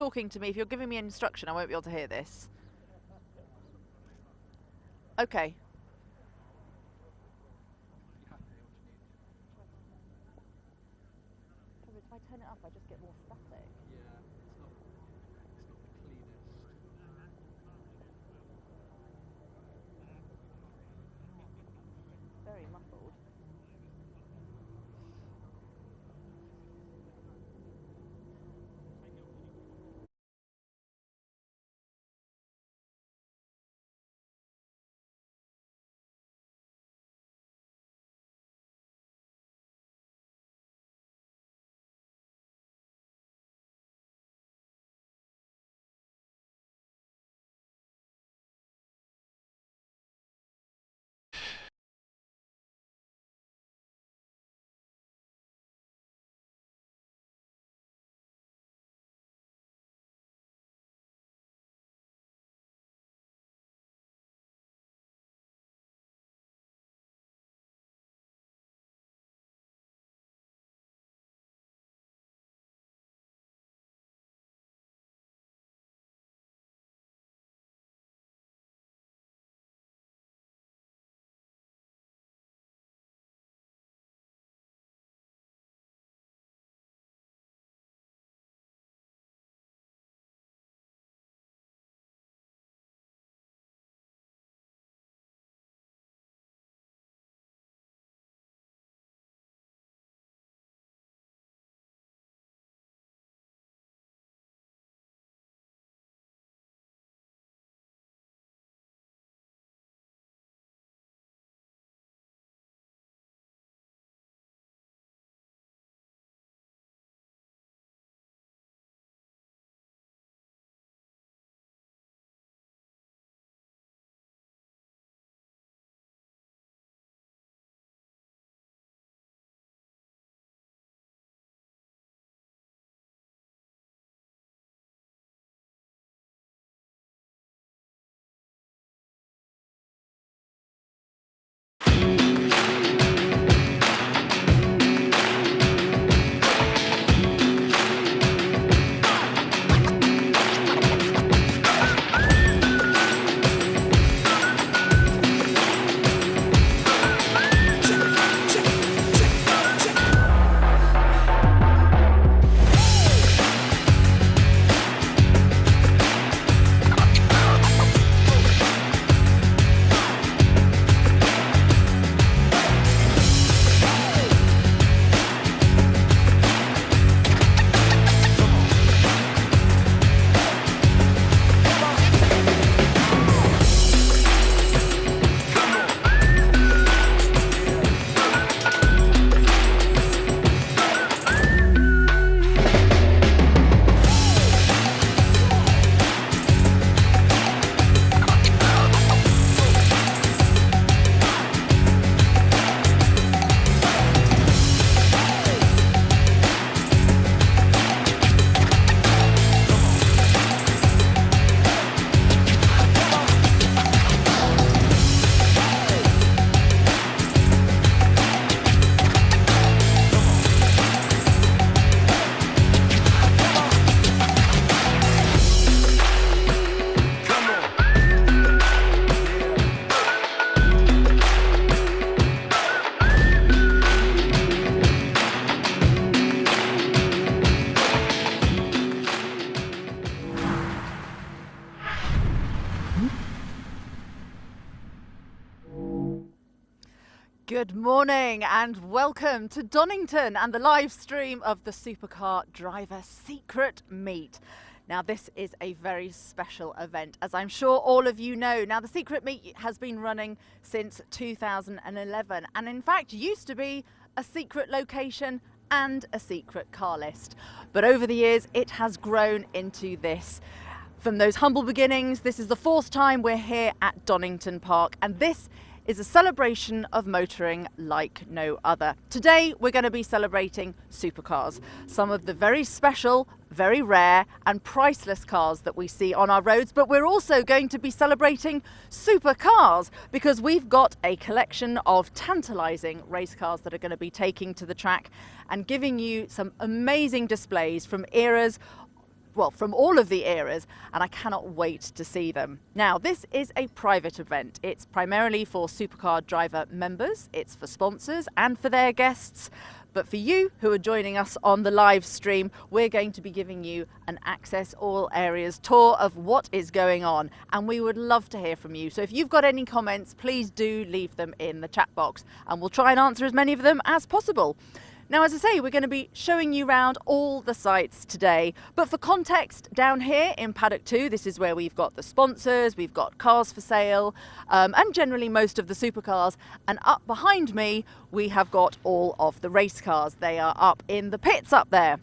talking to me, if you're giving me an instruction, I won't be able to hear this. Okay. If I turn it up, I just get more static. Yeah, it's not the cleanest. Very muffled. Good morning and welcome to Donington and the live stream of the Supercar Driver Secret Meet. Now this is a very special event, as I'm sure all of you know. Now the Secret Meet has been running since 2011 and in fact used to be a secret location and a secret car list. But over the years it has grown into this. From those humble beginnings, this is the fourth time we're here at Donington Park, and this is a celebration of motoring like no other. Today we're going to be celebrating supercars, some of the very special, very rare and priceless cars that we see on our roads, but we're also going to be celebrating supercars because we've got a collection of tantalizing race cars that are going to be taking to the track and giving you some amazing displays from eras well, from all of the eras, and I cannot wait to see them. Now, this is a private event. It's primarily for Supercar driver members, it's for sponsors and for their guests. But for you who are joining us on the live stream, we're going to be giving you an Access All Areas tour of what is going on, and we would love to hear from you. So if you've got any comments, please do leave them in the chat box, and we'll try and answer as many of them as possible. Now, as I say, we're going to be showing you around all the sites today. But for context, down here in Paddock 2, this is where we've got the sponsors, we've got cars for sale, and generally most of the supercars. And up behind me, we have got all of the race cars. They are up in the pits up there.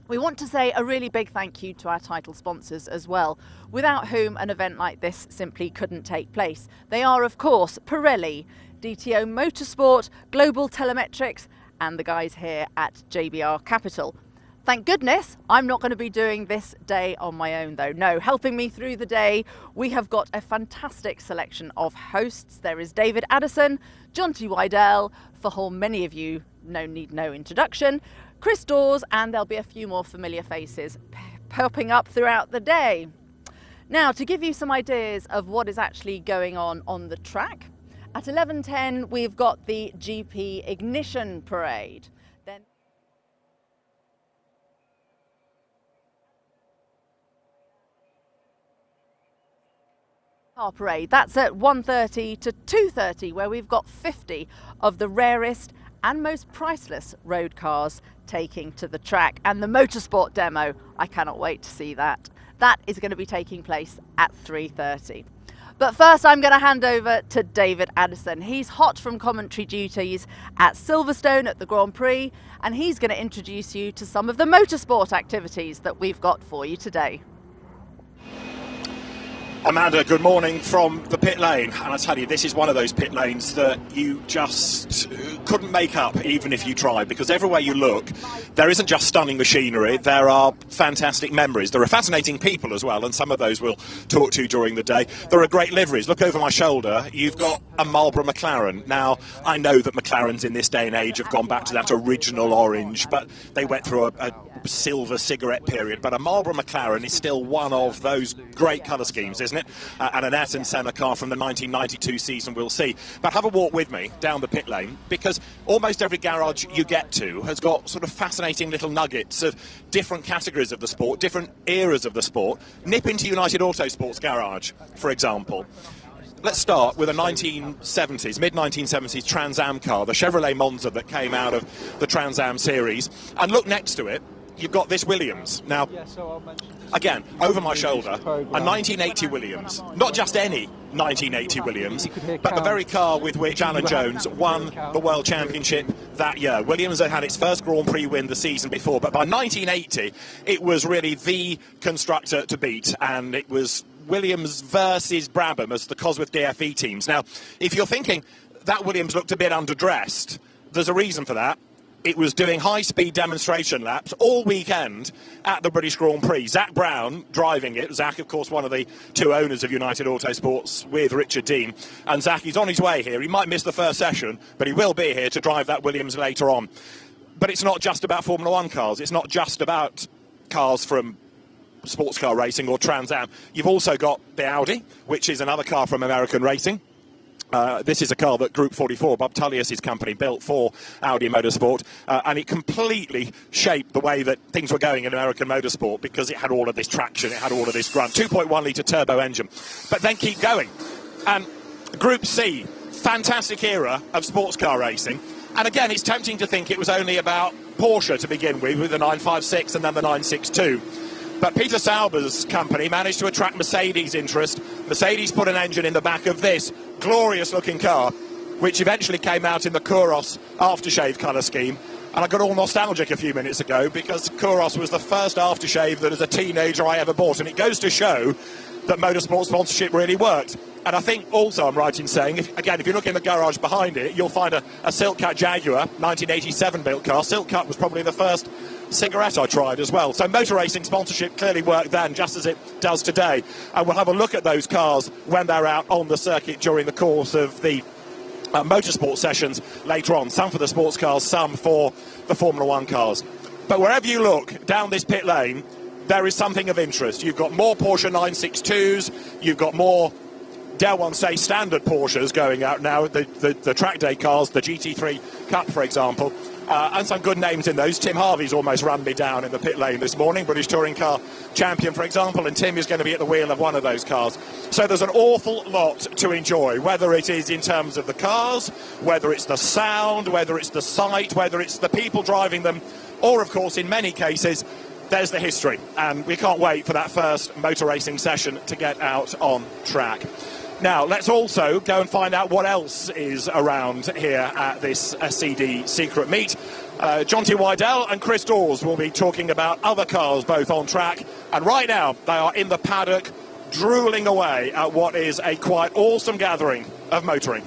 We want to say a really big thank you to our title sponsors as well, without whom an event like this simply couldn't take place. They are, of course, Pirelli, DTO Motorsport, Global Telemetrics, and the guys here at JBR Capital. Thank goodness I'm not going to be doing this day on my own though. No, helping me through the day, we have got a fantastic selection of hosts. There is David Addison, John T. Wydell, for whom many of you need no introduction, Chris Dawes, and there'll be a few more familiar faces popping up throughout the day. Now, to give you some ideas of what is actually going on the track, at 11:10 we've got the GP Ignition Parade. Then car parade, that's at 1:30 to 2:30, where we've got 50 of the rarest and most priceless road cars taking to the track. And the motorsport demo, I cannot wait to see that. That is going to be taking place at 3:30. But first, I'm going to hand over to David Addison. He's hot from commentary duties at Silverstone at the Grand Prix, and he's going to introduce you to some of the motorsport activities that we've got for you today. Amanda, good morning from the pit lane, and I tell you, this is one of those pit lanes that you just couldn't make up even if you tried, because everywhere you look there isn't just stunning machinery, there are fantastic memories, there are fascinating people as well, and some of those we'll talk to during the day. There are great liveries. Look over my shoulder, you've got a Marlboro McLaren. Now, I know that McLarens in this day and age have gone back to that original orange, but they went through a silver cigarette period, but a Marlboro McLaren is still one of those great colour schemes, isn't it? And an Ayrton Senna car from the 1992 season, we'll see. But have a walk with me down the pit lane, because almost every garage you get to has got sort of fascinating little nuggets of different categories of the sport, different eras of the sport. Nip into United Autosport's garage, for example. Let's start with a 1970s, mid-1970s Trans Am car, the Chevrolet Monza that came out of the Trans Am series. And look next to it, you've got this Williams. Now, again, over my shoulder, a 1980 Williams. Not just any 1980 Williams, but the very car with which Alan Jones won the World Championship that year. Williams had its first Grand Prix win the season before, but by 1980, it was really the constructor to beat, and it was Williams versus Brabham as the Cosworth DFE teams. Now, if you're thinking that Williams looked a bit underdressed, there's a reason for that. It was doing high-speed demonstration laps all weekend at the British Grand Prix. Zach Brown driving it. Zach, of course, one of the two owners of United Autosports with Richard Dean. And Zach, he's on his way here. He might miss the first session, but he will be here to drive that Williams later on. But it's not just about Formula One cars. It's not just about cars from sports car racing or Trans Am. You've also got the Audi, which is another car from American racing. This is a car that Group 44, Bob Tullius' company, built for Audi Motorsport, and it completely shaped the way that things were going in American motorsport, because it had all of this traction, it had all of this grunt, 2.1 litre turbo engine. But then keep going. And Group C, fantastic era of sports car racing. And again, it's tempting to think it was only about Porsche to begin with the 956 and then the 962. But Peter Sauber's company managed to attract Mercedes' interest. Mercedes put an engine in the back of this glorious-looking car, which eventually came out in the Kouros aftershave colour scheme. And I got all nostalgic a few minutes ago, because Kouros was the first aftershave that as a teenager I ever bought. And it goes to show that motorsport sponsorship really worked. And I think also I'm right in saying, if you look in the garage behind it, you'll find a Clk Jaguar, 1987 built car. Clk was probably the first cigarette I tried as well. So motor racing sponsorship clearly worked then, just as it does today. And we'll have a look at those cars when they're out on the circuit during the course of the motorsport sessions later on. Some for the sports cars, some for the Formula One cars. But wherever you look down this pit lane, there is something of interest. You've got more Porsche 962s, you've got more, dare one say, standard Porsches going out now, the track day cars, the GT3 Cup, for example, and some good names in those. Tim Harvey's almost run me down in the pit lane this morning, British Touring Car champion, for example, and Tim is going to be at the wheel of one of those cars. So there's an awful lot to enjoy, whether it is in terms of the cars, whether it's the sound, whether it's the sight, whether it's the people driving them, or, of course, in many cases, there's the history. And we can't wait for that first motor racing session to get out on track. Now, let's also go and find out what else is around here at this SCD Secret Meet. John T. Wydell and Chris Dawes will be talking about other cars both on track. And right now, they are in the paddock, drooling away at what is a quite awesome gathering of motoring.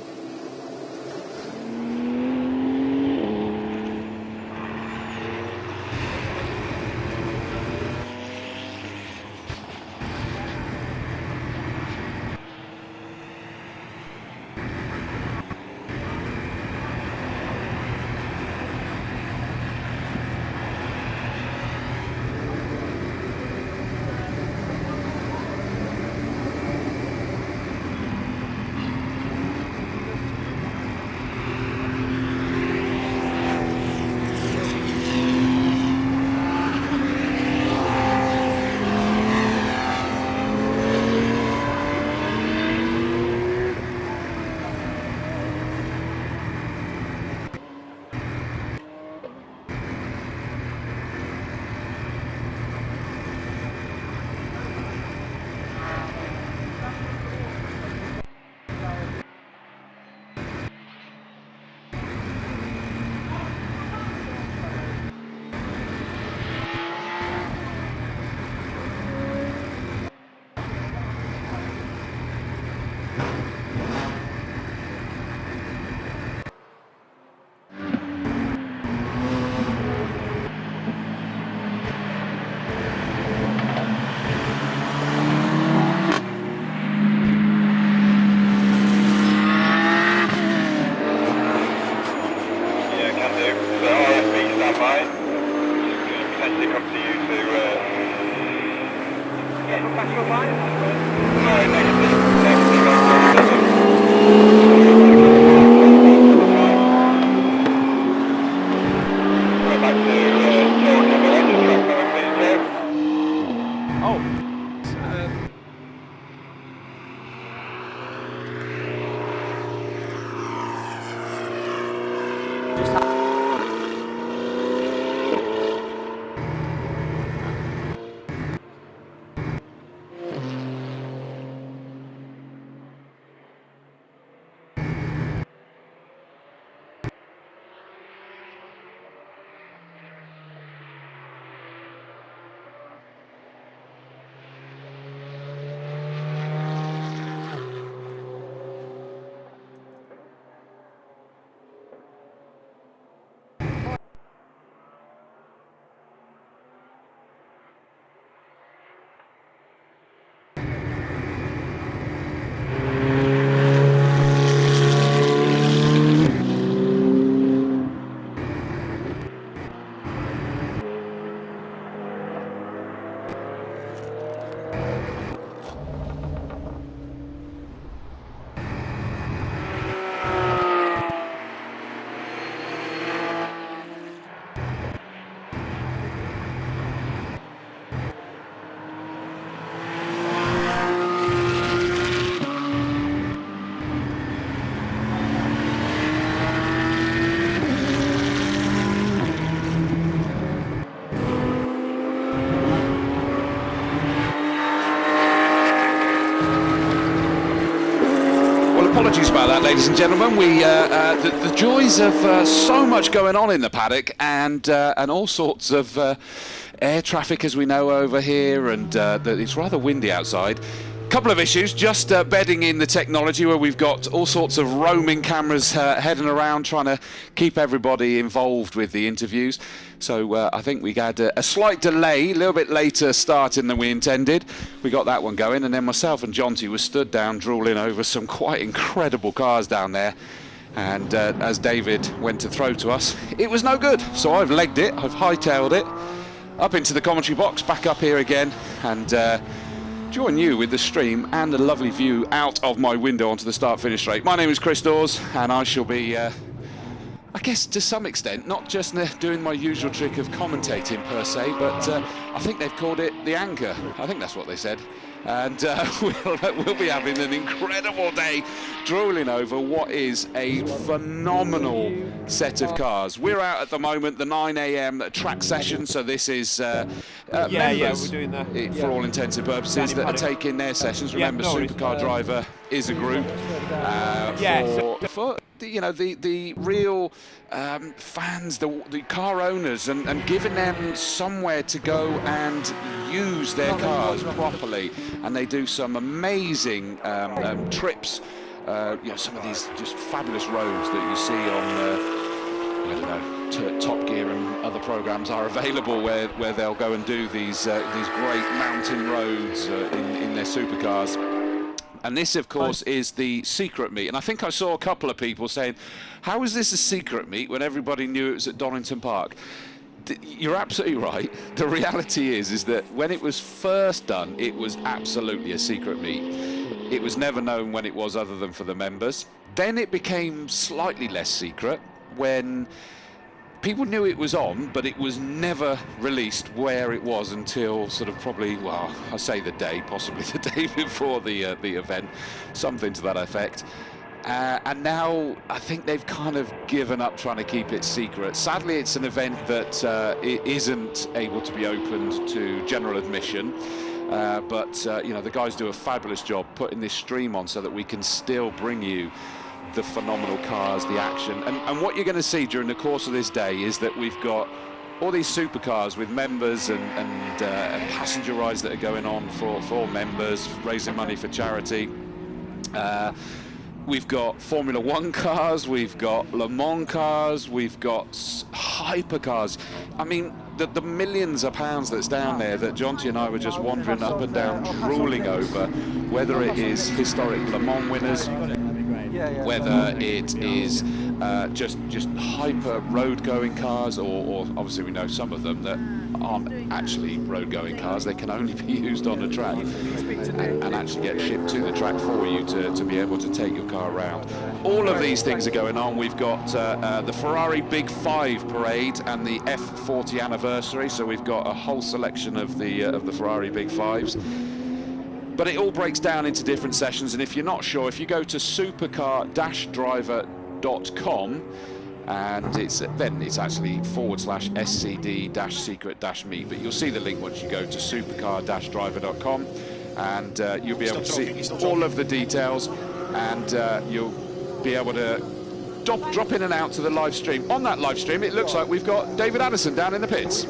Apologies about that, ladies and gentlemen. The joys of so much going on in the paddock, and all sorts of air traffic, as we know, over here, and it's rather windy outside. Couple of issues, just bedding in the technology, where we've got all sorts of roaming cameras heading around trying to keep everybody involved with the interviews. So I think we had a slight delay, a little bit later starting than we intended. We got that one going, and then myself and Jonty were stood down drooling over some quite incredible cars down there. And as David went to throw to us, it was no good. So I've legged it, I've hightailed it. up into the commentary box, back up here again, and join you with the stream and a lovely view out of my window onto the start-finish straight. My name is Chris Dawes, and I shall be, I guess to some extent, not just doing my usual trick of commentating per se, but I think they've called it the anchor. I think that's what they said. And we'll be having an incredible day drooling over what is a phenomenal set of cars. We're out at the moment, the 9 a.m. track session, so this is members, we're doing that. for all intents and purposes, that are taking their sessions. Remember, Supercar Driver is a group for you know, the real fans, the car owners, and giving them somewhere to go and use their cars properly. And they do some amazing trips. You know, some of these just fabulous roads that you see on, I don't know, Top Gear and other programs are available where they'll go and do these great mountain roads in their supercars. And this, of course, is the secret meet. And I think I saw a couple of people saying, how is this a secret meet when everybody knew it was at Donington Park? You're absolutely right. The reality is that when it was first done, it was absolutely a secret meet. It was never known when it was other than for the members. Then it became slightly less secret when people knew it was on, but it was never released where it was until sort of probably, well, I say the day, possibly the day before the event, something to that effect. And now I think they've kind of given up trying to keep it secret. Sadly, it's an event that it isn't able to be opened to general admission. But you know, the guys do a fabulous job putting this stream on so that we can still bring you the phenomenal cars, the action. And what you're going to see during the course of this day is that we've got all these supercars with members and passenger rides that are going on for members, raising money for charity. We've got Formula One cars, we've got Le Mans cars, we've got hypercars. I mean, the millions of pounds that's down there that Jonty and I were just wandering up and down, drooling over, whether it is historic Le Mans winners, whether it is just hyper road-going cars, or obviously we know some of them that aren't actually road-going cars. They can only be used on the track and actually get shipped to the track for you to be able to take your car around. All of these things are going on. We've got the Ferrari Big 5 parade and the F40 anniversary, so we've got a whole selection of the Ferrari Big 5s. But it all breaks down into different sessions, and if you're not sure, if you go to supercar-driver.com, and it's actually /SCD Secret Meet, but you'll see the link once you go to supercar-driver.com, and you'll be able to see all of the details, and you'll be able to drop in and out to the live stream. On that live stream, it looks like we've got David Addison down in the pits.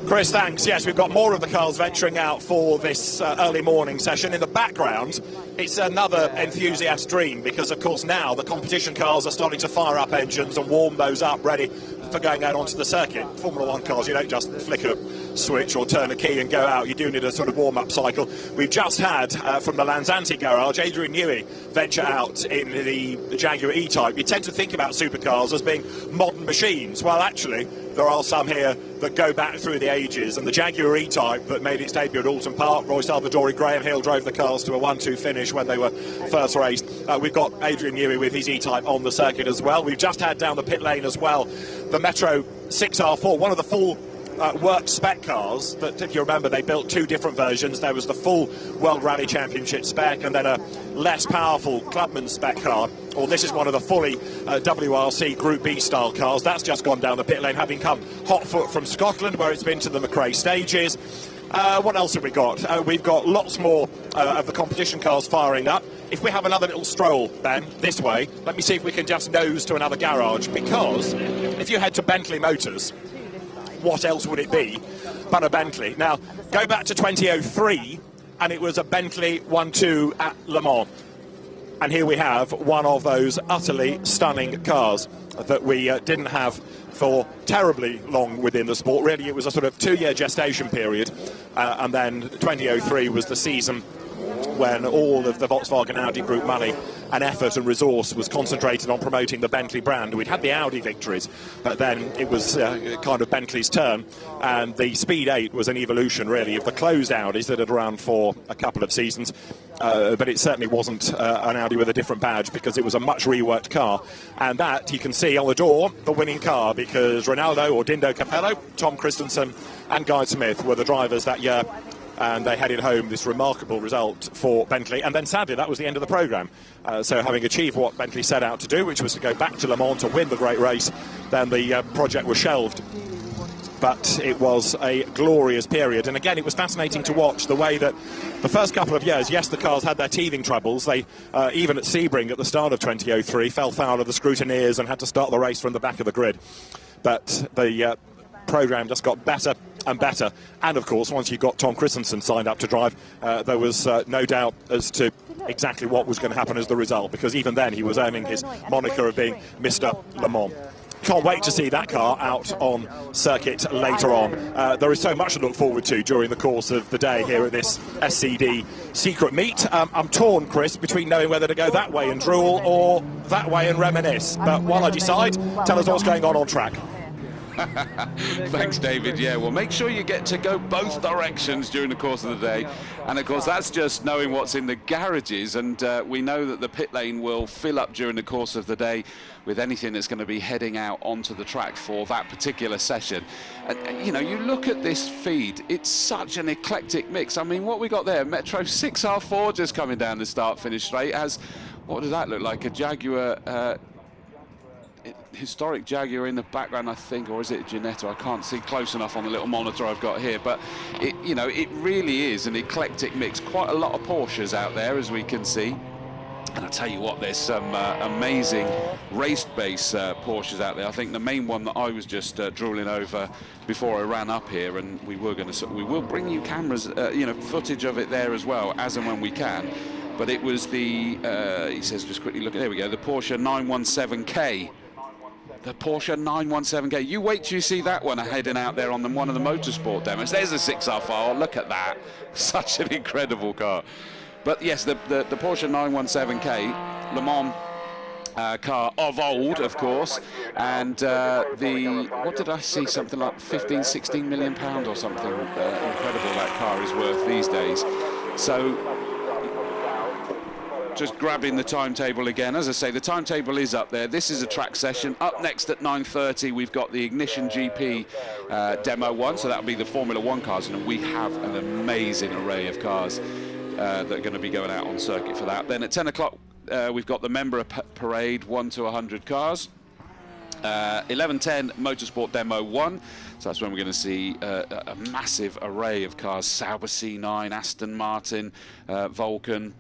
Chris, thanks. Yes, we've got more of the cars venturing out for this early morning session. In the background, it's another enthusiast dream because, of course, now the competition cars are starting to fire up engines and warm those up, ready for going out onto the circuit. Formula One cars, you don't just flick a switch or turn a key and go out. You do need a sort of warm-up cycle. We've just had, from the Lanzanti garage, Adrian Newey venture out in the Jaguar E Type. You tend to think about supercars as being modern machines. Well, actually, there are some here that go back through the ages, and the Jaguar E Type that made its debut at Alton Park, Roy Salvadori, Graham Hill drove the cars to a 1-2 finish when they were first raced. We've got Adrian Newey with his E Type on the circuit as well. We've just had down the pit lane as well the Metro 6R4, one of the full work spec cars that, if you remember, they built two different versions. There was the full World Rally Championship spec and then a less powerful Clubman spec car. Or this is one of the fully WRC Group B style cars. That's just gone down the pit lane, having come hot foot from Scotland, where it's been to the McRae stages. What else have we got? We've got lots more of the competition cars firing up. If we have another little stroll, Ben, this way, let me see if we can just nose to another garage, because if you head to Bentley Motors, what else would it be but a Bentley? Now, go back to 2003, and it was a Bentley 1-2 at Le Mans. And here we have one of those utterly stunning cars that we didn't have for terribly long within the sport. Really, it was a sort of 2-year gestation period, and then 2003 was the season when all of the Volkswagen Audi Group money and effort and resource was concentrated on promoting the Bentley brand. We'd had the Audi victories, but then it was kind of Bentley's turn, and the Speed 8 was an evolution, really, of the closed Audis that had run for a couple of seasons, but it certainly wasn't an Audi with a different badge, because it was a much reworked car. And that, you can see on the door, the winning car, because Ronaldo or Dindo Capello, Tom Christensen and Guy Smith were the drivers that year, and they headed home this remarkable result for Bentley. And then sadly that was the end of the programme. So having achieved what Bentley set out to do, which was to go back to Le Mans to win the great race, then the project was shelved. But it was a glorious period, and again it was fascinating to watch the way that the first couple of years, yes, the cars had their teething troubles. They even at Sebring at the start of 2003 fell foul of the scrutineers and had to start the race from the back of the grid. But the programme just got better and better, and of course once you got Tom Christensen signed up to drive, there was no doubt as to exactly what was going to happen as the result, because even then he was earning his moniker of being Mr. Le Mans. Can't wait to see that car out on circuit later on. There is so much to look forward to during the course of the day here at this SCD Secret Meet. I'm torn, Chris, between knowing whether to go that way and drool or that way and reminisce. But while I decide, tell us what's going on track. Thanks, David. Yeah, well, make sure you get to go both directions during the course of the day, and of course that's just knowing what's in the garages, and we know that the pit lane will fill up during the course of the day with anything that's going to be heading out onto the track for that particular session. And you know, you look at this feed, it's such an eclectic mix. I mean, what we got there, Metro 6R4 just coming down the start-finish straight, has, what does that look like, a Jaguar historic Jaguar in the background, I think, or is it a Ginetta? I can't see close enough on the little monitor I've got here, but it, you know, it really is an eclectic mix. Quite a lot of Porsches out there, as we can see. And I tell you what, there's some amazing race-based Porsches out there. I think the main one that I was just drooling over before I ran up here, and we will bring you cameras, you know, footage of it there as well, as and when we can. But it was the, he says, just quickly look, there we go, the Porsche 917K. The Porsche 917K. You wait till you see that one heading out there on one of the motorsport demos. There's a 6R4. Look at that. Such an incredible car. But yes, the Porsche 917K, Le Mans car of old, of course, and what did I see, something like 15, 16 million pound or something incredible that car is worth these days. So just grabbing the timetable again, as I say, the timetable is up there. This is a track session. Up next at 9:30 we've got the Ignition GP Demo 1, so that'll be the Formula 1 cars, and we have an amazing array of cars that are going to be going out on circuit for that. Then at 10 o'clock we've got the Member Parade 1 to 100 cars. 11:10 Motorsport Demo 1, so that's when we're going to see a massive array of cars, Sauber C9, Aston Martin, Vulcan,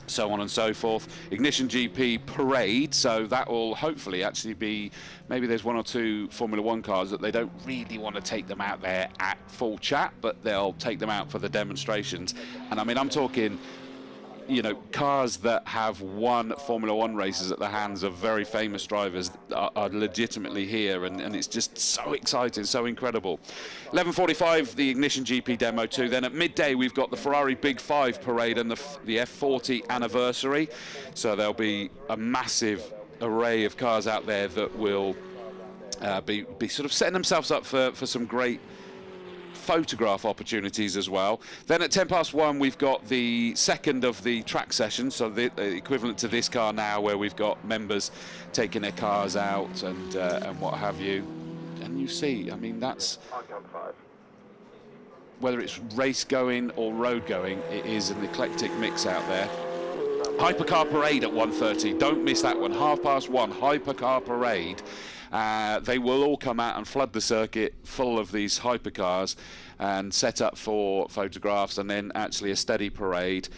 so on and so forth. Ignition GP Parade, so that will hopefully actually be, maybe there's one or two Formula 1 cars that they don't really want to take them out there at full chat, but they'll take them out for the demonstrations. And I mean, I'm talking, you know, cars that have won Formula 1 races at the hands of very famous drivers are legitimately here, and it's just so exciting, so incredible. 11:45 the Ignition GP Demo 2. Then at midday we've got the Ferrari Big 5 Parade and the F40 anniversary, so there'll be a massive array of cars out there that will be sort of setting themselves up for some great photograph opportunities as well. Then at 1:10 we've got the second of the track sessions, so the equivalent to this car now, where we've got members taking their cars out and what have you. And you see, I mean, that's, whether it's race going or road going, it is an eclectic mix out there. Hypercar Parade at 1:30, don't miss that one. 1:30 Hypercar Parade. They will all come out and flood the circuit full of these hypercars and set up for photographs, and then actually a steady parade.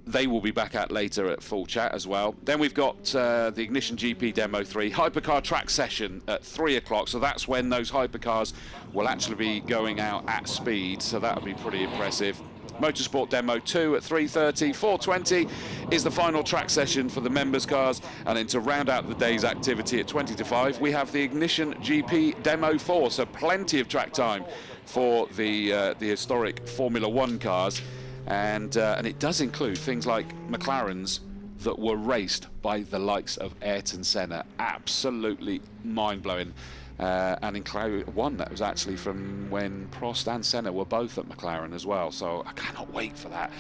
They will be back out later at full chat as well. Then we've got the Ignition GP Demo 3 Hypercar track session at 3 o'clock, so that's when those hypercars will actually be going out at speed, so that'll be pretty impressive. Motorsport Demo 2 at 3:30. 4:20 is the final track session for the members' cars, and then to round out the day's activity at 20 to 5 we have the Ignition GP Demo 4, so plenty of track time for the historic Formula 1 cars, and it does include things like Mclarens, that were raced by the likes of Ayrton Senna. Absolutely mind-blowing. And include one that was actually from when Prost and Senna were both at McLaren as well. So I cannot wait for that.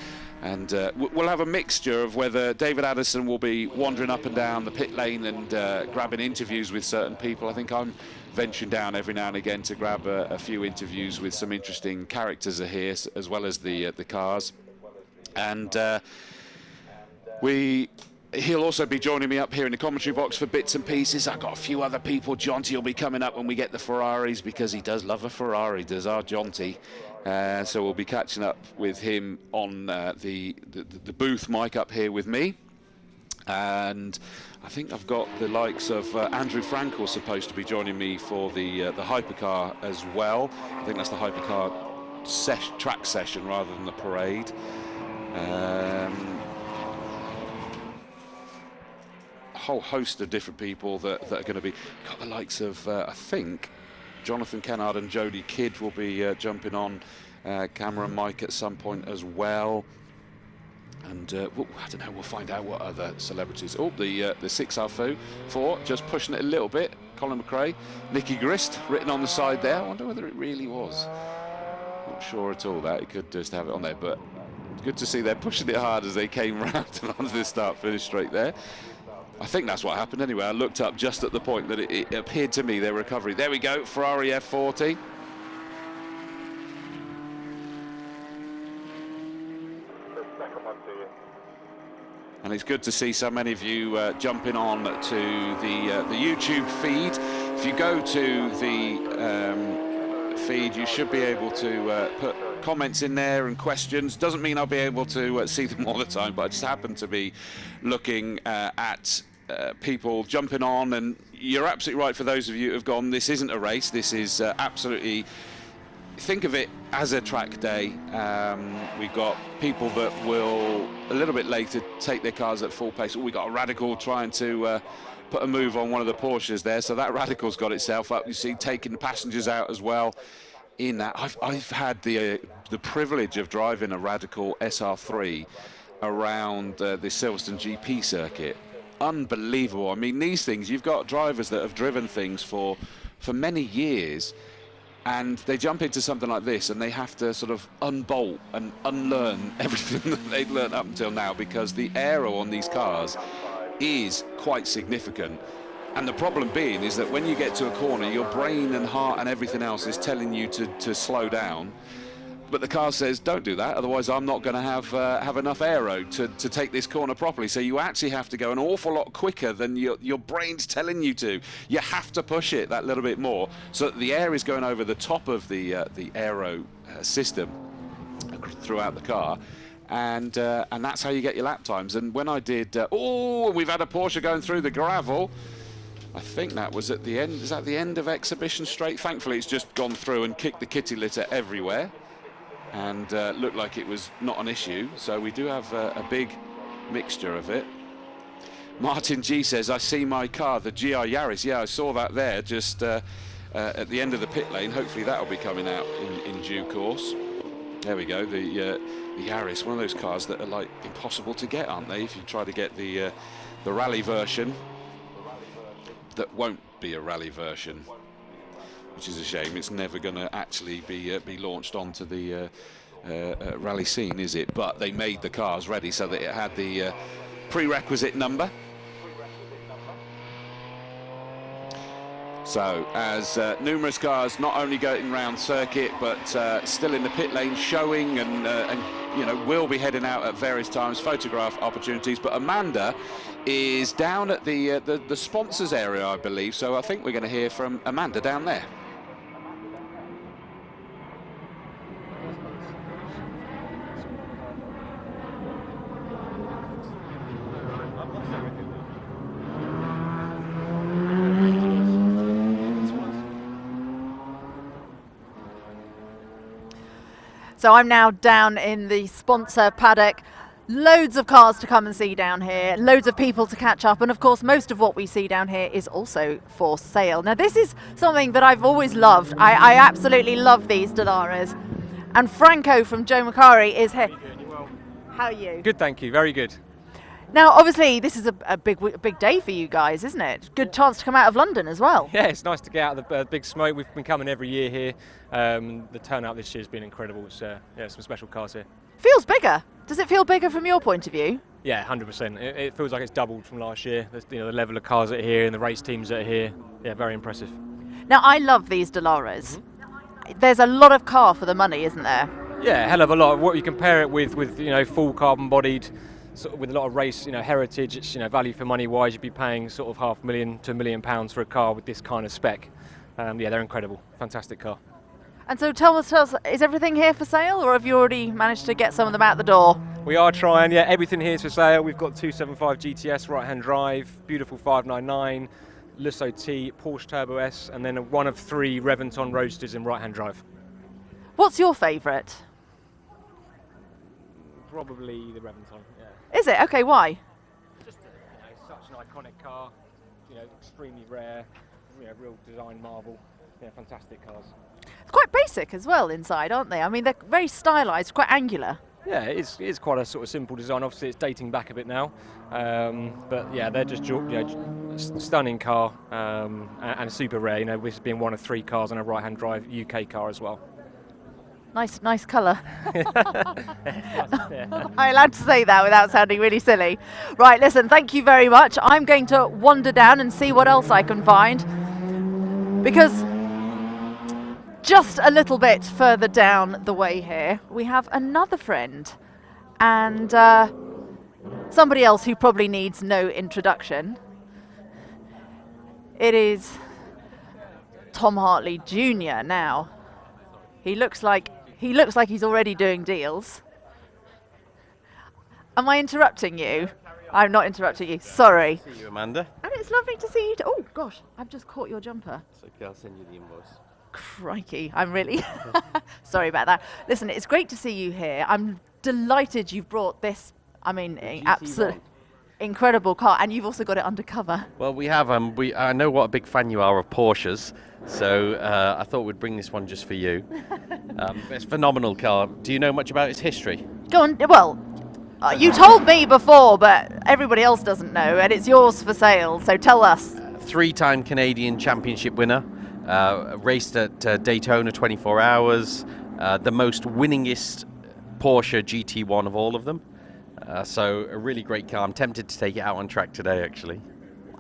And we'll have a mixture of whether David Addison will be wandering up and down the pit lane and grabbing interviews with certain people. I think I'm venturing down every now and again to grab a few interviews with some interesting characters here, as well as the cars. And he'll also be joining me up here in the commentary box for bits and pieces. I've got a few other people. Jonty will be coming up when we get the Ferraris, because he does love a Ferrari, does our Jonty. So we'll be catching up with him on the booth mic up here with me. And I think I've got the likes of Andrew Frankel supposed to be joining me for the hypercar as well. I think that's the hypercar track session rather than the parade. Whole host of different people that are going to be got the likes of I think Jonathan Kennard and Jodie Kidd will be jumping on camera and mic at some point as well. And I don't know, we'll find out what other celebrities. Oh, the 6R4 just pushing it a little bit. Colin McRae, Nicky Grist written on the side there. I wonder whether it really was. Not sure at all that it could just have it on there, but good to see they're pushing it hard as they came round and onto the start-finish straight there. I think that's what happened anyway. I looked up just at the point that it appeared to me their recovery. There we go, Ferrari F40. And it's good to see so many of you jumping on to the YouTube feed. If you go to the feed, you should be able to put comments in there and questions. Doesn't mean I'll be able to see them all the time, but I just happen to be looking at people jumping on. And you're absolutely right, for those of you who have gone, this isn't a race, this is absolutely, think of it as a track day. We've got people that will a little bit later take their cars at full pace. We got a Radical trying to put a move on one of the Porsches there, so that Radical's got itself up. You see, taking the passengers out as well in that. I've had the privilege of driving a Radical SR3 around the Silverstone GP circuit. Unbelievable. I mean, these things, you've got drivers that have driven things for many years, and they jump into something like this and they have to sort of unbolt and unlearn everything that they'd learned up until now, because the aero on these cars is quite significant. And the problem being is that when you get to a corner, your brain and heart and everything else is telling you to slow down, but the car says don't do that, otherwise I'm not going to have enough aero to take this corner properly. So you actually have to go an awful lot quicker than your brain's telling you to. You have to push it that little bit more so that the air is going over the top of the aero system throughout the car. And that's how you get your lap times. And when I did, we've had a Porsche going through the gravel. I think that was at the end. Is that the end of Exhibition Straight? Thankfully, it's just gone through and kicked the kitty litter everywhere, and looked like it was not an issue. So we do have a big mixture of it. Martin G says, I see my car, the GR Yaris. Yeah, I saw that there just at the end of the pit lane. Hopefully that'll be coming out in due course. There we go, the Yaris, one of those cars that are like impossible to get, aren't they? If you try to get the rally version, that won't be a rally version, which is a shame. It's never going to actually be launched onto the rally scene, is it? But they made the cars ready so that it had the prerequisite number. So as numerous cars not only going around circuit, but still in the pit lane showing and you know, will be heading out at various times, photograph opportunities. But Amanda is down at the sponsors area, I believe. So I think we're going to hear from Amanda down there. So I'm now down in the sponsor paddock. Loads of cars to come and see down here, loads of people to catch up, and of course most of what we see down here is also for sale. Now this is something that I've always loved. I absolutely love these Delaras. And Franco from Joe Macari is here. How are you? Good, thank you, very good. Now, obviously, this is a big day for you guys, isn't it? Good chance to come out of London as well. Yeah, it's nice to get out of the big smoke. We've been coming every year here. The turnout this year has been incredible. It's, yeah, some special cars here. Feels bigger. Does it feel bigger from your point of view? Yeah, 100%. It feels like it's doubled from last year. The level of cars that are here and the race teams that are here. Yeah, very impressive. Now, I love these Delaras. There's a lot of car for the money, isn't there? Yeah, a hell of a lot. What you compare it with full carbon-bodied, sort of with a lot of race, heritage. It's value for money wise, you'd be paying sort of £500,000 to £1 million for a car with this kind of spec. Yeah, they're incredible. Fantastic car. And so tell us, is everything here for sale, or have you already managed to get some of them out the door? We are trying. Yeah, everything here is for sale. We've got 275 GTS right-hand drive, beautiful 599. Lusso T, Porsche Turbo S, and then one of 3 Reventon Roadsters in right-hand drive. What's your favourite? Probably the Reventon, yeah. Is it? Okay, why? Just such an iconic car, extremely rare, real design marvel. Yeah, fantastic cars. It's quite basic as well inside, aren't they? I mean, they're very stylised, quite angular. Yeah, it is quite a sort of simple design. Obviously, it's dating back a bit now, but yeah, they're just stunning car and super rare. This being one of 3 cars on a right-hand drive UK car as well. Nice colour. I'm allowed to say that without sounding really silly. Right, listen, thank you very much. I'm going to wander down and see what else I can find, because just a little bit further down the way here, we have another friend, and somebody else who probably needs no introduction. It is Tom Hartley Jr. now. He looks like he's already doing deals. Am I interrupting you? I'm not interrupting you. Sorry. See you, Amanda. And it's lovely to see you. Oh gosh, I've just caught your jumper. It's okay, I'll send you the invoice. Crikey, I'm really sorry about that. Listen, it's great to see you here. I'm delighted you've brought this, I mean, absolute incredible car, and you've also got it undercover. Well, we have. I know what a big fan you are of Porsches, so I thought we'd bring this one just for you. It's a phenomenal car. Do you know much about its history? Go on. Well, you told me before, but everybody else doesn't know, and it's yours for sale, so tell us. 3-time Canadian Championship winner. Raced at Daytona 24 hours, the most winningest Porsche GT1 of all of them. So a really great car. I'm tempted to take it out on track today, actually.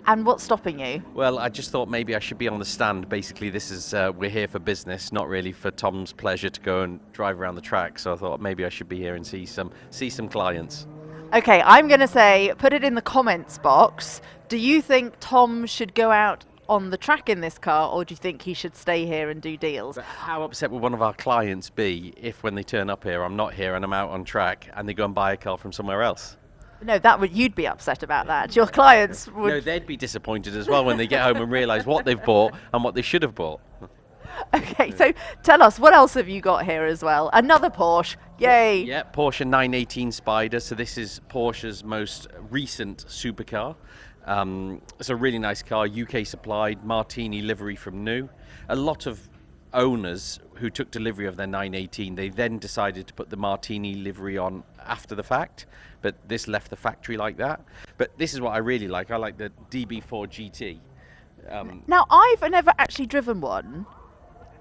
And what's stopping you? Well, I just thought maybe I should be on the stand. Basically, this is we're here for business, not really for Tom's pleasure to go and drive around the track. So I thought maybe I should be here and see some clients. Okay, I'm going to say, put it in the comments box. Do you think Tom should go out on the track in this car, or do you think he should stay here and do deals? But how upset would one of our clients be if, when they turn up here, I'm not here and I'm out on track, and they go and buy a car from somewhere else? No, you'd be upset about that. Your clients would. No, they'd be disappointed as well when they get home and realise what they've bought and what they should have bought. Okay, so tell us, what else have you got here as well? Another Porsche, yay! Yeah, Porsche 918 Spider. So this is Porsche's most recent supercar. It's a really nice car, UK supplied, Martini livery from new. A lot of owners who took delivery of their 918, they then decided to put the Martini livery on after the fact, but this left the factory like that. But this is what I really like. I like the DB4 GT. Now, I've never actually driven one,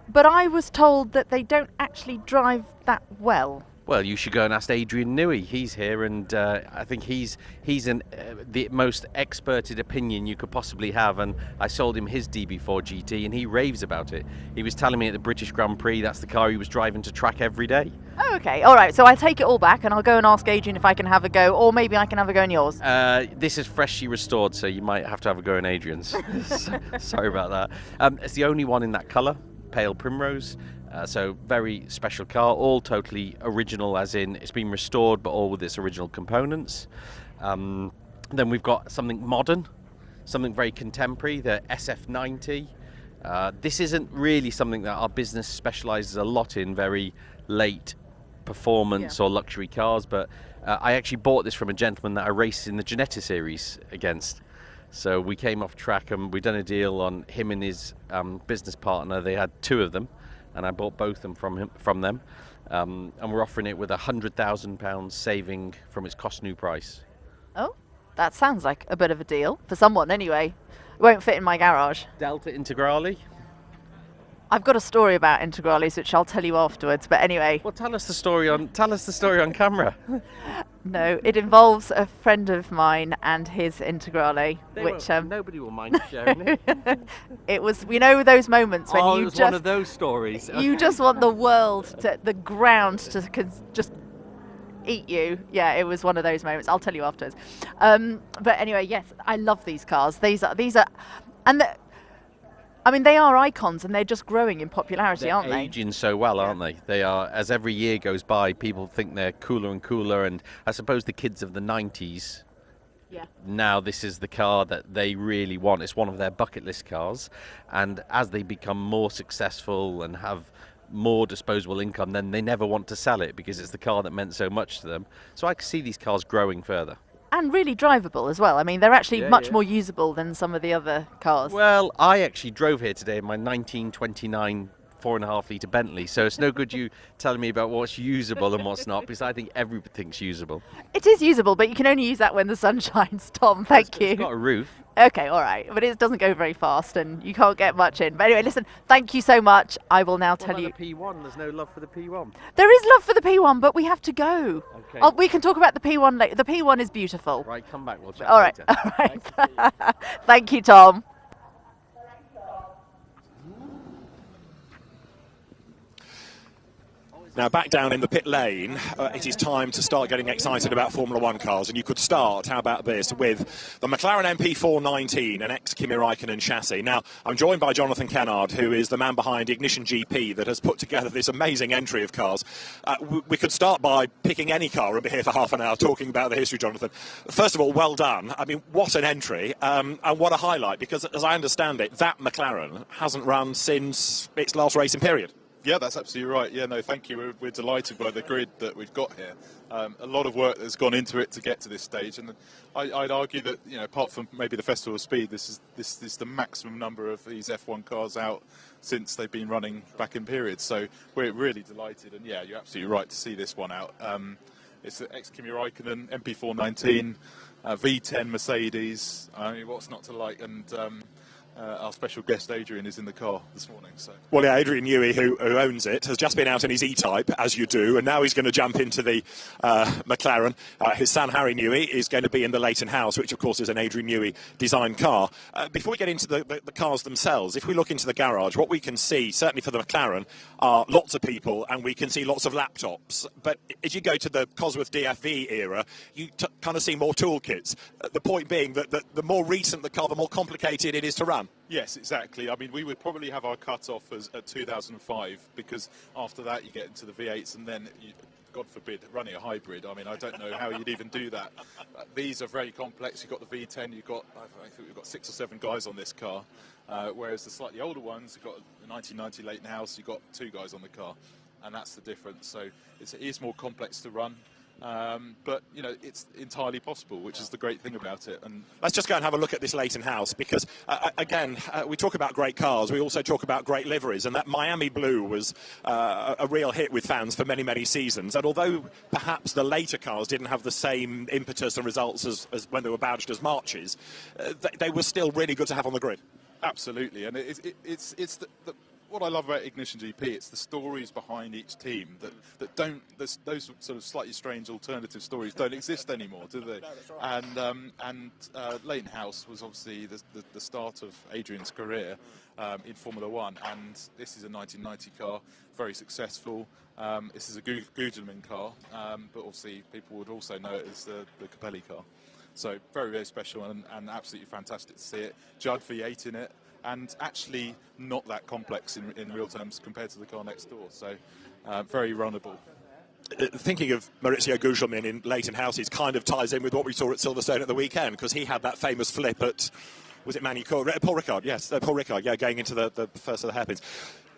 but I was told that they don't actually drive that well. Well, you should go and ask Adrian Newey. He's here, and I think he's the most experted opinion you could possibly have. And I sold him his DB4 GT, and he raves about it. He was telling me at the British Grand Prix that's the car he was driving to track every day. Oh, okay, all right. So I take it all back, and I'll go and ask Adrian if I can have a go, or maybe I can have a go in yours. This is freshly restored, so you might have to have a go in Adrian's. Sorry about that. It's the only one in that colour, pale primrose. So very special car, all totally original, as in it's been restored, but all with its original components. Then we've got something modern, something very contemporary, the SF90. This isn't really something that our business specialises a lot in, very late performance or luxury cars, but I actually bought this from a gentleman that I raced in the Ginetta series against. So we came off track and we done a deal on him and his business partner. They had 2 of them, and I bought both of them from them, and we're offering it with £100,000 saving from its cost new price. Oh, That sounds like a bit of a deal for someone anyway. It won't fit in my garage. Delta Integrale. I've got a story about Integrales which I'll tell you afterwards, but anyway. Well, tell us the story on camera. No, it involves a friend of mine and his Integrale, which nobody will mind sharing it. it was, you know, those moments when it you was just one of those stories. you just want the world to, the ground to just eat you. Yeah, it was one of those moments. I'll tell you afterwards. But anyway, yes, I love these cars. These are, and I mean, they are icons, and they're just growing in popularity, They're aren't they? aging so well, aren't they? They are. As every year goes by, people think they're cooler and cooler, and I suppose the kids of the 90s. Yeah. Now this is the car that they really want. It's one of their bucket list cars, and as they become more successful and have more disposable income, then they never want to sell it because it's the car that meant so much to them. So I can see these cars growing further. And really drivable as well. I mean, they're actually much more usable than some of the other cars. Well, I actually drove here today in my 1929 4.5 litre Bentley, so it's no good you telling me about what's usable and what's not, because I think everything's usable. It is usable, but you can only use that when the sun shines, Tom. Thank you. It's got a roof. Okay, all right, but it doesn't go very fast and you can't get much in. But anyway, listen, thank you so much. I will now tell you. The P1, there's no love for the P1. There is love for the P1, but we have to go. Okay. Oh, we can talk about the P1 later. The P1 is beautiful. Right, come back, we'll chat All right, later. all right. Thank you, Tom. Now, back down in the pit lane, it is time to start getting excited about Formula One cars. And you could start, how about this, with the McLaren MP419, an ex-Kimi Raikkonen chassis. Now, I'm joined by Jonathan Kennard, who is the man behind Ignition GP that has put together this amazing entry of cars. We could start by picking any car and be here for half an hour talking about the history, Jonathan. First of all, well done. I mean, what an entry, and what a highlight, because as I understand it, that McLaren hasn't run since its last racing period. Yeah, that's absolutely right. Yeah, no, thank you. We're delighted by the grid that we've got here. A lot of work has gone into it to get to this stage, and I'd argue that, you know, apart from maybe the Festival of Speed, this is the maximum number of these F1 cars out since they've been running back in periods. So we're really delighted, and yeah, you're absolutely right to see this one out. It's an ex-Kimi Raikkonen MP419, V10 Mercedes. I mean, what's not to like? And our special guest Adrian is in the car this morning. So. Well, yeah, Adrian Newey, who owns it, has just been out in his E Type, as you do, and now he's going to jump into the McLaren. His son Harry Newey is going to be in the Leighton House, which of course is an Adrian Newey designed car. Before we get into the cars themselves, if we look into the garage, what we can see, certainly for the McLaren, are lots of people, and we can see lots of laptops. But as you go to the Cosworth DFV era, you kind of see more toolkits. The point being that the more recent the car, the more complicated it is to run. Yes, exactly. I mean, we would probably have our cut-off at 2005, because after that you get into the V8s, and then, God forbid, running a hybrid. I mean, I don't know how you'd even do that. These are very complex. You've got the V10, I think we've got 6 or 7 guys on this car, whereas the slightly older ones, you've got the 1990 Leighton House, you've got 2 guys on the car, and that's the difference. So it is more complex to run. But, you know, it's entirely possible, which is the great thing about it. And let's just go and have a look at this Leighton House, because, again, we talk about great cars, we also talk about great liveries, and that Miami Blue was a real hit with fans for many, many seasons. And although perhaps the later cars didn't have the same impetus and results as when they were badged as Marches, they were still really good to have on the grid. Absolutely, and it's what I love about Ignition GP, it's the stories behind each team that don't, those sort of slightly strange alternative stories don't exist anymore, do they? No, that's right. And Leighton House was obviously the start of Adrian's career in Formula One, and this is a 1990 car, very successful. This is a Gugelmin car, but obviously people would also know it as the Capelli car. So very, very special and absolutely fantastic to see it. Judd V8 in it. And actually not that complex in real terms compared to the car next door, so very runnable. Thinking of Maurizio Gugelmin in Leighton House, it kind of ties in with what we saw at Silverstone at the weekend, because he had that famous flip at, was it Paul Ricard? Yes, Paul Ricard, yeah, going into the first of the hairpins.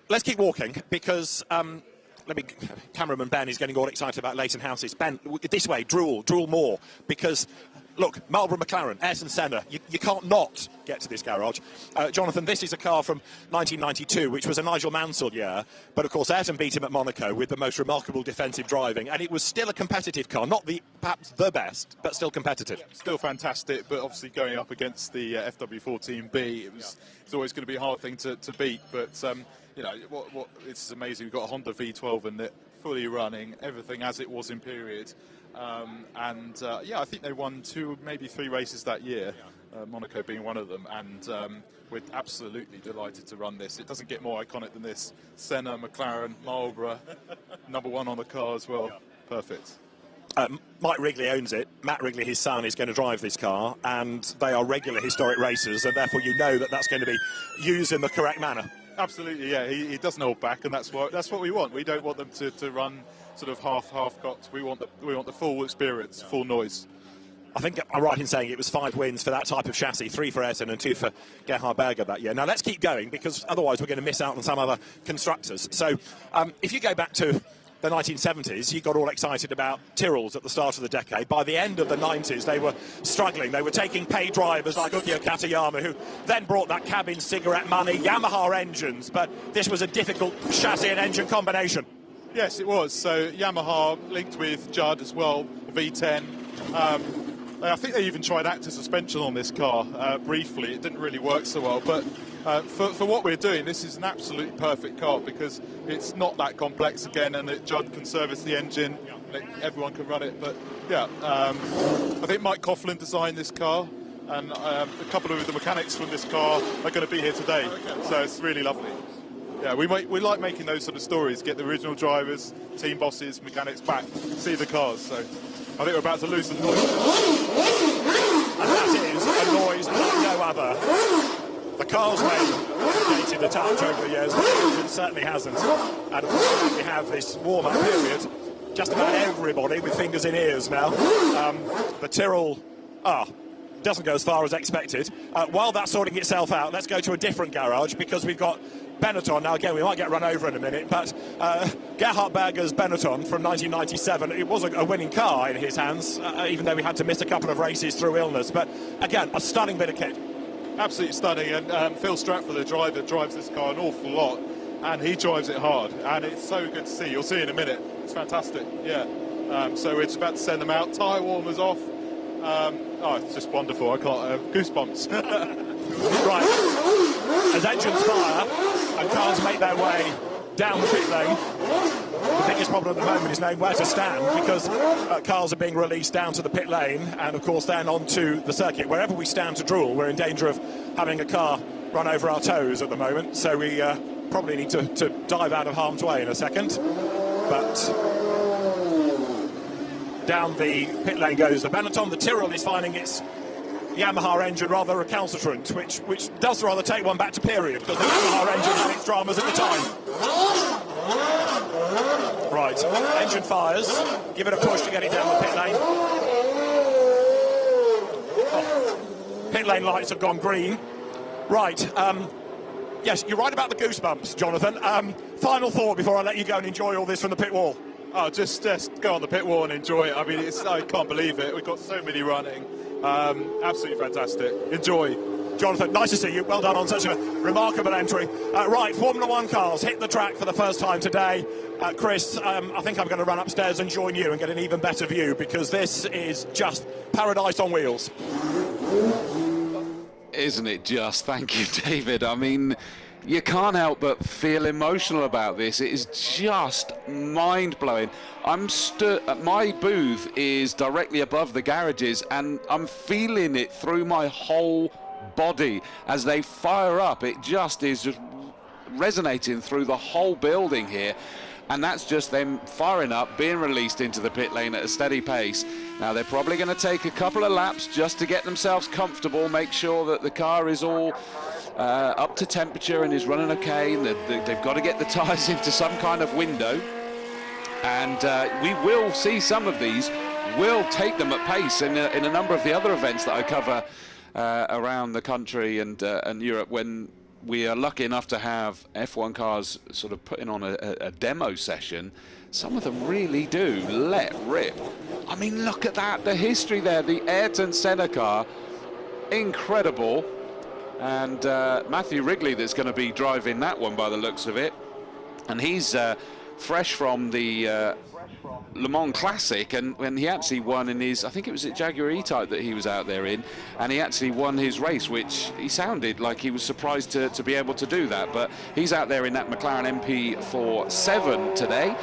Let's keep walking, because cameraman Ben is getting all excited about Leighton Houses. Ben, this way, drool more, because look, Marlboro McLaren, Ayrton Senna, you can't not get to this garage. Jonathan, this is a car from 1992, which was a Nigel Mansell year, but of course Ayrton beat him at Monaco with the most remarkable defensive driving, and it was still a competitive car, not perhaps the best, but still competitive. Still fantastic, but obviously going up against the FW14B, it's always going to be a hard thing to beat. But you know, it's amazing. We've got a Honda V12 in it, fully running, everything as it was in period. Yeah, I think they won 2, maybe 3 races that year, Monaco being one of them, and we're absolutely delighted to run this. It doesn't get more iconic than this. Senna, McLaren, Marlboro, #1 on the car as well. Perfect. Mike Wrigley owns it. Matt Wrigley, his son, is going to drive this car, and they are regular historic racers, and therefore you know that that's going to be used in the correct manner. Absolutely, yeah. He doesn't hold back, and that's what we want. We don't want them to run sort of half cocked. We want the full experience, full noise. I think I'm right in saying it was 5 wins for that type of chassis, 3 for Ayrton and 2 for Gerhard Berger that year. Now let's keep going, because otherwise we're going to miss out on some other constructors. So if you go back to the 1970s, you got all excited about Tyrrells at the start of the decade. By the end of the 90s, they were struggling. They were taking paid drivers like Ukyo Katayama, who then brought that cabin cigarette money, Yamaha engines, but this was a difficult chassis and engine combination. Yes, it was. So Yamaha linked with Judd as well, V10. I think they even tried active suspension on this car briefly. It didn't really work so well, but for what we're doing, this is an absolutely perfect car because it's not that complex again, and Judd can service the engine, everyone can run it. But yeah, I think Mike Coughlin designed this car, and a couple of the mechanics from this car are going to be here today, so it's really lovely. Yeah, we like making those sort of stories, get the original drivers, team bosses, mechanics back, see the cars, so I think we're about to lose the noise. And that is a noise like no other. The car's name gated a touch over the years, but the engine certainly hasn't. And of course, we have this warm-up period. Just about everybody with fingers in ears now. The Tyrrell doesn't go as far as expected. While that's sorting itself out, let's go to a different garage, because we've got Benetton. Now, again, we might get run over in a minute, but Gerhard Berger's Benetton from 1997, it was a winning car in his hands, even though we had to miss a couple of races through illness. But, again, a stunning bit of kit. Absolutely stunning, and Phil Stratford, the driver, drives this car an awful lot, and he drives it hard, and it's so good to see. You'll see in a minute. It's fantastic, yeah. So we're just about to send them out. Tyre warmers off. It's just wonderful. I can't... goosebumps. Right. As engines fire and cars make their way down the pit lane, the biggest problem at the moment is knowing where to stand, because cars are being released down to the pit lane and, of course, then onto the circuit. Wherever we stand to drool, we're in danger of having a car run over our toes at the moment, so we probably need to dive out of harm's way in a second. But down the pit lane goes the Benetton. The Tyrrell is finding its Yamaha engine rather recalcitrant, which does rather take one back to period, because the Yamaha engine had its dramas at the time. Right, engine fires. Give it a push to get it down the pit lane. Pit lane lights have gone green. Right, yes, you're right about the goosebumps, Jonathan. Final thought before I let you go and enjoy all this from the pit wall. Oh, just go on the pit wall and enjoy it. I mean, I can't believe it. We've got so many running. Absolutely fantastic. Enjoy. Jonathan, nice to see you. Well done on such a remarkable entry. Right, Formula One cars hit the track for the first time today. Chris, I think I'm going to run upstairs and join you and get an even better view, because this is just paradise on wheels. Isn't it just? Thank you, David. I mean, you can't help but feel emotional about this. It is just mind-blowing. My booth is directly above the garages, and I'm feeling it through my whole body as they fire up. It just is just resonating through the whole building here, and that's just them firing up, being released into the pit lane at a steady pace. Now they're probably going to take a couple of laps just to get themselves comfortable, make sure that the car is all up to temperature and is running okay, and they've got to get the tyres into some kind of window, and we will see some of these. We'll take them at pace in a number of the other events that I cover around the country and Europe, when we are lucky enough to have F1 cars sort of putting on a demo session, some of them really do let rip. I mean, look at that, the history there, the Ayrton Senna car, incredible. And Matthew Wrigley that's going to be driving that one by the looks of it. And he's fresh from the Le Mans Classic, and when he actually won in his, I think it was at Jaguar E Type that he was out there in, and he actually won his race, which he sounded like he was surprised to be able to do that. But he's out there in that McLaren MP47 today.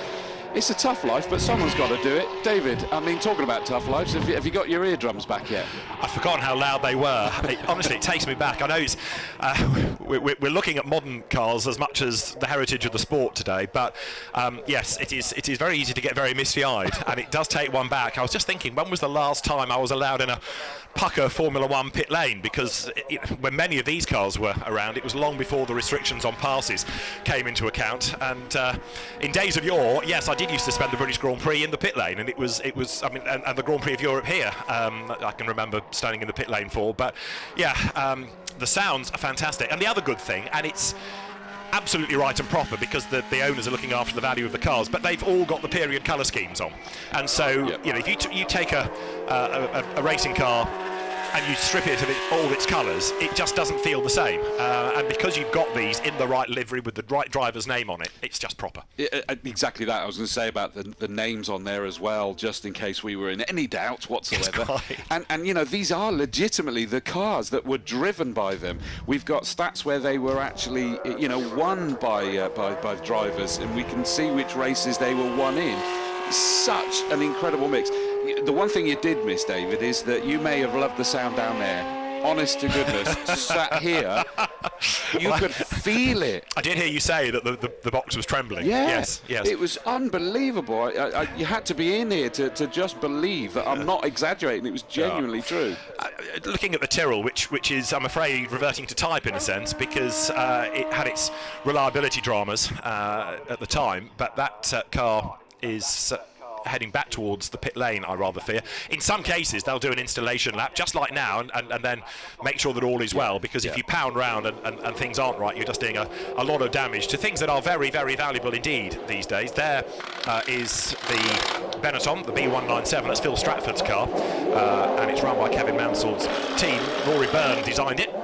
It's a tough life, but someone's got to do it. David, I mean, talking about tough lives, have you got your eardrums back yet? I've forgotten how loud they were. Honestly, it takes me back. I know it's, we're looking at modern cars as much as the heritage of the sport today, but yes, it is very easy to get very misty-eyed, and it does take one back. I was just thinking, when was the last time I was allowed in a pucker Formula One pit lane? Because when many of these cars were around, it was long before the restrictions on passes came into account. And in days of yore, yes, I did used to spend the British Grand Prix in the pit lane, and it was I mean, and the Grand Prix of Europe here, I can remember standing in the pit lane for. But yeah, the sounds are fantastic. And the other good thing, and it's absolutely right and proper because the owners are looking after the value of the cars, but they've all got the period colour schemes on, and so yep. You know, if you take a racing car and you strip it of all its colours, it just doesn't feel the same. And because you've got these in the right livery with the right driver's name on it, it's just proper. Exactly that. I was going to say about the names on there as well, just in case we were in any doubt whatsoever. Yes, and you know, these are legitimately the cars that were driven by them. We've got stats where they were actually, you know, won by drivers, and we can see which races they were won in. Such an incredible mix. The one thing you did miss, David, is that you may have loved the sound down there. Honest to goodness, sat here, you could feel it. I did hear you say that the box was trembling. Yeah, yes. It was unbelievable. You had to be in here to just believe that I'm not exaggerating. It was genuinely true. Looking at the Tyrrell, which is, I'm afraid, reverting to type in a sense, because it had its reliability dramas at the time, but that car is heading back towards the pit lane, I rather fear. In some cases, they'll do an installation lap, just like now, and then make sure that all is well, because if you pound round and things aren't right, you're just doing a lot of damage to things that are very, very valuable indeed these days. There is the Benetton, the B197, that's Phil Stratford's car, and it's run by Kevin Mansell's team. Rory Byrne designed it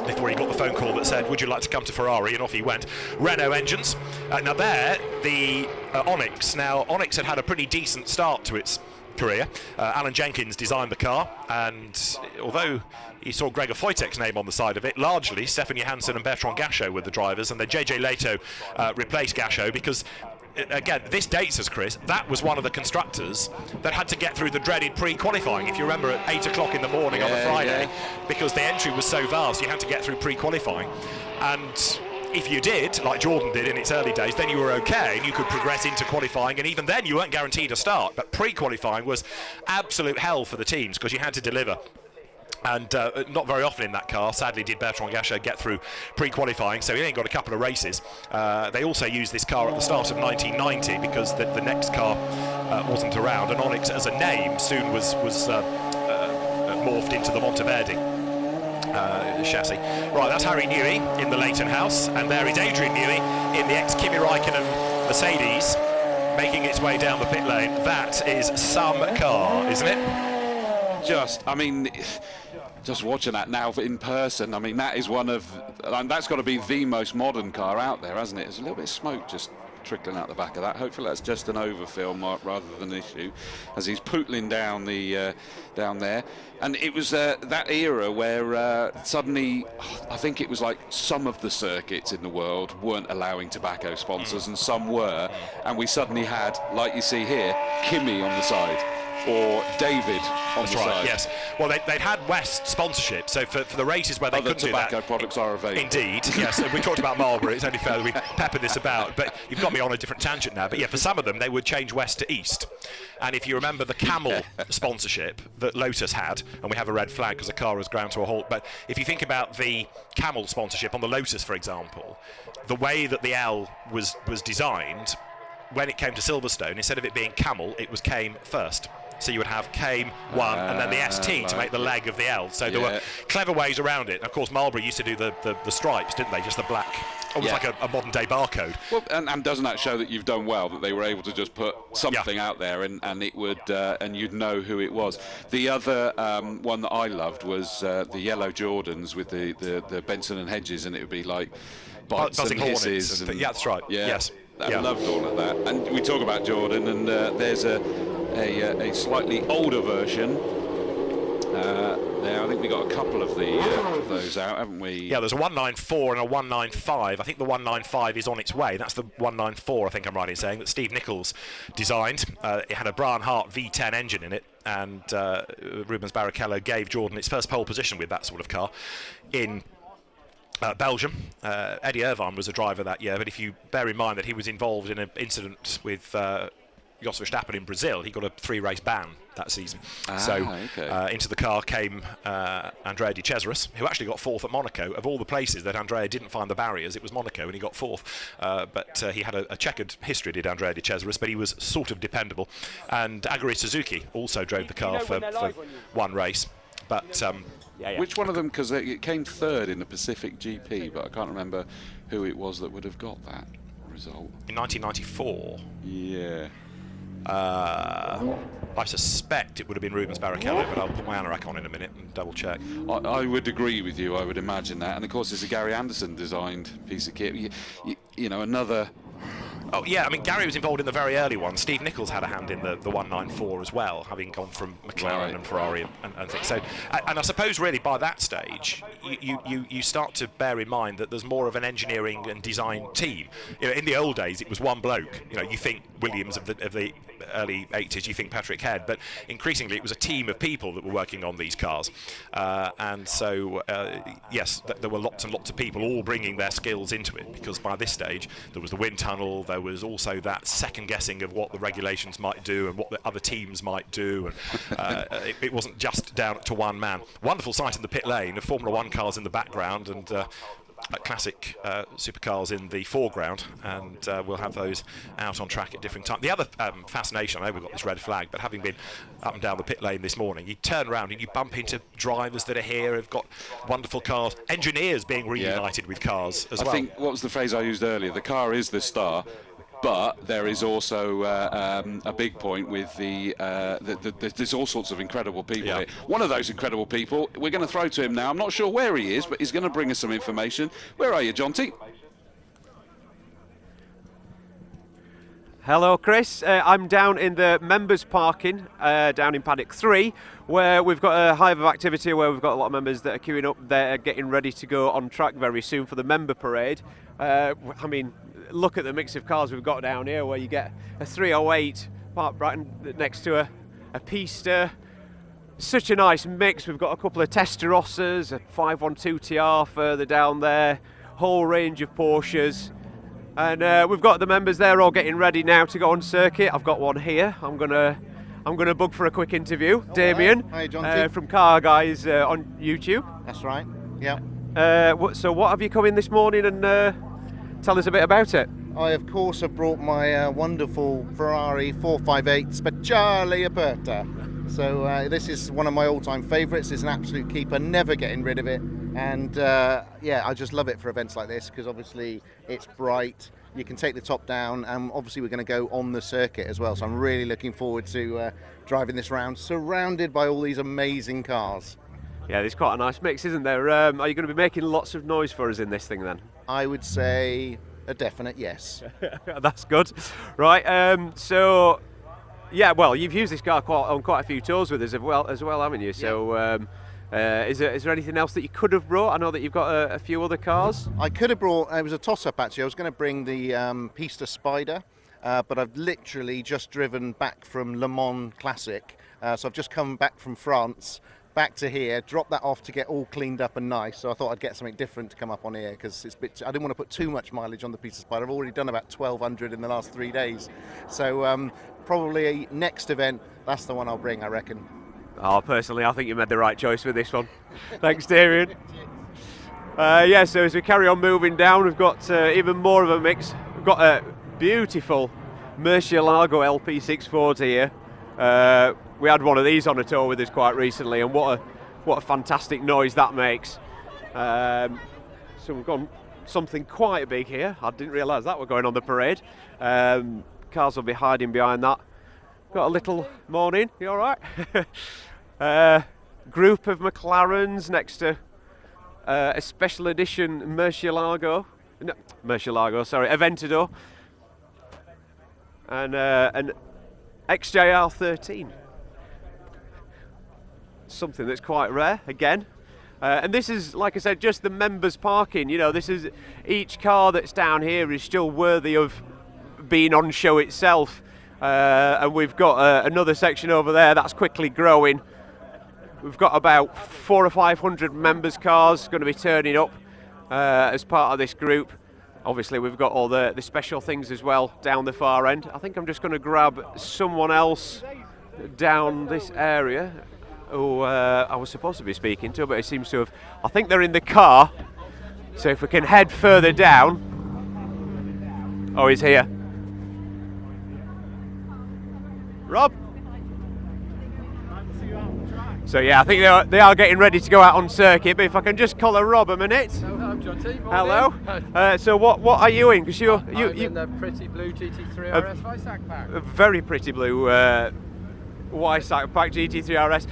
before he got the phone call that said, would you like to come to Ferrari, and off he went. Renault engines. Now there, the Onyx. Now, Onyx had a pretty decent start to its career. Alan Jenkins designed the car, and although he saw Gregor Foytek's name on the side of it, largely Stefan Johansson and Bertrand Gachot were the drivers, and then JJ Leto replaced Gachot because, again, this dates us, Chris, that was one of the constructors that had to get through the dreaded pre-qualifying, if you remember, at 8 o'clock in the morning on a Friday, because the entry was so vast, you had to get through pre-qualifying. And if you did, like Jordan did in its early days, then you were okay and you could progress into qualifying, and even then you weren't guaranteed a start. But pre-qualifying was absolute hell for the teams because you had to deliver. And not very often in that car, sadly, did Bertrand Gachot get through pre-qualifying, so he only got a couple of races. They also used this car at the start of 1990 because the next car wasn't around, and Onyx as a name soon was morphed into the Monteverdi chassis. Right, that's Harry Newey in the Leighton house, and there is Adrian Newey in the ex-Kimi Raikkonen Mercedes making its way down the pit lane. That is some car, isn't it? Just, I mean, just watching that now in person, I mean, that is one of, that's got to be the most modern car out there, hasn't it? There's a little bit of smoke just trickling out the back of that. Hopefully that's just an overfill rather than an issue, as he's pootling down the down there. And it was that era where suddenly, I think it was like some of the circuits in the world weren't allowing tobacco sponsors and some were, and we suddenly had, like you see here, Kimi on the side, or David on the side. Yes. Well, they'd had West sponsorship, so for the races where they couldn't do that, tobacco products are available. Indeed, yes. We talked about Marlboro. It's only fair that we peppered this about, but you've got me on a different tangent now. But yeah, for some of them, they would change West to East. And if you remember the Camel sponsorship that Lotus had, and we have a red flag because the car was ground to a halt, but if you think about the Camel sponsorship on the Lotus, for example, the way that the L was designed, when it came to Silverstone, instead of it being Camel, it was came first. So you would have Came, 1, and then the ST to make the leg of the L. So there were clever ways around it. Of course, Marlboro used to do the stripes, didn't they? Just the black, almost like a modern-day barcode. Well, and doesn't that show that you've done well, that they were able to just put something out there and it would and you'd know who it was. The other one that I loved was the yellow Jordans with the Benson and Hedges, and it would be like bites and hisses. Yeah, that's right. Yeah. Yes. I loved all of that. And we talk about Jordan, and there's a slightly older version. There, I think we got a couple of those out, haven't we? Yeah, there's a 194 and a 195. I think the 195 is on its way. That's the 194, I think I'm right in saying, that Steve Nichols designed. It had a Brian Hart V10 engine in it, and Rubens Barrichello gave Jordan its first pole position with that sort of car in Belgium. Eddie Irvine was a driver that year, but if you bear in mind that he was involved in an incident with Jos Verstappen in Brazil, he got a 3-race ban that season. Into the car came Andrea De Cesaris, who actually got 4th at Monaco. Of all the places that Andrea didn't find the barriers, it was Monaco, and he got 4th. But he had a checkered history, did Andrea De Cesaris, but he was sort of dependable. And Aguri Suzuki also drove the car for one race. But which one of them? Because it came 3rd in the Pacific GP, but I can't remember who it was that would have got that result. In 1994. Yeah. I suspect it would have been Rubens Barrichello, but I'll put my anorak on in a minute and double check. I would agree with you. I would imagine that, and of course it's a Gary Anderson designed piece of kit. You know, another. Oh yeah, I mean Gary was involved in the very early one. Steve Nichols had a hand in the 194 as well, having gone from Mclaren and Ferrari and things. So, and I suppose really by that stage, you start to bear in mind that there's more of an engineering and design team. You know, in the old days it was one bloke. You know, you think Williams of the early 80s, you think Patrick Head, but increasingly it was a team of people that were working on these cars. And so, yes, there were lots and lots of people all bringing their skills into it, because by this stage there was the wind tunnel, there was also that second guessing of what the regulations might do and what the other teams might do, and it wasn't just down to one man. Wonderful sight in the pit lane of Formula 1 cars in the background, and classic supercars in the foreground, and we'll have those out on track at different times. The other fascination, I know we've got this red flag, but having been up and down the pit lane this morning, you turn around and you bump into drivers that are here, have got wonderful cars, engineers being reunited with cars as well. I think, what was the phrase I used earlier? The car is the star. But there is also a big point with there's all sorts of incredible people here. One of those incredible people, we're going to throw to him now. I'm not sure where he is, but he's going to bring us some information. Where are you, Jonty? Hello, Chris. I'm down in the members' parking down in Paddock 3, where we've got a hive of activity where we've got a lot of members that are queuing up. They're getting ready to go on track very soon for the member parade. I mean, look at the mix of cars we've got down here, where you get a 308 parked right next to a Pista. Such a nice mix. We've got a couple of Testarossas, a 512 TR further down there, whole range of Porsches. And we've got the members there all getting ready now to go on circuit. I've got one here. I'm gonna book for a quick interview. Damien, hi, John from Car Guys on YouTube. That's right. Yeah. So what have you come in this morning, and tell us a bit about it? I of course have brought my wonderful Ferrari 458 Speciale Aperta. So this is one of my all-time favourites. It's an absolute keeper, never getting rid of it. And yeah, I just love it for events like this, because obviously it's bright, you can take the top down, and obviously we're going to go on the circuit as well. So I'm really looking forward to driving this round, surrounded by all these amazing cars. Yeah, there's quite a nice mix, isn't there? Are you going to be making lots of noise for us in this thing then? I would say a definite yes. That's good. Right, so yeah, well, you've used this car on quite a few tours with us as well, haven't you? So is there anything else that you could have brought? I know that you've got a few other cars. I could have brought, it was a toss-up actually. I was going to bring the Pista Spider, but I've literally just driven back from Le Mans Classic. So I've just come back from France, back to here, dropped that off to get all cleaned up and nice. So I thought I'd get something different to come up on here, because it's I didn't want to put too much mileage on the Pista Spider. I've already done about 1,200 in the last 3 days. So probably next event, that's the one I'll bring, I reckon. Oh, personally, I think you made the right choice with this one. Thanks, Damien. Yeah, so as we carry on moving down, we've got even more of a mix. We've got a beautiful Murcielago LP640 here. we had one of these on a tour with us quite recently, and what a fantastic noise that makes. So we've got something quite big here. I didn't realise that we're going on the parade. Cars will be hiding behind that. Got a little morning. You all right? Group of Mclarens next to a special edition Murcielago, sorry, Aventador, and an XJR 13. Something that's quite rare again. And this is, like I said, just the members parking. You know, this is each car that's down here is still worthy of being on show itself. And we've got another section over there that's quickly growing. We've got about 400 or 500 members cars going to be turning up as part of this group. Obviously we've got all the special things as well down the far end. I think I'm just going to grab someone else down this area who I was supposed to be speaking to, but it seems to have, I think they're in the car. So if we can head further down. Oh, he's here. Rob? So yeah, I think they are getting ready to go out on circuit, but if I can just collar Rob a minute. Hello, Jonty. Hello. So what are you in? Because I'm in the pretty blue GT3 RS Weissach pack. A very pretty blue Weissach pack GT3 RS.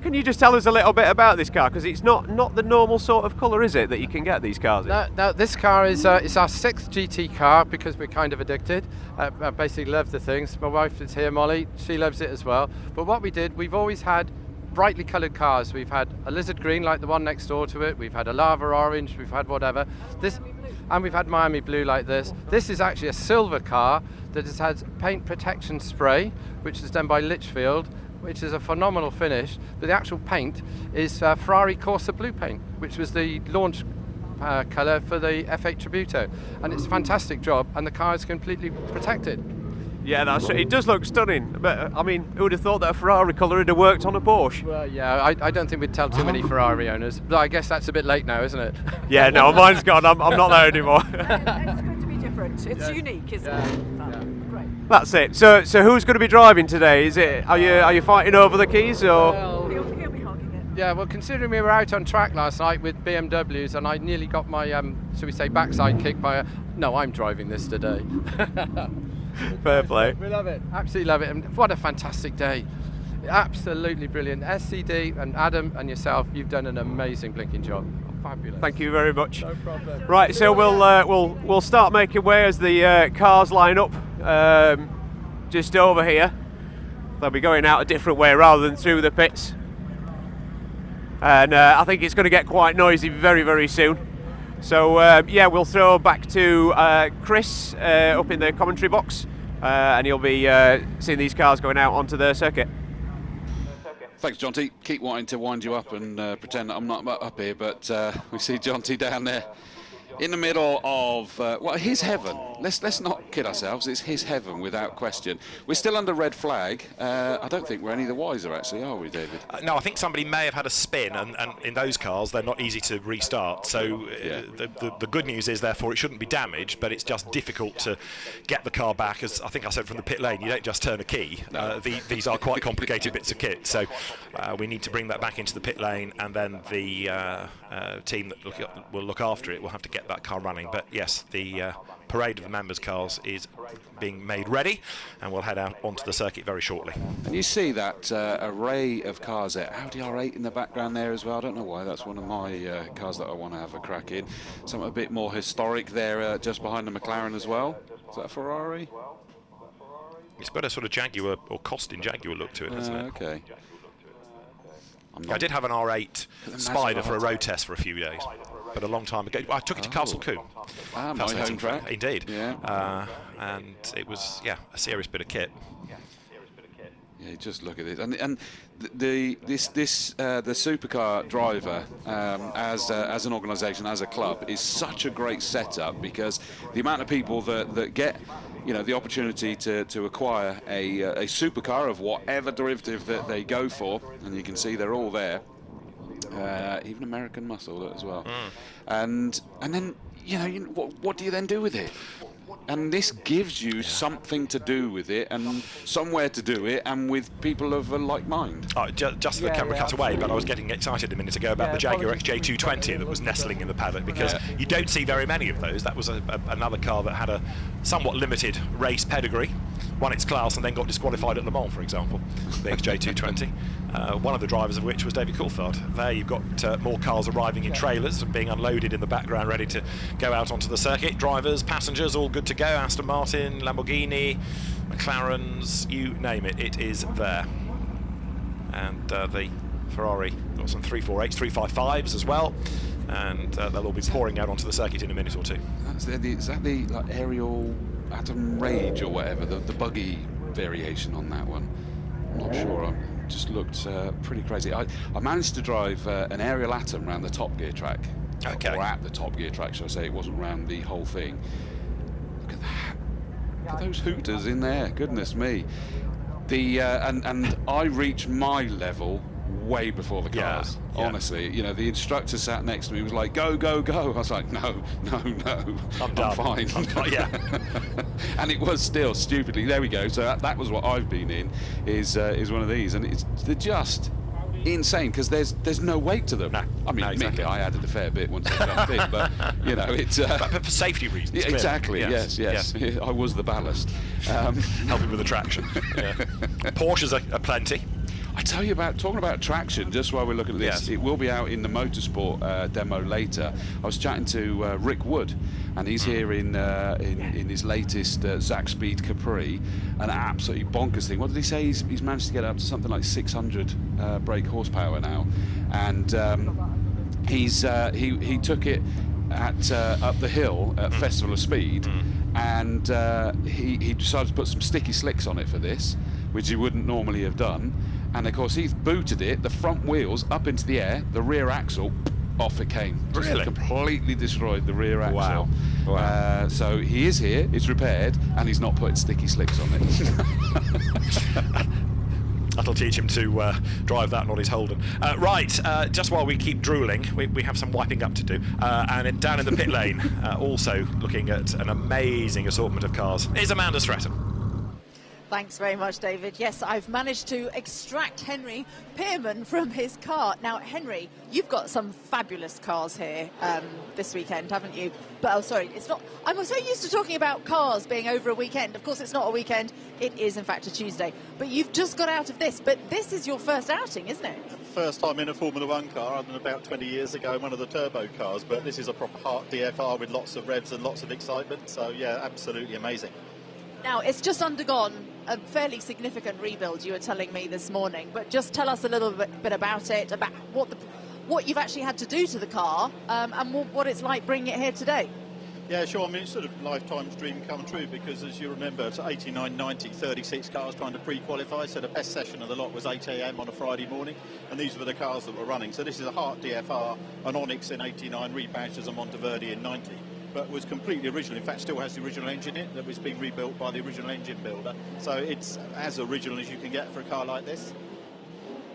Can you just tell us a little bit about this car? Because it's not the normal sort of colour, is it, that you can get these cars in? No, this car is our 6th GT car because we're kind of addicted. I basically love the things. My wife is here, Molly. She loves it as well. But what we did, we've always had brightly coloured cars. We've had a lizard green like the one next door to it. We've had a lava orange. We've had whatever. And we've had Miami blue like this. This is actually a silver car that has had paint protection spray, which is done by Litchfield, which is a phenomenal finish. But the actual paint is Ferrari Corsa blue paint, which was the launch colour for the F8 Tributo. And it's a fantastic job, and the car is completely protected. Yeah, it does look stunning, but I mean, who would have thought that a Ferrari colour would have worked on a Porsche? Well, yeah, I don't think we'd tell too many Ferrari owners, but I guess that's a bit late now, isn't it? Yeah, no, mine's gone. I'm not there anymore. It's going to be different. It's unique, isn't it? Great. That's it. So who's going to be driving today? Is it? Are you fighting over the keys or? Well, He'll be hogging it. yeah, well, considering we were out on track last night with BMWs, and I nearly got my, shall we say, backside kicked by a. No, I'm driving this today. Fair play. We love it. Absolutely love it. And what a fantastic day. Absolutely brilliant. SCD and Adam and yourself, you've done an amazing blinking job. Fabulous. Thank you very much. No problem. Right, so we'll start making way as the cars line up just over here. They'll be going out a different way rather than through the pits. And I think it's going to get quite noisy very, very soon. So yeah, we'll throw back to Chris up in the commentary box, and he'll be seeing these cars going out onto the circuit. Thanks, Jonty. Keep wanting to wind you up and pretend that I'm not up here, but we see Jonty down there in the middle of well, his heaven. Let's not kid ourselves. It's his heaven without question. We're still under red flag. I don't think we're any the wiser, actually, are we, David? No, I think somebody may have had a spin, and in those cars they're not easy to restart. So the good news is, therefore, it shouldn't be damaged, but it's just difficult to get the car back. As I think I said from the pit lane, you don't just turn a key. No. These are quite complicated bits of kit. So we need to bring that back into the pit lane, and then the team that will look after it will have to get that car running. But yes, the parade of the members' cars is being made ready, and we'll head out onto the circuit very shortly. And you see that array of cars there. Audi R8 in the background there as well. I don't know why. That's one of my cars that I want to have a crack in. Something a bit more historic there just behind the McLaren as well. Is that a Ferrari? It's got a sort of Jaguar or Costin Jaguar look to it, hasn't it? Okay. I did have an R8 Spider for a road test for a few days, but a long time ago. I took it to Castle Coombe. Ah, my home track. Indeed. Yeah. And it was, yeah, a serious bit of kit. Yeah, just look at it. And the supercar driver as an organisation, as a club, is such a great setup, because the amount of people that get, you know, the opportunity to acquire a supercar of whatever derivative that they go for, and you can see they're all there. Even American Muscle as well. And then, you know, what do you then do with it? And this gives you something to do with it, and somewhere to do it, and with people of a like mind. Oh, just the camera cut away, but I was getting excited a minute ago about the Jaguar XJ220 that was nestling in the paddock, because you don't see very many of those. That was another car that had a somewhat limited race pedigree, won its class and then got disqualified at Le Mans, for example, the XJ220. One of the drivers of which was David Coulthard. There you've got more cars arriving in trailers and being unloaded in the background, ready to go out onto the circuit. Drivers, passengers, all good to go. Aston Martin, Lamborghini, Mclarens, you name it, it is there. And the Ferrari got some 348s, 355s as well, and they'll all be pouring out onto the circuit in a minute or two. Is that the like aerial Atom Rage or whatever, the buggy variation on that one? I'm not sure. I just looked pretty crazy. I managed to drive an aerial Atom around the Top Gear track. Okay. Or at the Top Gear track, shall I say. It wasn't around the whole thing. Look at that. Look at those hooters in there. Goodness me. The and I reached my level way before the cars. Yeah. Honestly, you know, the instructor sat next to me, was like, go, go, go. I was like, no, I'm fine. Yeah. And it was still stupidly. There we go. So that was what I've been in, is one of these, and they're just insane because there's no weight to them. No, I mean, exactly. I added a fair bit once I jumped in, but you know, it's but for safety reasons. Yeah, exactly. Yes. Yes. I was the ballast, helping with the traction. Yeah. Porsches are plenty. I tell you about, talking about traction, just while we're looking at this, it will be out in the motorsport demo later. I was chatting to Rick Wood, and he's here in his latest Zac Speed Capri, an absolutely bonkers thing. What did he say? He's managed to get up to something like 600 brake horsepower now, and he took it at up the hill at Festival of Speed, and he decided to put some sticky slicks on it for this, which he wouldn't normally have done. And of course he's booted it, the front wheels up into the air, the rear axle, off it came. Just really? Completely destroyed the rear axle. Wow. So he is here, it's repaired, and he's not putting sticky slicks on it. That'll teach him to drive that, not his Holden. Just while we keep drooling, we have some wiping up to do. And down in the pit lane, also looking at an amazing assortment of cars, is Amanda Stratton. Thanks very much, David. Yes, I've managed to extract Henry Pearman from his car. Now, Henry, you've got some fabulous cars here this weekend, haven't you? But, oh, sorry, it's not. I'm so used to talking about cars being over a weekend. Of course, it's not a weekend. It is, in fact, a Tuesday. But you've just got out of this. But this is your first outing, isn't it? First time in a Formula One car, other than about 20 years ago in one of the turbo cars. But this is a proper heart DFR with lots of revs and lots of excitement. So, yeah, absolutely amazing. Now, it's just undergone a fairly significant rebuild, you were telling me this morning, but just tell us a little bit about it, about what you've actually had to do to the car, and what it's like bringing it here today. Yeah, sure. I mean, it's sort of lifetime's dream come true, because as you remember, it's 89, 90, 36 cars trying to pre-qualify, so the best session of the lot was 8 a.m. on a Friday morning, and these were the cars that were running. So this is a Hart DFR, an Onyx in 89, rebadged as a Monteverdi in 90. But was completely original. In fact, still has the original engine in it that was being rebuilt by the original engine builder. So it's as original as you can get for a car like this.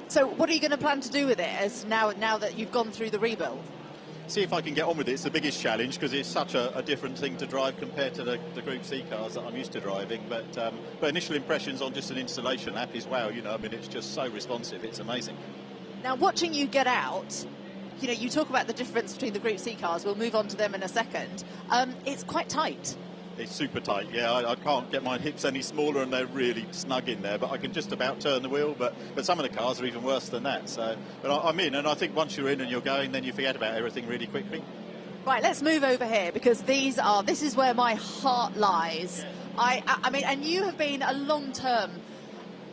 So what are you going to plan to do with it as now that you've gone through the rebuild? See if I can get on with it. It's the biggest challenge because it's such a different thing to drive compared to the Group C cars that I'm used to driving. But initial impressions on just an installation app is wow. You know, I mean, it's just so responsive. It's amazing. Now, watching you get out, you know, you talk about the difference between the Group C cars. We'll move on to them in a second. It's quite tight. It's super tight, yeah. I can't get my hips any smaller, and they're really snug in there, but I can just about turn the wheel, but some of the cars are even worse than that. So, but I'm in, and I think once you're in and you're going, then you forget about everything really quickly. Right, let's move over here, because this is where my heart lies. I mean, and you have been a long-term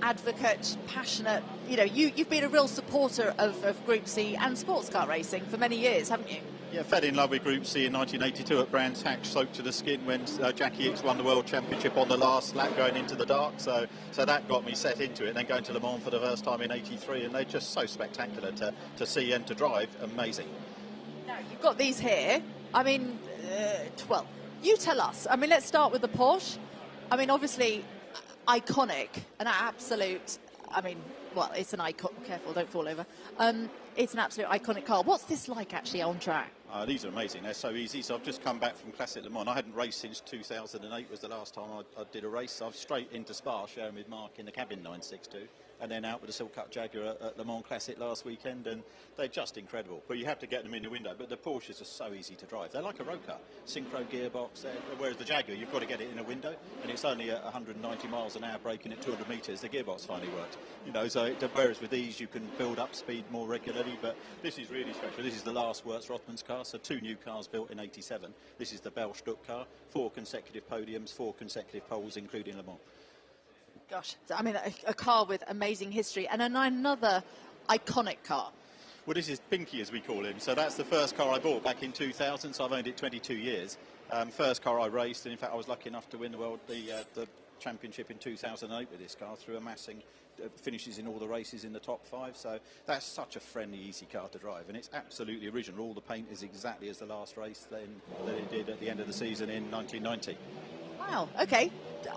advocate, passionate, you know, you've been a real supporter of Group C and sports car racing for many years, haven't you? Yeah, fell in love with Group C in 1982 at Brands Hatch, soaked to the skin when Jackie Hicks won the World Championship on the last lap going into the dark, so that got me set into it, and then going to Le Mans for the first time in 83, and they're just so spectacular to see and to drive. Amazing. Now, you've got these here. I mean, well, you tell us. I mean, let's start with the Porsche. I mean, obviously, iconic, an absolute I mean, well, it's an icon. Careful, don't fall over. It's an absolute iconic car. What's this like actually on track? These are amazing. They're so easy. So I've just come back from Classic Le Mans. I hadn't raced since 2008 was the last time I did a race. So I've straight into Spa, sharing with Mark in the cabin 962, and then out with the Clk Jaguar at Le Mans Classic last weekend, and they're just incredible. But you have to get them in the window. But the Porsches are so easy to drive. They're like a road car, synchro gearbox. Whereas the Jaguar, you've got to get it in a window, and it's only at 190 miles an hour, braking at 200 metres. The gearbox finally worked. You know, so whereas with these you can build up speed more regularly. But this is really special. This is the last Wirtz Rothmans car. So 2 new cars built in '87. This is the Bell Stuck car. 4 consecutive podiums, 4 consecutive poles, including Le Mans. Gosh, I mean, a car with amazing history, and another iconic car. Well, this is Pinky, as we call him. So that's the first car I bought back in 2000. So I've owned it 22 years. First car I raced, and in fact I was lucky enough to win the championship in 2008 with this car through amassing finishes in all the races in the top 5. So that's such a friendly, easy car to drive, and it's absolutely original. All the paint is exactly as the last race that it did at the end of the season in 1990. Wow. Okay.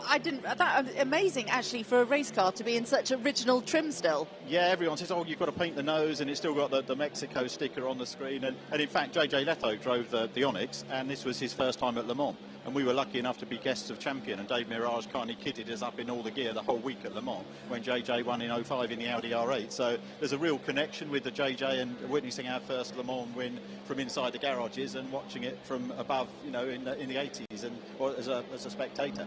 I didn't. That amazing actually for a race car to be in such original trim still. Yeah, everyone says, "Oh, you've got to paint the nose," and it's still got the Mexico sticker on the screen. And in fact, JJ Leto drove the Onyx, and this was his first time at Le Mans. And we were lucky enough to be guests of Champion, and Dave Mirage kindly kitted us up in all the gear the whole week at Le Mans when JJ won in '05 in the Audi R8. So there's a real connection with the JJ, and witnessing our first Le Mans win from inside the garages and watching it from above, you know, in the 80s, and as a spectator.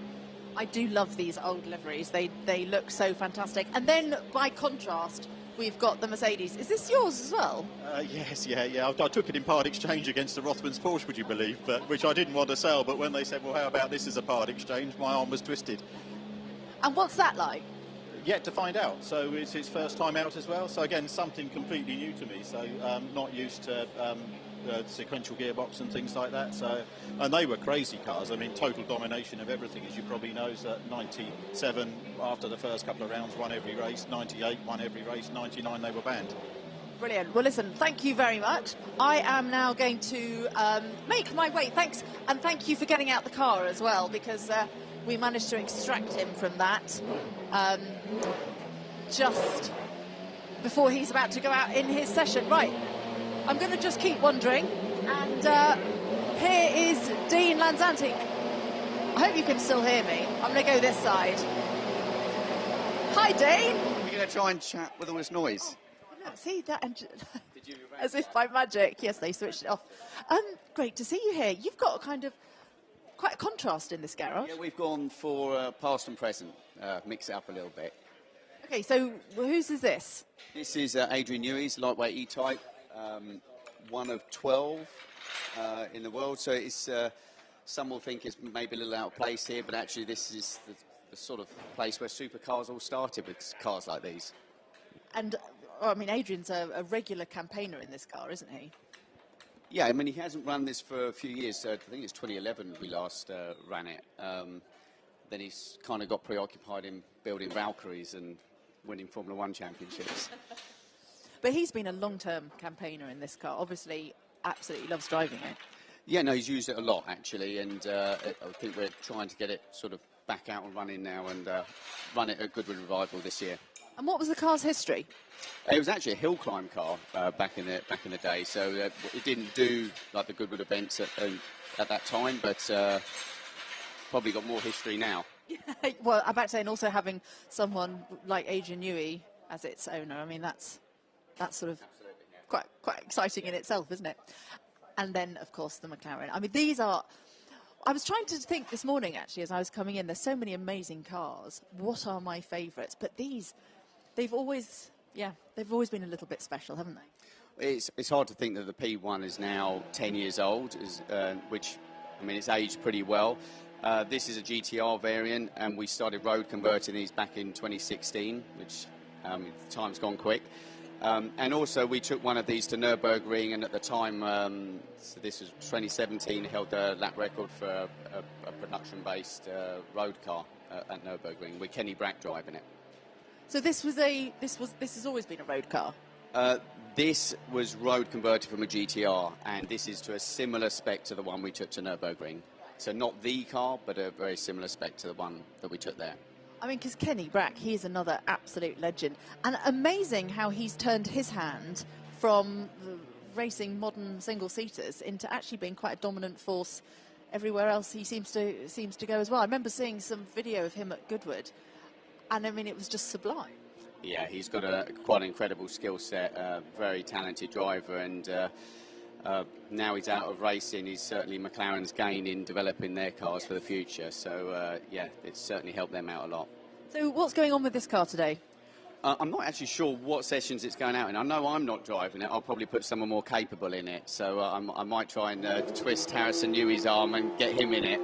I do love these old liveries. They look so fantastic. And then, by contrast, we've got the Mercedes. Is this yours as well? Yes, yeah. I took it in part exchange against the Rothmans Porsche, would you believe? But which I didn't want to sell. But when they said, "Well, how about this as a part exchange?" my arm was twisted. And what's that like? Yet to find out. So it's his first time out as well. So again, something completely new to me. So not used to sequential gearbox and things like that. So, and they were crazy cars. I mean, total domination of everything, as you probably know. So 97, after the first couple of rounds, won every race. 98, won every race. 99, they were banned. Brilliant. Well, listen, thank you very much. I am now going to make my way. Thanks, and thank you for getting out the car as well, because we managed to extract him from that just before he's about to go out in his session. Right. I'm going to just keep wandering, and here is Dean Lanzanti. I hope you can still hear me. I'm going to go this side. Hi, Dean. You're going to try and chat with all this noise? Look, see that? As if by magic. Yes, they switched it off. Great to see you here. You've got quite a contrast in this garage. Yeah, we've gone for past and present. Mix it up a little bit. Okay, so whose is this? This is Adrian Newey's lightweight E Type. One of 12 in the world, so it's some will think it's maybe a little out of place here, but actually this is the sort of place where supercars all started, with cars like these. And I mean, Adrian's a regular campaigner in this car, isn't he? Yeah, I mean, he hasn't run this for a few years. I think it's 2011 we last ran it. Then he's kind of got preoccupied in building Valkyries and winning Formula 1 championships. But he's been a long-term campaigner in this car. Obviously, absolutely loves driving it. Yeah, no, he's used it a lot, actually, and I think we're trying to get it sort of back out and running now and run it at Goodwood Revival this year. And what was the car's history? It was actually a hill climb car back in the day, so it didn't do like the Goodwood events at that time, but probably got more history now. Well, I'm about to say, and also having someone like Adrian Newey as its owner, I mean, that's sort of quite exciting in itself, isn't it? And then, of course, the McLaren. I mean, these are... I was trying to think this morning, actually, as I was coming in, there's so many amazing cars. What are my favourites? But these, they've always been a little bit special, haven't they? It's hard to think that the P1 is now 10 years old, which, I mean, it's aged pretty well. This is a GTR variant, and we started road converting these back in 2016, which time's gone quick. And also we took one of these to Nürburgring, and at the time, so this was 2017, held the lap record for a production-based road car at Nürburgring with Kenny Brack driving it. So this has always been a road car? This was road converted from a GTR, and this is to a similar spec to the one we took to Nürburgring. So not the car, but a very similar spec to the one that we took there. I mean, because Kenny Brack, he's another absolute legend. And amazing how he's turned his hand from racing modern single-seaters into actually being quite a dominant force everywhere else he seems to go as well. I remember seeing some video of him at Goodwood, and I mean, it was just sublime. Yeah, he's got quite an incredible skill set, very talented driver, and now he's out of racing. He's certainly McLaren's gain in developing their cars for the future. So, yeah, it's certainly helped them out a lot. So what's going on with this car today? I'm not actually sure what sessions it's going out in. I know I'm not driving it. I'll probably put someone more capable in it. So I might try and twist Harrison Newey's arm and get him in it.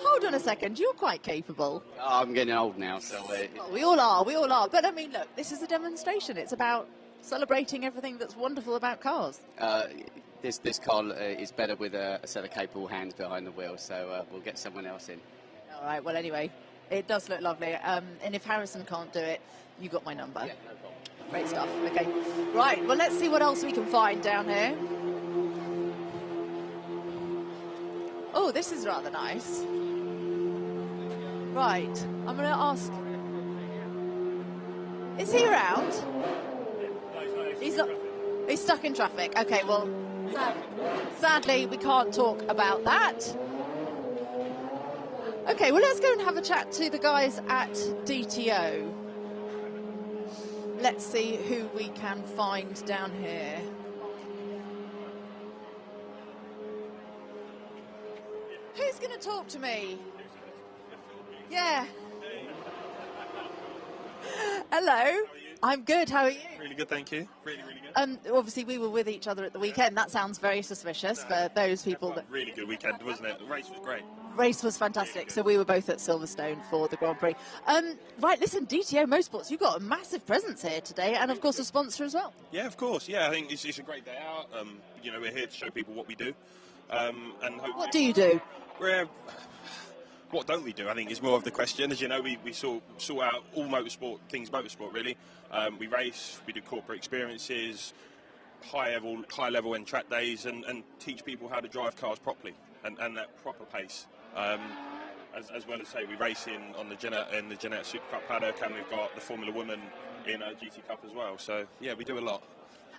Hold on a second, you're quite capable. I'm getting old now, so... Well, we all are. But I mean, look, this is a demonstration. It's about celebrating everything that's wonderful about cars. This car is better with a set of capable hands behind the wheel, so we'll get someone else in. All right, well, anyway, it does look lovely. And if Harrison can't do it, you got my number. Yeah, no problem. Great stuff. Okay. Right, well, let's see what else we can find down here. Oh, this is rather nice. Right, I'm going to ask... Is he around? He's not... He's stuck in traffic. Okay, well, sadly, we can't talk about that. Okay, well, let's go and have a chat to the guys at DTO. Let's see who we can find down here. Who's going to talk to me? Yeah. Hello. I'm good. How are you? Really good, thank you. Really good. Obviously, we were with each other at the weekend. That sounds very suspicious for those people. That really good weekend, wasn't it? The race was great. Race was fantastic. So we were both at Silverstone for the Grand Prix. Right, listen, DTO Motorsports, you've got a massive presence here today, and of course a sponsor as well. Yeah, of course. Yeah, I think it's a great day out. You know, we're here to show people what we do. And what do you do? What don't we do, I think, is more of the question. As you know, we sort out all motorsport, things motorsport, really. We race, we do corporate experiences, high level and track days, and teach people how to drive cars properly and at proper pace. As well as, say, we race in the Gtr Supercar Paddock, and we've got the Formula Women in GT Cup as well. So, yeah, we do a lot.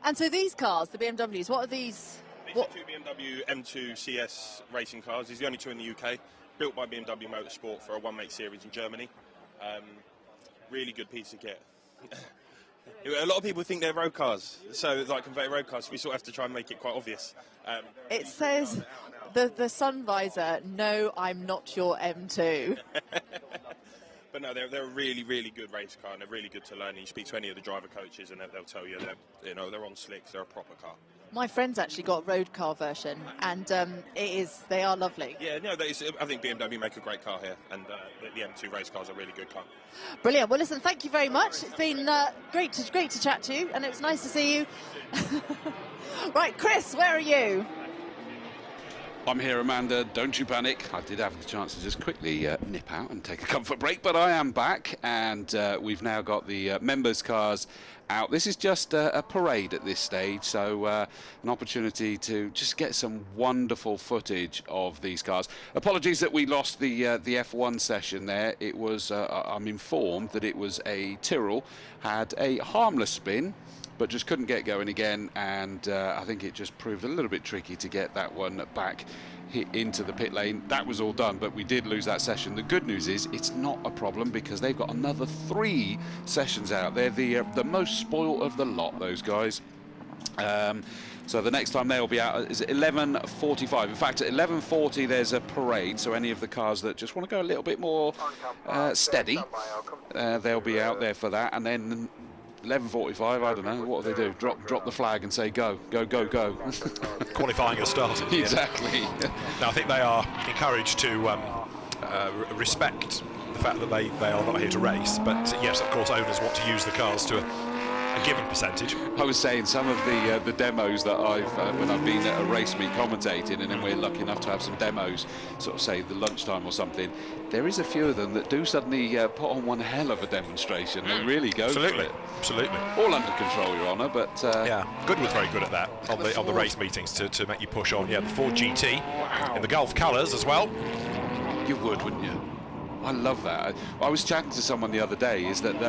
And so these cars, the BMWs, what are these? These are two BMW M2 CS racing cars. These are the only two in the UK. Built by BMW Motorsport for a one-make series in Germany. Really good piece of kit. A lot of people think they're road cars, so like converted road cars, we sort of have to try and make it quite obvious. It says, the sun visor, no, I'm not your M2. But no, they're a really, really good race car, and they're really good to learn. You speak to any of the driver coaches, and they'll tell you they're on slicks. They're a proper car. My friend's actually got a road car version, and they are lovely. Yeah, no, I think BMW make a great car here, and the M2 race car is a really good car. Brilliant. Well, listen, thank you very much. It's been great to chat to you, and it's nice to see you. Right, Chris, where are you? I'm here, Amanda. Don't you panic. I did have the chance to just quickly nip out and take a comfort break, but I am back, and we've now got the members' cars out. This is just a parade at this stage, so an opportunity to just get some wonderful footage of these cars. Apologies that we lost the F1 session there. It was, I'm informed that it was a Tyrrell, had a harmless spin, but just couldn't get going again, and I think it just proved a little bit tricky to get that one back into the pit lane. That was all done, but we did lose that session. The good news is it's not a problem, because they've got another 3 sessions out. They're the most spoiled of the lot, those guys. So the next time they'll be out is at 11:45. In fact, at 11:40 there's a parade, so any of the cars that just want to go a little bit more steady, they'll be out there for that. And then 11:45, I don't know, what do they do? Drop the flag and say go, go, go, go. Qualifying has started. Exactly. Now, I think they are encouraged to respect the fact that they are not here to race, but yes, of course, owners want to use the cars to a given percentage. I was saying some of the demos that when I've been at a race meet commentating, and then we're lucky enough to have some demos, sort of say the lunchtime or something, there is a few of them that do suddenly put on one hell of a demonstration. They really go for it. Absolutely. All under control, Your Honour, but... yeah, Goodwood's very good at that on the race meetings to make you push on. Yeah, the Ford GT in the Gulf colours as well. You would, wouldn't you? I love that. I was chatting to someone the other day, is that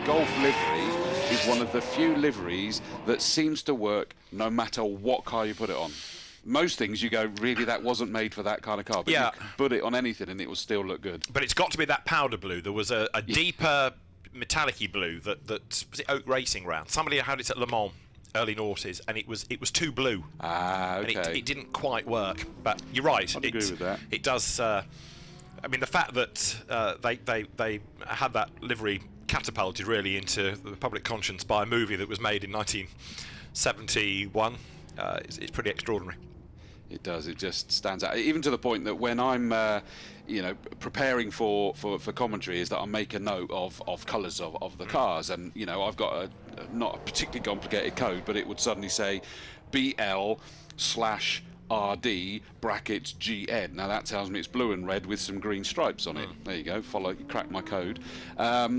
Golf livery is one of the few liveries that seems to work no matter what car you put it on. Most things you go, really, that wasn't made for that kind of car, but you can put it on anything and it will still look good. But it's got to be that powder blue. There was a deeper metallic-y blue that was it Oak Racing round. Somebody had it at Le Mans, early noughties, and it was too blue. Okay. And it didn't quite work. But you're right. I'd agree with that. It does. I mean, the fact that they had that livery catapulted really into the public conscience by a movie that was made in 1971 is pretty extraordinary. It does. It just stands out. Even to the point that when I'm, preparing for commentary, is that I make a note of colours of the cars, and I've got a not a particularly complicated code, but it would suddenly say BL/RD brackets GN. Now that tells me it's blue and red with some green stripes on it. There you go. Crack my code.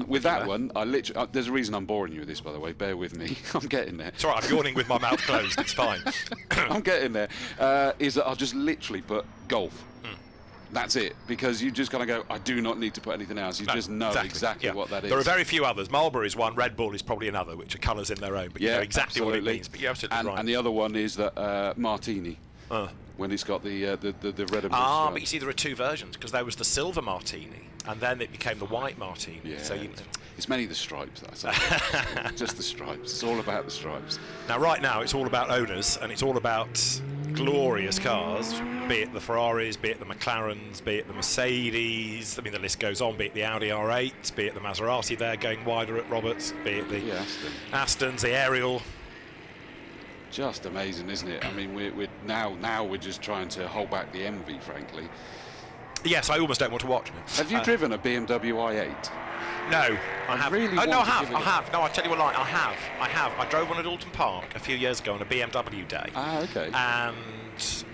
With that one, I literally. There's a reason I'm boring you with this, by the way. Bear with me. I'm getting there. It's all right. I'm yawning with my mouth closed. It's fine. I'm getting there. Is that I'll just literally put golf. That's it, because you just kind of go, I do not need to put anything else. You just know exactly what that is. There are very few others. Marlboro is one, Red Bull is probably another, which are colours in their own, but you know exactly what it means. But you're absolutely right. And the other one is that Martini, when it's got the red and blue stripe. But you see, there are two versions, because there was the silver Martini, and then it became the white Martini. Yeah, so it's mainly the stripes. That's just the stripes. It's all about the stripes. Now, right now, it's all about owners, and it's all about glorious cars, be it the Ferraris, be it the Mclarens, be it the Mercedes. I mean, the list goes on. Be it the Audi R8, be it the Maserati there going wider at Roberts, be it the Astons, the Ariel. Just amazing, isn't it? I mean, we're now we're just trying to hold back the envy, frankly. Yes, I almost don't want to watch it. Have you driven a Bmw I8? No, I have. Really I have. No, I tell you what, I have. I drove one at Alton Park a few years ago on a BMW day. Okay. And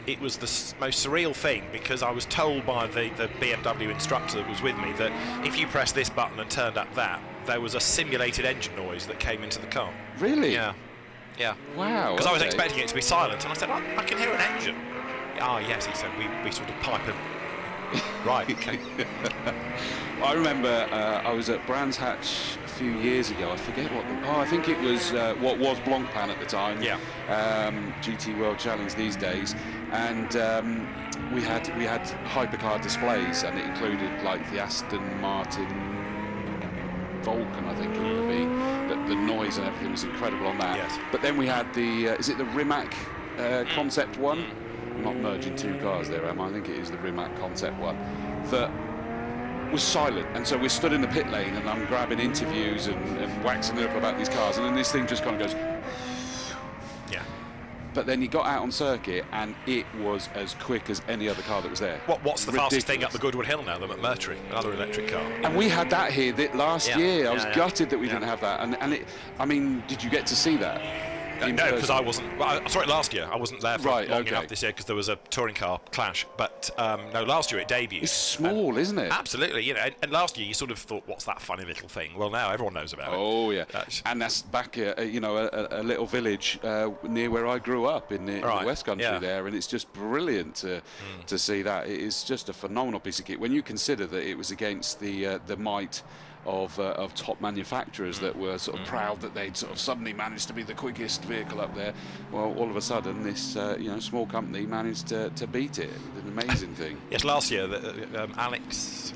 it was the most surreal thing, because I was told by the BMW instructor that was with me that if you press this button and turned up that, there was a simulated engine noise that came into the car. Really? Yeah. Yeah. Wow. Because I was expecting it to be silent, and I said, I can hear an engine. Ah, yes, he said, we sort of pipe and... Right, okay. I remember I was at Brands Hatch a few years ago. I forget what I think it was what was Blancpain at the time. Yeah. GT World Challenge these days, and we had hypercar displays, and it included like the Aston Martin Vulcan, I think it would be. The noise and everything was incredible on that. Yes. But then we had the is it the Rimac Concept One? I'm not merging two cars there, am I? I think it is the Rimac Concept One that was silent, and so we stood in the pit lane, and I'm grabbing interviews and waxing up about these cars, and then this thing just kind of goes. Yeah. But then you got out on circuit, and it was as quick as any other car that was there. What's the fastest thing up the Goodwood Hill now? The McMurtry, another electric car. And we had that here last year. I was gutted that we didn't have that. And it, I mean, did you get to see that? No, because I wasn't. Well, I saw it last year. I wasn't there for long enough this year because there was a touring car clash. But no, last year it debuted. It's small, isn't it? Absolutely. And last year you sort of thought, what's that funny little thing? Well, now everyone knows about it. Oh yeah. And that's back, a little village near where I grew up in the West Country there, and it's just brilliant to see that. It is just a phenomenal piece of kit when you consider that it was against the might of top manufacturers that were sort of proud that they'd sort of suddenly managed to be the quickest vehicle up there. Well, all of a sudden, this small company managed to beat it. It's an amazing thing. Yes, last year, Alex,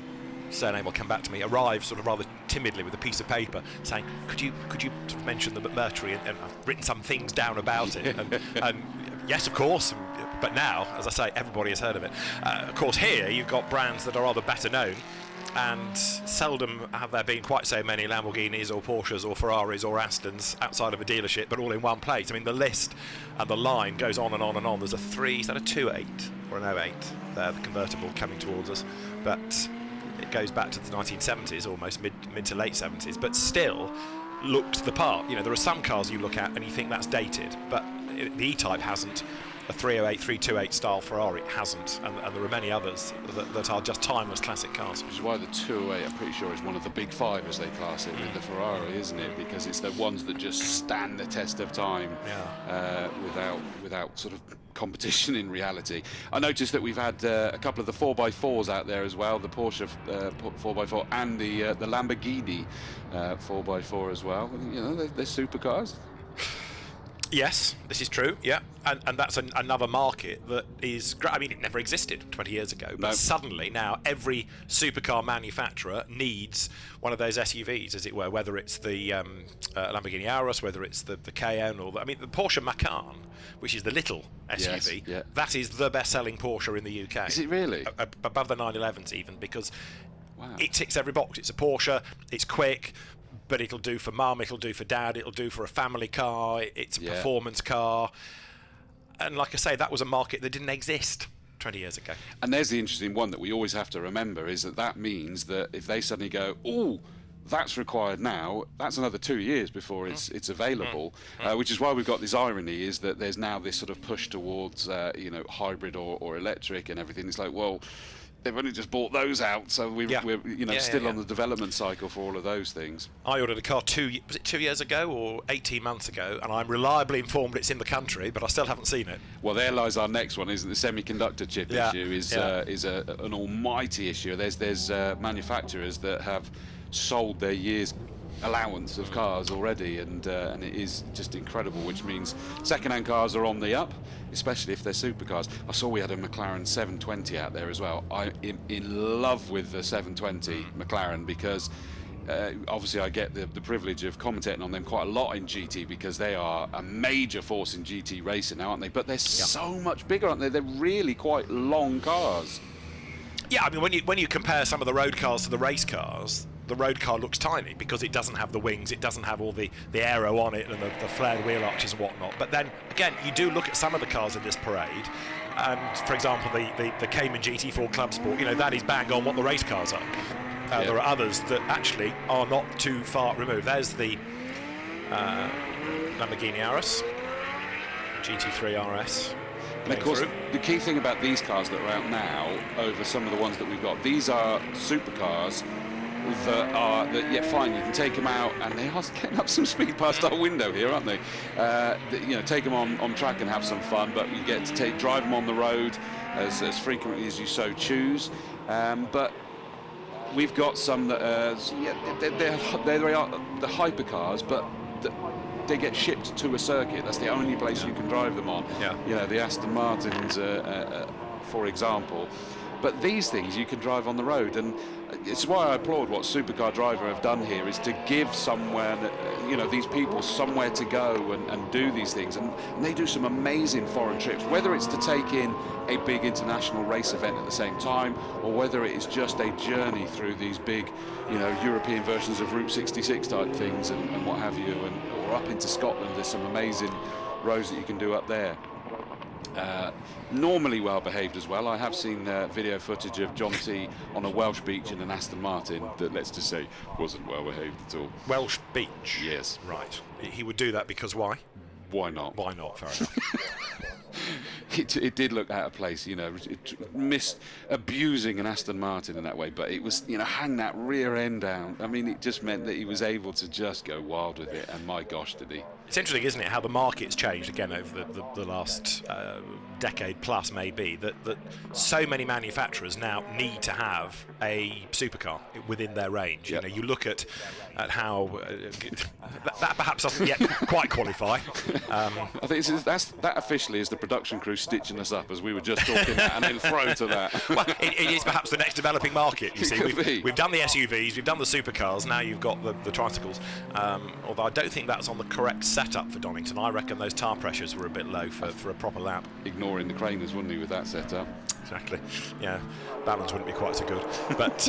surname will come back to me, arrived sort of rather timidly with a piece of paper saying, could you sort of mention the McMurtry, and I've written some things down about it. And yes, of course. But now, as I say, everybody has heard of it. Of course, here you've got brands that are rather better known, and seldom have there been quite so many Lamborghinis or Porsches or Ferraris or Astons outside of a dealership, but all in one place. I mean, the list and the line goes on and on and on. There's a 2.8 or an 08 there, the convertible coming towards us, but it goes back to the 1970s, almost mid to late 70s, but still looked the part. You know, there are some cars you look at and you think that's dated, but the E-Type hasn't. a 308, 328 style Ferrari. It hasn't, and there are many others that are just timeless classic cars. Which is why the 208, I'm pretty sure, is one of the big five, as they class it, with the Ferrari, isn't it? Because it's the ones that just stand the test of time, without sort of competition in reality. I noticed that we've had a couple of the 4x4s out there as well, the Porsche 4x4 and the Lamborghini 4x4 as well. You know, they're supercars. Yes, this is true, yeah, and that's another market that is great. I mean, it never existed 20 years ago, but suddenly now every supercar manufacturer needs one of those SUVs, as it were, whether it's the Lamborghini Auros, whether it's the Cayenne, or I mean, the Porsche Macan, which is the little SUV, that is the best-selling Porsche in the UK. Is it really? Above the 911s even, because it ticks every box. It's a Porsche, it's quick, but it'll do for mum, it'll do for dad, it'll do for a family car, it's a performance car. And like I say, that was a market that didn't exist 20 years ago. And there's the interesting one that we always have to remember, is that means that if they suddenly go, oh, that's required now, that's another 2 years before it's available, which is why we've got this irony, is that there's now this sort of push towards hybrid or electric and everything. It's like, well, they've only just bought those out, so we're still on the development cycle for all of those things. I ordered a car 2 years ago or 18 months ago, and I'm reliably informed it's in the country, but I still haven't seen it. Well, there lies our next one, isn't the semiconductor chip issue is an almighty issue. There's manufacturers that have sold their year's allowance of cars already, and it is just incredible, which means second-hand cars are on the up, especially if they're supercars. I saw we had a McLaren 720 out there as well. I'm in love with the 720 McLaren because obviously I get the privilege of commentating on them quite a lot in GT, because they are a major force in GT racing now, aren't they? But they're so much bigger, aren't they? They're really quite long cars. Yeah, I mean, when you compare some of the road cars to the race cars, the road car looks tiny because it doesn't have the wings, it doesn't have all the aero on it and the flared wheel arches and whatnot. But then again, you do look at some of the cars in this parade, and for example the Cayman GT4 Club Sport, you know, that is bang on what the race cars are. There are others that actually are not too far removed. There's the Lamborghini Auros, GT3 RS. And of course, the key thing about these cars that are out now over some of the ones that we've got, these are supercars that fine, you can take them out, and they are getting up some speed past our window here, aren't they? Take them on track and have some fun, but you get to drive them on the road as frequently as you so choose. But we've got some that they're the hypercars, but they get shipped to a circuit. That's the only place you can drive them on. You know, the Aston Martins, for example. But these things you can drive on the road, and it's why I applaud what Supercar Driver have done here, is to give somewhere that, these people somewhere to go and do these things, and they do some amazing foreign trips, whether it's to take in a big international race event at the same time, or whether it is just a journey through these big, European versions of Route 66 type things and what have you, or up into Scotland. There's some amazing roads that you can do up there. Normally well behaved as well. I have seen video footage of John T on a Welsh beach in an Aston Martin that, let's just say, wasn't well behaved at all. Welsh beach? Yes. Right. He would do that because why? Why not? Why not? Fair enough. It did look out of place, it missed abusing an Aston Martin in that way, but it was, hang that rear end down. I mean, it just meant that he was able to just go wild with it, and my gosh, did he. It's interesting, isn't it, how the market's changed again over the last decade plus, maybe, that so many manufacturers now need to have a supercar within their range. Yep. You look at how that perhaps doesn't yet quite qualify. I think that officially is the production crew stitching us up as we were just talking that, and then throw to that. Well, it is perhaps the next developing market. You see, we've done the SUVs, we've done the supercars, now you've got the tricycles. Although I don't think that's on the correct setup for Donington. I reckon those tire pressures were a bit low for a proper lap. Ignoring the craners, wouldn't he, with that setup? Exactly. Yeah, balance wouldn't be quite so good. But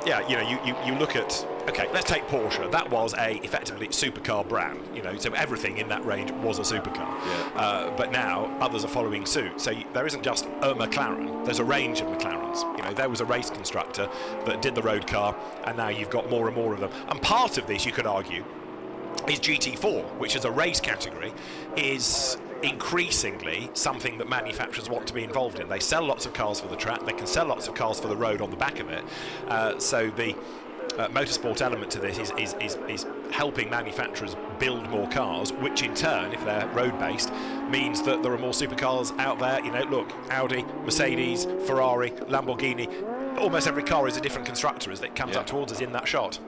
you look at, okay, let's take Porsche. That was effectively supercar brand. So everything in that range was a supercar. Yeah. But now others are following suit. So there isn't just a McLaren. There's a range of McLarens. There was a race constructor that did the road car, and now you've got more and more of them. And part of this, you could argue, is GT4, which is a race category, is increasingly something that manufacturers want to be involved in. They sell lots of cars for the track, they can sell lots of cars for the road on the back of it, so the motorsport element to this is helping manufacturers build more cars, which in turn, if they're road-based, means that there are more supercars out there. You know, look, Audi, Mercedes, Ferrari, Lamborghini, almost every car is a different constructor as it comes up towards us in that shot.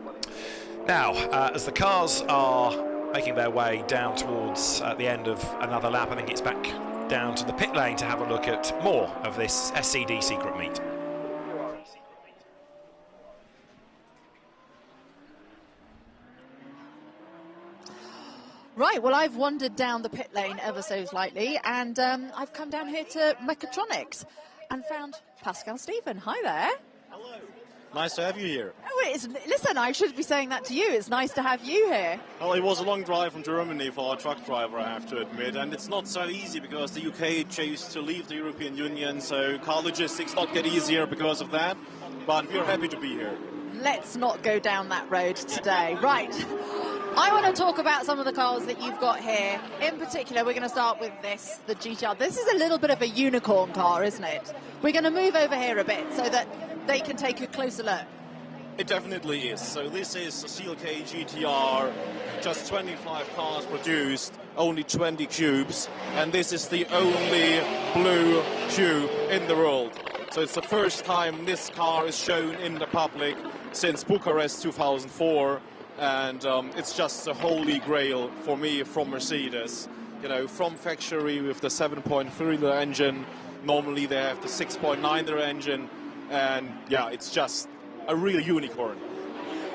Now, as the cars are making their way down towards the end of another lap, I think it's back down to the pit lane to have a look at more of this SCD Secret Meet. Right, well, I've wandered down the pit lane ever so slightly, and I've come down here to Mechatronics and found Pascal Stephen. Hi there. Hello. Nice to have you here. Oh, listen, I should be saying that to you. It's nice to have you here. Well, it was a long drive from Germany for a truck driver, I have to admit, and it's not so easy because the UK chose to leave the European Union, so car logistics not get easier because of that, but we're happy to be here. Let's not go down that road today. Right. I want to talk about some of the cars that you've got here. In particular, we're going to start with this, the GTR. This is a little bit of a unicorn car, isn't it? We're going to move over here a bit so that they can take a closer look. It definitely is. So this is a Clk Gtr, just 25 cars produced, only 20 cubes, and this is the only blue cube in the world. So it's the first time this car is shown in the public since Bucharest 2004. And it's just a holy grail for me from Mercedes. You know, from factory with the 7.3-liter engine, normally they have the 6.9-liter engine, and yeah, it's just a real unicorn.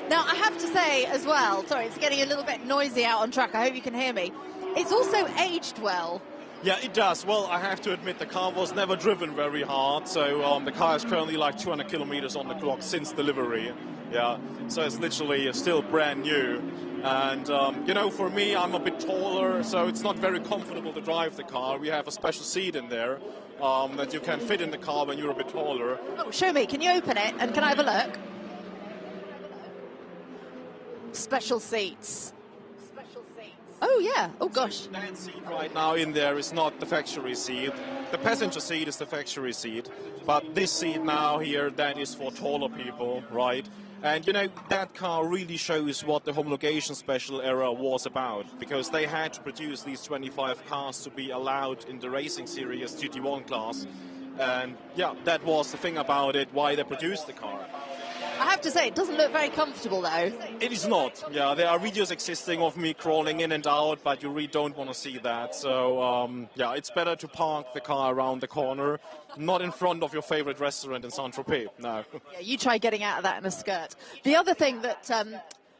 Now, I have to say as well, sorry, it's getting a little bit noisy out on track, I hope you can hear me. It's also aged well. Yeah, it does. Well, I have to admit the car was never driven very hard, so the car is currently like 200 kilometers on the clock since delivery. Yeah, so it's literally still brand new. And, you know, for me, I'm a bit taller, so it's not very comfortable to drive the car. We have a special seat in there that you can fit in the car when you're a bit taller. Oh, show me. Can you open it? And can I have a look? Special seats. Oh, yeah. Oh, gosh. That seat right now in there is not the factory seat. The passenger seat is the factory seat. But this seat now here, that is for taller people, right? And, you know, that car really shows what the homologation special era was about, because they had to produce these 25 cars to be allowed in the racing series GT1 class. And, yeah, that was the thing about it, why they produced the car. I have to say, it doesn't look very comfortable, though. It is not. Yeah, there are videos existing of me crawling in and out, but you really don't want to see that. So, yeah, it's better to park the car around the corner, not in front of your favorite restaurant in Saint-Tropez, no. Yeah, you try getting out of that in a skirt. The other thing that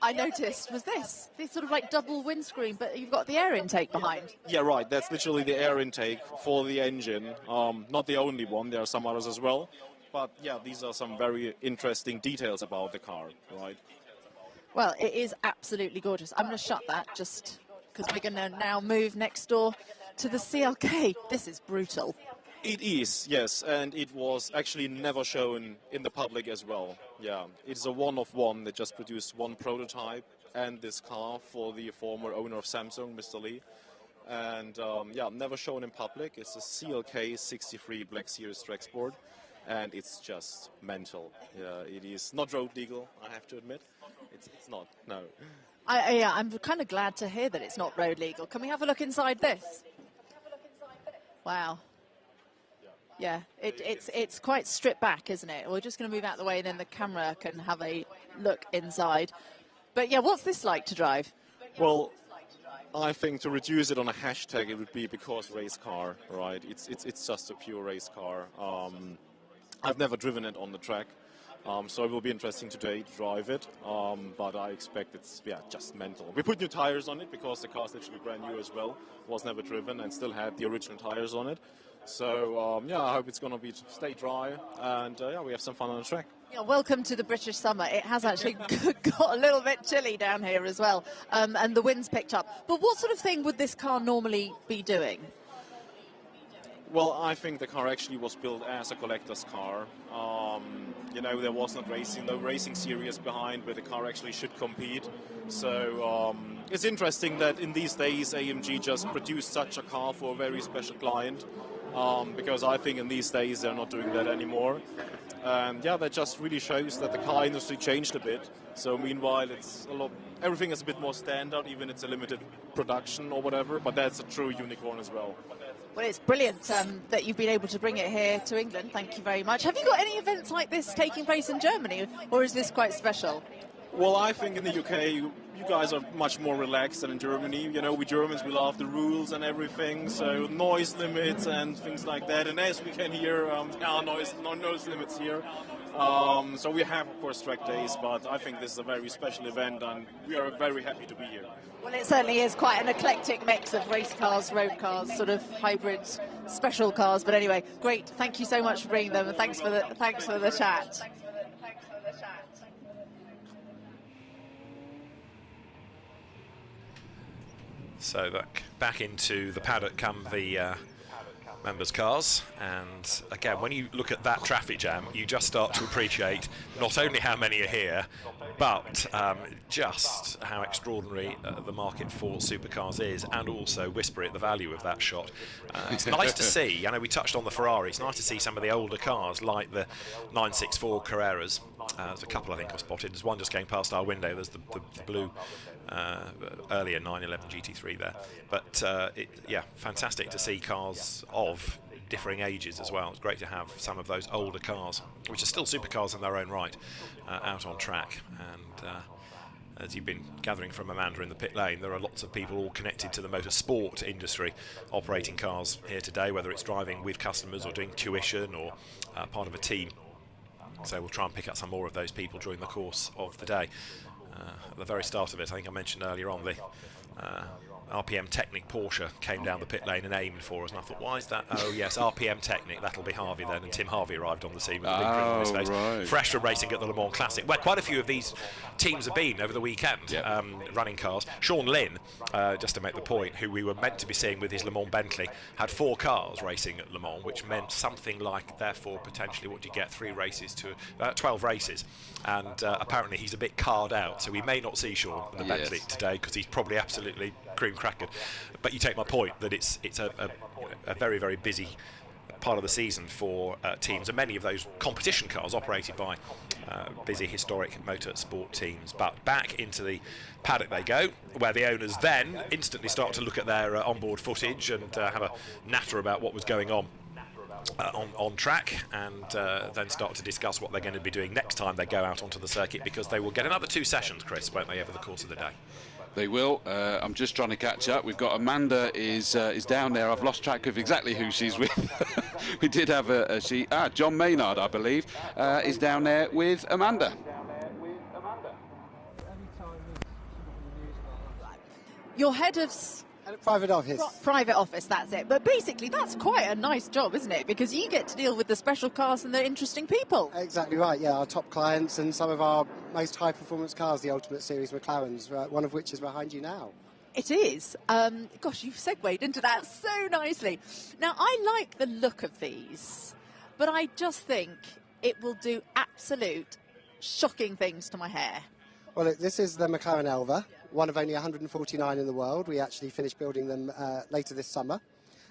I noticed was this sort of like double windscreen, but you've got the air intake behind. Yeah, right. That's literally the air intake for the engine. Not the only one. There are some others as well. But, yeah, these are some very interesting details about the car, right? Well, it is absolutely gorgeous. I'm going to shut that just because we're going to now move next door to the CLK. This is brutal. It is, yes, and it was actually never shown in the public as well. Yeah, it's a one-of-one. They just produced one prototype and this car for the former owner of Samsung, Mr. Lee. And, yeah, never shown in public. It's a Clk 63 Black Series track sport. And it's just mental. Yeah, it is not road legal, I have to admit. It's not, no. Yeah, I'm kind of glad to hear that it's not road legal. Can we have a look inside this? Wow. Yeah, it's quite stripped back, isn't it? We're just going to move out of the way and then the camera can have a look inside. But yeah, what's this like to drive? Well, I think to reduce it on a hashtag, it would be because race car, right? It's just a pure race car. I've never driven it on the track, so it will be interesting today to drive it, but I expect it's, yeah, just mental. We put new tires on it because the car's literally brand new as well, was never driven and still had the original tires on it. So, yeah, I hope it's going to stay dry, and yeah, we have some fun on the track. Yeah, welcome to the British summer. It has actually got a little bit chilly down here as well, and the wind's picked up. But what sort of thing would this car normally be doing? Well, I think the car actually was built as a collector's car. You know, there was no racing series behind where the car actually should compete. So it's interesting that in these days AMG just produced such a car for a very special client, because I think in these days they're not doing that anymore. And yeah, that just really shows that the car industry changed a bit. So meanwhile, everything is a bit more standard, even it's a limited production or whatever, but that's a true unicorn as well. Well, it's brilliant that you've been able to bring it here to England. Thank you very much. Have you got any events like this taking place in Germany, or is this quite special? Well, I think in the UK, you guys are much more relaxed than in Germany. You know, we Germans, we love the rules and everything, so noise limits and things like that. And as we can hear, there are noise limits here. So we have, of course, track days, but I think this is a very special event, and we are very happy to be here. Well, it certainly is quite an eclectic mix of race cars, road cars, sort of hybrid special cars. But anyway, great. Thank you so much for bringing them, and thanks for the chat. So back into the paddock come the members' cars, and again, when you look at that traffic jam, you just start to appreciate not only how many are here, but just how extraordinary the market for supercars is, and also whisper at the value of that shot. It's nice to see, I know we touched on the Ferrari, it's nice to see some of the older cars like the 964 Carreras. There's a couple I think I've spotted. There's one just going past our window. There's the blue earlier 911 GT3 there. But yeah, fantastic to see cars of differing ages as well. It's great to have some of those older cars, which are still supercars in their own right, out on track. And as you've been gathering from Amanda in the pit lane, there are lots of people all connected to the motorsport industry operating cars here today, whether it's driving with customers or doing tuition or part of a team. So we'll try and pick up some more of those people during the course of the day. At the very start of it, I think I mentioned earlier on, the RPM Technic Porsche came down the pit lane and aimed for us, and I thought, why is that? Oh yes, RPM Technic, that'll be Harvey then, and Tim Harvey arrived on the scene with a big grin on his face. Right. Fresh from racing at the Le Mans Classic, where quite a few of these teams have been over the weekend, running cars. Sean Lynn, just to make the point, who we were meant to be seeing with his Le Mans Bentley, had 4 cars racing at Le Mans, which meant something like, therefore, potentially, what do you get, 3 races to 12 races, and apparently he's a bit carred out, so we may not see Sean in the Bentley today, because he's probably absolutely cream crackered. But you take my point that it's a very, very busy part of the season for teams, and many of those competition cars operated by busy historic motorsport teams. But back into the paddock they go, where the owners then instantly start to look at their onboard footage and have a natter about what was going on on track, and then start to discuss what they're going to be doing next time they go out onto the circuit, because they will get another 2 sessions, Chris, won't they, over the course of the day? They will. I'm just trying to catch up. We've got Amanda is down there. I've lost track of exactly who she's with. We did have John Maynard, I believe, is down there with Amanda. You're head of private office. Private office, that's it. But basically, that's quite a nice job, isn't it? Because you get to deal with the special cars and the interesting people. Exactly right, yeah. Our top clients and some of our most high-performance cars, the Ultimate Series Mclarens, one of which is behind you now. It is. Gosh, you've segued into that so nicely. Now, I like the look of these, but I just think it will do absolute shocking things to my hair. Well, this is the Mclaren Elva, one of only 149 in the world. We actually finished building them later this summer.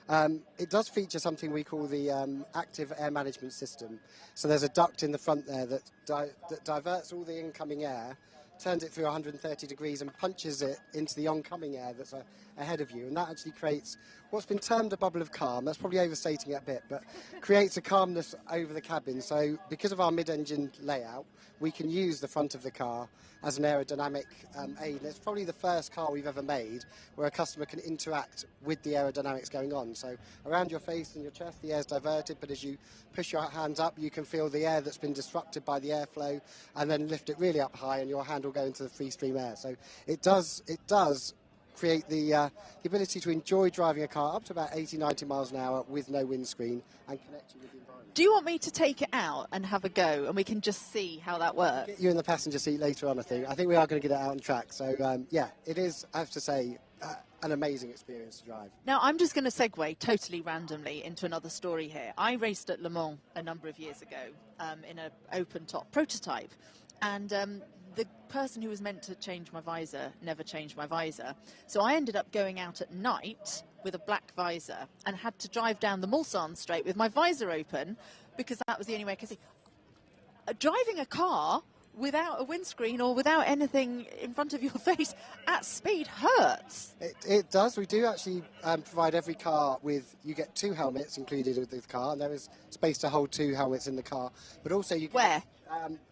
It does feature something we call the active air management system. So there's a duct in the front there that diverts all the incoming air, turns it through 130 degrees and punches it into the oncoming air that's ahead of you. And that actually creates what's been termed a bubble of calm. That's probably overstating it a bit, but creates a calmness over the cabin. So because of our mid-engine layout, we can use the front of the car as an aerodynamic aid. And it's probably the first car we've ever made where a customer can interact with the aerodynamics going on. So around your face and your chest, the air's diverted, but as you push your hands up, you can feel the air that's been disrupted by the airflow, and then lift it really up high, and your hand will go into the free stream air. So it does create the ability to enjoy driving a car up to about 80-90 miles an hour with no windscreen and connect you with the environment. Do you want me to take it out and have a go, and we can just see how that works? Get you in the passenger seat later on, I think. I think we are going to get it out on track. So, yeah, it is, I have to say, an amazing experience to drive. Now, I'm just going to segue totally randomly into another story here. I raced at Le Mans a number of years ago in an open-top prototype, and the person who was meant to change my visor never changed my visor. So I ended up going out at night with a black visor and had to drive down the Mulsanne straight with my visor open because that was the only way I could see. Driving a car without a windscreen or without anything in front of your face at speed hurts. It does. We do actually provide every car with, you get 2 helmets included with the car, and there is space to hold 2 helmets in the car. But also you get, where?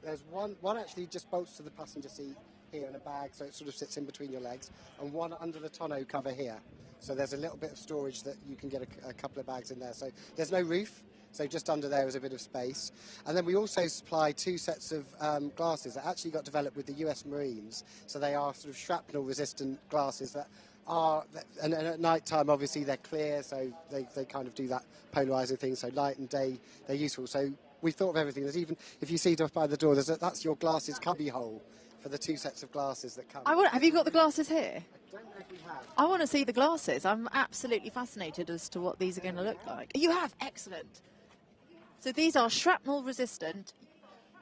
There's one actually just bolts to the passenger seat here in a bag, so it sort of sits in between your legs, and one under the tonneau cover here. So there's a little bit of storage that you can get a couple of bags in there. So there's no roof. So just under there is a bit of space. And then we also supply 2 sets of glasses that actually got developed with the US Marines. So they are sort of shrapnel resistant glasses that are, and at night time obviously they're clear, so they kind of do that polarizing thing. So night and day they're useful. So we thought of everything. There's even, if you see just by the door, that's your glasses cubby hole for the 2 sets of glasses that come. Have you got the glasses here? I don't know if we have. I want to see the glasses. I'm absolutely fascinated as to what these are going to look like. You have? Excellent. So these are shrapnel resistant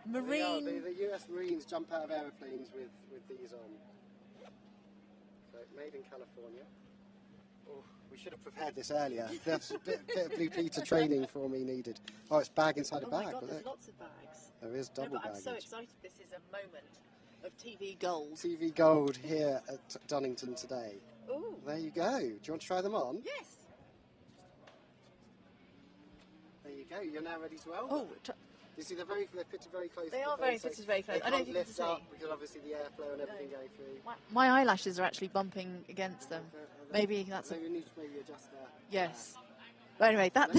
marine. The US Marines jump out of aeroplanes with these on. So made in California. Oh, we should have prepared this earlier. There's a bit of Blue Peter training for me needed. Oh, it's bag inside a bag. Oh my God, there's lots of bags. There is double baggage. I'm so excited. This is a moment of TV gold. TV gold here at Donington today. Ooh. There you go. Do you want to try them on? Yes. There you go. You're now ready to weld. Oh, you see, they fitted very close. They are very fitted very close. I don't think you can see. Up because obviously the airflow and everything going through. My eyelashes are actually bumping against them. Maybe that's. So we need to maybe adjust that. Yes. But anyway, that.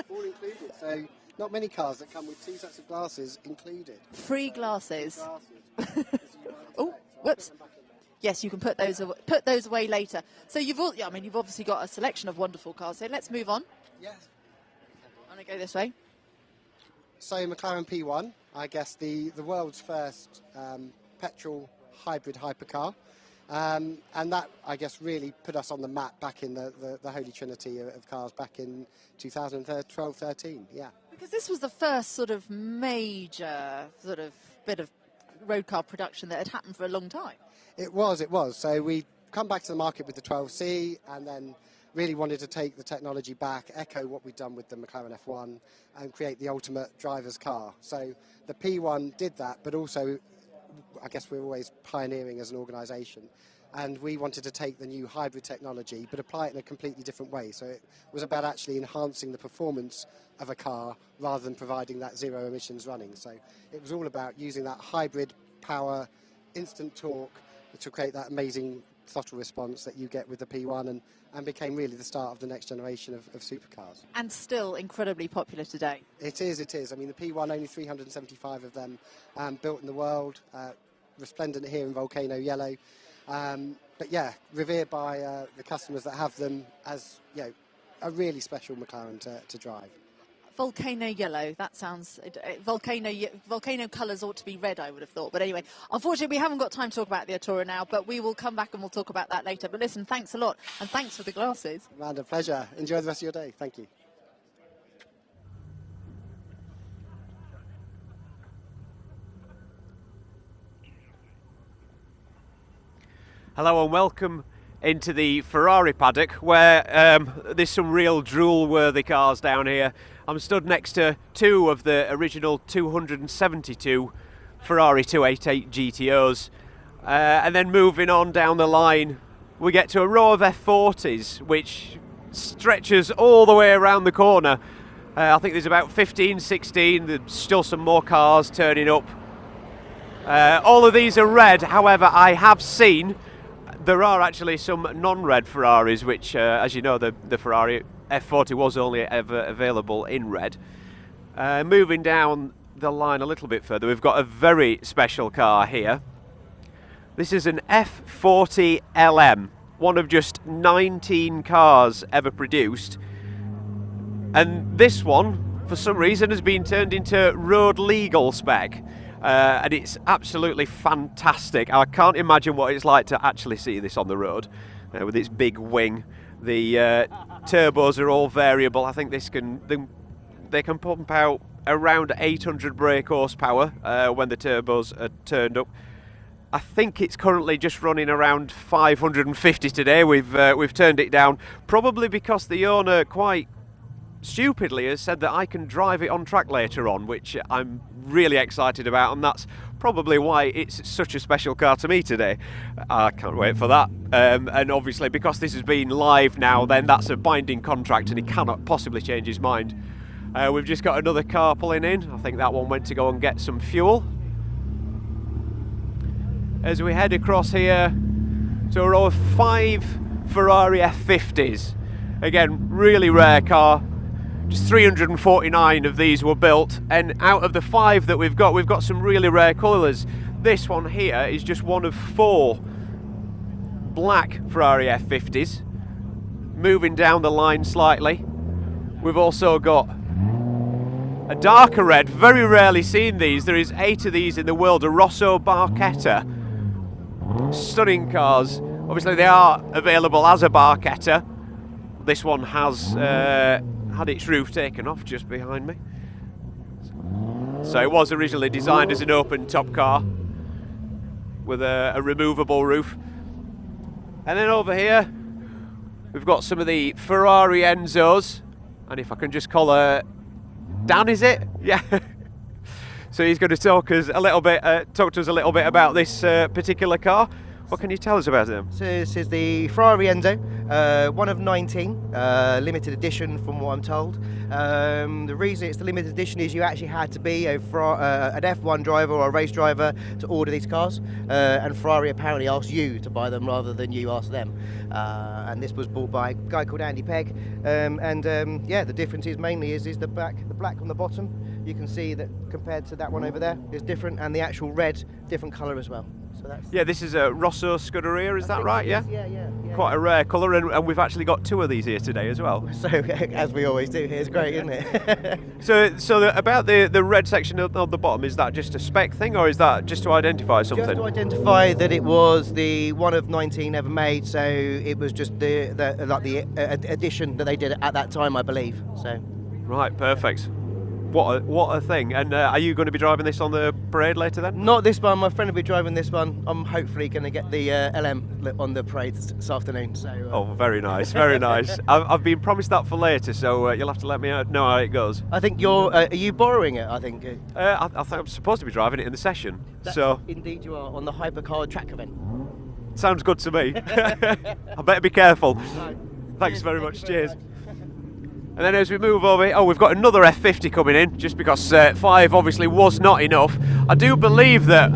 All included. So not many cars that come with 2 sets of glasses included. Free glasses. Oh, whoops. Yes, you can put those away later. So you've obviously got a selection of wonderful cars. So let's move on. Yes. I'm going to go this way. So Mclaren P1, I guess the world's first petrol hybrid hypercar. And that, I guess, really put us on the map back in the holy trinity of cars back in 2012-13, yeah. Because this was the first sort of major sort of bit of road car production that had happened for a long time. It was. So we come back to the market with the 12C and then really wanted to take the technology back, echo what we'd done with the Mclaren F1 and create the ultimate driver's car. So the P1 did that, but also I guess we're always pioneering as an organisation. And we wanted to take the new hybrid technology but apply it in a completely different way. So it was about actually enhancing the performance of a car rather than providing that zero emissions running. So it was all about using that hybrid power, instant torque to create that amazing throttle response that you get with the P1 and became really the start of the next generation of supercars. And still incredibly popular today. It is. I mean, the P1, only 375 of them built in the world, resplendent here in volcano yellow. But yeah, revered by the customers that have them as, you know, a really special McLaren to drive. Volcano yellow, that sounds... volcano colours ought to be red, I would have thought. But anyway, unfortunately, we haven't got time to talk about the Artura now, but we will come back and we'll talk about that later. But listen, thanks a lot, and thanks for the glasses. Amanda, pleasure. Enjoy the rest of your day. Thank you. Hello and welcome into the Ferrari Paddock, where there's some real drool-worthy cars down here. I'm stood next to 2 of the original 272 Ferrari 288 GTOs. And then moving on down the line, we get to a row of F40s, which stretches all the way around the corner. I think there's about 15, 16, there's still some more cars turning up. All of these are red, however, I have seen there are actually some non-red Ferraris, which, as you know, the Ferrari F40 was only ever available in red. Moving down the line a little bit further, we've got a very special car here. This is an F40 LM, one of just 19 cars ever produced. And this one, for some reason, has been turned into road legal spec. And it's absolutely fantastic. I can't imagine what it's like to actually see this on the road. with its big wing. The turbos are all variable. I think they can pump out around 800 brake horsepower when the turbos are turned up. I think it's currently just running around 550 today. We've turned it down, probably because the owner quite stupidly has said that I can drive it on track later on, which I'm really excited about, and that's probably why it's such a special car to me today. I can't wait for that. And obviously because this has been live now, then that's a binding contract and he cannot possibly change his mind. We've just got another car pulling in. I think that one went to go and get some fuel. As we head across here to a row of 5 Ferrari F50s. Again, really rare car. Just 349 of these were built, and out of the 5 that we've got some really rare colours. This one here is just one of 4 black Ferrari F50s. Moving down the line slightly, we've also got a darker red, very rarely seen these. There is 8 of these in the world, a Rosso Barchetta. Stunning cars. Obviously they are available as a Barchetta. This one has had its roof taken off just behind me. So it was originally designed as an open top car with a removable roof. And then over here we've got some of the Ferrari Enzos, and if I can just call her Dan, is it? Yeah. So he's going to talk to us a little bit about this particular car. What can you tell us about them? So this is the Ferrari Enzo, one of 19, limited edition from what I'm told. The reason it's the limited edition is you actually had to be an F1 driver or a race driver to order these cars, and Ferrari apparently asked you to buy them rather than you asked them. And this was bought by a guy called Andy Pegg, yeah, the difference is mainly is the black on the bottom. You can see that compared to that one over there is different, and the actual red, different colour as well. So that's, yeah, this is a Rosso Scuderia, is that right? Yeah? Yeah. Quite a rare colour, and we've actually got 2 of these here today as well. So, as we always do, it's great, isn't it? So about the red section on the bottom, is that just a spec thing, or is that just to identify something? Just to identify that it was the one of 19 ever made, so it was just the edition that they did at that time, I believe. So. Right, perfect. What a thing. And are you going to be driving this on the parade later then? Not this one, my friend will be driving this one. I'm hopefully going to get the LM on the parade this afternoon. So. Oh, very nice, very nice. I've been promised that for later, so you'll have to let me know how it goes. I think are you borrowing it, I think? I think I'm supposed to be driving it in the session. Indeed you are, on the Hypercar track event. Sounds good to me. I better be careful. Right. Thanks very much, cheers. And then as we move over, we've got another F50 coming in, just because 5 obviously was not enough. I do believe that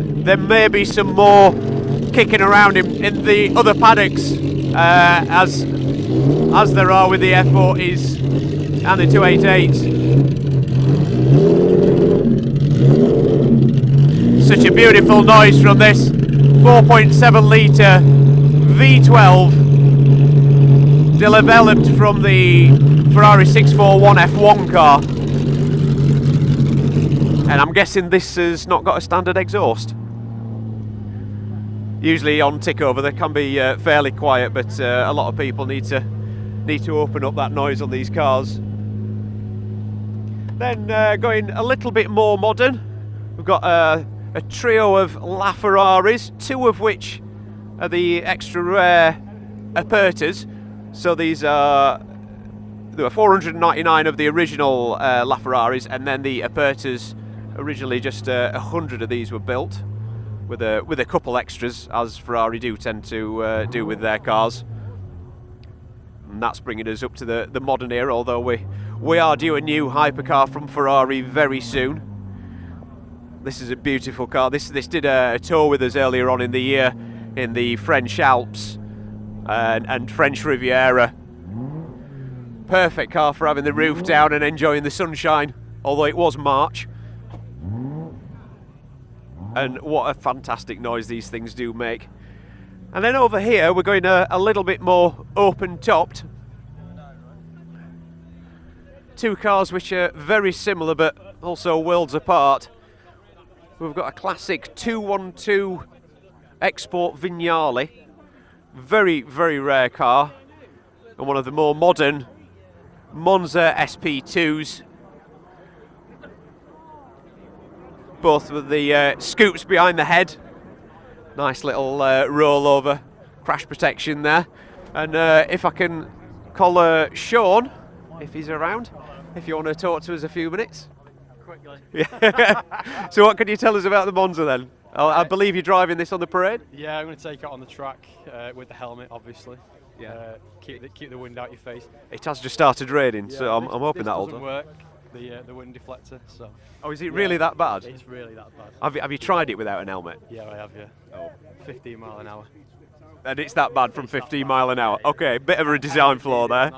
there may be some more kicking around in the other paddocks, as there are with the F40s and the 288s. Such a beautiful noise from this 4.7 litre V12. Developed from the Ferrari 641 F1 car, and I'm guessing this has not got a standard exhaust. Usually on tickover they can be fairly quiet, but a lot of people need to open up that noise on these cars. Then going a little bit more modern, we've got a trio of LaFerraris, 2 of which are the extra rare Apertas. So there were 499 of the original LaFerraris, and then the Apertas, originally just 100 of these were built, with a couple extras, as Ferrari do tend to do with their cars. And that's bringing us up to the modern era, although we are due a new hypercar from Ferrari very soon. This is a beautiful car. This did a tour with us earlier on in the year in the French Alps and French Riviera. Perfect car for having the roof down and enjoying the sunshine, although it was March. And what a fantastic noise these things do make. And then over here we're going a little bit more open-topped. 2 cars which are very similar but also worlds apart. We've got a classic 212 Export Vignale very, very rare car, and one of the more modern Monza SP2s. Both with the scoops behind the head. Nice little rollover, crash protection there. And if I can call Sean, if he's around, if you want to talk to us a few minutes. Quickly. Yeah. So what can you tell us about the Monza then? I believe you're driving this on the parade? Yeah, I'm going to take it on the track with the helmet, obviously. Yeah. Keep the wind out your face. It has just started raining, Yeah, so I'm hoping that'll doesn't do. work. The wind deflector. So. Oh, is it really that bad? It's really that bad. Have you tried it without an helmet? Yeah, I have. Yeah. Oh. 15 mile an hour. And it's that bad from 15 mile an hour. Okay, bit of a design flaw there.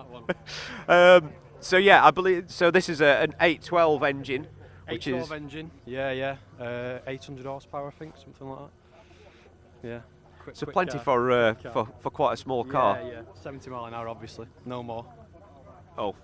So yeah, I believe so. This is an 812 engine, which 812 is engine. Yeah. 800 horsepower, I think, something like that. Yeah. so quick plenty car. for quite a small car. Yeah. 70 mile an hour, obviously. No more. Oh,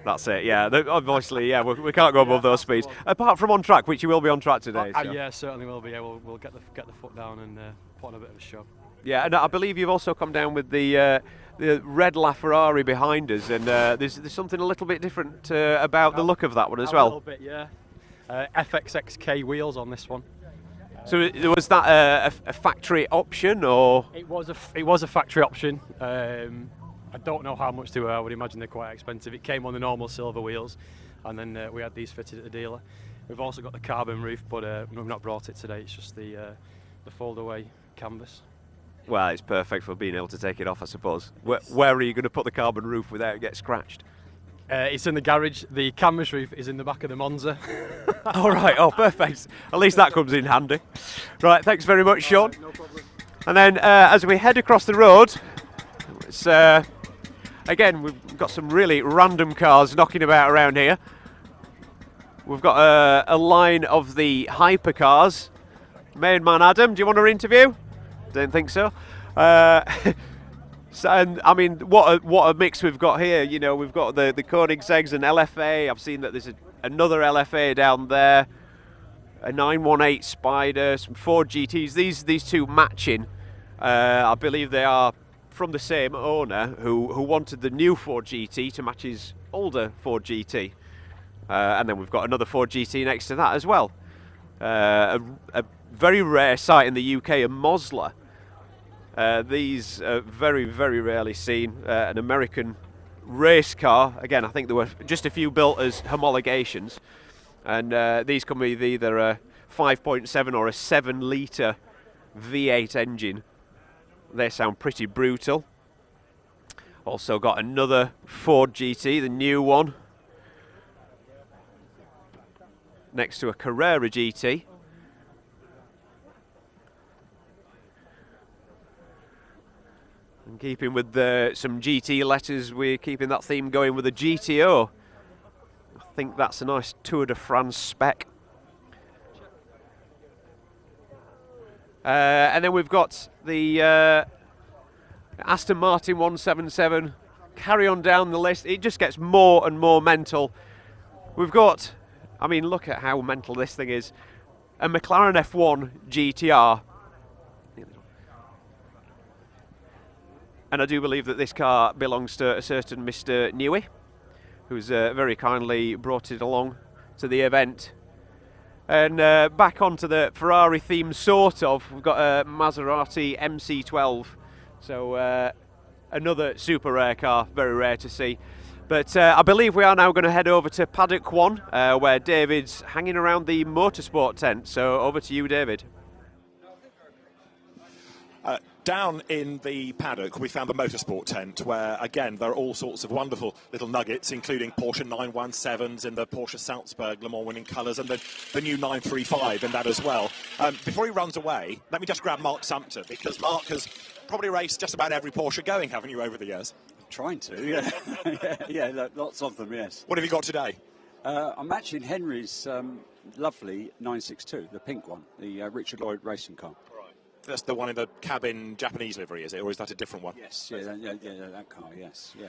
that's it. Yeah, obviously, yeah, we can't go above those speeds. Apart from on track, which you will be on track today. So. Yeah, certainly will be. Yeah, we'll get the foot down and put on a bit of a show. Yeah, and I believe you've also come down with the red LaFerrari behind us, and there's something a little bit different about the look of that one as well. A little bit, yeah. FXXK wheels on this one. So was that a factory option, or? It was a factory option. I don't know how much they were. I would imagine they're quite expensive. It came on the normal silver wheels, and then we had these fitted at the dealer. We've also got the carbon roof, but we've not brought it today. It's just the fold-away canvas. Well, it's perfect for being able to take it off, I suppose. Where are you going to put the carbon roof without it gets scratched? It's in the garage. The canvas roof is in the back of the Monza. All right. Oh, perfect. At least that comes in handy. Right. Thanks very much, Sean. No problem. And then as we head across the road, it's, again, we've got some really random cars knocking about around here. We've got a line of the Hypercars. Main man Adam, do you want to interview? Don't think so. And I mean, what a mix we've got here. You know, we've got the Koenigsegg's and LFA. I've seen that there's another LFA down there, a 918 Spider, some Ford GTs. These two matching. I believe they are from the same owner who wanted the new Ford GT to match his older Ford GT. And then we've got another Ford GT next to that as well. A very rare sight in the UK, a Mosler. These are very, very rarely seen. An American race car. Again, I think there were just a few built as homologations. And these come with either a 5.7 or a 7-litre V8 engine. They sound pretty brutal. Also got another Ford GT, the new one. Next to a Carrera GT. And keeping with some GT letters, we're keeping that theme going with a GTO. I think that's a nice Tour de France spec. And then we've got the Aston Martin 177. Carry on down the list. It just gets more and more mental. We've got, I mean, look at how mental this thing is. A McLaren F1 Gtr. And I do believe that this car belongs to a certain Mr. Newey, who's very kindly brought it along to the event. And back onto the Ferrari theme, sort of. We've got a Maserati MC12. So another super rare car, very rare to see. But I believe we are now going to head over to Paddock 1, where David's hanging around the motorsport tent. So over to you, David. Down in the paddock, we found the motorsport tent, where, again, there are all sorts of wonderful little nuggets, including Porsche 917s in the Porsche Salzburg Le Mans winning colours, and the new 935 in that as well. Before he runs away, let me just grab Mark Sumpter, because Mark has probably raced just about every Porsche going, haven't you, over the years? Trying to, yeah. yeah, lots of them, yes. What have you got today? I'm matching Henry's lovely 962, the pink one, the Richard Lloyd racing car. That's the one in the cabin Japanese livery, is it? Or is that a different one? Yes, yeah, that car, yes. Yeah.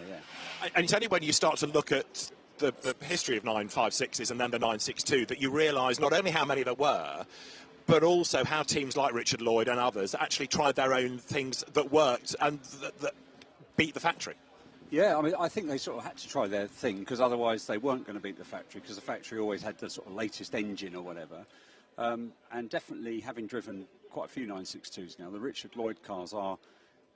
And it's only when you start to look at the history of 956s and then the 962 that you realise not only how many there were, but also how teams like Richard Lloyd and others actually tried their own things that worked and that beat the factory. Yeah, I mean, I think they sort of had to try their thing because otherwise they weren't going to beat the factory, because the factory always had the sort of latest engine or whatever. And definitely, having driven quite a few 962s now, the Richard Lloyd cars are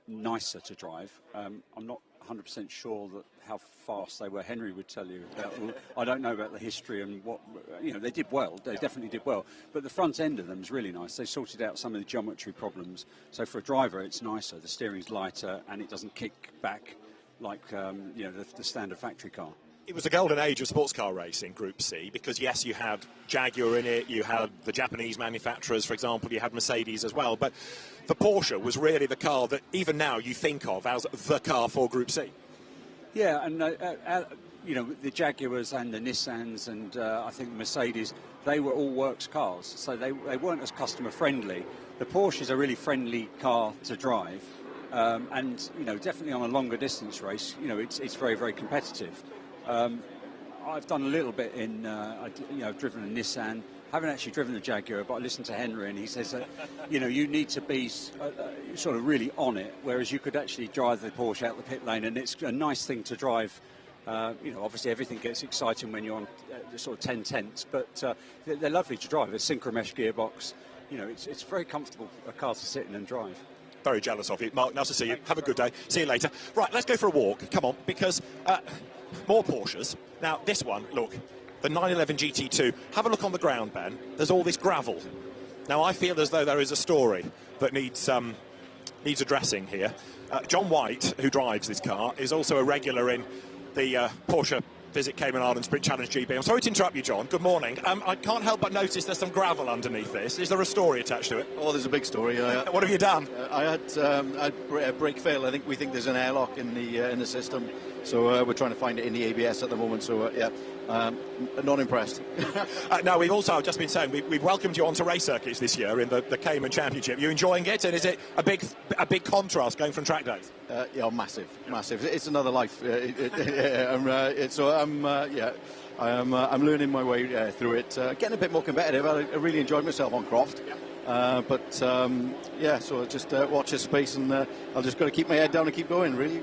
nicer to drive. I'm not 100% sure that how fast they were. Henry would tell you about. I don't know about the history and what, you know, they did well. They definitely did well. But the front end of them is really nice. They sorted out some of the geometry problems. So for a driver, it's nicer. The steering's lighter and it doesn't kick back like you know, the standard factory car. It was a golden age of sports car racing, Group C, because yes, you had Jaguar in it, you had the Japanese manufacturers, for example, you had Mercedes as well, but the Porsche was really the car that even now you think of as the car for Group C. Yeah, and you know, the Jaguars and the Nissans and I think the Mercedes, they were all works cars, so they weren't as customer friendly. The Porsche is a really friendly car to drive, and you know, definitely on a longer distance race, you know, it's very, very competitive. I've done a little bit in, you know, I've driven a Nissan. Haven't actually driven the Jaguar, but I listened to Henry and he says that, you know, you need to be sort of really on it, whereas you could actually drive the Porsche out the pit lane, and it's a nice thing to drive. You know, obviously everything gets exciting when you're on sort of 10 tenths, but they're lovely to drive. A synchromesh gearbox, you know, it's very comfortable a car to sit in and drive. Very jealous of you. Mark, nice to see you. Have a good day. See you later. Right, let's go for a walk. Come on, because more Porsches. Now, this one, look, the 911 GT2. Have a look on the ground, Ben. There's all this gravel. Now, I feel as though there is a story that needs addressing here. John White, who drives this car, is also a regular in the Porsche Visit Cayman Island Sprint Challenge GB. I'm sorry to interrupt you, John. Good morning. I can't help but notice there's some gravel underneath this. Is there a story attached to it? Oh, there's a big story. What have you done? I had a brake fail. We think there's an airlock in the system, so we're trying to find it in the ABS at the moment. So yeah, not impressed. Now, we've also just been saying we've welcomed you onto race circuits this year in the Cayman Championship. You enjoying it? And is it a big contrast going from track days? Yeah, massive. It's another life. I'm learning my way through it, getting a bit more competitive. I really enjoyed myself on Croft. Yeah, so just watch this space, and I've just got to keep my head down and keep going, really.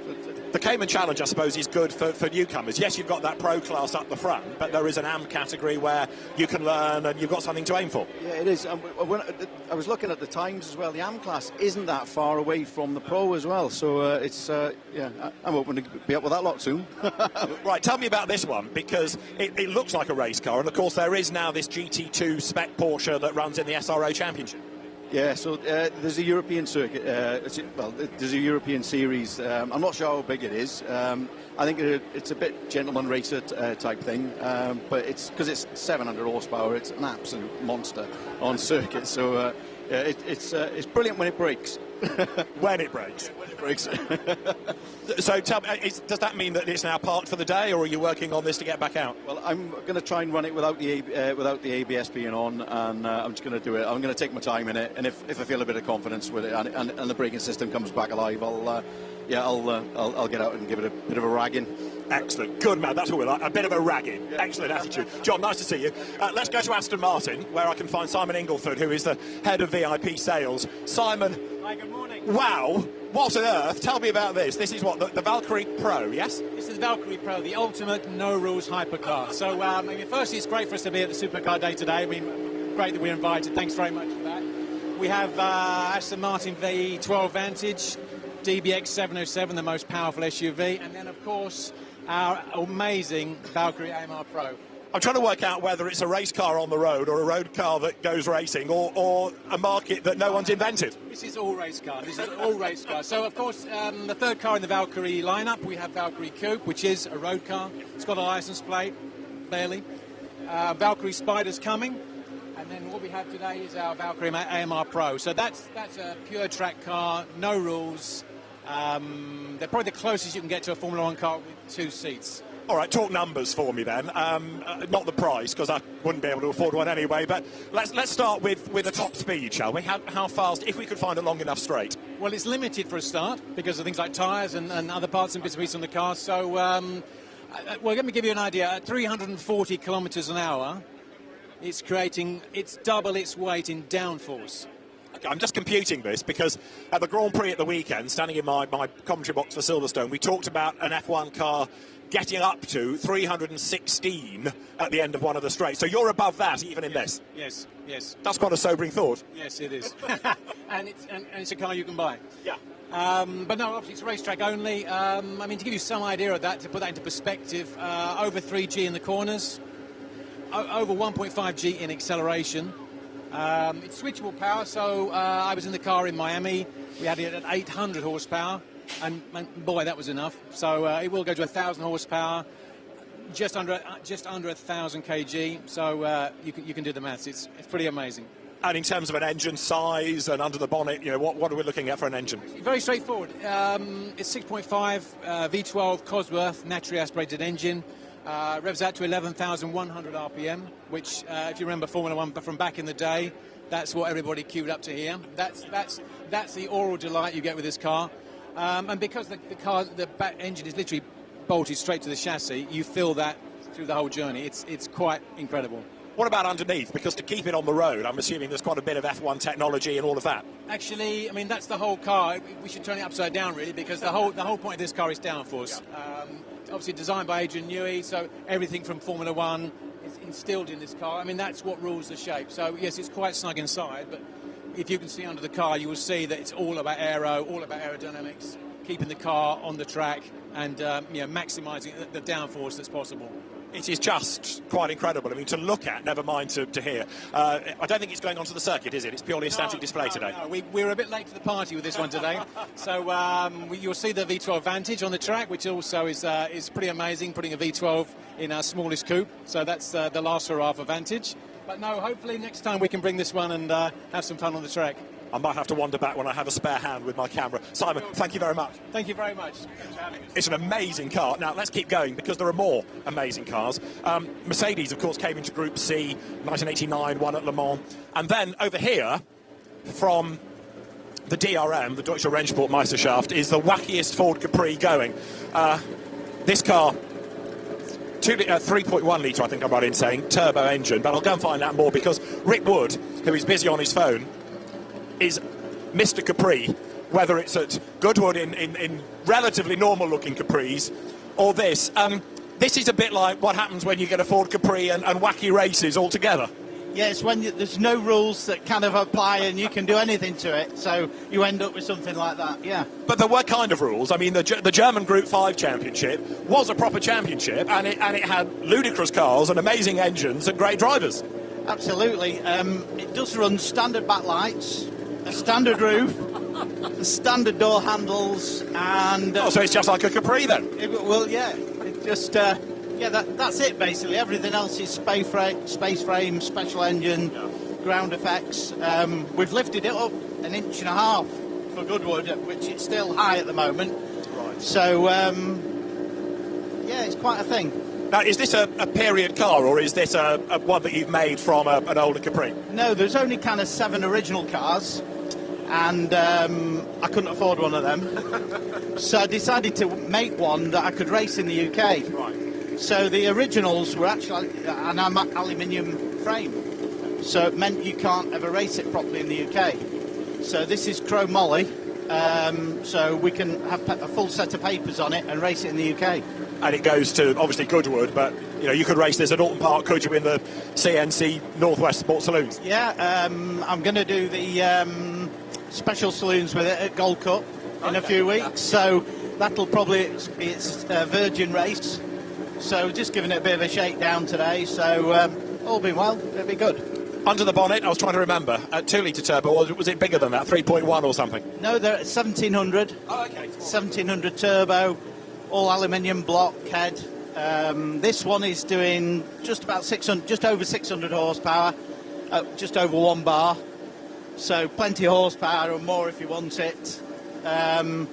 The Cayman Challenge, I suppose, is good for newcomers. Yes, you've got that pro class up the front, but there is an AM category where you can learn and you've got something to aim for. Yeah, it is. When I was looking at the times as well, the AM class isn't that far away from the pro as well, so yeah, I'm hoping to be up with that lot soon. Right, tell me about this one, because it looks like a race car, and of course there is now this GT2 spec Porsche that runs in the SRO Championship. Yeah, so there's a European circuit, there's a European series. I'm not sure how big it is. I think it's a bit gentleman racer type thing, but it's because it's 700 horsepower, it's an absolute monster on circuit, so it's brilliant when it breaks. When it breaks. When it breaks. So tell me, does that mean that it's now parked for the day, or are you working on this to get back out? Well, I'm going to try and run it without the ABS being on, and I'm just going to do it. I'm going to take my time in it, and if I feel a bit of confidence with it, and the braking system comes back alive, I'll get out and give it a bit of a ragging. Excellent, good man, that's what we like, a bit of a ragging. Yeah. Excellent attitude. John, nice to see you. Let's go to Aston Martin, where I can find Simon Ingleford, who is the head of VIP sales. Simon. Hi, good morning. Wow, what on earth? Tell me about this. This is what, the Valkyrie Pro, yes? This is the Valkyrie Pro, the ultimate no-rules hypercar. So, I mean, firstly, it's great for us to be at the Supercar Day today. I mean, great that we're invited. Thanks very much for that. We have Aston Martin V12 Vantage, DBX 707, the most powerful SUV, and then, of course, our amazing Valkyrie AMR Pro. I'm trying to work out whether it's a race car on the road or a road car that goes racing, or a market that no one's invented. This is all race car. This is all race car. So, of course, the third car in the Valkyrie lineup, we have Valkyrie Coupe, which is a road car. It's got a license plate, barely. Valkyrie Spider's coming. And then what we have today is our Valkyrie AMR Pro. So that's a pure track car, no rules. They're probably the closest you can get to a Formula 1 car with 2 seats. All right, talk numbers for me then. Not the price, because I wouldn't be able to afford one anyway, but let's start with the top speed, shall we? How fast, if we could find a long enough straight? Well, it's limited for a start, because of things like tyres and other parts and bits and pieces on the car. So, well, let me give you an idea. At 340 kilometres an hour, it's double its weight in downforce. Okay, I'm just computing this because at the Grand Prix at the weekend, standing in my commentary box for Silverstone, we talked about an F1 car getting up to 316 at the end of one of the straights. So you're above that even in this? Yes, yes. That's quite a sobering thought. Yes, it is. and it's a car you can buy. Yeah. But no, obviously it's racetrack only. I mean, to give you some idea of that, to put that into perspective, over 3G in the corners, over 1.5G in acceleration. It's switchable power, so I was in the car in Miami. We had it at 800 horsepower, and boy, that was enough. So it will go to 1,000 horsepower, just under 1,000 kg. So you can do the maths. It's pretty amazing. And in terms of an engine size and under the bonnet, you know, what are we looking at for an engine? Very straightforward. It's 6.5 V12 Cosworth naturally aspirated engine. Revs out to 11,100 RPM, which, if you remember Formula One from back in the day, that's what everybody queued up to hear. That's the oral delight you get with this car. And because the back engine is literally bolted straight to the chassis, you feel that through the whole journey. It's quite incredible. What about underneath? Because to keep it on the road, I'm assuming there's quite a bit of F1 technology and all of that. Actually, I mean, that's the whole car. We should turn it upside down, really, because the whole point of this car is downforce. Yeah. Obviously designed by Adrian Newey, so everything from Formula One is instilled in this car. I mean, that's what rules the shape. So, yes, it's quite snug inside, but if you can see under the car, you will see that it's all about aero, all about aerodynamics, keeping the car on the track and maximising the downforce that's possible. It is just quite incredible. I mean, to look at, never mind to hear. I don't think it's going onto the circuit, is it? It's purely a static display today. No, we're a bit late to the party with this one today. So you'll see the V12 Vantage on the track, which also is pretty amazing, putting a V12 in our smallest coupe. So that's the last hurrah for Vantage. But no, hopefully next time we can bring this one and have some fun on the track. I might have to wander back when I have a spare hand with my camera. Simon, thank you very much. Thank you very much. Thanks for having us. It's an amazing car. Now, let's keep going because there are more amazing cars. Mercedes, of course, came into Group C, 1989, won at Le Mans. And then over here, from the DRM, the Deutsche Rennsportmeisterschaft, is the wackiest Ford Capri going. This car, 3.1 litre, I think I'm right in saying, turbo engine. But I'll go and find out more because Rick Wood, who is busy on his phone, is Mr. Capri, whether it's at Goodwood in relatively normal-looking Capris, or this. This is a bit like what happens when you get a Ford Capri and wacky races all together. Yeah, it's when there's no rules that kind of apply and you can do anything to it, so you end up with something like that, yeah. But there were kind of rules. I mean, the German Group 5 Championship was a proper championship, and it had ludicrous cars and amazing engines and great drivers. Absolutely. It does run standard backlights, a standard roof, standard door handles, and... so it's just like a Capri, then? Well, yeah. It just... that's it, basically. Everything else is space frame, special engine, ground effects. We've lifted it up 1.5 inches for Goodwood, which is still high at the moment. Right. So, it's quite a thing. Now, is this a period car, or is this a one that you've made from an older Capri? No, there's only kind of 7 original cars, and I couldn't afford one of them. So I decided to make one that I could race in the UK. Right. So the originals were actually an aluminium frame, so it meant you can't ever race it properly in the UK. So this is chrome moly, so we can have a full set of papers on it and race it in the UK. And it goes to, obviously, Goodwood, but, you could race this at Alton Park, could you, in the CNC Northwest Sports Saloons? Yeah, I'm going to do the special saloons with it at Gold Cup in a few weeks, so that'll probably be its virgin race. So just giving it a bit of a shakedown today, so all being well, it'll be good. Under the bonnet, I was trying to remember, 2 litre turbo, or was it bigger than that, 3.1 or something? No, they're at 1700. Oh, okay. 1700 turbo, all aluminium block head. This one is doing just over 600 horsepower, just over 1 bar. So plenty of horsepower and more if you want it. So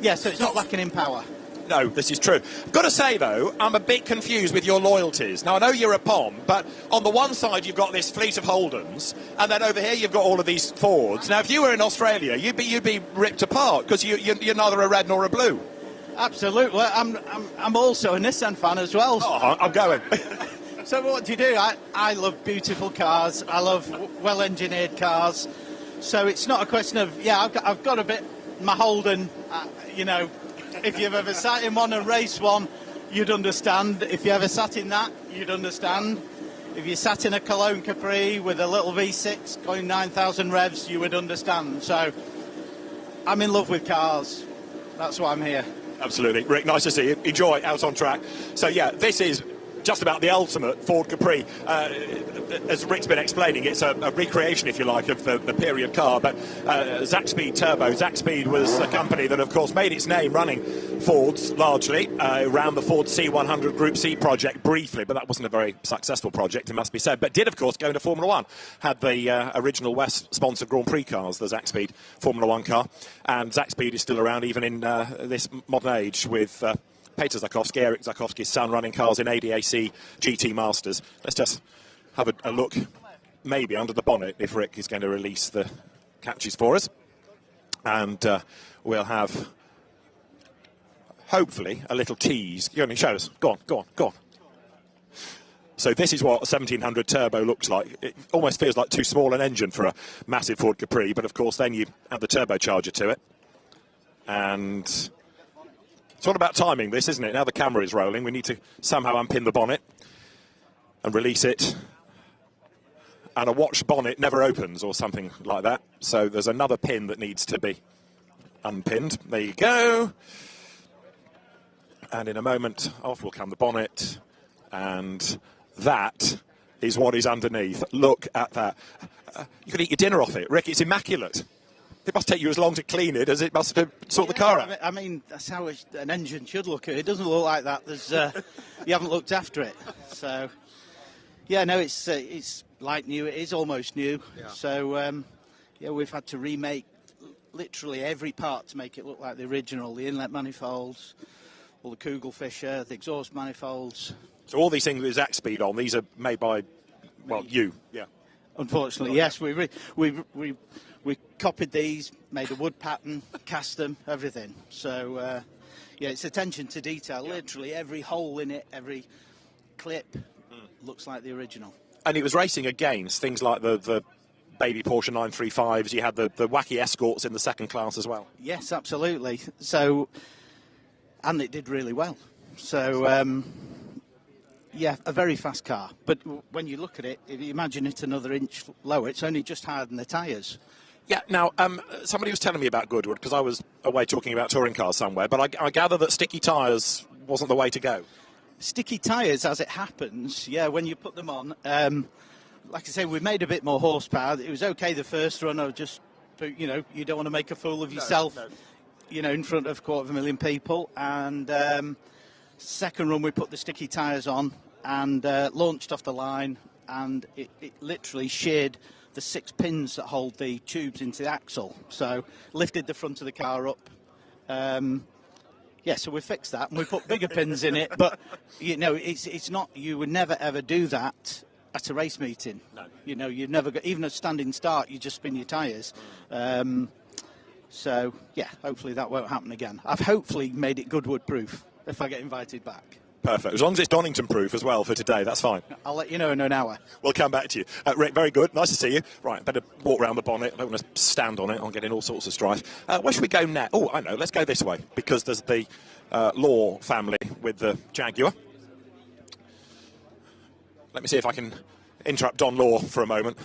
it's not lacking in power. No, this is true. I've got to say, though, I'm a bit confused with your loyalties. Now, I know you're a POM, but on the one side you've got this fleet of Holdens, and then over here you've got all of these Fords. Now, if you were in Australia, you'd be ripped apart, because you're neither a red nor a blue. Absolutely. I'm also a Nissan fan as well. Oh, I'm going. So what do you do? I love beautiful cars. I love well-engineered cars. So it's not a question of, yeah, I've got a bit my Holden, you know, if you've ever sat in one and raced one, you'd understand. If you ever sat in that, you'd understand. If you sat in a Clk Capri with a little V6 going 9,000 revs, you would understand. So I'm in love with cars. That's why I'm here. Absolutely. Rick, nice to see you. Enjoy out on track. So, yeah, this is just about the ultimate Ford Capri. As Rick's been explaining, it's a recreation, if you like, of the period car. But Zaxpeed Turbo. Zaxpeed was a company that, of course, made its name running Fords largely around the Ford C100 Group C project briefly, but that wasn't a very successful project, it must be said. But did, of course, go into Formula One. Had the original West-sponsored Grand Prix cars, the Zaxpeed Formula One car. And Zaxpeed is still around even in this modern age with Peter Zakowski, Eric Zakowski's son, running cars in ADAC GT Masters. Let's just have a look, maybe under the bonnet, if Rick is going to release the catches for us. And we'll have, hopefully, a little tease. Go on, show us. Go on. So this is what a 1700 turbo looks like. It almost feels like too small an engine for a massive Ford Capri, but of course then you add the turbocharger to it. And it's all about timing, this, isn't it? Now the camera is rolling, we need to somehow unpin the bonnet and release it. And a watch bonnet never opens or something like that. So there's another pin that needs to be unpinned. There you go. And in a moment, off will come the bonnet. And that is what is underneath. Look at that. You can eat your dinner off it. Rick, it's immaculate. It must take you as long to clean it as it must to sort the car out. I mean, that's how an engine should look. It doesn't look like that. There's, you haven't looked after it. So, yeah, no, it's like new. It is almost new. Yeah. So, yeah, we've had to remake literally every part to make it look like the original. The inlet manifolds, all the Kugelfischer, the exhaust manifolds. So all these things with Zaxpeed on, these are made by, well, you. Yeah. Unfortunately, yes. We copied these, made a wood pattern, cast them, everything. So, yeah, it's attention to detail. Yeah. Literally every hole in it, every clip looks like the original. And it was racing against things like the baby Porsche 935s. You had the wacky Escorts in the second class as well. Yes, absolutely. So, and it did really well. So, yeah, a very fast car. But when you look at it, if you imagine it another inch lower, it's only just higher than the tyres. Yeah, now, somebody was telling me about Goodwood, because I was away talking about touring cars somewhere, but I gather that sticky tyres wasn't the way to go. Sticky tyres, as it happens, yeah, when you put them on, like I say, we made a bit more horsepower. It was okay the first run, I just, you know, you don't want to make a fool of yourself, you know, in front of 250,000 people. And second run, we put the sticky tyres on and launched off the line, and it literally sheared the 6 pins that hold the tubes into the axle. So lifted the front of the car up. Yeah, so we fixed that and we put bigger pins in it. But you know, it's not. You would never ever do that at a race meeting. No. You know, you'd never go, even a standing start. You just spin your tyres. So yeah, hopefully that won't happen again. I've hopefully made it Goodwood proof if I get invited back. Perfect. As long as it's Donington proof as well for today, that's fine. I'll let you know in an hour. We'll come back to you. Rick, very good. Nice to see you. Right, better walk around the bonnet. I don't want to stand on it. I'll get in all sorts of strife. Where should we go now? Oh, I know. Let's go this way, because there's the Law family with the Jaguar. Let me see if I can interrupt Don Law for a moment.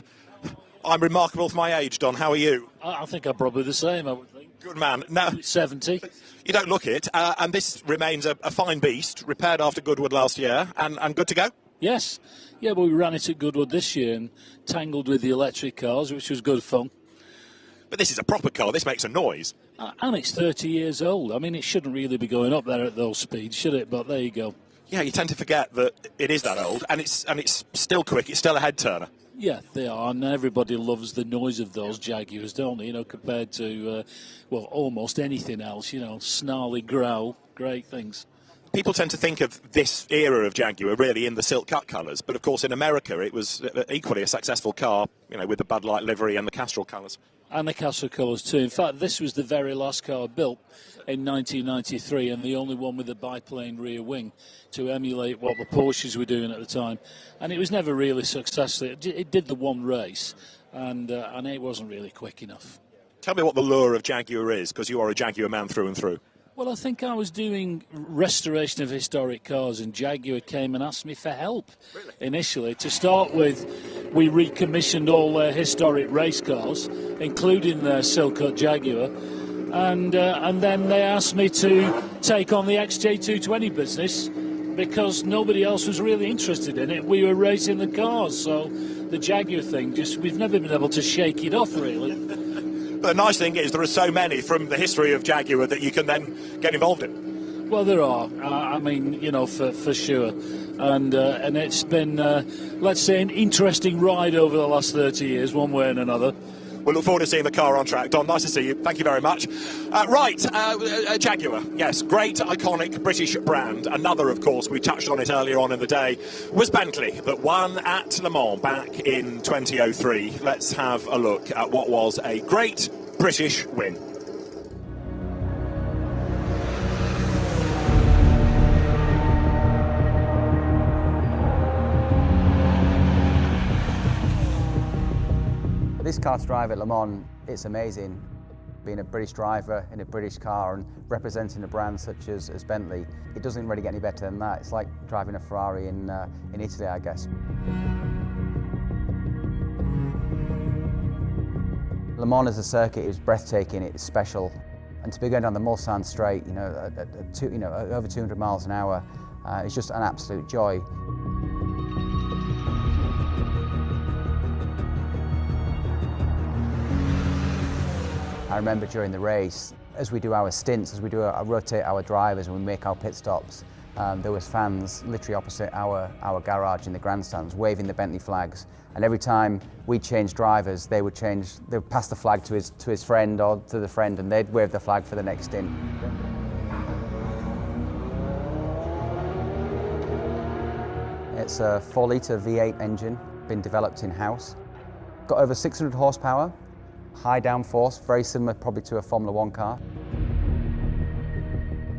I'm remarkable for my age, Don. How are you? I think I'm probably the same, I would think. Good man. Now, 70. You don't look it, and this remains a fine beast, repaired after Goodwood last year, and good to go? Yes. Yeah, but we ran it at Goodwood this year and tangled with the electric cars, which was good fun. But this is a proper car. This makes a noise. And it's 30 years old. I mean, it shouldn't really be going up there at those speeds, should it? But there you go. Yeah, you tend to forget that it is that old, and it's still quick. It's still a head-turner. Yeah, they are, and everybody loves the noise of those Jaguars, don't they? You know, compared to, well, almost anything else, you know, snarly growl, great things. people tend to think of this era of Jaguar really in the silk cut colours, but of course in America it was equally a successful car, you know, with the Bud Light livery and the Castrol colours. And the Castrol colours too. In fact, this was the very last car built in 1993 and the only one with a biplane rear wing to emulate what the Porsches were doing at the time. And it was never really successful. It did the one race, and it wasn't really quick enough. Tell me what the lure of Jaguar is, because you are a Jaguar man through and through. Well, I think I was doing restoration of historic cars, and Jaguar came and asked me for help initially. To start with, we recommissioned all their historic race cars, including their silk-cut Jaguar, and then they asked me to take on the XJ220 business because nobody else was really interested in it. We were racing the cars, so the Jaguar thing, we've never been able to shake it off, really. The nice thing is there are so many from the history of Jaguar that you can then get involved in. Well, there are. I mean, you know, for sure. And it's been, let's say, an interesting ride over the last 30 years, one way and another. We'll look forward to seeing the car on track. Don, nice to see you. Thank you very much. Jaguar, yes, great, iconic British brand. Another, of course, we touched on it earlier on in the day, was Bentley, that won at Le Mans back in 2003. Let's have a look at what was a great British win. This car to drive at Le Mans, it's amazing. Being a British driver in a British car and representing a brand such as Bentley, it doesn't really get any better than that. It's like driving a Ferrari in Italy, I guess. Le Mans as a circuit is breathtaking, it's special. And to be going down the Mulsanne Straight, you know, over 200 miles an hour, it's just an absolute joy. I remember during the race, as we do our stints, as we rotate our drivers and we make our pit stops, there was fans literally opposite our garage in the grandstands waving the Bentley flags. And every time we changed drivers, they would pass the flag to his friend or to the friend, and they'd wave the flag for the next stint. It's a 4-litre V8 engine, been developed in-house. Got over 600 horsepower. High downforce, very similar probably to a Formula 1 car.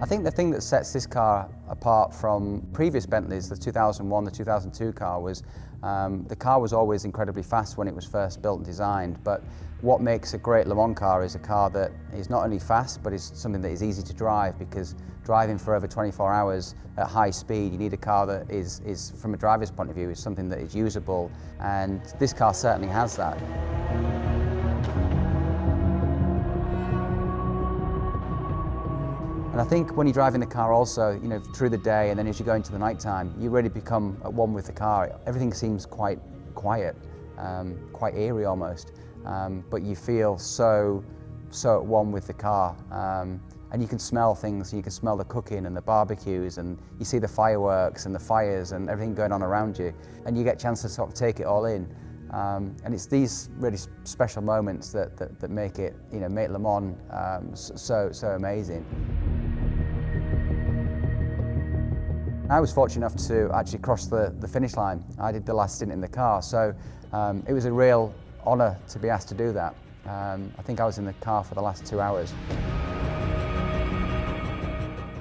I think the thing that sets this car apart from previous Bentleys, the 2001, the 2002 car, was the car was always incredibly fast when it was first built and designed, but what makes a great Le Mans car is a car that is not only fast, but is something that is easy to drive, because driving for over 24 hours at high speed, you need a car that is from a driver's point of view, is something that is usable, and this car certainly has that. And I think when you drive in the car also, you know, through the day and then as you go into the night time, you really become at one with the car. Everything seems quite quiet, quite eerie almost, but you feel so at one with the car. And you can smell things, you can smell the cooking and the barbecues, and you see the fireworks and the fires and everything going on around you, and you get a chance to sort of take it all in. And it's these really special moments that make it, you know, make Le Mans so amazing. I was fortunate enough to actually cross the finish line. I did the last stint in the car, so it was a real honour to be asked to do that. I think I was in the car for the last 2 hours.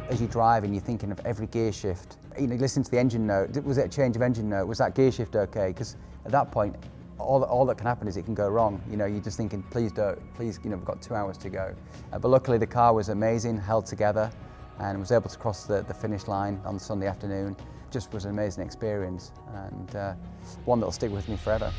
As you drive and you're thinking of every gear shift, you know, listen to the engine note. Was it a change of engine note? Was that gear shift okay? Because at that point, all that can happen is it can go wrong. You know, you're just thinking, please don't, please, you know, we've got 2 hours to go. But luckily the car was amazing, held together, and was able to cross the finish line on Sunday afternoon. Just was an amazing experience, and one that'll stick with me forever.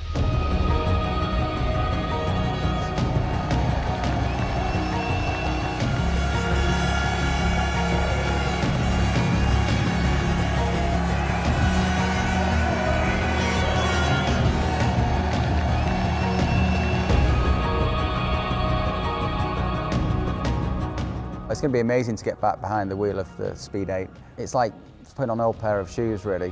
It's going to be amazing to get back behind the wheel of the Speed 8. It's like putting on an old pair of shoes, really.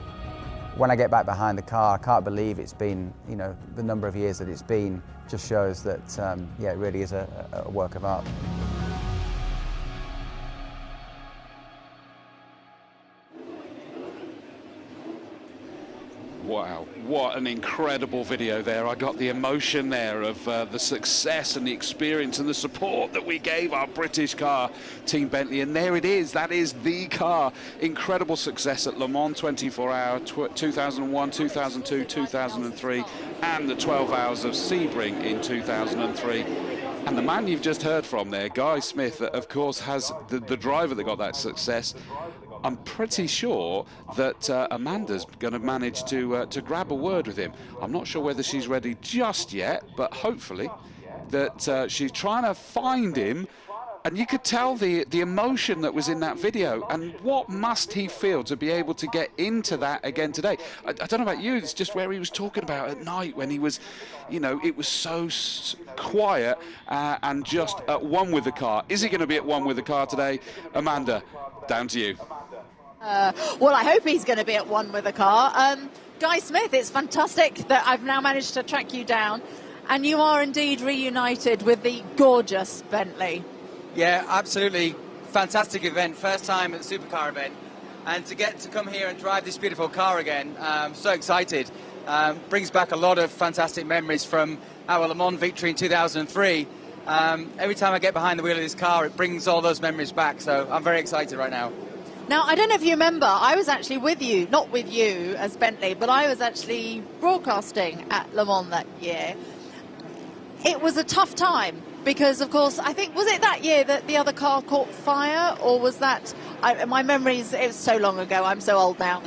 When I get back behind the car, I can't believe it's been, you know, the number of years that it's been just shows that, yeah, it really is a work of art. Wow, what an incredible video there. I got the emotion there of the success and the experience and the support that we gave our British car, Team Bentley, and there it is. That is the car. Incredible success at Le Mans 24 Hour, 2001, 2002, 2003, and the 12 Hours of Sebring in 2003. And the man you've just heard from there, Guy Smith, of course, has the driver that got that success. I'm pretty sure that Amanda's going to manage to grab a word with him. I'm not sure whether she's ready just yet, but hopefully that she's trying to find him. And you could tell the emotion that was in that video. And what must he feel to be able to get into that again today? I don't know about you, it's just where he was talking about at night when he was, you know, it was so quiet and just at one with the car. Is he going to be at one with the car today? Amanda, down to you. Well, I hope he's going to be at one with a car. Guy Smith, it's fantastic that I've now managed to track you down, and you are indeed reunited with the gorgeous Bentley. Yeah, absolutely fantastic event. First time at the Supercar event, and to get to come here and drive this beautiful car again, I'm so excited. Brings back a lot of fantastic memories from our Le Mans victory in 2003. Every time I get behind the wheel of this car, it brings all those memories back, so I'm very excited right now. Now, I don't know if you remember, I was actually with you, not with you as Bentley, but I was actually broadcasting at Le Mans that year. It was a tough time because, of course, I think, was it that year that the other car caught fire, or was that, my memories, it was so long ago, I'm so old now.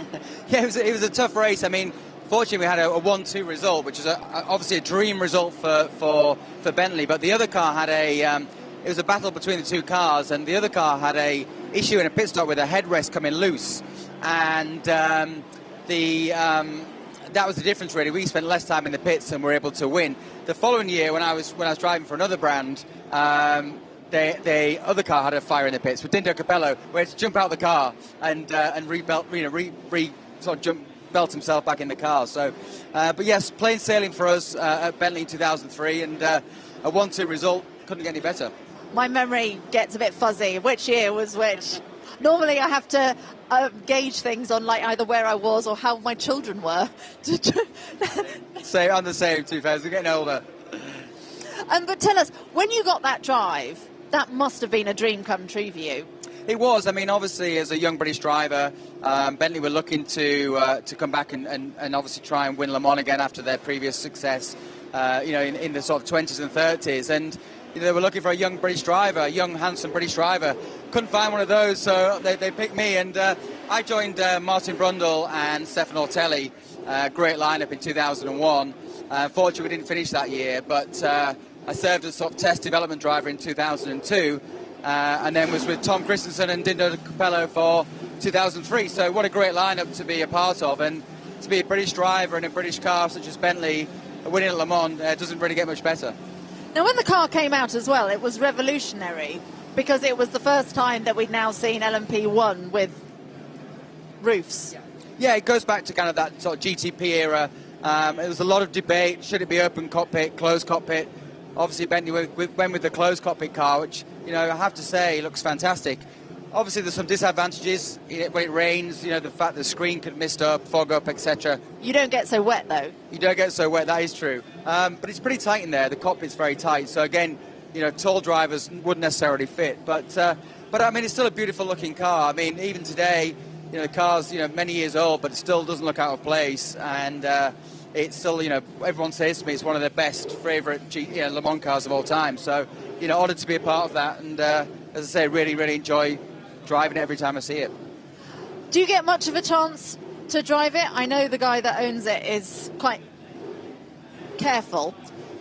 Yeah, it was a tough race. I mean, fortunately, we had a 1-2 result, which is obviously a dream result for Bentley, but the other car had it was a battle between the two cars, and the other car had a issue in a pit stop with a headrest coming loose, and that was the difference really. We spent less time in the pits and were able to win. The following year, when I was driving for another brand, the other car had a fire in the pits with Dindo Capello. We had to jump out of the car and belt himself back in the car. So, but yes, plain sailing for us at Bentley in 2003, and a 1-2 result couldn't get any better. My memory gets a bit fuzzy. Which year was which? Normally I have to gauge things on like either where I was or how my children were. Same, I'm the same, 2000, we're getting older. But tell us, when you got that drive, that must have been a dream come true for you. It was. I mean, obviously, as a young British driver, Bentley were looking to come back and obviously try and win Le Mans again after their previous success, in the sort of 20s and 30s. And they were looking for a young British driver, a young, handsome British driver. Couldn't find one of those, so they picked me. And I joined Martin Brundle and Stefan Ortelli. Great lineup in 2001. Unfortunately, we didn't finish that year, but I served as sort of test development driver in 2002. And then was with Tom Christensen and Dindo Capello for 2003. So what a great lineup to be a part of, and to be a British driver in a British car such as Bentley, winning at Le Mans doesn't really get much better. Now, when the car came out as well, it was revolutionary because it was the first time that we'd now seen LMP1 with roofs. Yeah, it goes back to kind of that sort of GTP era. There was a lot of debate: should it be open cockpit, closed cockpit? Obviously, Bentley went with the closed cockpit car, which, I have to say, looks fantastic. Obviously, there's some disadvantages when it rains, the fact the screen could mist up, fog up, etc. You don't get so wet, though. You don't get so wet, that is true. But it's pretty tight in there. The cockpit's very tight. So, again, tall drivers wouldn't necessarily fit. But I mean, it's still a beautiful-looking car. I mean, even today, the car's, many years old, but it still doesn't look out of place. And it's still, everyone says to me it's one of their best favourite Le Mans cars of all time. So, honoured to be a part of that. And, as I say, really, really enjoy driving it every time I see it. Do you get much of a chance to drive it? I know the guy that owns it is quite careful.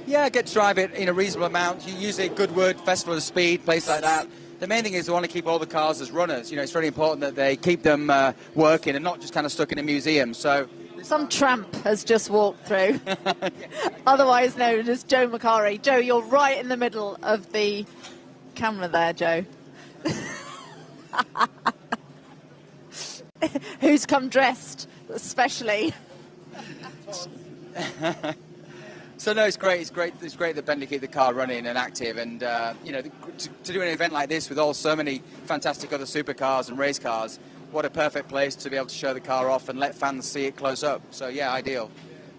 Yeah, I get to drive it in a reasonable amount. You use it at Goodwood, Festival of Speed, place like that. The main thing is they want to keep all the cars as runners. It's really important that they keep them working and not just kind of stuck in a museum. So some tramp has just walked through, otherwise known as Joe Macari. Joe, you're right in the middle of the camera there, Joe. Who's come dressed especially? So no, it's great. It's great that Bentley keep the car running and active, and to do an event like this with so many fantastic other supercars and race cars, what a perfect place to be able to show the car off and let fans see it close up. So yeah, ideal.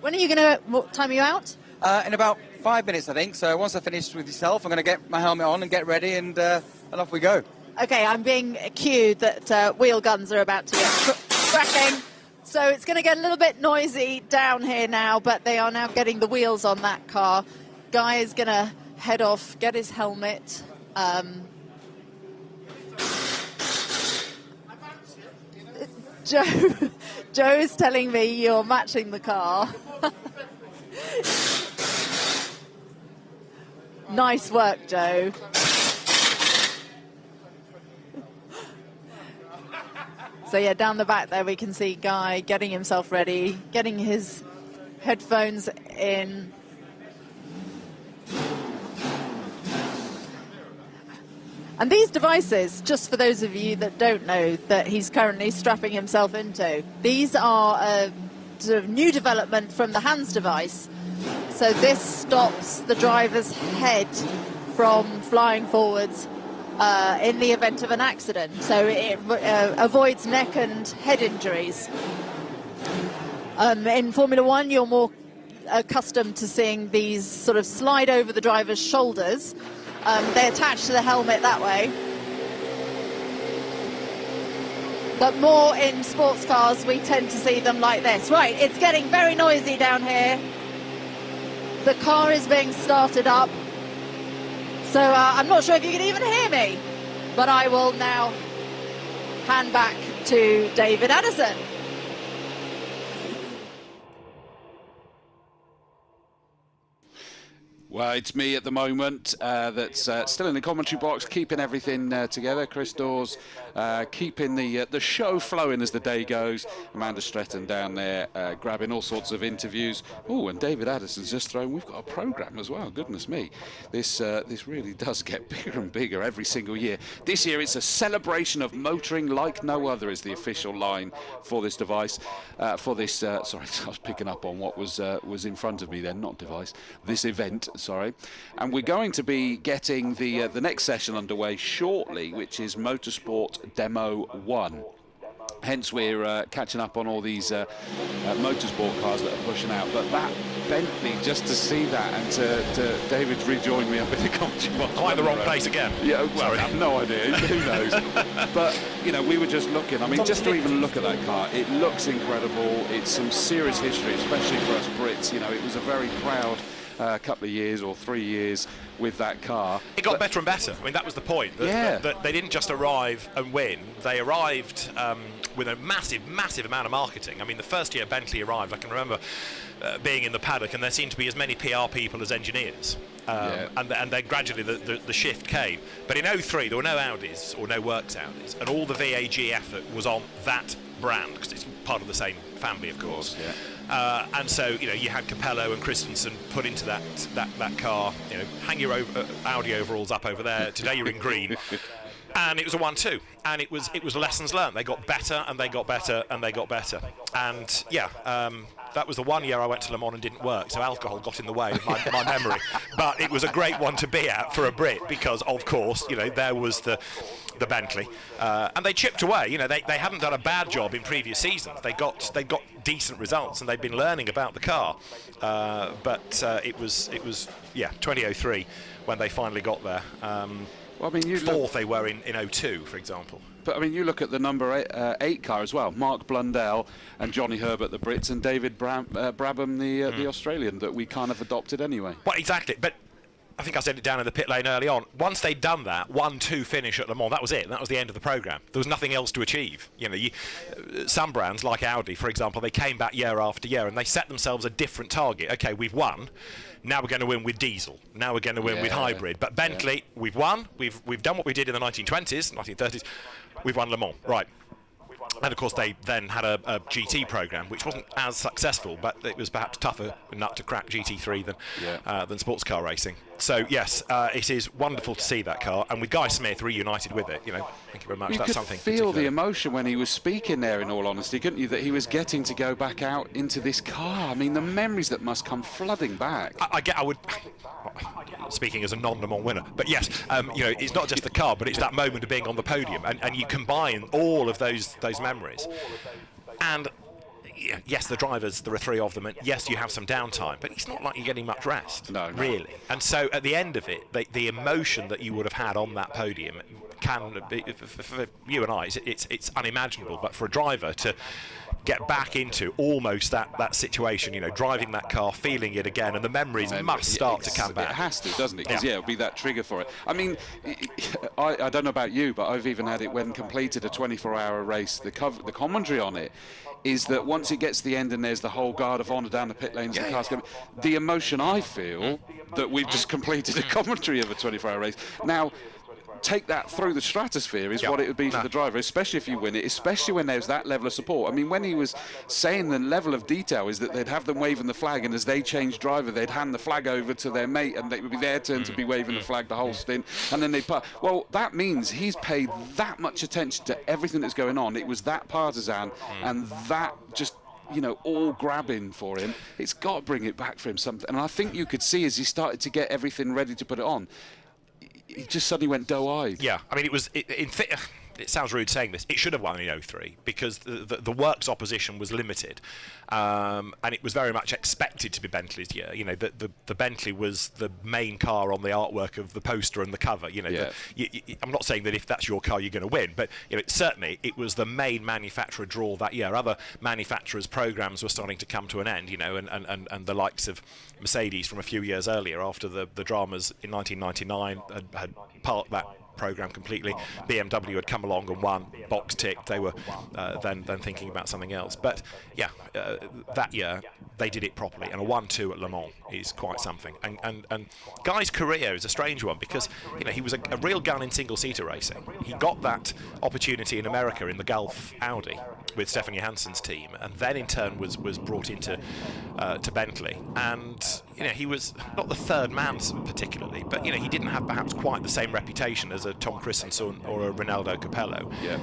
When are you going to, what time are you out? In about 5 minutes, I think. So once I finish with yourself, I'm going to get my helmet on and get ready, and off we go. Okay, I'm being cued that wheel guns are about to get cracking. So it's going to get a little bit noisy down here now, but they are now getting the wheels on that car. Guy is going to head off, get his helmet. Joe's telling me you're matching the car. Nice work, Joe. So yeah, down the back there we can see Guy getting himself ready, getting his headphones in. And these devices, just for those of you that don't know, that he's currently strapping himself into, these are a sort of new development from the hands device. So this stops the driver's head from flying forwards in the event of an accident. So it avoids neck and head injuries. In Formula One, you're more accustomed to seeing these sort of slide over the driver's shoulders. They attach to the helmet that way. But more in sports cars, we tend to see them like this. Right, it's getting very noisy down here. The car is being started up. So I'm not sure if you can even hear me, but I will now hand back to David Addison. Well, it's me at the moment that's still in the commentary box, keeping everything together. Chris Dawes keeping the show flowing as the day goes. Amanda Stretton down there grabbing all sorts of interviews. Oh, and David Addison's just thrown, we've got a programme as well, goodness me. This really does get bigger and bigger every single year. This year it's a celebration of motoring like no other is the official line for this device. Sorry, I was picking up on what was in front of me then, not device, this event. Sorry, and we're going to be getting the next session underway shortly, which is Motorsport Demo 1. Hence, we're catching up on all these motorsport cars that are pushing out. But that Bentley, just to see that, and to David's rejoined me up in the commentary box. Am I in the wrong place again? Yeah, well, I have no idea. Who knows? But, you know, we were just looking. I mean, just to even look at that car, it looks incredible. It's some serious history, especially for us Brits. You know, it was a very proud couple of years or 3 years with that car. It got better and better. I mean, that was the point. That they didn't just arrive and win. They arrived with a massive amount of marketing. I mean, the first year Bentley arrived, I can remember being in the paddock, and there seemed to be as many PR people as engineers. And then gradually the shift came. But in 03, there were no Audis or no works Audis, and all the VAG effort was on that brand, because it's part of the same family, of course. And so, you know, you had Capello and Christensen put into that car. You know, hang your Audi overalls up over there. Today you're in green. And it was a 1-2, and it was lessons learned. They got better and they got better and they got better. And yeah, that was the 1 year I went to Le Mans and didn't work, so alcohol got in the way of my memory. But it was a great one to be at for a Brit, because of course, you know, there was the Bentley, and they chipped away. You know, they hadn't done a bad job in previous seasons. They got decent results, and they'd been learning about the car. But it was 2003 when they finally got there. Well, I mean, fourth they were in 02, for example. But I mean, you look at the number 8 car as well. Mark Blundell and Johnny Herbert, the Brits, and David Brabham, the Australian, that we kind of adopted anyway. Well, exactly. But I think I said it down in the pit lane early on. Once they'd done that 1-2 finish at Le Mans, that was it. That was the end of the programme. There was nothing else to achieve. You know, some brands like Audi, for example, they came back year after year and they set themselves a different target. Okay, we've won. Now we're going to win with diesel. Now we're going to win with hybrid. But Bentley, we've won. We've done what we did in the 1920s, 1930s. We've won Le Mans. Right. And of course they then had a GT programme, which wasn't as successful, but it was perhaps tougher nut to crack GT3 than sports car racing. So yes, it is wonderful to see that car, and with Guy Smith reunited with it. Thank you very much. You That's could something. feel the emotion when he was speaking there. In all honesty, couldn't you? That he was getting to go back out into this car. I mean, the memories that must come flooding back. I would. Speaking as a non-Le Mans winner, but yes, it's not just the car, but it's that moment of being on the podium, and you combine all of those memories, and. Yes, the drivers, there are 3 of them, and yes, you have some downtime, but it's not like you're getting much rest, really. And so at the end of it, the emotion that you would have had on that podium can be, for you and I, it's unimaginable, but for a driver to get back into almost that situation, driving that car, feeling it again, and the memories must start to come back. It has to, doesn't it? Because it'll be that trigger for it. I mean, I don't know about you, but I've even had it when completed a 24-hour race. The commentary on it is that once it gets to the end and there's the whole guard of honour down the pit lanes, the cars coming, the emotion I feel that we've just completed a commentary of a 24-hour race. Now, take that through the stratosphere is what it would be for the driver, especially if you win it, especially when there's that level of support. I mean, when he was saying the level of detail is that they'd have them waving the flag, and as they changed driver, they'd hand the flag over to their mate, and it would be their turn to be waving the flag the whole stint, and then they'd pass. Well, that means he's paid that much attention to everything that's going on. It was that partisan, and that just all grabbing for him. It's got to bring it back for him something. And I think you could see as he started to get everything ready to put it on, he just suddenly went doe-eyed. Yeah, I mean, it sounds rude saying this, it should have won in 03 because the works opposition was limited, and it was very much expected to be Bentley's year. The Bentley was the main car on the artwork of the poster and the cover. I'm not saying that if that's your car you're going to win, but certainly it was the main manufacturer draw that year. Other manufacturers' programs were starting to come to an end, and the likes of Mercedes from a few years earlier, after the dramas in 1999 had parked that program completely. BMW had come along and won, box ticked. They were then thinking about something else. But yeah, that year they did it properly, and a 1-2 at Le Mans is quite something. And Guy's career is a strange one because he was a real gun in single-seater racing. He got that opportunity in America in the Gulf Audi with Stefan Johansson's team, and then in turn was brought into to Bentley. And he was not the third man particularly, but he didn't have perhaps quite the same reputation as a Tom Christensen or a Ronaldo Capello. Yeah.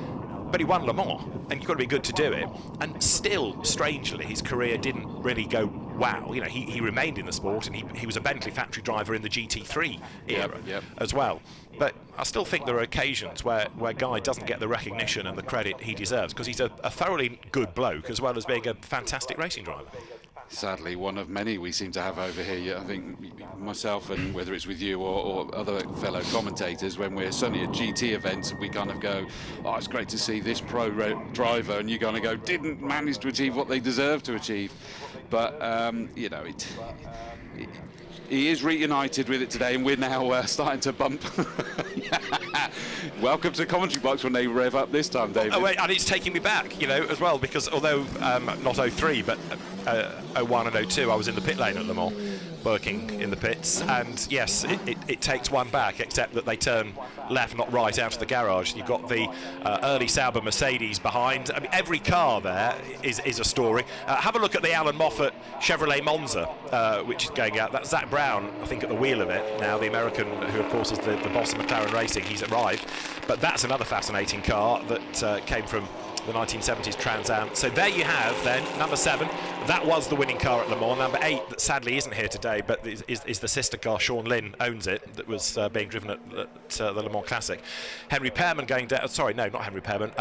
But he won Le Mans, and you've got to be good to do it. And still, strangely, his career didn't really go wow. He remained in the sport, and he was a Bentley factory driver in the GT3 era as well. But I still think there are occasions where Guy doesn't get the recognition and the credit he deserves, because he's a thoroughly good bloke as well as being a fantastic racing driver. Sadly, one of many we seem to have over here. I think myself, and whether it's with you or other fellow commentators, when we're suddenly at GT events, we kind of go, oh, it's great to see this pro driver, and you kind of go, didn't manage to achieve what they deserve to achieve. But, he is reunited with it today, and we're now starting to bump. Welcome to the commentary box when they rev up this time, David. Oh, wait, and it's taking me back, as well, because although not 03, but 01 and 02, I was in the pit lane at Le Mans, working in the pits, and yes, it takes one back, except that they turn left, not right, out of the garage. You've got the early Sauber Mercedes behind. I mean, every car there is a story. Have a look at the Alan Moffat Chevrolet Monza, which is going out. That's Zach Brown, I think, at the wheel of it now, the American who, of course, is the boss of McLaren Racing. He's arrived. But that's another fascinating car that came from the 1970s Trans Am. So there you have then number 7. That was the winning car at Le Mans. Number 8, that sadly isn't here today, but is the sister car. Sean Lynn owns it. That was being driven at the Le Mans Classic. Henry Pearman going down. Sorry, no, not Henry Pearman.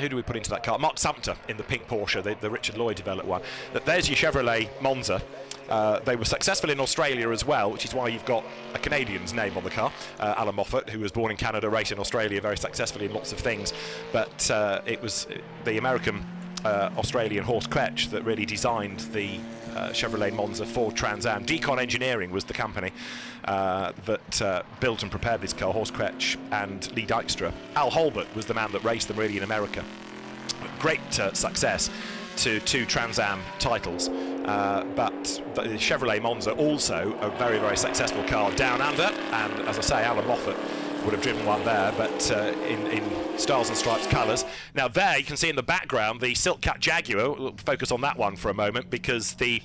Who do we put into that car? Mark Sumter in the pink Porsche, the Richard Lloyd developed one. There's your Chevrolet Monza. They were successful in Australia as well, which is why you've got a Canadian's name on the car, Alan Moffat, who was born in Canada, raced in Australia very successfully in lots of things. But it was the American Australian Horst Kretsch that really designed the Chevrolet Monza for Trans Am. Decon Engineering was the company that built and prepared this car, Horst Kretsch and Lee Dykstra. Al Holbert was the man that raced them really in America. Great success to 2 Trans Am titles, but the Chevrolet Monza also a very, very successful car down under, and as I say, Alan Moffat would have driven one there, but in Stars and Stripes colours. Now there you can see in the background the silk cut Jaguar. We'll focus on that one for a moment, because the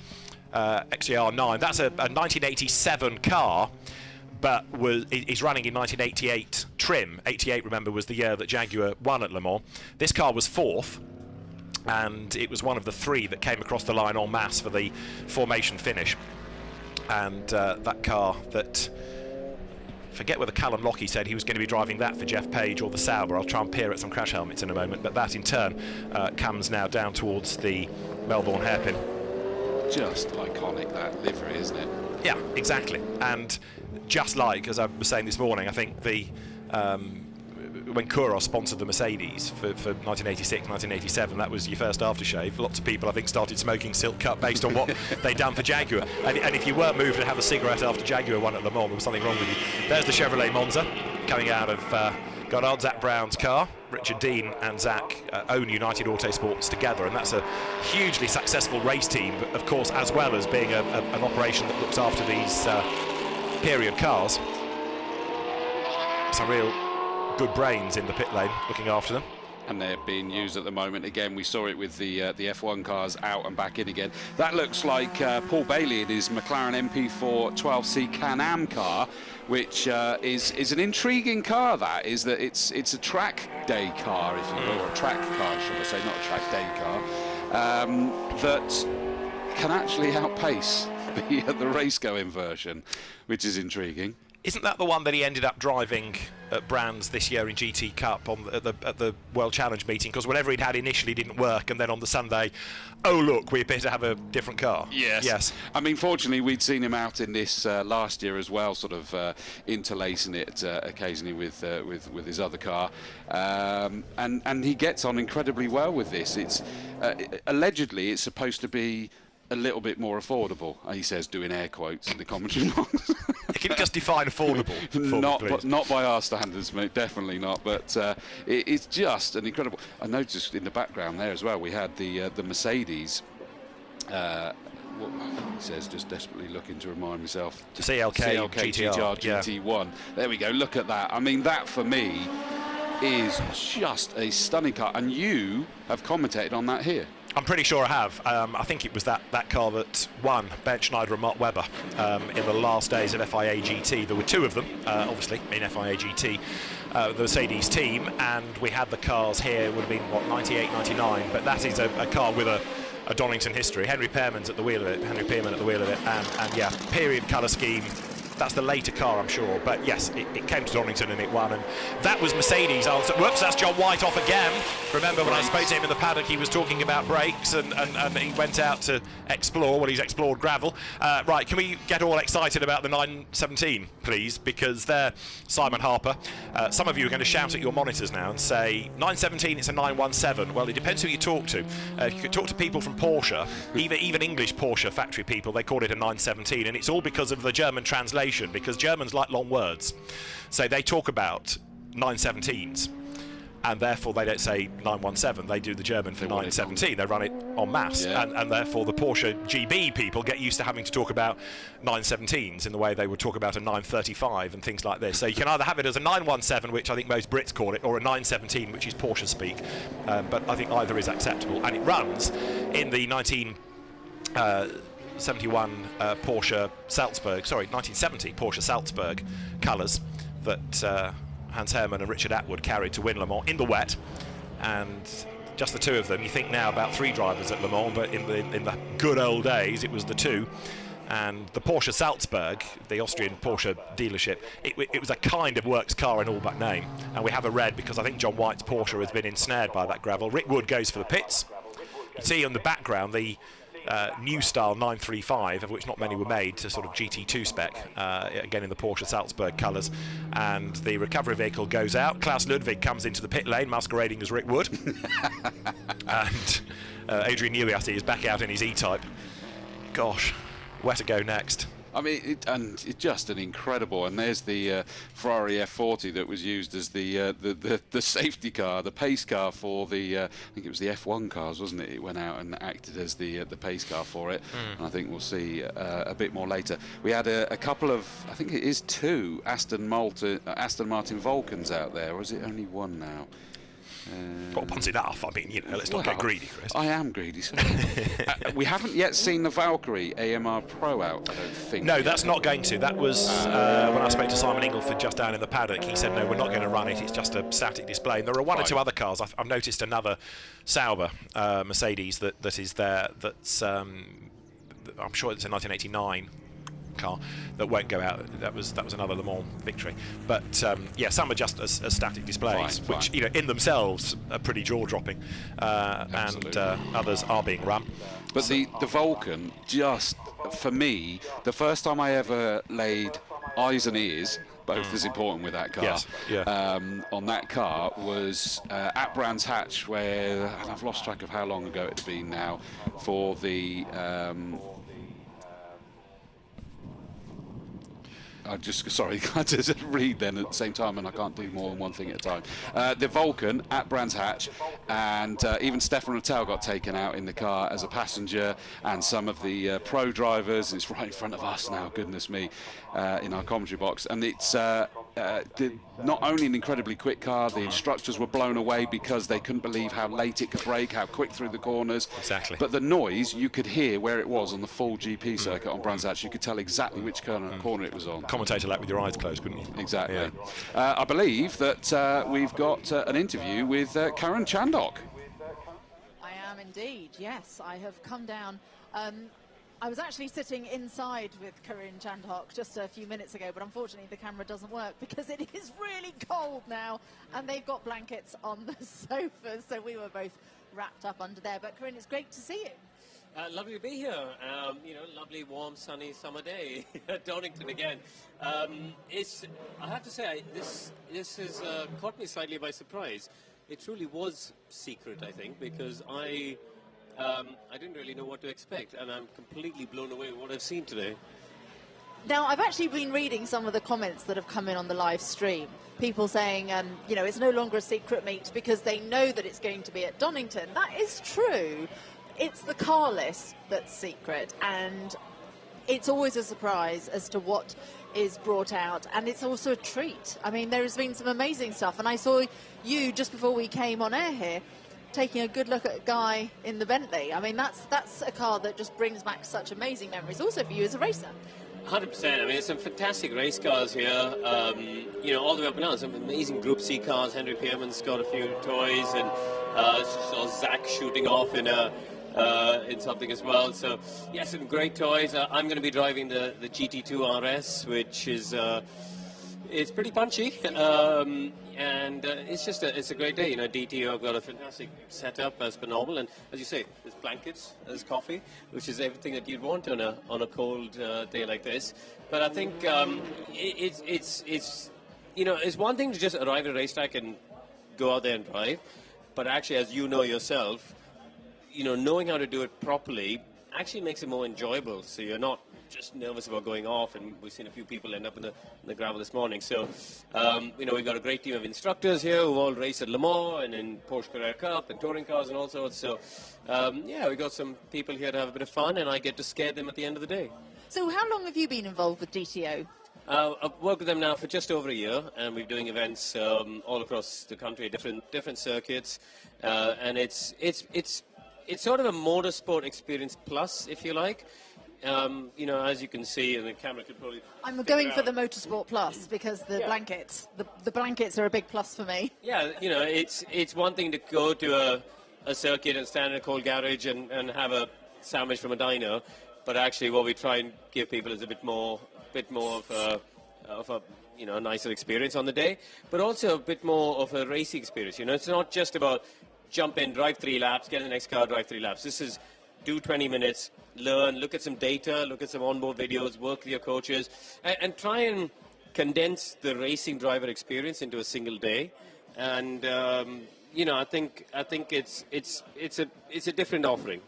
XJR9. That's a 1987 car, but is running in 1988 trim. 88, remember, was the year that Jaguar won at Le Mans. This car was 4th, and it was one of the 3 that came across the line en masse for the formation finish. And that car that, forget whether Callum Lockie said he was going to be driving that for Jeff Page or the Sauber. I'll try and peer at some crash helmets in a moment, but that in turn comes now down towards the Melbourne hairpin. Just iconic, that livery, isn't it? Yeah, exactly. And just like, as I was saying this morning, I think the when Kuros sponsored the Mercedes for 1986, 1987, that was your first aftershave. Lots of people, I think, started smoking Silk Cut based on what they'd done for Jaguar. And if you weren't moved to have a cigarette after Jaguar won at Le Mans, there was something wrong with you. There's the Chevrolet Monza coming out of Goddard, Zach Brown's car. Richard Dean and Zach own United Autosports together, and that's a hugely successful race team, but of course, as well as being an operation that looks after these period cars. Some real good brains in the pit lane looking after them. And they're being used at the moment. Again, we saw it with the F1 cars out and back in again. That looks like Paul Bailey in his McLaren MP4 12C Can-Am car, which is an intriguing car. That is that it's a track day car, if you will, or a track car, should I say, not a track day car, that can actually outpace the race-going version, which is intriguing. Isn't that the one that he ended up driving at Brands this year in GT Cup at the World Challenge meeting? Because whatever he'd had initially didn't work, and then on the Sunday, oh look, we appear to have a different car. Yes. I mean, fortunately, we'd seen him out in this last year as well, sort of interlacing it occasionally with his other car, and he gets on incredibly well with this. It's allegedly it's supposed to be a little bit more affordable, he says, doing air quotes in the commentary box. Can you just define affordable? Not by our standards, mate, definitely not. But it's just an incredible. I noticed in the background there as well, we had the Mercedes. What he says, just desperately looking to remind myself. CLK Gtr GT1. There we go. Look at that. I mean, that for me is just a stunning car, and you have commentated on that here. I'm pretty sure I have. I think it was that car that won Ben Schneider and Mark Webber in the last days of FIA GT. There were 2 of them, obviously, in FIA GT, the Mercedes team, and we had the cars here, would have been, what, 98, 99, but that is a car with a Donington history. Henry Pearman's at the wheel of it, and yeah, period colour scheme. That's the later car, I'm sure, but yes, it came to Donington and it won, and that was Mercedes' answer. Whoops, that's John White off again. Remember when I spoke to him in the paddock, he was talking about brakes, and he went out to explore. Well, he's explored gravel. Right, can we get all excited about the 917, please? Because they're Simon Harper. Some of you are going to shout at your monitors now and say, 917, it's a 917. Well, it depends who you talk to. If you could talk to people from Porsche, even English Porsche factory people, they call it a 917, and it's all because of the German translation, because Germans like long words. So they talk about 917s, and therefore they don't say 917, they do the German for 917. They run it en masse, and therefore the Porsche GB people get used to having to talk about 917s in the way they would talk about a 935 and things like this. So you can either have it as a 917, which I think most Brits call it, or a 917, which is Porsche speak, but I think either is acceptable, and it runs in the 1971 Porsche Salzburg, sorry, 1970 Porsche Salzburg colours that Hans Hermann and Richard Atwood carried to win Le Mans in the wet, and just the 2 of them. You think now about 3 drivers at Le Mans, but in the good old days it was the 2. And the Porsche Salzburg, the Austrian Porsche dealership, it was a kind of works car in all but name, and we have a red because I think John White's Porsche has been ensnared by that gravel. Rick Wood goes for the pits. You see on the background the new style 935, of which not many were made, to sort of GT2 spec, again in the Porsche Salzburg colours, and the recovery vehicle goes out. Klaus Ludwig comes into the pit lane masquerading as Rick Wood, and Adrian Newey, I see, is back out in his E Type. Gosh, where to go next? I mean, it's just an incredible. And there's the Ferrari F40 that was used as the safety car, the pace car for the. I think it was the F1 cars, wasn't it? It went out and acted as the pace car for it. And I think we'll see a bit more later. We had a couple of, I think it is 2 Aston Martin Vulcans out there, or is it only 1 now? Well, once enough. I mean, you know, let's not get greedy, Chris. I am greedy. So. We haven't yet seen the Valkyrie AMR Pro out, I don't think. No, that's not going to. That was when I spoke to Simon Ingleford just down in the paddock. He said, no, we're not going to run it. It's just a static display. And there are one or two other cars. I've noticed another Sauber Mercedes that is there. That's I'm sure it's a 1989 car that won't go out. That was another Le Mans victory. But yeah, some are just as static displays, which you know in themselves are pretty jaw-dropping, and others are being run. But the Vulcan, just for me, the first time I ever laid eyes and ears, both as important with that car, on that car was at Brands Hatch, where, and I've lost track of how long ago it had been now, for the I had to read then at the same time, and I can't do more than one thing at a time. The Vulcan at Brands Hatch, and even Stefan Rattel got taken out in the car as a passenger, and some of the pro drivers, and it's right in front of us now, goodness me, in our commentary box. And it's not only an incredibly quick car, the instructors were blown away because they couldn't believe how late it could brake, how quick through the corners. Exactly. But the noise, you could hear where it was on the full GP circuit on Brands Hatch. You could tell exactly which corner it was on. Commentator like with your eyes closed, couldn't you? Exactly. Yeah. I believe that we've got an interview with Karen Chandok. I am indeed, yes. I have come down. I was actually sitting inside with Corinne Chandok just a few minutes ago, but unfortunately the camera doesn't work because it is really cold now, and they've got blankets on the sofas, so we were both wrapped up under there. But Corinne, it's great to see you. Lovely to be here. You know, lovely, warm, sunny summer day at Donington again. I have to say, this has caught me slightly by surprise. It truly was secret, I think, because I didn't really know what to expect, and I'm completely blown away with what I've seen today. Now, I've actually been reading some of the comments that have come in on the live stream. People saying, you know, it's no longer a secret meet because they know that it's going to be at Donington. That is true. It's the car list that's secret, and it's always a surprise as to what is brought out, and it's also a treat. I mean, there has been some amazing stuff, and I saw you just before we came on air here taking a good look at a guy in the Bentley. I mean, that's a car that just brings back such amazing memories, also for you as a racer. 100%. I mean, there's some fantastic race cars here, you know, all the way up and down. Some amazing Group C cars. Henry Pierman's got a few toys, and saw Zach shooting off in something as well. So, yeah, some great toys. I'm going to be driving the GT2 RS, which is it's pretty punchy, and it's a great day. You know, DTO have got a fantastic setup as per normal, and as you say, there's blankets, there's coffee, which is everything that you'd want on a cold day like this. But I think it's you know, it's one thing to just arrive at a racetrack and go out there and drive, but actually, as you know yourself, you know, knowing how to do it properly actually makes it more enjoyable. So you're not just nervous about going off, and we've seen a few people end up in the gravel this morning. So, you know, we've got a great team of instructors here who all race at Le Mans and in Porsche Carrera Cup and touring cars and all sorts. So, yeah, we've got some people here to have a bit of fun, and I get to scare them at the end of the day. So how long have you been involved with DTO? I've worked with them now for just over a year, and we're doing events all across the country, different circuits, and it's sort of a motorsport experience plus, if you like. You know, as you can see, and the camera could probably... I'm going for the Motorsport Plus because the blankets are a big plus for me. Yeah, you know, it's one thing to go to a circuit and stand in a cold garage and have a sandwich from a diner, but actually what we try and give people is a bit more of a you know, a nicer experience on the day, but also a bit more of a racing experience. You know, it's not just about jump in, drive 3 laps, get in the next car, drive 3 laps. This is do 20 minutes, learn, look at some data, look at some onboard videos, work with your coaches, and try and condense the racing driver experience into a single day. And you know, I think it's a different offering.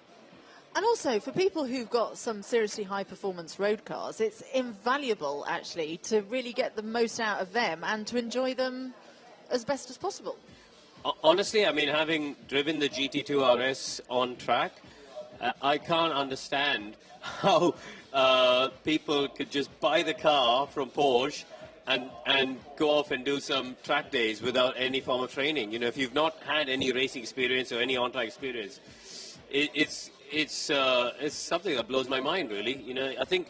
And also, for people who've got some seriously high-performance road cars, it's invaluable, actually, to really get the most out of them and to enjoy them as best as possible. Honestly, I mean, having driven the GT2 RS on track, I can't understand how people could just buy the car from Porsche and go off and do some track days without any form of training. You know, if you've not had any racing experience or any on-track experience, it's something that blows my mind, really. You know, I think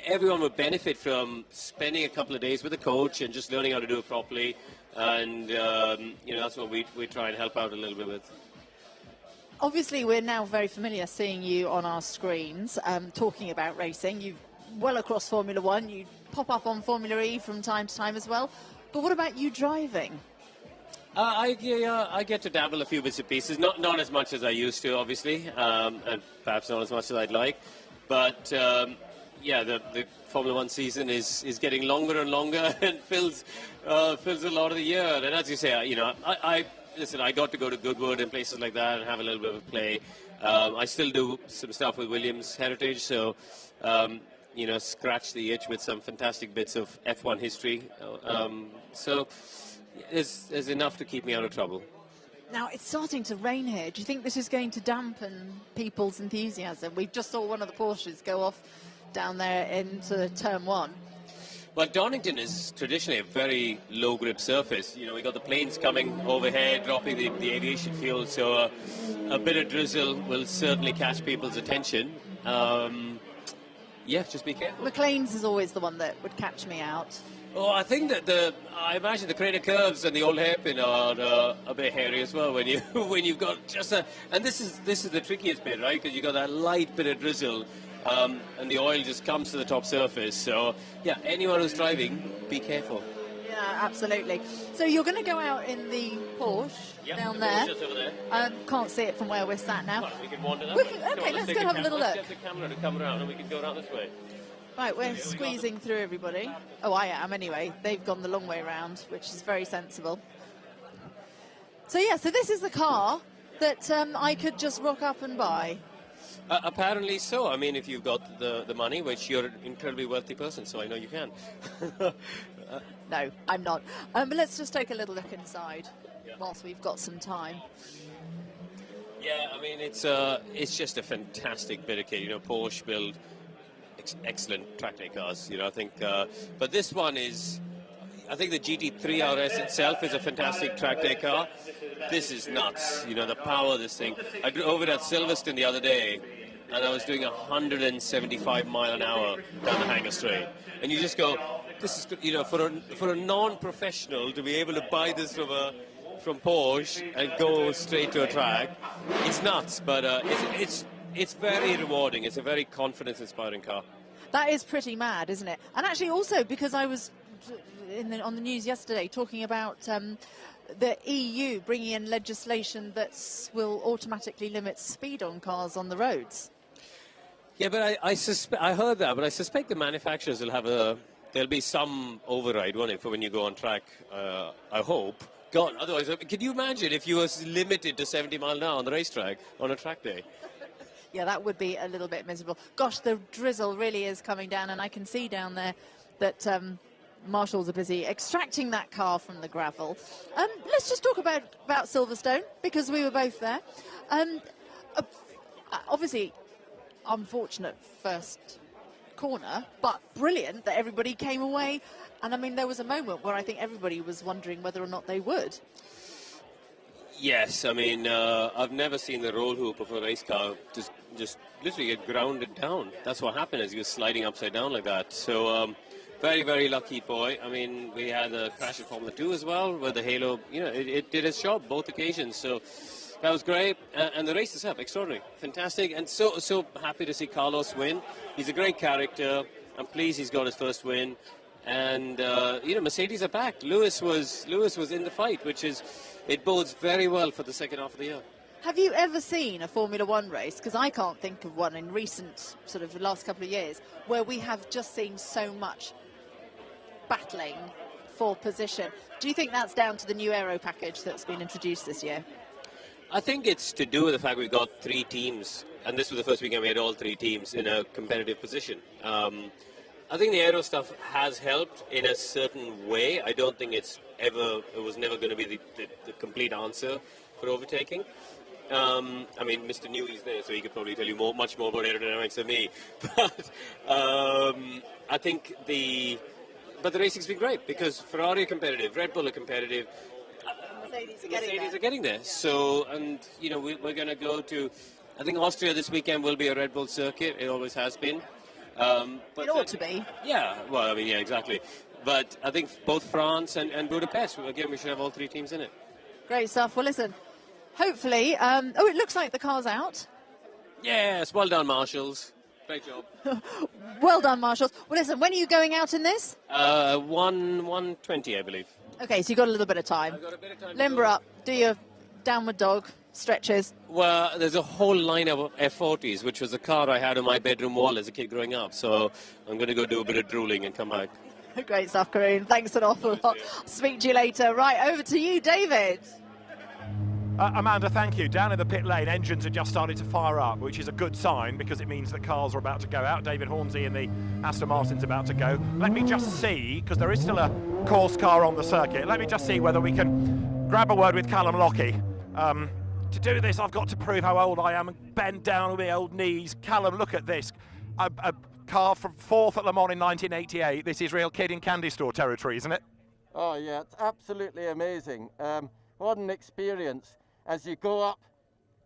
everyone would benefit from spending a couple of days with a coach and just learning how to do it properly. And you know, that's what we try and help out a little bit with. Obviously, we're now very familiar seeing you on our screens talking about racing. You've well across Formula One. You pop up on Formula E from time to time as well. But what about you driving? I get to dabble a few bits and pieces. Not as much as I used to, obviously, and perhaps not as much as I'd like. But yeah, the Formula One season is getting longer and longer and fills a lot of the year. And as you say, you know, listen, I got to go to Goodwood and places like that and have a little bit of a play. I still do some stuff with Williams Heritage, so you know, scratch the itch with some fantastic bits of F1 history. So there's enough to keep me out of trouble. Now, it's starting to rain here. Do you think this is going to dampen people's enthusiasm? We just saw one of the Porsches go off down there into turn 1. Well, Donington is traditionally a very low grip surface. You know, we got the planes coming overhead, dropping the aviation fuel, so a bit of drizzle will certainly catch people's attention. Yeah, just be careful. Mclaren's is always the one that would catch me out. Oh, I think that I imagine the crater curves and the old hairpin are a bit hairy as well when you've got just and this is the trickiest bit, right? Because you got that light bit of drizzle. And the oil just comes to the top surface. So, yeah, anyone who's driving, be careful. Yeah, absolutely. So you're going to go out in the Porsche down there. Just over there. Can't see it from where we're sat now. Well, we can wander that. Okay, let's go have a little look. Let's get the camera to come around and we can go down this way. Right, we're squeezing through everybody. Oh, I am anyway. They've gone the long way round, which is very sensible. So, yeah, so this is the car that I could just rock up and buy. Apparently so. I mean, if you've got the money, which you're an incredibly wealthy person, so I know you can. No, I'm not. But let's just take a little look inside whilst we've got some time. Yeah, I mean, it's just a fantastic bit of kit. You know, Porsche build excellent track day cars. You know, I think, but this one is. I think the GT3 RS itself is a fantastic track day car. This is nuts, you know, the power of this thing. I drove it at Silverstone the other day, and I was doing 175 mile an hour down the Hanger Straight. And you just go, this is, you know, for a non-professional to be able to buy this from Porsche and go straight to a track, it's nuts. But it's very rewarding. It's a very confidence-inspiring car. That is pretty mad, isn't it? And actually, also because I was on the news yesterday talking about the EU bringing in legislation that will automatically limit speed on cars on the roads. Yeah, but I heard that, but I suspect the manufacturers will have there'll be some override, won't it, for when you go on track, I hope. God, otherwise, can you imagine if you were limited to 70 miles an hour on the racetrack on a track day? Yeah, that would be a little bit miserable. Gosh, the drizzle really is coming down, and I can see down there that marshals are busy extracting that car from the gravel. Let's just talk about Silverstone, because we were both there. Obviously, unfortunate first corner, but brilliant that everybody came away. And I mean, there was a moment where I think everybody was wondering whether or not they would. Yes, I mean, I've never seen the roll hoop of a race car just literally get grounded down. That's what happened as he was sliding upside down like that. So, very, very lucky boy. I mean, we had a crash at Formula 2 as well, where the Halo, you know, it did its job both occasions. So that was great. And the race itself, extraordinary, fantastic. And so happy to see Carlos win. He's a great character. I'm pleased he's got his first win. And, you know, Mercedes are back. Lewis was in the fight, it bodes very well for the second half of the year. Have you ever seen a Formula One race? Because I can't think of one in recent, sort of, the last couple of years, where we have just seen so much battling for position. Do you think that's down to the new aero package that's been introduced this year? I think it's to do with the fact we've got 3 teams, and this was the first weekend we had all 3 teams in a competitive position. I think the aero stuff has helped in a certain way. I don't think it was never going to be the complete answer for overtaking. I mean, Mr. Newey's there, so he could probably tell you much more about aerodynamics than me. But I think the but the racing's been great because Ferrari are competitive, Red Bull are competitive, Mercedes are getting there. So, and you know, we're going to go to, I think Austria this weekend will be a Red Bull circuit. It always has been. But it ought to be. Yeah, well, I mean, yeah, exactly. But I think both France and Budapest, again, we should have all three teams in it. Great stuff. Well, listen, hopefully, oh, it looks like the car's out. Yes, well done, Marshals. Great job. Well done, Marshals. Well, listen, when are you going out in this? 1:20, I believe. Okay, so you've got a little bit of time. I've got a bit of time. Limber up, do your downward dog stretches. Well, there's a whole lineup of F40s, which was a car I had on my bedroom wall as a kid growing up. So I'm going to go do a bit of drooling and come back. Great stuff, Karoon. Thanks an awful lot. Speak to you later. Right, over to you, David. Amanda, thank you. Down in the pit lane, engines are just starting to fire up, which is a good sign because it means that cars are about to go out. David Hornsey in the Aston Martin's about to go. Let me just see, because there is still a course car on the circuit, let me just see whether we can grab a word with Callum Lockie. To do this, I've got to prove how old I am and bend down with my old knees. Callum, look at this. A car from 4th at Le Mans in 1988. This is real kid in candy store territory, isn't it? Oh, yeah, it's absolutely amazing. What an experience. As you go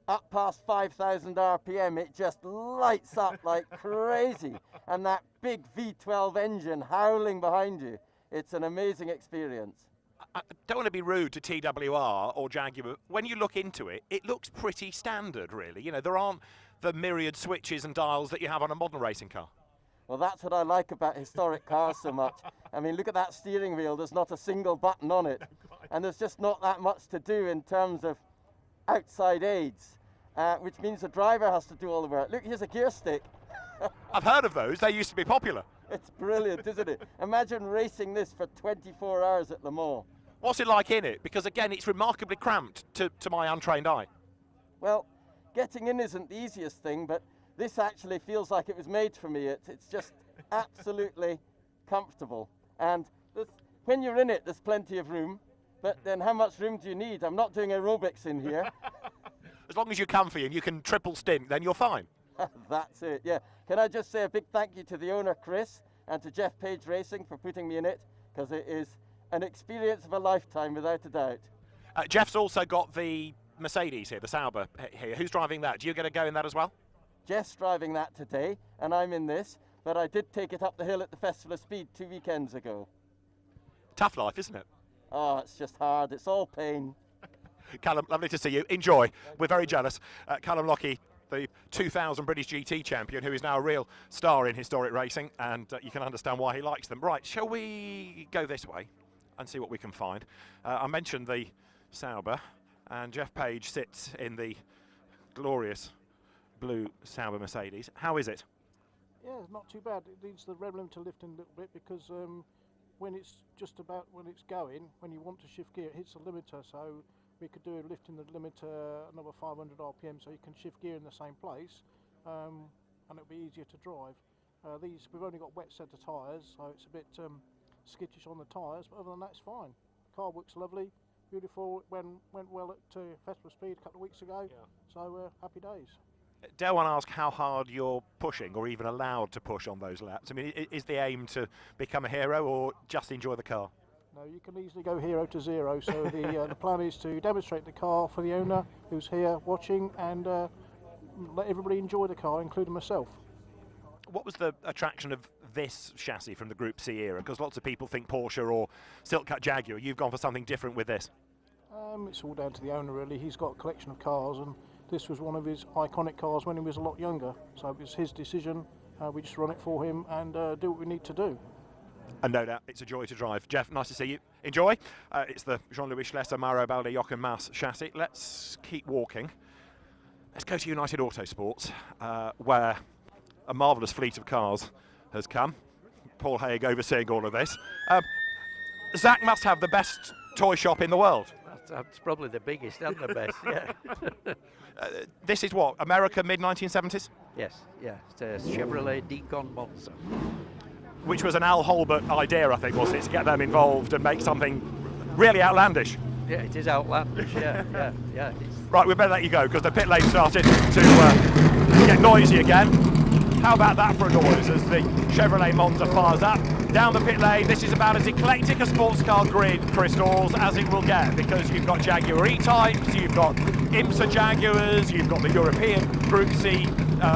up past 5,000 RPM, it just lights up like crazy. And that big V12 engine howling behind you. It's an amazing experience. I don't want to be rude to TWR or Jaguar. When you look into it, it looks pretty standard, really. You know, there aren't the myriad switches and dials that you have on a modern racing car. Well, that's what I like about historic cars so much. I mean, look at that steering wheel. There's not a single button on it. And there's just not that much to do in terms of outside aids, which means the driver has to do all the work. Look, here's a gear stick. I've heard of those. They used to be popular. It's brilliant, isn't it? Imagine racing this for 24 hours at Le Mans. What's it like in it? Because, again, it's remarkably cramped to my untrained eye. Well, getting in isn't the easiest thing, but this actually feels like it was made for me. It's just absolutely comfortable. And when you're in it, there's plenty of room. But then how much room do you need? I'm not doing aerobics in here. As long as you're comfy and you can triple stint, then you're fine. That's it, yeah. Can I just say a big thank you to the owner, Chris, and to Jeff Page Racing for putting me in it, because it is an experience of a lifetime, without a doubt. Jeff's also got the Mercedes here, the Sauber here. Who's driving that? Do you get a go in that as well? Jeff's driving that today, and I'm in this, but I did take it up the hill at the Festival of Speed 2 weekends ago. Tough life, isn't it? Oh, it's just hard. It's all pain. Callum, lovely to see you. Enjoy. We're very jealous. Callum Lockie, the 2000 British GT champion, who is now a real star in historic racing, and you can understand why he likes them. Right, shall we go this way and see what we can find? I mentioned the Sauber, and Jeff Page sits in the glorious blue Sauber Mercedes. How is it? Yeah, not too bad. It needs the rev limiter lifting a little bit because when it's just about when it's going, when you want to shift gear, it hits the limiter. So we could do a lift in the limiter another 500 RPM, so you can shift gear in the same place, and it'll be easier to drive. These we've only got wet set of tyres, so it's a bit skittish on the tyres, but other than that, it's fine. The car works lovely, beautiful. Went well at Festival Speed a couple of weeks ago, so happy days. Dare one ask how hard you're pushing, or even allowed to push on those laps? I mean, is the aim to become a hero, or just enjoy the car? No, you can easily go 0 to 0. So the plan is to demonstrate the car for the owner who's here watching, and let everybody enjoy the car, including myself. What was the attraction of this chassis from the Group C era? Because lots of people think Porsche or Clk Jaguar. You've gone for something different with this. It's all down to the owner, really. He's got a collection of cars, and this was one of his iconic cars when he was a lot younger. So it was his decision. We just run it for him and do what we need to do. And no doubt it's a joy to drive. Jeff, nice to see you. Enjoy. It's the Jean-Louis Schlesser, Mauro Baldi, Jochen Mass chassis. Let's keep walking. Let's go to United Autosports, where a marvellous fleet of cars has come. Paul Haig overseeing all of this. Zach must have the best toy shop in the world. That's probably the biggest and the best, yeah. This is what, America, mid-1970s? Yes, yeah. It's a Chevrolet Decon Monza. Which was an Al Holbert idea, I think, wasn't it, to get them involved and make something really outlandish? Yeah, it is outlandish, yeah. Right, we better let you go, because the pit lane started to get noisy again. How about that for a noise as the Chevrolet Monza fires up? down the pit lane. This is about as eclectic a sports car grid, Chris Dawes, as it will get, because you've got Jaguar E Types, you've got IMSA Jaguars, you've got the European Group C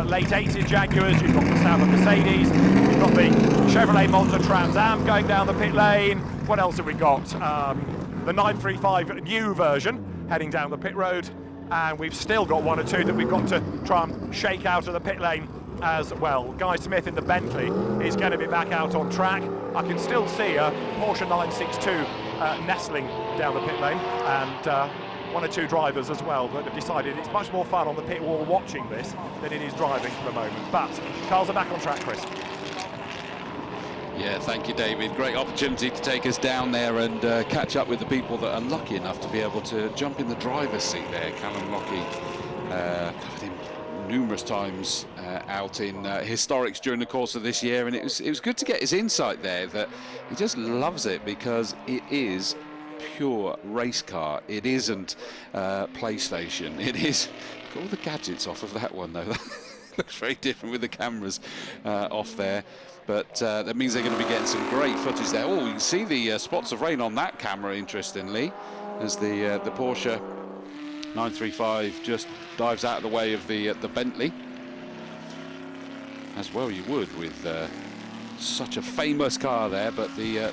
late 80s Jaguars, you've got the Sauber Mercedes, you've got the Chevrolet Monza Trans Am going down the pit lane. What else have we got? The 935 new version heading down the pit road, and we've still got one or two that we've got to try and shake out of the pit lane as well. Guy Smith in the Bentley is going to be back out on track. I can still see a Porsche 962 nestling down the pit lane, and one or two drivers as well that have decided it's much more fun on the pit wall watching this than it is driving for the moment. But cars are back on track, Chris. Yeah, thank you, David. Great opportunity to take us down there and catch up with the people that are lucky enough to be able to jump in the driver's seat there. Callum Lockie, covered him numerous times out in historics during the course of this year, and it was good to get his insight there that he just loves it because it is pure race car. It isn't PlayStation. It is. Got all the gadgets off of that one though. Looks very different with the cameras off there. But that means they're going to be getting some great footage there. Oh, you can see the spots of rain on that camera, interestingly, as the Porsche 935 just dives out of the way of the Bentley. As well you would with such a famous car there, but the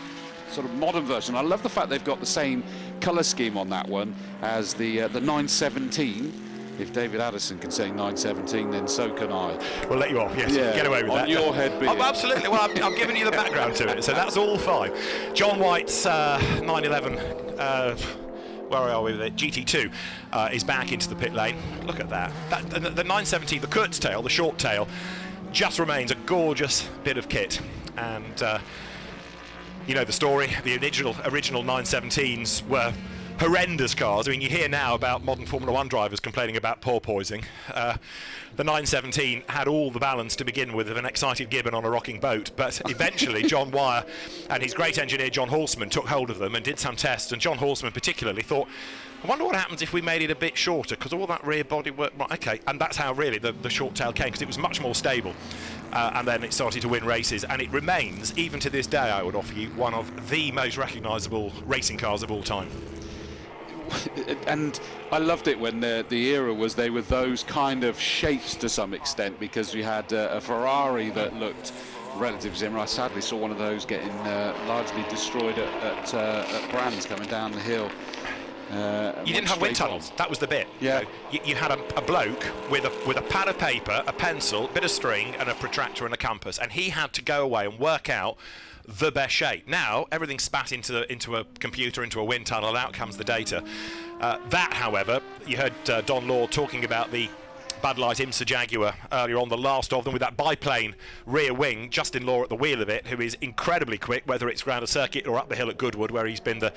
sort of modern version. I love the fact they've got the same colour scheme on that one as the 917. If David Addison can say 917, then so can I. We'll let you off, yes. Yeah, get away with that. On your head, be absolutely. Well, I'm giving you the background to it, so that's all fine. John White's 911, where are we with it? GT2 is back into the pit lane. Look at that. The 917, the Kurtz tail, the short tail, just remains a gorgeous bit of kit. And you know the story. The original 917s were horrendous cars. I mean, you hear now about modern Formula 1 drivers complaining about porpoising. The 917 had all the balance to begin with of an excited gibbon on a rocking boat, but eventually John Wyer and his great engineer John Horseman took hold of them and did some tests, and John Horseman particularly thought, I wonder what happens if we made it a bit shorter, because all that rear body work, right, okay, and that's how really the short tail came, because it was much more stable. And then it started to win races, and it remains, even to this day, I would offer you, one of the most recognisable racing cars of all time. And I loved it when the era was they were those kind of shapes to some extent, because we had a Ferrari that looked relatively similar. I sadly saw one of those getting largely destroyed at Brands coming down the hill. You didn't have wind tunnels. That was the bit. Yeah. You had a bloke with a pad of paper, a pencil, a bit of string, and a protractor and a compass, and he had to go away and work out the best shape. Now everything's spat into a computer, into a wind tunnel, and out comes the data. That, however, you heard Don Law talking about the Bud Light IMSA Jaguar earlier on, the last of them, with that biplane rear wing. Justin Law at the wheel of it, who is incredibly quick, whether it's around a circuit or up the hill at Goodwood, where he's been the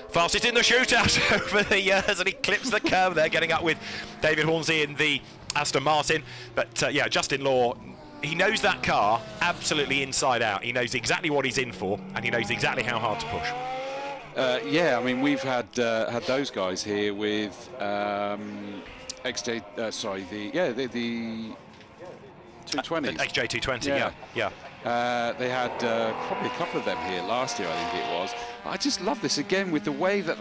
fastest in the shootout over the years, and he clips the curve there, getting up with David Hornsey in the Aston Martin. But yeah, Justin Law, he knows that car absolutely inside out. He knows exactly what he's in for, and he knows exactly how hard to push. Yeah, I mean, we've had those guys here with XJ, the 220s. XJ220, yeah. They had probably a couple of them here last year, I think it was. I just love this again with the way that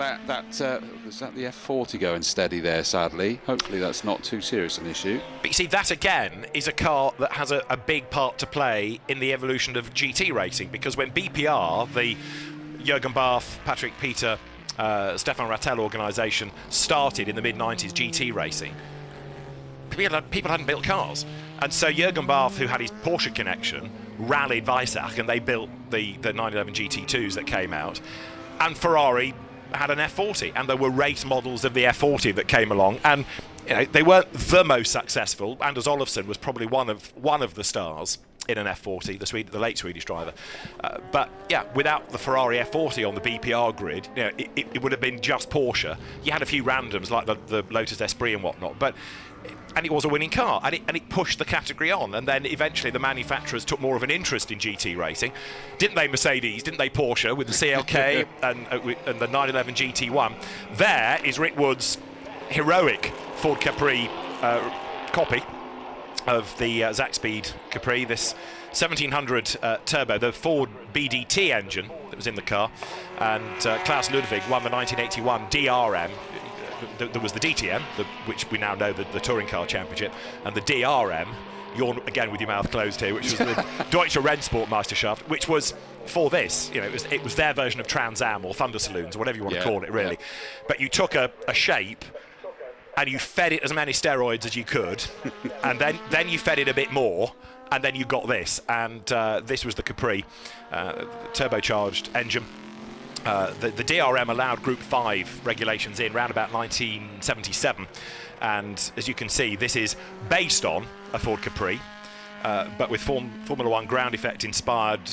was that the F40 going steady there, sadly. Hopefully that's not too serious an issue. But you see, that again is a car that has a big part to play in the evolution of GT racing, because when BPR, the Jürgen Barth, Patrick Peter, Stefan Rattel organisation started in the mid-90s GT racing, people hadn't built cars. And so Jürgen Barth, who had his Porsche connection, rallied Weissach, and they built the 911 GT2s that came out. And Ferrari had an F40, and there were race models of the F40 that came along, and you know, they weren't the most successful. Anders Olofsson was probably one of the stars in an F40, the late Swedish driver. But yeah, without the Ferrari F40 on the BPR grid, you know, it would have been just Porsche. You had a few randoms like the Lotus Esprit and whatnot, and it was a winning car, and it pushed the category on. And then eventually the manufacturers took more of an interest in GT racing, didn't they? Mercedes, didn't they? Porsche with the CLK and the 911 GT1. There is Rick Wood's heroic Ford Capri copy. of the Zaxpeed Capri, this 1700 turbo, the Ford BDT engine that was in the car, and Klaus Ludwig won the 1981 DRM. There was the DTM, which we now know the Touring Car Championship, and the DRM, you're again with your mouth closed here, which was the Deutsche Rennsportmeisterschaft, which was for this, you know, it was their version of Trans Am or Thunder Saloons or whatever you want to call it, really. But you took a shape and you fed it as many steroids as you could, and then you fed it a bit more, and then you got this, and this was the Capri, turbocharged engine. The DRM allowed Group 5 regulations in around about 1977, and as you can see, this is based on a Ford Capri, but with Formula 1 ground effect inspired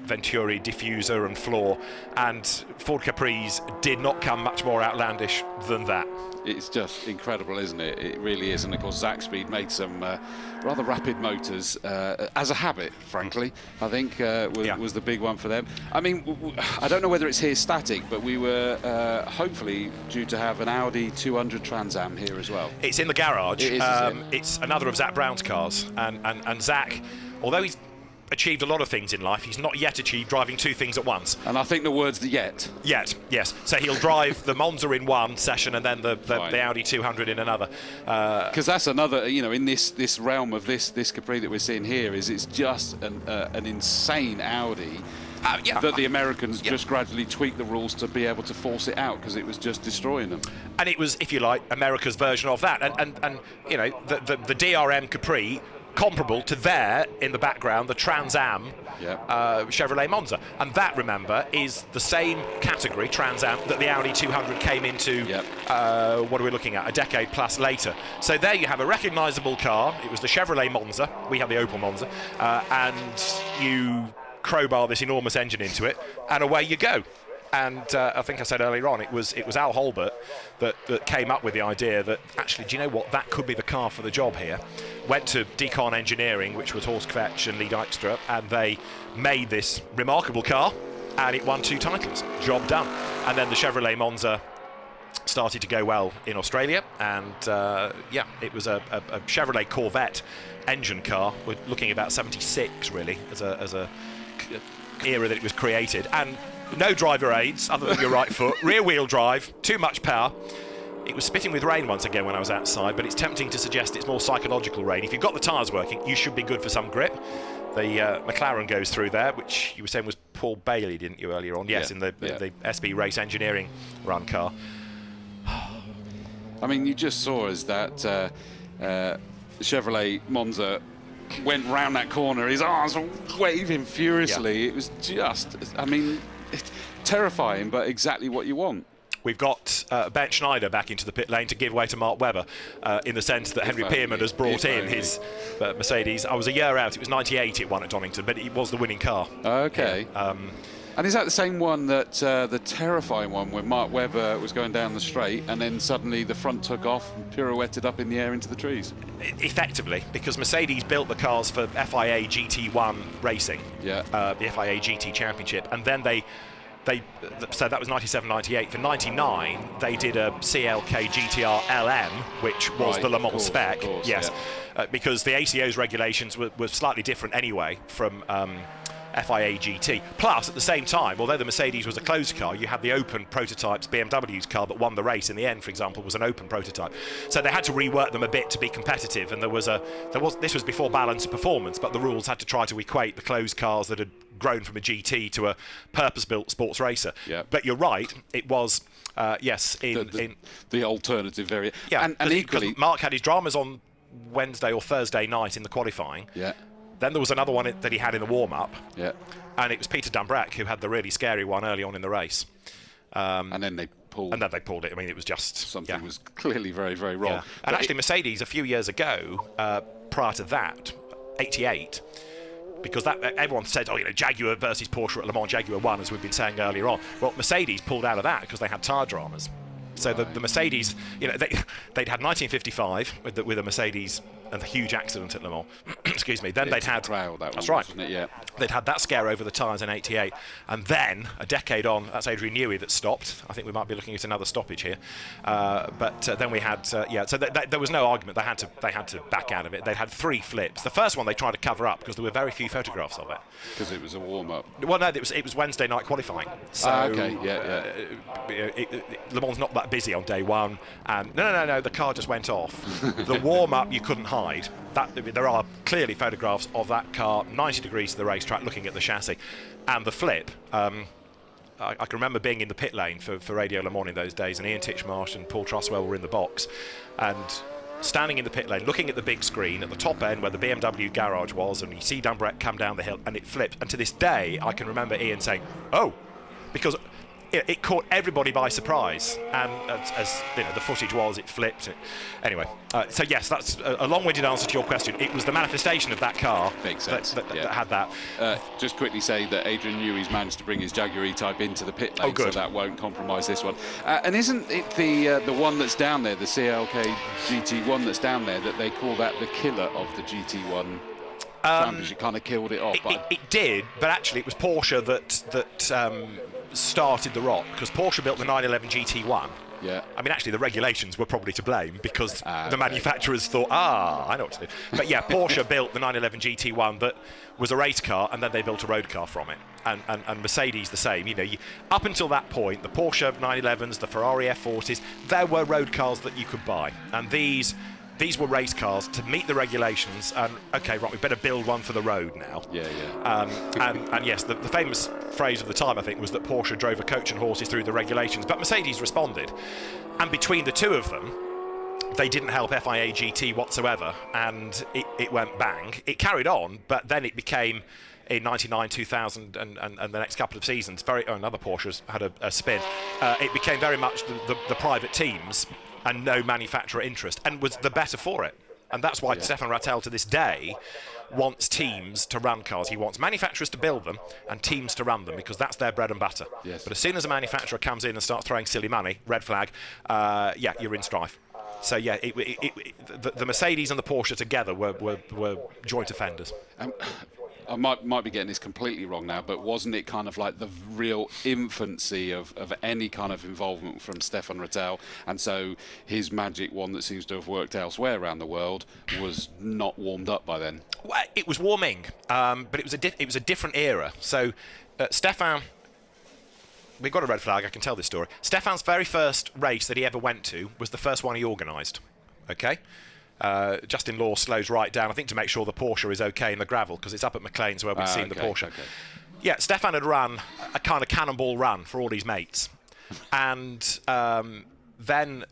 Venturi diffuser and floor, and Ford Capris did not come much more outlandish than that. It's just incredible, isn't it? It really is. And of course, Zaxpeed made some rather rapid motors as a habit, frankly. I think was the big one for them. I mean, I don't know whether it's here static, but we were hopefully due to have an Audi 200 Trans Am here as well. It's in the garage. It is, it's another of Zach Brown's cars, and Zach, although he's achieved a lot of things in life, he's not yet achieved driving two things at once. And I think the word's the yet. Yet, yes. So he'll drive the Monza in one session and then the Audi 200 in another. Because that's another, you know, in this realm of this Capri that we're seeing here, it's just an insane Audi. That the Americans just gradually tweaked the rules to be able to force it out, because it was just destroying them. And it was, if you like, America's version of that. And you know, the DRM Capri, comparable to there in the background, the Trans Am Chevrolet Monza. And that, remember, is the same category, Trans Am, that the Audi 200 came into, what are we looking at, a decade plus later. So there you have a recognisable car. It was the Chevrolet Monza. We have the Opel Monza. And you crowbar this enormous engine into it, and away you go. And I think I said earlier on, it was Al Holbert that came up with the idea that, actually, do you know what, that could be the car for the job here. Went to Decon Engineering, which was Horst Kvetsch and Lee Dykstra, and they made this remarkable car, and it won 2 titles. Job done. And then the Chevrolet Monza started to go well in Australia, and it was a Chevrolet Corvette engine car. We're looking about 76 really as a era that it was created, and no driver aids other than your right foot, rear wheel drive, too much power. It was spitting with rain once again when I was outside, but it's tempting to suggest it's more psychological rain. If you've got the tyres working, you should be good for some grip. The McLaren goes through there, which you were saying was Paul Bailey, didn't you, earlier on? Yes, in the SB Race Engineering run car. I mean, you just saw as that Chevrolet Monza went round that corner, his arms were waving furiously. It was just, I mean, terrifying, but exactly what you want. We've got Ben Schneider back into the pit lane to give way to Mark Webber, in the sense that Henry Pearman has brought in his Mercedes. I was a year out, it was 98 it won at Donington, but it was the winning car. Okay. Yeah, and is that the same one that, the terrifying one, where Mark Webber was going down the straight and then suddenly the front took off and pirouetted up in the air into the trees? Effectively, because Mercedes built the cars for FIA GT1 racing, the FIA GT Championship, and then so that was 97-98. For 99, they did a Clk Gtr LM, which was the Le Mans spec. Because the ACO's regulations were slightly different anyway from FIA GT. Plus, at the same time, although the Mercedes was a closed car, you had the open prototypes. BMW's car that won the race in the end, for example, was an open prototype. So they had to rework them a bit to be competitive, and this was before balance of performance, but the rules had to try to equate the closed cars that had grown from a GT to a purpose-built sports racer. But you're right, it was the alternative variant. Yeah, and equally, Mark had his dramas on Wednesday or Thursday night in the qualifying. Then there was another one that he had in the warm-up. And it was Peter Dumbrack who had the really scary one early on in the race. And then they pulled. And then they pulled it. I mean, it was just something was clearly very, very wrong. And actually, Mercedes a few years ago, prior to that, 88. Because everyone said, Jaguar versus Porsche at Le Mans, Jaguar won, as we've been saying earlier on. Well, Mercedes pulled out of that because they had tyre dramas. So the Mercedes, you know, they'd had 1955 with a Mercedes and a huge accident at Le Mans. Excuse me. Then they'd had that's right. Wasn't it? Yeah. They'd had that scare over the tyres in '88, and then a decade on, that's Adrian Newey that stopped. I think we might be looking at another stoppage here. But then we had So there was no argument. They had to back out of it. They had 3 flips. The first one they tried to cover up because there were very few photographs of it. Because it was a warm-up. Well, no, it was Wednesday night qualifying. So okay. Le Mans not that busy on day one, and no, the car just went off. The warm-up you couldn't hide. There are clearly photographs of that car 90 degrees to the racetrack looking at the chassis, and the flip. I can remember being in the pit lane for Radio Le Mans in those days, and Ian Titchmarsh and Paul Truswell were in the box, and standing in the pit lane looking at the big screen at the top end where the BMW garage was, and you see Dumbreck come down the hill and it flipped, and to this day I can remember Ian saying, "Oh," because it caught everybody by surprise, and as you know, the footage was, it flipped. Anyway, so yes, that's a long-winded answer to your question. It was the manifestation of that car that had that. Just quickly say that Adrian Newey's managed to bring his Jaguar E Type into the pit lane, so that won't compromise this one. And isn't it the one that's down there, the Clk GT1 that's down there, that they call that the killer of the GT1? Because it kind of killed it off. It did, but actually it was Porsche that started the rot, because Porsche built the 911 GT1. Yeah. I mean, actually, the regulations were probably to blame, because the manufacturers thought, I know what to do. But yeah, Porsche built the 911 GT1 that was a race car, and then they built a road car from it. And Mercedes the same. You know, up until that point, the Porsche 911s, the Ferrari F40s, there were road cars that you could buy, and these were race cars to meet the regulations, and okay, right, we better build one for the road now. And yes, the famous phrase of the time, I think, was that Porsche drove a coach and horses through the regulations, but Mercedes responded, and between the two of them, they didn't help FIA GT whatsoever, and it went bang. It carried on, but then it became, in 99, 2000, and the next couple of seasons, another Porsche's had a spin. It became very much the private teams, and no manufacturer interest, and was the better for it. And that's why Stefan Rattel to this day wants teams to run cars. He wants manufacturers to build them and teams to run them, because that's their bread and butter. But as soon as a manufacturer comes in and starts throwing silly money, red flag, you're in strife. So yeah, the Mercedes and the Porsche together were joint offenders. I might be getting this completely wrong now, but wasn't it kind of like the real infancy of any kind of involvement from Stefan Rattel, and so his magic one that seems to have worked elsewhere around the world was not warmed up by then? Well, it was warming, but it was a different era. So Stefan, we've got a red flag, I can tell this story. Stefan's very first race that he ever went to was the first one he organised, okay? Justin Law slows right down, I think, to make sure the Porsche is okay in the gravel, because it's up at Mclaren's where we've seen the Porsche. Yeah, Stefan had run a kind of cannonball run for all his mates, and then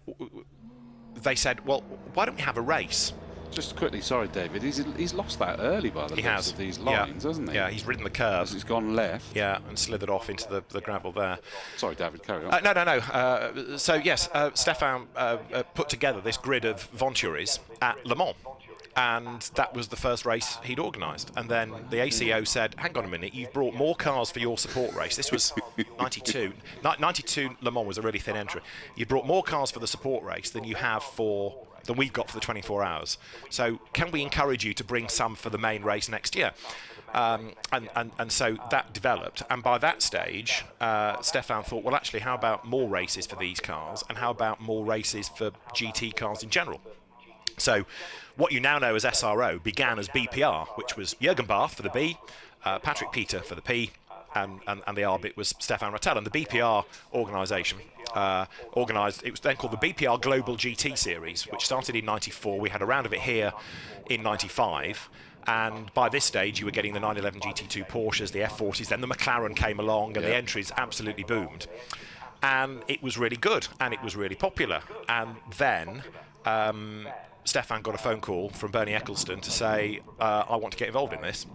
they said, well, why don't we have a race? Just quickly, sorry, David, he's lost that early by the looks of these lines, hasn't he? Yeah, he's ridden the curve. He's gone left. Yeah, and slithered off into the gravel there. Sorry, David, carry on. No. So, yes, Stefan put together this grid of Venturis at Le Mans, and that was the first race he'd organised. And then the ACO said, hang on a minute, you've brought more cars for your support race. This was 92. 92 Le Mans was a really thin entry. You brought more cars for the support race than we've got for the 24 hours. So can we encourage you to bring some for the main race next year? And so that developed. And by that stage, Stefan thought, well, actually, how about more races for these cars? And how about more races for GT cars in general? So what you now know as SRO began as BPR, which was Jürgen Barth for the B, Patrick Peter for the P, and the R bit was Stefan Rattel. And the BPR organisation organised, it was then called the BPR Global GT Series, which started in 94. We had a round of it here in 95. And by this stage, you were getting the 911 GT2 Porsches, the F40s, then the Mclaren came along, and the entries absolutely boomed. And it was really good, and it was really popular. And then Stefan got a phone call from Bernie Ecclestone to say, I want to get involved in this.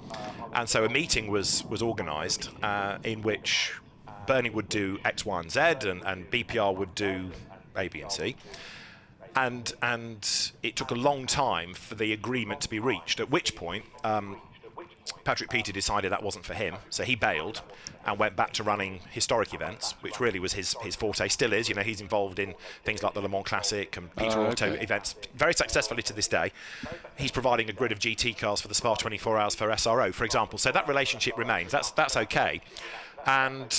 And so a meeting was organised in which Bernie would do X, Y, and Z, and BPR would do A, B, and C. And it took a long time for the agreement to be reached, at which point Patrick Peter decided that wasn't for him, so he bailed and went back to running historic events, which really was his forte, still is. You know, he's involved in things like the Le Mans Classic and Peter Auto events very successfully to this day. He's providing a grid of GT cars for the Spa 24 Hours for SRO, for example, so that relationship remains. That's okay. And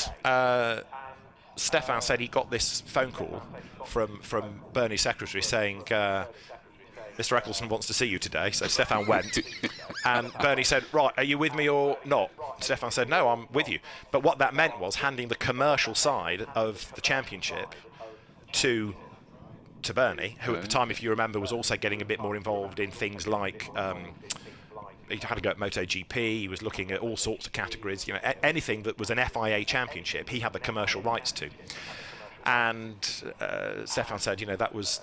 Stefan said he got this phone call from Bernie's secretary saying, Mr. Eccleston wants to see you today. So Stefan went, and Bernie said, right, are you with me or not? Stefan said, no, I'm with you. But what that meant was handing the commercial side of the championship to Bernie, who at the time, if you remember, was also getting a bit more involved in things like he had to go at MotoGP. He was looking at all sorts of categories. You know, anything that was an FIA championship, he had the commercial rights to. And Stefan said, you know, that was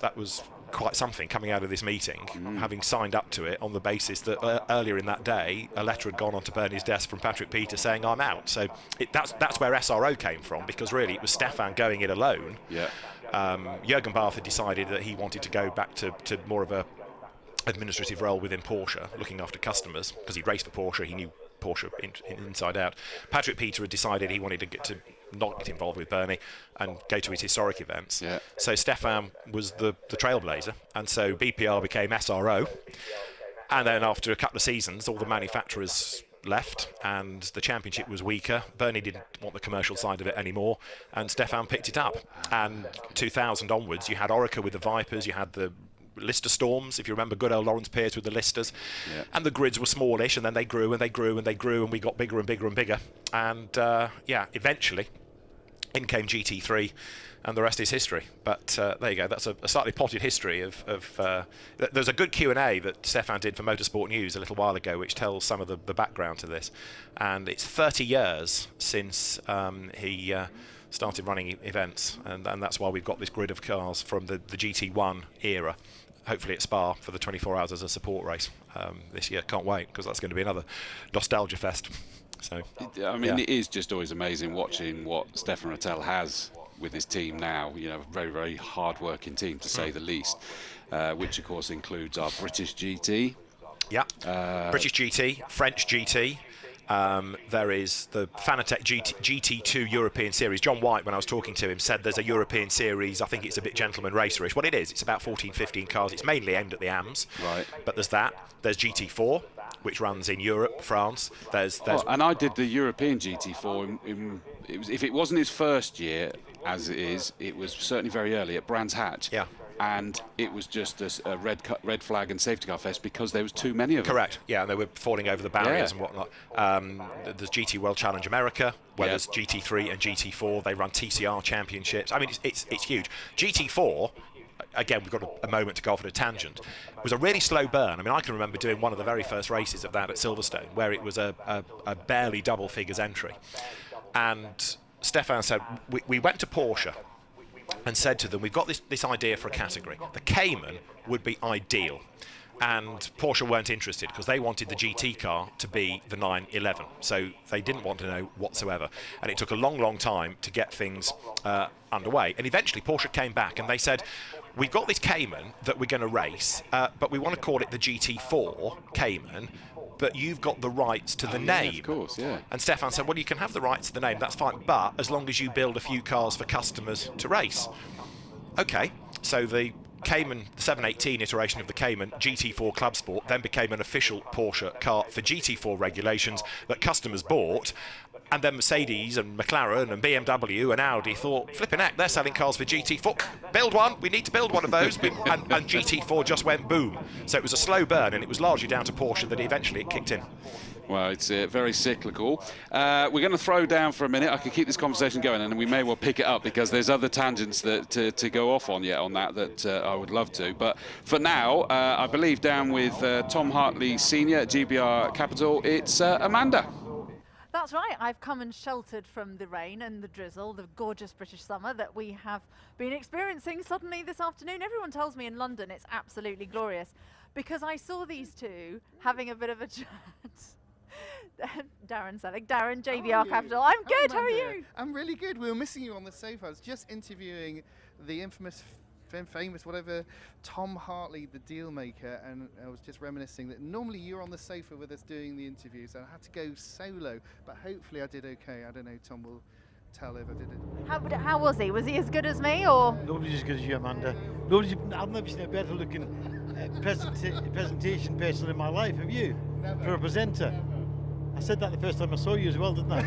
quite something coming out of this meeting, having signed up to it on the basis that earlier in that day a letter had gone onto Bernie's desk from Patrick Peter saying I'm out. So that's where SRO came from, because really it was Stefan going it alone. Yeah. Jürgen Barth had decided that he wanted to go back to more of a administrative role within Porsche, looking after customers, because he raced for Porsche, he knew Porsche inside out. Patrick Peter had decided he wanted to not get involved with Bernie and go to his historic events. Yeah. So Stefan was the trailblazer, and so BPR became SRO. And then after a couple of seasons, all the manufacturers left and the championship was weaker. Bernie didn't want the commercial side of it anymore, and Stefan picked it up. And 2000 onwards, you had Orica with the Vipers, you had the Lister Storms, if you remember, good old Lawrence Pierce with the Listers. Yeah. And the grids were smallish, and then they grew and they grew and they grew, and we got bigger and bigger and bigger. And yeah, eventually in came GT3, and the rest is history. But there you go, that's a slightly potted history of there's a good Q&A that Stefan did for Motorsport News a little while ago, which tells some of the background to this. And it's 30 years since he started running events, and that's why we've got this grid of cars from the GT1 era, hopefully at Spa for the 24 Hours as a support race this year. Can't wait, because that's going to be another nostalgia fest. So I mean, it is just always amazing watching what Stefan Rattel has with his team now. You know, very, very hard-working team, to say the least, which of course includes our British GT. Yeah, British GT, French GT. There is the Fanatec GT2 European Series. John White, when I was talking to him, said there's a European Series. I think it's a bit gentleman racerish. Well, it is. It's about 14, 15 cars. It's mainly aimed at the AMs. Right. But there's that. There's GT4, which runs in Europe, France. There's and I did the European GT4. If it wasn't his first year, as it is, it was certainly very early at Brands Hatch. Yeah. And it was just a red flag and safety car fest because there was too many of them. Correct. Yeah, they were falling over the barriers and whatnot. There's GT World Challenge America, where there's GT3 and GT4. They run TCR championships. I mean, it's huge. GT4, again, we've got a moment to go off at a tangent. It was a really slow burn. I mean, I can remember doing one of the very first races of that at Silverstone, where it was a barely double figures entry. And Stefan said, we went to Porsche and said to them, we've got this idea for a category. The Cayman would be ideal. And Porsche weren't interested, because they wanted the GT car to be the 911. So they didn't want to know whatsoever. And it took a long, long time to get things underway. And eventually Porsche came back and they said, we've got this Cayman that we're going to race, but we want to call it the GT4 Cayman, but you've got the rights to the name. Of course, yeah. And Stefan said, well, you can have the rights to the name, that's fine, but as long as you build a few cars for customers to race. Okay, so the Cayman, the 718 iteration of the Cayman GT4 Club Sport then became an official Porsche car for GT4 regulations that customers bought. And then Mercedes and McLaren and BMW and Audi thought, flipping heck, they're selling cars for GT4. Build one, we need to build one of those. and GT4 just went boom. So it was a slow burn, and it was largely down to Porsche that eventually it kicked in. Well, it's very cyclical. We're going to throw down for a minute. I could keep this conversation going, and we may well pick it up, because there's other tangents that to go off on yet on that I would love to. But for now, I believe down with Tom Hartley Senior at GBR Capital, it's Amanda. That's right, I've come and sheltered from the rain and the drizzle, the gorgeous British summer that we have been experiencing suddenly this afternoon. Everyone tells me in London it's absolutely glorious, because I saw these two having a bit of a chat. Darren Selig, Darren, JBR Capital. I'm good, how are you? I'm really good. We were missing you on the sofa. I was just interviewing the infamous famous, whatever, Tom Hartley, the deal maker, and I was just reminiscing that normally you're on the sofa with us doing the interviews, and I had to go solo, but hopefully I did okay. I don't know, Tom will tell if I did it. How was he? Was he as good as me, or? Nobody's as good as you, Amanda. I've never seen a better looking presentation person in my life, have you? Never. For a presenter. I said that the first time I saw you as well, didn't I?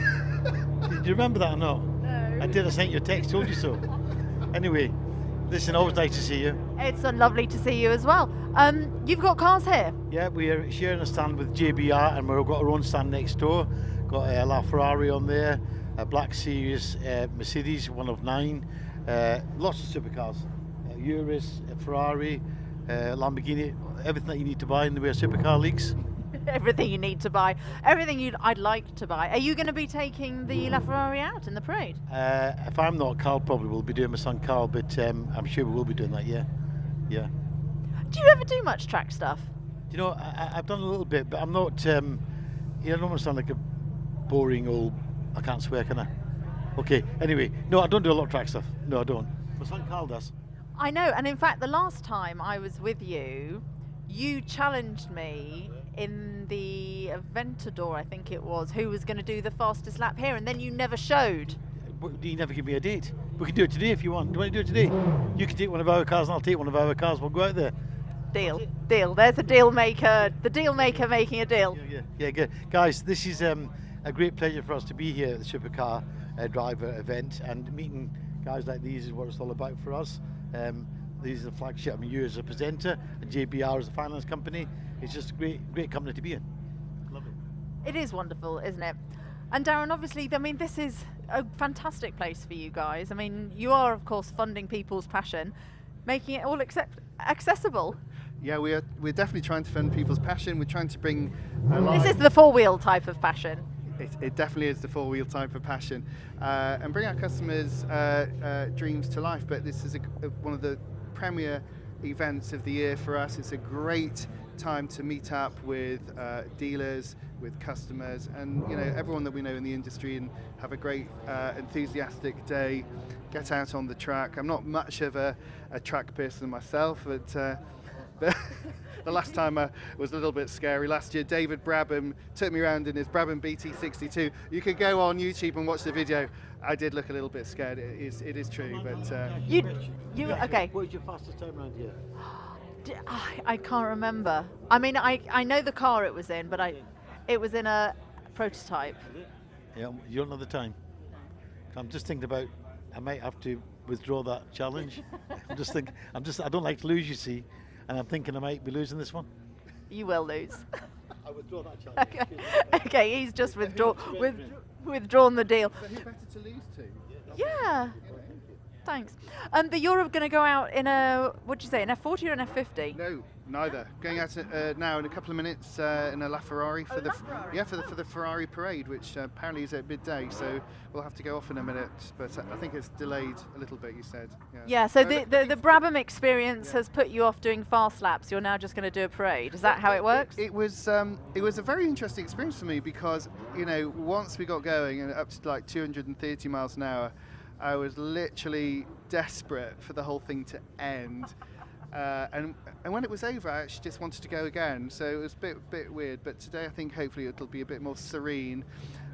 Did you remember that or not? No. I did, I sent you a text, told you so. Anyway, listen, always nice to see you. It's lovely to see you as well. You've got cars here? Yeah, we are sharing a stand with JBR, and we've got our own stand next door. Got a La Ferrari on there, a Black Series Mercedes, one of 9, lots of supercars, Urus, Ferrari, Lamborghini, everything that you need to buy in the way of supercar leagues. Everything you need to buy, everything I'd like to buy. Are you going to be taking the La Ferrari out in the parade? If I'm not, Carl probably will be doing, my son Carl, but I'm sure we will be doing that, yeah. Yeah. Do you ever do much track stuff? You know, I've done a little bit, but I'm not, I don't want to sound like a boring old, I can't swear, can I? Okay, anyway, no, I don't do a lot of track stuff. No, I don't. My son Carl does. I know, and in fact, the last time I was with you, you challenged me in the Aventador, I think it was, who was going to do the fastest lap here, and then you never showed. You never give me a date. We can do it today if you want. Do you want to do it today? You can take one of our cars and I'll take one of our cars. We'll go out there. Deal. There's a deal maker. The deal maker making a deal. Yeah, good. Guys, this is a great pleasure for us to be here at the Supercar Driver event, and meeting guys like these is what it's all about for us. These are the flagship. I mean, you as a presenter and JBR as a finance company. It's just a great company to be in. Love it. It is wonderful, isn't it? And Darren, obviously, I mean, this is a fantastic place for you guys. I mean, you are, of course, funding people's passion, making it all accessible. Yeah, we're definitely trying to fund people's passion. We're trying to bring this is the four-wheel type of passion. It definitely is the four-wheel type of passion, and bring our customers' dreams to life. But this is one of the premier events of the year for us. It's a great time to meet up with dealers, with customers, and everyone that we know in the industry, and have a great enthusiastic day. Get out on the track. I'm not much of a track person myself, but the last time was a little bit scary. Last year, David Brabham took me around in his Brabham BT62. You can go on YouTube and watch the video. I did look a little bit scared. It is true, but okay. What was your fastest time around here? I can't remember. I mean, I know the car it was in, but it was in a prototype. Yeah, you don't know the time. I'm just thinking about, I might have to withdraw that challenge. I don't like to lose, you see, and I'm thinking I might be losing this one. You will lose. I withdraw that challenge. Okay, he's just withdrawn the deal. But who better to lose to? Yeah. Thanks. But you're going to go out in a, what'd you say, an F40 or an F50? No, neither. Going out now in a couple of minutes in a La Ferrari for for the Ferrari parade, which apparently is at midday. So we'll have to go off in a minute. But I think it's delayed a little bit. You said. Yeah. So the Brabham experience has put you off doing fast laps. You're now just going to do a parade. Is that how it works? It was a very interesting experience for me because once we got going and up to like 230 miles an hour. I was literally desperate for the whole thing to end, and when it was over, I actually just wanted to go again. So it was a bit weird. But today, I think hopefully it'll be a bit more serene.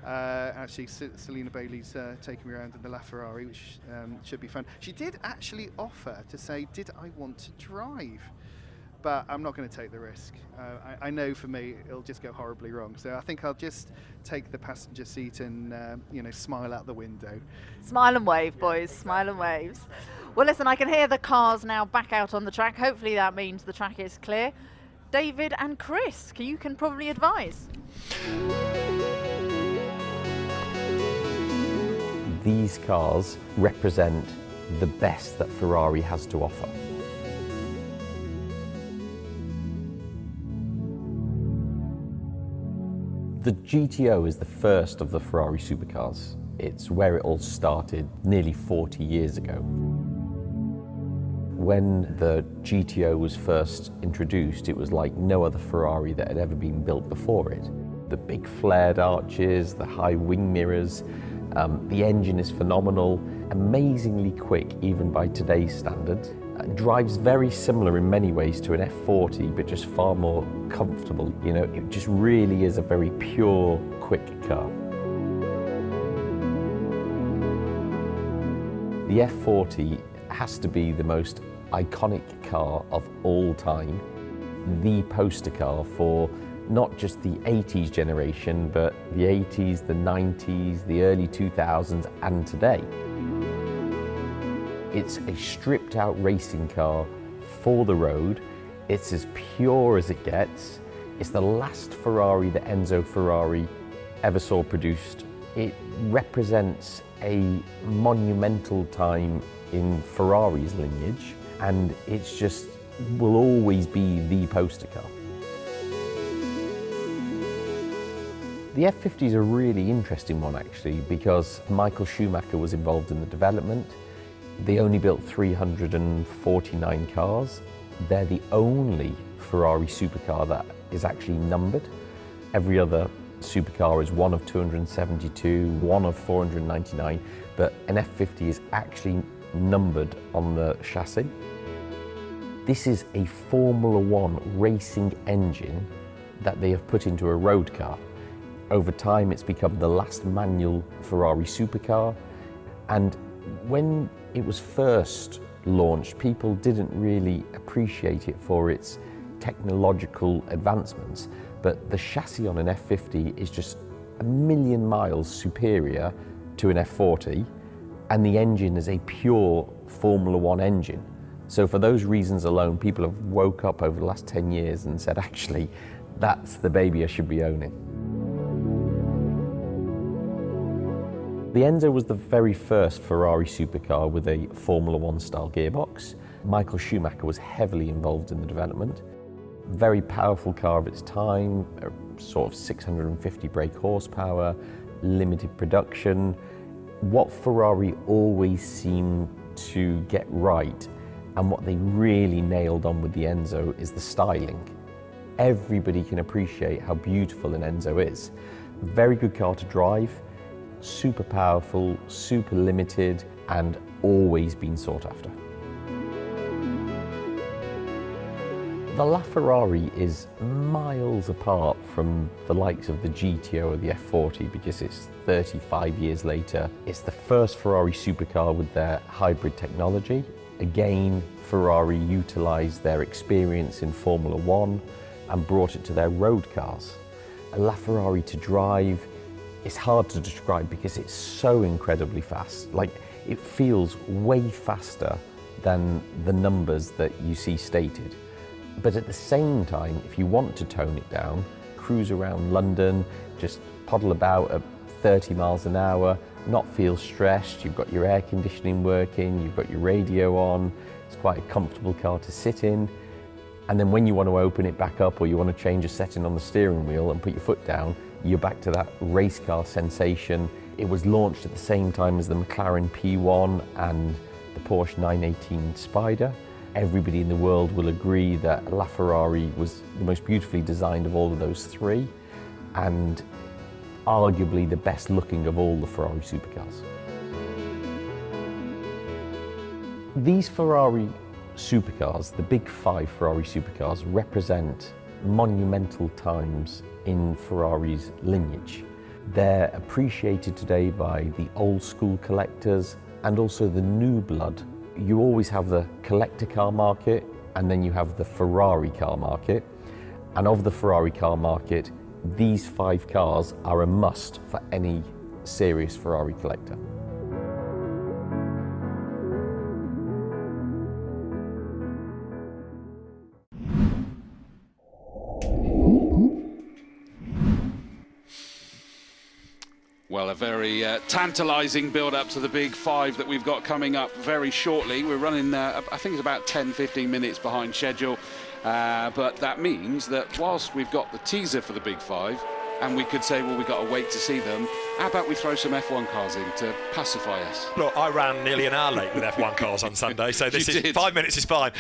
Actually, Selena Bailey's taking me around in the La Ferrari, which should be fun. She did actually offer to say, "Did I want to drive?" But I'm not going to take the risk. I know for me it'll just go horribly wrong. So I think I'll just take the passenger seat and smile out the window. Smile and wave, boys. Smile and waves. Well, listen, I can hear the cars now back out on the track. Hopefully that means the track is clear. David and Chris, you can probably advise. These cars represent the best that Ferrari has to offer. The GTO is the first of the Ferrari supercars. It's where it all started nearly 40 years ago. When the GTO was first introduced, it was like no other Ferrari that had ever been built before it. The big flared arches, the high wing mirrors, the engine is phenomenal, amazingly quick even by today's standards. drives very similar in many ways to an F40, but just far more comfortable. You know, it just really is a very pure, quick car. The F40 has to be the most iconic car of all time, the poster car for not just the 80s generation, but the 80s, the 90s, the early 2000s, and today. It's a stripped out racing car for the road. It's as pure as it gets. It's the last Ferrari that Enzo Ferrari ever saw produced. It represents a monumental time in Ferrari's lineage, and it's just will always be the poster car. The F50 is a really interesting one actually, because Michael Schumacher was involved in the development. They only built 349 cars. They're the only Ferrari supercar that is actually numbered. Every other supercar is one of 272, one of 499, but an F50 is actually numbered on the chassis. This is a Formula One racing engine that they have put into a road car. Over time, it's become the last manual Ferrari supercar. And when it was first launched, people didn't really appreciate it for its technological advancements. But the chassis on an F50 is just a million miles superior to an F40, and the engine is a pure Formula One engine. So for those reasons alone, people have woke up over the last 10 years and said, actually, that's the baby I should be owning. The Enzo was the very first Ferrari supercar with a Formula One style gearbox. Michael Schumacher was heavily involved in the development. Very powerful car of its time, sort of 650 brake horsepower, limited production. What Ferrari always seemed to get right, and what they really nailed on with the Enzo, is the styling. Everybody can appreciate how beautiful an Enzo is. Very good car to drive, super powerful, super limited, and always been sought after. The LaFerrari is miles apart from the likes of the GTO or the F40 because it's 35 years later. It's the first Ferrari supercar with their hybrid technology. Again, Ferrari utilised their experience in Formula One and brought it to their road cars. A LaFerrari to drive, it's hard to describe because it's so incredibly fast. Like, it feels way faster than the numbers that you see stated. But at the same time, if you want to tone it down, cruise around London, just poddle about at 30 miles an hour, not feel stressed, you've got your air conditioning working, you've got your radio on, it's quite a comfortable car to sit in. And then when you want to open it back up or you want to change a setting on the steering wheel and put your foot down, you're back to that race car sensation. It was launched at the same time as the Mclaren P1 and the Porsche 918 Spider. Everybody in the world will agree that LaFerrari was the most beautifully designed of all of those three, and arguably the best looking of all the Ferrari supercars. These Ferrari supercars, the big five Ferrari supercars, represent monumental times in Ferrari's lineage. They're appreciated today by the old school collectors and also the new blood. You always have the collector car market, and then you have the Ferrari car market. And of the Ferrari car market, these five cars are a must for any serious Ferrari collector. Well, a very tantalising build-up to the big five that we've got coming up very shortly. We're running, I think it's about 10-15 minutes behind schedule, but that means that whilst we've got the teaser for the big five, and we could say, well, we've got to wait to see them, how about we throw some F1 cars in to pacify us? Look, I ran nearly an hour late with F1 cars on Sunday, so this is 5 minutes is fine.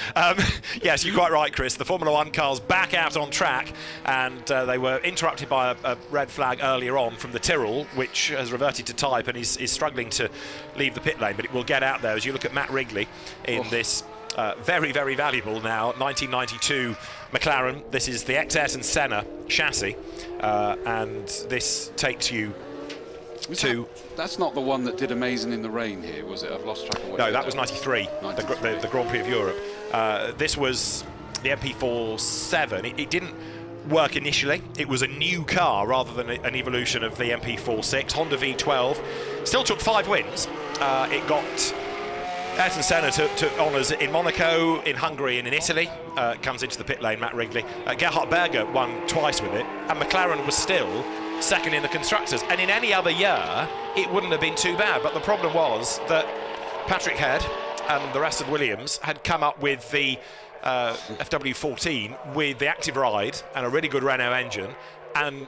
Yes, you're quite right, Chris. The Formula One cars back out on track, and they were interrupted by a red flag earlier on from the Tyrrell, which has reverted to type and is struggling to leave the pit lane, but it will get out there as you look at Matt Wrigley in this very, very valuable now. 1992 McLaren. This is the XS and Senna chassis, and this takes you to... That's not the one that did amazing in the rain here, was it? I've lost track of what. No, that was 93, 93. The Grand Prix of Europe. This was the MP47. It didn't work initially. It was a new car rather than an evolution of the MP46. Honda V12. Still took 5 wins. It got Ayrton Senna to honours in Monaco, in Hungary and in Italy. Comes into the pit lane, Matt Wrigley. Gerhard Berger won twice with it, and McLaren was still second in the constructors. And in any other year, it wouldn't have been too bad. But the problem was that Patrick Head and the rest of Williams had come up with the FW14 with the active ride and a really good Renault engine and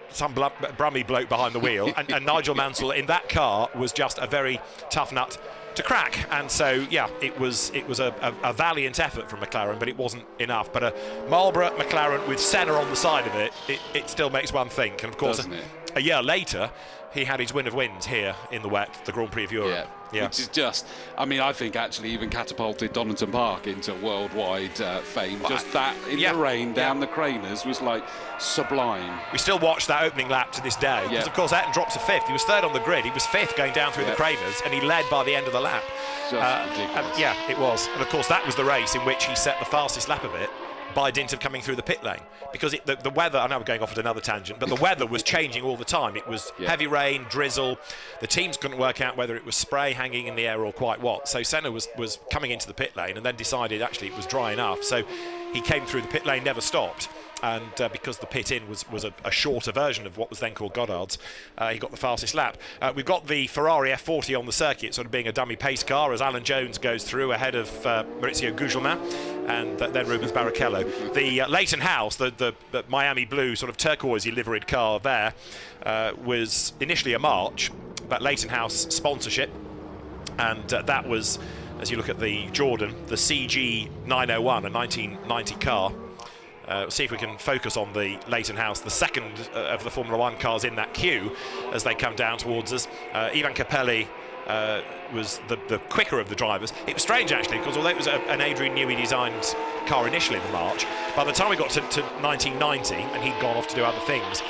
some brummy bloke behind the wheel. and Nigel Mansell in that car was just a very tough nut to crack, and so yeah, it was a valiant effort from McLaren, but it wasn't enough. But a Marlboro McLaren with Senna on the side of it still makes one think. And of course, a year later, he had his win of wins here in the wet, the Grand Prix of Europe. Yeah. Which is just, I mean, I think actually even catapulted Donington Park into worldwide fame. Just that in the rain down the Craners was like sublime. We still watch that opening lap to this day, because of course Ayrton drops to 5th. He was 3rd on the grid, he was 5th going down through the Craners, and he led by the end of the lap. And yeah, it was. And of course that was the race in which he set the fastest lap of it by dint of coming through the pit lane, because the weather, I know we're going off at another tangent, but the weather was changing all the time. It was heavy rain, drizzle. The teams couldn't work out whether it was spray hanging in the air or quite what. So Senna was coming into the pit lane and then decided actually it was dry enough. So he came through the pit lane, never stopped. And because the pit in was a shorter version of what was then called Goddard's, he got the fastest lap. We've got the Ferrari F40 on the circuit, sort of being a dummy pace car as Alan Jones goes through ahead of Maurizio Gugelmin and then Rubens Barrichello. The Leighton House, the Miami blue sort of turquoisey liveried car there, was initially a March, but Leighton House sponsorship, and that was, as you look at the Jordan, the CG 901, a 1990 car. See if we can focus on the Leighton House, the second of the Formula 1 cars in that queue as they come down towards us. Ivan Capelli was the quicker of the drivers. It was strange actually, because although it was an Adrian Newey designed car initially in the March, by the time we got to 1990 and he'd gone off to do other things,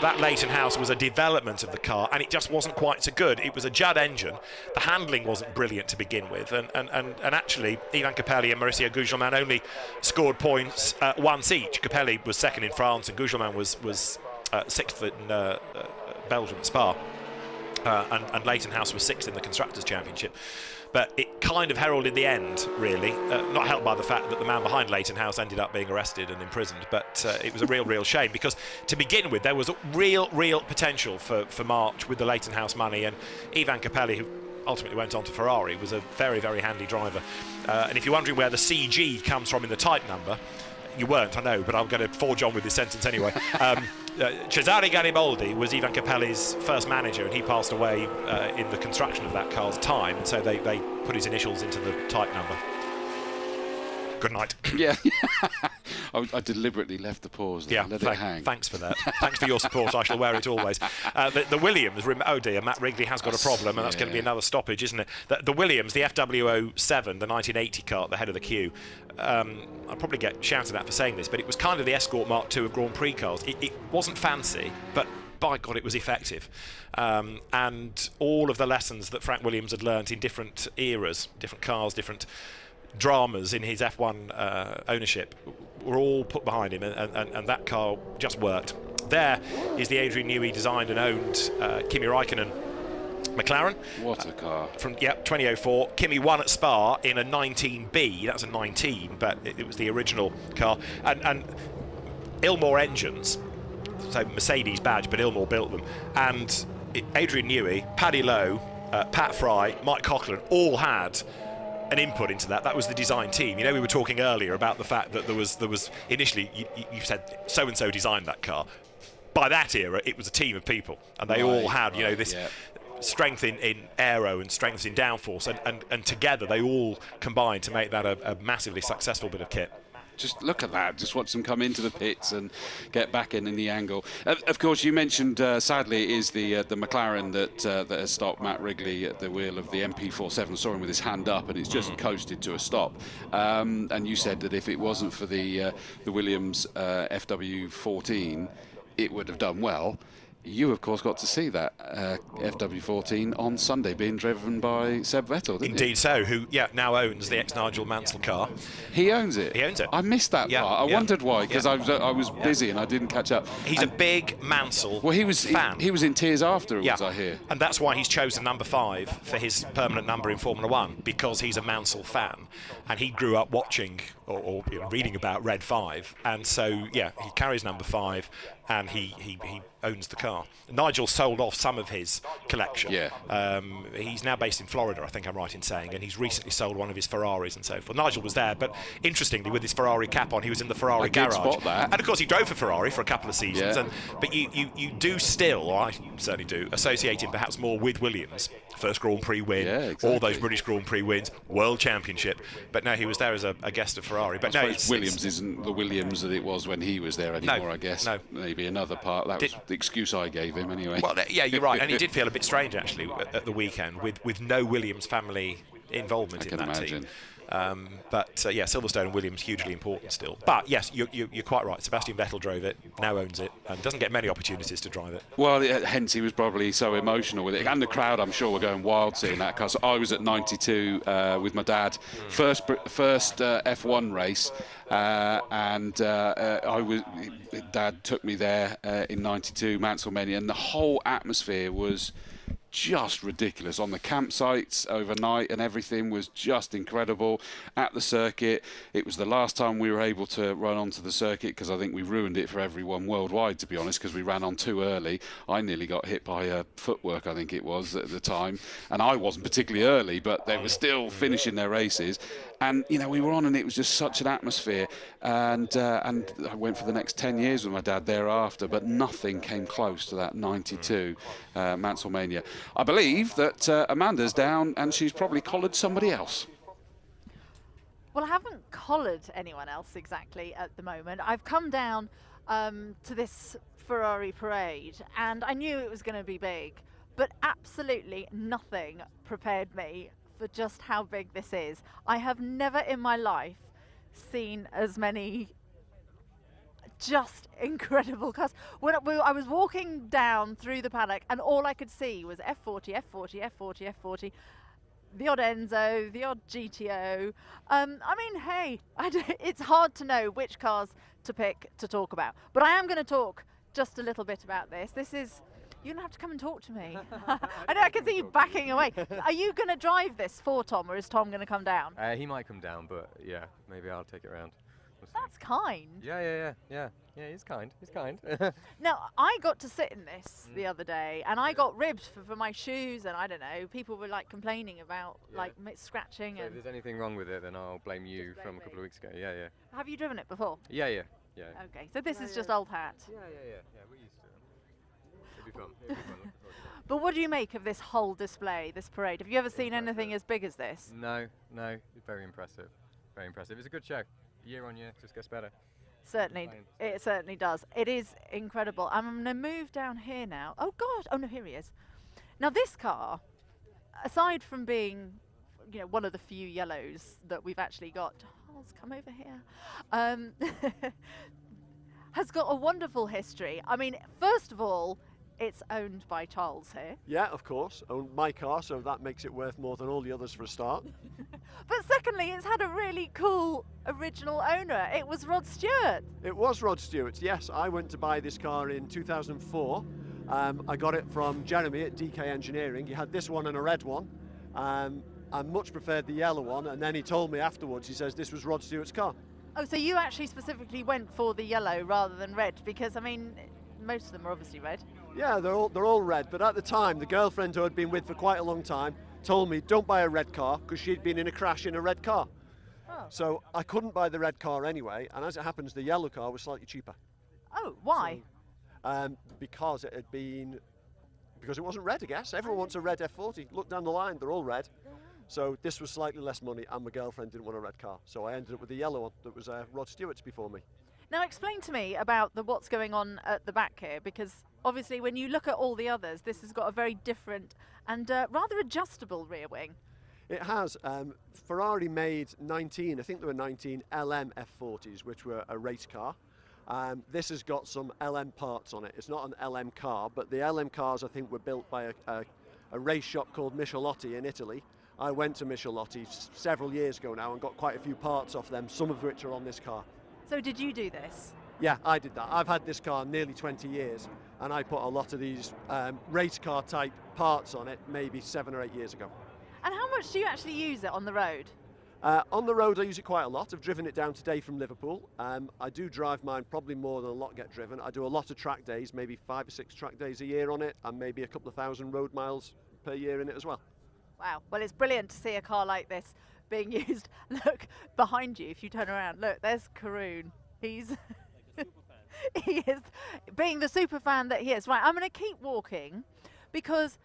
that Leighton House was a development of the car, and it just wasn't quite so good. It was a Judd engine. The handling wasn't brilliant to begin with, and actually Ivan Capelli and Maurizio Gugelmin only scored points once each. Capelli was second in France, and Gugelmin was 6th in Belgium at Spa, and Leighton House was 6th in the Constructors' Championship. But it kind of heralded the end, really, not helped by the fact that the man behind Leighton House ended up being arrested and imprisoned. But it was a real shame, because to begin with, there was a real potential for March with the Leighton House money. And Ivan Capelli, who ultimately went on to Ferrari, was a very handy driver. And if you're wondering where the CG comes from in the type number, you weren't, I know, but I'm going to forge on with this sentence anyway. Cesare Garibaldi was Ivan Capelli's first manager, and he passed away in the construction of that car's time, and so they put his initials into the type number. Good night. Yeah. I deliberately left the pause there. Let it hang. Thanks for that. Thanks for your support. I shall wear it always. The Williams, oh dear, Matt Wrigley has got a problem, and that's going to be another stoppage, isn't it? The Williams, the FW07, the 1980 car at the head of the queue, I'll probably get shouted at for saying this, but it was kind of the Escort Mark II of Grand Prix cars. It wasn't fancy, but by God, it was effective. And all of the lessons that Frank Williams had learnt in different eras, different cars, different dramas in his F1 ownership were all put behind him, and that car just worked. There is the Adrian Newey designed and owned Kimi Raikkonen McLaren. What a car. From 2004. Kimi won at Spa in a 19B. That's a 19, but it was the original car. And Ilmor engines, so Mercedes badge, but Ilmor built them. And Adrian Newey, Paddy Lowe, Pat Fry, Mike Coughlin all had an input into that. That was the design team. You know, we were talking earlier about the fact that there was initially, you said so-and-so designed that car. By that era, it was a team of people, and they all had, you know, this strength in aero and strength in downforce, and together they all combined to make that a massively successful bit of kit. just look at that. Just watch them come into the pits and get back in the angle. Of course, you mentioned, sadly, it is the McLaren that has stopped Matt Wrigley at the wheel of the MP47. Saw him with his hand up, and it's just coasted to a stop. And you said that if it wasn't for the Williams FW14, it would have done well. You, of course, got to see that FW14 on Sunday being driven by Seb Vettel, didn't Indeed so, who now owns the ex-Nigel Mansell car. He owns it? He owns it. I missed that part. I wondered why, because I was busy and I didn't catch up. He's a big Mansell fan. He was in tears afterwards, I hear. And that's why he's chosen number 5 for his permanent number in Formula 1, because he's a Mansell fan. And he grew up watching or reading about Red 5. And so, he carries number 5 and he owns the car. Nigel sold off some of his collection. He's now based in Florida, I think I'm right in saying, and he's recently sold one of his Ferraris and so forth. Nigel was there, but interestingly, with his Ferrari cap on, he was in the Ferrari garage. Spot that. And of course, he drove for Ferrari for a couple of seasons. But you do still, or I certainly do, associate him perhaps more with Williams. First Grand Prix win, all those British Grand Prix wins, World Championship. But no, he was there as a guest of Ferrari. But no, Williams isn't the Williams that it was when he was there anymore, I guess. No. Maybe another part. That was the excuse I gave him anyway. Well, you're right. And he did feel a bit strange, actually, at the weekend, with no Williams family involvement in that team. But Silverstone and Williams hugely important still. But yes, you're quite right. Sebastian Vettel drove it, now owns it, and doesn't get many opportunities to drive it. Well, hence he was probably so emotional with it, and the crowd, I'm sure, were going wild seeing that. Because I was at 92 with my dad, first F1 race, and Dad took me there in 92, Mansellmania, and the whole atmosphere was just ridiculous. On the campsites overnight and everything was just incredible. At the circuit, it was the last time we were able to run onto the circuit, because I think we ruined it for everyone worldwide, to be honest, because we ran on too early. I nearly got hit by footwork, I think it was, at the time, and I wasn't particularly early, but they were still finishing their races. And we were on, and it was just such an atmosphere. And I went for the next 10 years with my dad thereafter, but nothing came close to that 92 Mansellmania. I believe that Amanda's down, and she's probably collared somebody else. Well, I haven't collared anyone else exactly at the moment. I've come down to this Ferrari parade, and I knew it was going to be big, but absolutely nothing prepared me for just how big this is. I have never in my life seen as many just incredible cars. When I was walking down through the paddock, and all I could see was F40, F40, F40, F40, the odd Enzo, the odd GTO. I mean, hey, it's hard to know which cars to pick to talk about. But I am going to talk just a little bit about this. This is... You don't have to come and talk to me. I know, I can see you backing away. Are you going to drive this for Tom, or is Tom going to come down? He might come down, but yeah, maybe I'll take it around. That's kind. Yeah, he's kind. He's kind. Now, I got to sit in this the other day, and I got ribbed for my shoes, and I don't know, people were like complaining about like scratching. So and if there's anything wrong with it, then I'll blame you from a couple of weeks ago. Yeah. Have you driven it before? Yeah. Okay, so this is just old hat. Yeah, we're used to it. It'll be fun. But what do you make of this whole display, this parade? Have you ever seen anything as big as this? No, very impressive. Very impressive. It's a good show. Year on year, just gets better. Certainly, it certainly does. It is incredible. I'm going to move down here now. Oh God! Oh no, here he is. Now this car, aside from being, one of the few yellows that we've actually got, Charles, come over here, has got a wonderful history. I mean, first of all, it's owned by Charles here. Yeah, of course. Owned my car, so that makes it worth more than all the others for a start. But secondly, it's had a really cool original owner. It was Rod Stewart. It was Rod Stewart's, yes. I went to buy this car in 2004. I got it from Jeremy at DK Engineering. He had this one and a red one. I much preferred the yellow one, and then he told me afterwards, he says, this was Rod Stewart's car. Oh, so you actually specifically went for the yellow rather than red, because, I mean, most of them are obviously red. Yeah, they're all red, but at the time, the girlfriend who I'd been with for quite a long time told me, don't buy a red car, because she'd been in a crash in a red car. Oh. So I couldn't buy the red car anyway, and as it happens, the yellow car was slightly cheaper. Oh, why? So, because it had been... Because it wasn't red, I guess. Everyone wants a red F40. Look down the line, they're all red. So this was slightly less money, and my girlfriend didn't want a red car. So I ended up with the yellow one that was Rod Stewart's before me. Now explain to me about what's going on at the back here, because obviously when you look at all the others, this has got a very different and rather adjustable rear wing. It has. Ferrari made 19, I think there were 19 LM F40s, which were a race car. This has got some LM parts on it. It's not an LM car, but the LM cars I think were built by a race shop called Michelotti in Italy. I went to Michelotti several years ago now and got quite a few parts off them, some of which are on this car. So did you do this? Yeah, I did that. I've had this car nearly 20 years, and I put a lot of these race car type parts on it maybe 7 or 8 years ago. And how much do you actually use it on the road? On the road I use it quite a lot. I've driven it down today from Liverpool. I do drive mine probably more than a lot get driven. I do a lot of track days, maybe 5 or 6 track days a year on it, and maybe a couple of thousand road miles per year in it as well. Wow, well it's brilliant to see a car like this being used. Look behind you, if you turn around, look, there's Karun. He's he is being the super fan that he is. Right, I'm going to keep walking because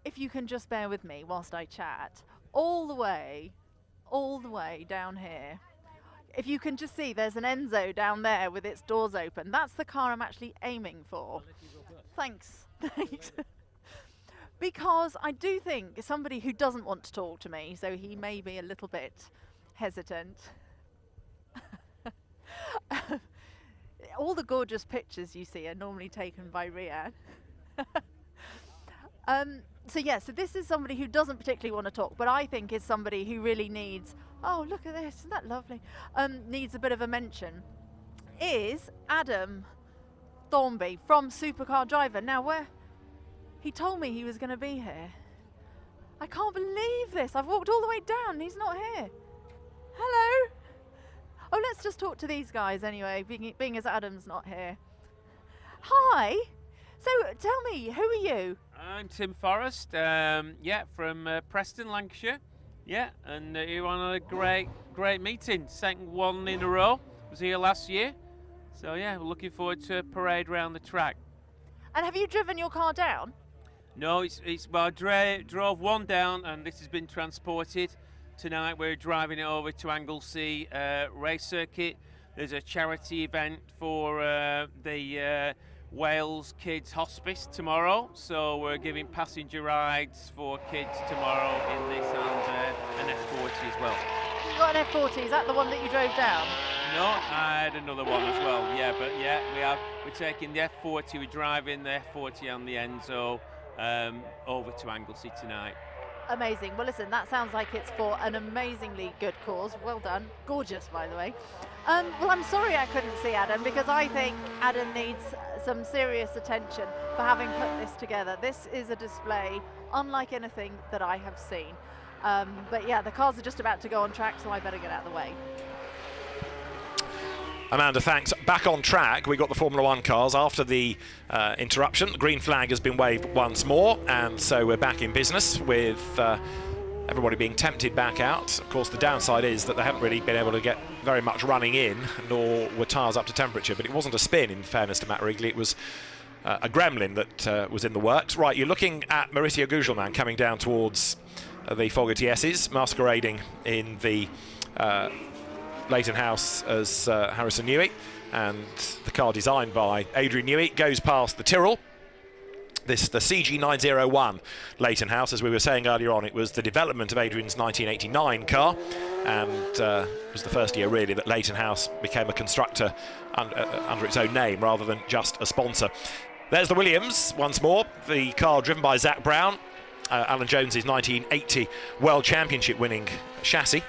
if you can just bear with me whilst I chat, all the way down here, if you can just see there's an Enzo down there with its doors open. That's the car I'm actually aiming for. Thanks. Because I do think somebody who doesn't want to talk to me, so he may be a little bit hesitant. All the gorgeous pictures you see are normally taken by Riyadh. So this is somebody who doesn't particularly want to talk, but I think is somebody who really needs, oh look at this, isn't that lovely, needs a bit of a mention, is Adam Thornby from Supercar Driver. Now he told me he was going to be here. I can't believe this. I've walked all the way down and he's not here. Hello. Oh, let's just talk to these guys anyway, being as Adam's not here. Hi. So tell me, who are you? I'm Tim Forrest, from Preston, Lancashire. Yeah, and you're on a great meeting. Second one in a row. Was here last year. So yeah, we're looking forward to a parade around the track. And have you driven your car down? No, I drove one down, and this has been transported. Tonight we're driving it over to Anglesey race circuit. There's a charity event for the Wales Kids Hospice tomorrow, so we're giving passenger rides for kids tomorrow in this and an F40 as well. You got an F40, is that the one that you drove down? No, I had another one as well, we're taking the F40, we're driving the F40 and the Enzo over to Anglesey tonight. Amazing. Well, listen, that sounds like it's for an amazingly good cause. Well done. Gorgeous, by the way. Well, I'm sorry I couldn't see Adam, because I think Adam needs some serious attention for having put this together. This is a display unlike anything that I have seen. But yeah, the cars are just about to go on track, so I better get out of the way. Amanda, thanks. Back on track, we got the Formula One cars after the interruption. The green flag has been waved once more, and so we're back in business with everybody being tempted back out. Of course, the downside is that they haven't really been able to get very much running in, nor were tyres up to temperature, but it wasn't a spin, in fairness to Matt Wrigley. It was a gremlin that was in the works. Right, you're looking at Mauricio Gugelmin coming down towards the Fogarty-S's, masquerading in the Leighton House as Harrison Newey, and the car designed by Adrian Newey goes past the Tyrrell. The CG901 Leighton House, as we were saying earlier on, it was the development of Adrian's 1989 car, and it was the first year really that Leighton House became a constructor under its own name rather than just a sponsor. There's the Williams once more, the car driven by Zach Brown, Alan Jones's 1980 World Championship winning chassis.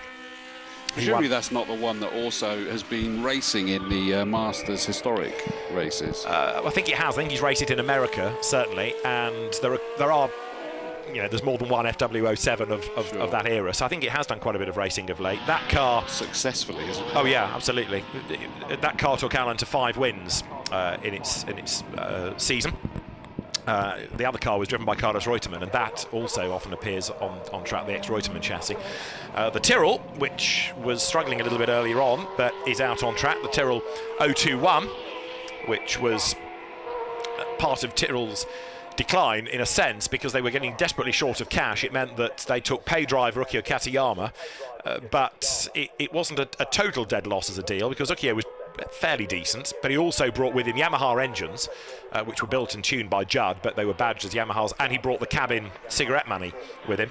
Surely that's not the one that also has been racing in the Masters historic races. I think it has. I think he's raced it in America, certainly, and there are, there's more than one FW07 of that era. So I think it has done quite a bit of racing of late. That car successfully, isn't it? Oh yeah, absolutely. That car took Alan to 5 wins in its season. The other car was driven by Carlos Reutemann, and that also often appears on track, the ex-Reutemann chassis. The Tyrrell, which was struggling a little bit earlier on, but is out on track, the Tyrrell 021, which was part of Tyrrell's decline in a sense because they were getting desperately short of cash. It meant that they took pay driver Ukyo Katayama, but it wasn't a total dead loss as a deal because Ukyo was fairly decent, but he also brought with him Yamaha engines, which were built and tuned by Judd, but they were badged as Yamahas, and he brought the cabin cigarette money with him.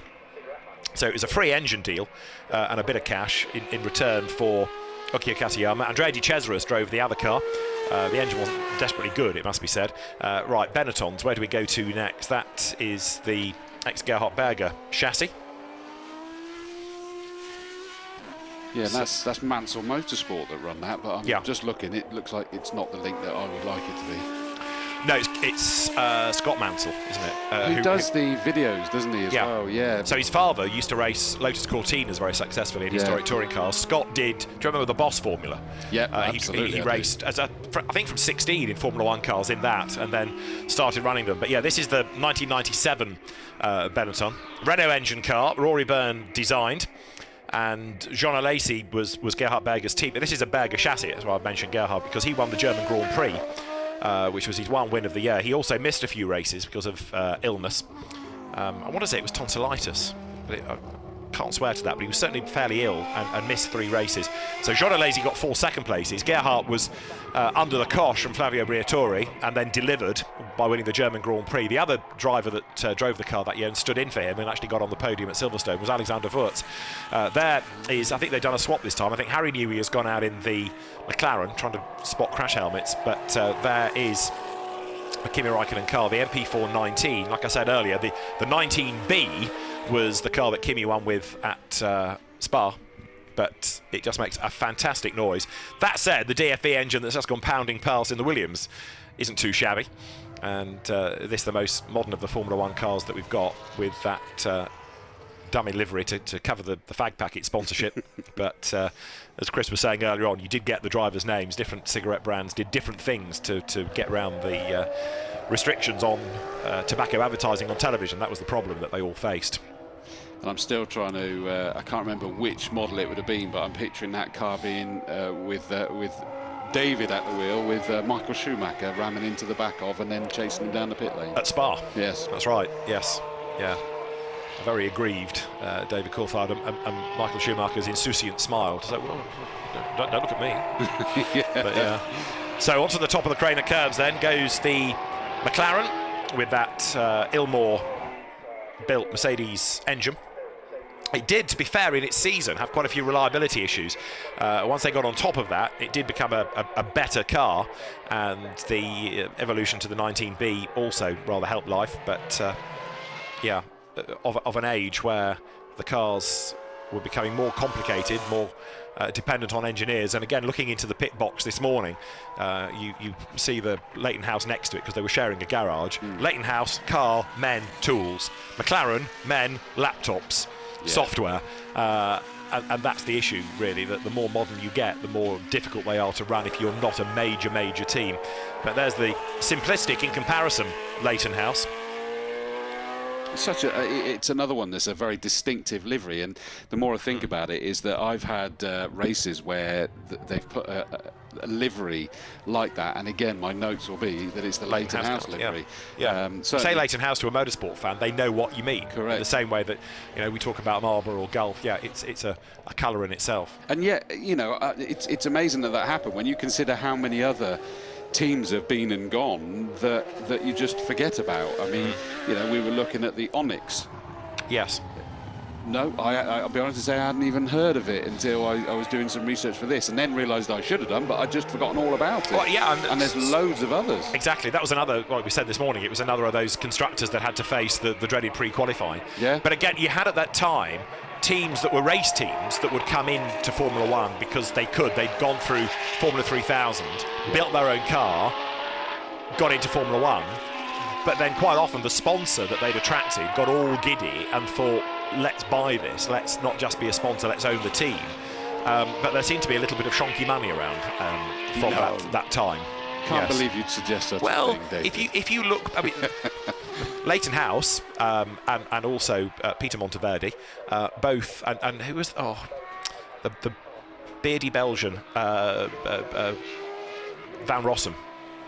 So it was a free engine deal and a bit of cash in return for Ukyo Katayama. Andrea Di Cesaris drove the other car. The engine wasn't desperately good, it must be said. Right, Benettons, where do we go to next? That is the ex-Gerhard Berger chassis. Yeah, that's Mansell Motorsport that run that, but I'm just looking, it looks like it's not the link that I would like it to be. No, it's Scott Mansell, isn't it? Who does the videos, doesn't he, as well? Yeah. So his father used to race Lotus Cortinas very successfully in historic touring cars. Scott did, do you remember the Boss Formula? Yeah, absolutely. He raced, I think from 16 in Formula 1 cars in that, and then started running them. But yeah, this is the 1997 Benetton. Renault engine car, Rory Byrne designed. And Jean Alesi was Gerhard Berger's team. This is a Berger chassis, that's why I mentioned Gerhard, because he won the German Grand Prix, which was his one win of the year. He also missed a few races because of illness. I want to say it was tonsillitis, but I can't swear to that, but he was certainly fairly ill and missed 3 races. So Jean Alesi got 4 second places. Gerhard was under the cosh from Flavio Briatore and then delivered by winning the German Grand Prix. The other driver that drove the car that year and stood in for him and actually got on the podium at Silverstone was Alexander Wurz. There is, I think they've done a swap this time. I think Harry Newey has gone out in the McLaren trying to spot crash helmets, but there is a Kimi Raikkonen car, the MP4 19. Like I said earlier, the 19B was the car that Kimi won with at Spa, but it just makes a fantastic noise. That said, the DFE engine that's just gone pounding past in the Williams isn't too shabby, and this is the most modern of the Formula 1 cars that we've got, with that dummy livery to cover the fag packet sponsorship. But as Chris was saying earlier on, you did get the drivers' names. Different cigarette brands did different things to get around the restrictions on tobacco advertising on television. That was the problem that they all faced. And I'm still trying to, I can't remember which model it would have been, but I'm picturing that car being with David at the wheel, with Michael Schumacher ramming into the back of and then chasing him down the pit lane. At Spa? Yes. That's right, yes. Yeah. A very aggrieved David Coulthard and Michael Schumacher's insouciant smile. So, well, don't look at me. But, yeah. So onto the top of the Craner curves then goes the McLaren with that Ilmor-built Mercedes engine. It did, to be fair, in its season have quite a few reliability issues. Once they got on top of that, it did become a better car, and the evolution to the 19B also rather helped life. But yeah, of an age where the cars were becoming more complicated, more dependent on engineers. And again, looking into the pit box this morning, you see the Leighton House next to it because they were sharing a garage. Leighton House, car, men, tools. McLaren, men, laptops. Software, and that's the issue really, that the more modern you get, the more difficult they are to run if you're not a major team. But there's the simplistic, in comparison, Leighton House. It's another one that's a very distinctive livery, and the more I think about it is that I've had races where they've put a livery like that, and again my notes will be that it's the Leighton House livery. Say Leighton House to a motorsport fan, they know what you mean. Correct. In the same way that, you know, we talk about Marlboro or Gulf. Yeah, it's a colour in itself. And yet, you know, it's amazing that happened when you consider how many other teams have been and gone that you just forget about. I mean, you know, we were looking at the Onyx. Yes. No, I'll be honest and say I hadn't even heard of it until I was doing some research for this, and then realised I should have done, but I'd just forgotten all about it. Well, yeah, and there's loads of others. Exactly, that was another, like we said this morning, it was another of those constructors that had to face the dreaded pre-qualifying. Yeah. But again, you had at that time teams that were race teams that would come into Formula 1 because they could. They'd gone through Formula 3000, built their own car, got into Formula 1, but then quite often the sponsor that they'd attracted got all giddy and thought, let's buy this, let's not just be a sponsor, let's own the team. But there seemed to be a little bit of shonky money around from that time. Can't believe you'd suggest such a thing, David. if you look, I mean, Leighton House and also Peter Monteverdi, both, and who was the beardy Belgian, Van Rossum.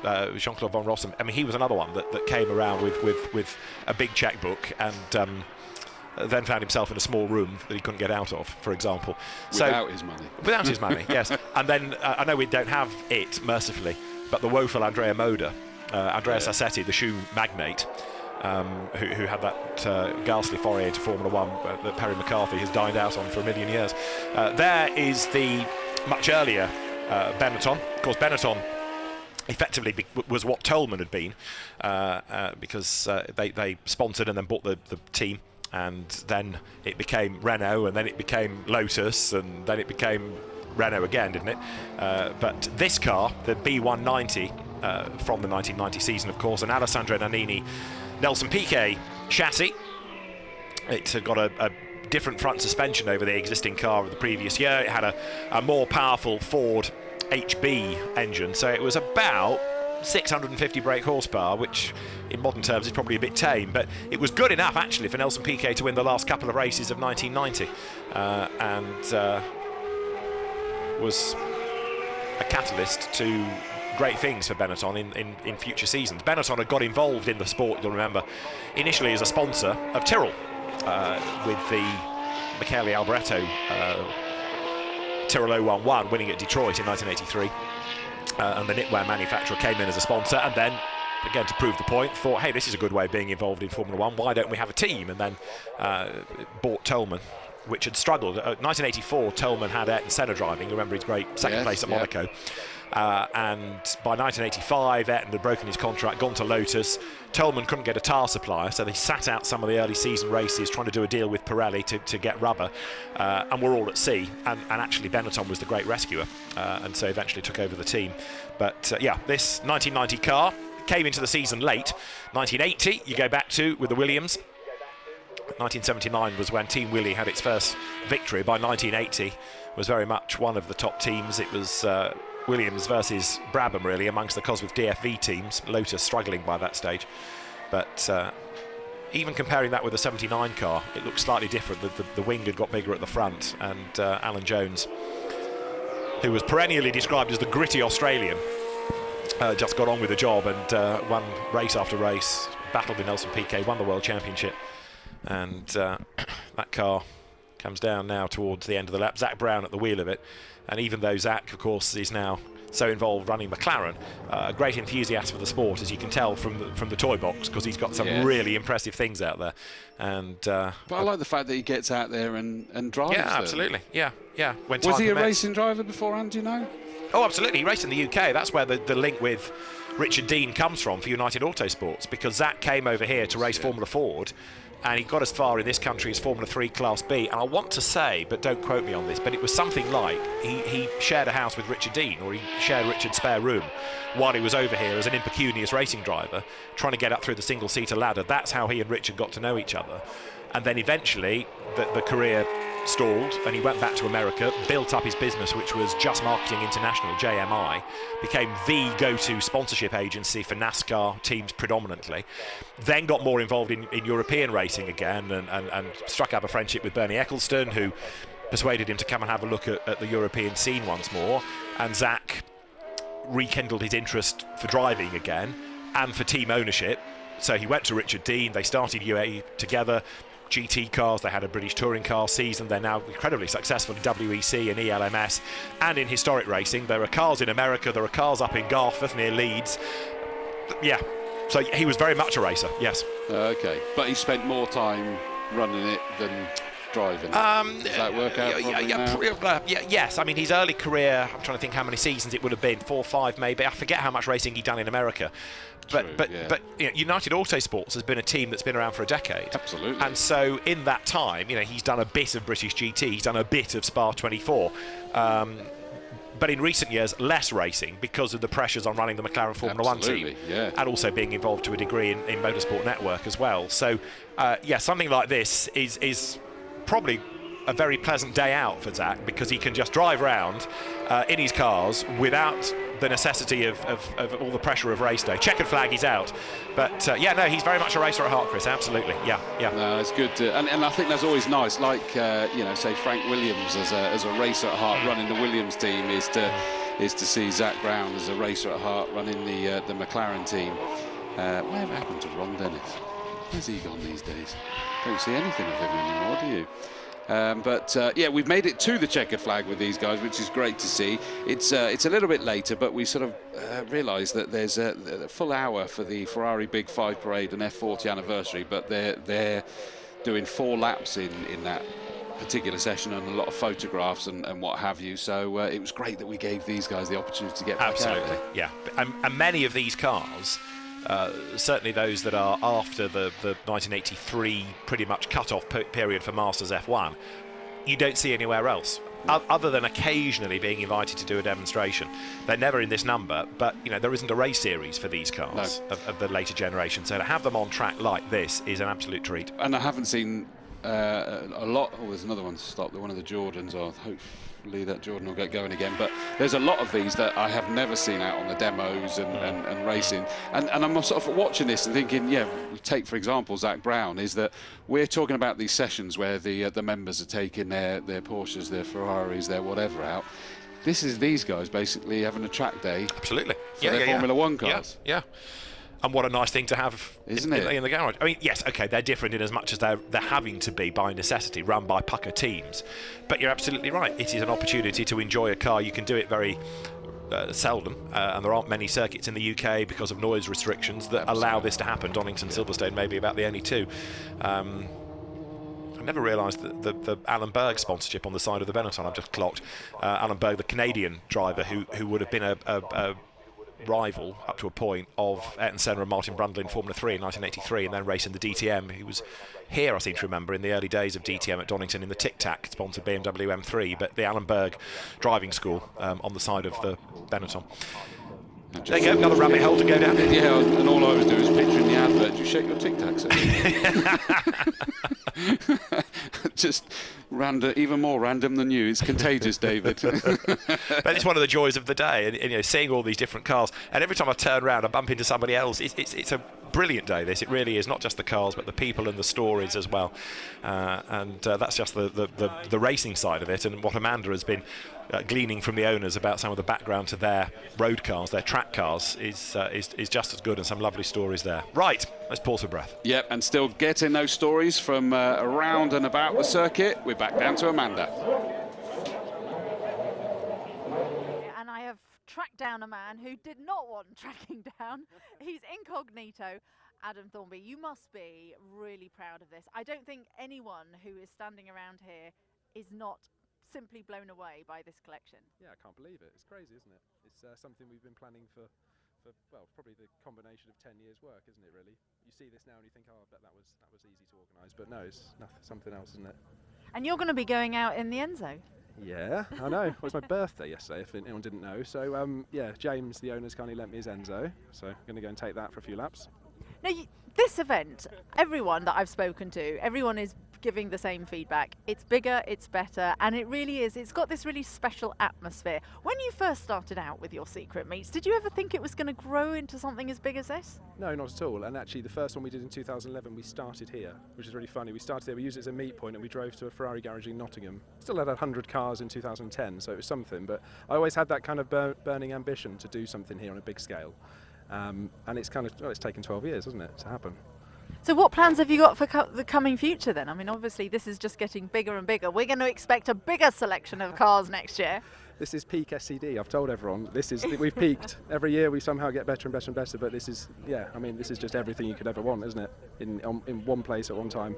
Jean-Claude Van Rossum. I mean, he was another one that came around with a big checkbook and then found himself in a small room that he couldn't get out of, for example. Without his money. Without his money, yes. And then I know we don't have it, mercifully, but the woeful Andrea Moda, Andrea Sassetti, the shoe magnate, who had that ghastly foray into Formula One that Perry McCarthy has dined out on for a million years. There is the much earlier Benetton. Of course, Benetton effectively was what Tolman had been, because they sponsored and then bought the team, and then it became Renault, and then it became Lotus, and then it became Renault again, didn't it? But this car, the B190 from the 1990 season, of course, an Alessandro Nannini Nelson Piquet chassis. It had got a different front suspension over the existing car of the previous year. It had a more powerful Ford HB engine, so it was about 650 brake horsepower, which in modern terms is probably a bit tame, but it was good enough actually for Nelson Piquet to win the last couple of races of 1990, and was a catalyst to great things for Benetton in future seasons. Benetton had got involved in the sport, you'll remember, initially as a sponsor of Tyrrell, with the Michele Alboreto Tyrrell 011 winning at Detroit in 1983. And the knitwear manufacturer came in as a sponsor, and then, again, to prove the point, thought, hey, this is a good way of being involved in Formula One, why don't we have a team? And then bought Tolman, which had struggled. 1984, Tolman had Ayrton Senna driving. You remember his great second place at Monaco. And by 1985, Ayrton had broken his contract, gone to Lotus. Tolman couldn't get a tyre supplier, so they sat out some of the early season races trying to do a deal with Pirelli to get rubber, and were all at sea. And actually Benetton was the great rescuer, and so eventually took over the team. But yeah, this 1990 car came into the season late. 1980 you go back to with the Williams. 1979 was when Team Willie had its first victory. By 1980 was very much one of the top teams. It was Williams versus Brabham, really, amongst the Cosworth DFV teams. Lotus struggling by that stage. But even comparing that with the 79 car, it looks slightly different. The wing had got bigger at the front, and Alan Jones, who was perennially described as the gritty Australian, just got on with the job and won race after race, battled with Nelson Piquet, won the World Championship. And that car comes down now towards the end of the lap. Zak Brown at the wheel of it, and even though Zak, of course, is now so involved running McLaren, a great enthusiast for the sport, as you can tell from the toy box, because he's got some really impressive things out there. And but I like the fact that he gets out there and drives. Yeah, absolutely. Yeah. When was he a racing driver beforehand? Do you know? Oh, absolutely. He raced in the UK. That's where the link with Richard Dean comes from for United Autosports, because Zak came over here to race Formula Ford, and he got as far in this country as Formula 3 Class B. And I want to say, but don't quote me on this, but it was something like he shared a house with Richard Dean, or he shared Richard's spare room while he was over here as an impecunious racing driver, trying to get up through the single-seater ladder. That's how he and Richard got to know each other. And then eventually the career stalled, and he went back to America, built up his business, which was Just Marketing International, JMI, became the go-to sponsorship agency for NASCAR teams predominantly, then got more involved in European racing again, and struck up a friendship with Bernie Ecclestone, who persuaded him to come and have a look at the European scene once more. And Zak rekindled his interest for driving again and for team ownership, so he went to Richard Dean. They started UAE together, GT cars, they had a British touring car season. They're now incredibly successful in WEC and ELMS and in historic racing. There are cars in America, there are cars up in Garforth near Leeds. Yeah, so he was very much a racer, yes. Okay, but he spent more time running it than driving. Does that work out? Yes, I mean, his early career, I'm trying to think how many seasons it would have been, 4 or 5 maybe. I forget how much racing he'd done in America. But you know, United Autosports has been a team that's been around for a decade. Absolutely. And so in that time, you know, he's done a bit of British GT, he's done a bit of Spa 24. But in recent years, less racing because of the pressures on running the McLaren Formula 1 team, and also being involved to a degree in Motorsport Network as well. So, yeah, something like this is probably a very pleasant day out for Zak, because he can just drive around in his cars without the necessity of all the pressure of race day. Checkered flag, he's out. But yeah, no, he's very much a racer at heart, Chris, absolutely. Yeah. No, it's good. And I think that's always nice, like, you know, say Frank Williams as a racer at heart running the Williams team, is to is to see Zach Brown as a racer at heart running the McLaren team. Whatever happened to Ron Dennis? Where's he gone these days? Don't see anything of him anymore, do you? Yeah, we've made it to the checkered flag with these guys, which is great to see. It's a little bit later, but we sort of realised that there's a full hour for the Ferrari Big 5 Parade and F40 anniversary, but they're doing 4 laps in that particular session and a lot of photographs and what have you. So it was great that we gave these guys the opportunity to get back out there. Yeah, and many of these cars, certainly those that are after the 1983 pretty much cut-off period for Masters F1, you don't see anywhere else, other than occasionally being invited to do a demonstration. They're never in this number, but you know, there isn't a race series for these cars of the later generation, so to have them on track like this is an absolute treat. And I haven't seen a lot. Oh, there's another one to stop. One of the Jordans. Hopefully that Jordan will get going again. But there's a lot of these that I have never seen out on the demos and racing. And I'm sort of watching this and thinking, yeah, we take for example Zach Brown. Is that we're talking about these sessions where the members are taking their Porsches, their Ferraris, their whatever out. This is these guys basically having a track day. Absolutely. For their Formula One cars. Yeah. And what a nice thing to have, isn't it, in the garage. I mean, yes, okay, they're different in as much as they're having to be by necessity, run by pucker teams. But you're absolutely right. It is an opportunity to enjoy a car. You can do it very seldom, and there aren't many circuits in the UK because of noise restrictions that allow this to happen. Donington, Silverstone, maybe about the only two. I never realised that the Alan Berg sponsorship on the side of the Benetton. I've just clocked. Alan Berg, the Canadian driver who would have been a rival up to a point of Ayrton Senna and Martin Brundle in Formula 3 in 1983, and then racing the DTM. He was here, I seem to remember, in the early days of DTM at Donington in the Tic Tac sponsored BMW M3, but the Alan Berg driving school on the side of the Benetton. There you go, another rabbit hole to go down. Yeah, and all I was doing is picturing the advert. You shake your Tic Tacs. Just random, even more random than you. It's contagious, David. But it's one of the joys of the day, and you know, seeing all these different cars. And every time I turn around, I bump into somebody else. It's a brilliant day. This, it really is, not just the cars, but the people and the stories as well. And that's just the racing side of it, and what Amanda has been gleaning from the owners about some of the background to their road cars, their track cars, is just as good, and some lovely stories there. Right, let's pause for breath. Yep, and still getting those stories from around and about the circuit. We're back down to Amanda. And I have tracked down a man who did not want tracking down. He's incognito. Adam Thornby, you must be really proud of this. I don't think anyone who is standing around here is not simply blown away by this collection. Yeah, I can't believe it. It's crazy, isn't it? It's something we've been planning for well, probably the combination of 10 years' work, isn't it? Really, you see this now and you think, oh, I bet that was easy to organise, but no, it's something else, isn't it? And you're going to be going out in the Enzo. Yeah, I know. It was my birthday yesterday, if anyone didn't know. So yeah, James, the owner's kindly lent me his Enzo, so I'm going to go and take that for a few laps. Now, this event, everyone that I've spoken to, everyone is giving the same feedback. It's bigger, it's better, and it really is. It's got this really special atmosphere. When you first started out with your secret meets, did you ever think it was going to grow into something as big as this? No, not at all. And actually, the first one we did in 2011, we started here, which is really funny. We started there, we used it as a meet point, and we drove to a Ferrari garage in Nottingham. Still had 100 cars in 2010, so it was something, but I always had that kind of burning ambition to do something here on a big scale. And it's kind of, well, it's taken 12 years, hasn't it, to happen. So what plans have you got for the coming future then? I mean, obviously this is just getting bigger and bigger. We're going to expect a bigger selection of cars next year. This is peak SCD, I've told everyone. We've peaked. Every year we somehow get better and better and better, but this is, yeah, I mean, this is just everything you could ever want, isn't it? In one place at one time.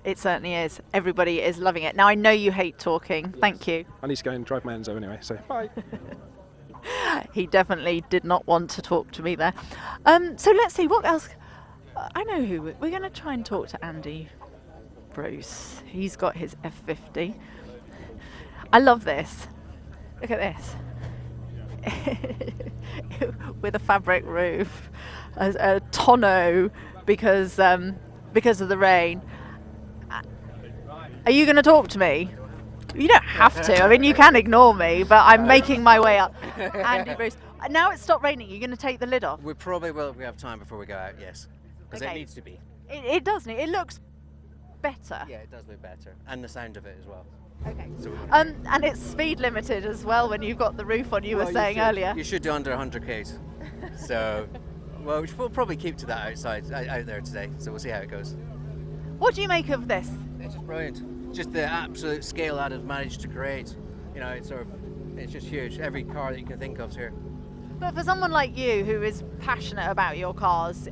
It certainly is. Everybody is loving it. Now, I know you hate talking. Yes. Thank you. I need to go and drive my Enzo anyway, so bye. He definitely did not want to talk to me there. So let's see, what else? I know who we're going to try and talk to. Andy Bruce. He's got his F50. I love this. Look at this. With a fabric roof, a tonneau because of the rain. Are you going to talk to me? You don't have to. I mean, you can ignore me, but I'm making my way up. Andy Bruce. Now it's stopped raining. You're going to take the lid off? We probably will if we have time before we go out, yes. Because it needs to be. It does need. It looks better. Yeah, it does look better. And the sound of it as well. Okay. And it's speed limited as well when you've got the roof on, you were saying earlier. You should do under 100 k's. So, well, we'll probably keep to that out there today. So we'll see how it goes. What do you make of this? It's just brilliant. Just the absolute scale that it's managed to create. You know, it's just huge. Every car that you can think of here. But for someone like you who is passionate about your cars,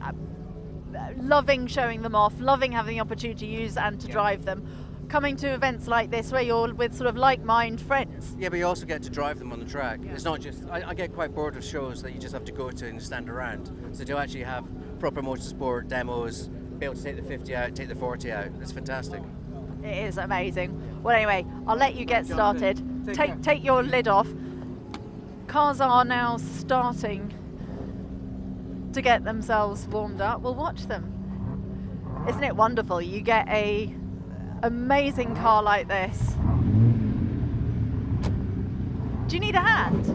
loving showing them off, loving having the opportunity to use and to drive them, coming to events like this where you're with sort of like-minded friends. Yeah, but you also get to drive them on the track. Yeah. It's not just, I get quite bored of shows that you just have to go to and stand around. So to actually have proper motorsport demos, be able to take the 50 out, take the 40 out, it's fantastic. It is amazing. Well, anyway, I'll let you get started. Take your lid off. Cars are now starting to get themselves warmed up. We'll watch them. Isn't it wonderful? You get a amazing car like this. Do you need a hand?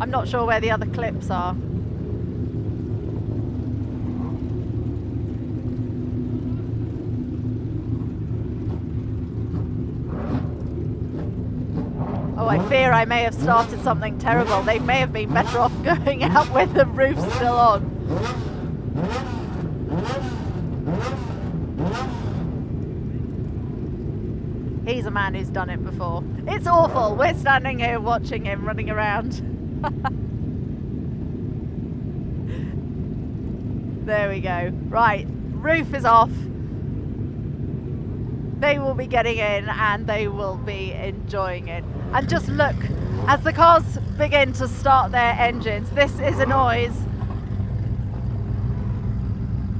I'm not sure where the other clips are. Oh, I fear I may have started something terrible. They may have been better off going out with the roof still on. He's a man who's done it before. It's awful. We're standing here watching him running around. There we go. Right, roof is off. They will be getting in and they will be enjoying it. And just look, as the cars begin to start their engines, this is a noise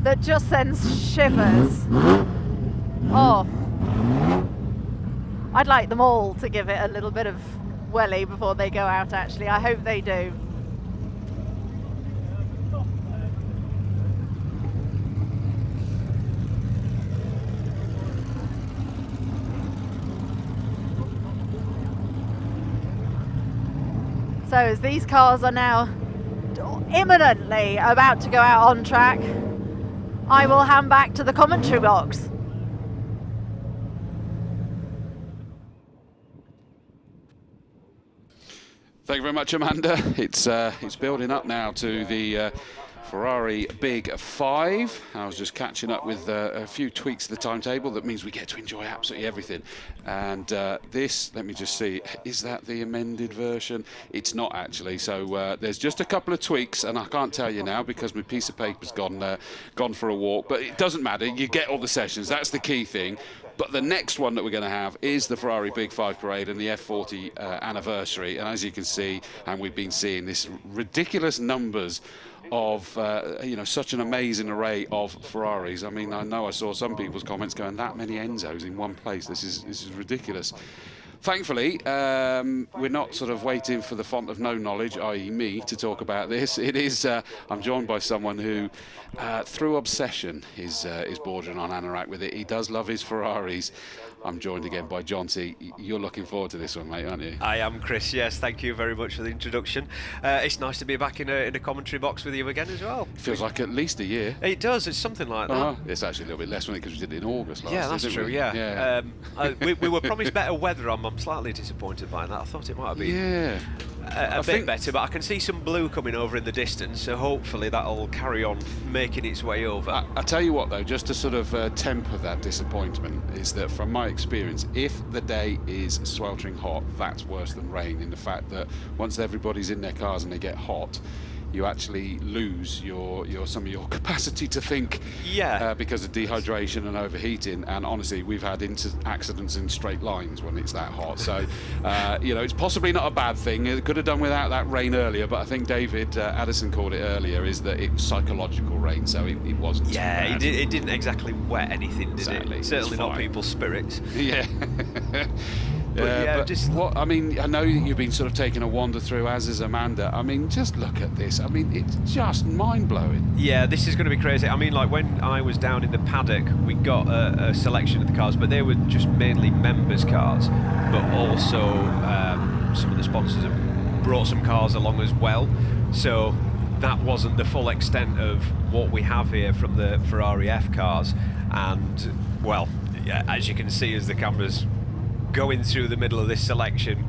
that just sends shivers. Oh, I'd like them all to give it a little bit of welly before they go out, actually. I hope they do. So as these cars are now imminently about to go out on track, I will hand back to the commentary box. Thank you very much, Amanda. It's building up now to the Ferrari Big 5. I was just catching up with a few tweaks to the timetable. That means we get to enjoy absolutely everything. And this, let me just see, is that the amended version? It's not actually. So there's just a couple of tweaks, and I can't tell you now because my piece of paper's gone for a walk. But it doesn't matter. You get all the sessions. That's the key thing. But the next one that we're going to have is the Ferrari Big 5 Parade and the F40 anniversary. And as you can see, and we've been seeing this ridiculous numbers of you know, such an amazing array of Ferraris. I mean, I know I saw some people's comments going, that many Enzos in one place. This is ridiculous. Thankfully, we're not sort of waiting for the font of no knowledge, i.e. me, to talk about this. It is, I'm joined by someone who, through obsession, is bordering on anorak with it. He does love his Ferraris. I'm joined again by Jonty. You're looking forward to this one, mate, aren't you? I am, Chris, yes. Thank you very much for the introduction. It's nice to be back in a commentary box with you again as well. Feels like at least a year. It does, it's something like that. It's actually a little bit less, wasn't it, because we did it in August last year. Yeah, that's true, yeah. We were promised better weather. I'm slightly disappointed by that. I thought it might have been a bit better, but I can see some blue coming over in the distance, so hopefully that'll carry on making its way over. I tell you what, though, just to sort of temper that disappointment, is that from my experience, if the day is sweltering hot, that's worse than rain, in the fact that once everybody's in their cars and they get hot, you actually lose some of your capacity to think, because of dehydration and overheating. And honestly, we've had accidents in straight lines when it's that hot. So you know, it's possibly not a bad thing. It could have done without that rain earlier, but I think David Addison called it earlier, is that it was psychological rain, so it wasn't too bad. It didn't exactly wet anything, did it? Certainly not people's spirits. Yeah. What I mean, I know you've been sort of taking a wander through, as is Amanda. I mean, just look at this. I mean, it's just mind-blowing. Yeah, this is going to be crazy. I mean, like when I was down in the paddock, we got a selection of the cars, but they were just mainly members' cars. But also, some of the sponsors have brought some cars along as well. So that wasn't the full extent of what we have here from the Ferrari F cars. And well, yeah, as you can see as the camera's going through the middle of this selection,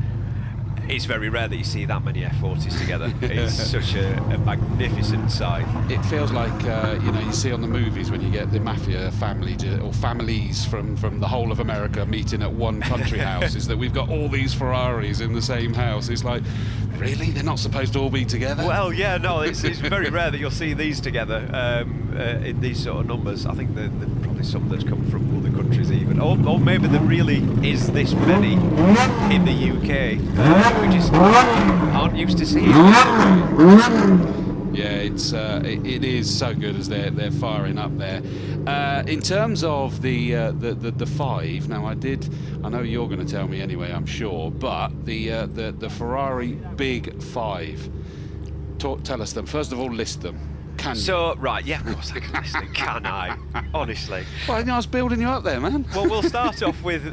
it's very rare that you see that many F40s together. It's such a magnificent sight. It feels like, you know, you see on the movies when you get the mafia family or families from the whole of America meeting at one country house, is that we've got all these Ferraris in the same house. It's like, really? They're not supposed to all be together? Well, yeah, no, it's very rare that you'll see these together in these sort of numbers. I think there's probably some that's come from other countries even. Or maybe there really is this many in the UK. We just aren't used to seeing. Yeah, it is so good as they're firing up there. In terms of the 5, now I know you're going to tell me anyway, I'm sure, but the Ferrari Big 5. Tell us them. First of all, list them. Can you? So, right, yeah, of course I can list them. Can I? Honestly. Well, I was building you up there, man. Well, we'll start off with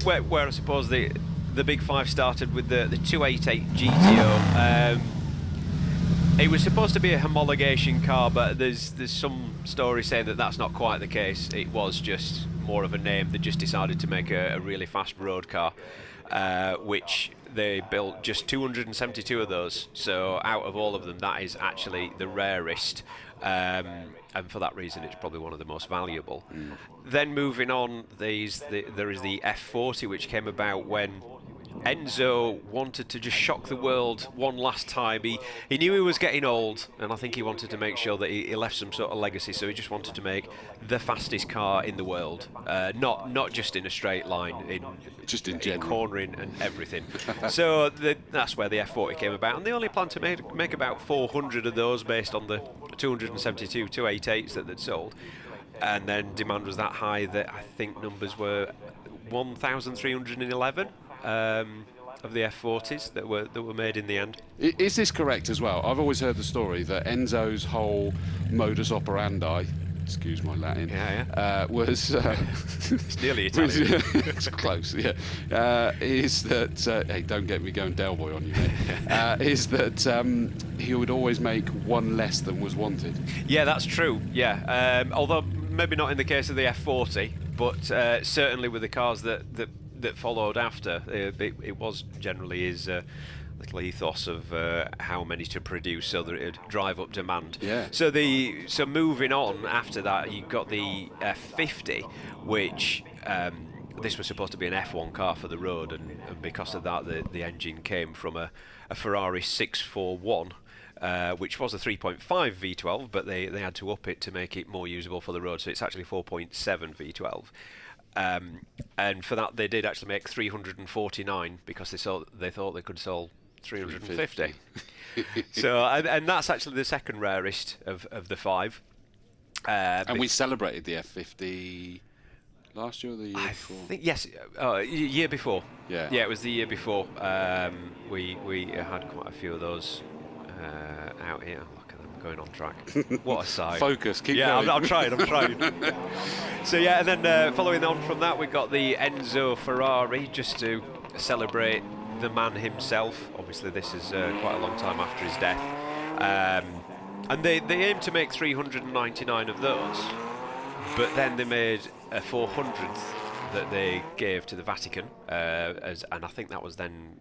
where I suppose the Big 5 started with the 288 GTO. It was supposed to be a homologation car, but there's some stories saying that that's not quite the case. It was just more of a name. They just decided to make a really fast road car, which they built just 272 of those. So out of all of them, that is actually the rarest. And for that reason, it's probably one of the most valuable. Then moving on, there is the F40, which came about when Enzo wanted to just shock the world one last time. He knew he was getting old, and I think he wanted to make sure that he left some sort of legacy, so he just wanted to make the fastest car in the world, not just in a straight line, in cornering and everything. So that's where the F40 came about, and they only planned to make about 400 of those based on the 272 288s that they'd sold, and then demand was that high that I think numbers were 1,311 of the F40s that were made in the end. Is this correct as well? I've always heard the story that Enzo's whole modus operandi, excuse my Latin, was it's nearly Italian. It's close, yeah. Is that hey, don't get me going Del Boy on you, mate. Is that he would always make one less than was wanted. Yeah, that's true. Yeah, although maybe not in the case of the F40, but certainly with the cars that followed after, it was generally his little ethos of how many to produce so that it'd drive up demand. Yeah. So moving on after that, you got the F50, which this was supposed to be an F1 car for the road, and because of that, the engine came from a Ferrari 641. Which was a 3.5 V12, but they had to up it to make it more usable for the road, so it's actually 4.7 V12. And for that, they did actually make 349 because they thought they could sell 350. So, and that's actually the second rarest of the 5. And we celebrated the F50 last year or the year before? I think yes, year before. Yeah. Yeah, it was the year before. We had quite a few of those out here. Look at them going on track. What a sight. Focus, keep going. Yeah, I'm trying. So yeah, and then following on from that, we've got the Enzo Ferrari, just to celebrate the man himself. Obviously this is quite a long time after his death. And they aim to make 399 of those, but then they made a 400th that they gave to the Vatican, and I think that was then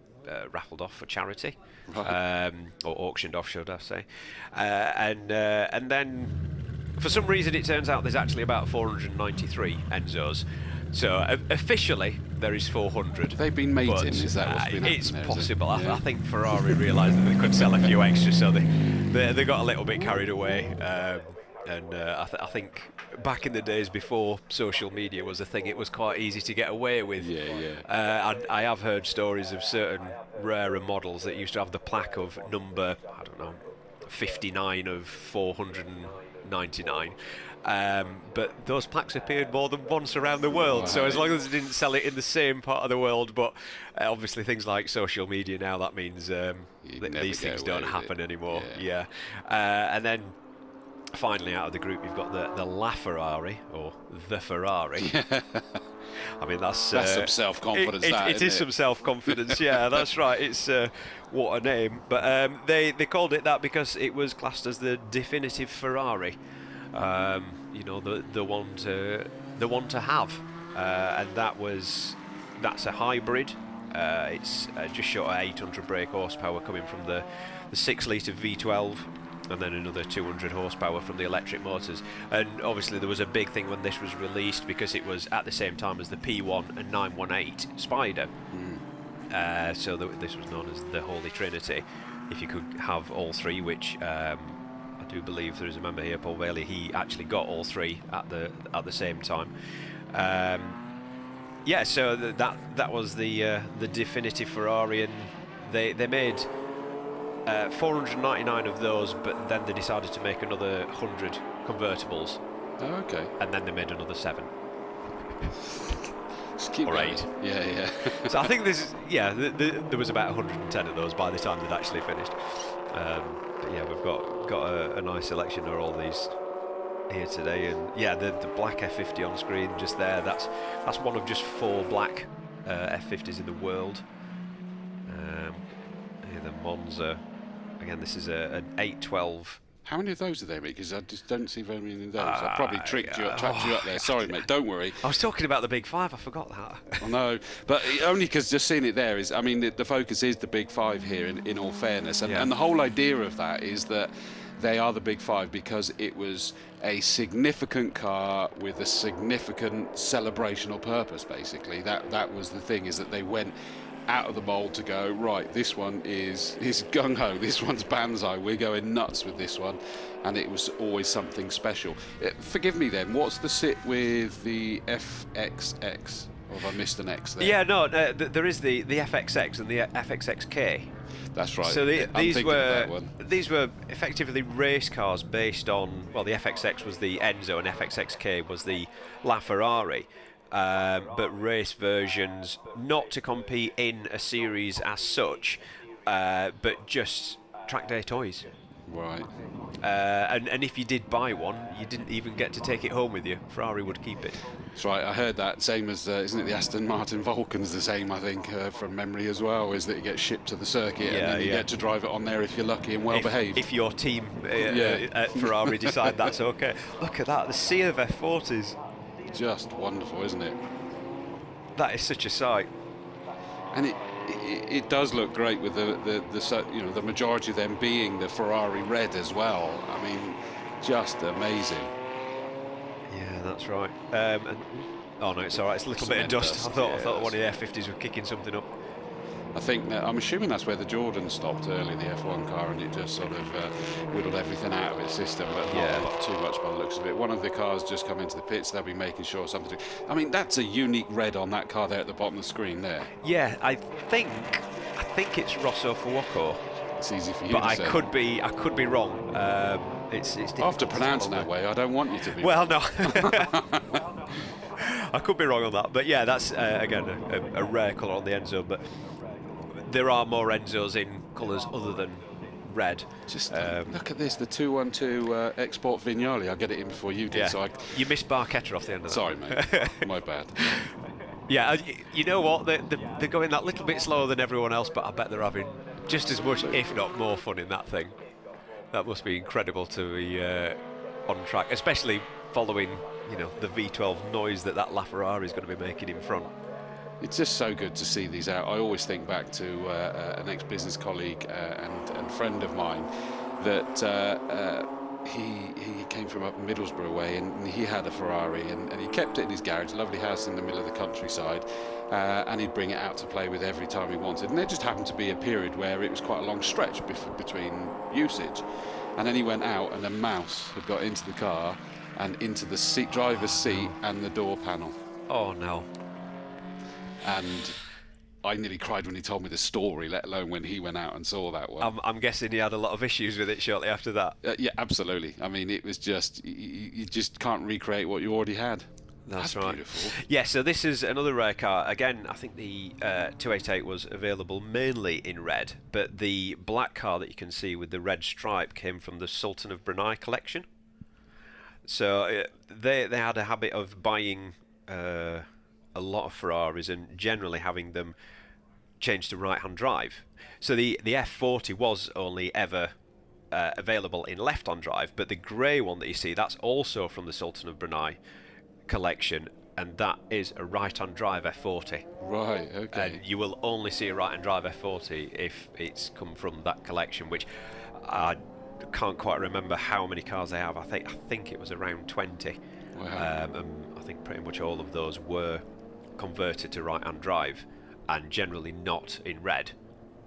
raffled off for charity, right. Or auctioned off, should I say. And then for some reason it turns out there's actually about 493 Enzos. So officially there is 400. They've been mating, is that what's been happening? It's there, possible. it? Yeah. I think Ferrari realised that they could sell a few extra, so they got a little bit carried away. And I think back in the days before social media was a thing, it was quite easy to get away with. Yeah. I have heard stories of certain rarer models that used to have the plaque of number, I don't know, 59 of 499. But those plaques appeared more than once around the world, right. So as long as they didn't sell it in the same part of the world, but obviously things like social media now, that means these things don't happen anymore. Yeah. And then finally out of the group, you've got the La Ferrari, or the Ferrari. I mean, that's some self-confidence. It is some self-confidence. Yeah, that's right. It's what a name. But they called it that because it was classed as the definitive Ferrari. You know, the one to have, and that's a hybrid. It's just short of 800 brake horsepower coming from the 6-litre V12. And then another 200 horsepower from the electric motors. And obviously there was a big thing when this was released because it was at the same time as the P1 and 918 Spider. So this was known as the Holy Trinity. If you could have all three, which I do believe there is a member here, Paul Bailey, he actually got all three at the same time. Yeah, so that was the definitive Ferrari, and they made 499 of those, but then they decided to make another 100 convertibles. Oh, okay. And then they made another 7. Or 8. Yeah. So I think there was about 110 of those by the time they'd actually finished. But yeah, we've got a nice selection of all these here today, and yeah, the black F50 on screen just there. That's one of just 4 black F50s in the world. Here the Monza. Again, this is an 812. How many of those are there, mate? Because I just don't see very many of those. I probably trapped you up there. Sorry, mate. Don't worry. I was talking about the Big 5. I forgot that. I know, but only because just seeing it there is. I mean, the focus is the Big 5 here. In all fairness, and the whole idea of that is that they are the Big 5 because it was a significant car with a significant celebrational purpose. Basically, that was the thing, is that they went out of the mold to go, right, this one is gung-ho, this one's banzai, we're going nuts with this one, and it was always something special. Forgive me then, what's the sit with the FXX? Or have I missed an X there? Yeah, no, there is the FXX and the FXXK. That's right. So these were effectively race cars based on, well, the FXX was the Enzo and FXXK was the LaFerrari. But race versions, not to compete in a series as such, but just track day toys. Right. And if you did buy one, you didn't even get to take it home with you. Ferrari would keep it. That's right. I heard that. Same as, isn't it the Aston Martin Vulcan's the same, I think, from memory as well, is that you get shipped to the circuit and then you get to drive it on there if you're lucky and well behaved. If your team at Ferrari decide that's okay. Look at that, the sea of F40s. Just wonderful, isn't it? That is such a sight. And it does look great with the majority of them being the Ferrari red as well. I mean, just amazing. Yeah, that's right. Oh no, it's all right. It's a little bit of dust. I thought one of the F50s were kicking something up. I think I'm assuming that's where the Jordan stopped early, the F1 car, and it just sort of whittled everything out of its system, but not too much by the looks of it. One of the cars just come into the pits, they'll be making sure something. I mean, that's a unique red on that car there at the bottom of the screen there. Yeah, I think it's Rosso Fuoco. It's easy for you but to say. I could be wrong. It's after pronouncing that way, I don't want you to be. Well, no. I could be wrong on that, but yeah, that's again a rare colour on the Enzo, but there are more Enzos in colours other than red. Just look at this, the 212 Export Vignali. I get it in before you did. Yeah. So you missed Barchetta off the end of that. Sorry, mate. My bad. Yeah, you know what? They're going that little bit slower than everyone else, but I bet they're having just as much, if not more, fun in that thing. That must be incredible to be on track, especially following, the V12 noise that LaFerrari is going to be making in front. It's just so good to see these out. I always think back to an ex-business colleague and friend of mine that he came from up in Middlesbrough way, and he had a Ferrari, and he kept it in his garage, a lovely house in the middle of the countryside, and he'd bring it out to play with every time he wanted. And there just happened to be a period where it was quite a long stretch between usage. And then he went out, and a mouse had got into the car and into the driver's seat and the door panel. Oh, no. And I nearly cried when he told me the story, let alone when he went out and saw that one. I'm guessing he had a lot of issues with it shortly after that. Yeah, absolutely. I mean, it was just, you just can't recreate what you already had. That's right. Beautiful. Yeah, so this is another rare car. Again, I think the 288 was available mainly in red, but the black car that you can see with the red stripe came from the Sultan of Brunei collection. So they had a habit of buying a lot of Ferraris and generally having them changed to right-hand drive. So the F40 was only ever available in left-hand drive, but the grey one that you see, that's also from the Sultan of Brunei collection, and that is a right-hand drive F40. Right, okay. And you will only see a right-hand drive F40 if it's come from that collection, which I can't quite remember how many cars they have. I think it was around 20. Wow. And I think pretty much all of those were converted to right-hand drive, and generally not in red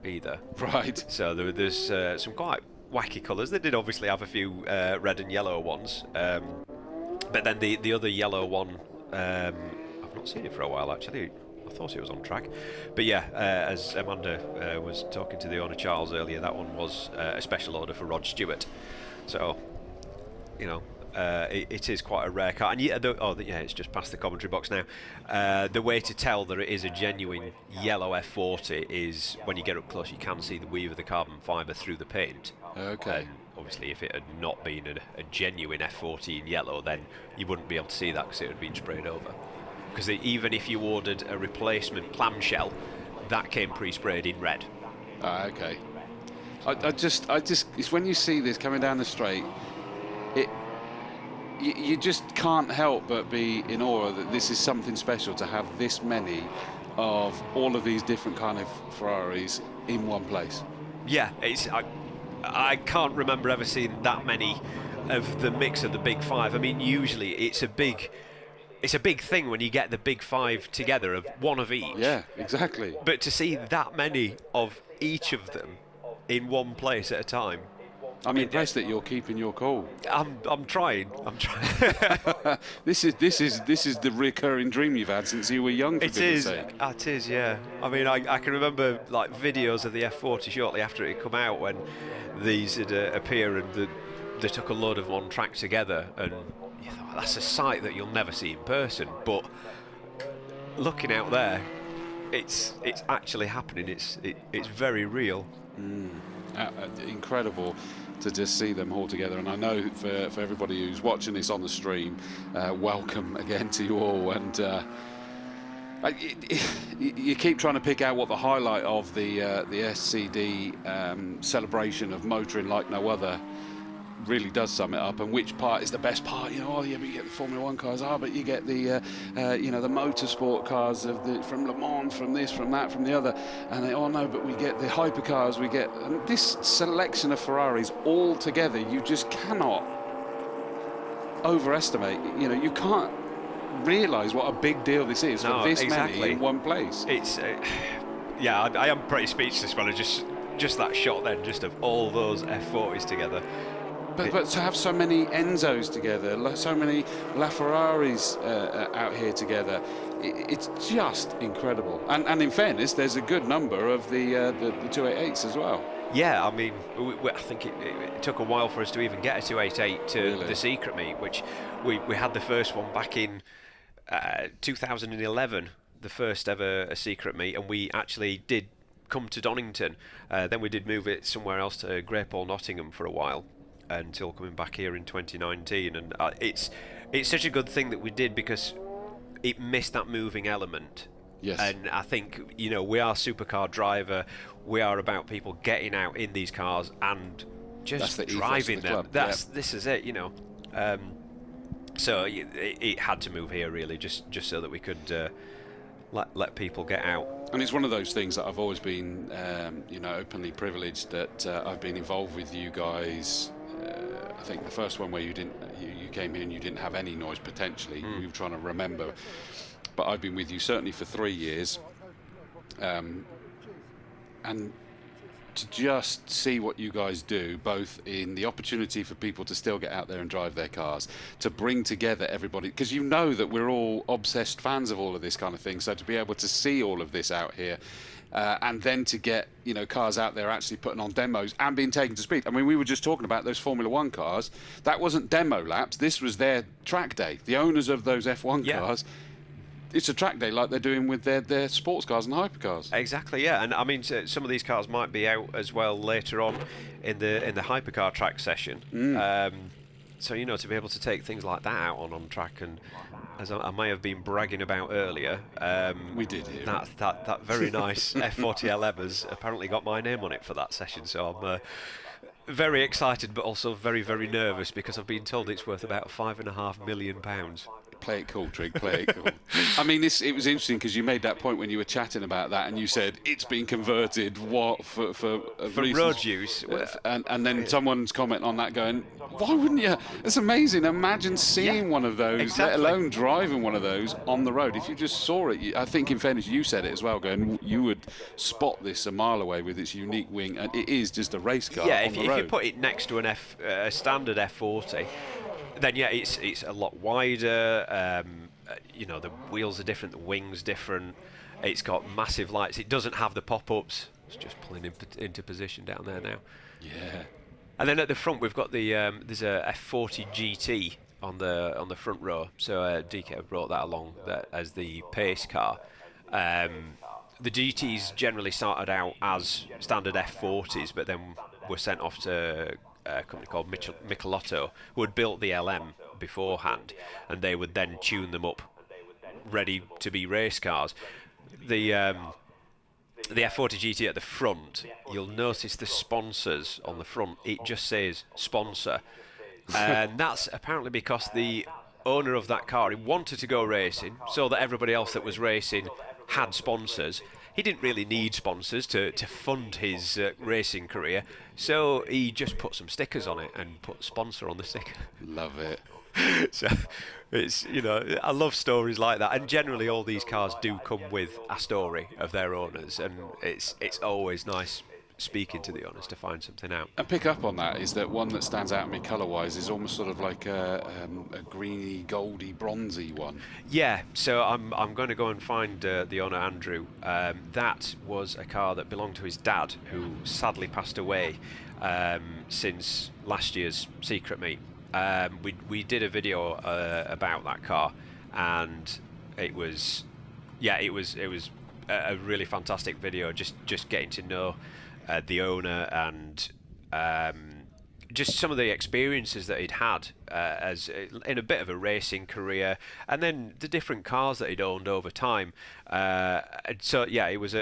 either. Right. So there's some quite wacky colours. They did obviously have a few red and yellow ones, but then the other yellow one, I've not seen it for a while actually. I thought it was on track, but yeah, as Amanda was talking to the owner Charles earlier, that one was a special order for Rod Stewart. So, you know, it is quite a rare car. And yeah, it's just past the commentary box now. The way to tell that it is a genuine yellow F40 is when you get up close, you can see the weave of the carbon fibre through the paint. Okay. And obviously, if it had not been a genuine F40 in yellow, then you wouldn't be able to see that because it had been sprayed over. Because even if you ordered a replacement clamshell, that came pre-sprayed in red. Okay. I just, it's when you see this coming down the straight, you just can't help but be in awe that this is something special to have this many of all of these different kind of Ferraris in one place. Yeah, I can't remember ever seeing that many of the mix of the big five. I mean, usually it's a big thing when you get the big five together of one of each. Yeah, exactly. But to see that many of each of them in one place at a time, I'm impressed that you're keeping your cool. I'm trying. This is the recurring dream you've had since you were young. For goodness sake. It is. Yeah. I mean, I can remember like videos of the F40 shortly after it had come out when these would appear, and they took a load of them on track together, and you thought that's a sight that you'll never see in person. But looking out there, it's actually happening. It's very real. Incredible to just see them all together. And I know for everybody who's watching this on the stream, welcome again to you all. And you keep trying to pick out what the highlight of the SCD celebration of motoring like no other really does sum it up, and which part is the best part. You know, oh yeah, but you get the Formula 1 cars, but you get the you know, the motorsport cars from Le Mans, from this, from that, from the other, and they no, but we get the hypercars, we get this selection of Ferraris all together. You just cannot overestimate. You know, you can't realise what a big deal this is for this many in one place. It's yeah, I am pretty speechless when I just that shot then, just of all those F40s together. But to have so many Enzos together, so many LaFerraris out here together, it's just incredible. And in fairness, there's a good number of the 288s as well. Yeah, I mean, I think it took a while for us to even get a 288 to the Secret Meet, which we had the first one back in 2011, the first ever Secret Meet, and we actually did come to Donington. Then we did move it somewhere else to Greypool, Nottingham for a while, until coming back here in 2019. And it's such a good thing that we did, because it missed that moving element. Yes. And I think, you know, we are Supercar Driver, we are about people getting out in these cars and just driving them. This is it, you know. So it had to move here really, just so that we could let people get out. And it's one of those things that I've always been, you know, openly privileged that I've been involved with you guys. I think the first one where you came here and you didn't have any noise potentially. You were trying to remember, but I've been with you certainly for 3 years, and to just see what you guys do, both in the opportunity for people to still get out there and drive their cars, to bring together everybody, because you know that we're all obsessed fans of all of this kind of thing, so to be able to see all of this out here, and then to get, you know, cars out there actually putting on demos and being taken to speed. I mean, we were just talking about those Formula 1 cars. That wasn't demo laps, this was their track day. The owners of those F1 cars, it's a track day like they're doing with their sports cars and hypercars. Exactly, yeah. And I mean, some of these cars might be out as well later on in the hypercar track session. So, you know, to be able to take things like that out on track, and as I may have been bragging about earlier, we did hear that very nice F40 LM has apparently got my name on it for that session. So I'm very excited, but also very, very nervous, because I've been told it's worth about £5.5 million. Play it cool, Trig, play it cool. I mean, it was interesting because you made that point when you were chatting about that, and you said it's been converted for road use. And then someone's comment on that going, why wouldn't you? It's amazing. Imagine seeing one of those, let alone driving one of those on the road. If you just saw it, I think in fairness, you said it as well, going, you would spot this a mile away with its unique wing, and it is just a race car on the road. If you put it next to a standard F40, then yeah, it's a lot wider. You know, the wheels are different, the wings different. It's got massive lights. It doesn't have the pop-ups. It's just pulling into position down there now. Yeah. And then at the front we've got the there's a F40 GT on the front row. So DK brought that along as the pace car. The GTs generally started out as standard F40s, but then were sent off to a company called Michelotto, who had built the LM beforehand, and they would then tune them up ready to be race cars. The F40 GT at the front, you'll notice the sponsors on the front, it just says sponsor, and that's apparently because the owner of that car, he wanted to go racing so that everybody else that was racing had sponsors. He didn't really need sponsors to fund his racing career, so he just put some stickers on it and put sponsor on the sticker. Love it. So it's, you know, I love stories like that, and generally all these cars do come with a story of their owners, and it's always nice speaking to the owners to find something out. And pick up on that is that one that stands out to me colour-wise is almost sort of like a greeny, goldy, bronzy one. Yeah, so I'm going to go and find the owner, Andrew. That was a car that belonged to his dad, who sadly passed away since last year's Secret Meet. We did a video about that car, and it was a really fantastic video, just getting to know the owner and just some of the experiences that he'd had as in a bit of a racing career, and then the different cars that he'd owned over time. So yeah, it was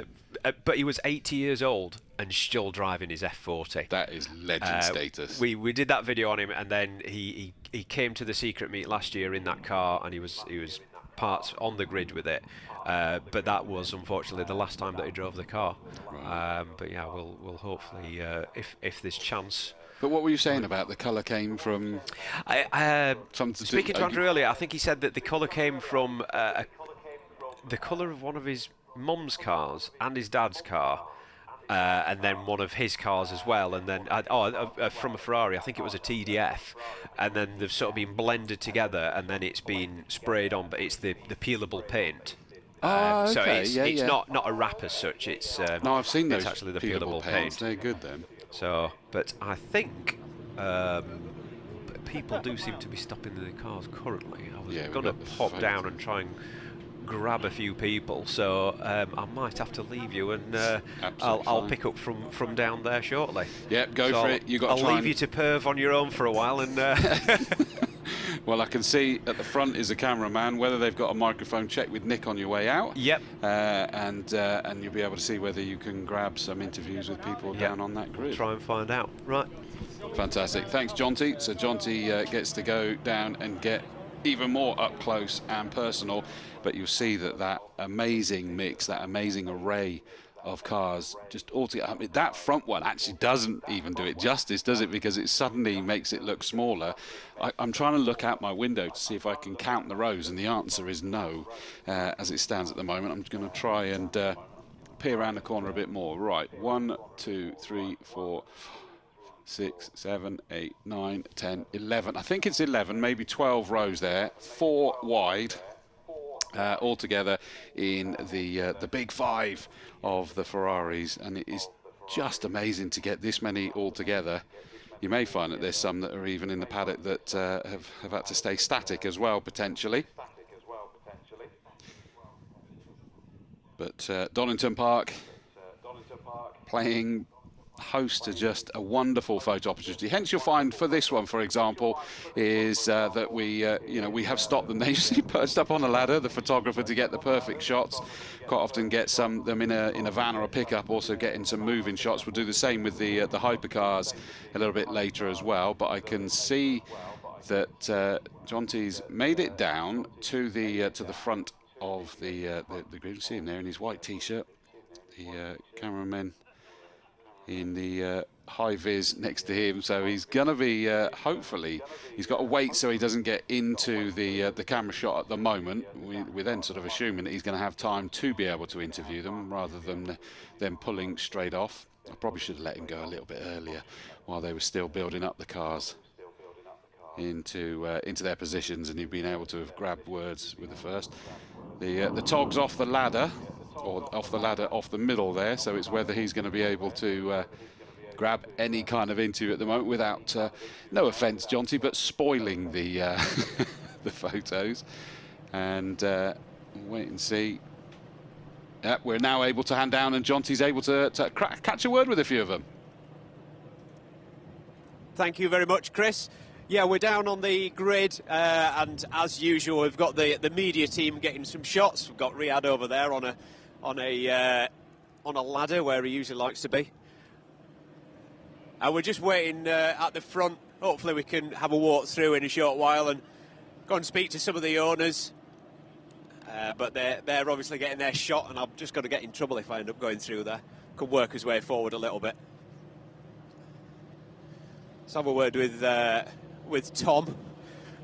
but he was 80 years old and still driving his F40. That is legend status. We did that video on him, and then he came to the Secret Meet last year in that car, and he was parts on the grid with it. But that was unfortunately the last time that he drove the car. Right. But yeah, we'll hopefully, if there's chance. But what were you saying about the colour came from? Speaking to Andrew earlier, I think he said that the colour came from the colour of one of his mum's cars and his dad's car, and then one of his cars as well, and then from a Ferrari, I think it was a TDF, and then they've sort of been blended together, and then it's been sprayed on, but it's the peelable paint. Okay. So it's not a wrap as such. It's no, I've seen those. It's actually the peelable paint. They're good then. So, but I think people do seem to be stopping the cars currently. I was going to pop down and try and grab a few people, so I might have to leave you, and I'll pick up from down there shortly. Yep, go for it. You got. I'll leave you to perv on your own for a while, and. Well, I can see at the front is a cameraman. Whether they've got a microphone, check with Nick on your way out. Yep. And you'll be able to see whether you can grab some interviews with people down on that grid. Try and find out. Right. Fantastic. Thanks, Jonty. So Jonty gets to go down and get even more up close and personal. But you'll see that amazing mix, that amazing array of cars, just altogether. I mean, that front one actually doesn't even do it justice, does it? Because it suddenly makes it look smaller. I'm trying to look out my window to see if I can count the rows, and the answer is no, as it stands at the moment. I'm just going to try and peer around the corner a bit more. Right, 1, 2, 3, 4, 6, 7, 8, 9, 10, 11. I think it's 11, maybe 12 rows there, 4 wide. Altogether in the big 5 of the Ferraris, and it is just amazing to get this many all together. You may find that there's some that are even in the paddock that have had to stay static as well, potentially. But Donington Park playing host to just a wonderful photo opportunity. Hence, you'll find for this one, for example, is that we we have stopped them. They usually perched up on a ladder, the photographer, to get the perfect shots. Quite often get them in a van or a pickup, also getting some moving shots. We'll do the same with the hypercars a little bit later as well. But I can see that Jonty's made it down to the front of the grid. You can see him there in his white T-shirt. The cameraman in the high vis next to him, so he's gonna be hopefully he's got to wait so he doesn't get into the camera shot at the moment. We're then sort of assuming that he's going to have time to be able to interview them rather than them pulling straight off. I probably should have let him go a little bit earlier while they were still building up the cars into their positions, and he'd been able to have grabbed words with the first. The tog's off the ladder, or off the middle there, so it's whether he's going to be able to grab any kind of interview at the moment without, no offence, Jonty, but spoiling the the photos. And wait and see. We're now able to hand down, and Jonty's able to catch a word with a few of them. Thank you very much, Chris. Yeah, we're down on the grid, and as usual, we've got the media team getting some shots. We've got Riyadh over there on a ladder where he usually likes to be. And we're just waiting at the front. Hopefully we can have a walk through in a short while and go and speak to some of the owners. But they're obviously getting their shot, and I've just got to get in trouble if I end up going through there. Could work his way forward a little bit. Let's have a word with Tom.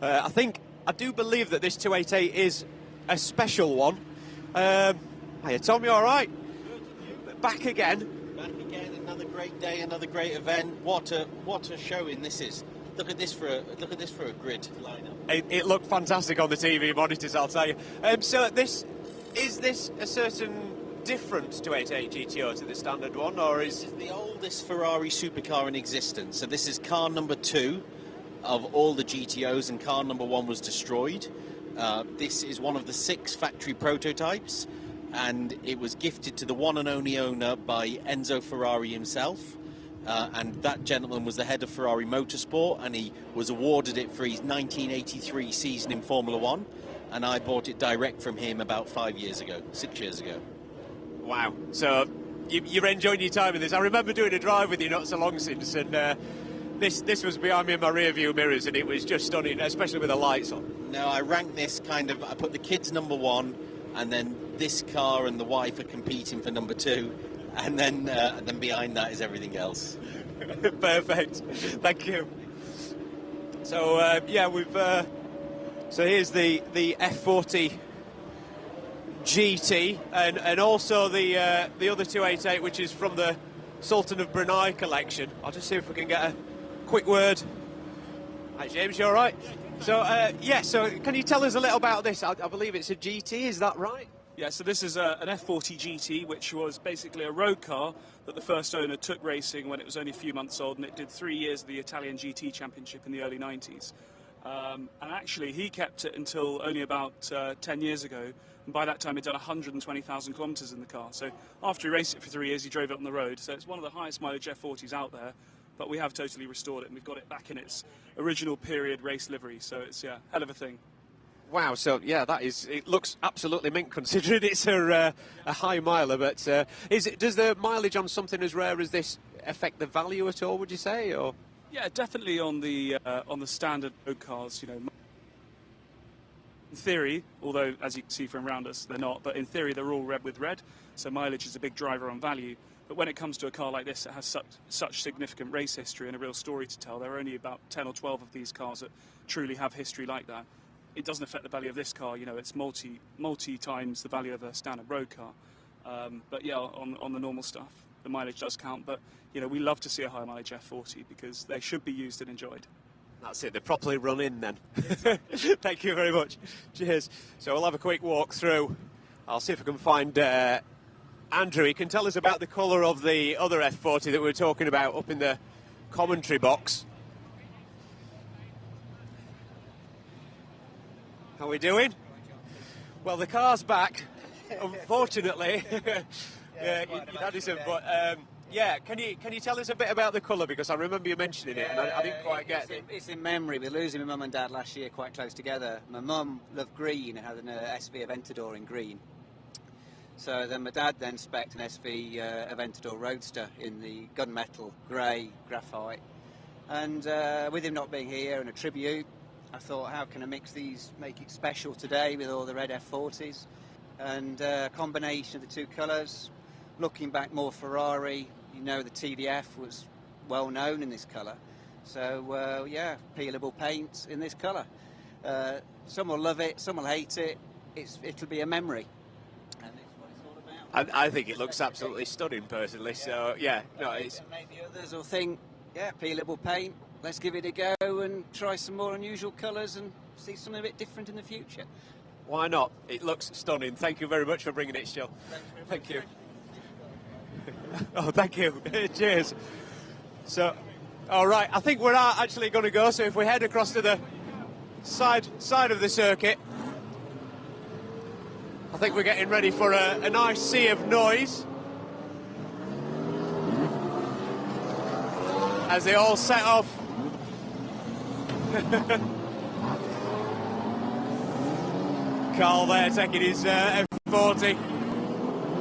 I do believe that this 288 is a special one. Hiya, Tom, you all right? Back again. Back again, another great day, another great event. What a showing this is. Look at this for a grid lineup. It looked fantastic on the TV monitors, I'll tell you. So is this a certain different 288 GTO to the standard one, or is this the oldest Ferrari supercar in existence? So this is car number 2 of all the GTOs, and car number 1 was destroyed. This is one of the 6 factory prototypes, and it was gifted to the one and only owner by Enzo Ferrari himself. And that gentleman was the head of Ferrari Motorsport, and he was awarded it for his 1983 season in Formula 1, and I bought it direct from him about 6 years ago. Wow. So you're enjoying your time with this. I remember doing a drive with you not so long since, and this was behind me in my rear view mirrors, and it was just stunning, especially with the lights on. No, I ranked this I put the kids number 1, and then this car and the wife are competing for number 2. And then behind that is everything else. Perfect. Thank you. So yeah, so here's the F40 GT, and also the other 288, which is from the Sultan of Brunei collection. I'll just see if we can get a quick word. Hi James, you all right? So yeah, so can you tell us a little about this? I believe it's a GT, is that right? Yeah, so this is an F40 GT, which was basically a road car that the first owner took racing when it was only a few months old, and it did 3 years of the Italian GT Championship in the early 90s. And actually, he kept it until only about 10 years ago, and by that time he'd done 120,000 kilometres in the car. So after he raced it for 3 years, he drove it on the road. So it's one of the highest mileage F40s out there, but we have totally restored it, and we've got it back in its original period race livery. So it's, yeah, hell of a thing. Wow, so yeah, it looks absolutely mint considering it's a high miler, but does the mileage on something as rare as this affect the value at all, would you say? Or yeah, definitely on the standard road cars, you know. In theory, although as you can see from around us, they're not, but in theory they're all red with red, so mileage is a big driver on value. But when it comes to a car like this that has such significant race history and a real story to tell, there are only about 10 or 12 of these cars that truly have history like that. It doesn't affect the value of this car, you know, it's multi times the value of a standard road car. But yeah, on the normal stuff, the mileage does count. But, you know, we love to see a high mileage F40 because they should be used and enjoyed. That's it, they're properly run in then. Thank you very much. Cheers. So we'll have a quick walk through. I'll see if I can find Andrew. He can tell us about the colour of the other F40 that we were talking about up in the commentary box. How are we doing? Well, the car's back, unfortunately. Yeah, you had it, but Yeah, can you tell us a bit about the colour, because I remember you mentioning it and I didn't quite get it. It's in memory. We're losing my mum and dad last year quite close together. My mum loved green and had an SV Aventador in green. So then my dad then spec'd an SV Aventador Roadster in the gunmetal grey graphite. And with him not being here and a tribute, I thought, how can I mix these, make it special today with all the red F40s? And a combination of the two colours. Looking back more Ferrari, you know the TDF was well known in this colour. So yeah, peelable paint in this colour. Some will love it, some will hate it. It'll be a memory. And it's what it's all about. I think it looks absolutely stunning personally, so yeah. No, it's... Maybe others will think, yeah, peelable paint, let's give it a go and try some more unusual colours and see something a bit different in the future. Why not? It looks stunning. Thank you very much for bringing it, Still. Thank you. Oh, thank you. Cheers. So, all right, I think we're actually going to go. So if we head across to the side of the circuit, I think we're getting ready for a nice sea of noise as they all set off. Carl there taking his F40.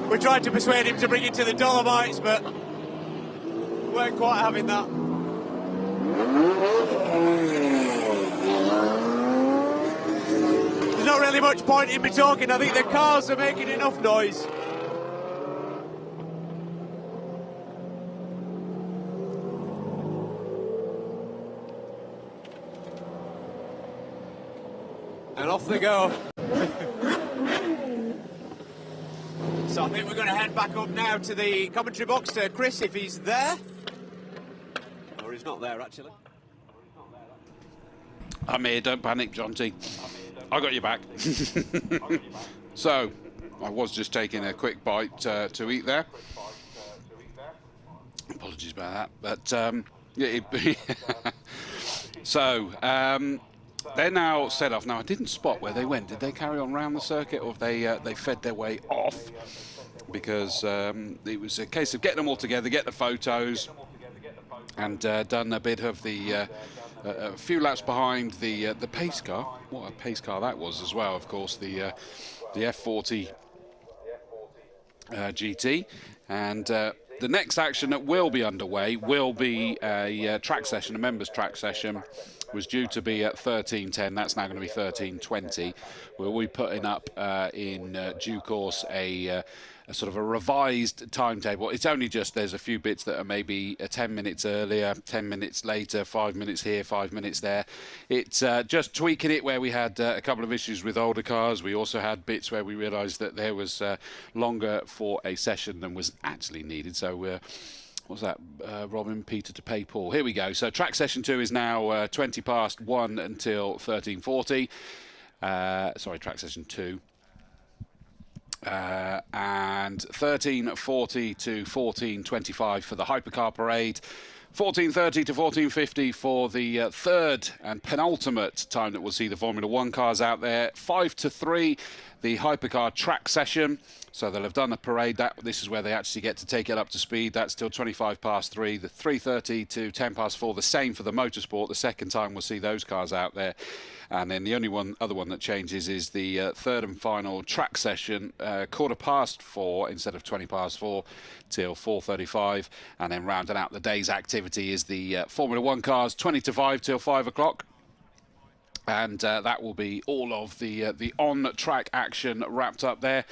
We tried to persuade him to bring it to the Dolomites, but weren't quite having that. There's not really much point in me talking. I think the cars are making enough noise. And off they go. So I think we're going to head back up now to the commentary box to Chris, if he's there. Or he's not there, actually. I'm here, don't panic, Jonty. I got you back. So, I was just taking a quick bite to eat there. Apologies about that. But, so, they're now set off. Now, I didn't spot where they went. Did they carry on round the circuit, or have they fed their way off? Because it was a case of getting them all together, get the photos, and done a bit of the a few laps behind the pace car. What a pace car that was as well, of course, the F40 GT. And the next action that will be underway will be a track session, a members track session. Was due to be at 13:10. That's now going to be 13:20. We'll be putting up in due course a sort of a revised timetable. It's only just there's a few bits that are maybe 10 minutes earlier, 10 minutes later, 5 minutes here, 5 minutes there. It's just tweaking it where we had a couple of issues with older cars. We also had bits where we realised that there was longer for a session than was actually needed. So what's that? Robin, Peter to pay Paul. Here we go. So track session 2 is now 20 past 1 until 13:40. Sorry, track session 2. And 13:40 to 14:25 for the Hypercar parade. 14:30 to 14:50 for the third and penultimate time that we'll see the Formula 1 cars out there. 5 to 3, the Hypercar track session. So they'll have done the parade. This is where they actually get to take it up to speed. That's till 25 past 3. The 3:30 to 10 past 4, the same for the motorsport. The second time we'll see those cars out there. And then the only other one that changes is the third and final track session, 4:15 instead of 20 past 4 till 4:35. And then rounding out the day's activity is the Formula 1 cars, 20 to 5 till 5 o'clock. And that will be all of the on-track action wrapped up there.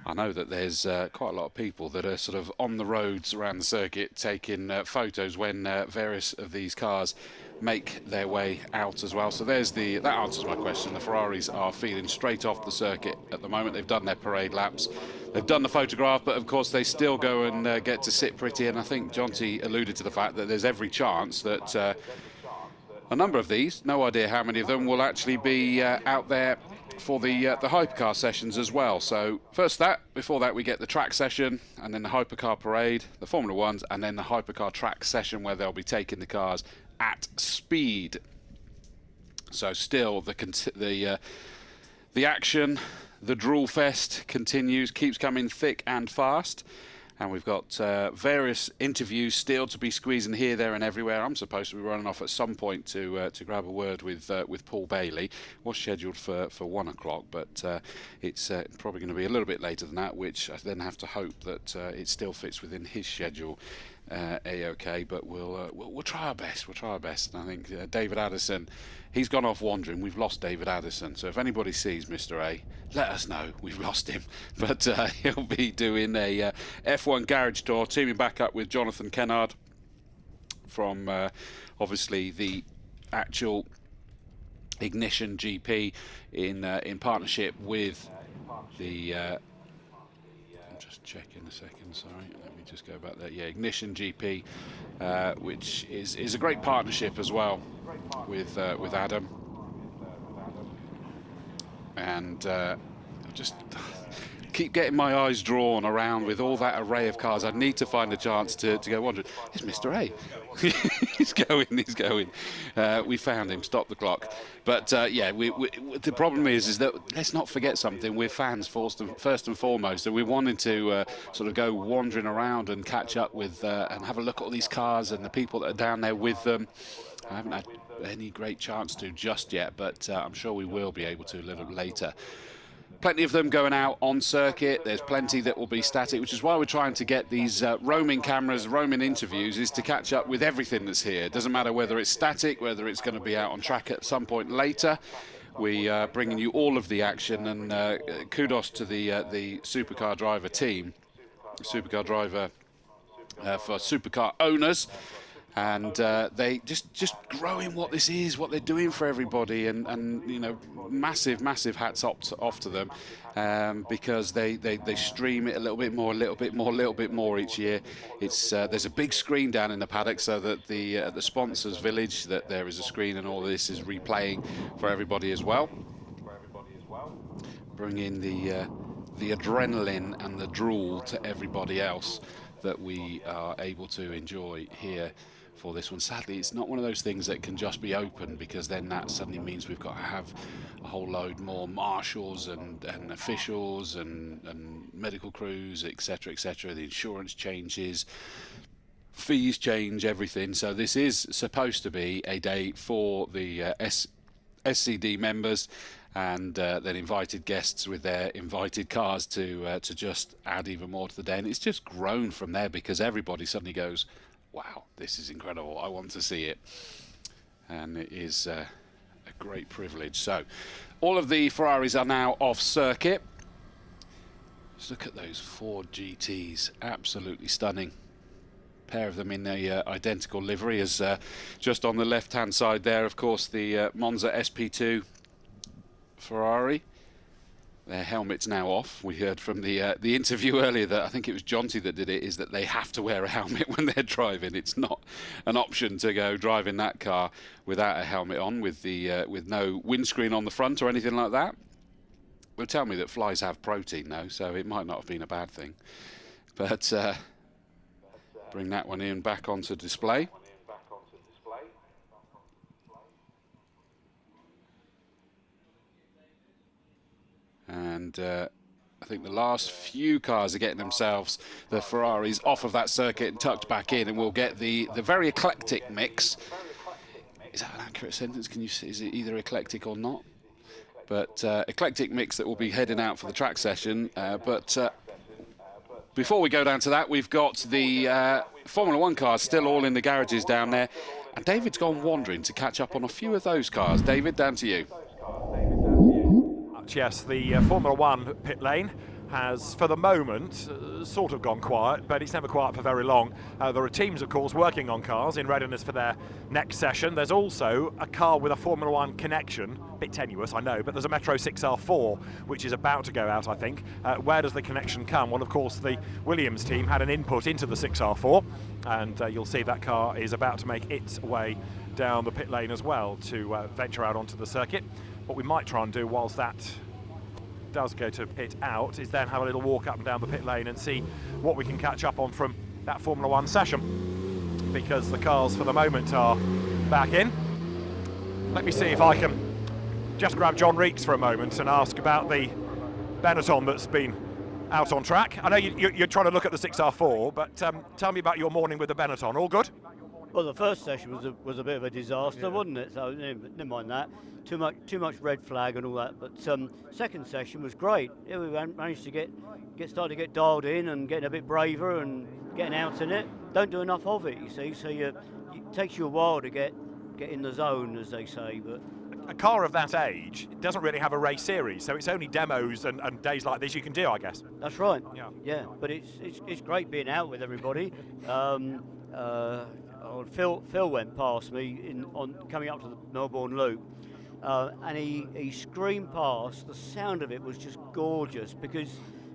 I know that there's quite a lot of people that are sort of on the roads around the circuit taking photos when various of these cars make their way out as well. So that answers my question. The Ferraris are feeding straight off the circuit at the moment. They've done their parade laps. They've done the photograph, but of course they still go and get to sit pretty. And I think Jonty alluded to the fact that there's every chance that a number of these, no idea how many of them, will actually be out there for the Hypercar sessions as well. So first before that we get the track session, and then the Hypercar parade, the Formula 1s, and then the Hypercar track session where they'll be taking the cars at speed. So still the action, the drool fest continues, keeps coming thick and fast. And we've got various interviews still to be squeezing here, there and everywhere. I'm supposed to be running off at some point to grab a word with Paul Bailey. Was scheduled for 1 o'clock, but it's probably going to be a little bit later than that, which I then have to hope that it still fits within his schedule. A-OK, but we'll try our best. We'll try our best. And I think David Addison, he's gone off wandering. We've lost David Addison. So if anybody sees Mr. A, let us know we've lost him. But he'll be doing a F1 garage tour, teaming back up with Jonathan Kennard from obviously the actual Ignition GP in partnership with the. Just check in a second. Sorry. Just go back there. Yeah, Ignition GP, which is a great partnership as well with Adam, and just keep getting my eyes drawn around with all that array of cars. I need to find a chance to go wandering. It's Mr. A. He's going. We found him. Stop the clock. But yeah, the problem is that let's not forget something. We're fans first and foremost, and we wanted to sort of go wandering around and catch up with and have a look at all these cars and the people that are down there with them. I haven't had any great chance to just yet, but I'm sure we will be able to a little later. Plenty of them going out on circuit. There's plenty that will be static, which is why we're trying to get these roaming cameras, roaming interviews, is to catch up with everything that's here. It doesn't matter whether it's static, whether it's going to be out on track at some point later. We are bringing you all of the action, and kudos to the Supercar driver team, Supercar driver for Supercar owners. And they just growing what this is, what they're doing for everybody, and you know, massive hats off to them, because they stream it a little bit more each year. It's there's a big screen down in the paddock, so that the sponsors village, that there is a screen, and all this is replaying for everybody as well. Bring in the adrenaline and the drool to everybody else that we are able to enjoy here for this one. Sadly, it's not one of those things that can just be open, because then that suddenly means we've got to have a whole load more marshals and officials and medical crews, etc., etc. The insurance changes, fees change, everything. So this is supposed to be a day for the SCD members, and then invited guests with their invited cars to just add even more to the day. And it's just grown from there, because everybody suddenly goes, wow, this is incredible, I want to see it. And it is a great privilege. So all of the Ferraris are now off circuit. Just look at those Ford GTs, absolutely stunning. Pair of them in a identical livery, as just on the left hand side there, of course, the Monza SP2 Ferrari. Their helmet's now off. We heard from the interview earlier that, I think it was Jonty that did it, is that they have to wear a helmet when they're driving. It's not an option to go driving that car without a helmet on, with no windscreen on the front or anything like that. Will tell me that flies have protein though, so it might not have been a bad thing. But bring that one in back onto display. And I think the last few cars are getting themselves, the Ferraris, off of that circuit and tucked back in, and we'll get the very eclectic mix. Is that an accurate sentence? Can you see, is it either eclectic or not? But eclectic mix that will be heading out for the track session. But before we go down to that, we've got the Formula 1 cars still all in the garages down there. And David's gone wandering to catch up on a few of those cars. David, down to you. Yes, the Formula 1 pit lane has, for the moment, sort of gone quiet, but it's never quiet for very long. There are teams, of course, working on cars in readiness for their next session. There's also a car with a Formula 1 connection, a bit tenuous, I know, but there's a Metro 6R4, which is about to go out, I think. Where does the connection come? Well, of course, the Williams team had an input into the 6R4, and you'll see that car is about to make its way down the pit lane as well to venture out onto the circuit. What we might try and do whilst that does go to pit out is then have a little walk up and down the pit lane and see what we can catch up on from that Formula 1 session, because the cars for the moment are back in. Let me see if I can just grab John Reeks for a moment and ask about the Benetton that's been out on track. I know you're trying to look at the 6R4, but tell me about your morning with the Benetton. All good? Well, the first session was a bit of a disaster, wasn't it? So never mind that. Too much red flag and all that. But second session was great. Yeah, we managed to get started to get dialed in and getting a bit braver and getting out in it. Don't do enough of it, you see. So it takes you a while to get in the zone, as they say. But a car of that age doesn't really have a race series, so it's only demos and days like this you can do, I guess. That's right. Yeah. But it's great being out with everybody. Phil went past me coming up to the Melbourne Loop, and he screamed past. The sound of it was just gorgeous because,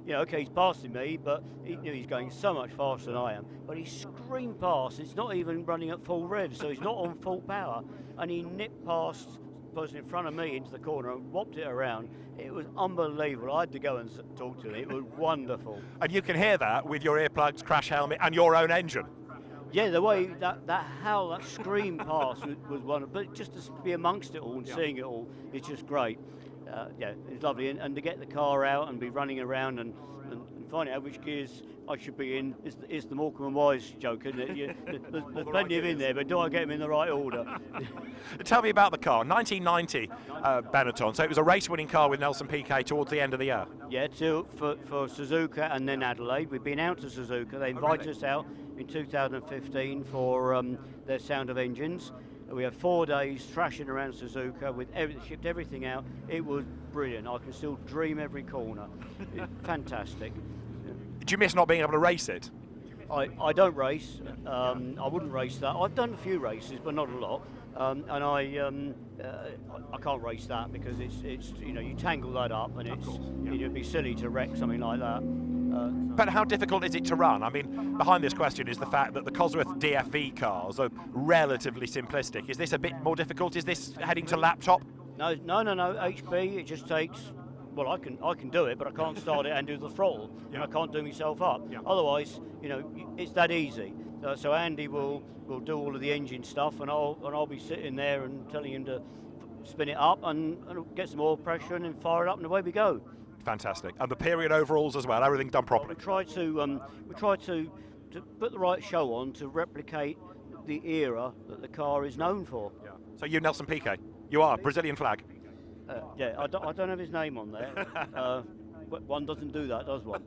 okay, he's passing me, but he's going so much faster than I am. But he screamed past. It's not even running at full rev, so he's not on full power, and he nipped past the person in front of me into the corner and whopped it around. It was unbelievable. I had to go and talk to him. It was wonderful. And you can hear that with your earplugs, crash helmet, and your own engine. Yeah, the way that howl, that scream past was wonderful. But just to be amongst it all and seeing it all, it's just great. It's lovely. And to get the car out and be running around and finding out which gears I should be in is the Morecambe and Wise joke, isn't it? There's plenty of in there, but do I get them in the right order? Tell me about the car. 1990 Benetton. So it was a race-winning car with Nelson Piquet towards the end of the year. Yeah, for Suzuka and then Adelaide. We've been out to Suzuka. They invited us out in 2015 for their Sound of Engines. We had 4 days thrashing around Suzuka with shipped everything out. It was brilliant. I can still dream every corner. Fantastic. Do you miss not being able to race it? I don't race. I wouldn't race that. I've done a few races, but not a lot. And I can't race that because it's you tangle that up and it'd be silly to wreck something like that. But how difficult is it to run? I mean, behind this question is the fact that the Cosworth DFV cars are relatively simplistic. Is this a bit more difficult? Is this heading to laptop? No. HB, it just takes. Well, I can do it, but I can't start it and do the throttle, and I can't do myself up. Otherwise, it's that easy. So Andy will do all of the engine stuff, and I'll be sitting there and telling him to spin it up and get some oil pressure and then fire it up, and away we go. Fantastic. And the period overalls as well, everything done properly. We try to put the right show on to replicate the era that the car is known for. So you Nelson Piquet, you are Brazilian flag. I don't have his name on there. But one doesn't do that, does one?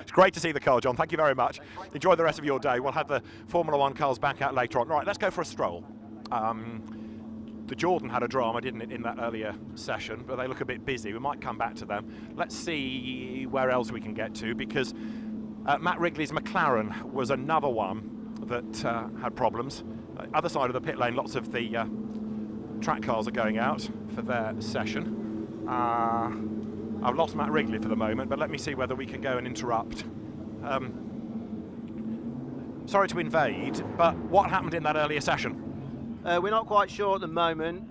It's great to see the car, John. Thank you very much. Enjoy the rest of your day. We'll have the Formula One cars back out later on. Right, let's go for a stroll. The Jordan had a drama, didn't it, in that earlier session, but they look a bit busy. We might come back to them. Let's see where else we can get to, because Matt Wrigley's McLaren was another one that had problems. Other side of the pit lane, lots of the track cars are going out for their session. I've lost Matt Wrigley for the moment, but let me see whether we can go and interrupt. Sorry to invade, but what happened in that earlier session? We're not quite sure at the moment.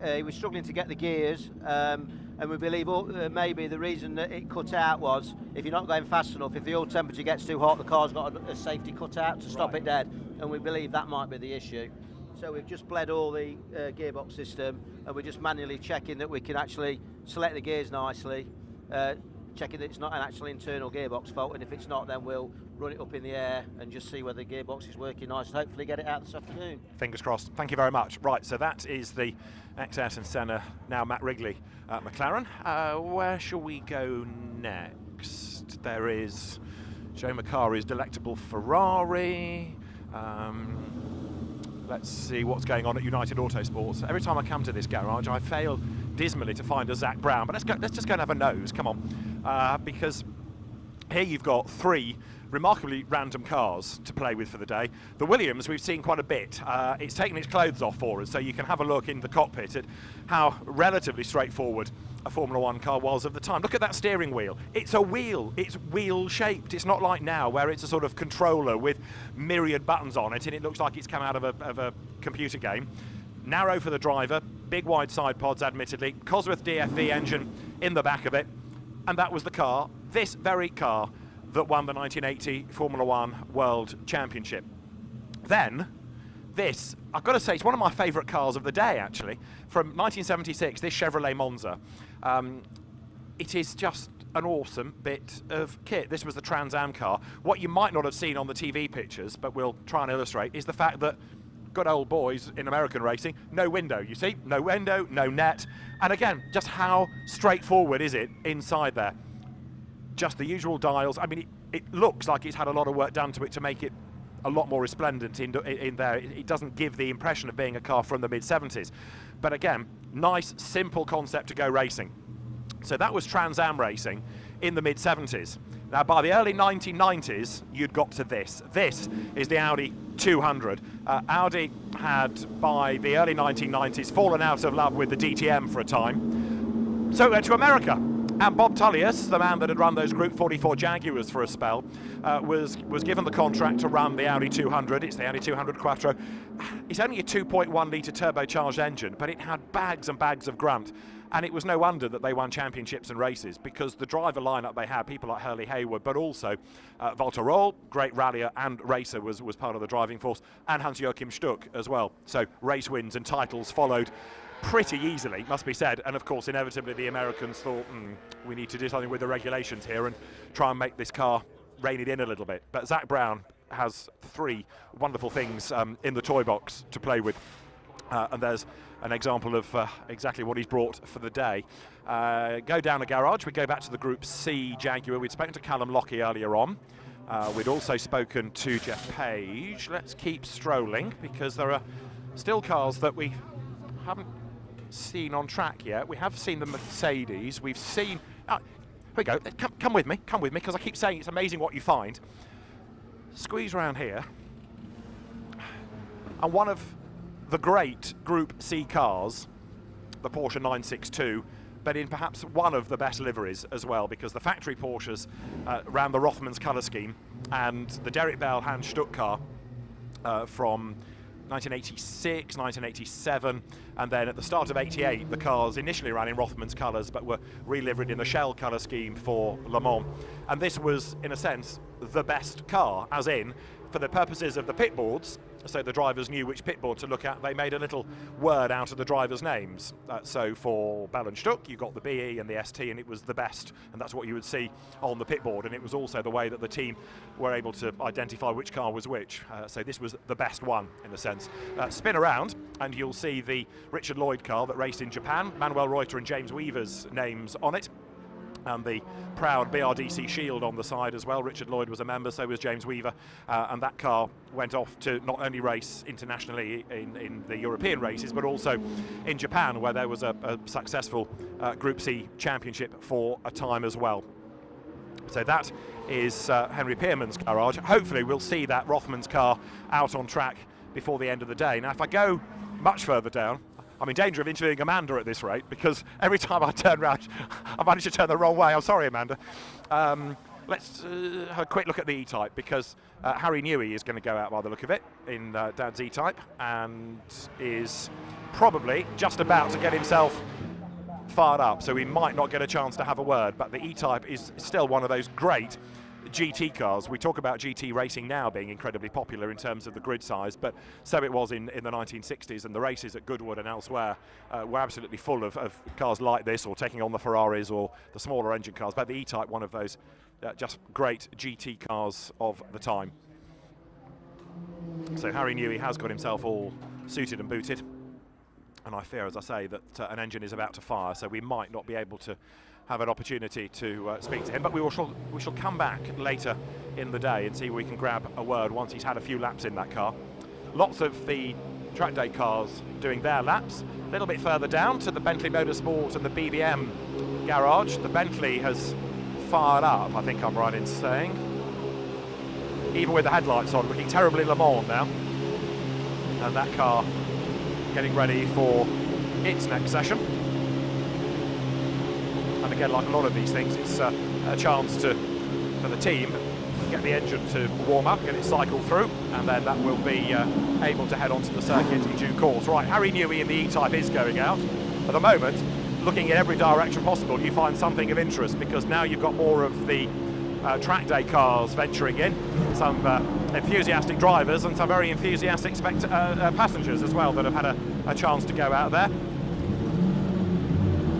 He was struggling to get the gears, and we believe maybe the reason that it cut out was if you're not going fast enough, if the oil temperature gets too hot, the car's got a safety cut out to stop it dead, and we believe that might be the issue. So we've just bled all the gearbox system, and we're just manually checking that we can actually select the gears nicely, checking that it's not an actual internal gearbox fault, and if it's not, then we'll run it up in the air and just see whether the gearbox is working nice and hopefully get it out this afternoon. Fingers crossed. Thank you very much. Right, so that is the ex-Ayrton Senna, now Matt Wrigley at McLaren. Where shall we go next? There is Joe Macari's delectable Ferrari. Let's see what's going on at United Autosports. Every time I come to this garage, I fail dismally to find a Zach Brown, but let's just go and have a nose, come on. Because here you've got 3 remarkably random cars to play with for the day. The Williams we've seen quite a bit. It's taken its clothes off for us, so you can have a look in the cockpit at how relatively straightforward a Formula One car was of the time. Look at that steering wheel. It's a wheel. It's wheel shaped. It's not like now where it's a sort of controller with myriad buttons on it and it looks like it's come out of a computer game. Narrow for the driver, big wide side pods admittedly, Cosworth DFV engine in the back of it, and that was the car, this very car, that won the 1980 Formula One World Championship. Then, this, I've got to say, it's one of my favourite cars of the day, actually. From 1976, this Chevrolet Monza. It is just an awesome bit of kit. This was the Trans Am car. What you might not have seen on the TV pictures, but we'll try and illustrate, is the fact that good old boys in American racing, no window, you see? No window, no net. And again, just how straightforward is it inside there? Just the usual dials. I mean, it looks like it's had a lot of work done to it to make it a lot more resplendent in there. It doesn't give the impression of being a car from the mid-70s. But again, nice, simple concept to go racing. So that was Trans Am racing in the mid-70s. Now, by the early 1990s, you'd got to this. This is the Audi 200. Audi had, by the early 1990s, fallen out of love with the DTM for a time. So it went to America. And Bob Tullius, the man that had run those Group 44 Jaguars for a spell, was given the contract to run the Audi 200. It's the Audi 200 Quattro. It's only a 2.1-litre turbocharged engine, but it had bags and bags of grunt. And it was no wonder that they won championships and races, because the driver lineup they had, people like Hurley Hayward, but also Walter Röhrl, great rallier and racer, was part of the driving force, and Hans-Joachim Stuck as well. So race wins and titles followed pretty easily, must be said. And of course, inevitably, the Americans thought, we need to do something with the regulations here and try and make this car rein it in a little bit. But Zach Brown has 3 wonderful things in the toy box to play with. And there's an example of exactly what he's brought for the day. Go down a garage. We go back to the Group C Jaguar. We'd spoken to Callum Lockie earlier on. We'd also spoken to Jeff Page. Let's keep strolling, because there are still cars that we haven't seen on track yet. We have seen the Mercedes. We've seen... here we go. Come with me, because I keep saying it's amazing what you find. Squeeze around here. And one of the great Group C cars, the Porsche 962, but in perhaps one of the best liveries as well, because the factory Porsches ran the Rothmans colour scheme, and the Derek Bell Hans Stuck car from 1986, 1987, and then at the start of 88, the cars initially ran in Rothmans colours, but were relivered in the Shell colour scheme for Le Mans. And this was, in a sense, the best car, as in, for the purposes of the pit boards, so the drivers knew which pit board to look at, they made a little word out of the drivers' names. So for Bell and Stuck, you got the BE and the ST, and it was the best, and that's what you would see on the pit board. And it was also the way that the team were able to identify which car was which. So this was the best one, in a sense. Spin around, and you'll see the Richard Lloyd car that raced in Japan, Manuel Reuter and James Weaver's names on it, and the proud BRDC shield on the side as well. Richard Lloyd was a member, so was James Weaver, and that car went off to not only race internationally in the European races, but also in Japan, where there was a successful Group C championship for a time as well. So that is Henry Pearman's garage. Hopefully we'll see that Rothmans car out on track before the end of the day. Now, if I go much further down, I'm in danger of interviewing Amanda at this rate, because every time I turn around, I manage to turn the wrong way. I'm sorry, Amanda. Let's have a quick look at the E-Type, because Harry Newey is going to go out by the look of it in Dad's E-Type, and is probably just about to get himself fired up, so we might not get a chance to have a word. But the E-Type is still one of those great GT cars. We talk about GT racing now being incredibly popular in terms of the grid size, but so it was in the 1960s, and the races at Goodwood and elsewhere were absolutely full of cars like this, or taking on the Ferraris or the smaller engine cars. But the E-Type, one of those just great GT cars of the time. So Harry Newey has got himself all suited and booted, and I fear, as I say, that an engine is about to fire, so we might not be able to have an opportunity to speak to him, but we shall come back later in the day and see if we can grab a word once he's had a few laps in that car. Lots of the track day cars doing their laps. A little bit further down to the Bentley Motorsport and the BBM garage. The Bentley has fired up, I think I'm right in saying. Even with the headlights on, looking terribly Le Mans now. And that car getting ready for its next session. And again, like a lot of these things, it's a chance for the team to get the engine to warm up, get it cycled through, and then that will be able to head onto the circuit in due course. Right, Harry Newey in the E-Type is going out. At the moment, looking in every direction possible, you find something of interest, because now you've got more of the track day cars venturing in, some enthusiastic drivers and some very enthusiastic passengers as well that have had a chance to go out there.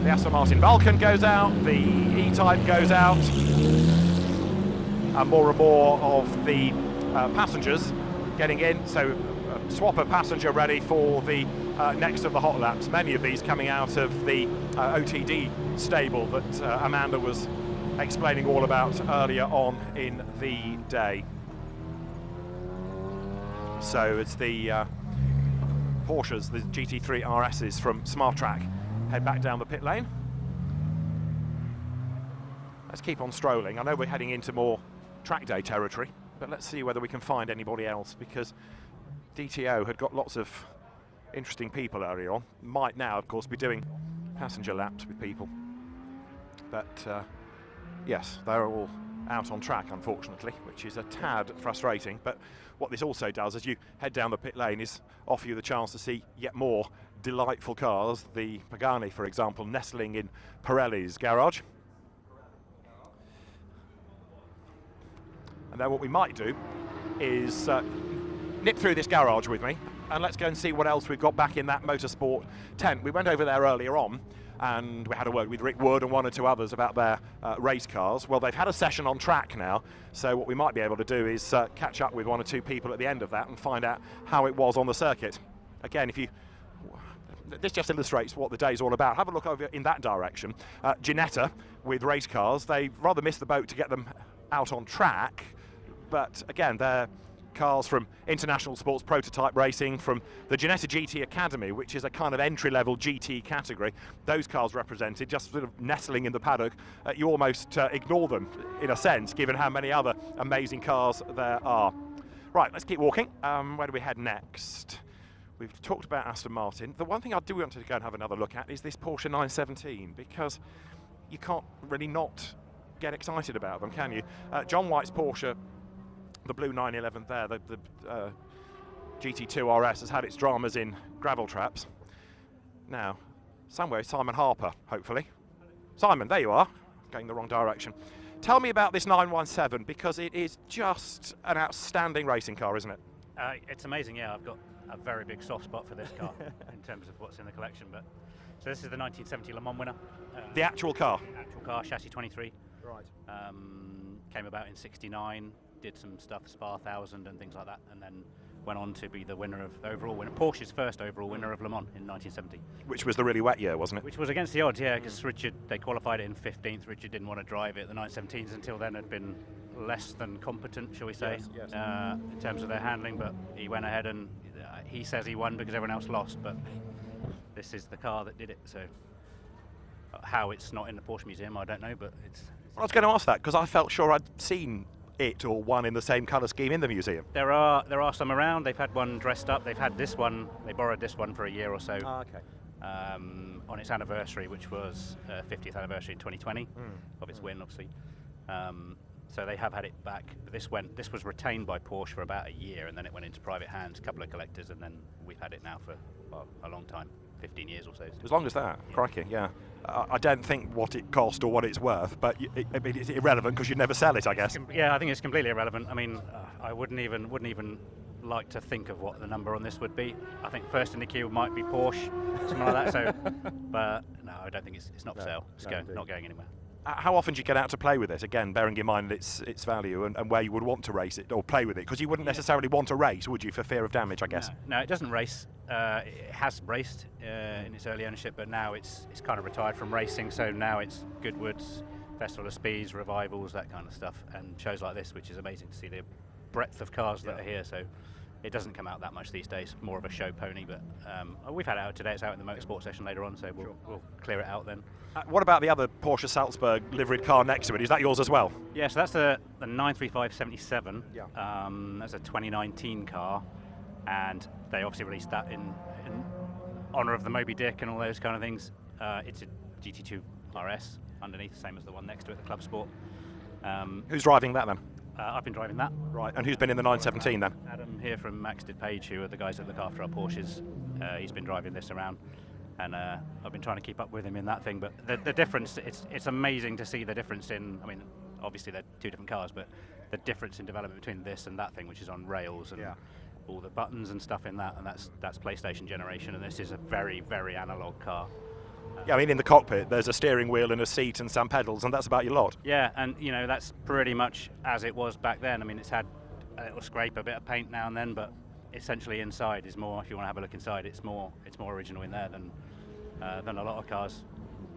The Aston Martin Vulcan goes out, the E Type goes out, and more of the passengers getting in. So swap a passenger ready for the next of the hot laps. Many of these coming out of the OTD stable that Amanda was explaining all about earlier on in the day. So it's the Porsches, the GT3 RSs from Smart Track, head back down the pit lane. Let's keep on strolling. I know we're heading into more track day territory, but let's see whether we can find anybody else, because DTO had got lots of interesting people earlier on. Might now, of course, be doing passenger laps with people. But yes, they're all out on track, unfortunately, which is a tad frustrating. But what this also does as you head down the pit lane is offer you the chance to see yet more delightful cars. The Pagani, for example, nestling in Pirelli's garage. And then what we might do is nip through this garage with me, and let's go and see what else we've got back in that motorsport tent. We went over there earlier on, and we had a word with Rick Wood and one or two others about their race cars. Well, they've had a session on track now, so what we might be able to do is catch up with one or two people at the end of that and find out how it was on the circuit. Again, this just illustrates what the day's all about. Have a look over in that direction. Ginetta with race cars, they rather missed the boat to get them out on track, but again, they're cars from International Sports Prototype Racing, from the Ginetta GT Academy, which is a kind of entry-level GT category. Those cars represented, just sort of nestling in the paddock. You almost ignore them, in a sense, given how many other amazing cars there are. Right, let's keep walking. Where do we head next? We've talked about Aston Martin. The one thing I do want to go and have another look at is this Porsche 917, because you can't really not get excited about them, can you? John White's Porsche, the blue 911 there, the GT2 RS, has had its dramas in gravel traps. Now, somewhere Simon Harper, hopefully. Simon, there you are, going the wrong direction. Tell me about this 917, because it is just an outstanding racing car, isn't it? It's amazing, yeah. I've got a very big soft spot for this car in terms of what's in the collection. But so this is the 1970 Le Mans winner. The actual car? Actual car, chassis 23. Right. Came about in '69. Did some stuff, Spa 1000 and things like that, and then went on to be the winner of overall winner, Porsche's first overall winner of Le Mans in 1970. Which was the really wet year, wasn't it? Which was against the odds, yeah, because Richard, they qualified it in 15th. Richard didn't want to drive it. The 917s until then had been less than competent, shall we say, yes. In terms of their handling, but he went ahead and he says he won because everyone else lost, but this is the car that did it, so how it's not in the Porsche Museum, I don't know, but it's... Well, I was going to ask that, because I felt sure I'd seen it or one in the same colour scheme in the museum. There are some around. They've had one dressed up. They've had this one. They borrowed this one for a year or so. Okay. On its anniversary, which was 50th anniversary in 2020 of its win, obviously. So they have had it back. This was retained by Porsche for about a year, and then it went into private hands, a couple of collectors, and then we've had it now for a long time. 15 years or so. As long as that, yeah. Crikey, yeah. I don't think what it cost or what it's worth, but I mean, it's irrelevant because you'd never sell it, I guess. Yeah, I think it's completely irrelevant. I mean, I wouldn't even like to think of what the number on this would be. I think first in the queue might be Porsche, something like that. So, but no, I don't think it's not for sale. It's not going anywhere. How often do you get out to play with it? Again, bearing in mind its value and where you would want to race it or play with it, because you wouldn't necessarily want to race, would you, for fear of damage, I guess? No, it doesn't race. It has raced in its early ownership, but now it's kind of retired from racing. So now it's Goodwoods, Festival of Speeds, revivals, that kind of stuff, and shows like this, which is amazing to see the breadth of cars that are here. So it doesn't come out that much these days. More of a show pony, but we've had it out today. It's out in the motorsport session later on, so we'll clear it out then. What about the other Porsche Salzburg liveried car next to it? Is that yours as well? Yeah, so that's the 935/77. Yeah. That's a 2019 car, and they obviously released that in honour of the Moby Dick and all those kind of things. It's a GT2 RS underneath, same as the one next to it, the Club Sport. Who's driving that then? I've been driving that. Right, and who's been in the 917 then? Adam here from Max Did Page, who are the guys that look after our Porsches. He's been driving this around, and I've been trying to keep up with him in that thing. But the difference, it's amazing to see the difference in, I mean, obviously they're two different cars, but the difference in development between this and that thing, which is on rails and all the buttons and stuff in that, and that's PlayStation generation, and this is a very, very analog car. Yeah, I mean, in the cockpit, there's a steering wheel and a seat and some pedals, and that's about your lot. Yeah, and you know, that's pretty much as it was back then. I mean, it's had a little scrape, a bit of paint now and then, but essentially inside is more, if you want to have a look inside, it's more original in there than a lot of cars.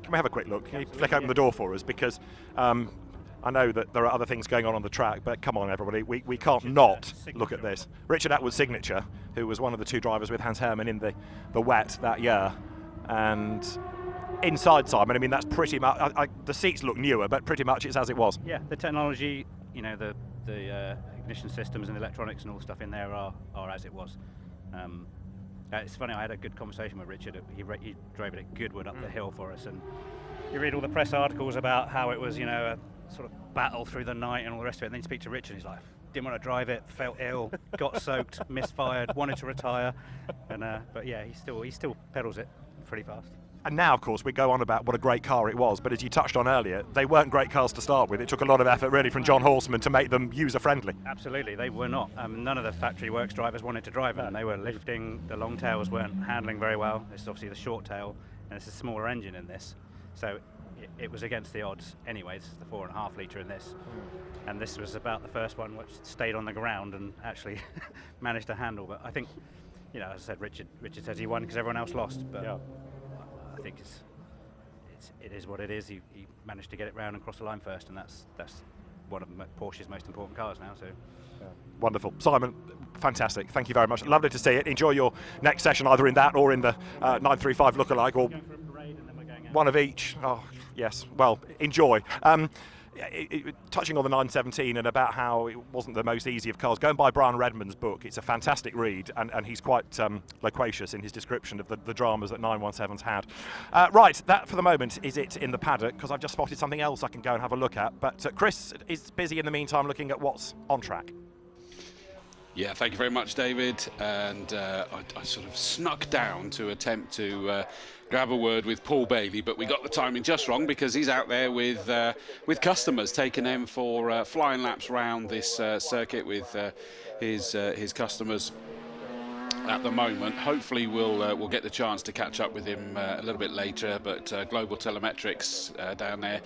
Can we have a quick look? Can you flick open the door for us? Because I know that there are other things going on the track, but come on, everybody, we can't not look at this. Richard Attwood's signature, who was one of the two drivers with Hans Hermann in the wet that year, and inside, Simon, I mean, that's pretty much, the seats look newer, but pretty much it's as it was. Yeah, the technology, you know, the ignition systems and electronics and all stuff in there are as it was. It's funny, I had a good conversation with Richard. He drove it at Goodwood up the hill for us, and you read all the press articles about how it was, you know, a sort of battle through the night and all the rest of it, and then you speak to Richard, he's like, didn't want to drive it, felt ill, got soaked, misfired, wanted to retire, and but yeah, he still pedals it pretty fast. And now, of course, we go on about what a great car it was, but as you touched on earlier, they weren't great cars to start with. It took a lot of effort, really, from John Horseman to make them user-friendly. Absolutely, they were not. None of the factory works drivers wanted to drive it, and they were lifting, the long tails weren't handling very well. This is obviously the short tail, and it's a smaller engine in this, so it was against the odds anyway. This is the 4.5 litre in this, and this was about the first one which stayed on the ground and actually managed to handle. But I think, you know, as I said, Richard says he won because everyone else lost, but yeah. I think it is what it is. He managed to get it round and cross the line first, and that's one of Porsche's most important cars now. So wonderful, Simon. Fantastic. Thank you very much. Lovely to see it. Enjoy your next session, either in that or in the 935 lookalike, or one of each. Oh yes. Well, enjoy. Touching on the 917 and about how it wasn't the most easy of cars, go and buy Brian Redmond's book. It's a fantastic read, and he's quite loquacious in his description of the dramas that 917's had. Right, that for the moment is it in the paddock, because I've just spotted something else I can go and have a look at. But Chris is busy in the meantime looking at what's on track. Yeah, thank you very much, David. And I sort of snuck down to attempt to grab a word with Paul Bailey, but we got the timing just wrong because he's out there with customers, taking them for flying laps around this circuit with his customers at the moment. Hopefully we'll get the chance to catch up with him a little bit later, but Global Telemetrics down there,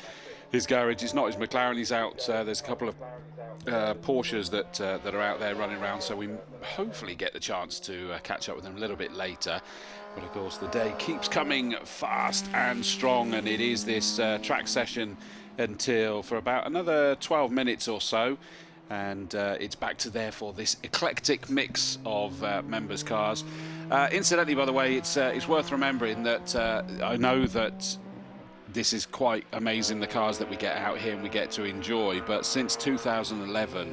his garage is not his Mclaren. He's out. There's a couple of Porsches that are out there running around, so we hopefully get the chance to catch up with him a little bit later. But of course the day keeps coming fast and strong, and it is this track session until for about another 12 minutes or so, and it's back to therefore this eclectic mix of members' cars. Incidentally, by the way, it's worth remembering that I know that this is quite amazing, the cars that we get out here and we get to enjoy, but since 2011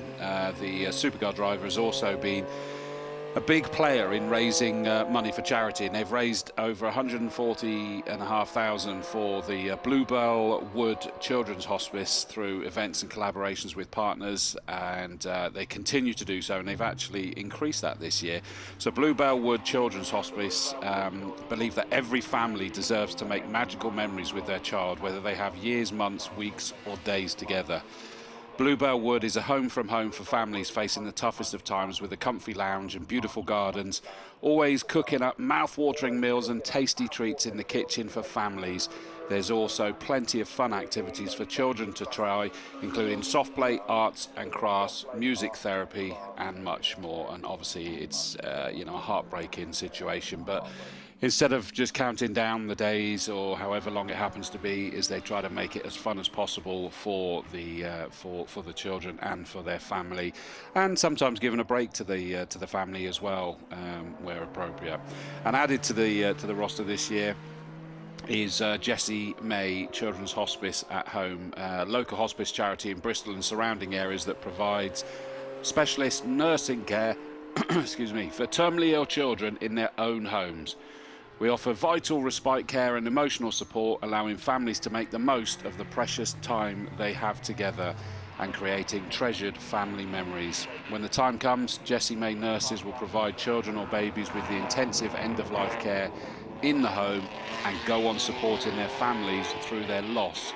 the Supercar driver has also been a big player in raising money for charity, and they've raised over 140,500 for the Bluebell Wood Children's Hospice through events and collaborations with partners, and they continue to do so, and they've actually increased that this year. So Bluebell Wood Children's Hospice believe that every family deserves to make magical memories with their child, whether they have years, months, weeks or days together. Bluebell Wood is a home from home for families facing the toughest of times, with a comfy lounge and beautiful gardens, always cooking up mouth-watering meals and tasty treats in the kitchen for families. There's also plenty of fun activities for children to try, including soft play, arts and crafts, music therapy and much more. And obviously it's you know, a heartbreaking situation, but instead of just counting down the days or however long it happens to be, is they try to make it as fun as possible for the children and for their family, and sometimes giving a break to the family as well, where appropriate. And added to the roster this year is Jessie May Children's Hospice at Home, local hospice charity in Bristol and surrounding areas that provides specialist nursing care excuse me, for terminally ill children in their own homes. We offer vital respite care and emotional support, allowing families to make the most of the precious time they have together and creating treasured family memories. When the time comes, Jessie May nurses will provide children or babies with the intensive end-of-life care in the home and go on supporting their families through their loss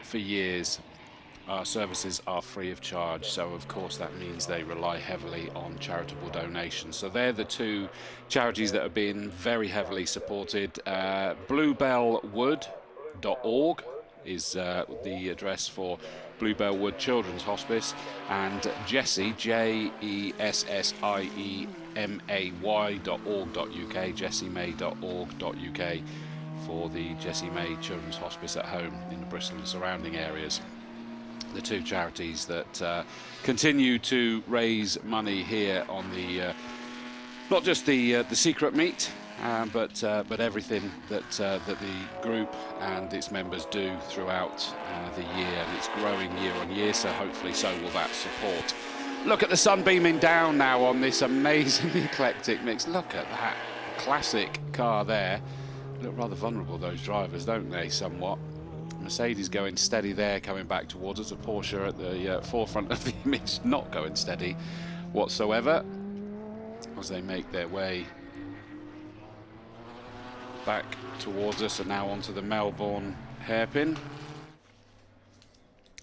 for years. Our services are free of charge, so of course that means they rely heavily on charitable donations. So they're the two charities that have been very heavily supported. Bluebellwood.org is the address for Bluebell Wood Children's Hospice, and Jessie, JESSIEMAY.org.uk, jessiemay.org.uk for the Jessie May Children's Hospice at Home in the Bristol and surrounding areas. The two charities that continue to raise money here on the not just the Secret Meet, but everything that the group and its members do throughout the year, and it's growing year on year, so hopefully so will that support. Look at the sun beaming down now on this amazingly eclectic mix. Look at that classic car there. Look rather vulnerable, those drivers, don't they, somewhat? Mercedes going steady there, coming back towards us. A Porsche at the forefront of the image, not going steady whatsoever as they make their way back towards us, and now onto the Melbourne hairpin.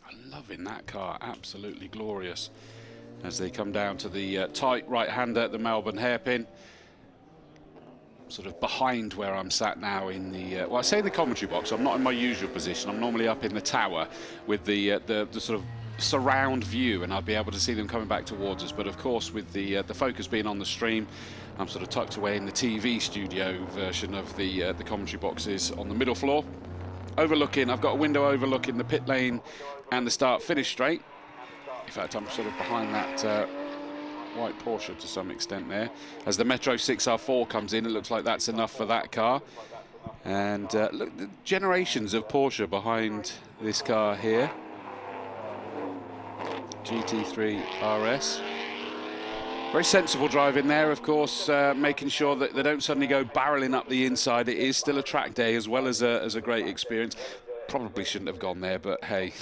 I'm loving that car, absolutely glorious. As they come down to the tight right-hander at the Melbourne hairpin, sort of behind where I'm sat now in the, well, I say in the commentary box, I'm not in my usual position. I'm normally up in the tower with the sort of surround view, and I'd be able to see them coming back towards us. But of course, with the focus being on the stream, I'm sort of tucked away in the TV studio version of the commentary boxes on the middle floor, overlooking. I've got a window overlooking the pit lane and the start-finish straight. In fact, I'm sort of behind that white Porsche to some extent there. As the Metro 6R4 comes in, it looks like that's enough for that car. And look, the generations of Porsche behind this car here. GT3 RS. Very sensible driving there, of course, making sure that they don't suddenly go barreling up the inside. It is still a track day as well as a great experience. Probably shouldn't have gone there, but hey,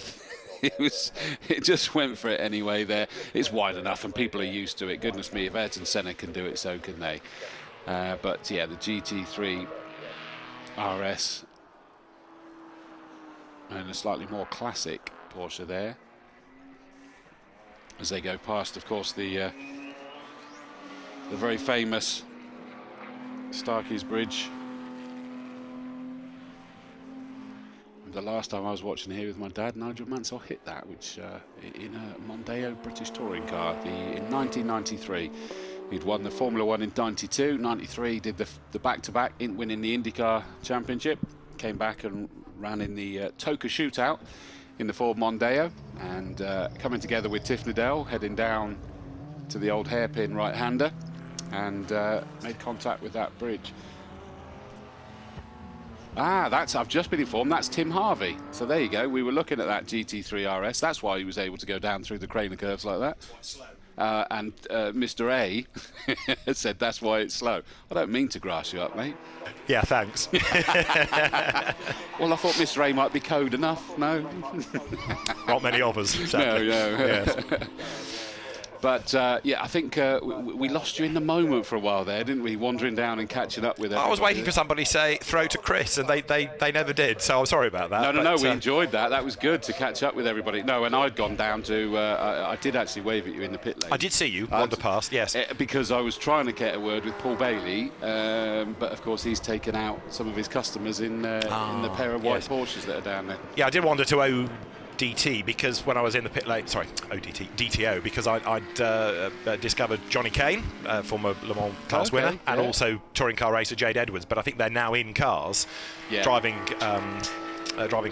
it just went for it anyway there. It's wide enough and people are used to it. Goodness me, if Ayrton Senna can do it, so can they. But yeah, the GT3 RS and a slightly more classic Porsche there. As they go past, of course, the very famous Starkey's Bridge. The last time I was watching here with my dad, Nigel Mansell hit that, which in a Mondeo British touring car in 1993. He'd won the Formula 1 in 92, 93, did the back-to-back, winning the IndyCar Championship, came back and ran in the Toka Shootout in the Ford Mondeo, and coming together with Tiff Needell, heading down to the old hairpin right-hander, and made contact with that bridge. I've just been informed, that's Tim Harvey. So there you go, we were looking at that GT3 RS, that's why he was able to go down through the craner curves like that. And Mr. A said that's why it's slow. I don't mean to grass you up, mate. Yeah, thanks. Well, I thought Mr. A might be code enough, no? Not many of us, sadly. No. Yes. But yeah, I think we lost you in the moment for a while there, didn't we? Wandering down and catching up with everybody. I was waiting for somebody to say throw to Chris, and they never did. So I'm sorry about that. No, we enjoyed that. That was good to catch up with everybody. No, and I'd gone down to. I did actually wave at you in the pit lane. I did see you wander past. Yes. Because I was trying to get a word with Paul Bailey, but of course he's taken out some of his customers in the pair of white Porsches that are down there. Yeah, I did wander to DT because when I was in the pit lane, sorry, DTO, because I'd discovered Johnny Kane, former Le Mans class winner, and also touring car racer Jade Edwards. But I think they're now in cars, driving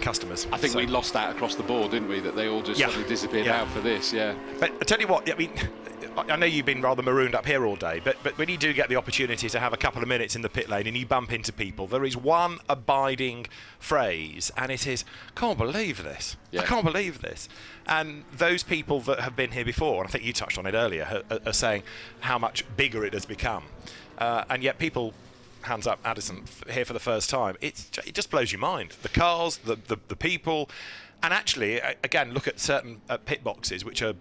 customers. I think we lost that across the board, didn't we? That they all just suddenly disappeared out for this. Yeah. But I tell you what, I mean, I know you've been rather marooned up here all day, but when you do get the opportunity to have a couple of minutes in the pit lane and you bump into people, there is one abiding phrase, and it is, can't believe this. I can't believe this. And those people that have been here before, and I think you touched on it earlier, are saying how much bigger it has become. And yet people, hands up, Addison, here for the first time, it just blows your mind. The cars, the people, and actually, again, look at certain pit boxes, which are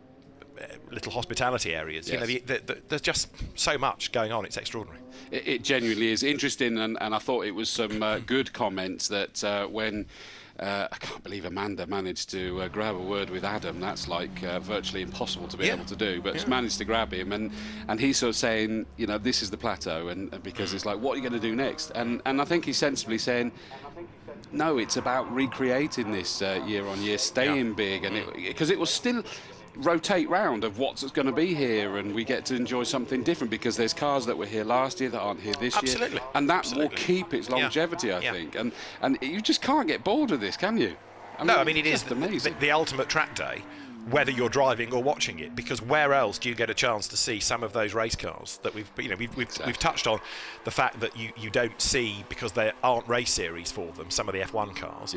little hospitality areas. Yes. You know, there's just so much going on. It's extraordinary. It genuinely is interesting, and I thought it was some good comments that when I can't believe Amanda managed to grab a word with Adam. That's like virtually impossible to be able to do, but managed to grab him, and he's sort of saying, you know, this is the plateau, and because it's like, what are you going to do next? And I think he's sensibly saying, no, it's about recreating this year on year, staying big, and because it will still rotate round of what's going to be here, and we get to enjoy something different because there's cars that were here last year that aren't here this year, and that will keep its longevity, I think, and you just can't get bored of this, can you? I mean it is the ultimate track day, whether you're driving or watching it, because where else do you get a chance to see some of those race cars that we've touched on the fact that you don't see, because there aren't race series for them, some of the F1 cars.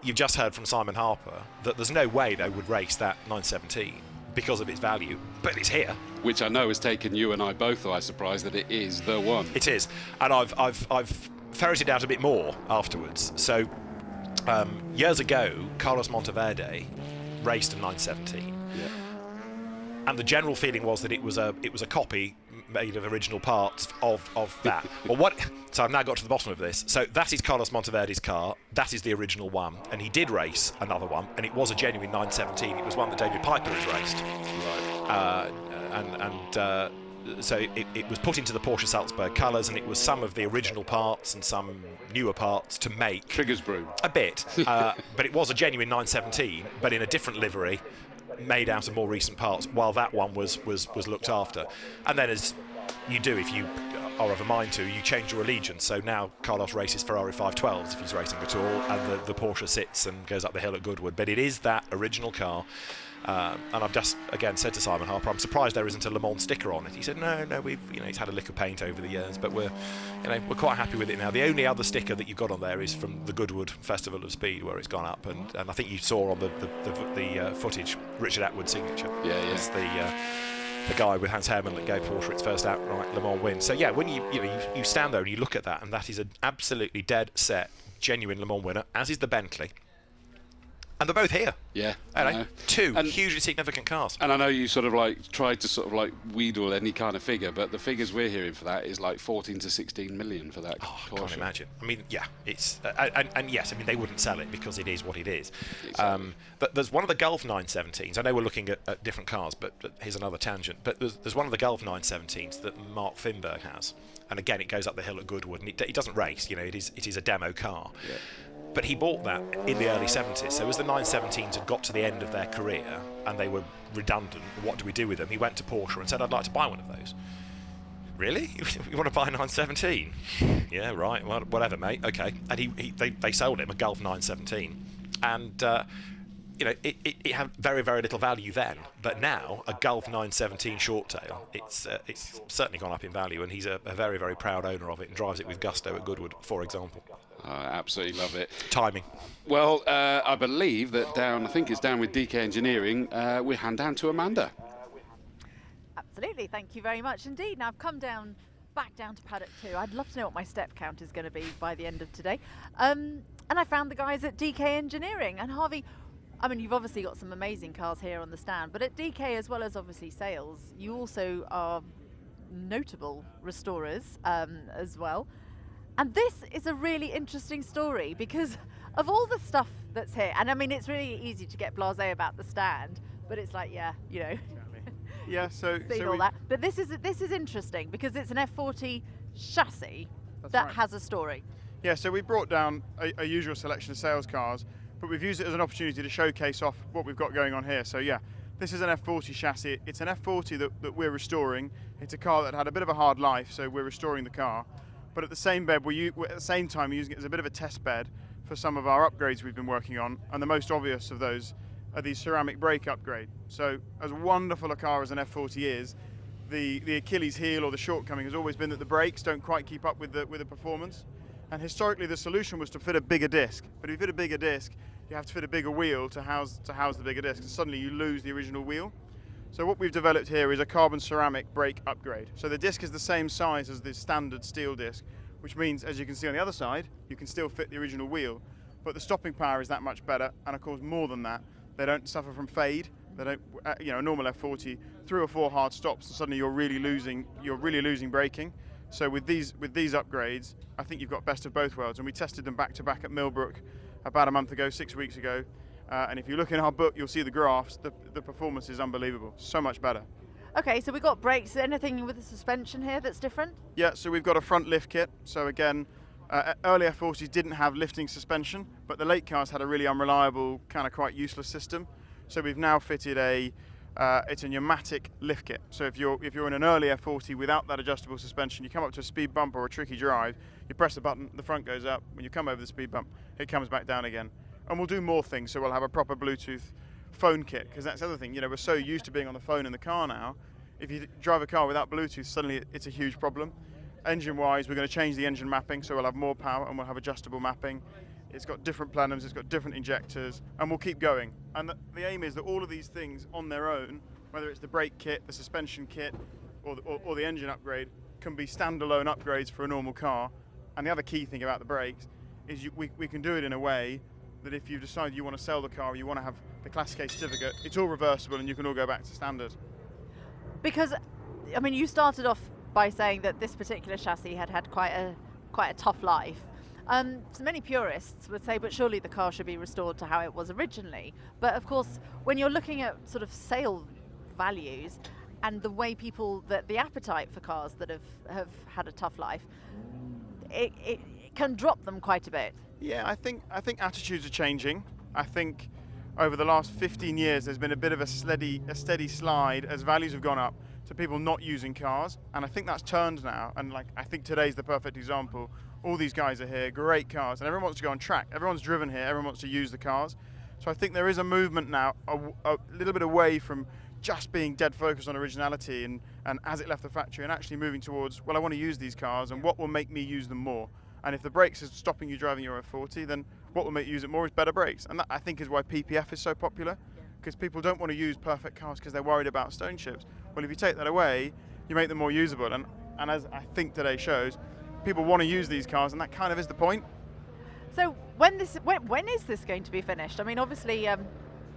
You've just heard from Simon Harper that there's no way they would race that 917 because of its value, but it's here. Which I know has taken you and I both by surprise, that it is the one. It is, and I've ferreted out a bit more afterwards. So years ago, Carlos Monteverde raced a 917, and the general feeling was that it was a copy made of original parts of that. So I've now got to the bottom of this. So that is Carlos Monteverde's car. That is the original one, and he did race another one, and it was a genuine 917. It was one that David Piper has raced. So it was put into the Porsche Salzburg colours, and it was some of the original parts and some newer parts to make. Triggers brew. A bit, but it was a genuine 917, but in a different livery, made out of more recent parts, while that one was looked after. And then, as you do if you are of a mind to, you change your allegiance. So now Carlos races Ferrari 512s if he's racing at all, and the Porsche sits and goes up the hill at Goodwood. But it is that original car. And I've just again said to Simon Harper, I'm surprised there isn't a Le Mans sticker on it. He said, no, he's had a lick of paint over the years, but we're quite happy with it now. The only other sticker that you've got on there is from the Goodwood Festival of Speed, where it's gone up, and I think you saw on the footage Richard Atwood's signature. It's the guy with Hans Hermann that gave Porsche its first outright Le Mans win. So yeah, when you stand there and you look at that, and that is an absolutely dead set, genuine Le Mans winner, as is the Bentley. And they're both here. Two hugely significant cars. And I know you sort of like tried to sort of like wheedle any kind of figure, but the figures we're hearing for that is like 14 to 16 million for that Porsche. I can't imagine. I mean, it's and yes, I mean they wouldn't sell it because it is what it is. Exactly. But there's one of the Gulf 917s. I know we're looking at different cars, but here's another tangent. But there's one of the Gulf 917s that Mark Finberg has, and again it goes up the hill at Goodwood, and it doesn't race. It is a demo car. But he bought that in the early 70s. So as the 917s had got to the end of their career and they were redundant, what do we do with them? He went to Porsche and said, I'd like to buy one of those. Really? You want to buy a 917? Yeah, right. Well, whatever, mate. Okay. And they sold him a Gulf 917. And, it had very, very little value then. But now, a Gulf 917 short tail, it's certainly gone up in value. And he's a very, very proud owner of it and drives it with gusto at Goodwood, for example. I absolutely love it. Timing. Well, I believe that I think it's down with DK Engineering, we hand down to Amanda. Absolutely, thank you very much indeed. Now I've come back down to Paddock 2. I'd love to know what my step count is going to be by the end of today. And I found the guys at DK Engineering. And Harvey, I mean, you've obviously got some amazing cars here on the stand, but at DK, as well as obviously sales, you also are notable restorers as well. And this is a really interesting story because of all the stuff that's here. And I mean, it's really easy to get blasé about the stand, but it's like, so all that. But this is interesting because it's an F40 chassis that has a story. Yeah, so we brought down a usual selection of sales cars, but we've used it as an opportunity to showcase off what we've got going on here. So yeah, this is an F40 chassis. It's an F40 that we're restoring. It's a car that had a bit of a hard life, so we're restoring the car. But at the same time, we're using it as a bit of a test bed for some of our upgrades we've been working on, and the most obvious of those are these ceramic brake upgrade. So as wonderful a car as an F40 is, the Achilles heel or the shortcoming has always been that the brakes don't quite keep up with the performance. And historically the solution was to fit a bigger disc. But if you fit a bigger disc, you have to fit a bigger wheel to house the bigger disc, and suddenly you lose the original wheel. So what we've developed here is a carbon ceramic brake upgrade. So the disc is the same size as the standard steel disc, which means, as you can see on the other side, you can still fit the original wheel, but the stopping power is that much better, and of course more than that, they don't suffer from fade. They don't, a normal F40, 3 or 4 hard stops, and suddenly you're really losing braking. So with these upgrades, I think you've got best of both worlds, and we tested them back to back at Millbrook about a month ago, 6 weeks ago. And if you look in our book, you'll see the graphs. The performance is unbelievable, so much better. Okay, so we've got brakes. Anything with the suspension here that's different? Yeah, so we've got a front lift kit. So again, early F40s didn't have lifting suspension, but the late cars had a really unreliable, kind of quite useless system. So we've now fitted it's a pneumatic lift kit. So if you're in an early F40 without that adjustable suspension, you come up to a speed bump or a tricky drive, you press the button, the front goes up. When you come over the speed bump, it comes back down again. And we'll do more things. So we'll have a proper Bluetooth phone kit, because that's the other thing. You know, we're so used to being on the phone in the car now. If you drive a car without Bluetooth, suddenly it's a huge problem. Engine-wise, we're going to change the engine mapping, so we'll have more power and we'll have adjustable mapping. It's got different plenums, it's got different injectors, and we'll keep going. And the aim is that all of these things on their own, whether it's the brake kit, the suspension kit, or the engine upgrade, can be standalone upgrades for a normal car. And the other key thing about the brakes is we can do it in a way that if you decide you want to sell the car or you want to have the Class K certificate, it's all reversible and you can all go back to standard. Because, I mean, you started off by saying that this particular chassis had quite a tough life. So many purists would say, but surely the car should be restored to how it was originally. But of course, when you're looking at sort of sale values and the way the appetite for cars that have had a tough life, it can drop them quite a bit. Yeah, I think attitudes are changing. I think over the last 15 years, there's been a bit of a steady slide as values have gone up to people not using cars, and I think that's turned now. And I think today's the perfect example. All these guys are here, great cars, and everyone wants to go on track. Everyone's driven here, everyone wants to use the cars. So I think there is a movement now, a little bit away from just being dead focused on originality and as it left the factory, and actually moving towards, well, I want to use these cars, and what will make me use them more? And if the brakes is stopping you driving your F40, then what will make you use it more is better brakes. And that, I think, is why PPF is so popular, because people don't want to use perfect cars because they're worried about stone chips. Well, if you take that away, you make them more usable. And as I think today shows, people want to use these cars, and that kind of is the point. So when is this going to be finished? I mean, obviously,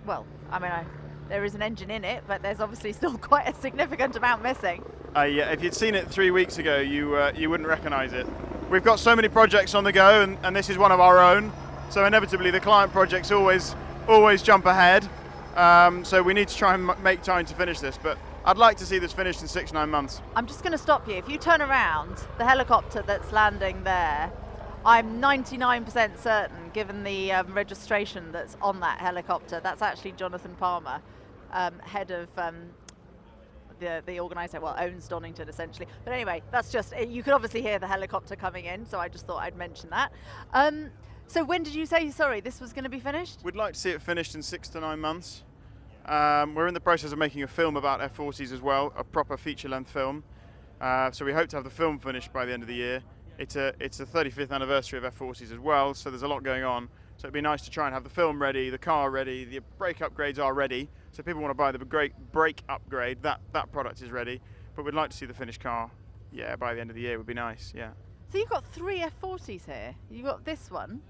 there is an engine in it, but there's obviously still quite a significant amount missing. Yeah, if you'd seen it 3 weeks ago, you wouldn't recognise it. We've got so many projects on the go, and this is one of our own. So inevitably, the client projects always jump ahead. So we need to try and make time to finish this. But I'd like to see this finished in 6-9 months. I'm just going to stop you. If you turn around, the helicopter that's landing there, I'm 99% certain, given the registration that's on that helicopter, that's actually Jonathan Palmer, head of the organiser, well, owns Donington essentially. But anyway, that's just, you could obviously hear the helicopter coming in, so I just thought I'd mention that. So when did you say, sorry, this was going to be finished? We'd like to see it finished in 6 to 9 months. We're in the process of making a film about F40s as well, a proper feature-length film. So we hope to have the film finished by the end of the year. It's a 35th anniversary of F40s as well, so there's a lot going on. So it'd be nice to try and have the film ready, the car ready, the brake upgrades are ready. So if people want to buy the great brake upgrade, that product is ready. But we'd like to see the finished car, yeah, by the end of the year would be nice, yeah. So you've got 3 F40s here. You've got this one,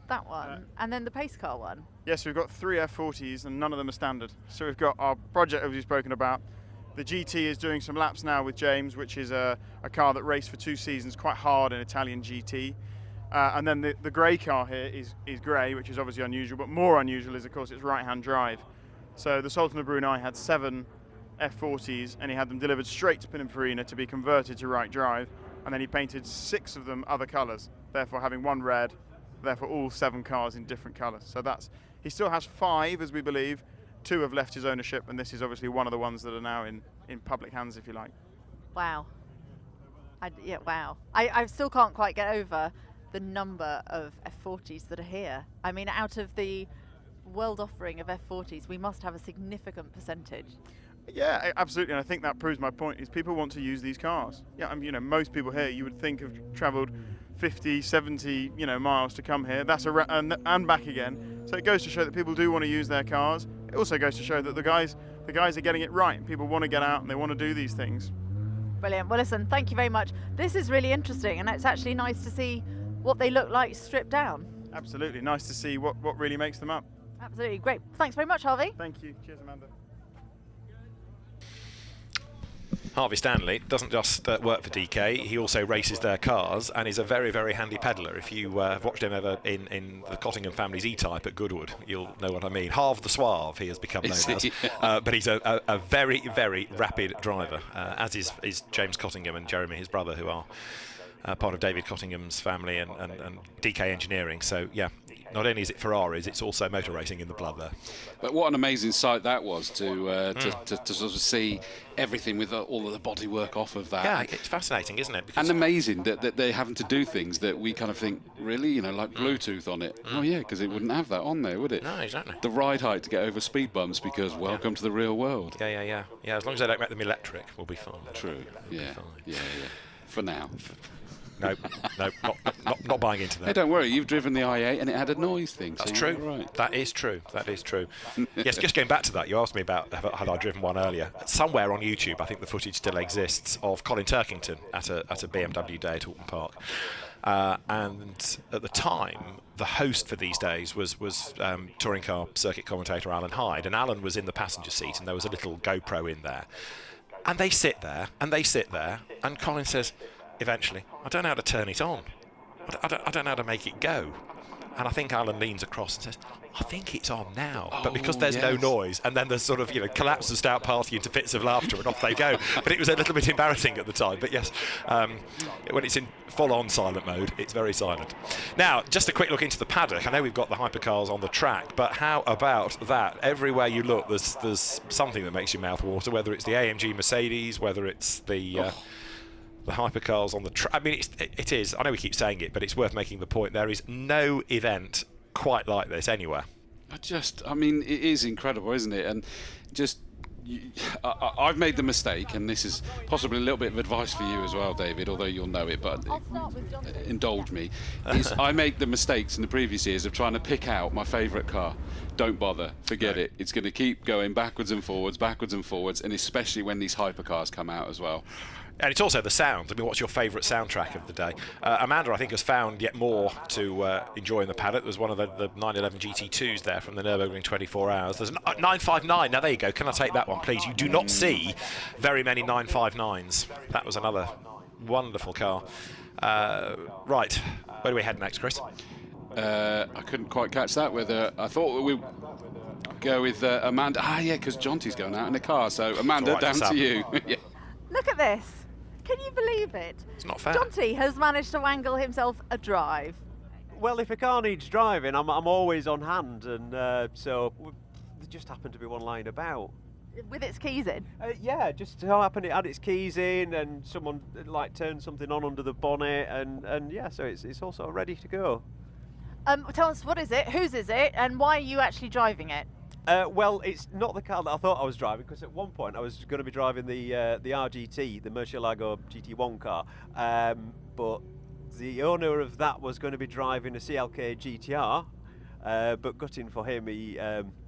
that one, and then the pace car one. Yes, we've got 3 F40s and none of them are standard. So we've got our project that we've spoken about. The GT is doing some laps now with James, which is a car that raced for 2 seasons, quite hard in Italian GT. And then the grey car here is grey, which is obviously unusual, but more unusual is, of course, its right-hand drive. So the Sultan of Brunei had 7 F40s, and he had them delivered straight to Pininfarina to be converted to right drive, and then he painted 6 of them other colours, therefore having 1 red, therefore all 7 cars in different colours. So he still has 5, as we believe. 2 have left his ownership, and this is obviously one of the ones that are now in public hands, if you like. Wow. Wow. I still can't quite get over the number of F40s that are here. I mean, out of the world offering of F40s, we must have a significant percentage. Yeah, absolutely, and I think that proves my point, is people want to use these cars. Yeah, I mean, most people here, you would think, have travelled 50, 70, miles to come here. That's and back again. So it goes to show that people do want to use their cars. It also goes to show that the guys are getting it right. People want to get out and they want to do these things. Brilliant. Well, listen, thank you very much. This is really interesting, and it's actually nice to see what they look like stripped down. Absolutely, nice to see what really makes them up. Absolutely, great. Thanks very much, Harvey. Thank you. Cheers, Amanda. Harvey Stanley doesn't just work for DK, he also races their cars and is a very, very handy peddler. If you have watched him ever in the Cottingham family's E Type at Goodwood, you'll know what I mean. Halve the Suave, he has become known as. But he's a very, very rapid driver, as is James Cottingham and Jeremy, his brother, who are part of David Cottingham's family and DK Engineering. So, yeah, not only is it Ferraris, it's also motor racing in the blood there. But what an amazing sight that was to sort of see everything with all of the bodywork off of that. Yeah, it's fascinating, isn't it? And amazing that they're having to do things that we kind of think, really, you know, like Bluetooth on it. Oh, yeah, because it wouldn't have that on there, would it? No, exactly. The ride height to get over speed bumps because welcome to the real world. Yeah, as long as they don't make them electric, we'll be fine. True, yeah. For now. No, not buying into that. Hey, don't worry, you've driven the i8 and it had a noise thing. That's so true. Right. That is true. Yes, just going back to that, you asked me about had I driven one earlier. Somewhere on YouTube, I think the footage still exists of Colin Turkington at a BMW day at Alton Park. And at the time, the host for these days was touring car circuit commentator Alan Hyde, and Alan was in the passenger seat, and there was a little GoPro in there. And they sit there, and Colin says, eventually, I don't know how to turn it on. I don't know how to make it go. And I think Alan leans across and says, I think it's on now. But because there's no noise, and then there's sort of, collapse the stout party into fits of laughter, and off they go. But it was a little bit embarrassing at the time. But yes, when it's in full-on silent mode, it's very silent. Now, just a quick look into the paddock. I know we've got the hypercars on the track, but how about that? Everywhere you look, there's something that makes your mouth water, whether it's the AMG Mercedes, whether it's the hypercars on the track. I mean, it is. I know we keep saying it, but it's worth making the point. There is no event quite like this anywhere. I mean, it is incredible, isn't it? And just, I've made the mistake, and this is possibly a little bit of advice for you as well, David, although you'll know it, but indulge me. I make the mistakes in the previous years of trying to pick out my favourite car. Don't bother, forget it. It's going to keep going backwards and forwards, and especially when these hypercars come out as well. And it's also the sound. I mean, what's your favourite soundtrack of the day? Amanda, I think, has found yet more to enjoy in the paddock. There's one of the 911 GT2s there from the Nürburgring 24 Hours. There's a 959. Now, there you go. Can I take that one, please? You do not see very many 959s. That was another wonderful car. Right. Where do we head next, Chris? I couldn't quite catch that. I thought we go with Amanda. Yeah, because Jonty's going out in the car. So, Amanda, down to you. Yeah. Look at this. Can you believe it? It's not fair. Jonty has managed to wangle himself a drive. Well, if a car needs driving, I'm always on hand, and so there just happened to be one lying about. With its keys in? Yeah, just so happened it had its keys in, and someone turned something on under the bonnet, and yeah, so it's all sort of ready to go. Tell us, what is it, whose is it, and why are you actually driving it? Well, it's not the car that I thought I was driving, because at one point I was going to be driving the RGT, the Murcielago GT1 car, but the owner of that was going to be driving a Clk Gtr, but gutting for him,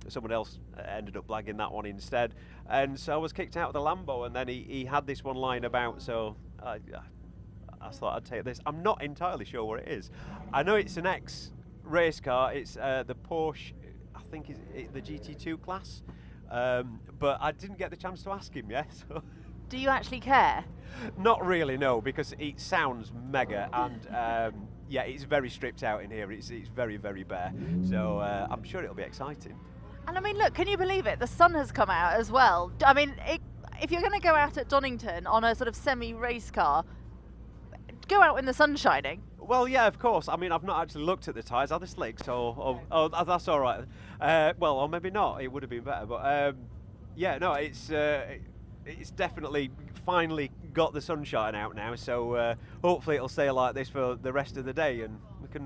someone else ended up blagging that one instead, and so I was kicked out of the Lambo, and then he had this one lying about, so I thought I'd take this. I'm not entirely sure what it is. I know it's an ex-race car. It's the Porsche, I think it's the GT2 class, but I didn't get the chance to ask him yet. So. Do you actually care? Not really, no, because it sounds mega, and yeah, it's very stripped out in here. It's very, very bare, so I'm sure it'll be exciting. And I mean, look, can you believe it? The sun has come out as well. I mean, if you're going to go out at Donington on a sort of semi-race car, go out when the sun's shining. Well, yeah, of course. I mean, I've not actually looked at the tyres. Are they slicks? Oh, that's all right. Well, or maybe not. It would have been better. But yeah, no, it's definitely finally got the sunshine out now. So hopefully it'll stay like this for the rest of the day, and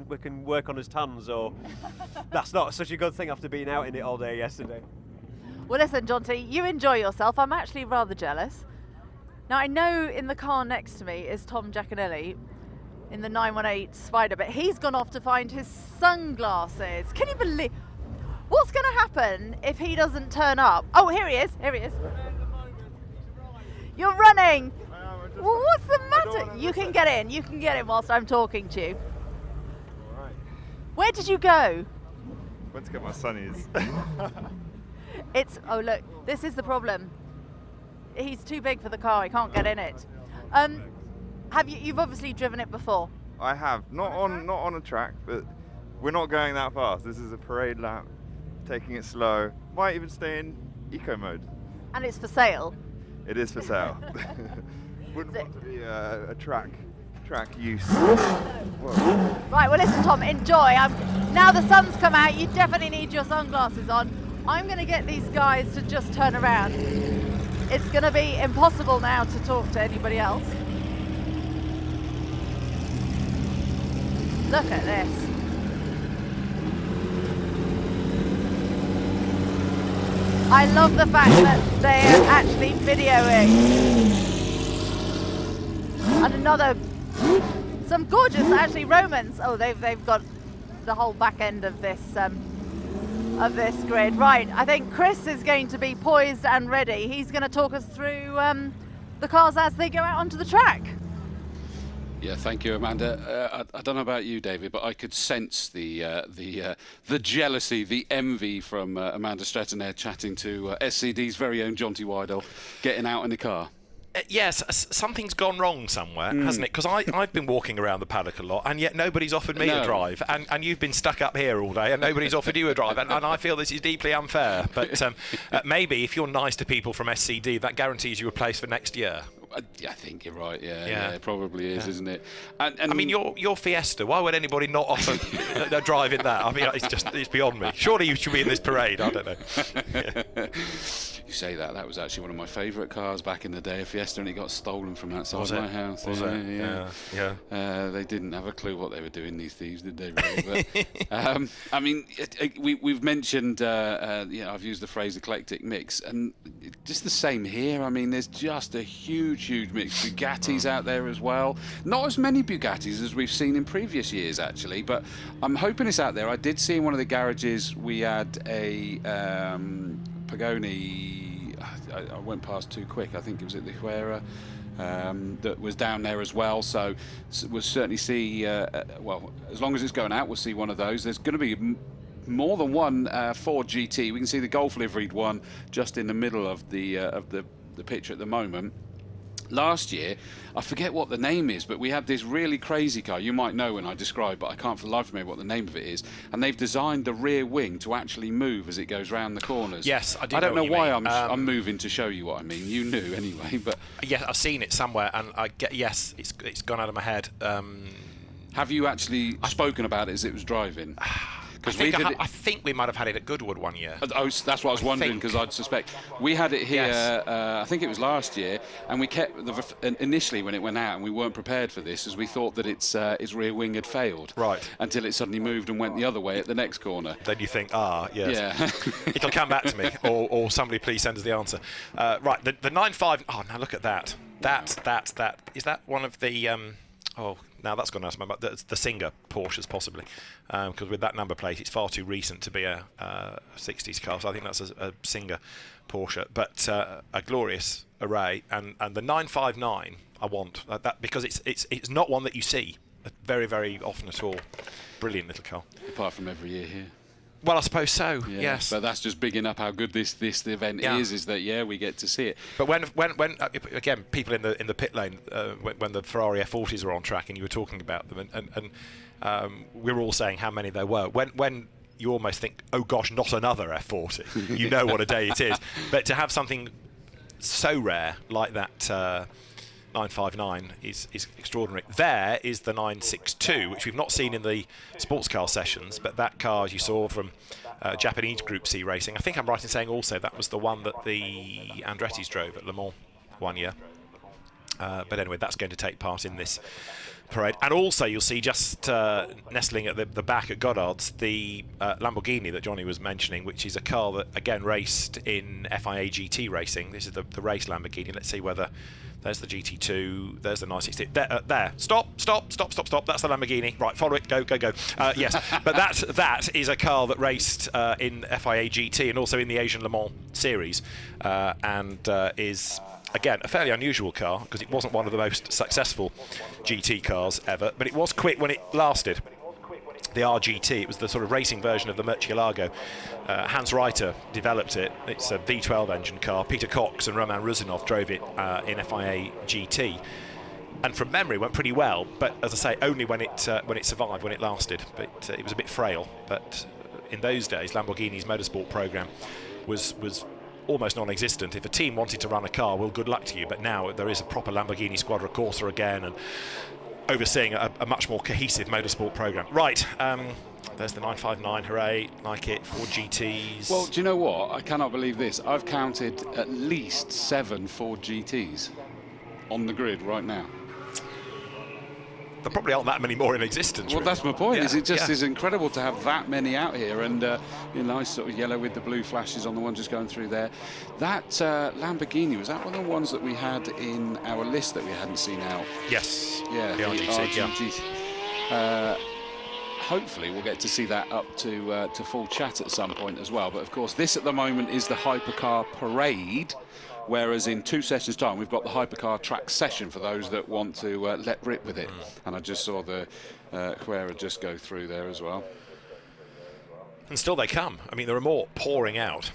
we can work on his tans. Or that's not such a good thing after being out in it all day yesterday. Well, listen, Jonty, you enjoy yourself. I'm actually rather jealous. Now, I know in the car next to me is Tom Giaconelli in the 918 Spider, but he's gone off to find his sunglasses. Can you believe? What's going to happen if he doesn't turn up? Oh, here he is. Here he is. You're running. Well, what's the matter? You can get in. You can get in whilst I'm talking to you. All right. Where did you go? Went to get my sunnies. Oh, look, this is the problem. He's too big for the car. He can't get in it. You've obviously driven it before? I have. Not on a track, but we're not going that fast. This is a parade lap, taking it slow. Might even stay in eco mode. And it's for sale? It is for sale. Wouldn't want to be a track use. Right, well listen Tom, enjoy. Now the sun's come out, you definitely need your sunglasses on. I'm going to get these guys to just turn around. It's going to be impossible now to talk to anybody else. Look at this. I love the fact that they're actually videoing. And some gorgeous actually Romans. Oh, they've got the whole back end of this grid. Right, I think Chris is going to be poised and ready. He's going to talk us through the cars as they go out onto the track. Yeah, thank you, Amanda. I don't know about you, David, but I could sense the jealousy, the envy from Amanda Stretton there chatting to SCD's very own Jonty Wydell, getting out in the car. Yes, something's gone wrong somewhere, hasn't it? Because I've been walking around the paddock a lot, and yet nobody's offered me a drive. And you've been stuck up here all day, and nobody's offered you a drive. And I feel this is deeply unfair. But maybe if you're nice to people from SCD, that guarantees you a place for next year. I think you're right. Yeah, it probably is, isn't it? And I mean, your Fiesta. Why would anybody not offer a drive in that? I mean, it's beyond me. Surely you should be in this parade. I don't know. You say that. That was actually one of my favourite cars back in the day, a Fiesta, and it got stolen from outside my house. Was it? Yeah. They didn't have a clue what they were doing, these thieves, did they? Really? But, I mean, we've mentioned. I've used the phrase eclectic mix, and just the same here. I mean, there's just a huge mix. Bugattis out there as well. Not as many Bugattis as we've seen in previous years, actually, but I'm hoping it's out there. I did see in one of the garages we had a Pagani. I went past too quick. I think it was at the Huera. That was down there as well, so we'll certainly see. Well, as long as it's going out, we'll see one of those. There's going to be more than one Ford GT. We can see the Golf liveried one just in the middle of the picture at the moment. Last year, I forget what the name is, but we had this really crazy car. You might know when I describe, but I can't for the life of me what the name of it is. And they've designed the rear wing to actually move as it goes round the corners. Yes, I do. I don't know why I'm moving to show you what I mean. You knew anyway, but yeah, I've seen it somewhere, and yes, it's gone out of my head. Have you actually spoken about it as it was driving? I think we might have had it at Goodwood one year. Oh, that's what I was wondering, because I'd suspect. We had it here, yes. I think it was last year, and we kept, initially when it went out, and we weren't prepared for this, as we thought that its rear wing had failed. Right. Until it suddenly moved and went the other way at the next corner. Then you think, yes. Yeah. It'll come back to me, or somebody please send us the answer. Right, the 9.5, now look at that. That. Is that one of the, now that's gone out of my mind. The Singer Porsches, possibly, because with that number plate, it's far too recent to be a 60s car. So I think that's a Singer Porsche, but a glorious array. And the 959, I want that because it's not one that you see very, very often at all. Brilliant little car. Apart from every year here. Well, I suppose so. Yeah, yes, but that's just bigging up how good this event is. Is that we get to see it. But when again, people in the pit lane when the Ferrari F40s were on track and you were talking about them and we were all saying how many there were. When you almost think, oh gosh, not another F40. You know what a day it is. But to have something so rare like that. 959 is extraordinary. There is the 962, which we've not seen in the sports car sessions, but that car, as you saw from Japanese Group C racing, I think I'm right in saying also that was the one that the Andretti's drove at Le Mans one year. But anyway, that's going to take part in this parade. And also you'll see just nestling at the back at Goddard's the Lamborghini that Johnny was mentioning, which is a car that again raced in FIA GT racing. This is the race Lamborghini. Let's see whether there's the GT2, there's the 960. There. Stop. That's the Lamborghini. Right, follow it. Go. Yes, but that is a car that raced in FIA GT and also in the Asian Le Mans series, and is again a fairly unusual car because it wasn't one of the most successful GT cars ever, but it was quick when it lasted. the RGT. It was the sort of racing version of the Murcielago. Hans Reiter developed it. It's a V12 engine car. Peter Cox and Roman Rusinov drove it in FIA GT. And from memory, went pretty well. But as I say, only when it survived, when it lasted. But it was a bit frail. But in those days, Lamborghini's motorsport program was almost non-existent. If a team wanted to run a car, well, good luck to you. But now there is a proper Lamborghini Squadra Corsa again, and overseeing a much more cohesive motorsport program. Right, there's the 959, hooray, like it, 4 GTs. Well, do you know what? I cannot believe this. I've counted at least 7 Ford GTs on the grid right now. There probably aren't that many more in existence. Well, really. that's my point. Yeah, Is it just yeah. is incredible to have that many out here, and nice sort of yellow with the blue flashes on the one just going through there. That Lamborghini, was that one of the ones that we had in our list that we hadn't seen out? Yes. Yeah, the RGT, yeah. Hopefully we'll get to see that up to full chat at some point as well. But of course, this at the moment is the Hypercar Parade. Whereas in 2 sessions' time, we've got the Hypercar Track Session for those that want to let rip with it. And I just saw the Carrera just go through there as well. And still they come. I mean, there are more pouring out.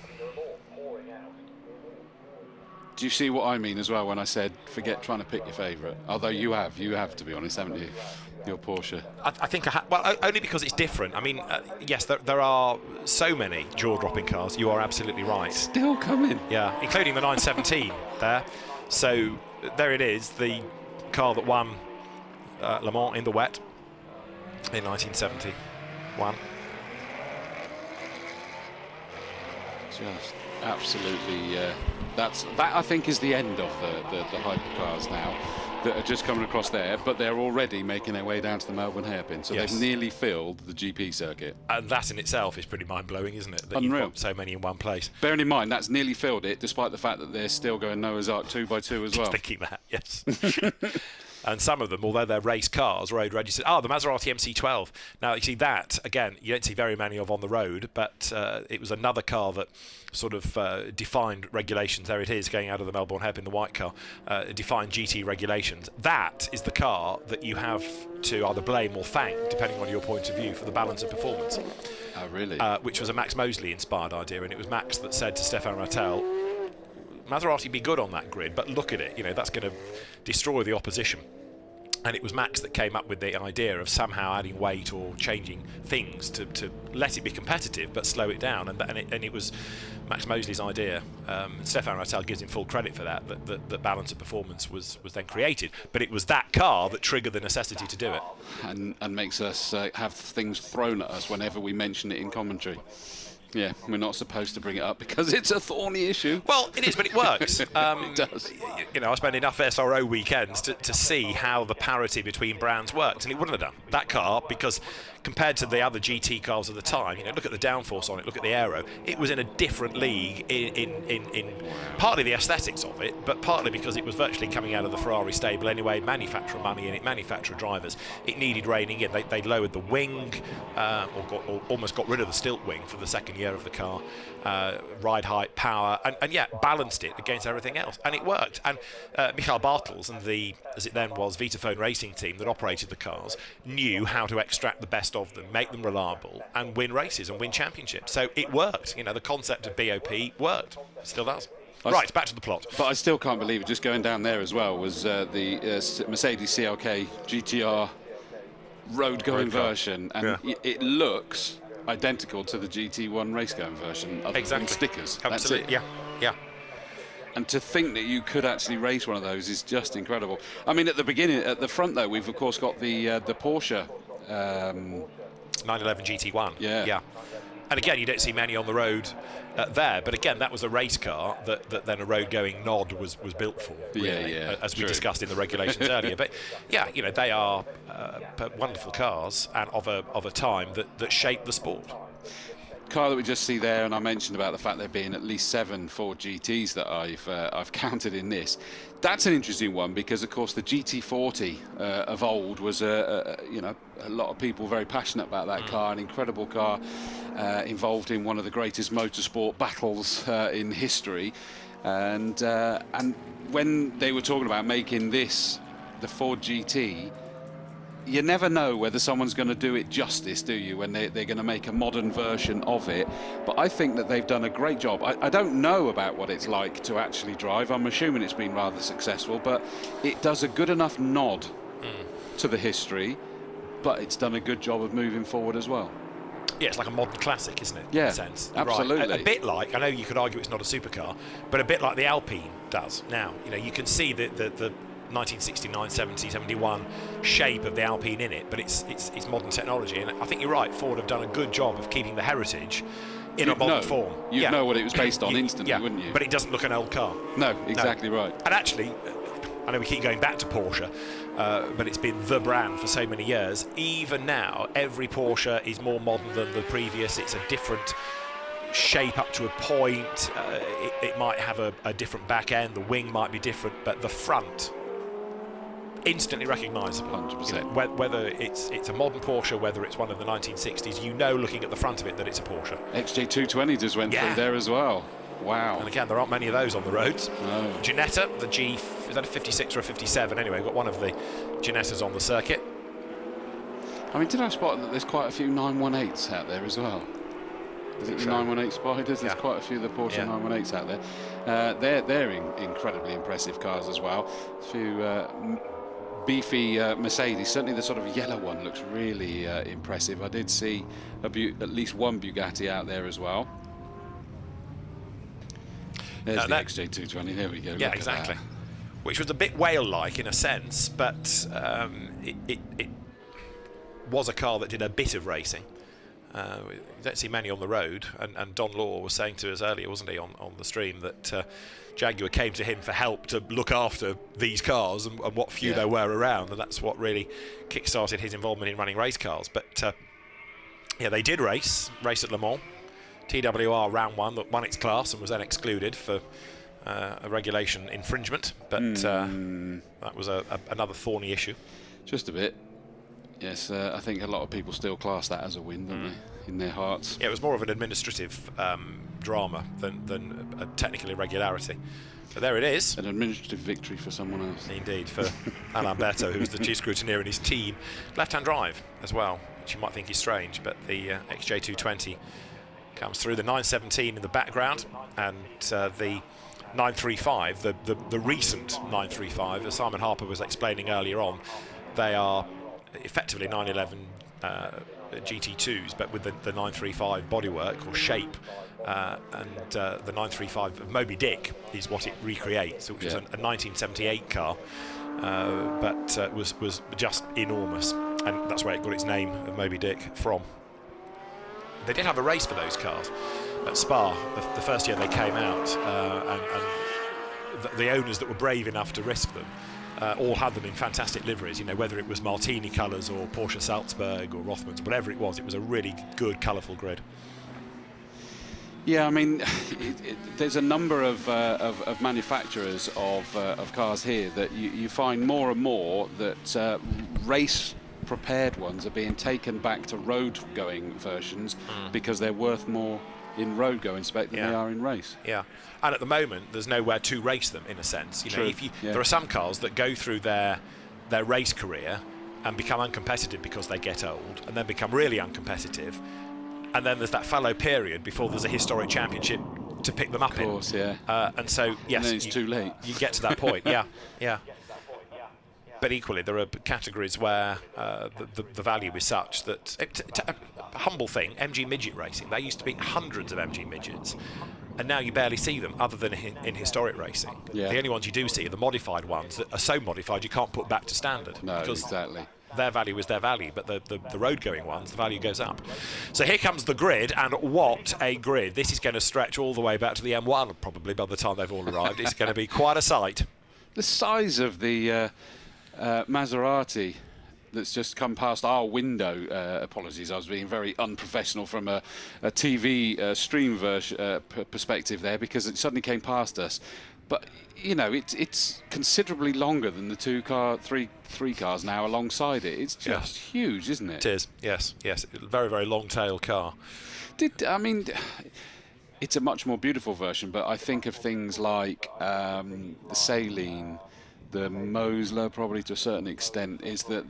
Do you see what I mean as well when I said forget trying to pick your favourite? Although you have to be honest, haven't you? Your Porsche. I think well, only because it's different. I mean, yes, there are so many jaw-dropping cars. You are absolutely right. Still coming. Yeah, including the 917 there. So there it is, the car that won Le Mans in the wet in 1971. Just absolutely. That I think is the end of the hypercars now that are just coming across there, but they're already making their way down to the Melbourne hairpin, so Yes. they've nearly filled the GP circuit. And that in itself is pretty mind-blowing, isn't it? That Unreal. You've got so many in one place. Bearing in mind that's nearly filled it, despite the fact that they're still going Noah's Ark 2x2 as well. Just thinking that, yes. And some of them, although they're race cars, road registered. Oh, the Maserati MC12. Now, you see that, again, you don't see very many of on the road, but it was another car that sort of defined regulations. There it is, going out of the Melbourne hairpin, the white car, defined GT regulations. That is the car that you have to either blame or thank, depending on your point of view, for the balance of performance. Oh, really? Which was a Max Mosley-inspired idea, and it was Max that said to Stefan Rattel, Maserati be good on that grid, but look at it, you know, that's going to destroy the opposition. And it was Max that came up with the idea of somehow adding weight or changing things to let it be competitive but slow it down, and it was Max Mosley's idea. Stefan Rattel gives him full credit for that balance of performance was then created, but it was that car that triggered the necessity to do it. And makes us have things thrown at us whenever we mention it in commentary. Yeah, we're not supposed to bring it up because it's a thorny issue. Well, it is, but it works. It does. You know, I spent enough SRO weekends to see how the parity between brands worked, and it wouldn't have done. That car, because compared to the other GT cars of the time, you know, look at the downforce on it, look at the aero, it was in a different league in partly the aesthetics of it, but partly because it was virtually coming out of the Ferrari stable anyway, manufacturer money in it, manufacturer drivers. It needed reining in. They lowered the wing, or almost got rid of the stilt wing for the second year of the car, ride height, power, and yeah, balanced it against everything else, and it worked. And Michael Bartels and the, as it then was, Vitaphone racing team that operated the cars knew how to extract the best of them, make them reliable, and win races and win championships. So it worked. You know, the concept of BOP worked. Still does. Right, back to the plot. But I still can't believe it. Just going down there as well was the Mercedes Clk Gtr road-going version, and it looks identical to the GT1 race-going version, other than stickers. Absolutely. That's it. Yeah. And to think that you could actually race one of those is just incredible. I mean, at the beginning, at the front though, we've of course got the Porsche 911 GT1. Yeah. And again, you don't see many on the road there, but again, that was a race car that then a road-going nod was built for, really, as we discussed in the regulations earlier. But yeah, you know, they are wonderful cars and of a time that shaped the sport. Car that we just see there, and I mentioned about the fact there being at least 7 Ford GTs that I've counted in this. That's an interesting one because, of course, the GT40 of old was you know, a lot of people very passionate about that car, an incredible car involved in one of the greatest motorsport battles in history. And when they were talking about making this the Ford GT, you never know whether someone's going to do it justice, do you, when they're going to make a modern version of it. But I think that they've done a great job. I don't know about what it's like to actually drive. I'm assuming it's been rather successful, but it does a good enough nod to the history, but it's done a good job of moving forward as well. Yeah, it's like a modern classic, isn't it? Yeah, in a sense. absolutely. Right. A bit like, I know you could argue it's not a supercar, but a bit like the Alpine does now. You know, you can see the 1969, 70, 71 shape of the Alpine in it, but it's modern technology. And I think you're right, Ford have done a good job of keeping the heritage in a modern form. You'd know what it was based on instantly, wouldn't you? But it doesn't look an old car. No, exactly right. And actually, I know we keep going back to Porsche, but it's been the brand for so many years. Even now, every Porsche is more modern than the previous. It's a different shape up to a point. It might have a different back end. The wing might be different, but the front, instantly recognisable. 100%. You know, whether it's a modern Porsche, whether it's one of the 1960s, you know, looking at the front of it, that it's a Porsche. XJ220 just went through there as well. Wow. And again, there aren't many of those on the roads. No. Ginetta, the G, is that a 56 or a 57? Anyway, we've got one of the Ginettas on the circuit. I mean, did I spot that there's quite a few 918s out there as well? Is it the 918 Spiders? There's quite a few of the Porsche 918s out there. They're incredibly impressive cars as well. A few beefy Mercedes. Certainly the sort of yellow one looks really impressive. I did see at least one Bugatti out there as well. There's the XJ220, there we go. Yeah, exactly. Which was a bit whale-like in a sense, but it was a car that did a bit of racing. You don't see many on the road, and Don Law was saying to us earlier, wasn't he, on the stream, that Jaguar came to him for help to look after these cars and what few there were around, and that's what really kick-started his involvement in running race cars. But yeah, they did race at Le Mans. TWR round one that won its class and was then excluded for a regulation infringement, but that was another thorny issue. Just a bit. Yes, I think a lot of people still class that as a win, don't they, in their hearts? Yeah, it was more of an administrative drama than a technical irregularity. But there it is. An administrative victory for someone else. Indeed, for Alain Berthaud, who's the chief scrutineer in his team. Left-hand drive as well, which you might think is strange, but the XJ220 comes through. The 917 in the background, and the 935, the recent 935, as Simon Harper was explaining earlier on, they are effectively 911 GT2s, but with the 935 bodywork or shape, and the 935 of Moby Dick is what it recreates, which is a 1978 car, but was just enormous, and that's where it got its name of Moby Dick from. They did have a race for those cars at Spa the first year they came out, and the owners that were brave enough to risk them all had them in fantastic liveries, you know, whether it was Martini colours or Porsche Salzburg or Rothmans, whatever it was a really good, colourful grid. Yeah, I mean, there's a number of manufacturers of cars here that you find more and more that race-prepared ones are being taken back to road-going versions because they're worth more in road-going spec than they are in race. Yeah, and at the moment there's nowhere to race them, in a sense. You know, if there are some cars that go through their race career and become uncompetitive because they get old, and then become really uncompetitive, and then there's that fallow period before there's a historic championship to pick them up in. Of course, yeah. And so, yes, and then it's too late. You get to that point, yeah. But equally, there are categories where the value is such that, a humble thing, MG midget racing, there used to be hundreds of MG midgets, and now you barely see them other than in historic racing. The only ones you do see are the modified ones that are so modified you can't put back to standard. No, because exactly. Their value is their value, but the road-going ones, the value goes up. So here comes the grid, and what a grid. This is going to stretch all the way back to the M1, probably, by the time they've all arrived. It's going to be quite a sight. The size of the Maserati that's just come past our window. Apologies, I was being very unprofessional from a TV stream perspective there, because it suddenly came past us. But you know, it's considerably longer than the three cars now alongside it. It's just huge, isn't it? It is. Yes. Very, very long tail car. I mean, it's a much more beautiful version, but I think of things like the Saleen, the Mosler, probably to a certain extent, is that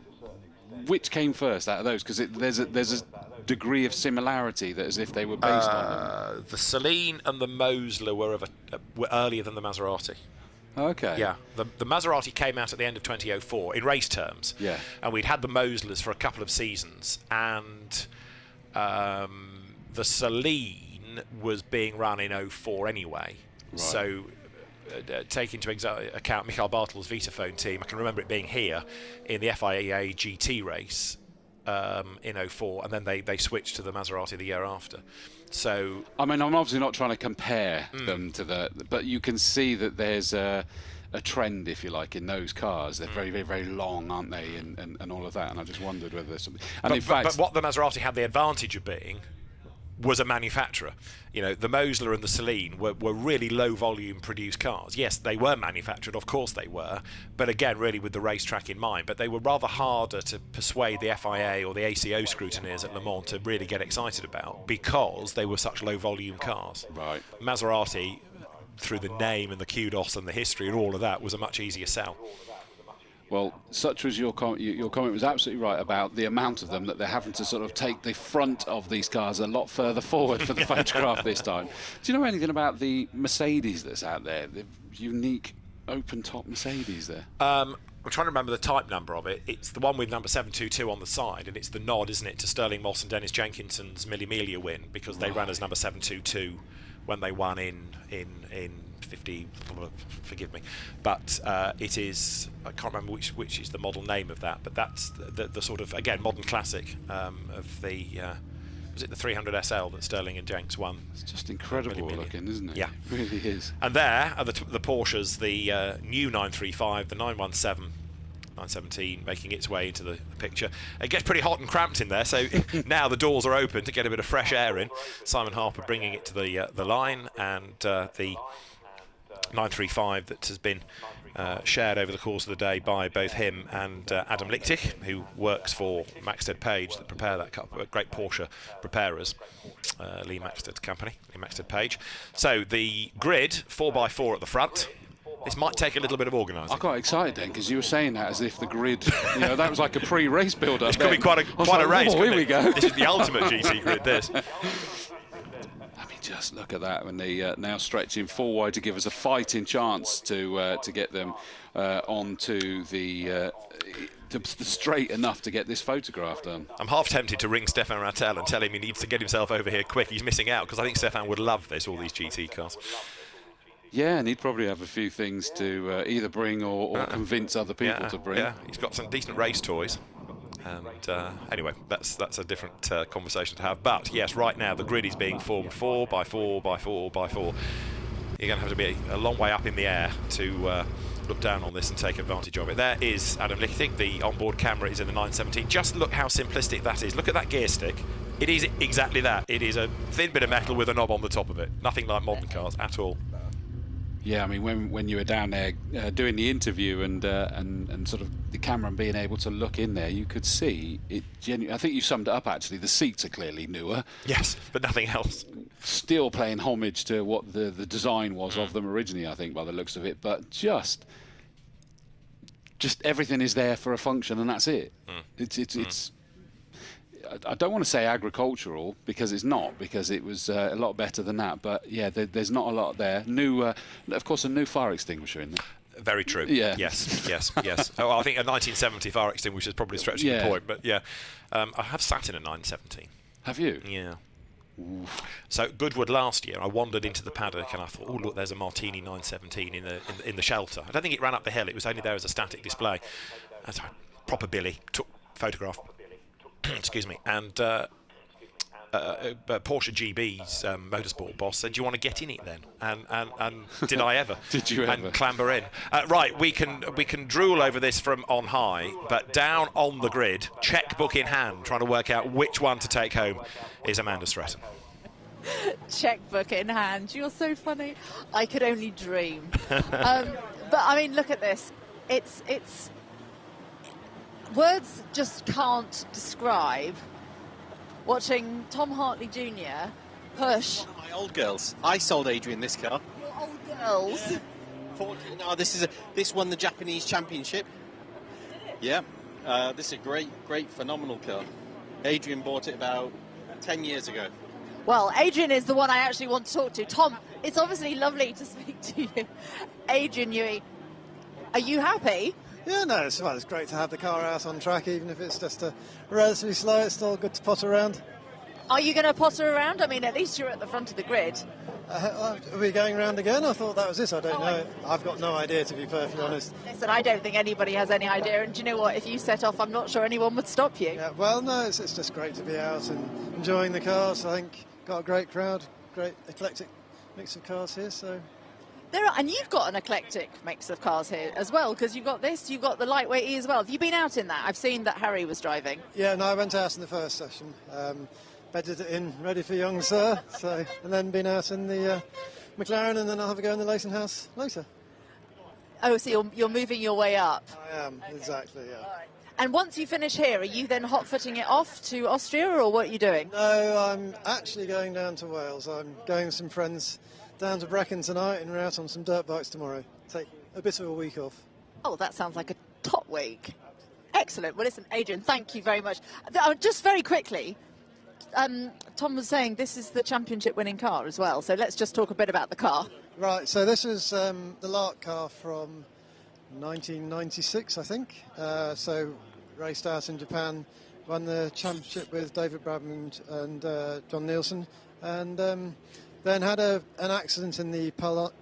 which came first out of those? Because there's a degree of similarity that as if they were based on them. The Celine and the Mosler were earlier than the Maserati. Okay. Yeah, the Maserati came out at the end of 2004 in race terms. Yeah. And we'd had the Moslers for a couple of seasons, and the Celine was being run in 04 anyway. Right. So take into account Michael Bartel's Vitaphone team, I can remember it being here in the FIA GT race in 04, and then they switched to the Maserati the year after. So I mean, I'm obviously not trying to compare them to but you can see that there's a trend, if you like, in those cars. They're very, very, very long, aren't they, and all of that. And I just wondered whether there's something. And in fact, but what the Maserati had the advantage of being was a manufacturer. You know, the Mosler and the Celine were really low volume produced cars. Yes, they were manufactured, of course they were, but again, really with the racetrack in mind. But they were rather harder to persuade the FIA or the ACO scrutineers at Le Mans to really get excited about, because they were such low volume cars. Right. Maserati, through the name and the kudos and the history and all of that, was a much easier sell. Well, such was your comment. Your comment was absolutely right about the amount of them, that they're having to sort of take the front of these cars a lot further forward for the photograph this time. Do you know anything about the Mercedes that's out there, the unique open-top Mercedes there? I'm trying to remember the type number of it. It's the one with number 722 on the side, and it's the nod, isn't it, to Sterling Moss and Dennis Jenkinson's Mille Miglia win, because they ran as number 722 when they won in 50, forgive me, but it is, I can't remember which is the model name of that, but that's the sort of, again, modern classic of the was it the 300 SL that Sterling and Jenks won? It's just incredible looking, isn't it? Yeah, it really is. And there are the Porsches, the new 935, the 917, 917 making its way into the picture. It gets pretty hot and cramped in there, so now the doors are open to get a bit of fresh air in. Simon Harper bringing it to the line, and the 935 that has been shared over the course of the day by both him and Adam Lichtig, who works for Maxted Page, that prepare that great Porsche preparers, Lee Maxted company, Lee Maxted Page. So the grid 4x4 at the front. This might take a little bit of organising. I got excited then, because you were saying that as if the grid, you know, that was like a pre-race build-up. This could be quite a race. Here we go. This is the ultimate GT grid. This. I mean, just look at that when they now stretching full wide to give us a fighting chance to get them onto the straight enough to get this photograph done. I'm half tempted to ring Stefan Rattel and tell him he needs to get himself over here quick. He's missing out, because I think Stefan would love this, all these GT cars. Yeah, and he'd probably have a few things to either bring or convince other people to bring. Yeah, he's got some decent race toys. And anyway, that's a different conversation to have. But yes, right now the grid is being formed 4x4x4x4x4. You're going to have to be a long way up in the air to look down on this and take advantage of it. There is Adam Lichtig. The onboard camera is in the 917. Just look how simplistic that is. Look at that gear stick. It is exactly that. It is a thin bit of metal with a knob on the top of it. Nothing like modern cars at all. Yeah, I mean, when you were down there doing the interview and sort of the camera and being able to look in there, you could see it. I think you summed it up actually. The seats are clearly newer. Yes, but nothing else. Still paying homage to what the design was of them originally, I think, by the looks of it. But just everything is there for a function, and that's it. It's. I don't want to say agricultural, because it's not, because it was a lot better than that. But yeah, there's not a lot there. New, of course, a new fire extinguisher in there. Very true. Yeah. Yes. Oh, I think a 1970 fire extinguisher is probably stretching the point, but yeah, I have sat in a 917. Have you? Yeah. Oof. So Goodwood last year, I wandered into the paddock and I thought, oh look, there's a Martini 917 in the shelter. I don't think it ran up the hill. It was only there as a static display. That's right. Proper Billy took photograph. Excuse me, and Porsche GB's motorsport boss said, "Do you want to get in it then?" And did I ever? Did you ever? And clamber in? Right, we can drool over this from on high, but down on the grid, checkbook in hand, trying to work out which one to take home, is Amanda Stratton. Checkbook in hand. You're so funny. I could only dream. But I mean, look at this. It's. Words just can't describe watching Tom Hartley Jr. push. One of my old girls. I sold Adrian this car. Your old girls? Yeah. No, this won the Japanese championship. Did it? Yeah. This is a great, phenomenal car. Adrian bought it about 10 years ago. Well, Adrian is the one I actually want to talk to. Tom, it's obviously lovely to speak to you. Adrian Newey, are you happy? Yeah, no, it's great to have the car out on track, even if it's just relatively slow. It's still good to potter around. Are you going to potter around? I mean, at least you're at the front of the grid. Are we going round again? I thought that was it. I don't know. I've got no idea, to be perfectly honest. Listen, I don't think anybody has any idea. And do you know what? If you set off, I'm not sure anyone would stop you. Yeah, well, no, it's just great to be out and enjoying the cars. I think got a great crowd, great eclectic mix of cars here. So. And you've got an eclectic mix of cars here as well, because you've got this, you've got the lightweight E as well. Have you been out in that? I've seen that Harry was driving. Yeah, no, I went out in the first session, bedded it in, ready for young sir, and then been out in the McLaren, and then I'll have a go in the Leighton House later. Oh, so you're moving your way up? I am, exactly, yeah. And once you finish here, are you then hot-footing it off to Austria, or what are you doing? No, I'm actually going down to Wales. I'm going with some friends down to Brecon tonight, and we're out on some dirt bikes tomorrow. Take a bit of a week off. Oh, that sounds like a top week. Excellent. Well, listen, Adrian, thank you very much. Just very quickly, Tom was saying this is the championship-winning car as well, so let's just talk a bit about the car. Right, so this is the Lark car from 1996, I think. So raced out in Japan, won the championship with David Bradman and John Nielsen, and then had an accident in the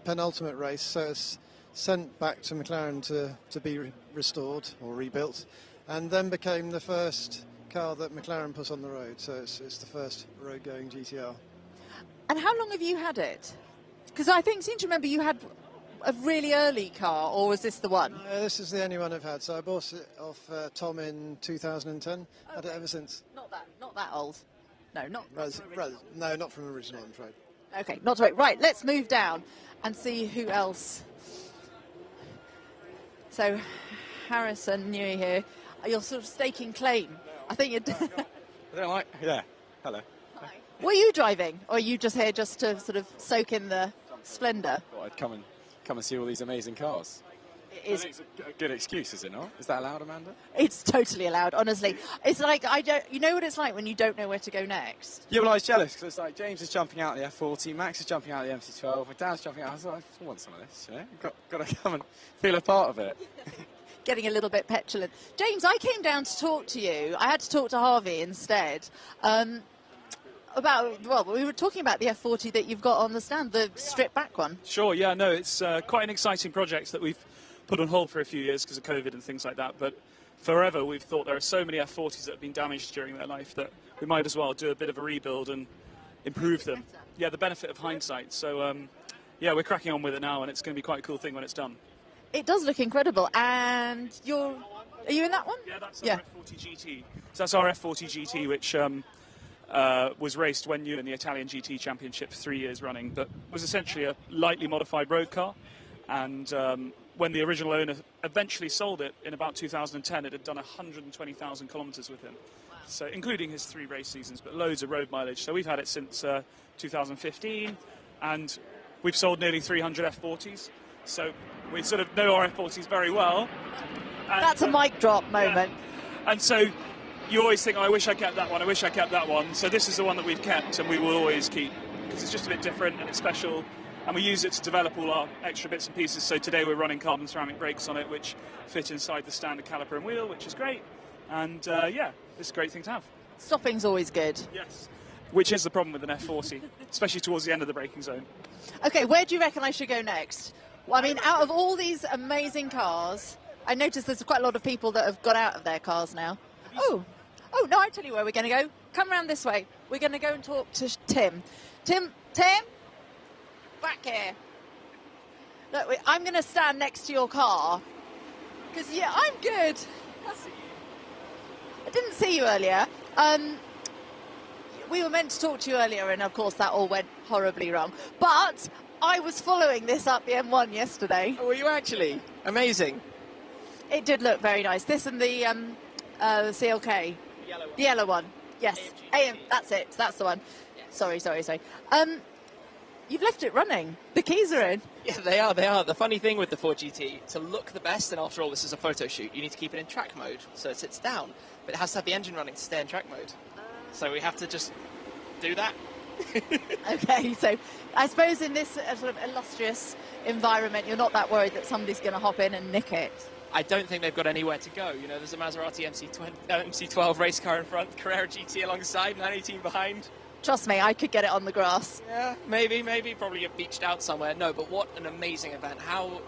penultimate race, so it's sent back to McLaren to be restored or rebuilt, and then became the first car that McLaren put on the road, so it's the first road-going GTR. And how long have you had it? Because I seem to remember you had a really early car, or was this the one? This is the only one I've had, so I bought it off Tom in 2010, had it ever since. Not that old. No, not no, not from original, I'm afraid. Okay, not to wait. Right, let's move down and see who else. So, Harrison Newey here. You're sort of staking claim. I think you're... I don't like... Yeah, hello. Hi. Were you driving, or are you just here just to sort of soak in the splendour? Thought I'd come and see all these amazing cars. It's a good excuse, is it not? Is that allowed, Amanda? It's totally allowed, honestly. It's like, you know what it's like when you don't know where to go next? Yeah, well, I was jealous, because it's like James is jumping out the F40, Max is jumping out the MC12, my dad's jumping out. I was like, I want some of this, you know? Got to come and feel a part of it. Getting a little bit petulant. James, I came down to talk to you. I had to talk to Harvey instead. We were talking about the F40 that you've got on the stand, the stripped back one. Sure, yeah, no, it's quite an exciting project that we've put on hold for a few years because of COVID and things like that, but forever we've thought there are so many F40s that have been damaged during their life that we might as well do a bit of a rebuild and improve them. Yeah, the benefit of hindsight. So, yeah, we're cracking on with it now, and it's going to be quite a cool thing when it's done. It does look incredible, and are you in that one? Yeah, that's our F40 GT. So that's our F40 GT, which was raced when you in the Italian GT Championship for 3 years running, but was essentially a lightly modified road car. And when the original owner eventually sold it in about 2010, it had done 120,000 kilometres with him. Wow. So including his 3 race seasons, but loads of road mileage. So we've had it since 2015, and we've sold nearly 300 F40s. So we sort of know our F40s very well. And that's a mic drop moment. Yeah. And so you always think, oh, I wish I kept that one, I wish I kept that one. So this is the one that we've kept and we will always keep, because it's just a bit different and it's special. And we use it to develop all our extra bits and pieces. So today we're running carbon ceramic brakes on it, which fit inside the standard caliper and wheel, which is great. And yeah, it's a great thing to have. Stopping's always good. Yes. Which is the problem with an F40, especially towards the end of the braking zone. Okay, where do you reckon I should go next? Well, I mean, out of all these amazing cars, I noticed there's quite a lot of people that have got out of their cars now. Oh, no, I tell you where we're going to go. Come around this way. We're going to go and talk to Tim. Tim, back here. Look, I'm going to stand next to your car. Because, yeah, I'm good. I didn't see you earlier. We were meant to talk to you earlier, and, of course, that all went horribly wrong. But I was following this up the M1 yesterday. Oh, were you actually? Amazing. It did look very nice. This and the CLK. The yellow one. Yes. AM, that's it. That's the one. Sorry. You've left it running. The keys are in. Yeah, they are. They are. The funny thing with the Ford GT, to look the best, and after all, this is a photo shoot, you need to keep it in track mode, so it sits down. But it has to have the engine running to stay in track mode. So we have to just do that. Okay, so I suppose in this sort of illustrious environment, you're not that worried that somebody's going to hop in and nick it. I don't think they've got anywhere to go. You know, there's a Maserati MC12 race car in front, Carrera GT alongside, 918 behind. Trust me, I could get it on the grass. Yeah, maybe, probably get beached out somewhere. No, but what an amazing event. How,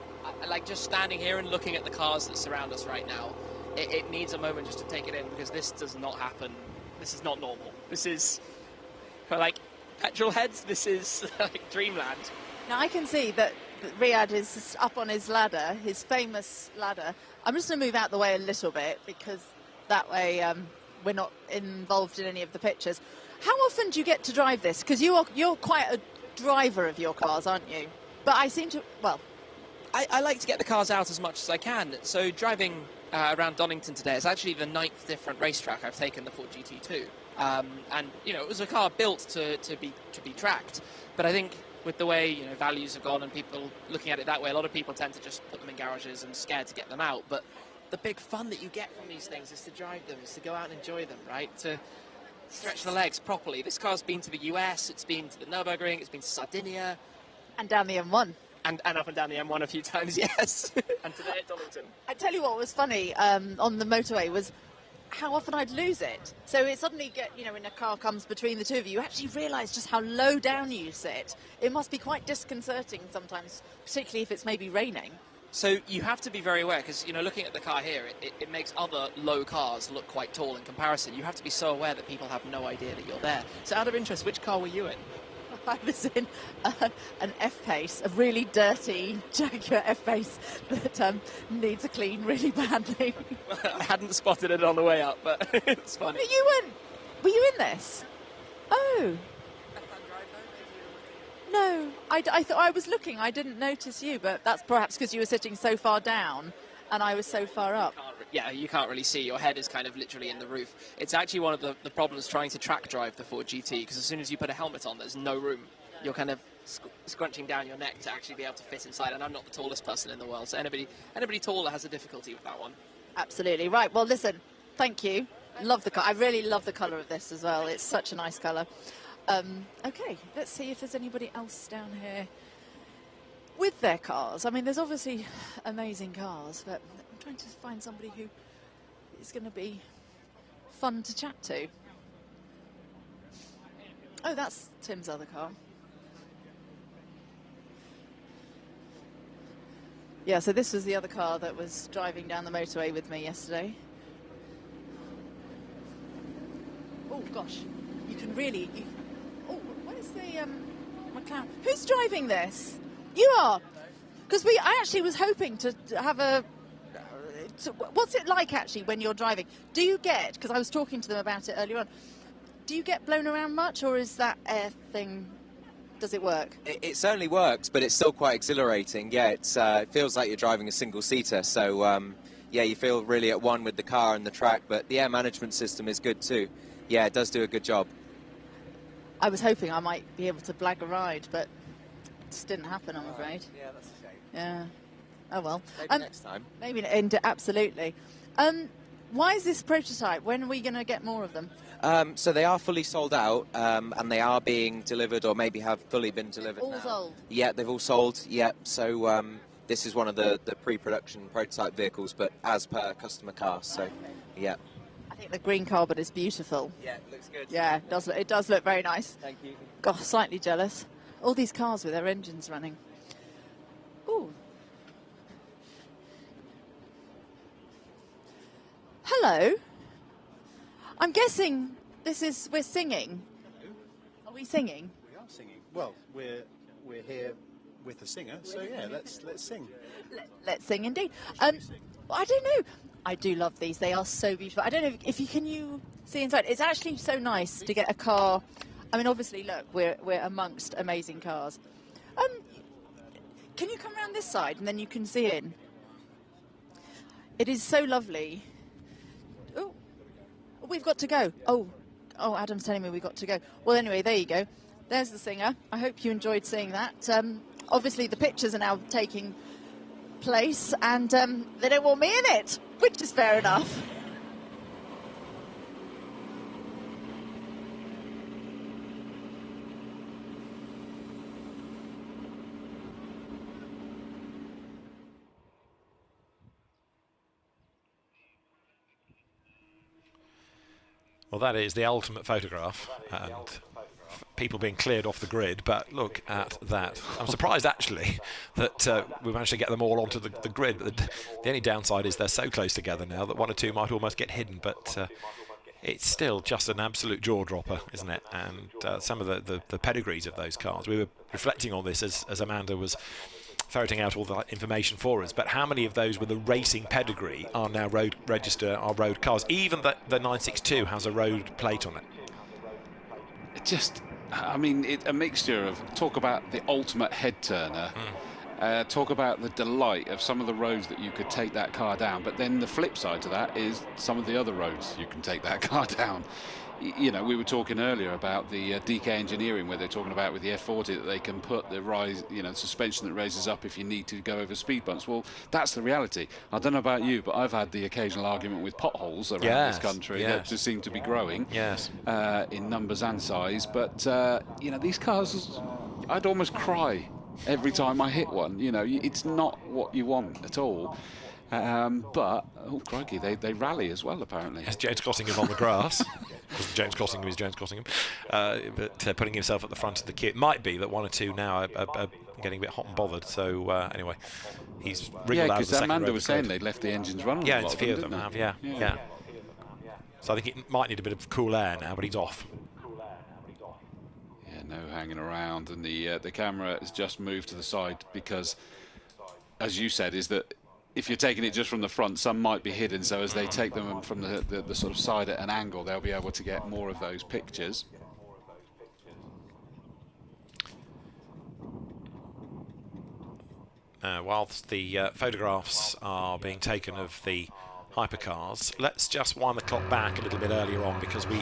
like, just standing here and looking at the cars that surround us right now, it needs a moment just to take it in, because this does not happen. This is not normal. This is, for, like, petrol heads, this is, like, dreamland. Now, I can see that Riyadh is up on his ladder, his famous ladder. I'm just going to move out the way a little bit, because that way we're not involved in any of the pictures. How often do you get to drive this? Because you're quite a driver of your cars, aren't you? But I seem to, well... I like to get the cars out as much as I can. So driving around Donington today, it's actually the 9th different racetrack I've taken the Ford GT to. And, you know, it was a car built to be tracked. But I think with the way, you know, values have gone and people looking at it that way, a lot of people tend to just put them in garages and scared to get them out. But the big fun that you get from these things is to drive them, is to go out and enjoy them, right? To stretch the legs properly. This car's been to the US, it's been to the Nürburgring, it's been to Sardinia. And down the M1. And up and down the M1 a few times, yes. And today at Donington. I tell you what was funny on the motorway was how often I'd lose it. So it suddenly when a car comes between the two of you, you actually realise just how low down you sit. It must be quite disconcerting sometimes, particularly if it's maybe raining. So you have to be very aware, because, you know, looking at the car here, it makes other low cars look quite tall in comparison. You have to be so aware that people have no idea that you're there. So out of interest, which car were you in? I was in an F-Pace, a really dirty Jaguar F-Pace that needs a clean really badly. I hadn't spotted it on the way up, but it's funny. Were you in this? Oh. No, I thought I was looking. I didn't notice you, but that's perhaps because you were sitting so far down and I was so far up. Yeah, you can't really see. Your head is kind of literally in the roof. It's actually one of the problems trying to track drive the Ford GT, because as soon as you put a helmet on, there's no room. You're kind of scrunching down your neck to actually be able to fit inside, and I'm not the tallest person in the world, so anybody taller has a difficulty with that one. Absolutely. Right, well, listen, thank you. Love the car. I really love the colour of this as well. It's such a nice colour. Okay, let's see if there's anybody else down here with their cars. I mean, there's obviously amazing cars, but I'm trying to find somebody who is going to be fun to chat to. Oh, that's Tim's other car. Yeah, so this was the other car that was driving down the motorway with me yesterday. Oh, gosh. You can really... Oh, where's the Mclaren? Who's driving this? You are? Because I actually was hoping to have a... what's it like, actually, when you're driving? Do you get... Because I was talking to them about it earlier on. Do you get blown around much, or is that air thing... Does it work? It certainly works, but it's still quite exhilarating. Yeah, it feels like you're driving a single-seater. So, yeah, you feel really at one with the car and the track, but the air management system is good too. Yeah, it does do a good job. I was hoping I might be able to blag a ride, but it just didn't happen, I'm afraid. Yeah, that's a shame. Yeah. Oh, well. Maybe next time. Maybe, absolutely. Why is this prototype? When are we going to get more of them? So they are fully sold out, and they are being delivered, or maybe have fully been delivered all now. Sold? Yeah, they've all sold, yeah. So this is one of the pre-production prototype vehicles, but as per customer car, so yeah. I think the green carbon is beautiful. Yeah, it looks good. Yeah, it does look very nice. Thank you. Gosh, slightly jealous. All these cars with their engines running. Ooh. Hello. I'm guessing we're singing. Hello. Are we singing? We are singing. Well, we're here with a singer, so yeah, let's sing. Let's sing indeed. I don't know. I do love these. They are so beautiful. I don't know if you can see inside. It's actually so nice to get a car. I mean, obviously, look, we're amongst amazing cars. Can you come around this side and then you can see in? It is so lovely. We've got to go. Oh, Adam's telling me we've got to go. Well, anyway, there you go. There's the singer. I hope you enjoyed seeing that. Obviously, the pictures are now taking place, and they don't want me in it, which is fair enough. Well, that is the ultimate photograph, and people being cleared off the grid, but look at that. I'm surprised actually that we managed to get them all onto the grid, but the only downside is they're so close together now that one or two might almost get hidden, but it's still just an absolute jaw-dropper, isn't it? And some of the pedigrees of those cars, we were reflecting on this as Amanda was ferreting out all the information for us, but how many of those with a racing pedigree are now road cars? Even the 962 has a road plate on it. It just, I mean, a mixture of, talk about the ultimate head turner, talk about the delight of some of the roads that you could take that car down, but then the flip side to that is some of the other roads you can take that car down. You know, we were talking earlier about the DK engineering, where they're talking about with the F40 that they can put the rise, you know, suspension that raises up if you need to go over speed bumps. Well, that's the reality. I don't know about you, but I've had the occasional argument with potholes around this country that just seem to be growing in numbers and size. But, you know, these cars, I'd almost cry every time I hit one. You know, it's not what you want at all. But, oh crikey, they rally as well, apparently. As James Cottingham on the grass. James Cottingham is James Cottingham. But putting himself at the front of the queue. It might be that one or two now are getting a bit hot and bothered. So, anyway, he's wriggled out of the second row. Yeah, because Amanda was saying they'd left the engines running. Yeah, it's a few of them have, yeah. So I think it might need a bit of cool air now, but he's off. Yeah, no hanging around. And the camera has just moved to the side because, as you said, is that if you're taking it just from the front, some might be hidden, so as they take them from the sort of side at an angle, they'll be able to get more of those pictures. Whilst the photographs are being taken of the hypercars, let's just wind the clock back a little bit earlier on, because we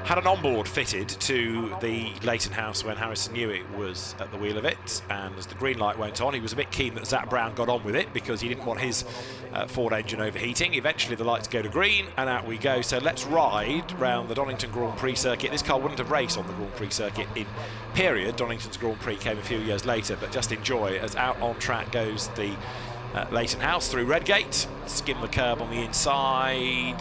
had an onboard fitted to the Leighton house when Harrison Newey was at the wheel of it, and as the green light went on, he was a bit keen that Zach Brown got on with it because he didn't want his Ford engine overheating. Eventually the lights go to green and out we go. So let's ride round the Donington Grand Prix circuit. This car wouldn't have raced on the Grand Prix circuit in period. Donington's Grand Prix came a few years later, but just enjoy as out on track goes the Leighton house through Redgate, skim the curb on the inside,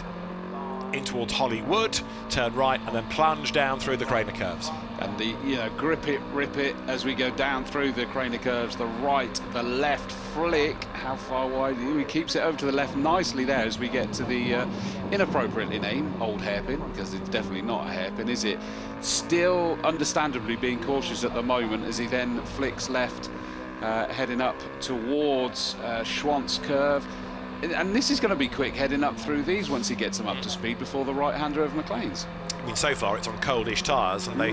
in towards Hollywood, turn right and then plunge down through the Craner curves. And the, you know, grip it, rip it as we go down through the Craner curves, the right, the left, flick, how far wide, he keeps it over to the left nicely there as we get to the inappropriately named Old Hairpin, because it's definitely not a hairpin, is it? Still understandably being cautious at the moment as he then flicks left, heading up towards Schwantz curve. And this is going to be quick heading up through these once he gets them up to speed before the right-hander of Mclaren's. I mean, so far it's on coldish tyres, and they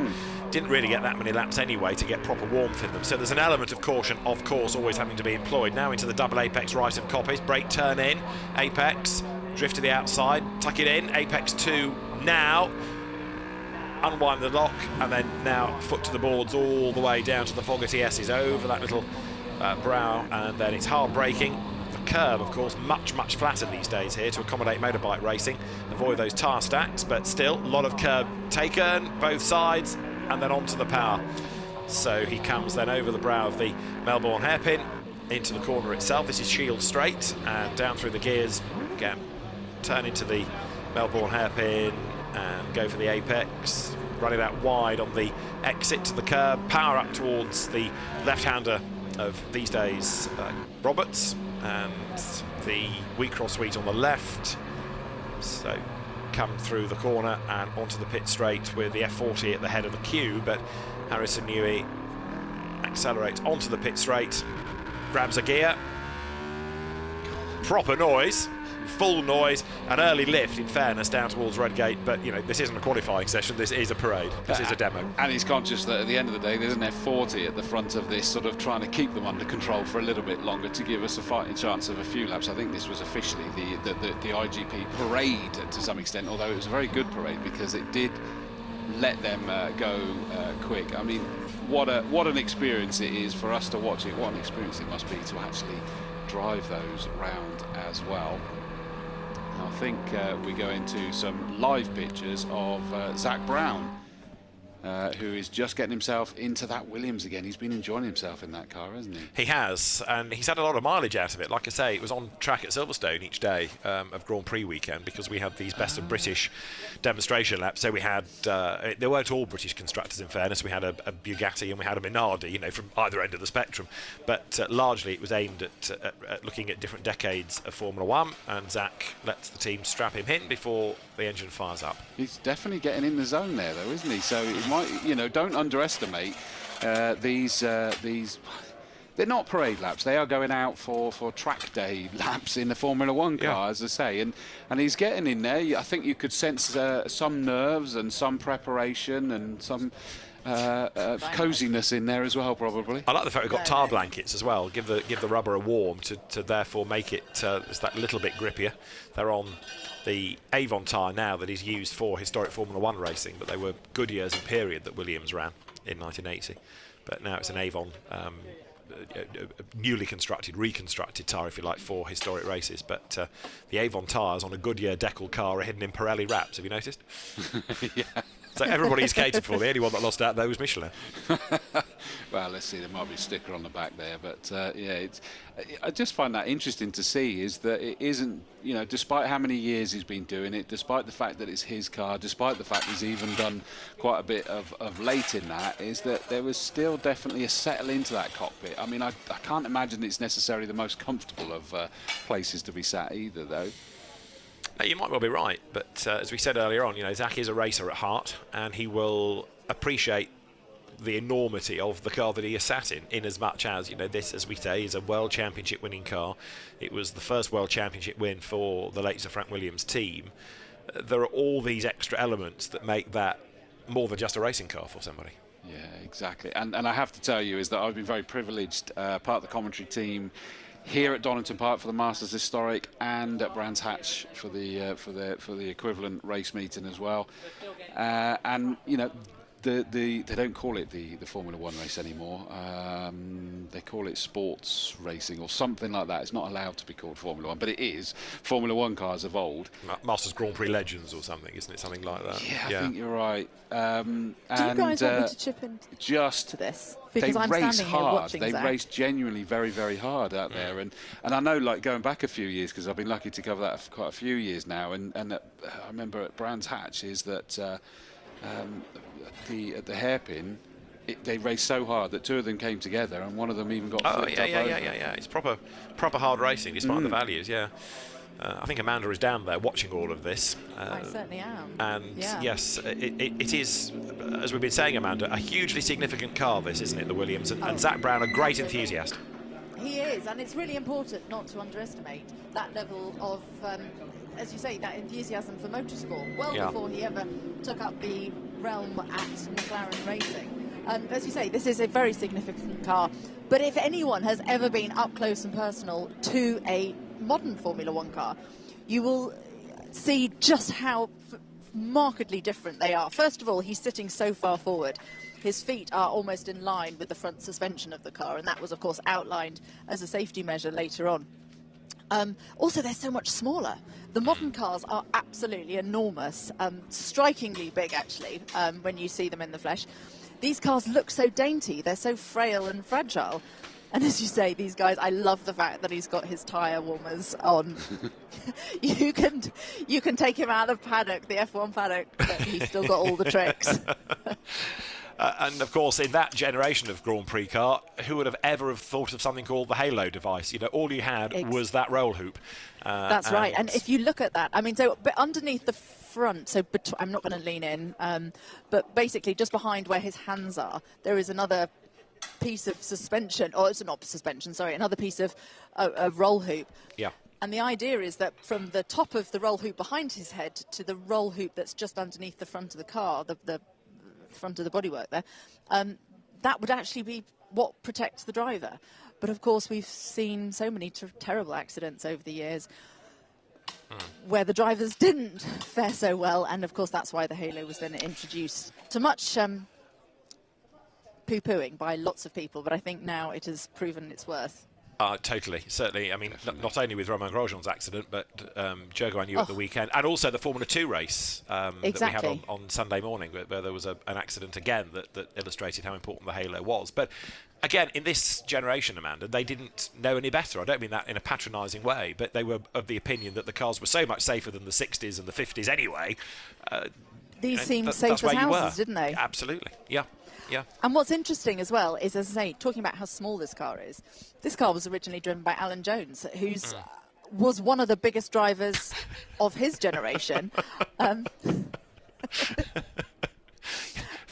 didn't really get that many laps anyway to get proper warmth in them. So there's an element of caution, of course, always having to be employed. Now into the double apex right of Coppice, brake, turn in, apex, drift to the outside, tuck it in, apex 2 now, unwind the lock, and then now foot to the boards all the way down to the Fogarty S's over that little brow, and then it's hard braking. Curb, of course, much flatter these days here to accommodate motorbike racing, avoid those tyre stacks, but still a lot of curb taken both sides and then onto the power. So he comes then over the brow of the Melbourne hairpin into the corner itself. This is Shield straight and down through the gears again, turn into the Melbourne hairpin and go for the apex, run it out wide on the exit to the curb, power up towards the left-hander of these days, Roberts, and the Wheatcross suite on the left. So come through the corner and onto the pit straight with the F40 at the head of the queue, but Harrison Newey accelerates onto the pit straight, grabs a gear, proper noise, full noise, an early lift in fairness down towards Redgate, but you know, this isn't a qualifying session, this is a parade, this is a demo. And he's conscious that at the end of the day there's an F40 at the front of this, sort of trying to keep them under control for a little bit longer to give us a fighting chance of a few laps. I think this was officially the IGP parade to some extent, although it was a very good parade because it did let them go quick. I mean, what an experience it is for us to watch it. What an experience it must be to actually drive those round as well. And I think we go into some live pictures of Zach Brown, who is just getting himself into that Williams again. He's been enjoying himself in that car, hasn't he? He has, and he's had a lot of mileage out of it. Like I say, it was on track at Silverstone each day of Grand Prix weekend, because we had these best of British demonstration laps. So we had, there weren't all British constructors in fairness. We had a Bugatti and we had a Minardi, you know, from either end of the spectrum. But largely it was aimed at looking at different decades of Formula One, and Zach lets the team strap him in before the engine fires up. He's definitely getting in the zone there, though, isn't he? So it might, you know, don't underestimate these. They're not parade laps. They are going out for track day laps in the Formula One car, as I say. And he's getting in there. I think you could sense some nerves and some preparation and some coziness in there as well, probably. I like the fact we've got tar blankets as well. Give the rubber a warm to therefore make it it's that little bit grippier. They're on the Avon tyre now that is used for historic Formula One racing, but they were Goodyear's and period that Williams ran in 1980. But now it's an Avon newly reconstructed tyre, if you like, for historic races. But the Avon tyres on a Goodyear Deckel car are hidden in Pirelli wraps. Have you noticed? Yeah. So everybody's catered for. The only one that lost out there was Michelin. Well, let's see. There might be a sticker on the back there, but yeah, I just find that interesting to see. Is that it isn't, you know, despite how many years he's been doing it, despite the fact that it's his car, despite the fact he's even done quite a bit of late in that, is that there was still definitely a settle into that cockpit. I mean, I can't imagine it's necessarily the most comfortable of places to be sat either, though. You might well be right, but as we said earlier on, you know, Zach is a racer at heart, and he will appreciate the enormity of the car that he is sat in as much as, you know, this, as we say, is a World Championship winning car. It was the first World Championship win for the late Sir Frank Williams team. There are all these extra elements that make that more than just a racing car for somebody. Yeah, exactly. And I have to tell you is that I've been very privileged, part of the commentary team here at Donington Park for the Masters Historic, and at Brands Hatch for the equivalent race meeting as well. And you know, they don't call it the Formula One race anymore. They call it sports racing or something like that. It's not allowed to be called Formula One, but it is. Formula One cars of old. Masters Grand Prix Legends or something, isn't it? Something like that. Yeah, I think you're right. Do you guys want me to chip in just to this? Because I'm race standing here hard. watching They Zach. race genuinely very, very hard out there, and I know, like, going back a few years, because I've been lucky to cover that for quite a few years now, and I remember at Brands Hatch is that at the hairpin, they raced so hard that two of them came together, and one of them even got flipped up over. Yeah. It's proper hard racing, despite the values. Yeah. I think Amanda is down there watching all of this. I certainly am. And yes, it is, as we've been saying, Amanda, a hugely significant car, this, isn't it, the Williams? And Zach Brown, a great enthusiast. He is, and it's really important not to underestimate that level of, as you say, that enthusiasm for motorsport, well before he ever took up the realm at McLaren Racing. As you say, this is a very significant car, but if anyone has ever been up close and personal to a modern Formula One car, you will see just how markedly different they are. First of all, he's sitting so far forward. His feet are almost in line with the front suspension of the car, and that was, of course, outlined as a safety measure later on. Also, they're so much smaller. The modern cars are absolutely enormous, strikingly big, actually, when you see them in the flesh. These cars look so dainty. They're so frail and fragile. And as you say, these guys, I love the fact that he's got his tyre warmers on. You can take him out of the paddock, the F1 paddock, but he's still got all the tricks. And of course, in that generation of Grand Prix car, who would have ever have thought of something called the halo device? You know, all you had was that roll hoop. That's right. And if you look at that, I mean, so but underneath the front, so I'm not going to lean in, but basically just behind where his hands are, there is another piece of suspension, or it's not suspension, sorry, another piece of a roll hoop. Yeah. And the idea is that from the top of the roll hoop behind his head to the roll hoop that's just underneath the front of the car, the front of the bodywork there, that would actually be what protects the driver. But of course, we've seen so many terrible accidents over the years. where the drivers didn't fare so well, and of course that's why the Halo was then introduced to much poo-pooing by lots of people, but I think now it has proven its worth. Totally, certainly. I mean, not only with Romain Grosjean's accident, but Jaguar E Type at the weekend, and also the Formula 2 race that we had on Sunday morning, where there was an accident again that illustrated how important the Halo was. But again, in this generation, Amanda, they didn't know any better. I don't mean that in a patronising way, but they were of the opinion that the cars were so much safer than the 60s and the 50s anyway. These seemed safe as houses, didn't they? Absolutely, yeah. Yeah. And what's interesting as well is, as I say, talking about how small this car is, this car was originally driven by Alan Jones, who was one of the biggest drivers of his generation.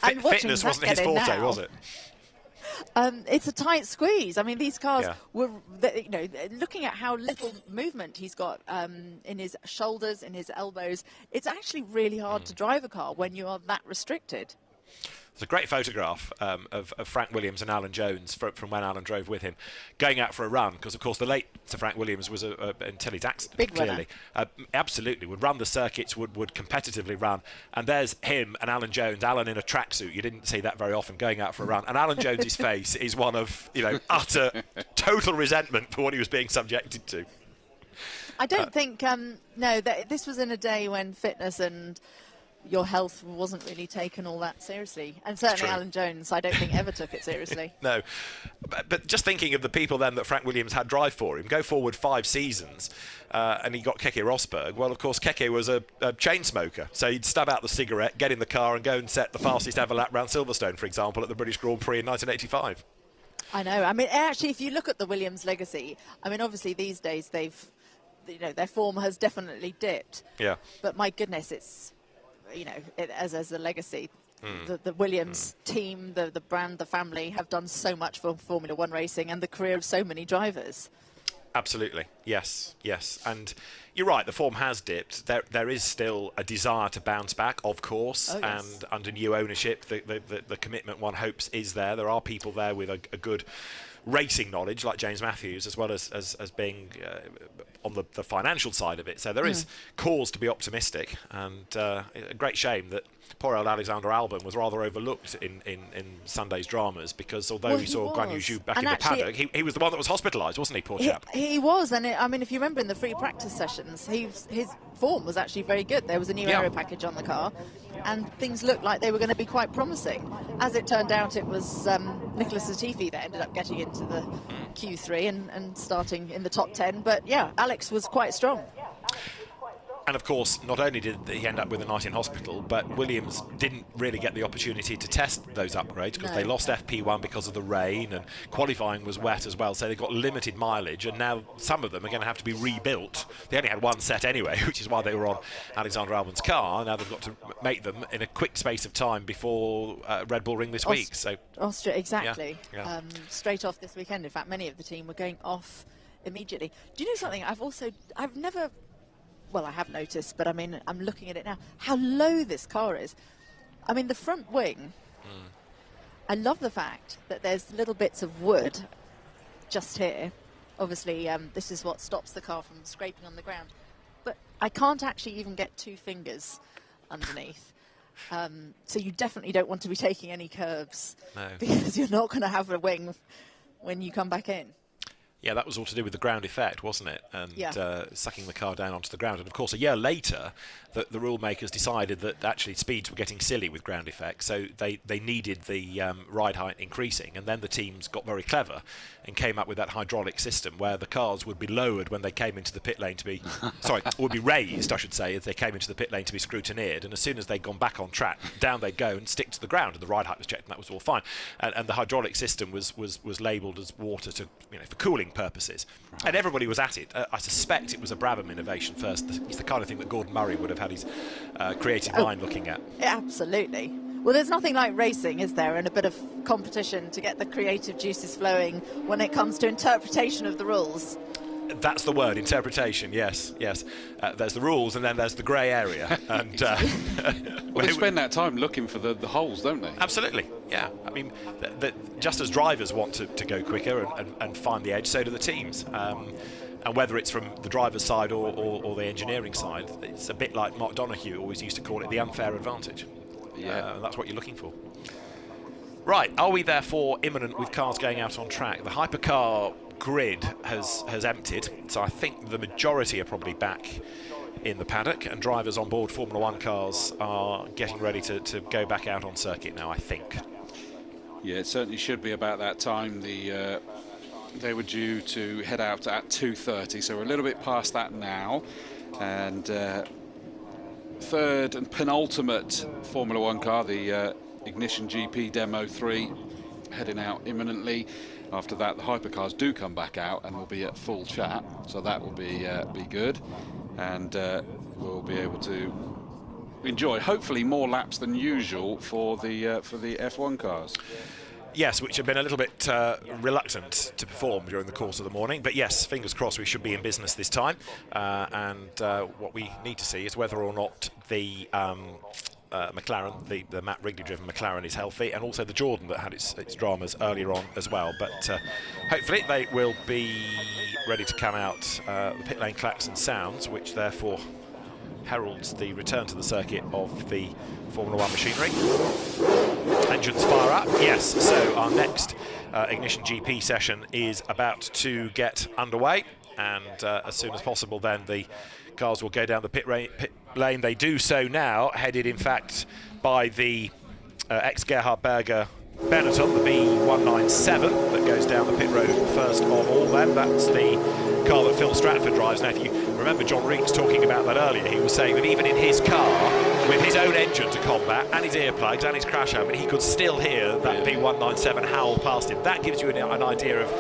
Fitness wasn't his forte, was it? It's a tight squeeze. I mean, these cars were, you know, looking at how little movement he's got in his shoulders, in his elbows, it's actually really hard to drive a car when you are that restricted. There's a great photograph of Frank Williams and Alan Jones from when Alan drove with him, going out for a run, because of course the late Sir Frank Williams was until his accident, big clearly. Absolutely, would run the circuits, would competitively run, and there's him and Alan Jones, Alan in a tracksuit, you didn't see that very often, going out for a run, and Alan Jones's face is one of, you know, utter, total resentment for what he was being subjected to. I don't think, no, this was in a day when fitness and your health wasn't really taken all that seriously. And certainly Alan Jones, I don't think, ever took it seriously. No. But just thinking of the people then that Frank Williams had drive for him, go forward 5 seasons, and he got Clk Rosberg. Well, of course, Clk was a chain smoker. So he'd stub out the cigarette, get in the car and go and set the fastest ever lap round Silverstone, for example, at the British Grand Prix in 1985. I know. I mean, actually, if you look at the Williams legacy, I mean, obviously these days they've, you know, their form has definitely dipped. Yeah. But my goodness, it's, you know, as a legacy, the Williams team, the brand, the family have done so much for Formula One racing and the career of so many drivers. Absolutely, yes, yes. And you're right, the form has dipped. There is still a desire to bounce back, of course, and under new ownership, the commitment one hopes is there. There are people there with a good racing knowledge, like James Matthews, as well as being on the financial side of it. So there is cause to be optimistic, and a great shame that poor old Alexander Albon was rather overlooked in Sunday's dramas, because although he saw Guan Yu Zhou back in the paddock, he was the one that was hospitalised, wasn't he, poor chap? He was, and I mean, if you remember in the free practice sessions, his form was actually very good. There was a new aero package on the car, and things looked like they were going to be quite promising. As it turned out, it was Nicholas Latifi that ended up getting into the Q3 and starting in the top 10. But yeah, Alex was quite strong. And of course, not only did he end up with a night in hospital, but Williams didn't really get the opportunity to test those upgrades, because they lost FP1 because of the rain, and qualifying was wet as well, so they got limited mileage, and now some of them are going to have to be rebuilt. They only had one set anyway, which is why they were on Alexander Albon's car. Now they've got to make them in a quick space of time before Red Bull Ring this week. So Austria, exactly. Yeah. Straight off this weekend. In fact, many of the team were going off immediately. Do you know something? I've never... Well, I have noticed, but I mean, I'm looking at it now. How low this car is. I mean, the front wing, I love the fact that there's little bits of wood just here. Obviously, this is what stops the car from scraping on the ground. But I can't actually even get 2 fingers underneath. So you definitely don't want to be taking any curbs, because you're not going to have a wing when you come back in. Yeah, that was all to do with the ground effect, wasn't it? And sucking the car down onto the ground. And of course, a year later, the rule makers decided that actually speeds were getting silly with ground effect, so they needed the ride height increasing. And then the teams got very clever and came up with that hydraulic system where the cars would be lowered when they came into the pit lane to be, sorry, would be raised, I should say, as they came into the pit lane to be scrutineered. And as soon as they'd gone back on track, down they'd go and stick to the ground. And the ride height was checked, and that was all fine. And the hydraulic system was labelled as water to, you know, for cooling purposes, and everybody was at it. I suspect it was a Brabham innovation first. It's the kind of thing that Gordon Murray would have had his creative mind looking at. Absolutely. Well, there's nothing like racing, is there, and a bit of competition to get the creative juices flowing when it comes to interpretation of the rules. That's the word, interpretation, yes, yes. There's the rules, and then there's the grey area. And well, they spend that time looking for the holes, don't they? Absolutely, yeah. I mean, just as drivers want to go quicker and find the edge, so do the teams. And whether it's from the driver's side or the engineering side, it's a bit like Mark Donoghue always used to call it the unfair advantage. Yeah. That's what you're looking for. Right, are we therefore imminent with cars going out on track? The hypercar grid has emptied, so I think the majority are probably back in the paddock, and drivers on board Formula 1 cars are getting ready to go back out on circuit now, I think. Yeah, it certainly should be about that time. They were due to head out at 2:30, so we're a little bit past that now. And third and penultimate Formula 1 car, the Ignition GP Demo 3, heading out imminently. After that, the hypercars do come back out and will be at full chat, so that will be good, and we'll be able to enjoy hopefully more laps than usual for the F1 cars. Yes, which have been a little bit reluctant to perform during the course of the morning. But yes, fingers crossed we should be in business this time. And what we need to see is whether or not the Mclaren, the Matt Wrigley-driven Mclaren, is healthy, and also the Jordan that had its dramas earlier on as well. But hopefully they will be ready to come out. The pit lane klaxon sounds, which therefore heralds the return to the circuit of the Formula 1 machinery. Engines fire up, yes, so our next Ignition GP session is about to get underway, and as soon as possible then the cars will go down the pit lane. They do so now, headed in fact by the ex-Gerhard Berger Benetton, the B197, that goes down the pit road first of all then. That's the car that Phil Stratford drives. Now, if you remember John Reeks talking about that earlier, he was saying that even in his car, with his own engine to combat, and his earplugs, and his crash helmet, he could still hear that B197 howl past him. That gives you an idea of,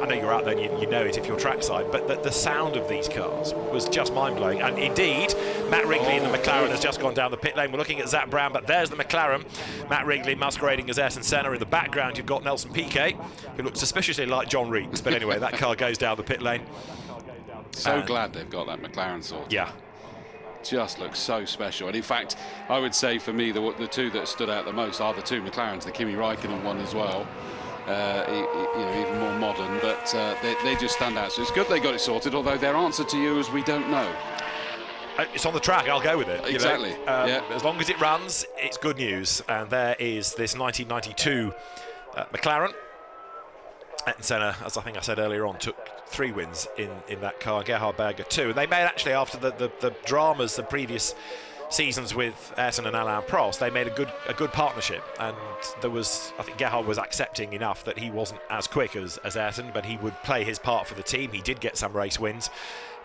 I know you're out there and you know it if you're trackside, but the sound of these cars was just mind-blowing. And indeed, Matt Wrigley in the Mclaren has just gone down the pit lane. We're looking at Zach Brown, but there's the Mclaren. Matt Wrigley masquerading as Ayrton Senna. In the background, you've got Nelson Piquet, who looks suspiciously like John Reeks. But anyway, that car goes down the pit lane. So glad they've got that Mclaren sorted. Yeah. Just looks so special. And in fact, I would say for me, the two that stood out the most are the two Mclarens, the Kimi Raikkonen one as well. Even more modern, but they just stand out. So it's good they got it sorted, although their answer to you is we don't know. It's on the track, I'll go with it. Exactly. Yeah. As long as it runs, it's good news. And there is this 1992 McLaren. Ayrton Senna, as I think I said earlier on, took 3 wins in that car, Gerhard Berger 2. And they made, actually, after the dramas the previous seasons with Ayrton and Alain Prost, they made a good partnership, and there was, I think Gerhard was accepting enough that he wasn't as quick as Ayrton, but he would play his part for the team. He did get some race wins,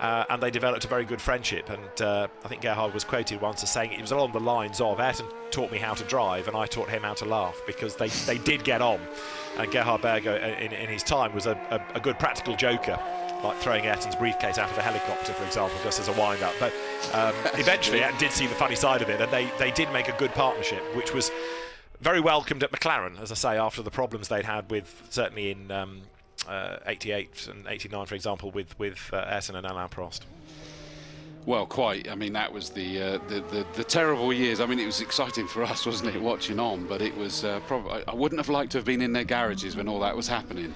and they developed a very good friendship. And I think Gerhard was quoted once as saying it was along the lines of, Ayrton taught me how to drive and I taught him how to laugh, because they did get on. And Gerhard Berger in his time was a good practical joker, like throwing Ayrton's briefcase out of a helicopter, for example, just as a wind-up. But eventually Ayrton did see the funny side of it, and they did make a good partnership, which was very welcomed at McLaren, as I say, after the problems they'd had with, certainly in 88 and 89, for example, with Ayrton and Alain Prost. Well, quite. I mean, that was the terrible years. I mean, it was exciting for us, wasn't it, watching on? But it was probably, I wouldn't have liked to have been in their garages when all that was happening.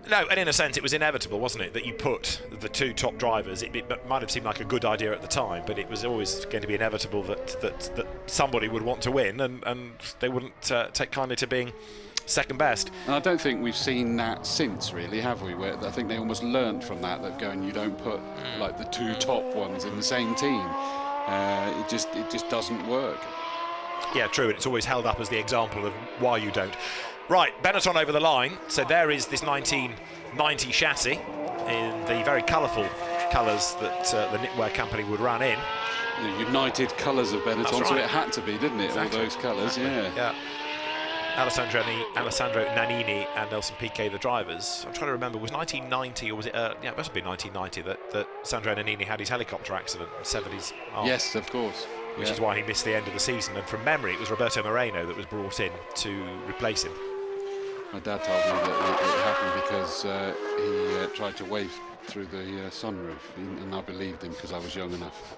No, and in a sense it was inevitable, wasn't it, that you put the 2 top drivers. It might have seemed like a good idea at the time, but it was always going to be inevitable that somebody would want to win, and they wouldn't take kindly to being second best. And I don't think we've seen that since, really, have we? Where I think they almost learnt from that going, you don't put like the 2 top ones in the same team. It just doesn't work. Yeah, true, and it's always held up as the example of why you don't. Right, Benetton over the line. So there is this 1990 chassis in the very colourful colours that the knitwear company would run in. The United colours of Benetton, Right. So it had to be, didn't it? Exactly. All those colours, Exactly. yeah. Alessandro Nannini and Nelson Piquet, the drivers. I'm trying to remember, was 1990, or was it? Yeah, it must have been 1990 that Sandro Nannini had his helicopter accident and severed his arm. Yes, of course. Which is why he missed the end of the season. And from memory, it was Roberto Moreno that was brought in to replace him. My dad told me that it happened because he tried to wave through the sunroof, and I believed him because I was young enough.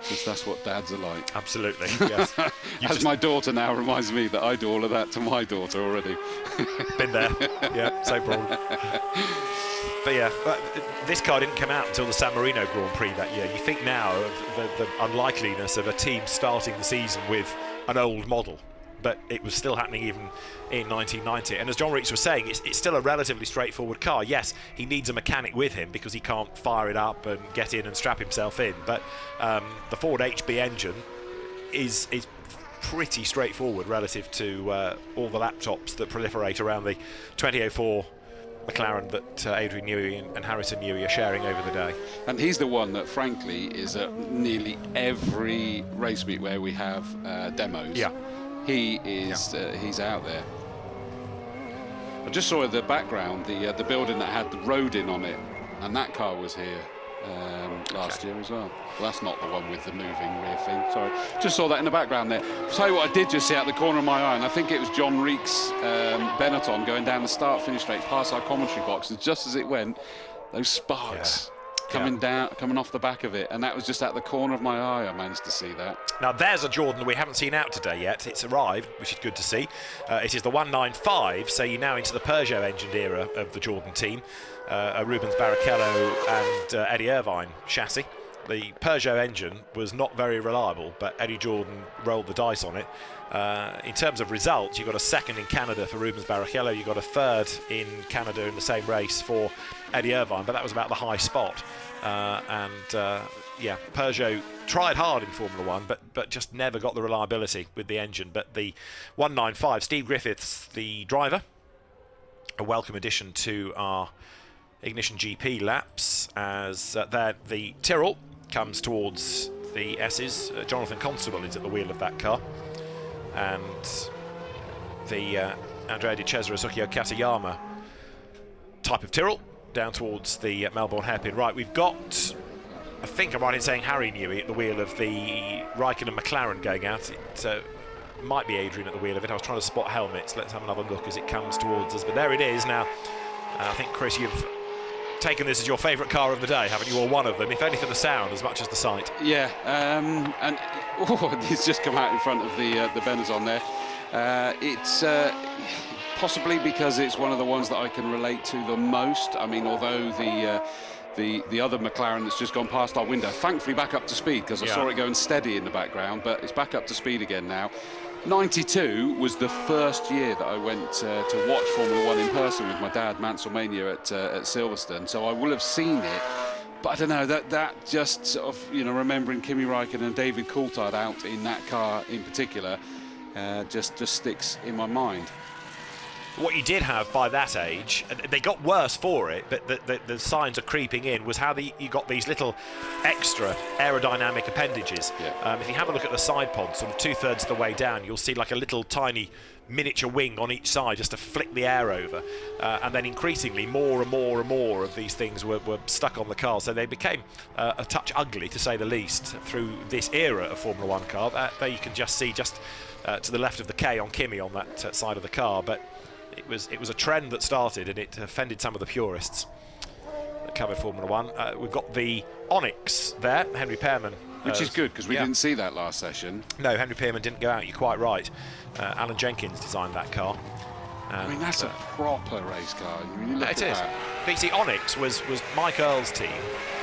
Because that's what dads are like. Absolutely, yes. As my daughter now reminds me that I do all of that to my daughter already. Been there, yeah, so problem. But yeah, this car didn't come out until the San Marino Grand Prix that year. You think now of the unlikeliness of a team starting the season with an old model, but it was still happening even in 1990. And as John Reeks was saying, it's still a relatively straightforward car. Yes, he needs a mechanic with him because he can't fire it up and get in and strap himself in, but the Ford HB engine is pretty straightforward relative to all the laptops that proliferate around the 2004 McLaren that Adrian Newey and Harrison Newey are sharing over the day. And he's the one that, frankly, is at nearly every race meet where we have demos. Yeah. He is. He's out there. I just saw in the background the building that had the road in on it, and that car was here last year as well. Well, that's not the one with the moving rear thing. Sorry, just saw that in the background there. I'll tell you what I did just see out the corner of my eye, and I think it was John Reeks' Benetton going down the start-finish straight past our commentary box, and just as it went, those sparks coming off the back of it, and that was just out the corner of my eye. I managed to see that. Now there's a Jordan we haven't seen out today yet. It's arrived, which is good to see. It is the 195, so you're now into the Peugeot engined era of the Jordan team. A Rubens Barrichello and Eddie Irvine chassis. The Peugeot engine was not very reliable, but Eddie Jordan rolled the dice on it. In terms of results, you got a second in Canada for Rubens Barrichello, you got a third in Canada in the same race for Eddie Irvine, but that was about the high spot. Yeah, Peugeot tried hard in Formula One, but just never got the reliability with the engine. But the 195, Steve Griffiths, the driver, a welcome addition to our Ignition GP laps, as the Tyrrell comes towards the S's. Jonathan Constable is at the wheel of that car, and the Andrea Di Cesare Sukio Katayama type of Tyrrell down towards the Melbourne hairpin. Right, we've got, I think I'm right in saying, Harry Newey at the wheel of the Raikkonen McLaren going out. It might be Adrian at the wheel of it. I was trying to spot helmets. Let's have another look as it comes towards us, but there it is now. I think, Chris, you've taken this as your favourite car of the day, haven't you, or one of them, if only for the sound as much as the sight? Yeah, and it's just come out in front of the Benetton there. It's possibly because it's one of the ones that I can relate to the most. I mean, although the other McLaren that's just gone past our window, thankfully back up to speed, because I saw it going steady in the background, but it's back up to speed again now. 92 was the first year that I went to watch Formula One in person with my dad, Mansellmania, at Silverstone, so I will have seen it. But I don't know, that just sort of, you know, remembering Kimi Räikkönen and David Coulthard out in that car in particular, just sticks in my mind. What you did have by that age, and they got worse for it, but the signs are creeping in, was how you got these little extra aerodynamic appendages. Yeah. If you have a look at the side pod, sort of 2/3 of the way down, you'll see like a little tiny miniature wing on each side just to flick the air over. And then increasingly more and more and more of these things were stuck on the car, so they became a touch ugly, to say the least, through this era of Formula One car. There you can just see just to the left of the K on Kimi on that side of the car, but it was a trend that started, and it offended some of the purists that covered Formula One. We've got the Onyx there, Henry Pearman. Which is good, because we didn't see that last session. No, Henry Pearman didn't go out, you're quite right. Alan Jenkins designed that car. I mean, that's a proper race car. I mean, look it is. But you see, Onyx was Mike Earle's team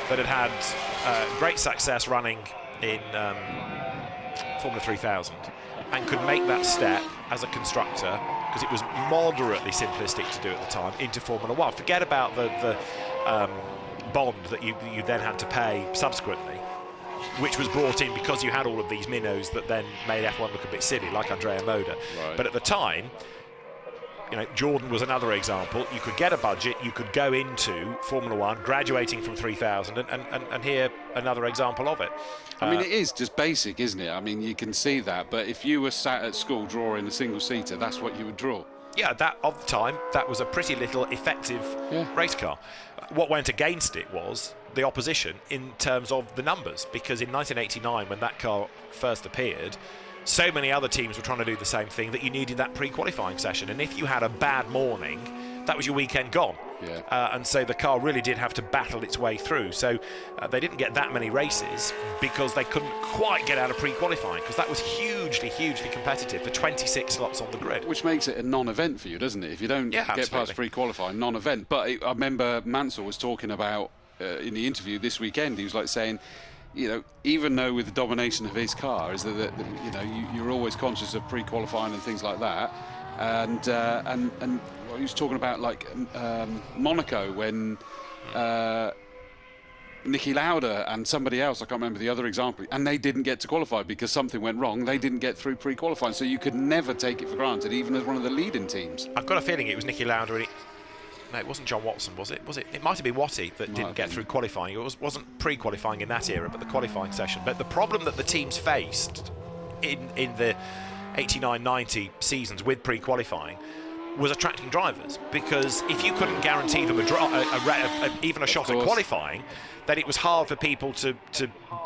that had great success running in Formula 3000 and could make that step as a constructor, because it was moderately simplistic to do at the time, into Formula One. Forget about the bond that you then had to pay subsequently, which was brought in because you had all of these minnows that then made F1 look a bit silly, like Andrea Moda. Right. But at the time, you know, Jordan was another example. You could get a budget, you could go into Formula One, graduating from 3000, and here another example of it. I mean, it is just basic, isn't it? I mean, you can see that, but if you were sat at school drawing a single-seater, that's what you would draw. Yeah, that of the time, that was a pretty little effective race car. What went against it was the opposition in terms of the numbers, because in 1989, when that car first appeared, so many other teams were trying to do the same thing that you needed that pre-qualifying session, and if you had a bad morning, that was your weekend gone. and so the car really did have to battle its way through. So they didn't get that many races because they couldn't quite get out of pre-qualifying, because that was hugely competitive for 26 slots on the grid. Which makes it a non-event for you, doesn't it? If you don't get past pre-qualifying, non-event. But I remember Mansell was talking about in the interview this weekend, he was like saying, you know, even though with the domination of his car, is that you know, you're always conscious of pre-qualifying and things like that, and he was talking about like Monaco when Niki Lauda and somebody else, I can't remember the other example, and they didn't get to qualify because something went wrong. They didn't get through pre-qualifying, so you could never take it for granted, even as one of the leading teams. I've got a feeling it was Niki Lauda, and no, it wasn't John Watson, was it? It might have been Watty that didn't get through qualifying. It wasn't pre-qualifying in that era, but the qualifying session. But the problem that the teams faced in the 89-90 seasons with pre-qualifying was attracting drivers, because if you couldn't guarantee them even a shot at qualifying, then it was hard for people to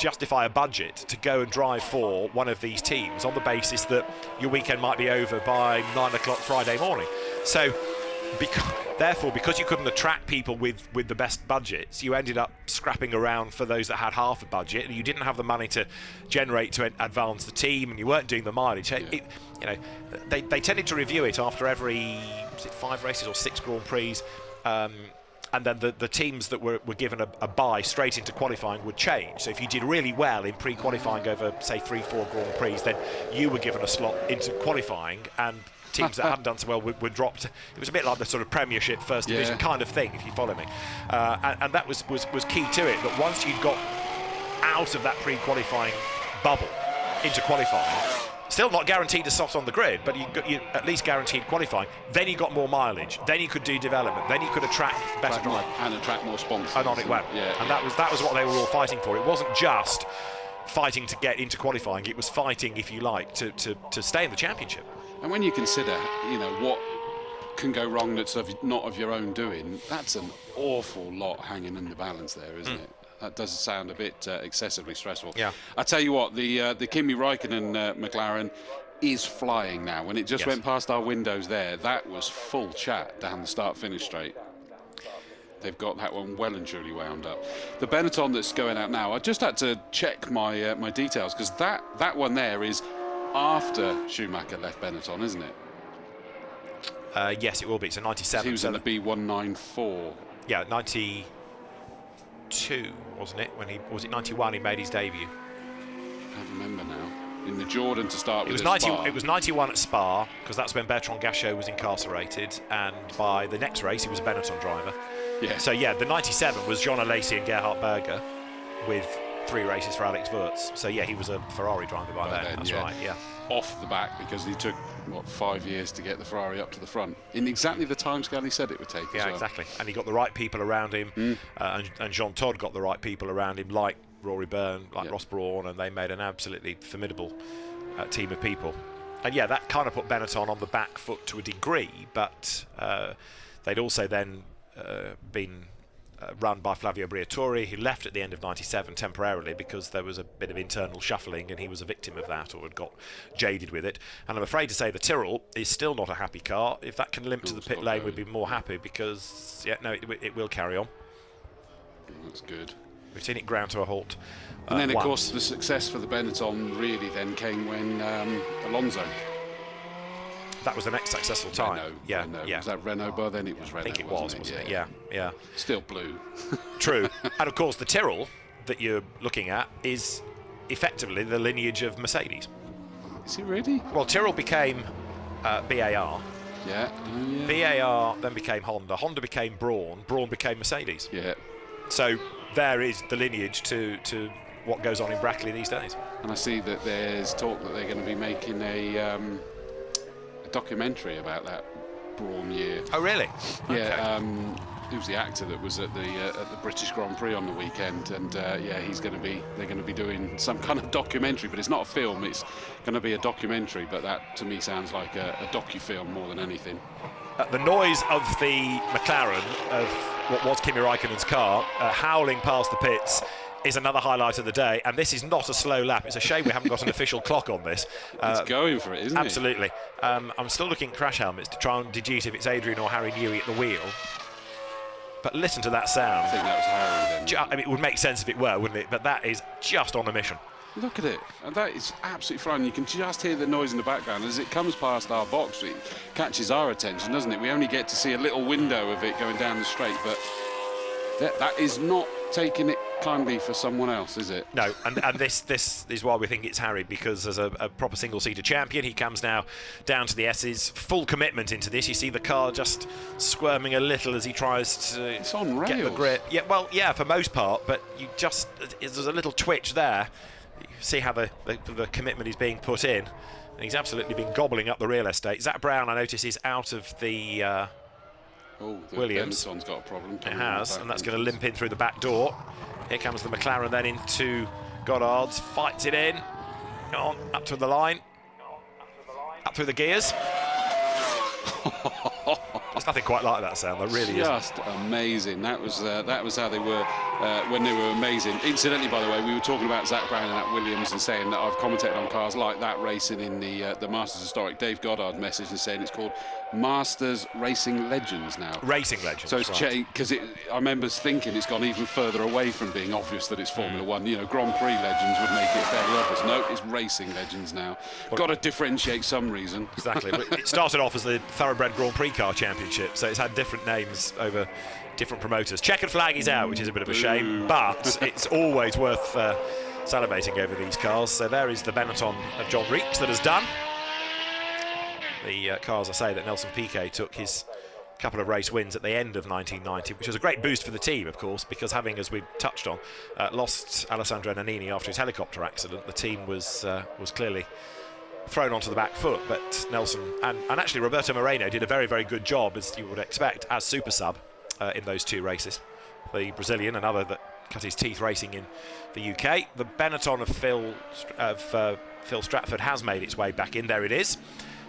justify a budget to go and drive for one of these teams on the basis that your weekend might be over by 9 o'clock Friday morning. So therefore, because you couldn't attract people with the best budgets, you ended up scrapping around for those that had half a budget, and you didn't have the money to generate to advance the team, and you weren't doing the mileage. You know, they tended to review it after every 5 races or 6 Grand Prix, and then the teams that were given a bye straight into qualifying would change. So if you did really well in pre-qualifying over, say, 3-4 Grand Prix, then you were given a slot into qualifying, and teams that hadn't done so well were dropped. It was a bit like the sort of Premiership First Division kind of thing, if you follow me. And that was key to it, that once you got out of that pre-qualifying bubble into qualifying, still not guaranteed a slot on the grid, but you at least guaranteed qualifying, then you got more mileage, then you could do development, then you could attract better drivers. And attract more sponsors. And on it went. And that was what they were all fighting for. It wasn't just fighting to get into qualifying, it was fighting, if you like, to stay in the championship. And when you consider, you know, what can go wrong that's not of your own doing, that's an awful lot hanging in the balance there, isn't it? That does sound a bit excessively stressful. Yeah. I tell you what, the Kimi Räikkönen McLaren is flying now. When it just went past our windows there, that was full chat down the start-finish straight. They've got that one well and truly wound up. The Benetton that's going out now, I just had to check my my details, because that one there is after Schumacher left Benetton, isn't it? Yes, it will be. It's a 97. He was in the B194. Yeah, 92, wasn't it? Was it 91 he made his debut? I can't remember now. In the Jordan to start with. It was 91 at Spa, because that's when Bertrand Gachot was incarcerated, and by the next race he was a Benetton driver. Yeah. So yeah, the 97 was John Alesi and Gerhard Berger, with 3 races for Alex Wurz. So yeah, he was a Ferrari driver by then. That's right, yeah. Off the back, because he took, what, 5 years to get the Ferrari up to the front in exactly the timescale he said it would take. Yeah, as well. exactly. And he got the right people around him, and Jean Todt got the right people around him, like Rory Byrne, like Ross Brawn, and they made an absolutely formidable team of people. And yeah, that kind of put Benetton on the back foot to a degree, but they'd also then been run by Flavio Briatore, who left at the end of 97 temporarily because there was a bit of internal shuffling and he was a victim of that, or had got jaded with it. And I'm afraid to say the Tyrrell is still not a happy car. If that can limp to the pit lane, we'd be more happy, because it will carry on. That's good. We've seen it ground to a halt. And then, of course, the success for the Benetton really then came when Alonso. That was the next successful time. Renault. Was that Renault by then? It was Renault. I think it wasn't it? Yeah. Still blue. True. And of course, the Tyrrell that you're looking at is effectively the lineage of Mercedes. Is it really? Well, Tyrrell became BAR. Yeah. BAR then became Honda. Honda became Brawn. Brawn became Mercedes. Yeah. So there is the lineage to what goes on in Brackley these days. And I see that there's talk that they're going to be making a documentary about that Brawn year. Oh, really? Yeah. He was the actor that was at the British Grand Prix on the weekend, and yeah, they're going to be doing some kind of documentary, but it's not a film. It's going to be a documentary, but that to me sounds like a docu-film more than anything. The noise of the McLaren, of what was Kimi Räikkönen's car, howling past the pits, is another highlight of the day, and this is not a slow lap. It's a shame we haven't got an official clock on this. It's going for it, isn't it? Absolutely. I'm still looking at crash helmets to try and deduce if it's Adrian or Harry Newey at the wheel. But listen to that sound. I think that was Harry then. I mean, it would make sense if it were, wouldn't it? But that is just on a mission. Look at it, and that is absolutely fine. You can just hear the noise in the background as it comes past our box. It catches our attention, doesn't it? We only get to see a little window of it going down the straight, but that is not taking it kindly for someone else, is it? No, and this is why we think it's Harry, because as a proper single-seater champion, he comes now down to the S's. Full commitment into this. You see the car just squirming a little as he tries to it's on rails. Get the grip. Yeah, well, yeah, for most part, but there's a little twitch there. You see how the commitment is being put in, and he's absolutely been gobbling up the real estate. Zach Brown, I notice, is out of the Williams. Benson's got a problem. It has, and that's going to limp in through the back door. Here comes the McLaren then into Goddard's, fights it in, on up to the line, up through the gears. There's nothing quite like that sound. There really is. Just amazing. That was how they were when they were amazing. Incidentally, by the way, we were talking about Zach Brown and that Williams and saying that I've commentated on cars like that racing in the Masters Historic. Dave Goddard message and saying it's called Masters Racing Legends now. Racing Legends. So it's changed because I remember thinking it's gone even further away from being obvious that it's Formula One. You know, Grand Prix Legends would make it fairly obvious. No, it's Racing Legends now. Got to differentiate some reason. Exactly. It started off as the Thoroughbred Grand Prix Car Championship, so it's had different names over different promoters. Checkered flag is out, which is a bit of a shame, but it's always worth salivating over these cars. So there is the Benetton of John Reeks that has done. The cars, I say, that Nelson Piquet took his couple of race wins at the end of 1990, which was a great boost for the team, of course, because having, as we touched on, lost Alessandro Nannini after his helicopter accident, the team was clearly thrown onto the back foot. But Nelson and actually Roberto Moreno did a very, very good job, as you would expect, as super sub in those two races. The Brazilian, another that cut his teeth racing in the UK. The Benetton of Phil Stratford has made its way back in. There it is.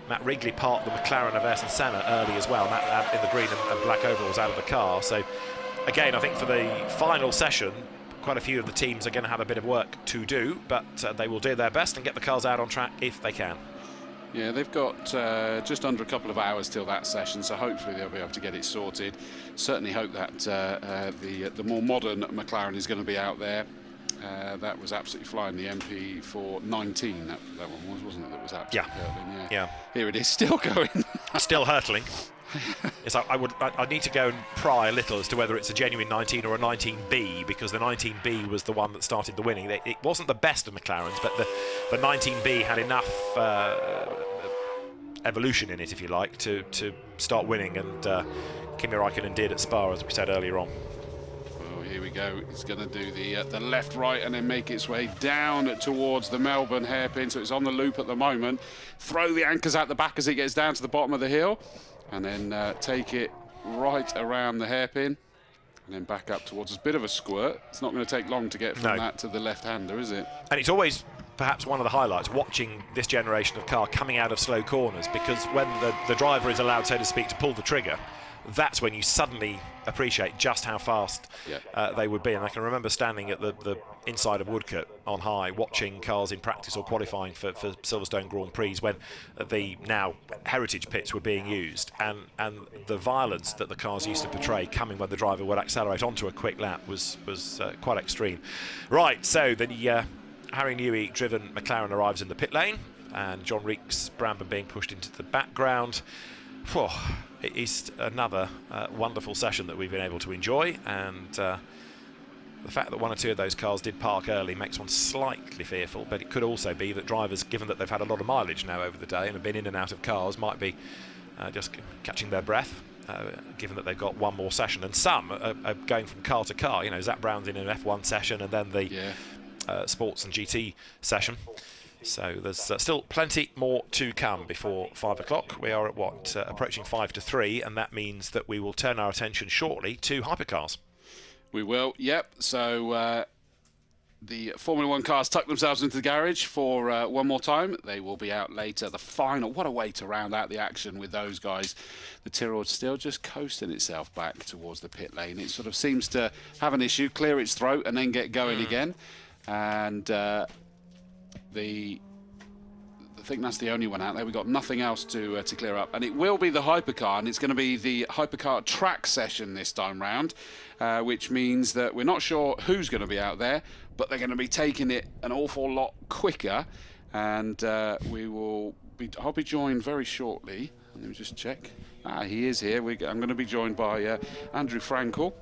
Matt Wrigley parked the McLaren of Ayrton Senna early as well. Matt in the green and black overalls out of the car. So again, I think for the final session, quite a few of the teams are going to have a bit of work to do, but they will do their best and get the cars out on track if they can. Yeah, they've got just under a couple of hours till that session, so hopefully they'll be able to get it sorted. Certainly hope that the more modern McLaren is going to be out there. That was absolutely flying, the MP419, that one wasn't it, that was absolutely hurtling, yeah. Here it is, still going. Still hurtling. Yes, I need to go and pry a little as to whether it's a genuine 19 or a 19B, because the 19B was the one that started the winning. It wasn't the best of McLarens, but the 19B had enough evolution in it, if you like, to start winning, and Kimi Räikkönen did at Spa, as we said earlier on. Here we go. It's going to do the left, right, and then make its way down towards the Melbourne hairpin. So it's on the loop at the moment. Throw the anchors out the back as it gets down to the bottom of the hill, and then take it right around the hairpin, and then back up towards a bit of a squirt. It's not going to take long to get from that to the left-hander, is it? And it's always perhaps one of the highlights, watching this generation of car coming out of slow corners, because when the driver is allowed, so to speak, to pull the trigger, that's when you suddenly appreciate just how fast they would be. And I can remember standing at the inside of Woodcote on high, watching cars in practice or qualifying for Silverstone Grand Prix when the now heritage pits were being used, and the violence that the cars used to portray coming when the driver would accelerate onto a quick lap was quite extreme. Right, so the Harry Newey driven McLaren arrives in the pit lane, and John Reeks Brabham being pushed into the background. Whew, it is another wonderful session that we've been able to enjoy, and the fact that one or two of those cars did park early makes one slightly fearful, but it could also be that drivers, given that they've had a lot of mileage now over the day and have been in and out of cars, might be just catching their breath, given that they've got one more session. And some are going from car to car. You know, Zach Brown's in an F1 session and then the Sports and GT session. So there's still plenty more to come before 5 o'clock. We are at approaching 5 to 3, and that means that we will turn our attention shortly to Hypercars. We will, yep. So the Formula One cars tuck themselves into the garage for one more time. They will be out later. The final, what a way to round out the action with those guys. The Tyrrell still just coasting itself back towards the pit lane. It sort of seems to have an issue, clear its throat, and then get going again. And the think that's the only one out there. We've got nothing else to clear up. And it will be the Hypercar, and it's going to be the Hypercar track session this time round, which means that we're not sure who's going to be out there, but they're going to be taking it an awful lot quicker. And I'll be joined very shortly. Let me just check. He is here. I'm going to be joined by Andrew Frankel,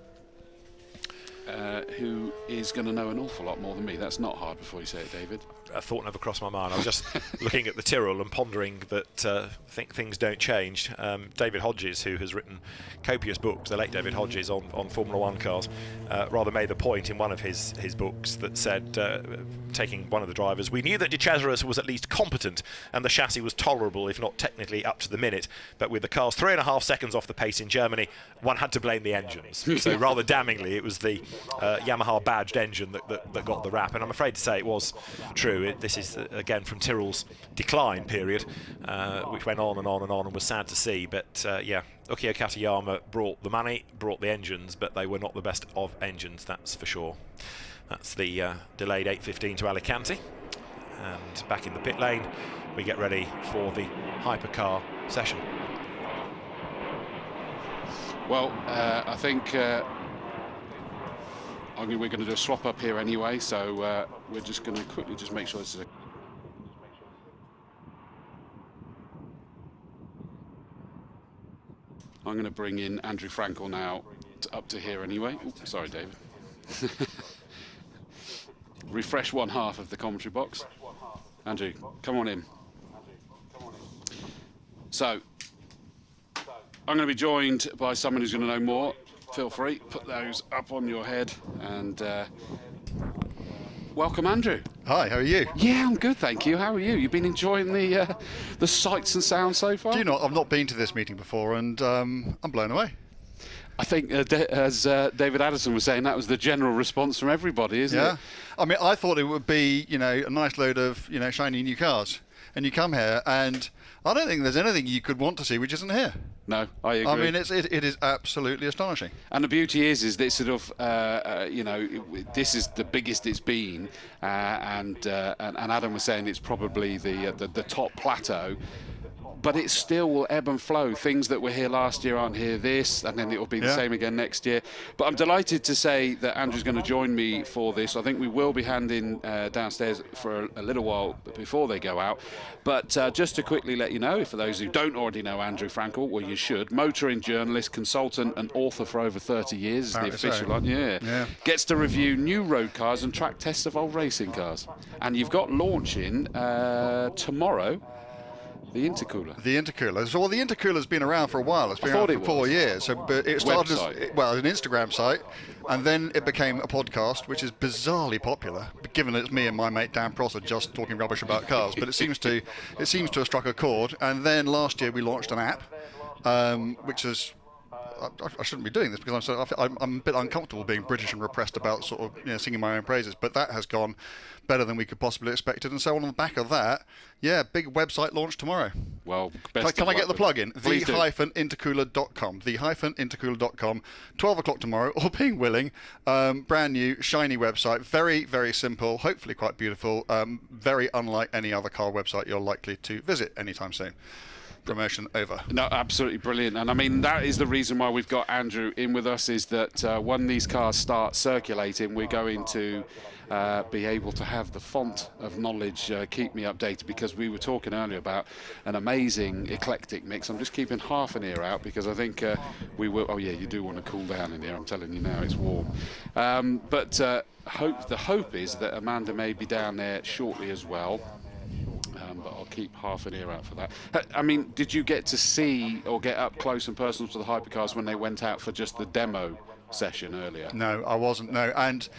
who is going to know an awful lot more than me. That's not hard before you say it, David. A thought never crossed my mind. I was just looking at the Tyrrell and pondering that things don't change. David Hodges, who has written copious books, the late David Hodges, on Formula One cars, rather made the point in one of his books that said, taking one of the drivers, we knew that De Cesaris was at least competent and the chassis was tolerable, if not technically up to the minute, but with the cars 3.5 seconds off the pace in Germany, one had to blame the engines. So rather damningly, it was the Yamaha badged engine that got the rap, and I'm afraid to say it was true. This is, again, from Tyrrell's decline period, which went on and on and on and was sad to see. But, yeah, Ukio Katayama brought the money, brought the engines, but they were not the best of engines, that's for sure. That's the delayed 8:15 to Alicante. And back in the pit lane, we get ready for the Hypercar session. Well, I think we're going to do a swap up here anyway, so we're just going to quickly just make sure this is a... I'm going to bring in Andrew Frankel now up to here anyway. Oops, sorry, David. Refresh one half of the commentary box. Andrew, come on in. So, I'm going to be joined by someone who's going to know more. Feel free, put those up on your head, and welcome, Andrew. Hi, how are you? Yeah, I'm good, thank you. How are you? You've been enjoying the sights and sounds so far? Do you know, I've not been to this meeting before, and I'm blown away. I think, as David Addison was saying, that was the general response from everybody, isn't it? Yeah. I mean, I thought it would be, you know, a nice load of, you know, shiny new cars. And you come here, and I don't think there's anything you could want to see which isn't here. No, I agree. I mean, it is absolutely astonishing. And the beauty is that sort of, you know, this is the biggest it's been, and Adam was saying it's probably the top plateau. But it still will ebb and flow. Things that were here last year aren't here this, and then it will be the same again next year. But I'm delighted to say that Andrew's going to join me for this. I think we will be handing downstairs for a little while before they go out. But just to quickly let you know, for those who don't already know Andrew Frankel, well, you should. Motoring journalist, consultant, and author for over 30 years is the official one. Yeah. Gets to review new road cars and track tests of old racing cars. And you've got launching tomorrow. The intercooler. The intercooler. So, well, the intercooler's been around for a while. It's been around for 4 years. So, but it started as an Instagram site, and then it became a podcast, which is bizarrely popular, given that it's me and my mate Dan Prosser just talking rubbish about cars. But it seems to have struck a chord. And then last year we launched an app, which is. I shouldn't be doing this because I'm a bit uncomfortable being British and repressed about sort of singing my own praises, but that has gone better than we could possibly expected, and so on the back of that, big website launch tomorrow. Well, can I get the plug in? The-intercooler.com. The-intercooler.com. 12 o'clock tomorrow, all being willing. Brand new, shiny website. Very, very simple. Hopefully quite beautiful. Very unlike any other car website you're likely to visit anytime soon. Promotion over. No, absolutely brilliant. And I mean, that is the reason why we've got Andrew in with us, is that when these cars start circulating, we're going to be able to have the font of knowledge keep me updated, because we were talking earlier about an amazing eclectic mix. I'm just keeping half an ear out because I think we will. Oh yeah, you do want to cool down in here. I'm telling you now, it's warm. But the hope is that Amanda may be down there shortly as well. But I'll keep half an ear out for that. I mean, did you get to see or get up close and personal to the Hypercars when they went out for just the demo session earlier? No, I wasn't, no. And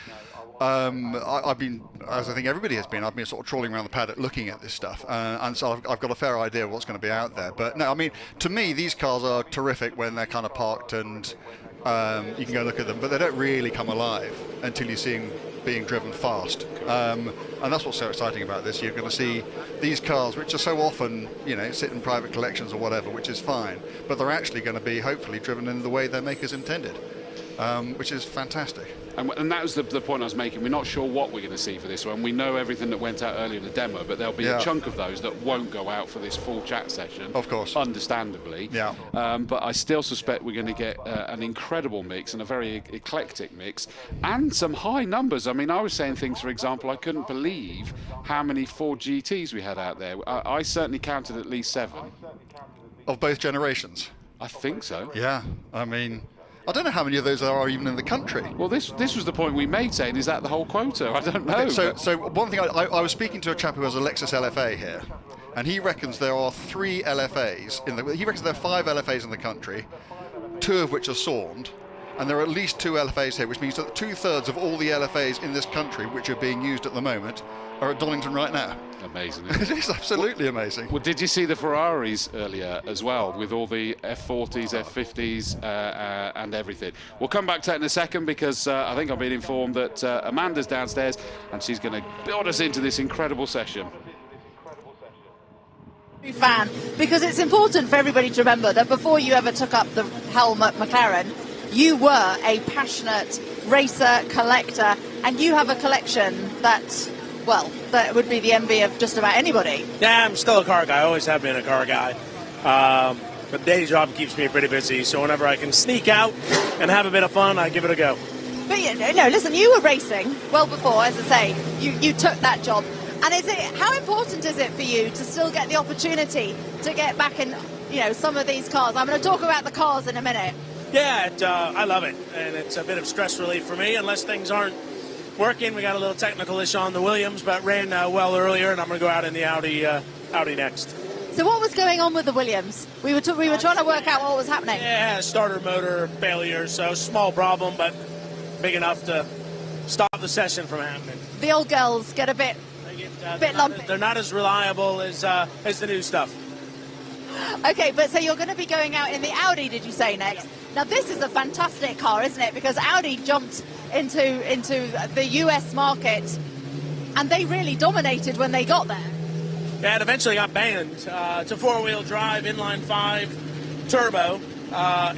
I've been, as I think everybody has been, I've been sort of trawling around the paddock looking at this stuff. And so I've got a fair idea of what's going to be out there. But no, I mean, to me, these cars are terrific when they're kind of parked and you can go look at them, but they don't really come alive until you see them being driven fast. And that's what's so exciting about this. You're going to see these cars, which are so often, sit in private collections or whatever, which is fine, but they're actually going to be hopefully driven in the way their makers intended, which is fantastic. And that was the point I was making. We're not sure what we're going to see for this one. We know everything that went out earlier in the demo, but there'll be a chunk of those that won't go out for this full chat session. Of course. Understandably. Yeah. But I still suspect we're going to get an incredible mix and a very eclectic mix and some high numbers. I mean, I was saying things, for example, I couldn't believe how many Ford GTs we had out there. I certainly counted at least 7. Of both generations? I think so. Yeah. I mean, I don't know how many of those there are even in the country. Well, this was the point we made, saying, is that the whole quota? I don't know. So one thing, I was speaking to a chap who has a Lexus LFA here, and he reckons there are 3 LFAs, he reckons there are 5 LFAs in the country, 2 of which are Sawned, and there are at least 2 LFAs here, which means that 2/3 of all the LFAs in this country, which are being used at the moment, are at Donington right now. Amazing. It is absolutely amazing. Well, did you see the Ferraris earlier as well, with all the F40s, F50s, and everything? We'll come back to that in a second, because I think I've been informed that Amanda's downstairs, and she's going to build us into this incredible session. Fan, because it's important for everybody to remember that before you ever took up the helm at McLaren, you were a passionate racer, collector, and you have a collection that, well, that would be the envy of just about anybody. Yeah, I'm still a car guy. I always have been a car guy. But day job keeps me pretty busy, so whenever I can sneak out and have a bit of fun, I give it a go. But no, listen, you were racing well before, as I say, you took that job. And how important is it for you to still get the opportunity to get back in, some of these cars? I'm going to talk about the cars in a minute. Yeah, I love it, and it's a bit of stress relief for me, unless things aren't working. We got a little technical issue on the Williams, but ran well earlier, and I'm going to go out in the Audi next. So what was going on with the Williams? We were trying to work out what was happening. Yeah, starter motor failure, so small problem, but big enough to stop the session from happening. The old girls get a bit lumpy. They're not as reliable as the new stuff. Okay, but so you're going to be going out in the Audi, did you say, next? Now, this is a fantastic car, isn't it? Because Audi jumped into the US market, and they really dominated when they got there. Yeah, it eventually got banned. It's a 4-wheel drive, inline 5, turbo.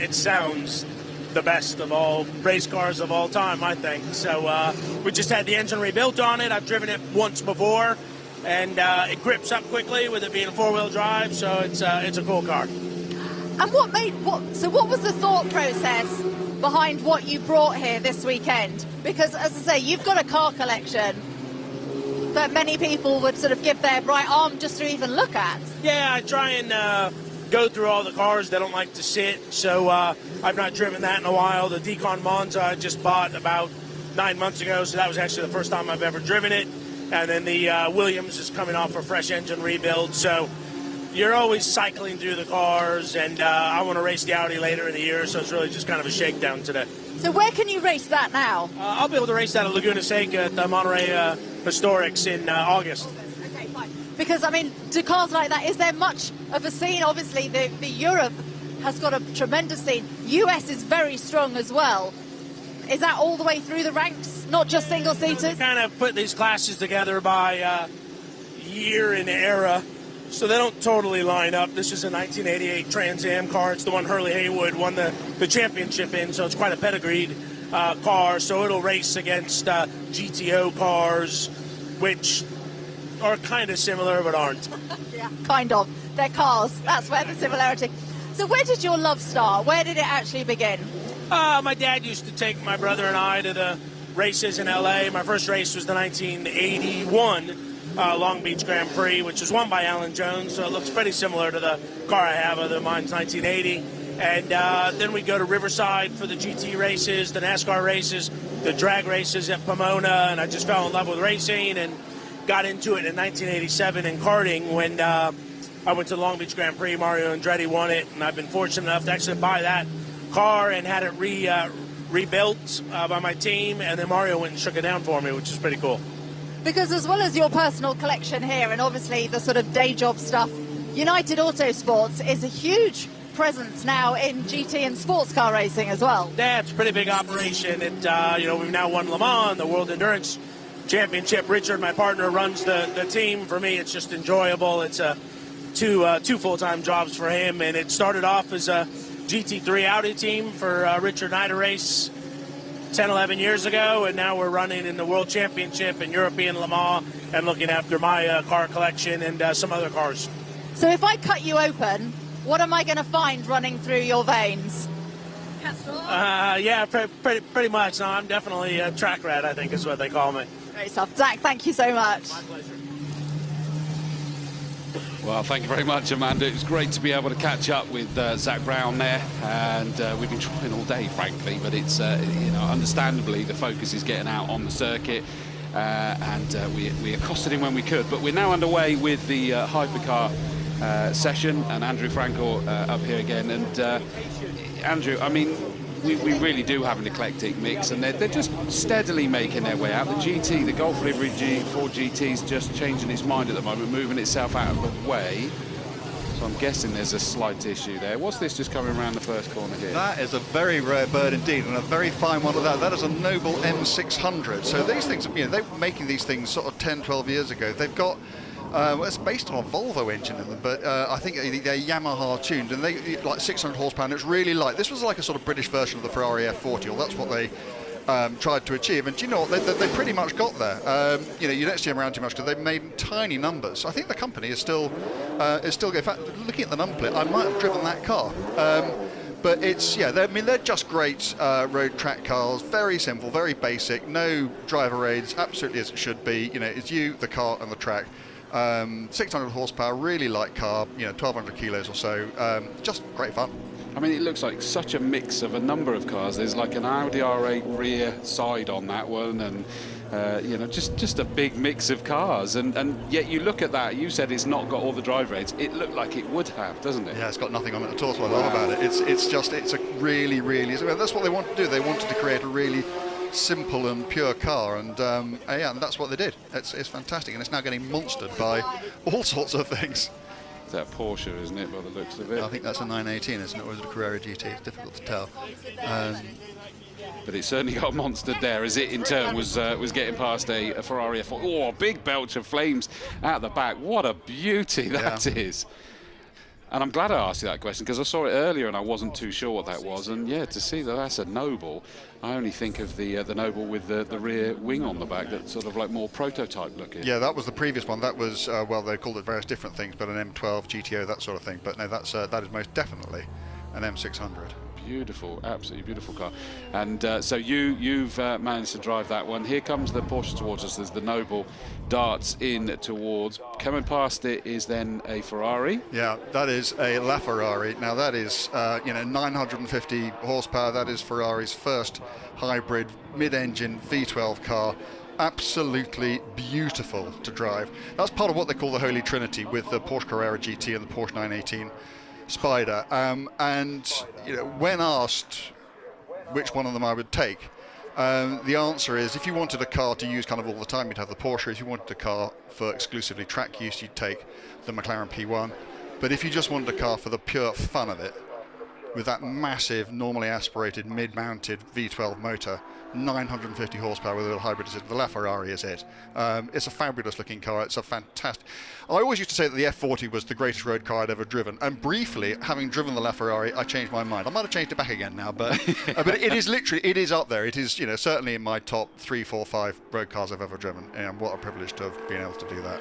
It sounds the best of all race cars of all time, I think. So we just had the engine rebuilt on it. I've driven it once before, and it grips up quickly with it being a 4-wheel drive, so it's a cool car. And what was the thought process behind what you brought here this weekend? Because, as I say, you've got a car collection that many people would sort of give their right arm just to even look at. Yeah, I try and go through all the cars that don't like to sit, so I've not driven that in a while. The Decon Monza I just bought about 9 months ago, so that was actually the first time I've ever driven it. And then the Williams is coming off a fresh engine rebuild, so you're always cycling through the cars, and I want to race the Audi later in the year, so it's really just kind of a shakedown today. So where can you race that now? I'll be able to race that at Laguna Seca at the Monterey Historics in August. Okay, fine. Because, I mean, do cars like that, is there much of a scene? Obviously, the Europe has got a tremendous scene. US is very strong as well. Is that all the way through the ranks, not just single-seaters? They kind of put these classes together by year and era, so they don't totally line up. This is a 1988 Trans Am car. It's the one Hurley Haywood won the championship in, so it's quite a pedigreed car. So it'll race against GTO cars, which are kind of similar but aren't. Yeah, kind of. They're cars. That's where the similarity. So where did your love start? Where did it actually begin? My dad used to take my brother and I to the races in LA. My first race was the 1981 Long Beach Grand Prix, which was won by Alan Jones, so it looks pretty similar to the car I have, other mine's 1980. And then we go to Riverside for the GT races, the NASCAR races, the drag races at Pomona, and I just fell in love with racing and got into it in 1987 in karting when I went to the Long Beach Grand Prix. Mario Andretti won it, and I've been fortunate enough to actually buy that car and had it rebuilt by my team, and then Mario went and shook it down for me, which is pretty cool. Because as well as your personal collection here and obviously the sort of day job stuff, United Autosports is a huge presence now in GT and sports car racing as well. Yeah, it's a pretty big operation. It, we've now won Le Mans, the World Endurance Championship. Richard, my partner, runs the team. For me, it's just enjoyable. It's two full-time jobs for him, and it started off as a GT3 Audi team for Richard and I to race 10, 11 years ago, and now we're running in the World Championship and European Le Mans and looking after my car collection and some other cars. So if I cut you open, what am I going to find running through your veins? Yeah, pretty much. No, I'm definitely a track rat, I think is what they call me. Great stuff. Zach, thank you so much. My pleasure. Well, thank you very much, Amanda. It was great to be able to catch up with Zach Brown there, and we've been trying all day, frankly, but it's, you know, understandably the focus is getting out on the circuit, and we accosted him when we could. But we're now underway with the Hypercar session, and Andrew Frankel up here again. And Andrew, I mean, we really do have an eclectic mix, and they're just steadily making their way out. The GT, the Golf Livery Ford GT is just changing its mind at the moment, moving itself out of the way. So I'm guessing there's a slight issue there. What's this just coming around the first corner here? That is a very rare bird indeed, and a very fine one of that. That is a Noble M600. So these things, you know, they were making these things sort of 10, 12 years ago. They've got well, it's based on a Volvo engine in them, but I think they're Yamaha tuned, and they like 600 horsepower, and it's really light. This was like a sort of British version of the Ferrari F40, or that's what they tried to achieve. And do you know what? They pretty much got there. You know, you don't see them around too much because they've made tiny numbers. I think the company is still in fact, looking at the number plate, I might have driven that car. But it's, yeah, I mean, they're just great road track cars, very simple, very basic, no driver aids, absolutely as it should be. You know, it's you, the car, and the track. 600 horsepower, really light car, you know, 1,200 kilos or so, just great fun. I mean, it looks like such a mix of a number of cars. There's like an Audi R8 rear side on that one, and you know, just a big mix of cars. And yet you look at that, you said it's not got all the driver aids. It looked like it would have, doesn't it? Yeah, it's got nothing on it at all. That's what I love about it. It's a really, that's what they wanted to do. They wanted to create a really simple and pure car, and yeah, and that's what they did. It's fantastic, and it's now getting monstered by all sorts of things. It's that Porsche, isn't it, by the looks of it? I think that's a 918, isn't it, or is it a Carrera GT? It's difficult to tell. But it certainly got monstered there, as it in turn was getting past a Ferrari F1. Oh, a big belch of flames out the back. What a beauty that is. And I'm glad I asked you that question, because I saw it earlier and I wasn't too sure what that was. And yeah, to see that that's a Noble, I only think of the Noble with the rear wing on the back, that's sort of like more prototype looking. Yeah, that was the previous one. That was, well, they called it various different things, but an M12 GTO, that sort of thing. But no, that is most definitely an M600. Beautiful, absolutely beautiful car. And so you've managed to drive that one. Here comes the Porsche towards us. There's the Noble darts in towards. Coming past it is then a Ferrari. Yeah, that is a LaFerrari. Now that is, you know, 950 horsepower. That is Ferrari's first hybrid mid-engine V12 car. Absolutely beautiful to drive. That's part of what they call the Holy Trinity with the Porsche Carrera GT and the Porsche 918 Spider. And you know, when asked which one of them I would take, the answer is, if you wanted a car to use kind of all the time, you'd have the Porsche. If you wanted a car for exclusively track use, you'd take the Mclaren P1. But if you just wanted a car for the pure fun of it, with that massive, normally aspirated, mid-mounted V12 motor, 950 horsepower with a hybrid, the LaFerrari is it. It's a fabulous looking car. It's a fantastic. I always used to say that the F40 was the greatest road car I'd ever driven, and briefly, having driven the LaFerrari, I changed my mind. I might have changed it back again now, but but it is literally, it is up there. It is, you know, certainly in my top 3, 4, 5 road cars I've ever driven, and what a privilege to have been able to do that.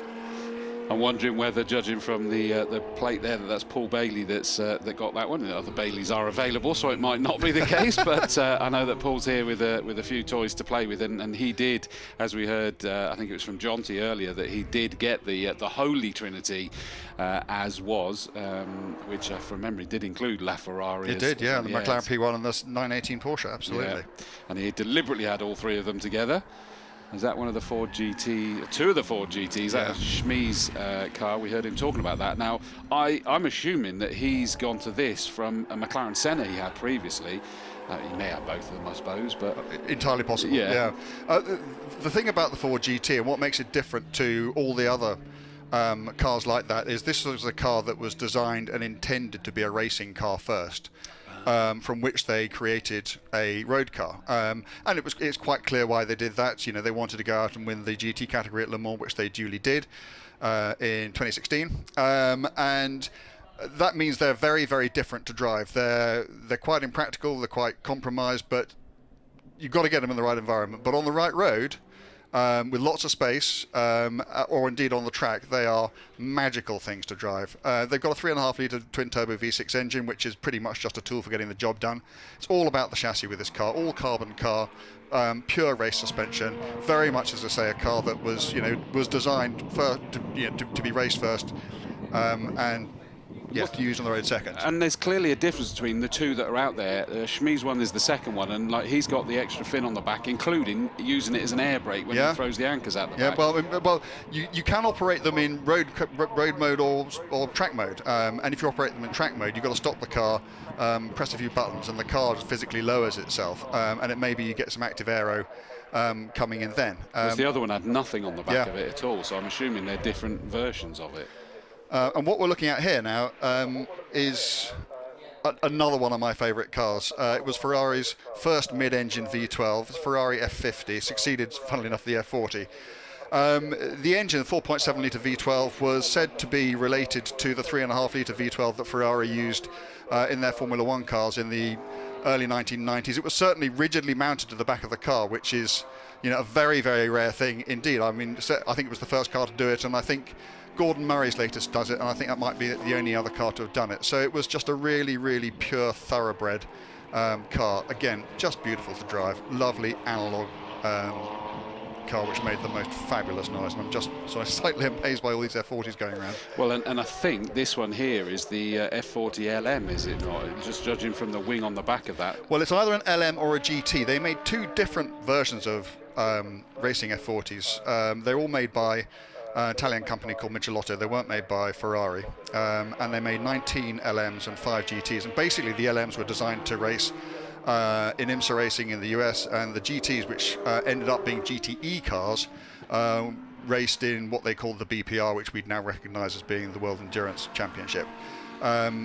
I'm wondering whether, judging from the plate there, that's Paul Bailey that got that one. The other Baileys are available, so it might not be the case. But I know that Paul's here with a few toys to play with, and he did, as we heard, I think it was from Jonty earlier, that he did get the Holy Trinity, as was, which from memory did include LaFerrari. It did, yeah, the Mclaren P1 and the 918 Porsche, absolutely. Yeah. And he deliberately had all three of them together. Is that one of the Ford GT, two of the Ford GTs? That was Schmee's car. We heard him talking about that. Now, I'm assuming that he's gone to this from a McLaren Senna he had previously. He may have both of them, I suppose, but entirely possible. Yeah. The thing about the Ford GT and what makes it different to all the other cars like that is this was a car that was designed and intended to be a racing car first. From which they created a road car, and it's quite clear why they did that. You know, they wanted to go out and win the GT category at Le Mans, which they duly did in 2016, and that means they're very, very different to drive. They're quite impractical, they're quite compromised, but you've got to get them in the right environment. But on the right road, with lots of space, or indeed on the track, they are magical things to drive. They've got a 3.5-litre twin-turbo V6 engine, which is pretty much just a tool for getting the job done. It's all about the chassis with this car, all carbon car, pure race suspension. Very much, as I say, a car that was, was designed to be raced first, and to use on the road second. And there's clearly a difference between the two that are out there. Schmee's one is the second one, and he's got the extra fin on the back, including using it as an air brake when he throws the anchors out the back. Well, you can operate them in road mode or track mode, and if you operate them in track mode, you've got to stop the car, press a few buttons, and the car just physically lowers itself, and it maybe you get some active aero coming in then. Because the other one had nothing on the back of it at all, so I'm assuming they're different versions of it. And what we're looking at here now is another one of my favourite cars. It was Ferrari's first mid-engine V12, Ferrari F50, succeeded, funnily enough, the F40. The engine, 4.7-litre V12, was said to be related to the 3.5-litre V12 that Ferrari used in their Formula One cars in the early 1990s. It was certainly rigidly mounted to the back of the car, which is, a very, very rare thing indeed. I mean, I think it was the first car to do it, and I think Gordon Murray's latest does it, and I think that might be the only other car to have done it. So it was just a really, really pure, thoroughbred car. Again, just beautiful to drive. Lovely analog car, which made the most fabulous noise. And I'm just slightly amazed by all these F40s going around. Well, and I think this one here is the F40 LM, is it not? Just judging from the wing on the back of that. Well, it's either an LM or a GT. They made two different versions of racing F40s. They're all made by an Italian company called Michelotto. They weren't made by Ferrari, and they made 19 LMs and 5 GTs, and basically the LMs were designed to race in IMSA racing in the US, and the GTs, which ended up being GTE cars, raced in what they called the BPR, which we'd now recognise as being the World Endurance Championship.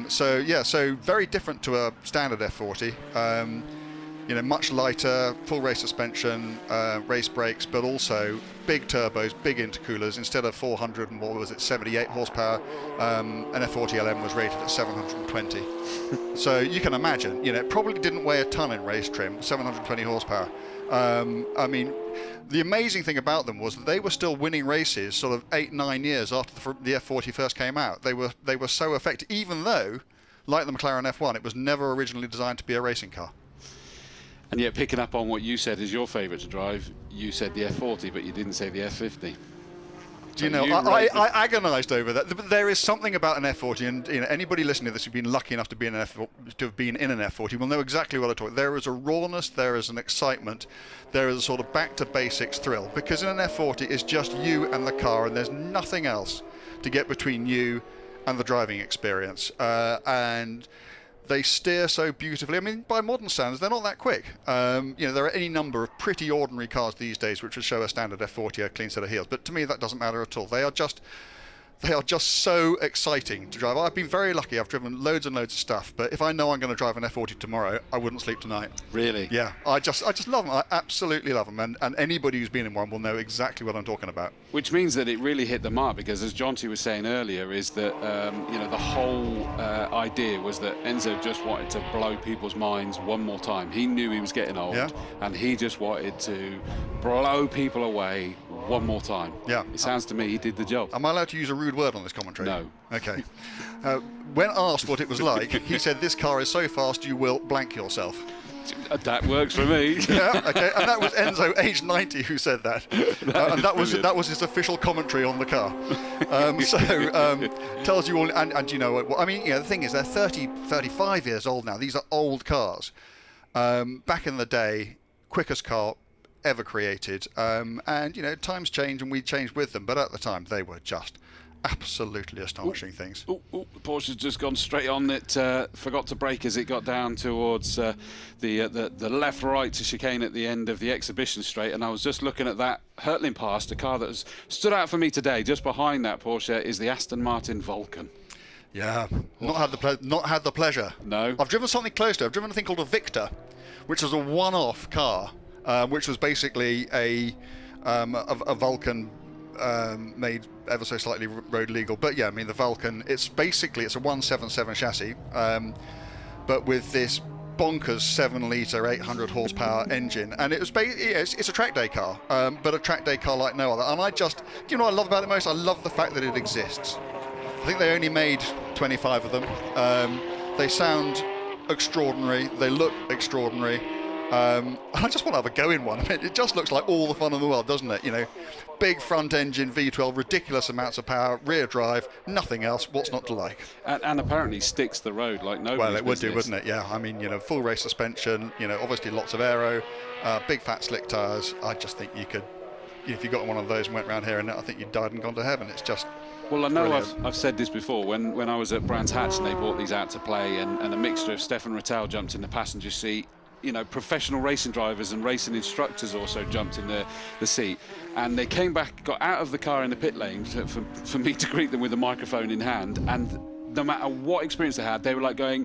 So very different to a standard F40. Much lighter, full race suspension, race brakes, but also big turbos, big intercoolers. Instead of 478 horsepower, an F40 LM was rated at 720. So you can imagine, it probably didn't weigh a ton in race trim, 720 horsepower. I mean, the amazing thing about them was that they were still winning races sort of 8-9 years after the F40 first came out. They were so effective, even though, like the McLaren F1, it was never originally designed to be a racing car. And yet, picking up on what you said is your favourite to drive, you said the F40, but you didn't say the F50. Do you know, I agonised over that. But there is something about an F40, and anybody listening to this who's been lucky enough to have been in an F40 will know exactly what I'm talking about. There is a rawness, there is an excitement, there is a sort of back to basics thrill, because in an F40 it's just you and the car, and there's nothing else to get between you and the driving experience. And they steer so beautifully. I mean, by modern standards, they're not that quick. There are any number of pretty ordinary cars these days which would show a standard F40 a clean set of heels, but to me that doesn't matter at all. They are just so exciting to drive. I've been very lucky. I've driven loads and loads of stuff, but if I know I'm going to drive an F40 tomorrow, I wouldn't sleep tonight. Really? Yeah, I just love them. I absolutely love them, and anybody who's been in one will know exactly what I'm talking about. Which means that it really hit the mark, because as Jonty was saying earlier, is that the whole idea was that Enzo just wanted to blow people's minds one more time. He knew he was getting old, and he just wanted to blow people away one more time. Yeah. It sounds to me he did the job. Am I allowed to use a rude word on this commentary? No. Okay. When asked what it was like, he said, "This car is so fast you will blank yourself." That works for me. Yeah, okay. And that was Enzo, age 90, who said that. And that was his official commentary on the car. Tells you all, and you know what, I mean, the thing is, they're 35 years old now. These are old cars. Back in the day, quickest car ever created, and times change and we changed with them, but at the time they were just absolutely astonishing things. Porsche's just gone straight on it, forgot to brake as it got down towards the left-right to chicane at the end of the exhibition straight, and I was just looking at that, hurtling past a car that has stood out for me today. Just behind that Porsche is the Aston Martin Vulcan. Yeah, not had the pleasure. No. I've driven something close to it. I've driven a thing called a Victor, which was a one-off car, which was basically a Vulcan made ever so slightly road legal. But yeah, I mean, the Vulcan, it's a 177 chassis, but with this bonkers 7-litre 800 horsepower engine, and it was it's a track day car, but a track day car like no other. And do you know what I love about it most? I love the fact that it exists. I think they only made 25 of them. They sound extraordinary, they look extraordinary, and I just want to have a go in one. I mean, it just looks like all the fun in the world, doesn't it? You know, big front engine V12, ridiculous amounts of power, rear drive, nothing else. What's not to like? And apparently sticks the road like nobody's Well, it would business. do, wouldn't it? Yeah, I mean, you know, full race suspension, you know, obviously lots of aero, big fat slick tyres. I just think you could, if you got one of those and went around here, and I think you died and gone to heaven. It's just Well, I know brilliant. I've said this before. When I was at Brands Hatch and they brought these out to play, and a mixture of Stefan Rattal jumped in the passenger seat. You know, professional racing drivers and racing instructors also jumped in the seat, and they came back, got out of the car in the pit lane for me to greet them with a microphone in hand, and no matter what experience they had, they were like going,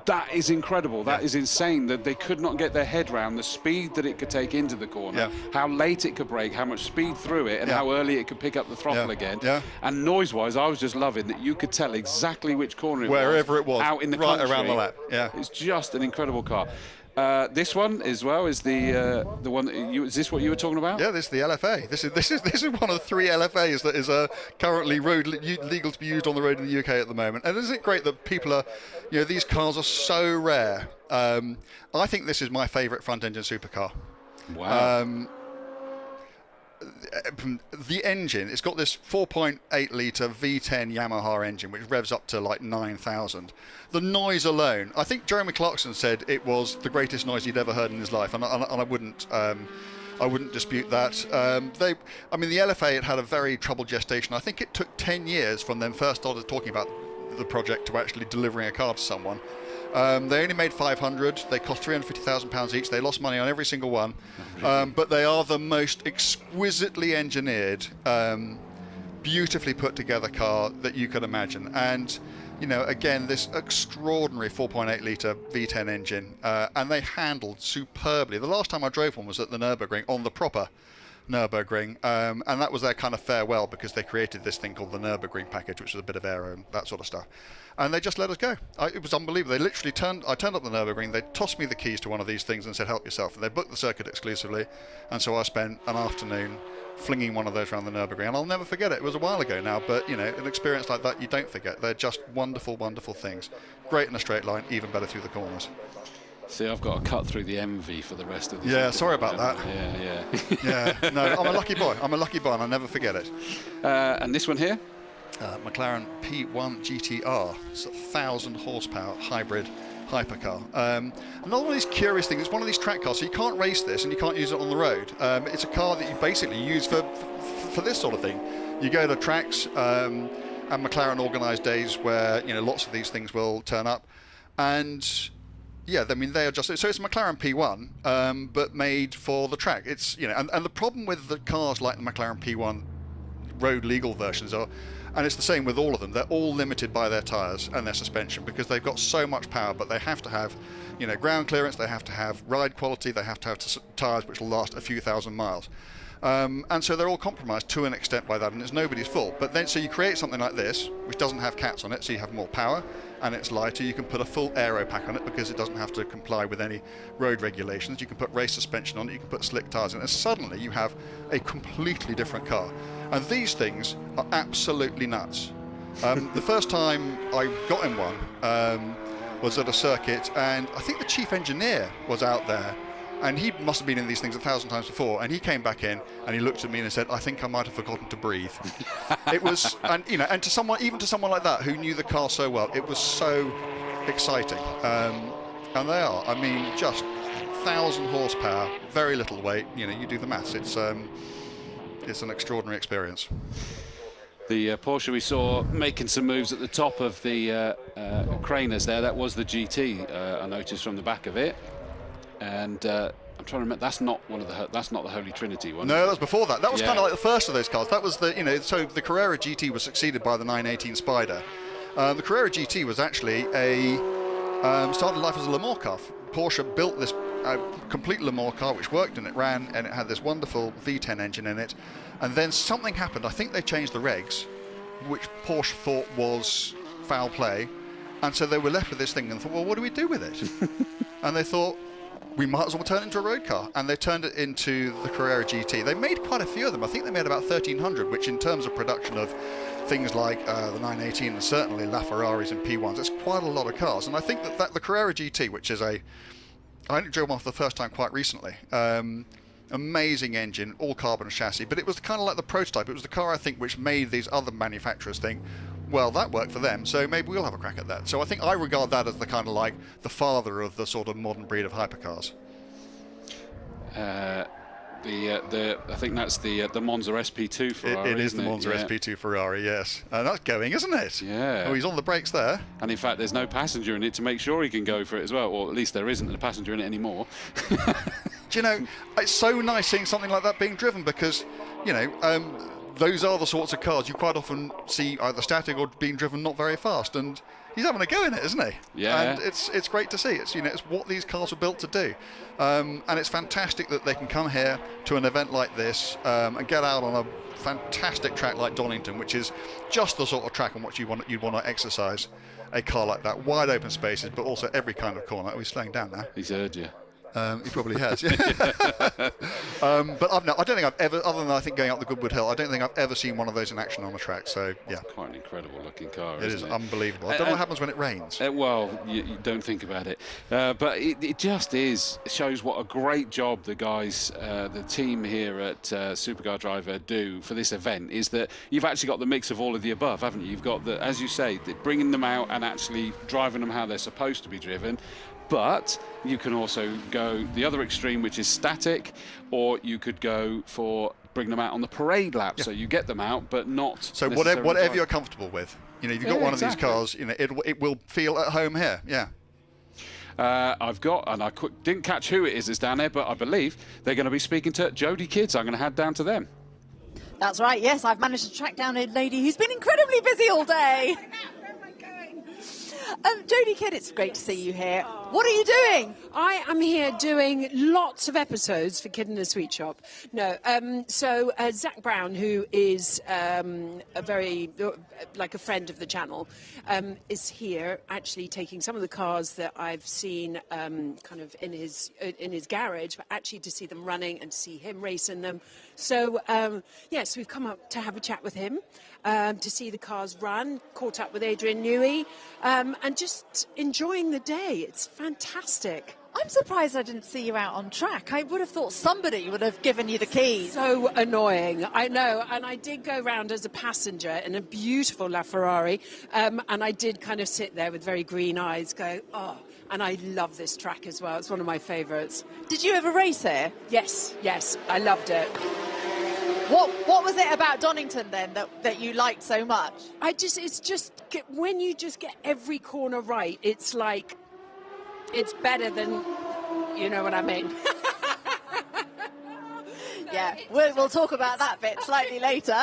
that is incredible, that is insane, that they could not get their head around the speed that it could take into the corner, how late it could brake, how much speed through it, and how early it could pick up the throttle again. And noise-wise, I was just loving that you could tell exactly which corner it wherever it was, out in the right country. around the lap. Yeah, it's just an incredible car. This one as well is the one that is this what you were talking about? Yeah, this is the LFA. This is one of the 3 LFAs that is currently legal to be used on the road in the UK at the moment. And isn't it great that people are, you know, these cars are so rare. I think this is my favourite front engine supercar. Wow. The engine, it's got this 4.8 litre V10 Yamaha engine which revs up to like 9,000. The noise alone, I think Jeremy Clarkson said it was the greatest noise he'd ever heard in his life, and I wouldn't dispute that. I mean, the LFA, it had a very troubled gestation. I think it took 10 years from them first started talking about the project to actually delivering a car to someone. They only made 500. They cost £350,000 each. They lost money on every single one. But they are the most exquisitely engineered, beautifully put together car that you could imagine. And, you know, again, this extraordinary 4.8 litre V10 engine. And they handled superbly. The last time I drove one was at the Nürburgring, on the proper Nürburgring, and that was their kind of farewell, because they created this thing called the Nürburgring package, which was a bit of aero and that sort of stuff, and they just let us go. It was unbelievable. They literally I turned up the Nürburgring, they tossed me the keys to one of these things and said, help yourself, and they booked the circuit exclusively, and so I spent an afternoon flinging one of those around the Nürburgring, and I'll never forget it. It was a while ago now, but you know, an experience like that you don't forget. They're just wonderful, wonderful things. Great in a straight line, even better through the corners. See, I've got to cut through the MV for the rest of the Yeah, sorry about that. Yeah. Yeah, no, I'm a lucky boy. I'm a lucky boy, and I'll never forget it. And this one here? Mclaren P1 Gtr. It's a 1,000 horsepower hybrid hypercar. Another one of these curious things, it's one of these track cars, so you can't race this and you can't use it on the road. It's a car that you basically use for this sort of thing. You go to tracks, and McLaren organise days where, you know, lots of these things will turn up, and yeah, I mean, they are just, so it's a McLaren P1, but made for the track. It's, you know, and the problem with the cars like the McLaren P1 road legal versions are, and it's the same with all of them, they're all limited by their tyres and their suspension, because they've got so much power, but they have to have, you know, ground clearance, they have to have ride quality, they have to have tyres which will last a few thousand miles. And so they're all compromised to an extent by that, and it's nobody's fault. But then, so you create something like this, which doesn't have cats on it, so you have more power, and it's lighter. You can put a full aero pack on it because it doesn't have to comply with any road regulations. You can put race suspension on it, you can put slick tyres in it, and suddenly you have a completely different car. And these things are absolutely nuts. The first time I got in one was at a circuit, and I think the chief engineer was out there, and he must have been in these things 1,000 times before, and he came back in and he looked at me and said, I think I might have forgotten to breathe. It was, and you know, and to someone, even to someone like that who knew the car so well, it was so exciting. And they are, I mean, just 1,000 horsepower, very little weight, you know, you do the maths, it's an extraordinary experience. The Porsche we saw making some moves at the top of the craners there, that was the GT, I noticed from the back of it. And I'm trying to remember, that's not the Holy Trinity one. No, that was before that. That was kind of like the first of those cars. That was the, you know, so the Carrera GT was succeeded by the 918 Spider. The Carrera GT was actually started life as a Le Mans car. Porsche built this complete Le Mans car which worked and it ran, and it had this wonderful V10 engine in it. And then something happened. I think they changed the regs, which Porsche thought was foul play. And so they were left with this thing and thought, well, what do we do with it? And they thought, we might as well turn it into a road car. And they turned it into the Carrera GT. They made quite a few of them. I think they made about 1,300, which in terms of production of things like the 918 and certainly LaFerraris and P1s, it's quite a lot of cars. And I think that the Carrera GT, which is I only drove one for the first time quite recently, amazing engine, all carbon chassis, but it was kind of like the prototype. It was the car, I think, which made these other manufacturers think, well, that worked for them, so maybe we'll have a crack at that. So I think I regard that as the kind of like the father of the sort of modern breed of hypercars. I think that's the Monza SP2 Ferrari. It is the Monza SP2 Ferrari, yes. And that's going, isn't it? Yeah. Oh, he's on the brakes there. And in fact, there's no passenger in it to make sure he can go for it as well, or at least there isn't a passenger in it anymore. Do you know, it's so nice seeing something like that being driven because, you know, those are the sorts of cars you quite often see either static or being driven not very fast, and he's having a go in it, isn't he? Yeah. And it's great to see. It's, you know, it's what these cars were built to do, and it's fantastic that they can come here to an event like this and get out on a fantastic track like Donington, which is just the sort of track on which you'd want to exercise a car like that. Wide open spaces, but also every kind of corner. Oh, he's slowing down now. He's heard you. He probably has. But I don't think I've ever, other than I think going up the Goodwood Hill, I don't think I've ever seen one of those in action on the track. So yeah, quite an incredible looking car. It is unbelievable. I don't know what happens when it rains. Well, you don't think about it, but it just is. It shows what a great job the guys, the team here at Supercar Driver do for this event. Is that you've actually got the mix of all of the above, haven't you? You've got the, as you say, bringing them out and actually driving them how they're supposed to be driven. But you can also go the other extreme, which is static, or you could go for bring them out on the parade lap. Yeah. So you get them out, but not. So whatever you're comfortable with. You know, you've got one of these cars. You know, it will feel at home here. Yeah. I've got, and I didn't catch who it is that's down there, but I believe they're going to be speaking to Jodie Kids. I'm going to head down to them. That's right. Yes, I've managed to track down a lady who's been incredibly busy all day. Jodie Kidd, it's great to see you here. What are you doing? I am here doing lots of episodes for Kid in the Sweet Shop. No, so Zach Brown, who is a very, like a friend of the channel, is here actually taking some of the cars that I've seen kind of in his garage, but actually to see them running and to see him racing them. So, yes, we've come up to have a chat with him, to see the cars run, caught up with Adrian Newey, and just enjoying the day. It's fantastic. I'm surprised I didn't see you out on track. I would have thought somebody would have given you the keys. So annoying, I know. And I did go round as a passenger in a beautiful LaFerrari, and I did kind of sit there with very green eyes go, oh, and I love this track as well. It's one of my favourites. Did you ever race here? Yes, I loved it. What was it about Donington then that you liked so much? It's just when you just get every corner right, it's like, it's better than, you know what I mean. Yeah, we'll talk about that bit slightly later.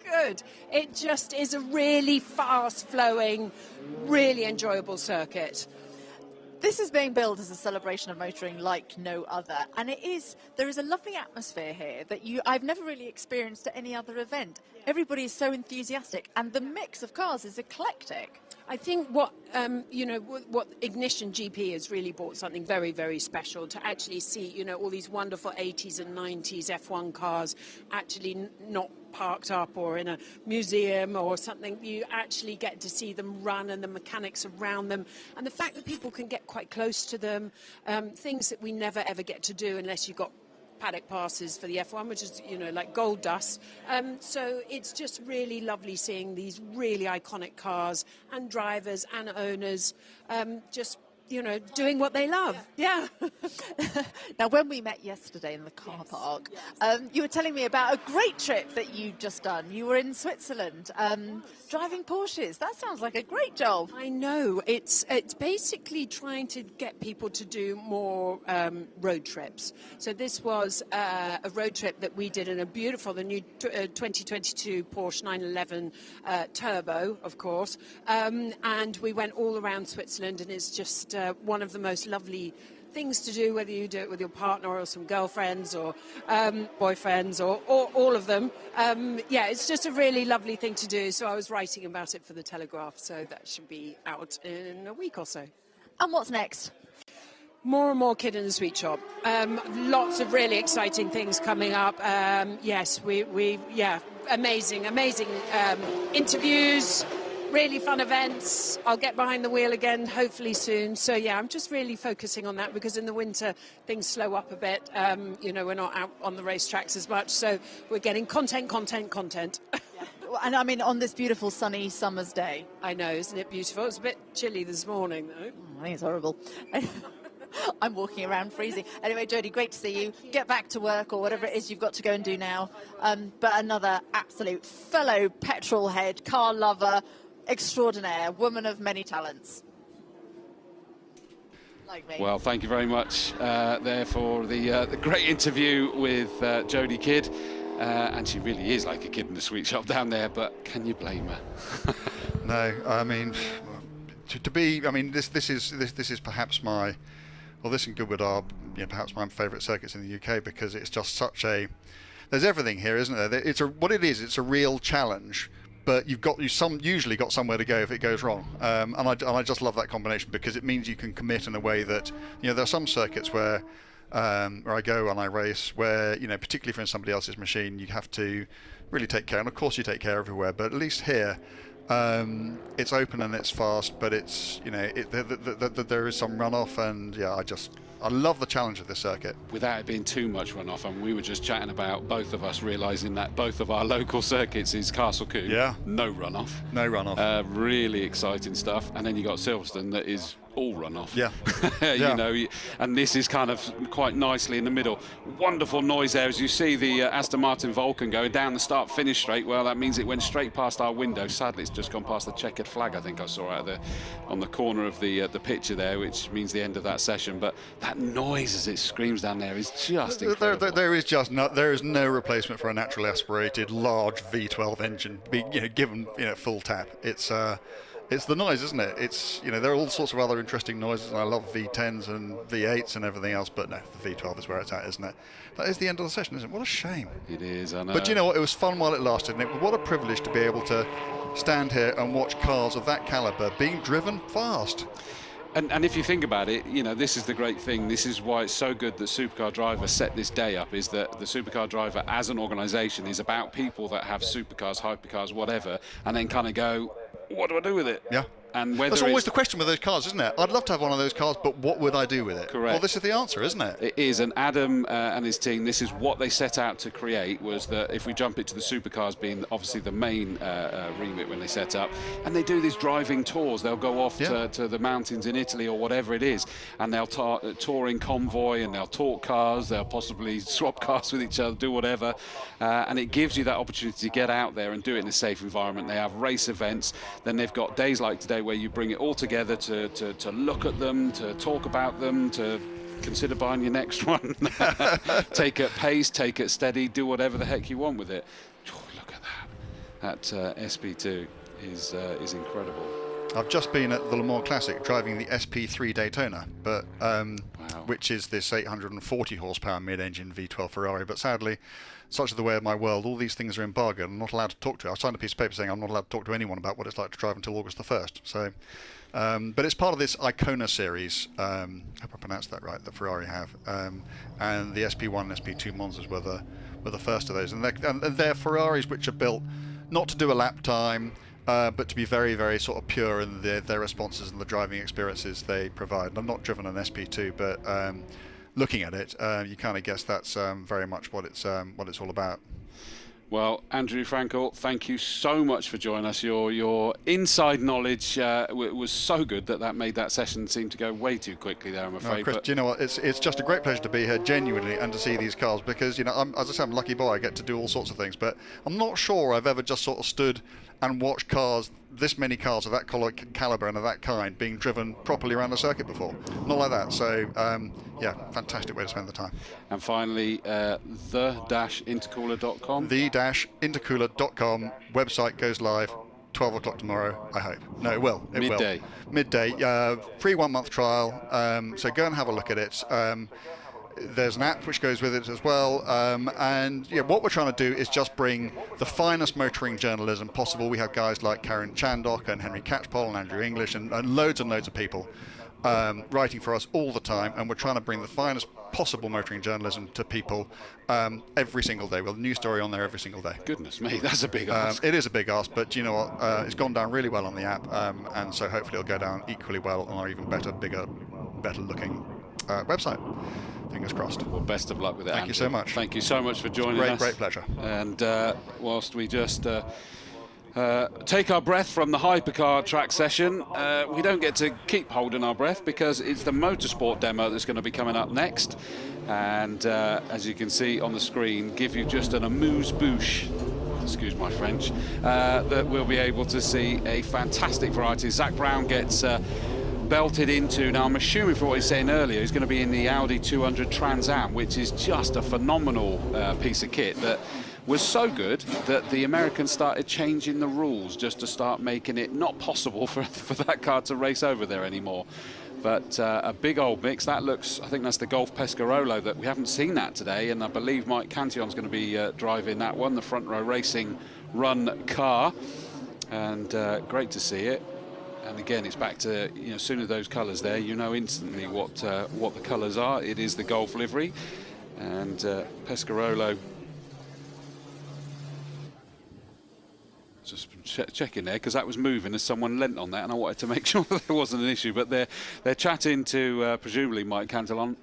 Good. It just is a really fast-flowing, really enjoyable circuit. This is being billed as a celebration of motoring like no other, and there is a lovely atmosphere here that I've never really experienced at any other event. Everybody is so enthusiastic, and the mix of cars is eclectic. I think what Ignition GP has really brought something very, very special to actually see, all these wonderful 80s and 90s F1 cars actually not parked up or in a museum or something. You actually get to see them run and the mechanics around them, and the fact that people can get quite close to them, things that we never ever get to do unless you've got paddock passes for the F1, which is, like gold dust. So it's just really lovely seeing these really iconic cars and drivers and owners just, doing what they love. Yeah. Now, when we met yesterday in the car park, you were telling me about a great trip that you'd just done. You were in Switzerland driving Porsches. That sounds like a great job. I know. It's basically trying to get people to do more road trips. So this was a road trip that we did in the new 2022 Porsche 911 Turbo, of course. And we went all around Switzerland, and it's just one of the most lovely things to do, whether you do it with your partner or some girlfriends or boyfriends or all of them. Yeah, it's just a really lovely thing to do. So I was writing about it for the Telegraph, so that should be out in a week or so. And what's next? More and more Kid in the Sweet Shop. Lots of really exciting things coming up. Yes, yeah, amazing interviews, really fun events. I'll get behind the wheel again, hopefully soon. So yeah, I'm just really focusing on that because in the winter things slow up a bit. You know, we're not out on the racetracks as much, so we're getting content. And I mean, on this beautiful sunny summer's day. I know, isn't it beautiful? It's a bit chilly this morning, though. I think it's horrible. I'm walking around freezing. Anyway, Jodie, great to see you. Get back to work or whatever it is you've got to go and do now. But another absolute fellow petrol head, car lover, extraordinaire, woman of many talents. Like me. Well, thank you very much there for the great interview with Jodie Kidd. And she really is like a kid in the sweet shop down there, but can you blame her? No, I mean, I mean, this is perhaps my, well, this and Goodwood are, you know, perhaps my favourite circuits in the UK because it's just such a, there's everything here, isn't there? It's what it is. It's a real challenge, but you usually got somewhere to go if it goes wrong, and I just love that combination because it means you can commit in a way that, you know, there are some circuits where I go and I race where, you know, particularly if you're in somebody else's machine, you have to really take care, and of course you take care everywhere, but at least here it's open and it's fast, but it's, you know, there is some runoff, and yeah, I love the challenge of this circuit. Without it being too much runoff, and we were just chatting about both of us realising that both of our local circuits is Castle Coombe. Yeah. No runoff. No runoff. Really exciting stuff. And then you got Silverstone that is all runoff. Yeah. You know, and this is kind of quite nicely in the middle. Wonderful noise there as you see the Aston Martin Vulcan going down the start-finish straight. Well, that means it went straight past our window. Sadly, it's just gone past the checkered flag, I think I saw out there on the corner of the picture there, which means the end of that session. But that noise as it screams down there is just incredible. There is no replacement for a naturally aspirated large V12 engine, you know, given, you know, full tap. It's the noise, isn't it? It's, you know, there are all sorts of other interesting noises, and I love V10s and V8s and everything else, but no, the V12 is where it's at, isn't it? That is the end of the session, isn't it? What a shame. It is, I know. But you know what? It was fun while it lasted, and what a privilege to be able to stand here and watch cars of that calibre being driven fast. And if you think about it, you know, this is the great thing. This is why it's so good that Supercar Driver set this day up, is that the Supercar Driver as an organisation is about people that have supercars, hypercars, whatever, and then kind of go, what do I do with it? Yeah. And whether that's always the question with those cars, isn't it? I'd love to have one of those cars, but what would I do with it? Correct. Well, this is the answer, isn't it? It is, and Adam and his team, this is what they set out to create, was that if we jump into the supercars being obviously the main remit when they set up, and they do these driving tours. They'll go off to the mountains in Italy or whatever it is, and they'll tour in convoy, and they'll talk cars, they'll possibly swap cars with each other, do whatever, and it gives you that opportunity to get out there and do it in a safe environment. They have race events, then they've got days like today where you bring it all together to look at them, to talk about them, to consider buying your next one. Take it pace, take it steady, do whatever the heck you want with it. Oh, look at that. That SP2 is incredible. I've just been at the Le Mans Classic driving the SP3 Daytona, but which is this 840 horsepower mid-engine V12 Ferrari, but sadly, such is the way of my world, all these things are embargoed. I'm not allowed to talk to. I signed a piece of paper saying I'm not allowed to talk to anyone about what it's like to drive until August the 1st. So, but it's part of this Icona series. I hope I pronounced that right. That Ferrari have, and the SP1 and SP2 Monzas were the first of those, and they're Ferraris which are built not to do a lap time, but to be very, very sort of pure in their responses and the driving experiences they provide. And I've not driven an SP2, but looking at it, you kind of guess that's very much what it's all about. Well, Andrew Frankel, thank you so much for joining us. Your inside knowledge was so good that made that session seem to go way too quickly there, I'm afraid. No, Chris, do you know what? It's just a great pleasure to be here, genuinely, and to see these cars, because, you know, as I say, I'm a lucky boy. I get to do all sorts of things, but I'm not sure I've ever just sort of stood and watched cars, this many cars of that calibre and of that kind, being driven properly around the circuit before. Not like that. So, yeah, fantastic way to spend the time. And finally, the-intercooler.com. The-intercooler.com website goes live 12 o'clock tomorrow, I hope. No, it will. It Midday. Will. Midday. Free 1 month trial. So go and have a look at it. There's an app which goes with it as well. And yeah, what we're trying to do is just bring the finest motoring journalism possible. We have guys like Karen Chandok and Henry Catchpole and Andrew English and loads of people writing for us all the time. And we're trying to bring the finest possible motoring journalism to people every single day. We'll have a new story on there every single day. Goodness me, that's a big ask. It is a big ask, but you know what? It's gone down really well on the app, and so hopefully it'll go down equally well on our even better, bigger, better looking website. Fingers crossed. Well, best of luck with it. Thank you so much. Thank you so much for joining us. Great pleasure. And whilst we just take our breath from the hypercar track session, we don't get to keep holding our breath because it's the motorsport demo that's going to be coming up next. And as you can see on the screen, give you just an amuse-bouche, excuse my French, that we'll be able to see a fantastic variety. Zach Brown gets belted into, now I'm assuming from what he's saying earlier, he's going to be in the Audi 200 Trans Am, which is just a phenomenal piece of kit that was so good that the Americans started changing the rules just to start making it not possible for that car to race over there anymore. But a big old mix. That looks, I think that's the Golf Pescarolo, that we haven't seen that today, and I believe Mike Cantillon's going to be driving that one, the Front Row Racing run car, and great to see it. And again, it's back to, you know, as soon as those colours there, you know instantly what the colours are. It is the Golf livery, and Pescarolo. Just checking there because that was moving as someone leant on that, and I wanted to make sure that there wasn't an issue. But they're chatting to presumably Mike Cantillon.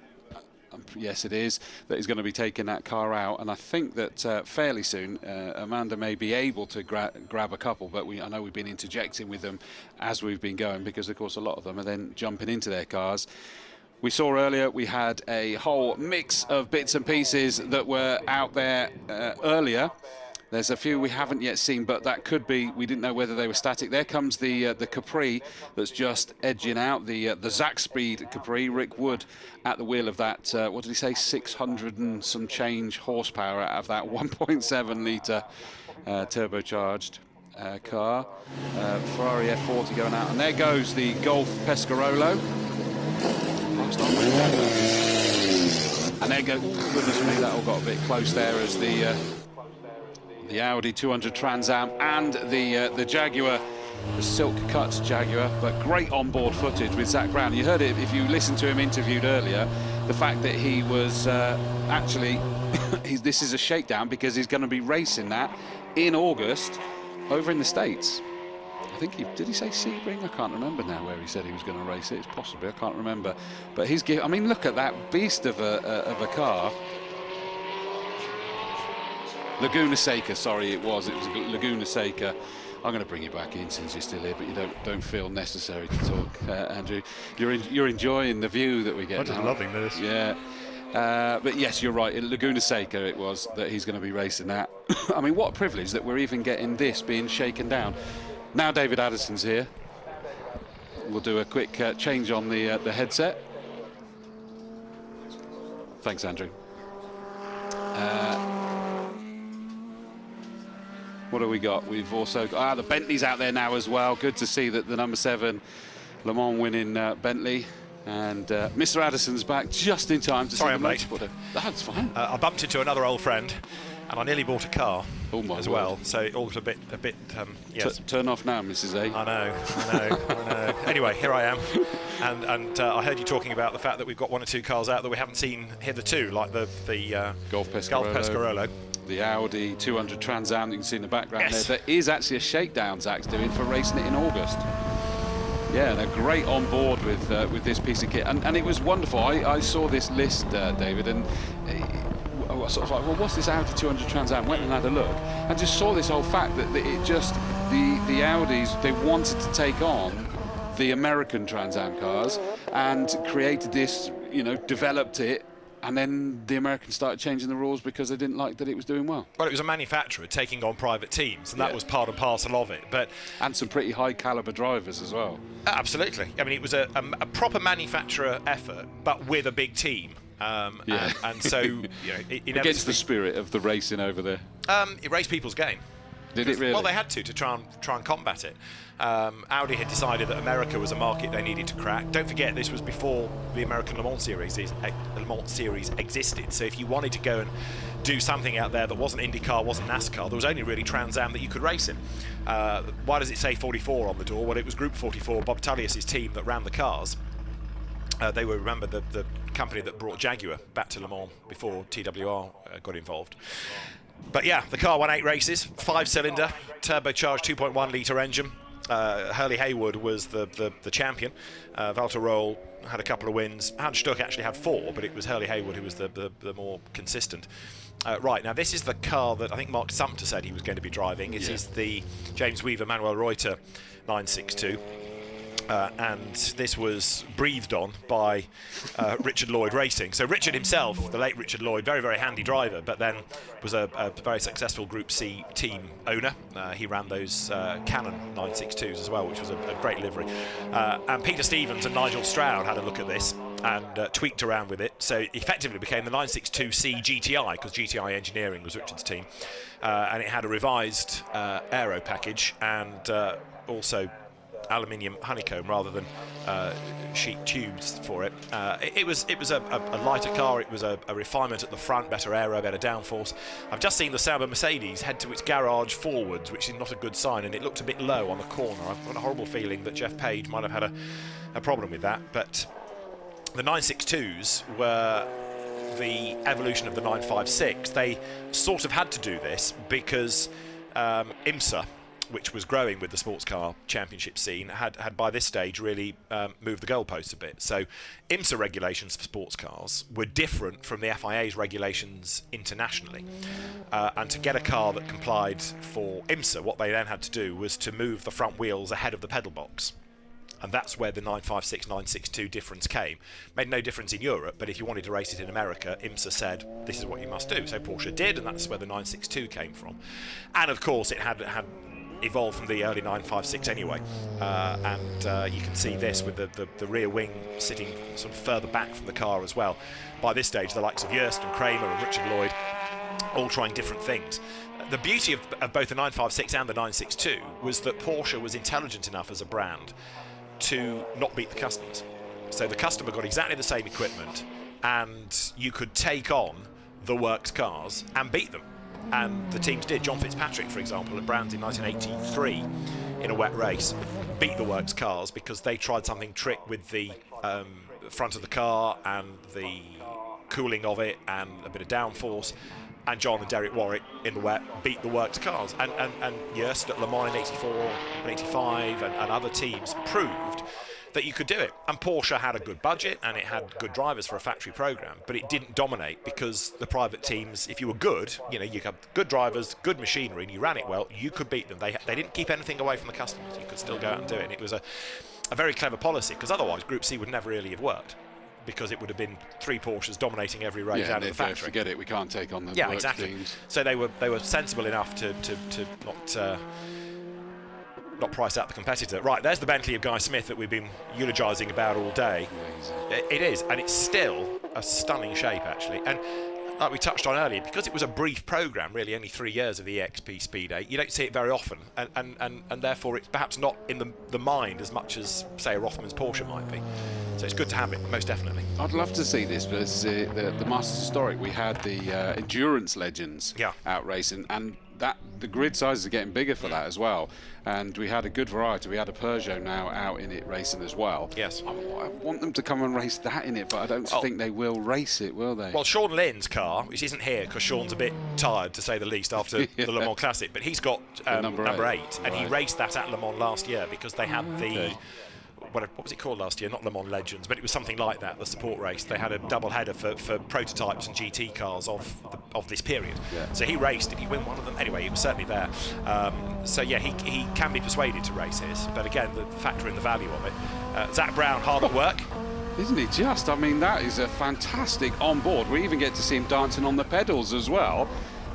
Yes, it is, that he's going to be taking that car out, and I think that fairly soon Amanda may be able to grab a couple, but I know we've been interjecting with them as we've been going, because of course a lot of them are then jumping into their cars. We saw earlier we had a whole mix of bits and pieces that were out there earlier. There's a few we haven't yet seen, but that could be, we didn't know whether they were static. There comes the Capri that's just edging out, the Zach Speed Capri. Rick Wood at the wheel of that, what did he say, 600 and some change horsepower out of that 1.7 litre turbocharged car. Ferrari F40 going out, and there goes the Golf Pescarolo. And there goes, goodness me, that all got a bit close there as the Audi 200 Trans Am and the Jaguar, the silk cut Jaguar, but great onboard footage with Zach Brown. You heard it if you listened to him interviewed earlier, the fact that he was actually, this is a shakedown because he's going to be racing that in August over in the States. I think did he say Sebring? I can't remember now where he said he was going to race it. It's possibly, I can't remember. But I mean, look at that beast of a car. Laguna Seca, sorry, it was Laguna Seca. I'm going to bring you back in since you're still here, but you don't feel necessary to talk, Andrew. You're enjoying the view that we get. I'm just loving this. Yeah, but yes, you're right. Laguna Seca, it was that he's going to be racing that. I mean, what a privilege that we're even getting this being shaken down. Now David Addison's here. We'll do a quick change on the headset. Thanks, Andrew. What have we got? We've also got the Bentley's out there now as well. Good to see that the number 7 Le Mans winning Bentley. And Mr. Addison's back just in time to see the motorsport. That's fine. I bumped into another old friend, and I nearly bought a car as well. So it all got a bit. Yes. Turn off now, Mrs. A. I know. Anyway, here I am, and I heard you talking about the fact that we've got 1 or 2 cars out that we haven't seen hitherto, like the Golf Pescarolo. The Audi 200 Trans Am that you can see in the background there. There is actually a shakedown Zach's doing for racing it in August. Yeah, and a great on board with this piece of kit, and it was wonderful. I saw this list, David, and I was sort of like, well, what's this Audi 200 Trans Am? Went and had a look, and just saw this whole fact that it just the Audis, they wanted to take on the American Trans Am cars and created this, developed it. And then the Americans started changing the rules because they didn't like that it was doing well. Well, it was a manufacturer taking on private teams, and that was part and parcel of it. And some pretty high caliber drivers as well. Absolutely. I mean, it was a proper manufacturer effort, but with a big team. And so, against the spirit of the racing over there. It raised people's game. Did it really? Well, they had to try and combat it. Audi had decided that America was a market they needed to crack. Don't forget, this was before the American Le Mans series existed. So if you wanted to go and do something out there that wasn't IndyCar, wasn't NASCAR, there was only really Trans Am that you could race in. Why does it say 44 on the door? Well, it was Group 44, Bob Tullius's team, that ran the cars. They were, remember, the company that brought Jaguar back to Le Mans before TWR got involved. But yeah, the car won 8 races, 5-cylinder, turbocharged 2.1 litre engine. Hurley Haywood was the champion. Walter Roll had a couple of wins. Hans Stuck actually had 4, but it was Hurley Haywood who was the more consistent. Right, now this is the car that I think Mark Sumter said he was going to be driving. It is the James Weaver Manuel Reuter 962. And this was breathed on by Richard Lloyd Racing. So Richard himself, the late Richard Lloyd, very, very handy driver, but then was a very successful Group C team owner. He ran those Canon 962s as well, which was a great livery. And Peter Stevens and Nigel Stroud had a look at this and tweaked around with it. So it effectively became the 962C GTI, because GTI Engineering was Richard's team. And it had a revised aero package and also aluminium honeycomb rather than sheet tubes for it. It was a lighter car. It was a refinement at the front, better aero, better downforce. I've just seen the Sauber Mercedes head to its garage forwards, which is not a good sign, and it looked a bit low on the corner. I've got a horrible feeling that Jeff Page might have had a problem with that. But the 962s were the evolution of the 956. They sort of had to do this because IMSA, which was growing with the sports car championship scene, had by this stage really moved the goalposts a bit. So IMSA regulations for sports cars were different from the FIA's regulations internationally. And to get a car that complied for IMSA, what they then had to do was to move the front wheels ahead of the pedal box. And that's where the 956, 962 difference came. Made no difference in Europe, but if you wanted to race it in America, IMSA said, this is what you must do. So Porsche did, and that's where the 962 came from. And of course, it had evolved from the early 956 anyway. You can see this with the rear wing sitting sort of further back from the car as well. By this stage, the likes of Joest and Kramer and Richard Lloyd all trying different things. The beauty of both the 956 and the 962 was that Porsche was intelligent enough as a brand to not beat the customers. So the customer got exactly the same equipment, and you could take on the works cars and beat them. And the teams did. John Fitzpatrick, for example, at Brands in 1983 in a wet race, beat the works cars because they tried something trick with the front of the car and the cooling of it and a bit of downforce. And John and Derek Warwick in the wet beat the works cars. And Joest at Le Mans in 84 and 85 and other teams proved that you could do it. And Porsche had a good budget and it had good drivers for a factory program, but it didn't dominate because the private teams, if you were good, you know, you had good drivers, good machinery, and you ran it well, you could beat them. They didn't keep anything away from the customers. You could still go out and do it. And it was a very clever policy, because otherwise Group C would never really have worked, because it would have been 3 Porsches dominating every race out of the factory. Forget it, we can't take on the works exactly. Teams. So they were sensible enough to not price out the competitor. Right, there's the Bentley of Guy Smith that we've been eulogising about all day. It is, and it's still a stunning shape, actually. And like we touched on earlier, because it was a brief programme, really only 3 years of the EXP Speed 8, you don't see it very often, and therefore it's perhaps not in the mind as much as, say, a Rothmans Porsche might be. So it's good to have it, most definitely. I'd love to see this, but it's the Masters Historic, we had the Endurance Legends out racing, and the grid sizes are getting bigger for that as well. And we had a good variety. We had a Peugeot now out in it racing as well. Yes. I want them to come and race that in it, but I don't think they will race it, will they? Well, Sean Lynn's car, which isn't here because Sean's a bit tired, to say the least, after the Le Mans Classic, but he's got number 8, and he raced that at Le Mans last year because they had the... What was it called last year? Not Le Mans Legends, but it was something like that, the support race. They had a double header for prototypes and GT cars of this period. Yeah. So he raced. Did he win one of them? Anyway, he was certainly there. So yeah, he can be persuaded to race his, but again, the factor in the value of it. Zach Brown, hard at work. Isn't it just? I mean, that is a fantastic on-board. We even get to see him dancing on the pedals as well.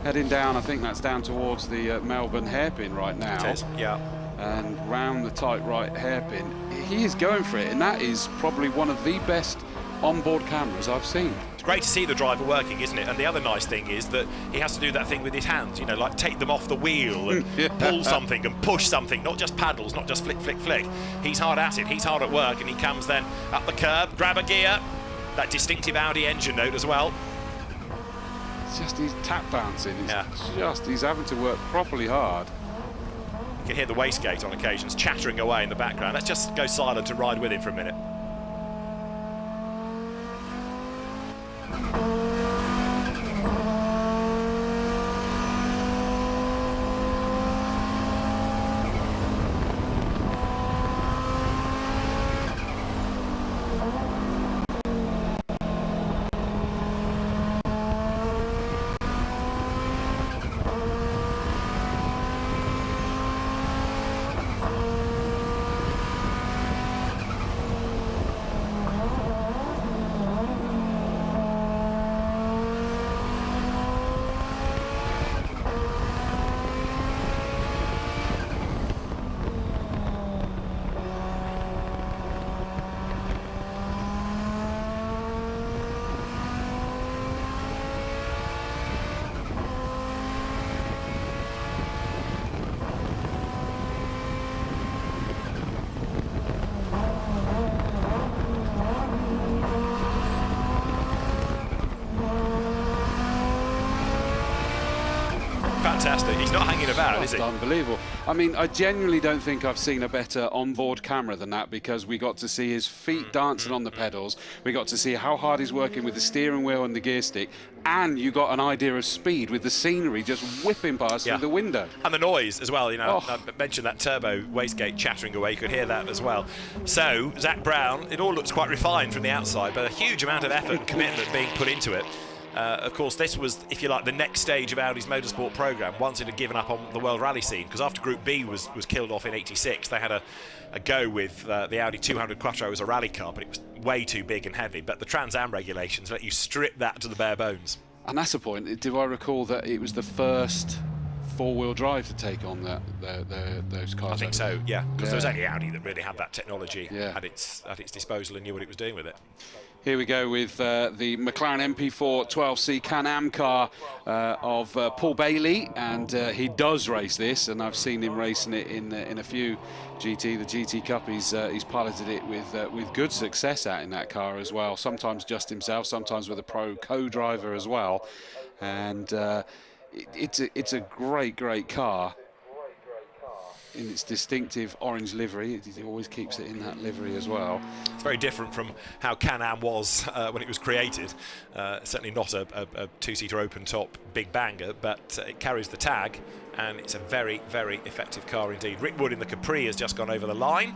Heading down, I think that's down towards the Melbourne hairpin right now. It is, yeah. And round the tight right hairpin. He is going for it, and that is probably one of the best onboard cameras I've seen. It's great to see the driver working, isn't it? And the other nice thing is that he has to do that thing with his hands, you know, like take them off the wheel and pull something and push something, not just paddles, not just flick, flick, flick. He's hard at it, he's hard at work, and he comes then up the curb, grab a gear, that distinctive Audi engine note as well. It's just he's tap bouncing. He's having to work properly hard. You can hear the wastegate on occasions chattering away in the background. Let's just go silent and ride with him for a minute. Fantastic. He's not hanging about, is he? Unbelievable. I mean, I genuinely don't think I've seen a better onboard camera than that, because we got to see his feet dancing on the pedals, we got to see how hard he's working with the steering wheel and the gear stick, and you got an idea of speed with the scenery just whipping past through the window. And the noise as well, you know, I mentioned that turbo wastegate chattering away, you could hear that as well. So, Zak Brown, it all looks quite refined from the outside, but a huge amount of effort and commitment being put into it. Of course, this was, if you like, the next stage of Audi's motorsport programme once it had given up on the World Rally scene, because after Group B was killed off in '86, they had a go with the Audi 200 Quattro as a rally car, but it was way too big and heavy. But the Trans Am regulations let you strip that to the bare bones. And that's the point. Do I recall that it was the first four-wheel drive to take on those cars? I think so, yeah, because there was only Audi that really had that technology at its disposal and knew what it was doing with it. Here we go with the McLaren MP4 12C Can-Am car of Paul Bailey, and he does race this, and I've seen him racing it in a few the GT Cup. He's piloted it with good success out in that car as well. Sometimes just himself, sometimes with a pro co-driver as well, and it's a great car in its distinctive orange livery. He always keeps it in that livery as well. It's very different from how Can-Am was when it was created. Certainly not a two-seater open-top big banger, but it carries the tag, and it's a very, very effective car indeed. Rick Wood in the Capri has just gone over the line,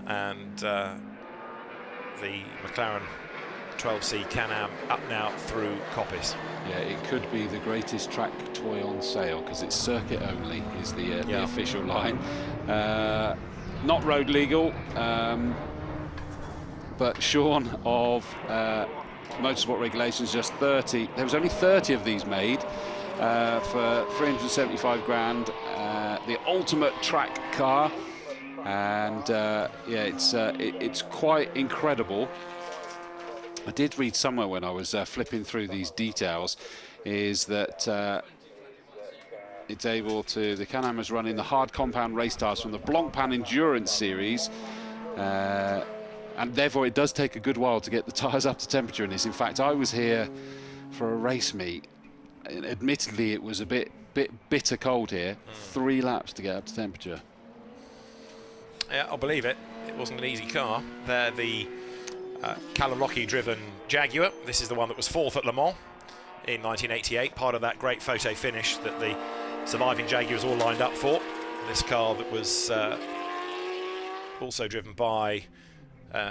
and the McLaren 12C Can-Am up now through Coppice. Yeah, it could be the greatest track toy on sale, because it's circuit only is the official line. Not road legal, but Sean of Motorsport Regulations, just 30. There was only 30 of these made for 375 grand. The ultimate track car, and it's quite incredible. I did read somewhere when I was flipping through these details is that it's able to, the Can-Am is running the hard compound race tires from the Blancpain Endurance Series, and therefore it does take a good while to get the tires up to temperature in this. In fact, I was here for a race meet, and admittedly it was a bit bitter cold here, 3 laps to get up to temperature. Yeah, I'll believe it. It wasn't an easy car. They're the Callum Lockie-driven Jaguar. This is the one that was 4th at Le Mans in 1988, part of that great photo finish that the surviving Jaguars all lined up for. This car that was also driven by,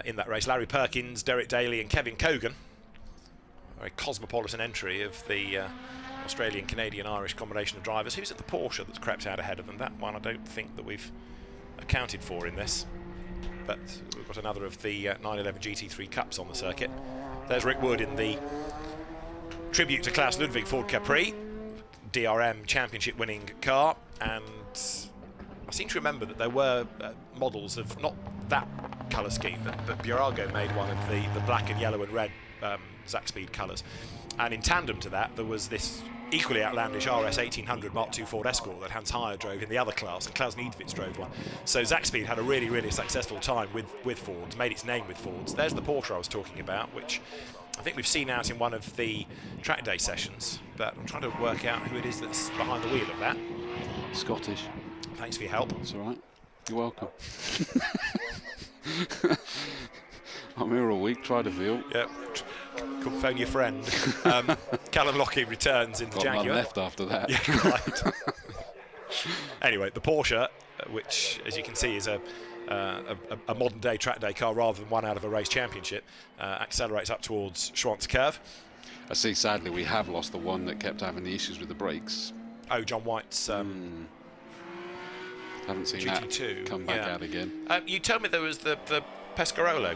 in that race, Larry Perkins, Derek Daly and Kevin Cogan. A very cosmopolitan entry of the Australian, Canadian, Irish combination of drivers. Who's at the Porsche that's crept out ahead of them? That one I don't think that we've accounted for in this. But we've got another of the 911 GT3 Cups on the circuit. There's Rick Wood in the tribute to Klaus Ludwig Ford Capri, DRM championship winning car, and I seem to remember that there were models of not that colour scheme, but Bjorgo made one of the black and yellow and red Zack Speed colours. And in tandem to that, there was this equally outlandish RS 1800 Mark II Ford Escort that Hans Heyer drove in the other class, and Klaus Niedwitz drove one. So Zack Speed had a really, really successful time with Fords, made its name with Fords. There's the Porsche I was talking about, which I think we've seen out in one of the track day sessions, but I'm trying to work out who it is that's behind the wheel of that. Scottish. Thanks for your help. That's all right. You're welcome. I'm here all week, try to feel. Yep. Come phone your friend. Callum Lockie returns in the Jaguar. Got none left after that. Yeah, right. Anyway, the Porsche, which, as you can see, is a modern-day track day car rather than one out of a race championship, accelerates up towards Schwantz Curve. I see, sadly, we have lost the one that kept having the issues with the brakes. Oh, John White's haven't seen GT2 that come back out again. You told me there was the Pescarolo.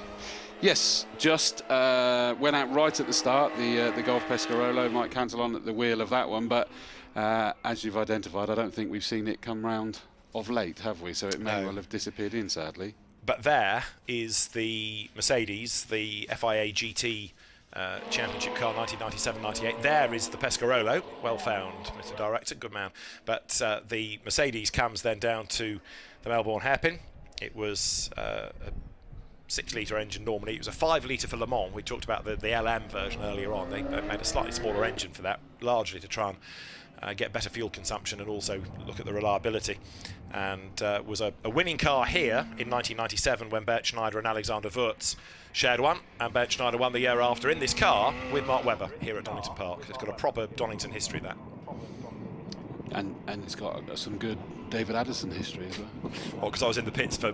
Yes, just went out right at the start. The Golf Pescarolo might cancel on at the wheel of that one, but as you've identified, I don't think we've seen it come round of late, have we? So it may well have disappeared in, sadly. But there is the Mercedes, the FIA GT Championship car, 1997-98. There is the Pescarolo, well found, Mr. Director, good man. But the Mercedes comes then down to the Melbourne hairpin. It was a 6-litre engine normally. It was a 5-litre for Le Mans. We talked about the LM version earlier on. They made a slightly smaller engine for that, largely to try and get better fuel consumption and also look at the reliability. And was a winning car here in 1997 when Bert Schneider and Alexander Wurz shared one, and Bert Schneider won the year after in this car with Mark Webber here at Donington Park. It's got a proper Donington history, that. And it's got some good David Addison history as well. Well, because I was in the pits for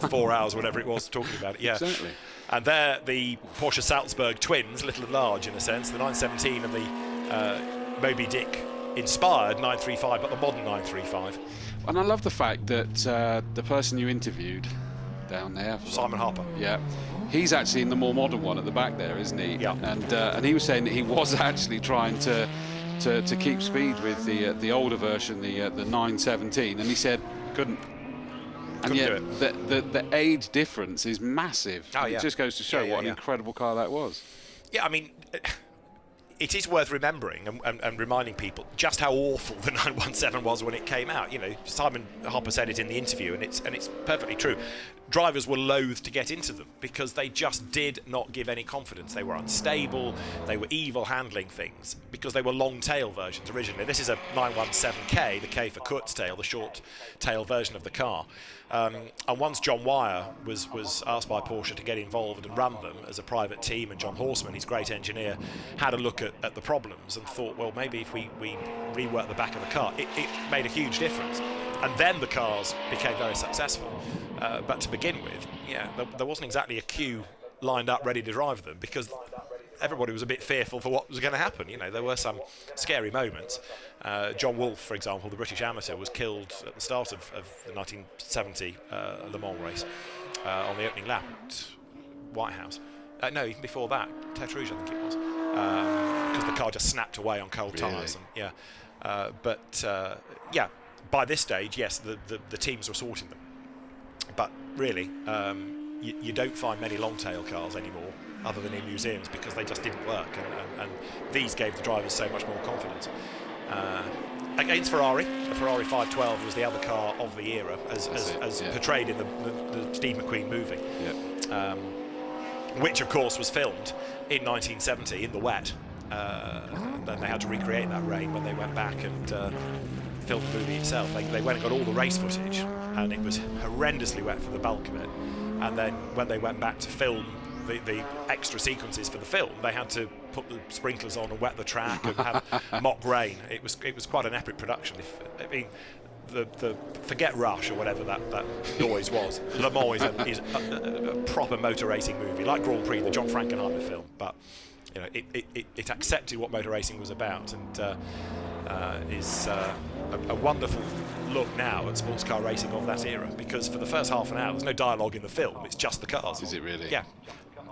4 hours, whatever it was, talking about it. Yeah. Certainly. And there, the Porsche Salzburg twins, little and large in a sense, the 917 and the Moby Dick inspired 935, but the modern 935. And I love the fact that the person you interviewed down there, Simon Harper. Yeah, he's actually in the more modern one at the back there, isn't he? Yeah. And he was saying that he was actually trying to keep speed with the older version, the 917, and he said couldn't. And yet the age difference is massive. Oh, yeah. It just goes to show what an incredible car that was. Yeah, I mean, it is worth remembering and reminding people just how awful the 917 was when it came out. You know, Simon Harper said it in the interview, and it's perfectly true. Drivers were loath to get into them because they just did not give any confidence. They were unstable, they were evil handling things because they were long tail versions originally. This is a 917K, the K for Kurztail, the short tail version of the car. And once John Wyer was asked by Porsche to get involved and run them as a private team, and John Horseman, his great engineer, had a look at the problems and thought, well, maybe if we rework the back of the car, it made a huge difference. And then the cars became very successful. But to begin with, there wasn't exactly a queue lined up ready to drive them because everybody was a bit fearful for what was going to happen. You know, there were some scary moments. John Wolfe, for example, the British amateur, was killed at the start of the 1970 Le Mans race on the opening lap at Whitehouse. No, even before that, Tertre Rouge, I think it was, because the car just snapped away on cold tyres. And, by this stage, yes, the teams were sorting them. But really, you don't find many long-tail cars anymore, other than in museums, because they just didn't work, and these gave the drivers so much more confidence. Against Ferrari, the Ferrari 512 was the other car of the era, as portrayed in the Steve McQueen movie, which of course was filmed in 1970 in the wet. Then they had to recreate that rain when they went back and filmed the movie itself. They went and got all the race footage, and it was horrendously wet for the bulk of it. And then when they went back to film the extra sequences for the film, they had to put the sprinklers on and wet the track and have mock rain. It was quite an epic production. The forget Rush or whatever that noise was. Le Mans is a proper motor racing movie, like Grand Prix, the John Frankenheimer film. But you know, it accepted what motor racing was about, and is a wonderful look now at sports car racing of that era, because for the first half an hour there's no dialogue in the film, it's just the cars. Is it really? Yeah.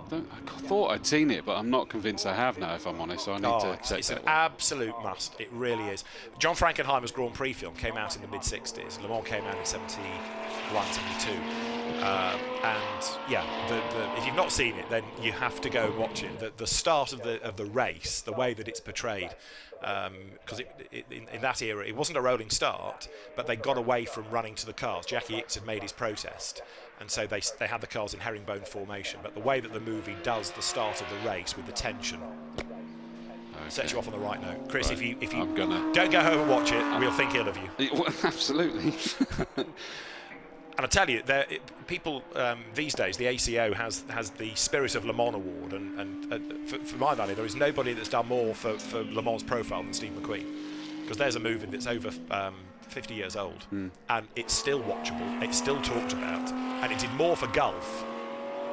I thought I'd seen it, but I'm not convinced I have now, if I'm honest, so I need to check it's that an one. absolute must, it really is. John Frankenheimer's Grand Prix film came out in the mid-60s, Le Mans came out in 71, 72. And yeah, if you've not seen it, then you have to go and watch it. The start of the race, the way that it's portrayed, because in that era it wasn't a rolling start, but they got away from running to the cars. Jaguar E Type had made his protest, and so they had the cars in herringbone formation. But the way that the movie does the start of the race with the tension sets you off on the right note. Chris, right. if you don't go home and watch it, we'll think ill of you. Well, absolutely. And I tell you, people these days, the ACO has the Spirit of Le Mans award, and for my value, there is nobody that's done more for Le Mans profile than Steve McQueen, because there's a movie that's over 50 years old, and it's still watchable, it's still talked about, and it did more for Gulf,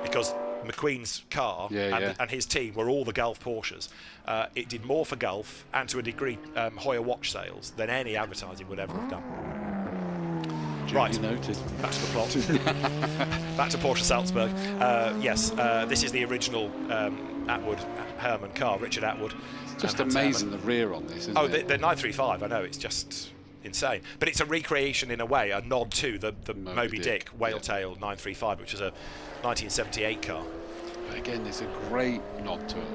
because McQueen's car and his team were all the Gulf Porsches. It did more for Gulf, and to a degree Hoyer watch sales, than any advertising would ever have done. Right, noted. Back to the plot. Back to Porsche Salzburg. Yes, this is the original Atwood Herman car, Richard Atwood. It's just amazing the rear on this, isn't it? The 935, I know, it's just insane. But it's a recreation in a way, a nod to the Moby Dick Whaletail 935, which was a 1978 car. Again, it's a great nod to it.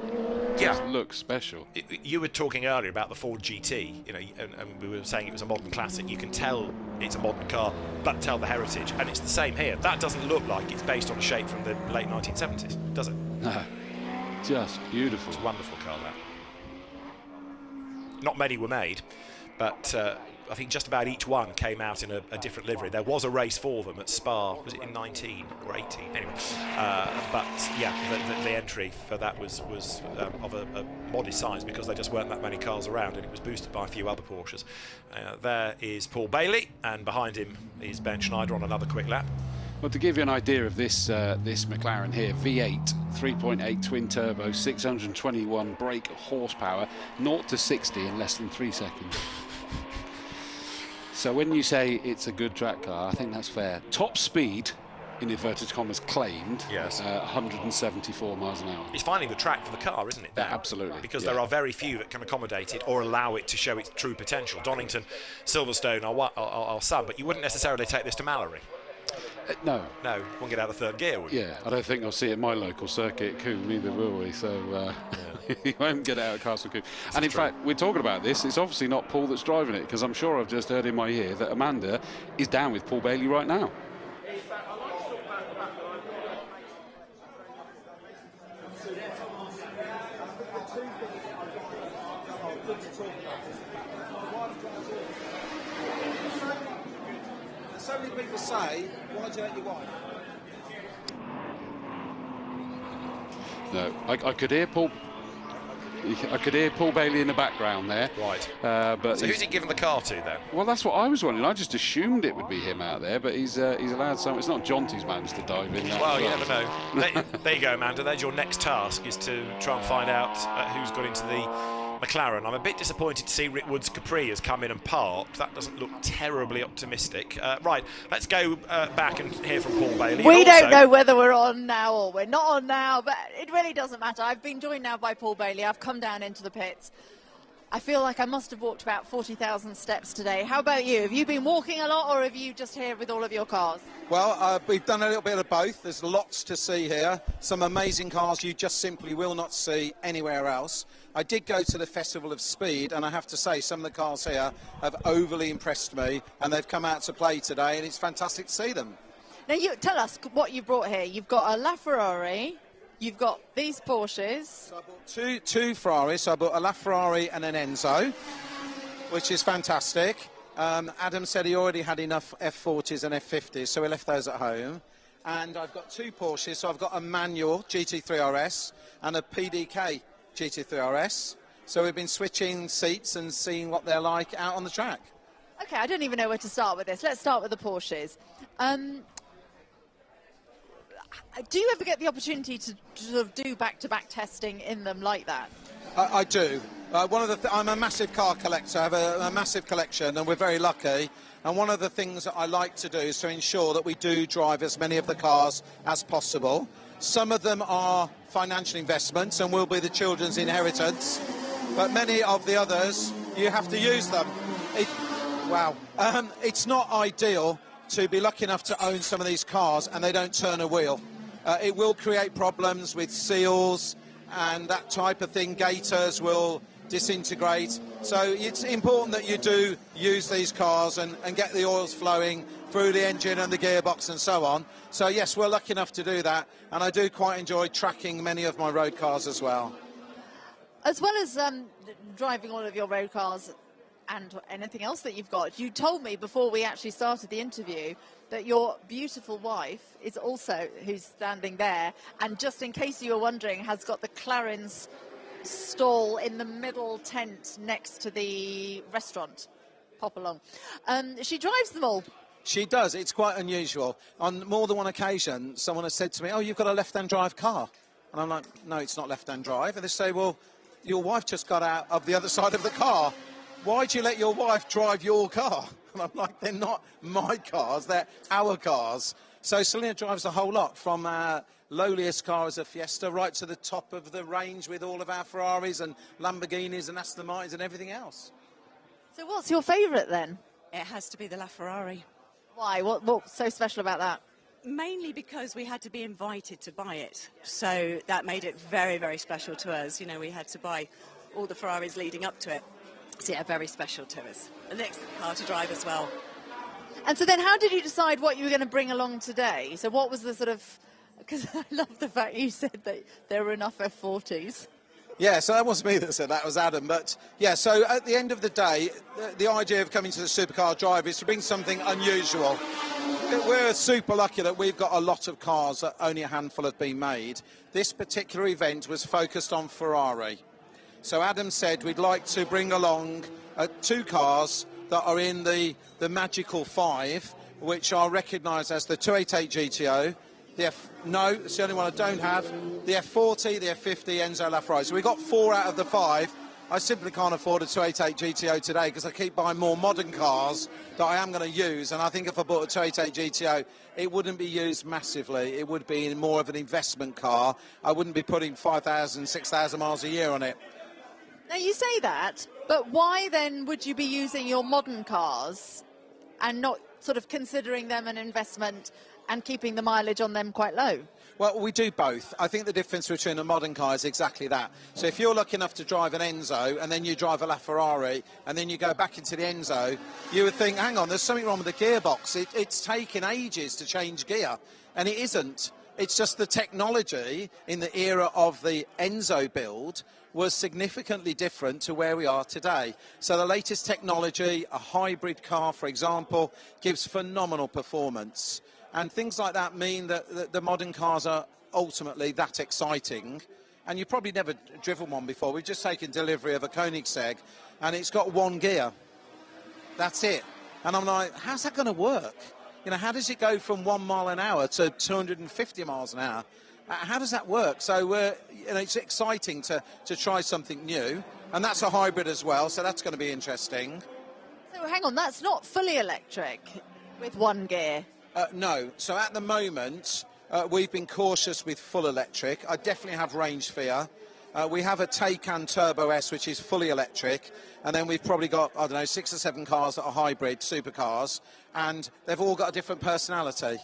It looks special. You were talking earlier about the Ford GT, you know, and we were saying it was a modern classic. You can tell it's a modern car, but tell the heritage, and it's the same here. That doesn't look like it's based on a shape from the late 1970s, does it? No, just beautiful. It's a wonderful car, that. Not many were made, but I think just about each one came out in a different livery. There was a race for them at Spa, was it in 19 or 18? Anyway, but yeah, the entry for that was of a modest size, because there just weren't that many cars around, and it was boosted by a few other Porsches. There is Paul Bailey, and behind him is Ben Schneider on another quick lap. Well, to give you an idea of this this McLaren here, V8, 3.8 twin turbo, 621 brake horsepower, 0 to 60 in less than 3 seconds. So when you say it's a good track car, I think that's fair. Top speed, in inverted commas, claimed, 174 miles an hour. It's finding the track for the car, isn't it? Yeah, absolutely. Because there are very few that can accommodate it or allow it to show its true potential. Donington, Silverstone are some, but you wouldn't necessarily take this to Mallory. No. No, won't get out of third gear, would you? Yeah, I don't think I'll see it at my local circuit, Coombe, neither will we, so he won't get out of Castle Coombe. And in fact, we're talking about this, it's obviously not Paul that's driving it, because I'm sure I've just heard in my ear that Amanda is down with Paul Bailey right now. So many people say, why do you hate your wife? No, I could hear Paul. I could hear Paul Bailey in the background there. Right. But so who's he given the car to then? Well, that's what I was wondering. I just assumed it would be him out there, but he's allowed some. It's not Jonty's managed to dive in. Well, you never know. There you go, Amanda. There's your next task, is to try and find out who's got into the McLaren. I'm a bit disappointed to see Rick Wood's Capri has come in and parked. That doesn't look terribly optimistic. Right, let's go back and hear from Paul Bailey. We don't know whether we're on now or we're not on now, but it really doesn't matter. I've been joined now by Paul Bailey. I've come down into the pits. I feel like I must have walked about 40,000 steps today. How about you? Have you been walking a lot, or have you just here with all of your cars? Well, we've done a little bit of both. There's lots to see here. Some amazing cars you just simply will not see anywhere else. I did go to the Festival of Speed, and I have to say some of the cars here have overly impressed me, and they've come out to play today, and it's fantastic to see them. Now, you tell us what you brought here. You've got a LaFerrari, you've got these Porsches. So I bought two Ferraris. So I bought a LaFerrari and an Enzo, which is fantastic. Adam said he already had enough F40s and F50s, so we left those at home. And I've got two Porsches, so I've got a manual GT3 RS and a PDK GT3 RS. So we've been switching seats and seeing what they're like out on the track. Okay, I don't even know where to start with this. Let's start with the Porsches. Do you ever get the opportunity to sort of do back-to-back testing in them like that? I do. I'm a massive car collector. I have a massive collection, and we're very lucky. And one of the things that I like to do is to ensure that we do drive as many of the cars as possible. Some of them are financial investments and will be the children's inheritance, but many of the others, you have to use them. It's not ideal to be lucky enough to own some of these cars and they don't turn a wheel. It will create problems with seals and that type of thing. Gators will disintegrate. So it's important that you do use these cars and get the oils flowing through the engine and the gearbox and so on. So yes, we're lucky enough to do that, and I do quite enjoy tracking many of my road cars as well. As well as driving all of your road cars and anything else that you've got, you told me before we actually started the interview that your beautiful wife is also, who's standing there, and just in case you were wondering, has got the Mclarens stall in the middle tent next to the restaurant. Pop along. She drives them all. She does. It's quite unusual. On more than one occasion, someone has said to me, "Oh, you've got a left-hand drive car." And I'm like, "No, it's not left-hand drive." And they say, "Well, your wife just got out of the other side of the car. Why do you let your wife drive your car?" And I'm like, "They're not my cars, they're our cars." So Selena drives a whole lot, from our lowliest car as a Fiesta right to the top of the range with all of our Ferraris and Lamborghinis and Aston Martins and everything else. So what's your favourite then? It has to be the LaFerrari. Why? What's so special about that? Mainly because we had to be invited to buy it. So that made it very, very special to us. You know, we had to buy all the Ferraris leading up to it. So yeah, very special to us. An excellent car to drive as well. And so then how did you decide what you were going to bring along today? So what was the sort of... Because I love the fact you said that there were enough F40s. Yeah, so that wasn't me that said that, was Adam. But yeah, so at the end of the day, the idea of coming to the Supercar Drive is to bring something unusual. We're super lucky that we've got a lot of cars that only a handful have been made. This particular event was focused on Ferrari. So Adam said we'd like to bring along 2 cars that are in the magical 5, which are recognised as the 288 GTO, no, it's the only one I don't have, the F40, the F50, Enzo, LaFerrari. So we got 4 out of the 5. I simply can't afford a 288 GTO today because I keep buying more modern cars that I am going to use. And I think if I bought a 288 GTO, it wouldn't be used massively. It would be more of an investment car. I wouldn't be putting 5,000, 6,000 miles a year on it. Now, you say that, but why then would you be using your modern cars and not sort of considering them an investment and keeping the mileage on them quite low? Well, we do both. I think the difference between a modern car is exactly that. So if you're lucky enough to drive an Enzo and then you drive a LaFerrari and then you go back into the Enzo, you would think, hang on, there's something wrong with the gearbox. It's taken ages to change gear, and it isn't. It's just the technology in the era of the Enzo build was significantly different to where we are today. So the latest technology, a hybrid car, for example, gives phenomenal performance. And things like that mean that the modern cars are ultimately that exciting. And you've probably never driven one before. We've just taken delivery of a Koenigsegg, and it's got 1 gear. That's it. And I'm like, how's that going to work? You know, how does it go from 1 mile an hour to 250 miles an hour? How does that work? So you know, it's exciting to try something new. And that's a hybrid as well, so that's going to be interesting. So hang on, that's not fully electric with 1 gear? No. So at the moment, we've been cautious with full electric. I definitely have range fear. We have a Taycan Turbo S, which is fully electric, and then we've probably got, I don't know, 6 or 7 cars that are hybrid supercars, and they've all got a different personality.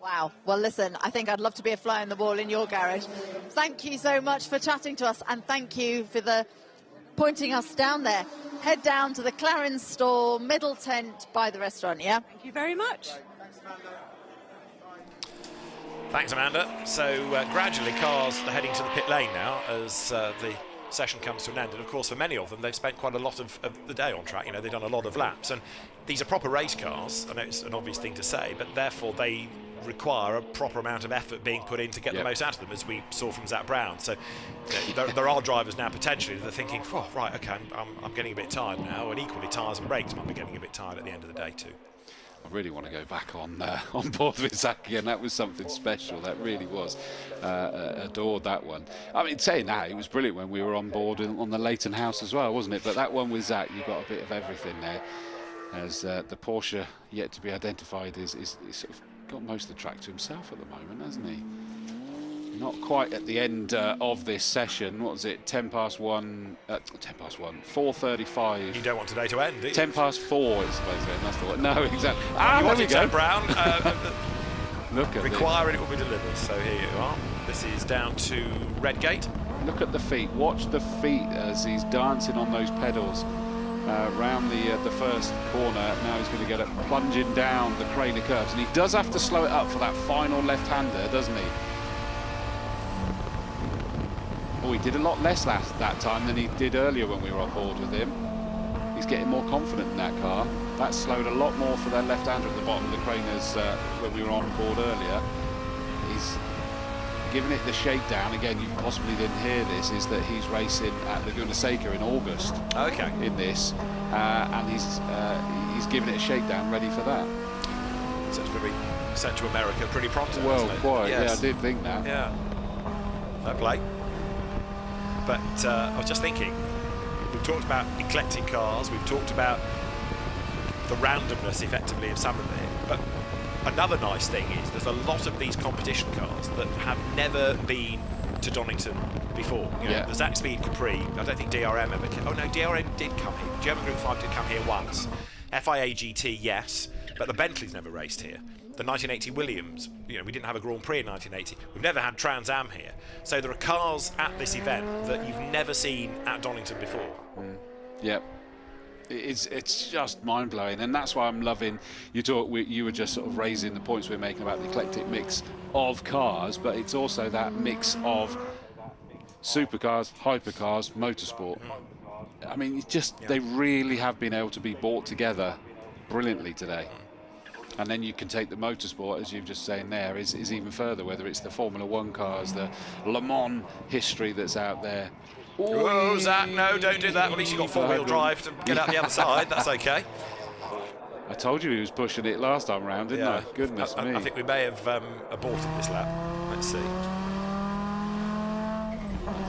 Wow. Well, listen, I think I'd love to be a fly on the wall in your garage. Thank you so much for chatting to us, and thank you for pointing us down there. Head down to the Mclaren store, middle tent by the restaurant, yeah? Thank you very much. Thanks, Amanda. So gradually cars are heading to the pit lane now as the session comes to an end. And of course, for many of them, they've spent quite a lot of the day on track. You know, they've done a lot of laps. And these are proper race cars. I know it's an obvious thing to say, but therefore they require a proper amount of effort being put in to get the most out of them, as we saw from Zach Brown. So you know, there are drivers now potentially that are thinking, oh, right, OK, I'm getting a bit tired now. And equally, tyres and brakes might be getting a bit tired at the end of the day too. I really want to go back on board with Zach again. That was something special. That really was. Adored that one. I mean, saying that, it was brilliant when we were on board on the Leighton House as well, wasn't it? But that one with Zach, you got a bit of everything there. As the Porsche yet to be identified is sort of got most of the track to himself at the moment, hasn't he? Not quite at the end of this session. What was it? 10 past 1. 10 past 1. 4:35. You don't want today to end, do you? 10 past 4 is supposed to end. That's the one. No, exactly. You want there it we go. to, Brown. Look at Require it will be delivered. So here you are. This is down to Redgate. Look at the feet. Watch the feet as he's dancing on those pedals round the first corner. Now he's going to get it plunging down the crane of curves, and he does have to slow it up for that final left-hander, doesn't he? Oh, he did a lot less that time than he did earlier when we were on board with him. He's getting more confident in that car. That slowed a lot more for their left-hander at the bottom of the crane as when we were on board earlier. He's giving it the shakedown. Again, you possibly didn't hear this, is that he's racing at Laguna Seca in August. Okay. In this, and he's giving it a shakedown, ready for that. So it's going to be sent to America pretty pronto. Well, quite. Yes. Yeah, I did think that. Yeah. Fair play. But I was just thinking, we've talked about eclectic cars, we've talked about the randomness, effectively, of some of it, but another nice thing is there's a lot of these competition cars that have never been to Donington before. You know, the Zach Speed Capri, I don't think DRM ever came. Oh no, DRM did come here. German Group 5 did come here once. FIA GT, yes, but the Bentley's never raced here. The 1980 Williams, you know, we didn't have a Grand Prix in 1980. We've never had Trans Am here. So there are cars at this event that you've never seen at Donington before. Yep. It's just mind-blowing, and that's why I'm loving you were just sort of raising the points we're making about the eclectic mix of cars, but it's also that mix of supercars, hypercars, motorsport. I mean, it's just they really have been able to be brought together brilliantly today. And then you can take the motorsport, as you've just saying there, is even further, whether it's the Formula 1 cars, the Le Mans history that's out there. Oh, Zach, no, don't do that. Well, at least you got four-wheel drive to get out the other side. That's okay. I told you he was pushing it last time round, didn't I? Goodness me. I think we may have aborted this lap. Let's see. It's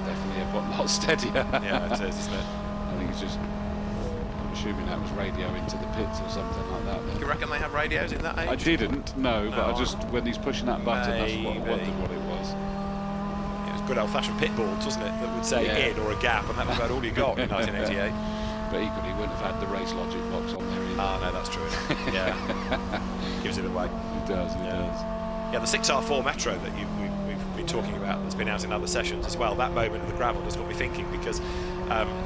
definitely a lot steadier. Yeah, it is, isn't it? I think it's just... I'm assuming that was radio into the pits or something like that. Do you reckon they have radios in that age? I didn't, no, but I just, when he's pushing that button, that's what I wondered what it was. It was good old-fashioned pit boards, wasn't it, that would say in or a gap, and that was about all you got in 1988. But equally, he wouldn't have had the race logic box on there either. Ah, no, that's true. Yeah. Gives it away. It does, it does. Yeah, the 6R4 Metro that we've been talking about, that's been out in other sessions as well, that moment of the gravel has got me thinking, because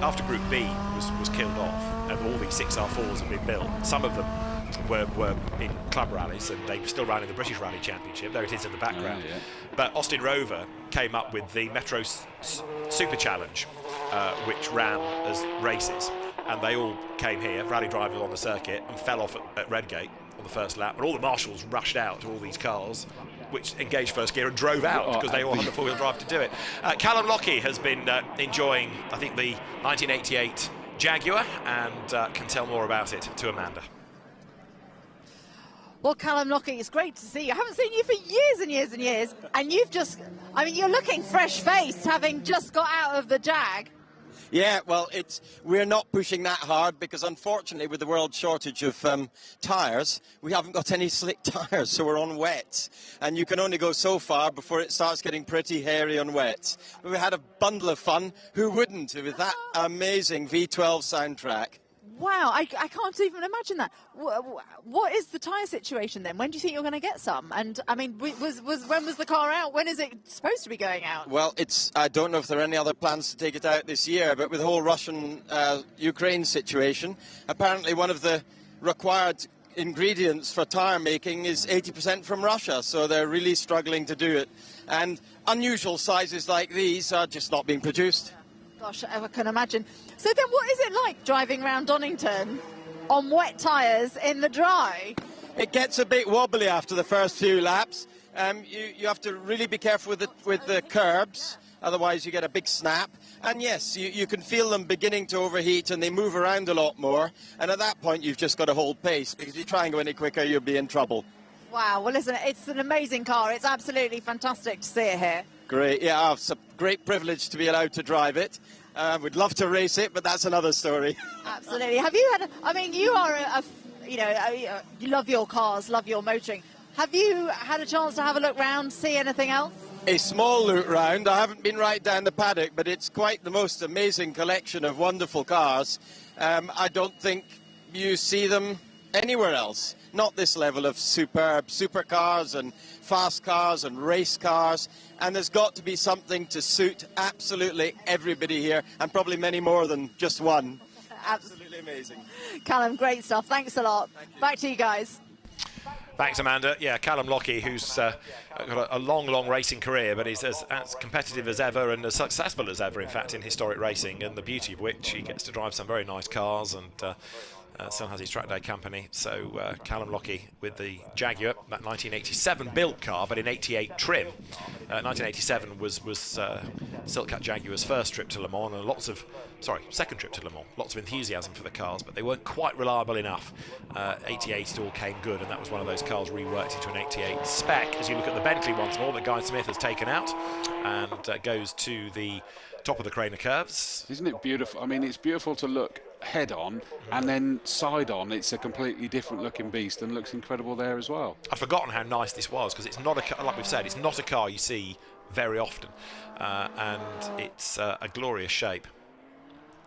after Group B was killed off, and all these 6R4s have been built, some of them were in club rallies, and they still ran in the British Rally Championship. There it is in the background. But Austin Rover came up with the Metro Super Challenge, which ran as races, and they all came here, rally drivers on the circuit, and fell off at Redgate on the first lap, and all the marshals rushed out to all these cars which engaged first gear and drove out because they all had the four-wheel drive to do it. Callum Lockie has been enjoying, I think, the 1988 Jaguar, and can tell more about it to Amanda. Well, Callum Lockie, it's great to see you. I haven't seen you for years and years and years, and you've just, I mean, you're looking fresh-faced, having just got out of the Jag. Yeah, well, we're not pushing that hard because, unfortunately, with the world shortage of tyres, we haven't got any slick tyres, so we're on wet. And you can only go so far before it starts getting pretty hairy and wet. But we had a bundle of fun. Who wouldn't, with that amazing V12 soundtrack? Wow, I can't even imagine that. What is the tyre situation then? When do you think you're going to get some? And, I mean, when was the car out? When is it supposed to be going out? Well, I don't know if there are any other plans to take it out this year, but with the whole Russian-Ukraine situation, apparently one of the required ingredients for tyre making is 80% from Russia, so they're really struggling to do it. And unusual sizes like these are just not being produced. Gosh, I can imagine. So then what is it like driving around Donington on wet tyres in the dry? It gets a bit wobbly after the first few laps. You have to really be careful with the curbs, otherwise you get a big snap. And yes, you can feel them beginning to overheat and they move around a lot more. And at that point you've just got to hold pace, because if you try and go any quicker you'll be in trouble. Wow, well listen, it's an amazing car. It's absolutely fantastic to see it here. Great, yeah, it's a great privilege to be allowed to drive it. We'd love to race it, but that's another story. Absolutely. Have you had, I mean, you are you love your cars, love your motoring. Have you had a chance to have a look round, see anything else? a small loot round. I haven't been right down the paddock, but it's quite the most amazing collection of wonderful cars. I don't think you see them anywhere else. Not this level of superb supercars and fast cars and race cars. And there's got to be something to suit absolutely everybody here, and probably many more than just one. Absolutely amazing. Callum, great stuff. Thanks a lot. Back to you guys. Thanks, Amanda. Yeah, Callum Lockie, who's got a long racing career, but he's as competitive as ever and as successful as ever, in fact, in historic racing, and the beauty of which he gets to drive some very nice cars and still has his track day company. So Callum Lockie with the Jaguar, that 1987 built car, but in 88 trim. 1987 was Clk Jaguar's first trip to Le Mans, and second trip to Le Mans. Lots of enthusiasm for the cars, but they weren't quite reliable enough. 88 it all came good, and that was one of those cars reworked into an 88 spec. As you look at the Bentley once more, that Guy Smith has taken out and goes to the top of the Craner curves. Isn't it beautiful? I mean, it's beautiful to look head on, and then side on it's a completely different looking beast and looks incredible there as well. I'd forgotten how nice this was, because it's not a, like we've said, it's not a car you see very often, and it's a glorious shape.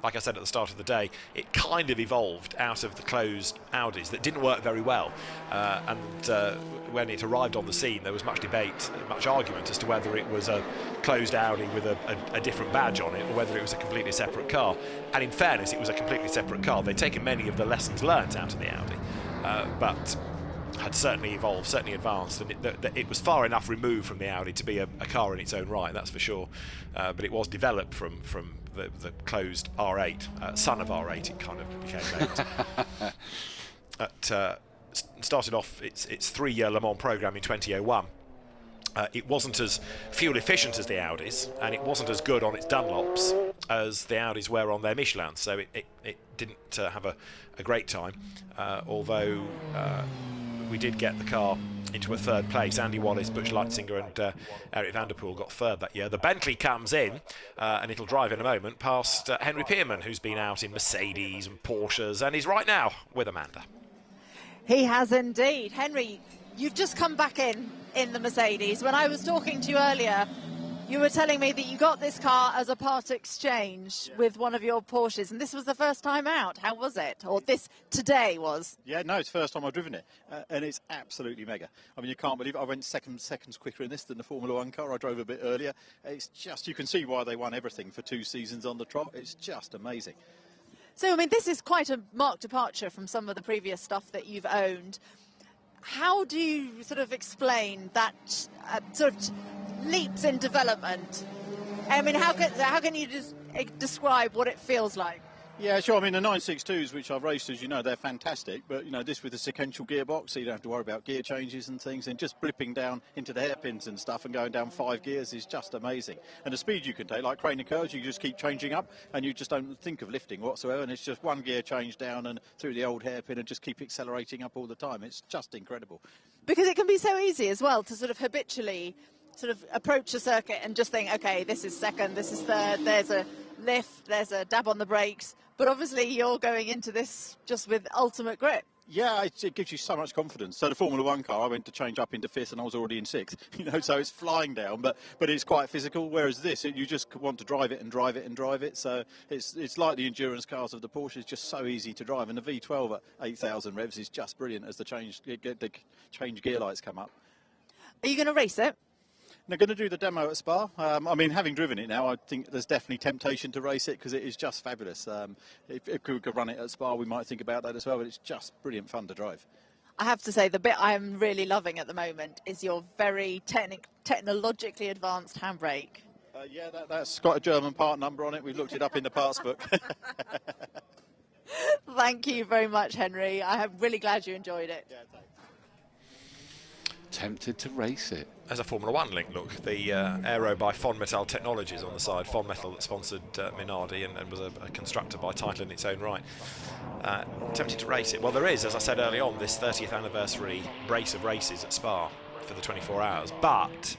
Like I said at the start of the day, it kind of evolved out of the closed Audis that didn't work very well, and when it arrived on the scene there was much debate, much argument as to whether it was a closed Audi with a different badge on it or whether it was a completely separate car. And in fairness, it was a completely separate car. They'd taken many of the lessons learnt out of the Audi, but had certainly evolved, certainly advanced, and it was far enough removed from the Audi to be a car in its own right, that's for sure. But it was developed from the closed R8, son of R8, it kind of became named. Started off its 3-year Le Mans programme in 2001. It wasn't as fuel efficient as the Audis, and it wasn't as good on its Dunlops as the Audis were on their Michelins, so it didn't have a great time, although we did get the car into a third place. Andy Wallace, Butch Leitzinger and Eric van der Poel got third that year. The Bentley comes in, and it'll drive in a moment, past Henry Pearman, who's been out in Mercedes and Porsches, and he's right now with Amanda. He has indeed. Henry, you've just come back in the Mercedes. When I was talking to you earlier, you were telling me that you got this car as a part exchange with one of your Porsches, and this was the first time out. How was it? Or this today was? Yeah, no, it's the first time I've driven it, and it's absolutely mega. I mean, you can't believe it. I went seconds quicker in this than the Formula 1 car. I drove a bit earlier. It's just, you can see why they won everything for 2 seasons on the trot. It's just amazing. So, I mean, this is quite a marked departure from some of the previous stuff that you've owned. How do you sort of explain that sort of leaps in development? I mean, how can you just describe what it feels like? Yeah, sure. I mean, the 962s, which I've raced, as you know, they're fantastic. But, you know, this with a sequential gearbox, so you don't have to worry about gear changes and things. And just blipping down into the hairpins and stuff and going down 5 gears is just amazing. And the speed you can take, like Craner curves, you just keep changing up and you just don't think of lifting whatsoever. And it's just 1 gear change down and through the old hairpin and just keep accelerating up all the time. It's just incredible. Because it can be so easy as well to sort of habitually sort of approach a circuit and just think, okay, this is second, this is third, there's a lift, there's a dab on the brakes. But obviously you're going into this just with ultimate grip. Yeah, it gives you so much confidence. So the Formula 1 car, I went to change up into 5th and I was already in 6th. You know, so it's flying down, but it's quite physical. Whereas this, you just want to drive it and drive it and drive it. So it's like the endurance cars of the Porsche. It's just so easy to drive. And the V12 at 8,000 revs is just brilliant as the change gear lights come up. Are you going to race it? They're going to do the demo at Spa. I mean, having driven it now, I think there's definitely temptation to race it because it is just fabulous. If we could run it at Spa, we might think about that as well, but it's just brilliant fun to drive. I have to say, the bit I'm really loving at the moment is your very technologically advanced handbrake. Yeah, that's got a German part number on it. We've looked it up in the parts book. Thank you very much, Henry. I'm really glad you enjoyed it. Yeah, thanks. Tempted to race it. As a Formula 1 link, look, the aero by Fond Metal Technologies on the side. Fond Metal that sponsored Minardi and was a constructor by title in its own right. Tempted to race it. Well, there is, as I said early on, this 30th anniversary brace of races at Spa for the 24 hours. But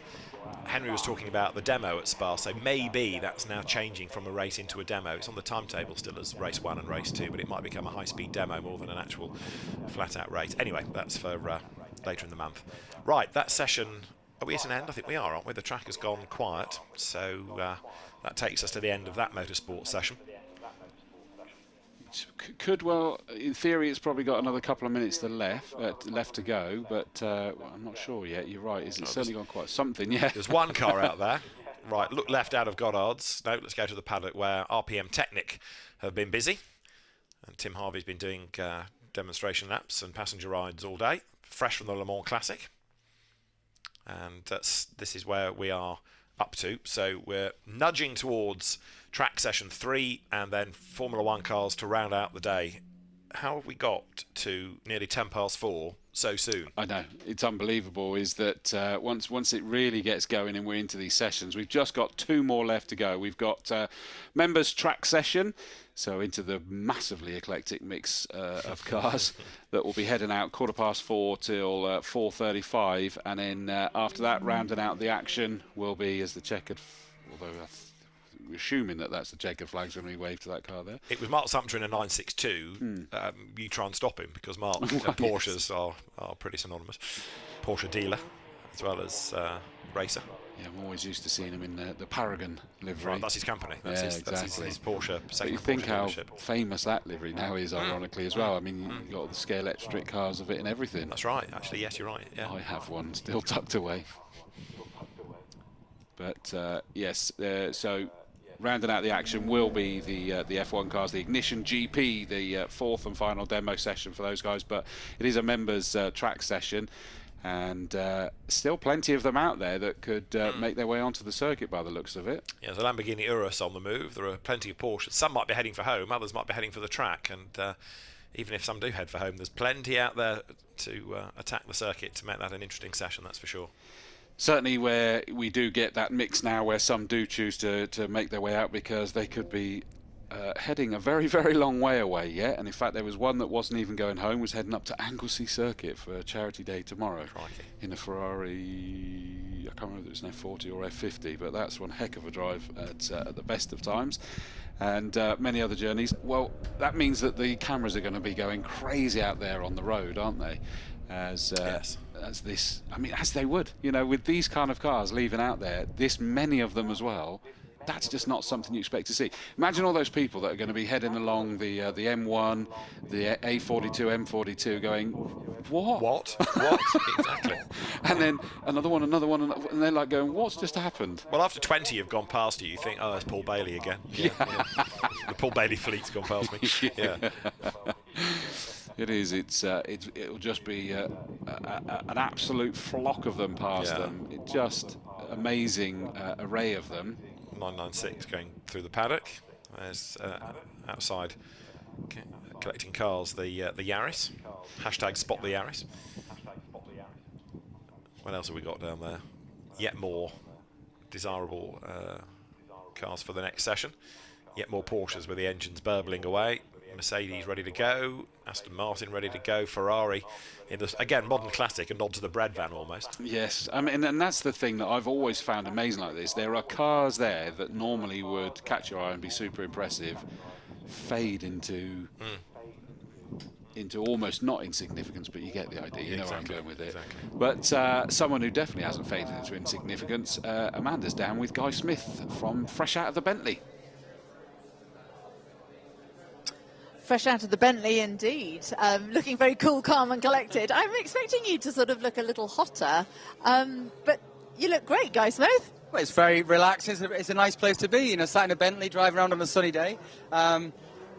Henry was talking about the demo at Spa, so maybe that's now changing from a race into a demo. It's on the timetable still as race 1 and race 2, but it might become a high-speed demo more than an actual flat-out race. Anyway, that's for later in the month. Right, that session Are we at an end? I think we are, aren't we? The track has gone quiet, so that takes us to the end of that motorsport session. Could well, in theory, it's probably got another couple of minutes left to go, but well, I'm not sure yet. You're right. It's certainly gone quite something. Yeah. There's one car out there. Right, look left out of Goddard's. No, let's go to the paddock where RPM Technic have been busy, and Tim Harvey's been doing demonstration laps and passenger rides all day, fresh from the Le Mans Classic. And this is where we are up to. So we're nudging towards track session 3 and then Formula 1 cars to round out the day. How have we got to nearly 4:10 so soon? I know, it's unbelievable. Is that once it really gets going and we're into these sessions, we've just got 2 more left to go. We've got members track session, so into the massively eclectic mix of cars that will be heading out 4:15 till 4:35, and then after that, rounding out the action will be as the checkered, although we're assuming that that's the checkered flag's when we wave to that car there. It was Mark Sumter in a 962. You try and stop him because Mark and Porsches are pretty synonymous. Porsche dealer as well as racer. Yeah, I'm always used to seeing him in the Paragon livery. Right, that's his company. That's his Porsche. But you think how famous that livery now is, ironically, as well. I mean, you've got all the scale electric cars of it and everything. That's right. Actually, yes, you're right. Yeah. I have one still tucked away. But yes, so rounding out the action will be the F1 cars, the Ignition GP, the 4th and final demo session for those guys. But it is a members track session, and still plenty of them out there that could make their way onto the circuit by the looks of it. Yeah, there's a Lamborghini Urus on the move. There are plenty of Porsches. Some might be heading for home, others might be heading for the track, and even if some do head for home, there's plenty out there to attack the circuit to make that an interesting session, that's for sure. Certainly where we do get that mix now where some do choose to make their way out because they could be heading a very, very long way away yet. And in fact, there was one that wasn't even going home, was heading up to Anglesey Circuit for Charity Day tomorrow. Crikey. In a Ferrari, I can't remember if it was an F40 or F50, but that's one heck of a drive at the best of times. And many other journeys. Well, that means that the cameras are going to be going crazy out there on the road, aren't they? As this, I mean, as they would, you know, with these kind of cars leaving out there, this many of them as well, that's just not something you expect to see. Imagine all those people that are going to be heading along the M1, the A42, M42, going, what? What? Exactly. And then another one, and they're like going, what's just happened? Well, after 20 have gone past you, you think, oh, it's Paul Bailey again. Yeah. The Paul Bailey fleet's gone past me. Yeah. It is. It'll just be an absolute flock of them past them. It's just amazing array of them. 996 going through the paddock. There's outside collecting cars. The Yaris. Hashtag spot the Yaris. What else have we got down there? Yet more desirable cars for the next session. Yet more Porsches with the engines burbling away. Mercedes ready to go, Aston Martin ready to go, Ferrari in this, again, modern classic, a nod to the bread van almost. Yes, I mean, and that's the thing that I've always found amazing like this. There are cars there that normally would catch your eye and be super impressive, fade into almost not insignificance, but you get the idea, you know where I'm going with it. Exactly. But someone who definitely hasn't faded into insignificance, Amanda's down with Guy Smith from fresh out of the Bentley. Fresh out of the Bentley, indeed. Looking very cool, calm and collected. I'm expecting you to sort of look a little hotter, but you look great, Guy Smith. Well, it's very relaxed. It's a nice place to be, you know, sat in a Bentley, driving around on a sunny day.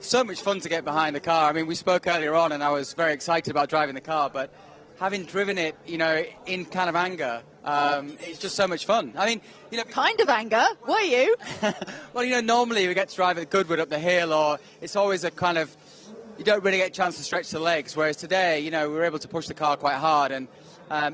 So much fun to get behind the car. I mean, we spoke earlier on, and I was very excited about driving the car, but having driven it, you know, in kind of anger, it's just so much fun. I mean, you know... Kind of anger? Were you? Well, you know, normally we get to drive at Goodwood up the hill, or it's always a kind of... You don't really get a chance to stretch the legs, whereas today, you know, we were able to push the car quite hard, and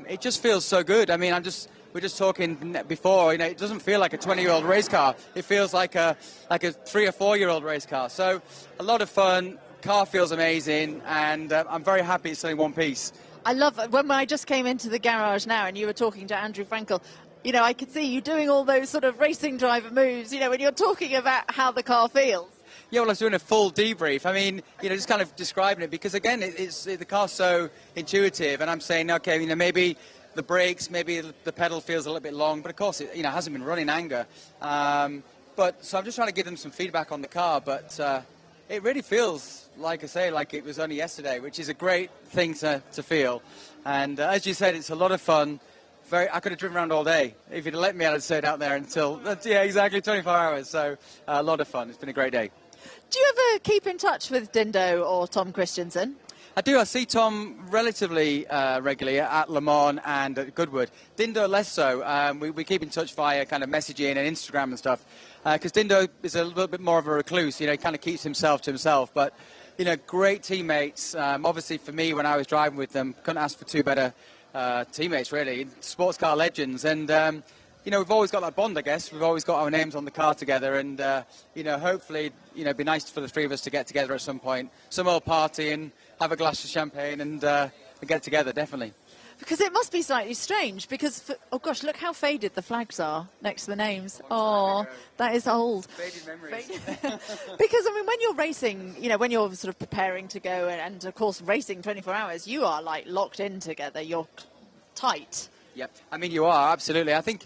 it just feels so good. I mean, we're just talking before, you know, it doesn't feel like a 20-year-old race car. It feels like a 3 or 4-year-old race car. So a lot of fun, car feels amazing, and I'm very happy it's only one piece. I love it. When I just came into the garage now and you were talking to Andrew Frankel, you know, I could see you doing all those sort of racing driver moves, you know, when you're talking about how the car feels. Yeah, well, I was doing a full debrief. I mean, you know, just kind of describing it because, again, the car's so intuitive, and I'm saying, okay, you know, maybe the brakes, maybe the pedal feels a little bit long, but of course it hasn't been running anger. But so I'm just trying to give them some feedback on the car, but it really feels, like I say, like it was only yesterday, which is a great thing to feel. And as you said, it's a lot of fun. I could have driven around all day. If you'd have let me, I'd have stayed out there until, yeah, exactly 24 hours. So a lot of fun. It's been a great day. Do you ever keep in touch with Dindo or Tom Christensen? I do. I see Tom relatively regularly at Le Mans and at Goodwood. Dindo less so. We keep in touch via kind of messaging and Instagram and stuff. Because Dindo is a little bit more of a recluse. He kind of keeps himself to himself. But, great teammates. Obviously, for me, when I was driving with them, couldn't ask for two better teammates, really. Sports car legends. And, we've always got that bond, I guess. We've always got our names on the car together. And, hopefully, it'd be nice for the three of us to get together at some point. Some old party and have a glass of champagne and get together, definitely. Because it must be slightly strange, because, oh gosh, look how faded the flags are next to the names. Oh, that is old. Faded memories. Because, when you're racing, when you're sort of preparing to go and of course, racing 24 hours, you are, like, locked in together. You're tight. Yep. You are, absolutely. I think,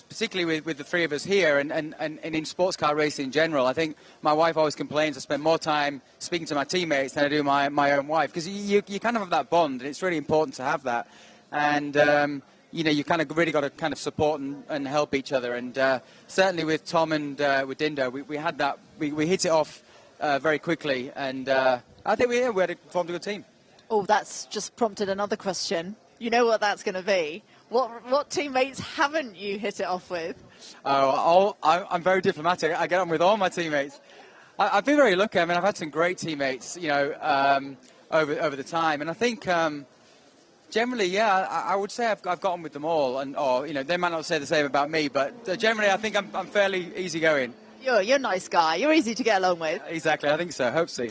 particularly with the three of us here and in sports car racing in general, I think my wife always complains I spend more time speaking to my teammates than I do my own wife, because you kind of have that bond, and it's really important to have that. And, you kind of really got to kind of support and help each other. And certainly with Tom and with Dindo, we had that, we hit it off very quickly. And I think we had formed a good team. Oh, that's just prompted another question. You know what that's going to be. What teammates haven't you hit it off with? Oh, I'm very diplomatic. I get on with all my teammates. I've been very lucky. I've had some great teammates, over the time. And I think, generally, yeah, I would say I've got on with them all. They might not say the same about me, but generally I think I'm fairly easygoing. You're a nice guy. You're easy to get along with. Exactly. I think so. Hope so.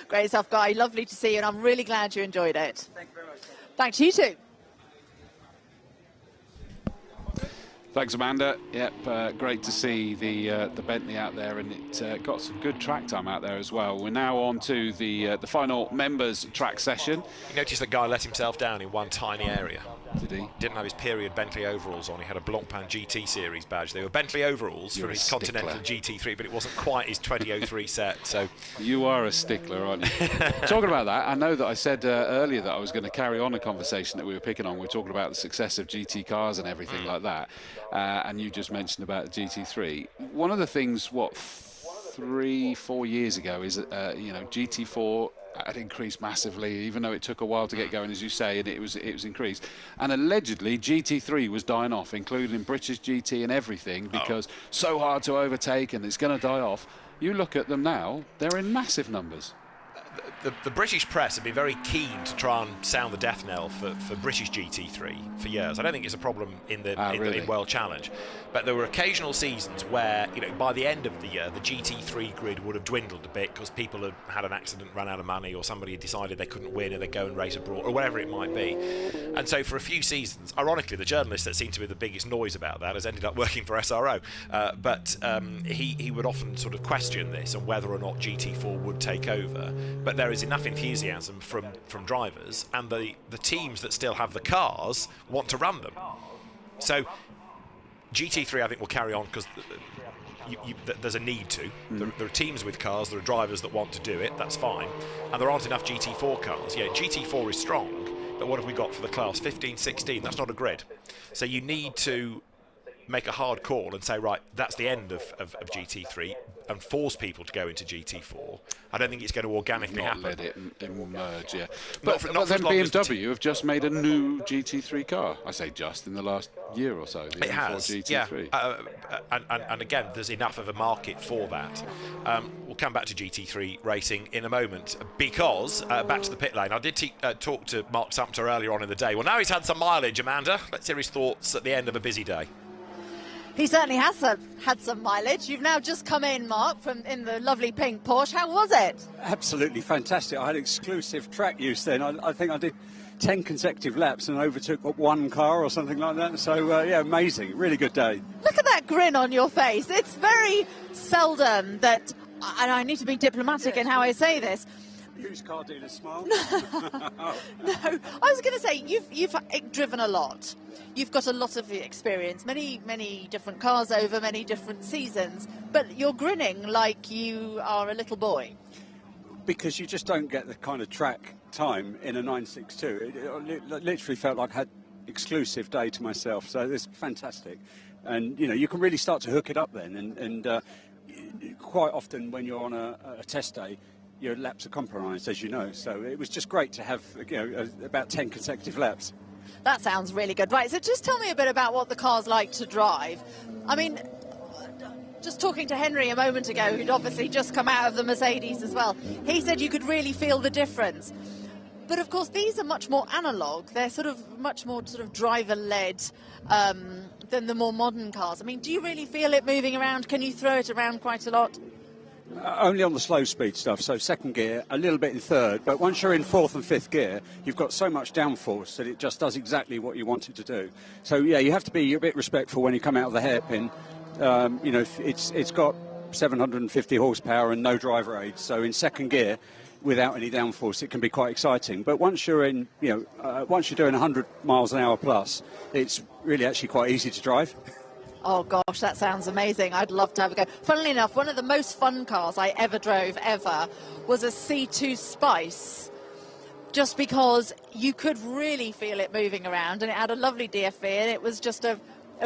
Great stuff, Guy. Lovely to see you, and I'm really glad you enjoyed it. Thank you very much. Back to you two. Thanks, Amanda. Yep, great to see the Bentley out there, and it got some good track time out there as well. We're now on to the final members track session. You notice the guy let himself down in one tiny area. Did he? Didn't have his period Bentley overalls on. He had a Blancpain GT Series badge. They were Bentley overalls for his Continental GT3, but it wasn't quite his 2003 set. So you are a stickler, aren't you? Talking about that, I know that I said earlier that I was going to carry on a conversation that we were picking on. We were talking about the success of GT cars and everything like that. And you just mentioned about the GT3. One of the things, 3-4 years ago, is GT4 had increased massively, even though it took a while to get going, as you say, and it was increased. And allegedly, GT3 was dying off, including British GT and everything, because so hard to overtake and it's going to die off. You look at them now; they're in massive numbers. The British press have been very keen to try and sound the death knell for British GT3 for years. I don't think it's a problem in World Challenge, but there were occasional seasons where, by the end of the year, the GT3 grid would have dwindled a bit because people had had an accident, run out of money, or somebody had decided they couldn't win and they'd go and race abroad, or whatever it might be. And so for a few seasons, ironically, the journalist that seemed to be the biggest noise about that has ended up working for SRO. But he would often sort of question this and whether or not GT4 would take over. But there is enough enthusiasm from drivers, and the teams that still have the cars want to run them. So GT3 I think will carry on because there's a need to. There are teams with cars, there are drivers that want to do it, that's fine. And there aren't enough GT4 cars. Yeah, GT4 is strong, but what have we got for the class? 15, 16, that's not a grid. So you need to make a hard call and say, right, that's the end of GT3, and force people to go into GT4. I don't think it's going to organically happen. Let it emerge, yeah. But then BMW have just made a new GT3 car. I say just, in the last year or so. It has, GT3. Yeah. And again, there's enough of a market for that. We'll come back to GT3 racing in a moment, because, back to the pit lane, I did talk to Mark Sumter earlier on in the day. Well, now he's had some mileage, Amanda. Let's hear his thoughts at the end of a busy day. He certainly has had some mileage. You've now just come in, Mark, in the lovely pink Porsche. How was it? Absolutely fantastic. I had exclusive track use then. I think I did 10 consecutive laps and overtook one car or something like that. So, yeah, amazing. Really good day. Look at that grin on your face. It's very seldom that, and I need to be diplomatic in how I say this, Used car dealer smile. No, I was going to say, you've driven a lot. You've got a lot of experience, many different cars over many different seasons, but you're grinning like you are a little boy. Because you just don't get the kind of track time in a 962. It literally felt like I had exclusive day to myself, so it's fantastic. And, you know, you can really start to hook it up then, and quite often when you're on a test day, your laps are compromised, as you know. So it was just great to have, you know, about 10 consecutive laps. That sounds really good. Right, so just tell me a bit about what the car's like to drive. I mean, just talking to Henry a moment ago, who'd obviously just come out of the Mercedes as well, he said you could really feel the difference. But of course, these are much more analogue. They're sort of much more sort of driver-led than the more modern cars. I mean, do you really feel it moving around? Can you throw it around quite a lot? Only on the slow speed stuff, so second gear, a little bit in third, but once you're in fourth and fifth gear, you've got so much downforce that it just does exactly what you want it to do. So yeah, you have to be a bit respectful when you come out of the hairpin. You know, it's got 750 horsepower and no driver aid, so in second gear, without any downforce, it can be quite exciting. But once you're in, you know, once you're doing 100 miles an hour plus, it's really actually quite easy to drive. Oh gosh, that sounds amazing. I'd love to have a go. Funnily enough, one of the most fun cars I ever drove was a C2 Spice, just because you could really feel it moving around, and it had a lovely DFV, and it was just a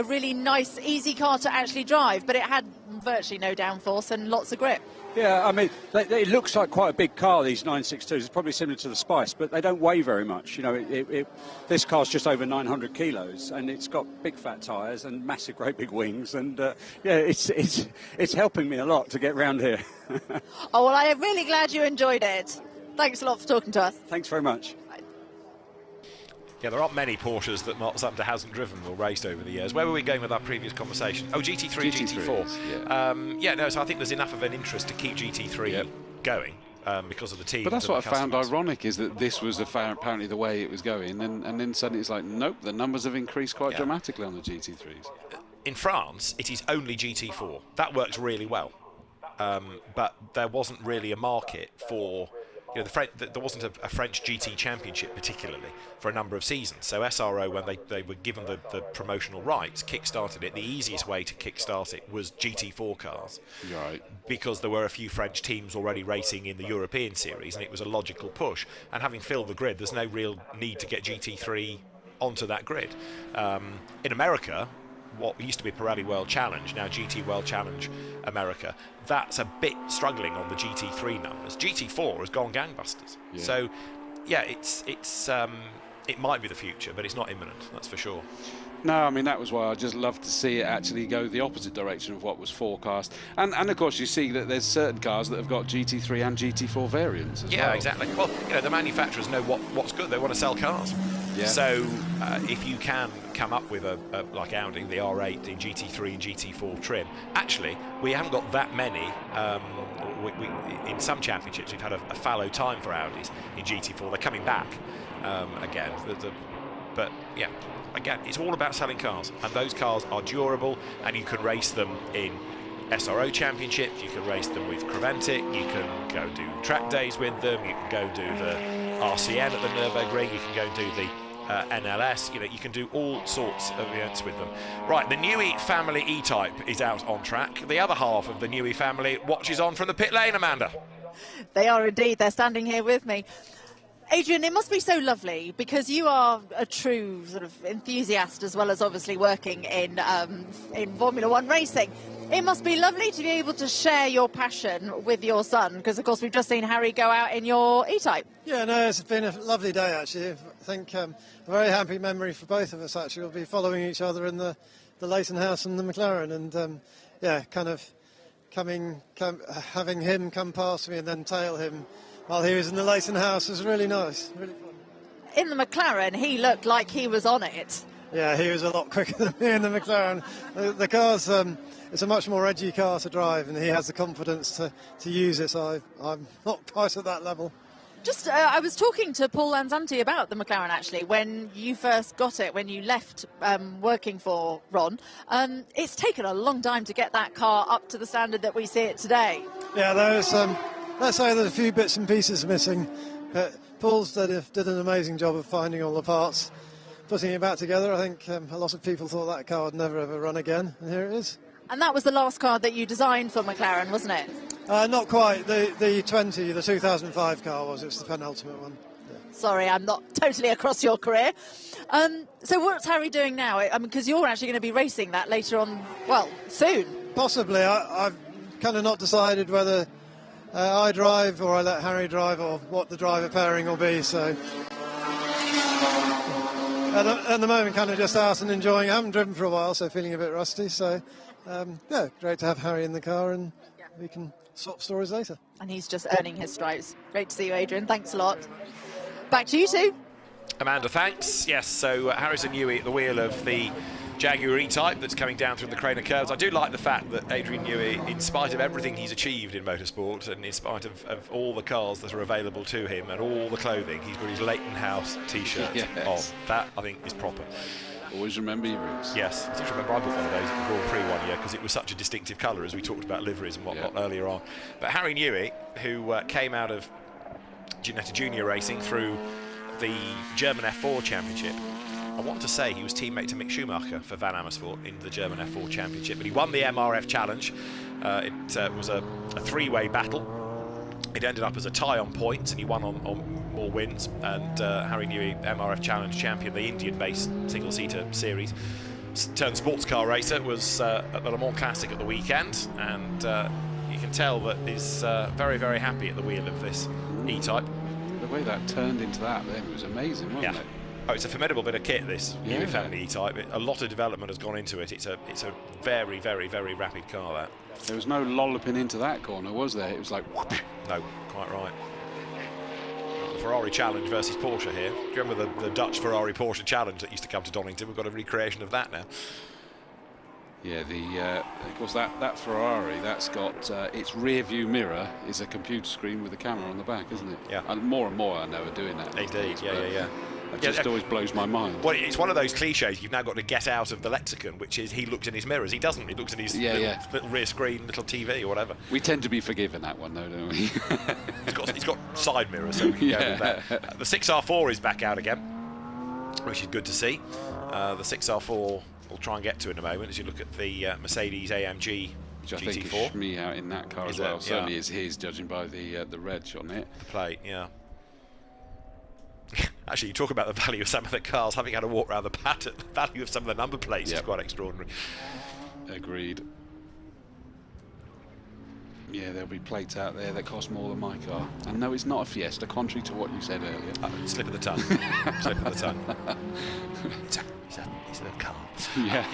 really nice, easy car to actually drive, but it had virtually no downforce and lots of grip. Yeah, I mean, it looks like quite a big car, these 962s. It's probably similar to the Spice, but they don't weigh very much. You know, this car's just over 900 kilos, and it's got big fat tyres and massive, great big wings. And, yeah, it's helping me a lot to get round here. Oh, well, I'm really glad you enjoyed it. Thanks a lot for talking to us. Thanks very much. Yeah, there aren't many Porsches that Mark Sumter hasn't driven or raced over the years. Where were we going with our previous conversation? Oh, GT3, GT4. Yeah, no, so I think there's enough of an interest to keep GT3 going because of the team. But that's what I found ironic, is that this was apparently the way it was going, and then suddenly it's like, nope, the numbers have increased quite dramatically on the GT3s. In France, it is only GT4. That works really well. But there wasn't really a market for... You know, there wasn't a French GT championship particularly for a number of seasons. So SRO, when they were given the promotional rights, kick-started it. The easiest way to kick-start it was GT4 cars. Right. Because there were a few French teams already racing in the European series, and it was a logical push. And having filled the grid, there's no real need to get GT3 onto that grid. In America, what used to be Pirelli World Challenge, now GT World Challenge America, that's a bit struggling on the GT3 numbers. GT4 has gone gangbusters. Yeah. So, yeah, it might be the future, but it's not imminent, that's for sure. No, I mean, that was why I just love to see it actually go the opposite direction of what was forecast. And of course, you see that there's certain cars that have got GT3 and GT4 variants as well. Yeah, exactly. Well, you know, the manufacturers know what's good. They want to sell cars. Yeah. So if you can come up with like Audi, the R8 in GT3 and GT4 trim, actually, we haven't got that many. In some championships, we've had a fallow time for Audis in GT4. They're coming back again. But yeah, again, it's all about selling cars, and those cars are durable, and you can race them in SRO championships, you can race them with Creventic, you can go do track days with them, you can go do the RCN at the Nürburgring, you can go do the NLS, you know, you can do all sorts of events with them. Right, the Newey family E-Type is out on track. The other half of the Newey family watches on from the pit lane, Amanda. They are indeed, they're standing here with me. Adrian, it must be so lovely because you are a true sort of enthusiast as well as obviously working in Formula One racing. It must be lovely to be able to share your passion with your son because, of course, we've just seen Harry go out in your E-Type. Yeah, no, it's been a lovely day, actually. I think a very happy memory for both of us, actually. We'll be following each other in the Leighton House and the McLaren and, yeah, kind of having him come past me and then tail him while he was in the Leighton House was really nice, really fun. In the McLaren, he looked like he was on it. Yeah, he was a lot quicker than me in the McLaren. The car's, it's a much more edgy car to drive, and he has the confidence to use it, so I'm not quite at that level. Just, I was talking to Paul Lanzanti about the McLaren, actually, when you first got it, when you left working for Ron. It's taken a long time to get that car up to the standard that we see it today. Yeah, let's say there's a few bits and pieces missing. Paul's did an amazing job of finding all the parts, putting it back together. I think a lot of people thought that car would never ever run again, and here it is. And that was the last car that you designed for McLaren, wasn't it? Not quite. The 2005 car was. It's the penultimate one. Sorry, I'm not totally across your career. So what's Harry doing now? I mean, because you're actually going to be racing that later on, well, soon. Possibly. I've kind of not decided whether I drive or I let Harry drive or what the driver pairing will be. So at the moment, kind of just out and enjoying. I haven't driven for a while, so feeling a bit rusty. So yeah, great to have Harry in the car, and we can swap stories later. And he's just earning his stripes. Great to see you, Adrian. Thanks a lot. Back to you two. Amanda, thanks. Yes, so Harrison Newey at the wheel of the Jaguar E Type that's coming down through the Craner curves. I do like the fact that Adrian Newey, in spite of everything he's achieved in motorsport and in spite of all the cars that are available to him and all the clothing, he's got his Leighton House T-shirt on. That, I think, is proper. Always remember your roots. Yes, I just remember I bought one of those at the Grand Prix one year because it was such a distinctive colour, as we talked about liveries and whatnot earlier on. But Harry Newey, who came out of Ginetta Junior Racing through the German F4 Championship, I want to say he was teammate to Mick Schumacher for Van Amersfoort in the German F4 Championship, but he won the MRF Challenge. It was a three-way battle. It ended up as a tie on points, and he won on more wins. And Harry Newey, MRF Challenge champion, the Indian-based single-seater series, turned sports car racer, was at the Le Mans Classic at the weekend, and you can tell that he's very, very happy at the wheel of this E-Type. The way that turned into that then was amazing, wasn't it? Oh, it's a formidable bit of kit, this Newey family E-Type. A lot of development has gone into it. It's a very, very, very rapid car, that. There was no lolloping into that corner, was there? It was like... No, quite right. The Ferrari Challenge versus Porsche here. Do you remember the Dutch Ferrari Porsche Challenge that used to come to Donington? We've got a recreation of that now. Yeah, of course that Ferrari, that's got its rear view mirror is a computer screen with a camera on the back, isn't it? Yeah. And more and more I know are doing that. Indeed, yeah. It just always blows my mind. Well, it's one of those cliches you've now got to get out of the lexicon, which is he looks in his mirrors. He doesn't. He looks in his little rear screen, little TV or whatever. We tend to be forgiven that one, though, don't we? He's got side mirrors, so we can go with that. The 6R4 is back out again, which is good to see. The 6R4 we'll try and get to in a moment as you look at the Mercedes AMG which I GT4. think is me out in that car as well. Certainly is his, judging by the reg on it. The plate, yeah. Actually, you talk about the value of some of the cars, having had a walk around the paddock, the value of some of the number plates is quite extraordinary. Agreed. Yeah, there'll be plates out there that cost more than my car. And no, it's not a Fiesta, contrary to what you said earlier. Slip of the tongue. Slip of the tongue. It's a car. Yeah.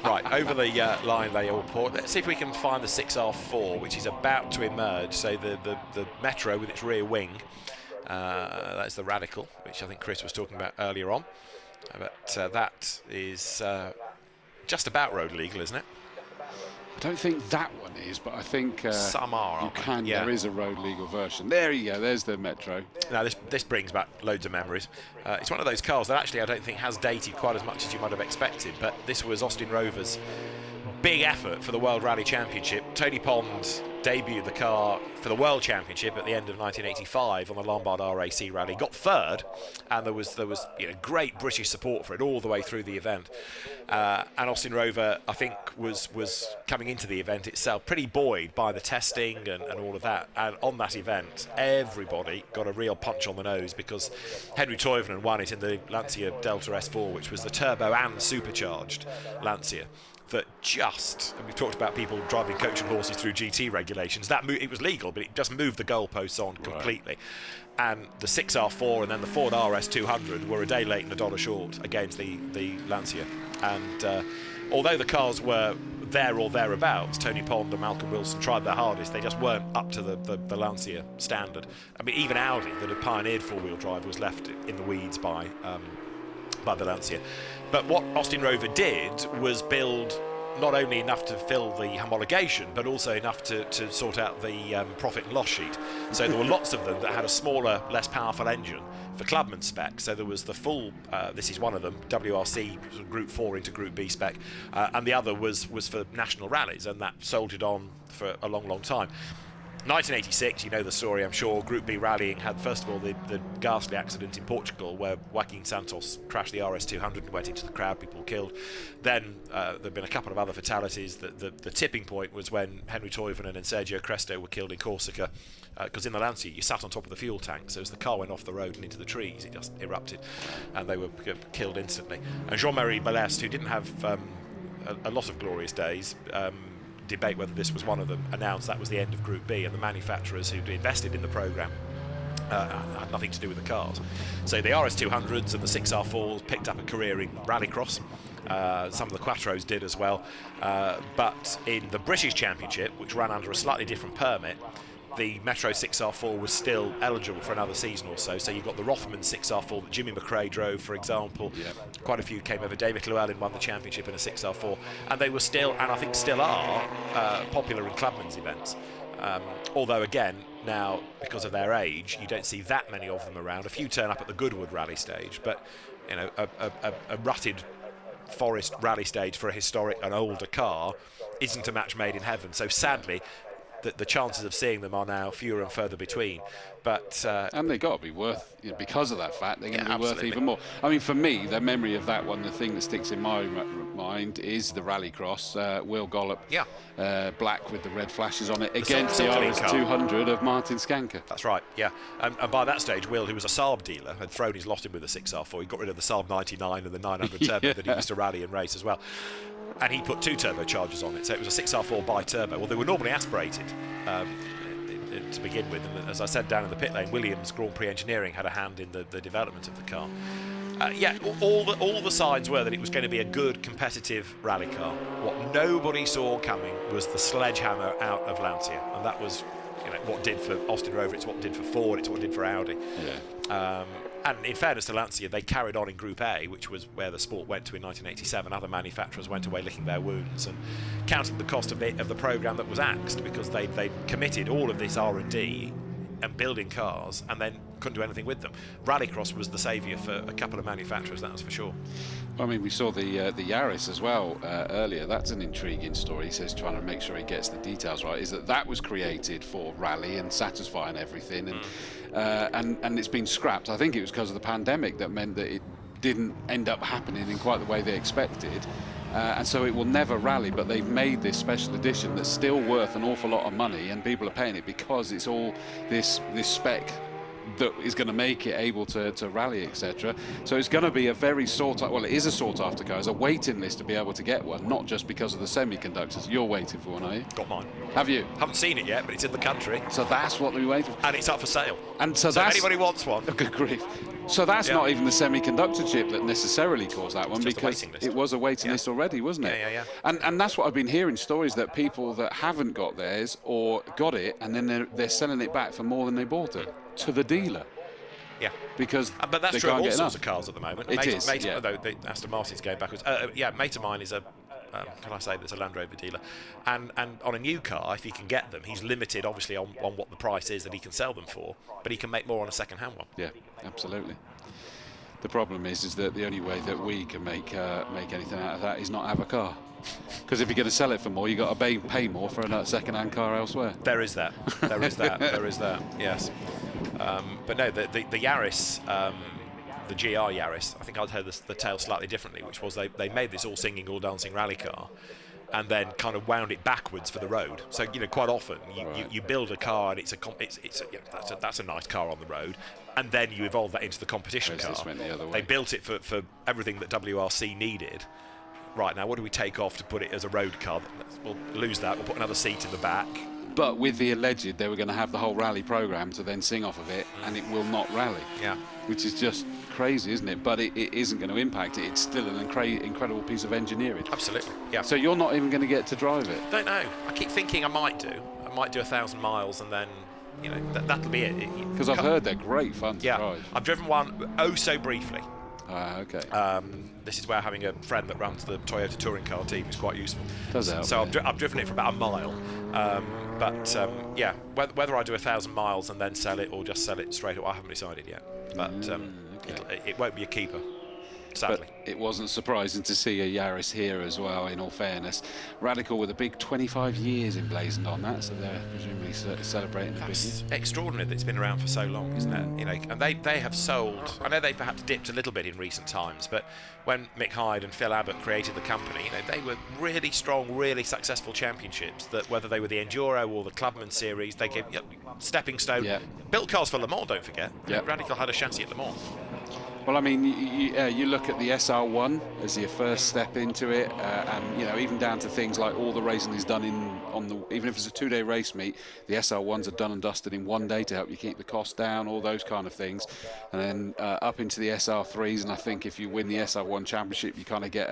Right, over the line they all port. Let's see if we can find the 6R4, which is about to emerge. So the Metro with its rear wing. That's the Radical, which I think Chris was talking about earlier on. But that is just about road legal, isn't it? I don't think that one is, but I think some are. You can. Yeah. There is a road legal version. There you go. There's the Metro. Now this brings back loads of memories. It's one of those cars that actually I don't think has dated quite as much as you might have expected. But this was Austin Rover's big effort for the World Rally Championship. Tony Pond debuted the car for the World Championship at the end of 1985 on the Lombard RAC Rally. Got third, and there was great British support for it all the way through the event. And Austin Rover, I think, was coming into the event itself pretty buoyed by the testing and all of that. And on that event, everybody got a real punch on the nose because Henry Toivonen won it in the Lancia Delta S4, which was the turbo and supercharged Lancia. That we've talked about people driving coach and horses through GT regulations. It was legal, but it just moved the goalposts on completely. Right. And the 6R4 and then the Ford RS200 were a day late and a dollar short against the Lancia. And although the cars were there or thereabouts, Tony Pond and Malcolm Wilson tried their hardest. They just weren't up to the Lancia standard. I mean, even Audi, that had pioneered four-wheel drive, was left in the weeds by the Lancia. But what Austin Rover did was build not only enough to fill the homologation, but also enough to sort out the profit and loss sheet. So there were lots of them that had a smaller, less powerful engine for clubman spec. So there was the full, this is one of them, WRC Group 4 into Group B spec, and the other was for national rallies, and that soldiered on for a long, long time. 1986, you know the story, I'm sure. Group B rallying had, first of all, the ghastly accident in Portugal where Joaquin Santos crashed the RS200 and went into the crowd, people were killed. Then there'd been a couple of other fatalities. The tipping point was when Henry Toivonen and Sergio Cresto were killed in Corsica, because in the Lancia you sat on top of the fuel tank, so as the car went off the road and into the trees, it just erupted, and they were killed instantly. And Jean-Marie Balest, who didn't have a lot of glorious days, debate whether this was one of them, announced that was the end of Group B, and the manufacturers who'd invested in the programme had nothing to do with the cars. So the RS200s and the 6R4s picked up a career in rallycross. Some of the Quattros did as well. But in the British Championship, which ran under a slightly different permit, the Metro 6R4 was still eligible for another season or so. So you've got the Rothman 6R4 that Jimmy McRae drove, for example. Yeah. Quite a few came over. David Llewellyn won the championship in a 6R4. And they were still, and I think still are, popular in clubmen's events. Although, again, now, because of their age, you don't see that many of them around. A few turn up at the Goodwood rally stage, but, you know, a rutted forest rally stage for a historic and older car isn't a match made in heaven. So, sadly, the chances of seeing them are now fewer and further between. But and they've got to be worth, you know, because of that fact, they're going to be worth even more. I mean, for me, the memory of that one, the thing that sticks in my mind is the rallycross, Will Gollop, black with the red flashes on it, against the RS200 of Martin Skanker. That's right, yeah. And by that stage, Will, who was a Saab dealer, had thrown his lot in with the 6R4. He got rid of the Saab 99 and the 900 Turbo that he used to rally and race as well. And he put 2 turbochargers on it, so it was a 6R4 bi-turbo. Well, they were normally aspirated to begin with, and as I said down in the pit lane, Williams Grand Prix Engineering had a hand in the development of the car. Yeah, all the signs were that it was going to be a good competitive rally car. What nobody saw coming was the sledgehammer out of Lancia, and that was, you know, what did for Austin Rover, it's what did for Ford, it's what did for Audi. Yeah. And in fairness to Lancia, they carried on in Group A, which was where the sport went to in 1987. Other manufacturers went away licking their wounds and counting the cost of the programme that was axed, because they committed all of this R&D and building cars and then couldn't do anything with them. Rallycross was the saviour for a couple of manufacturers, that was for sure. I mean, we saw the Yaris as well earlier. That's an intriguing story. He says, trying to make sure he gets the details right, is that was created for rally and satisfying everything, and it's been scrapped. I think it was because of the pandemic that meant that it didn't end up happening in quite the way they expected. And so it will never rally, but they've made this special edition that's still worth an awful lot of money, and people are paying it because it's all this spec that is going to make it able to rally, etc. So it's going to be a very well, it is a sought after car. There's a waiting list to be able to get one, not just because of the semiconductors. You're waiting for one, are you? Got mine. Have you? Haven't seen it yet, but it's in the country. So that's what we waited for. And it's up for sale. And so if anybody wants one. Oh, good grief. So that's not even the semiconductor chip that necessarily caused that one, because it was a waiting list already, wasn't it? Yeah. And that's what I've been hearing, stories that people that haven't got theirs or got it, and then they're selling it back for more than they bought it to the dealer. Yeah, because but that's they true of can't all get sorts enough. of cars at the moment. It is, although the Aston Martin's going backwards. Yeah, mate of mine is a can I say, that's a Land Rover dealer, and on a new car, if he can get them, he's limited obviously on what the price is that he can sell them for, but he can make more on a second-hand one. Yeah, absolutely. The problem is that the only way that we can make anything out of that is not have a car. Because if you're going to sell it for more, you've got to pay more for a second-hand car elsewhere. There is that. There is that. There is that. Yes. But no, the Yaris, the GR Yaris, I think I'd heard the tale slightly differently, which was they made this all singing, all dancing rally car, and then kind of wound it backwards for the road. So, you know, quite often you build a car and that's a nice car on the road, and then you evolve that into the competition car. They built it for everything that WRC needed. Right, now what do we take off to put it as a road car? We'll lose that, we'll put another seat in the back. But with the alleged, they were going to have the whole rally programme to then sing off of it, and it will not rally. Yeah. Which is just crazy, isn't it? But it isn't going to impact it. It's still an incredible piece of engineering. Absolutely, yeah. So you're not even going to get to drive it? Don't know. I keep thinking I might do 1,000 miles, and then, you know, that'll be it. Because I've heard they're great fun to drive. I've driven one so briefly. Okay. This is where having a friend that runs the Toyota touring car team is quite useful. Does help. So I've driven it for about a mile. Yeah, whether I do 1,000 miles and then sell it or just sell it straight away, I haven't decided yet. But it won't be a keeper. Sadly. But it wasn't surprising to see a Yaris here as well, in all fairness. Radical with a big 25 years emblazoned on that, so they're presumably celebrating a bit. It's extraordinary that it's been around for so long, isn't it? You know, and they have sold. I know they perhaps dipped a little bit in recent times, but when Mick Hyde and Phil Abbott created the company, you know, they were really strong, really successful championships. That whether they were the Enduro or the Clubman Series, they gave stepping stone. Yeah. Built cars for Le Mans, don't forget. Yeah. Radical had a chassis at Le Mans. Well, I mean, you look at the SR1 as your first step into it, and you know, even down to things like all the racing is done even if it's a 2-day race meet, the SR1s are done and dusted in 1 day to help you keep the cost down, all those kind of things, and then up into the SR3s. And I think if you win the SR1 championship, you kind of get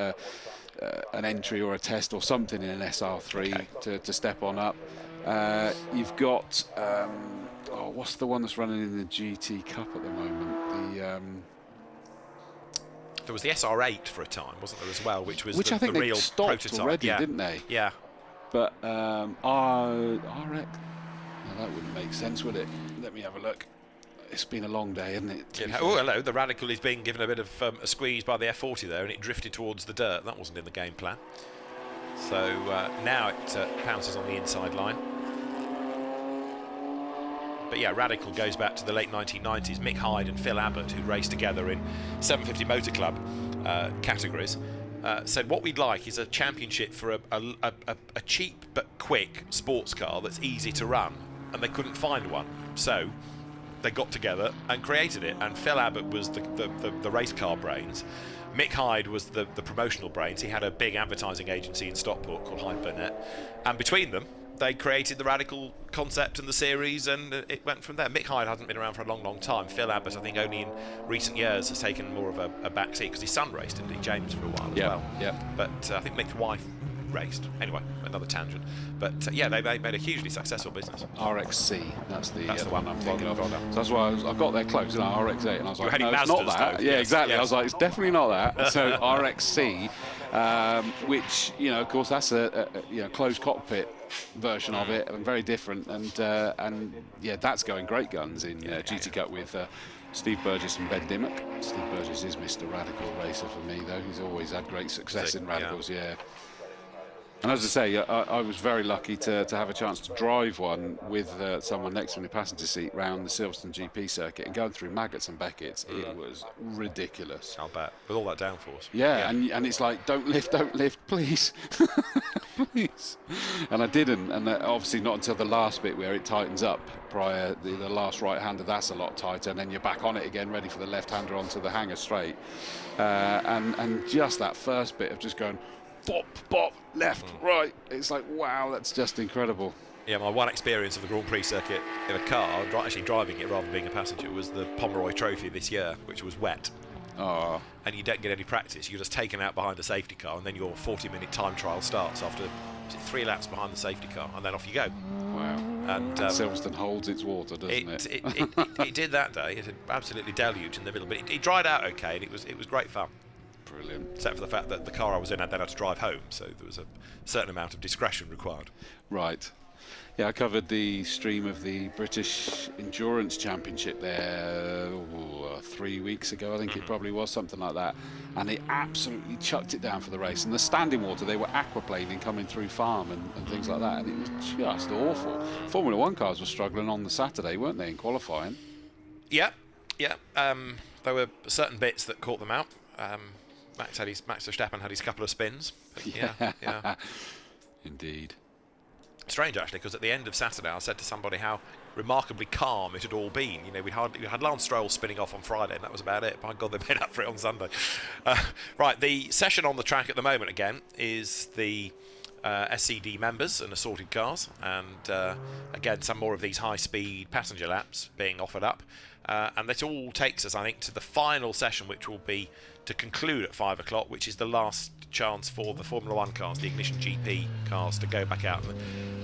an entry or a test or something in an SR3 to step on up. You've got what's the one that's running in the GT Cup at the moment? There was the SR8 for a time, wasn't there, as well, which was I think the real they stopped prototype. already, yeah. didn't they? Yeah. But RX, no, that wouldn't make sense, would it? Let me have a look. It's been a long day, hasn't it? Oh, hello. The Radical is being given a bit of a squeeze by the F40 there, and it drifted towards the dirt. That wasn't in the game plan. So now it pounces on the inside line. But yeah, Radical goes back to the late 1990s. Mick Hyde and Phil Abbott, who raced together in 750 Motor Club categories, said what we'd like is a championship for a cheap but quick sports car that's easy to run, and they couldn't find one. So they got together and created it, and Phil Abbott was the race car brains. Mick Hyde was the promotional brains. He had a big advertising agency in Stockport called Hypernet, and between them they created the Radical concept and the series, and it went from there. Mick Hyde hasn't been around for a long time. Phil Abbott, I think, only in recent years has taken more of a back seat because his son raced, didn't he, James, for a while as well. Yeah. But I think Mick's wife raced. Anyway, another tangent. But yeah, they made a hugely successful business. RXC, that's the one I'm thinking of. So that's why I got there close, didn't I? RX8, and I was like, no, it's not that. Though. Yeah, Yes, exactly. yes. I was like, it's definitely not that. So RXC, which, you know, of course, that's a closed cockpit version of it, and very different, and yeah, that's going great guns in GT Cup with Steve Burgess and Ben Dimmock. Steve Burgess is Mr. Radical racer for me, though. He's always had great success in Radicals, yeah. And as I say, I was very lucky to have a chance to drive one with someone next to me in the passenger seat round the Silverstone GP circuit, and going through Maggots and Beckett's, it was ridiculous. I'll bet, with all that downforce. Yeah, and it's like, don't lift, please. Please. And I didn't, and obviously not until the last bit where it tightens up prior, the last right-hander, that's a lot tighter, and then you're back on it again, ready for the left-hander onto the hanger straight. And just that first bit of just going, bop, bop, left, right. It's like, wow, that's just incredible. Yeah, my one experience of the Grand Prix circuit in a car, actually driving it rather than being a passenger, was the Pomeroy Trophy this year, which was wet. Oh. And you don't get any practice. You're just taken out behind a safety car, and then your 40-minute time trial starts after 3 laps behind the safety car, and then off you go. Wow. And Silverstone holds its water, doesn't it? It did that day. It had absolutely deluged in the middle, but it dried out okay, and it was great fun. Brilliant. Except for the fact that the car I was in, I then had to drive home, so there was a certain amount of discretion required. Right. Yeah, I covered the stream of the British Endurance Championship there 3 weeks ago, I think it probably was, something like that. And it absolutely chucked it down for the race. And the standing water, they were aquaplaning coming through farm and things like that. And it was just awful. Formula One cars were struggling on the Saturday, weren't they, in qualifying? Yeah. There were certain bits that caught them out. Max Verstappen had his couple of spins. Yeah. Indeed. Strange, actually, because at the end of Saturday I said to somebody how remarkably calm it had all been. You know, we had Lance Stroll spinning off on Friday, and that was about it. By God, they made up for it on Sunday. Right, the session on the track at the moment, again, is the SCD members and assorted cars, and again, some more of these high-speed passenger laps being offered up. And that all takes us, I think, to the final session, which will be to conclude at 5 o'clock, which is the last chance for the Formula One cars, the Ignition GP cars, to go back out.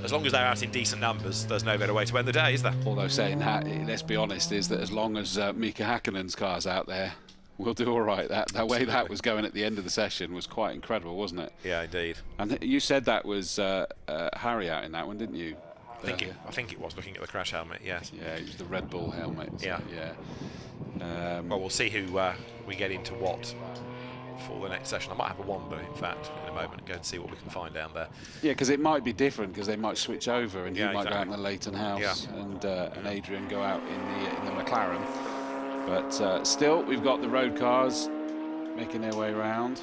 As long as they're out in decent numbers, there's no better way to end the day, is there? Although saying that, let's be honest, is that as long as Mika Häkkinen's car's out there, we'll do all right. That way that was going at the end of the session was quite incredible, wasn't it? Yeah, indeed. And you said that was Harry out in that one, didn't you? I think it was, looking at the crash helmet, yes. Yeah, it was the Red Bull helmet. Yeah. Yeah. Well, we'll see who we get into what for the next session. I might have a wander, in fact, in a moment, and go and see what we can find down there. Yeah, because it might be different, because they might switch over, and yeah, he might exactly. go out in the Leighton House, and Adrian go out in the McLaren. But still, we've got the road cars making their way around.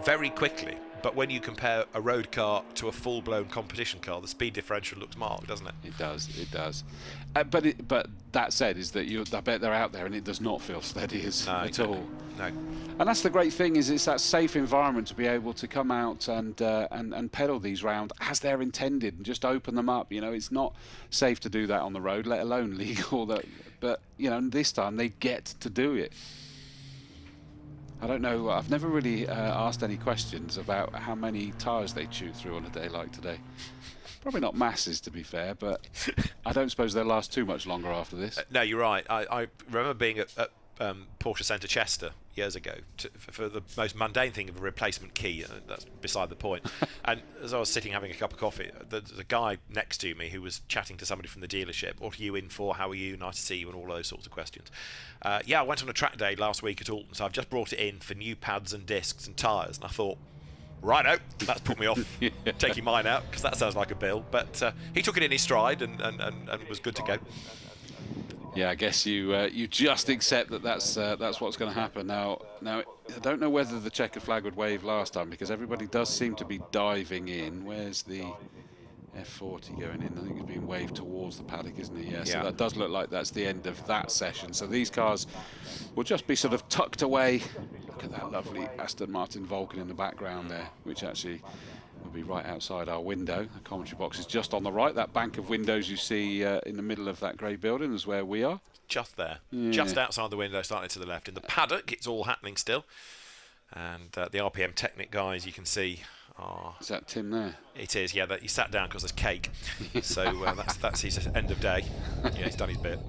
Very quickly, but when you compare a road car to a full-blown competition car, the speed differential looks marked, doesn't it? It does, it does. But that said, is that I bet they're out there and it does not feel steady at all. No. And that's the great thing, is it's that safe environment to be able to come out and pedal these round as they're intended and just open them up. You know, it's not safe to do that on the road, let alone legal. But you know, this time they get to do it. I don't know, I've never really asked any questions about how many tyres they chew through on a day like today. Probably not masses, to be fair, but I don't suppose they'll last too much longer after this. No, you're right. I remember being at Porsche Centre Chester years ago for the most mundane thing of a replacement key. That's beside the point. And as I was sitting having a cup of coffee, there's a guy next to me who was chatting to somebody from the dealership. What are you in for? How are you? Nice to see you, and all those sorts of questions. Yeah, I went on a track day last week at Alton, so I've just brought it in for new pads and discs and tyres. And I thought, righto, that's put me off taking mine out, because that sounds like a bill. But he took it in his stride and was good to go. Yeah, I guess you just accept that that's what's going to happen. Now I don't know whether the checkered flag would wave last time, because everybody does seem to be diving in. Where's the F40 going in? I think it's being waved towards the paddock, isn't it? Yeah, so that does look like that's the end of that session. So these cars will just be sort of tucked away. Look at that lovely Aston Martin Vulcan in the background there, which actually will be right outside our window. The commentary box is just on the right. That bank of windows you see in the middle of that grey building is where we are. Just there, yeah. Just outside the window, slightly to the left. In the paddock, it's all happening still. And the RPM Technic guys, you can see, are... Is that Tim there? It is, yeah. He sat down because there's cake. So that's his end of day. Yeah, he's done his bit.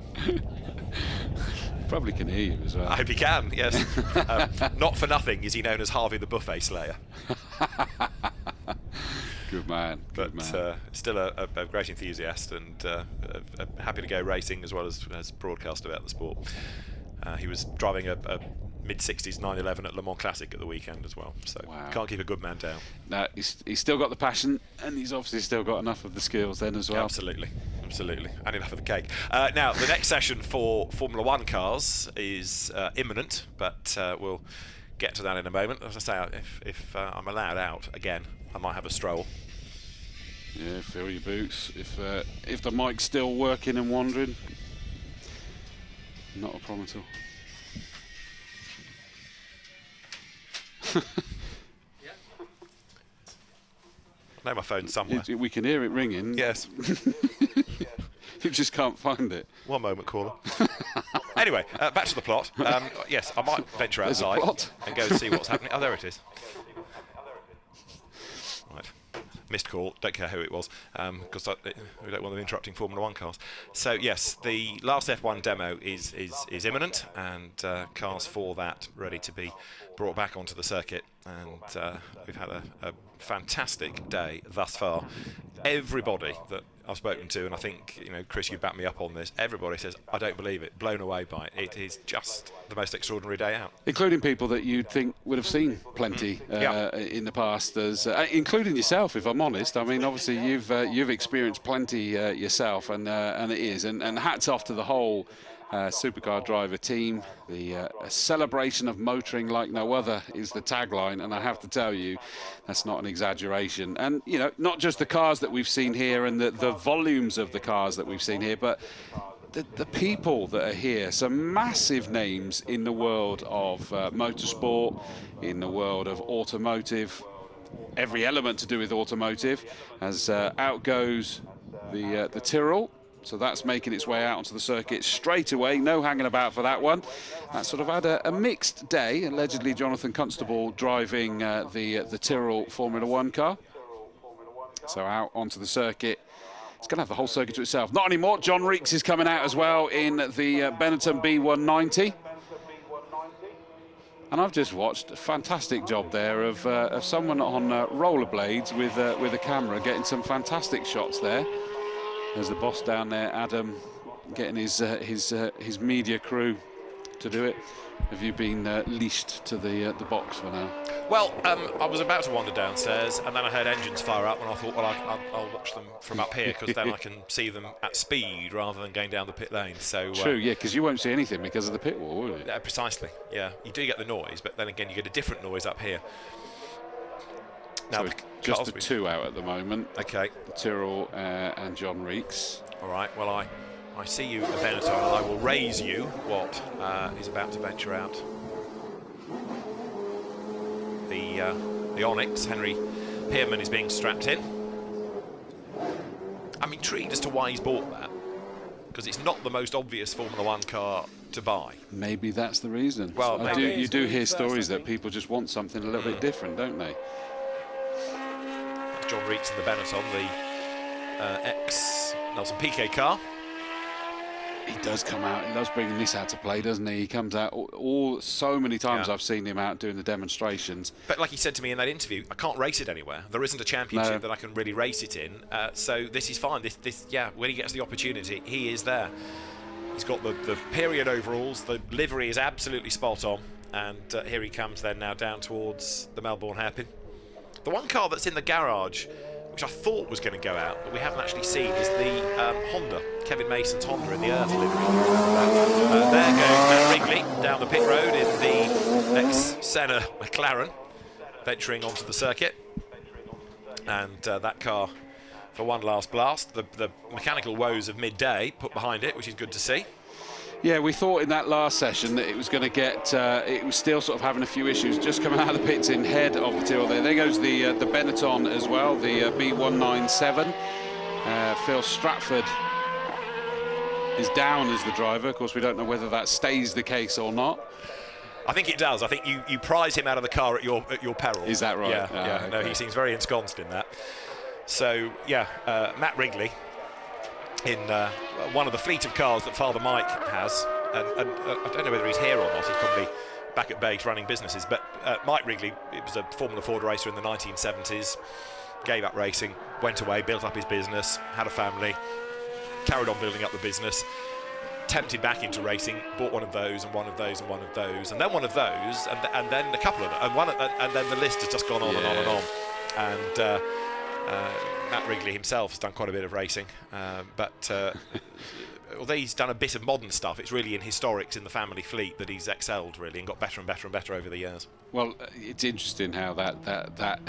Probably can hear you as well. I hope he can, yes. Not for nothing is he known as Harvey the Buffet Slayer. Good man. Good man. Still a great enthusiast, and happy to go racing as well as broadcast about the sport. He was driving a mid-60s 911 at Le Mans Classic at the weekend as well, so can't keep a good man down. No, he's still got the passion, and he's obviously still got enough of the skills then as well. Absolutely, and enough of the cake. Now, the next session for Formula One cars is imminent, but we'll get to that in a moment. As I say, if I'm allowed out again, I might have a stroll. Yeah, fill your boots. If the mic's still working and wandering, not a problem at all. I know my phone's somewhere. We can hear it ringing. Yes. You just can't find it. One moment, caller. Anyway, back to the plot. Yes, I might venture outside and go and see what's happening. Oh, there it is. Right. Missed call, don't care who it was, because we don't want them interrupting Formula One cars. So yes, the last F1 demo is imminent, and cars for that ready to be brought back onto the circuit. And we've had a fantastic day thus far. Everybody that I've spoken to, and I think, you know, Chris, you back me up on this, everybody says, I don't believe it, blown away by it. It is just the most extraordinary day out. Including people that you'd think would have seen plenty in the past, including yourself, if I'm honest. I mean, obviously you've experienced plenty yourself, and it is. And hats off to the whole Supercar driver team. A celebration of motoring like no other is the tagline, and I have to tell you, that's not an exaggeration. And, you know, not just the cars that we've seen here and the volumes of the cars that we've seen here, but the people that are here. Some massive names in the world of motorsport, in the world of automotive, every element to do with automotive, as out goes the Tyrrell. So that's making its way out onto the circuit straight away. No hanging about for that one. That sort of had a mixed day. Allegedly, Jonathan Constable driving the Tyrrell Formula One car. So out onto the circuit. It's going to have the whole circuit to itself. Not anymore. John Reeks is coming out as well in the Benetton B190. And I've just watched a fantastic job there of someone on rollerblades with a camera, getting some fantastic shots there. There's the boss down there, Adam, getting his media crew to do it? Have you been leashed to the box for now? Well, I was about to wander downstairs, and then I heard engines fire up, and I thought, well, I'll watch them from up here, because then I can see them at speed rather than going down the pit lane. So true, yeah, because you won't see anything because of the pit wall, will you? Precisely, yeah. You do get the noise, but then again, you get a different noise up here. Now, so just the two out at the moment. Okay. Tyrrell and John Reeks. All right, well, I see you, Benetton, and I will raise you what is about to venture out. The Onyx, Henry Pearman, is being strapped in. I'm intrigued as to why he's bought that, because it's not the most obvious Formula One car to buy. Maybe that's the reason. Well, you do hear stories that people just want something a little bit different, don't they? That's John Reeks in the Benetton, the ex-Nelson Piquet car. He does come out, he loves bringing this out to play, doesn't he? He comes out so many times. I've seen him out doing the demonstrations. But like he said to me in that interview, I can't race it anywhere. There isn't a championship that I can really race it in. So this is fine. Yeah, when he gets the opportunity, he is there. He's got the period overalls. The livery is absolutely spot on. And here he comes then now down towards the Melbourne hairpin. The one car that's in the garage, which I thought was going to go out, but we haven't actually seen, is the Honda, Kevin Mason's Honda in the Earth livery. There goes Matt Wrigley down the pit road in the ex-Senna McLaren, venturing onto the circuit. And that car, for one last blast, the mechanical woes of midday put behind it, which is good to see. Yeah, we thought in that last session that it was going to get, it was still sort of having a few issues, just coming out of the pits in head of the Tyrrell there. There goes the Benetton as well, the B197. Phil Stratford is down as the driver. Of course, we don't know whether that stays the case or not. I think it does. I think you prize him out of the car at your peril. Is that right? Yeah, Okay. No, he seems very ensconced in that. So, yeah, Matt Wrigley in one of the fleet of cars that Father Mike has, and I don't know whether he's here or not. He's probably back at base running businesses, but Mike Wrigley, it was a Formula Ford racer in the 1970s, gave up racing, went away, built up his business, had a family, carried on building up the business, tempted back into racing, bought one of those and one of those and one of those, and then one of those, and then a couple of them, and then the list has just gone on and on and on. And Matt Wrigley himself has done quite a bit of racing, but although he's done a bit of modern stuff, it's really in historics in the family fleet that he's excelled really and got better and better and better over the years. Well, it's interesting how that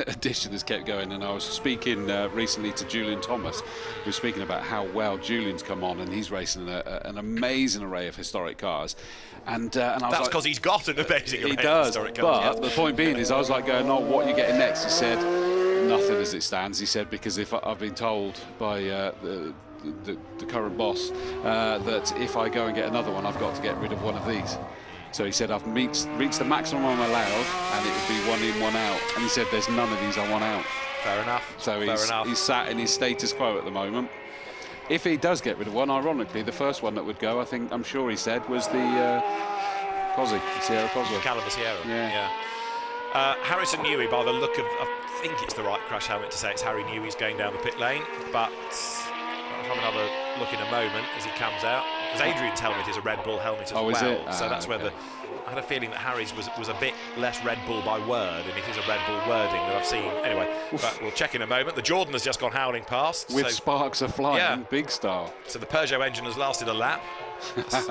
addition has kept going, and I was speaking recently to Julian Thomas, who was speaking about how well Julian's come on, and he's racing an amazing array of historic cars. And I was that's because he's got an amazing array of historic cars. But the point being is, I was like going, "Oh, what are you getting next?" He said, "Nothing as it stands." He said, "Because if I've been told by the current boss that if I go and get another one, I've got to get rid of one of these." So he said, "I've reached the maximum I'm allowed, and it would be one in, one out." And he said, "There's none of these I want out." Fair enough. So he's sat in his status quo at the moment. If he does get rid of one, ironically, the first one that would go, I'm sure he said, was the Sierra Cosworth. Caliber Sierra. Yeah. Harrison Newey, by the look of, I think it's the right crash helmet to say it's Harry Newey's going down the pit lane, but I'll have another look in a moment as he comes out. Because Adrian's helmet is a Red Bull helmet as well, is it? So that's where I had a feeling that Harry's was a bit less Red Bull by word, and it is a Red Bull wording that I've seen. Anyway, but we'll check in a moment. The Jordan has just gone howling past. With sparks are flying, big style. So the Peugeot engine has lasted a lap. That's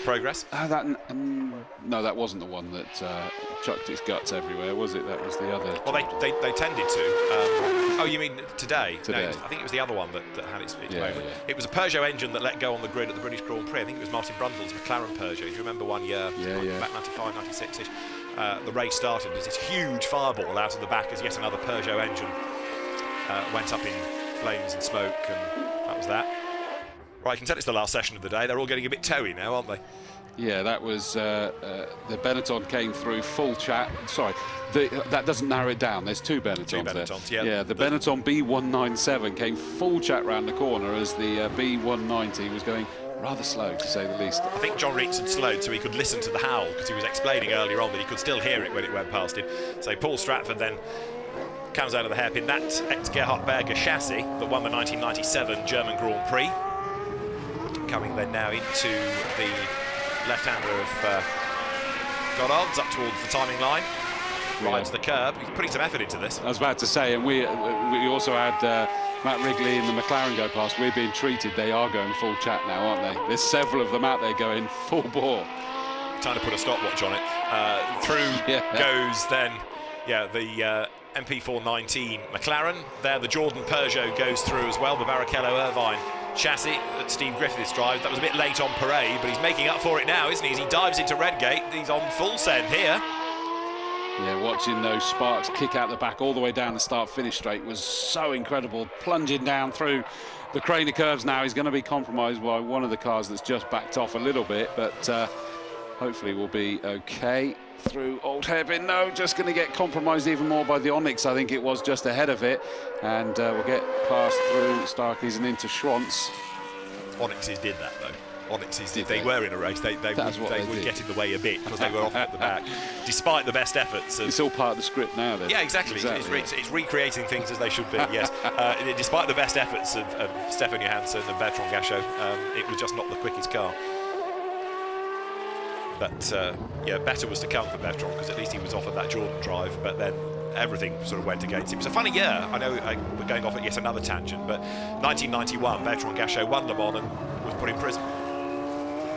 progress. No, that wasn't the one that chucked its guts everywhere, was it? That was the other. Well, they tended to. Oh, you mean today? Today. No, I think it was the other one that had its moment. Yeah. It was a Peugeot engine that let go on the grid at the British Grand Prix. I think it was Martin Brundle's Mclaren Peugeot. Do you remember one year? Back 95, 96-ish. The race started. There's this huge fireball out of the back as yet another Peugeot engine went up in flames and smoke, and that was that. Right, you can tell it's the last session of the day. They're all getting a bit toey now, aren't they? Yeah, that was the Benetton came through full chat. Sorry, that doesn't narrow it down. There's two Benettons. Two Benettons, there. Yeah, the Benetton B197 came full chat round the corner as the B190 was going rather slow, to say the least. I think John Reeks had slowed so he could listen to the howl, because he was explaining earlier on that he could still hear it when it went past him. So Paul Stratford then comes out of the hairpin. That ex-Gerhard Berger chassis that won the 1997 German Grand Prix. Coming then now into the left-hander of Goddard's up towards the timing line. Rides the curb. He's putting some effort into this. I was about to say, and we also had Matt Wrigley and the Mclaren go past. We're being treated. They are going full chat now, aren't they? There's several of them out there going full bore. Time to put a stopwatch on it. Through goes then, the MP419 McLaren. There, the Jordan Peugeot goes through as well. The Barrichello Irvine chassis that Steve Griffiths drives. That was a bit late on parade, but he's making up for it now, isn't he? As he dives into Redgate, he's on full send here. Yeah, watching those sparks kick out the back all the way down the start-finish straight was so incredible. Plunging down through the craner curves now. He's going to be compromised by one of the cars that's just backed off a little bit, but hopefully we'll be okay. Through Old Hairpin, no, just going to get compromised even more by the Onyx. I think it was just ahead of it, and we'll get past through Starkeys and into Schwantz. Onyxes did that though. Onyxes did. They were in a race. They would get in the way a bit because they were off at the back, despite the best efforts. It's all part of the script now, then. Yeah, exactly. It's recreating things as they should be. Yes. Despite the best efforts of Stefan Johansson and Bertrand Gachot, it was just not the quickest car. But better was to come for Bertrand because at least he was off of that Jordan drive. But then everything sort of went against him. It was a funny year. I know we're going off at yet another tangent, but 1991, Bertrand Gachot won Le Mans and was put in prison.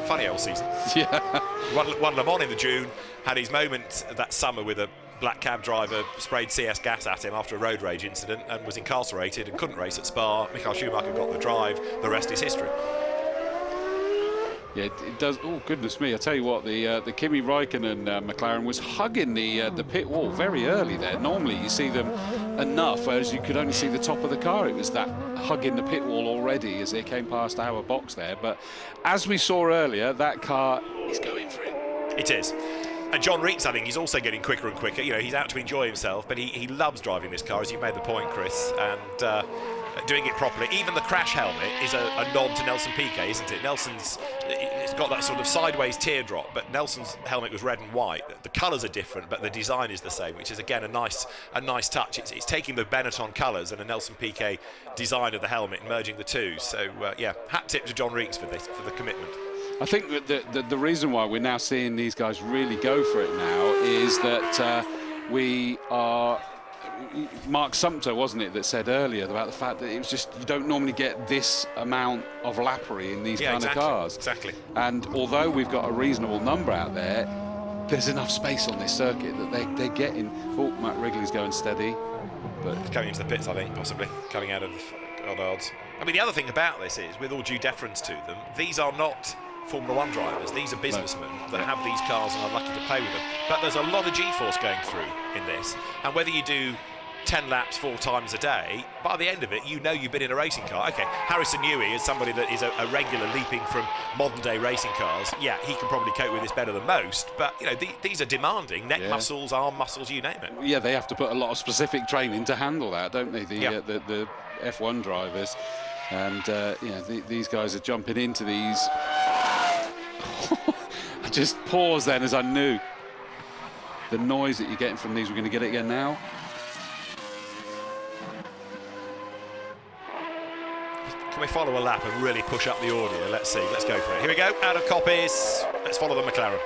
Funny old season. Yeah. Won Le Mans in the June, had his moment that summer with a black cab driver sprayed CS gas at him after a road rage incident and was incarcerated and couldn't race at Spa. Michael Schumacher got the drive. The rest is history. Yeah, it does. Oh goodness me! I tell you what, the Kimi Raikkonen McLaren was hugging the pit wall very early there. Normally you see them enough, whereas you could only see the top of the car. It was that hugging the pit wall already as they came past our box there. But as we saw earlier, that car is going for it. It is. And John Reeks, I think, he's also getting quicker and quicker. You know, he's out to enjoy himself, but he loves driving this car, as you made the point, Chris, and doing it properly. Even the crash helmet is a nod to Nelson Piquet, isn't it? It's got that sort of sideways teardrop, but Nelson's helmet was red and white. The colours are different, but the design is the same, which is again a nice touch. It's taking the Benetton colours and a Nelson Piquet design of the helmet and merging the two. So hat tip to John Reeks for this, for the commitment. I think that the reason why we're now seeing these guys really go for it now is that we are. Mark Sumter, wasn't it, that said earlier about the fact that it was just you don't normally get this amount of lappery in these kind of cars. Exactly. And although we've got a reasonable number out there, there's enough space on this circuit that they're getting. Oh, Matt Wrigley's going steady, but coming into the pits, I think, possibly coming out of Goddard's. I mean, the other thing about this is, with all due deference to them, these are not Formula One drivers. These are businessmen that have these cars and are lucky to play with them. But there's a lot of G-force going through in this, and whether you do 10 laps 4 times a day, by the end of it, you know you've been in a racing car. Okay, Harrison Newey is somebody that is a regular leaping from modern-day racing cars. Yeah, he can probably cope with this better than most, but you know these are demanding neck muscles, arm muscles, you name it. Yeah, they have to put a lot of specific training to handle that, don't they? The F1 drivers, and these guys are jumping into these. I just paused then as I knew the noise that you're getting from these. We're going to get it again now. Can we follow a lap and really push up the audio? Let's see. Let's go for it. Here we go. Out of copies. Let's follow the McLaren.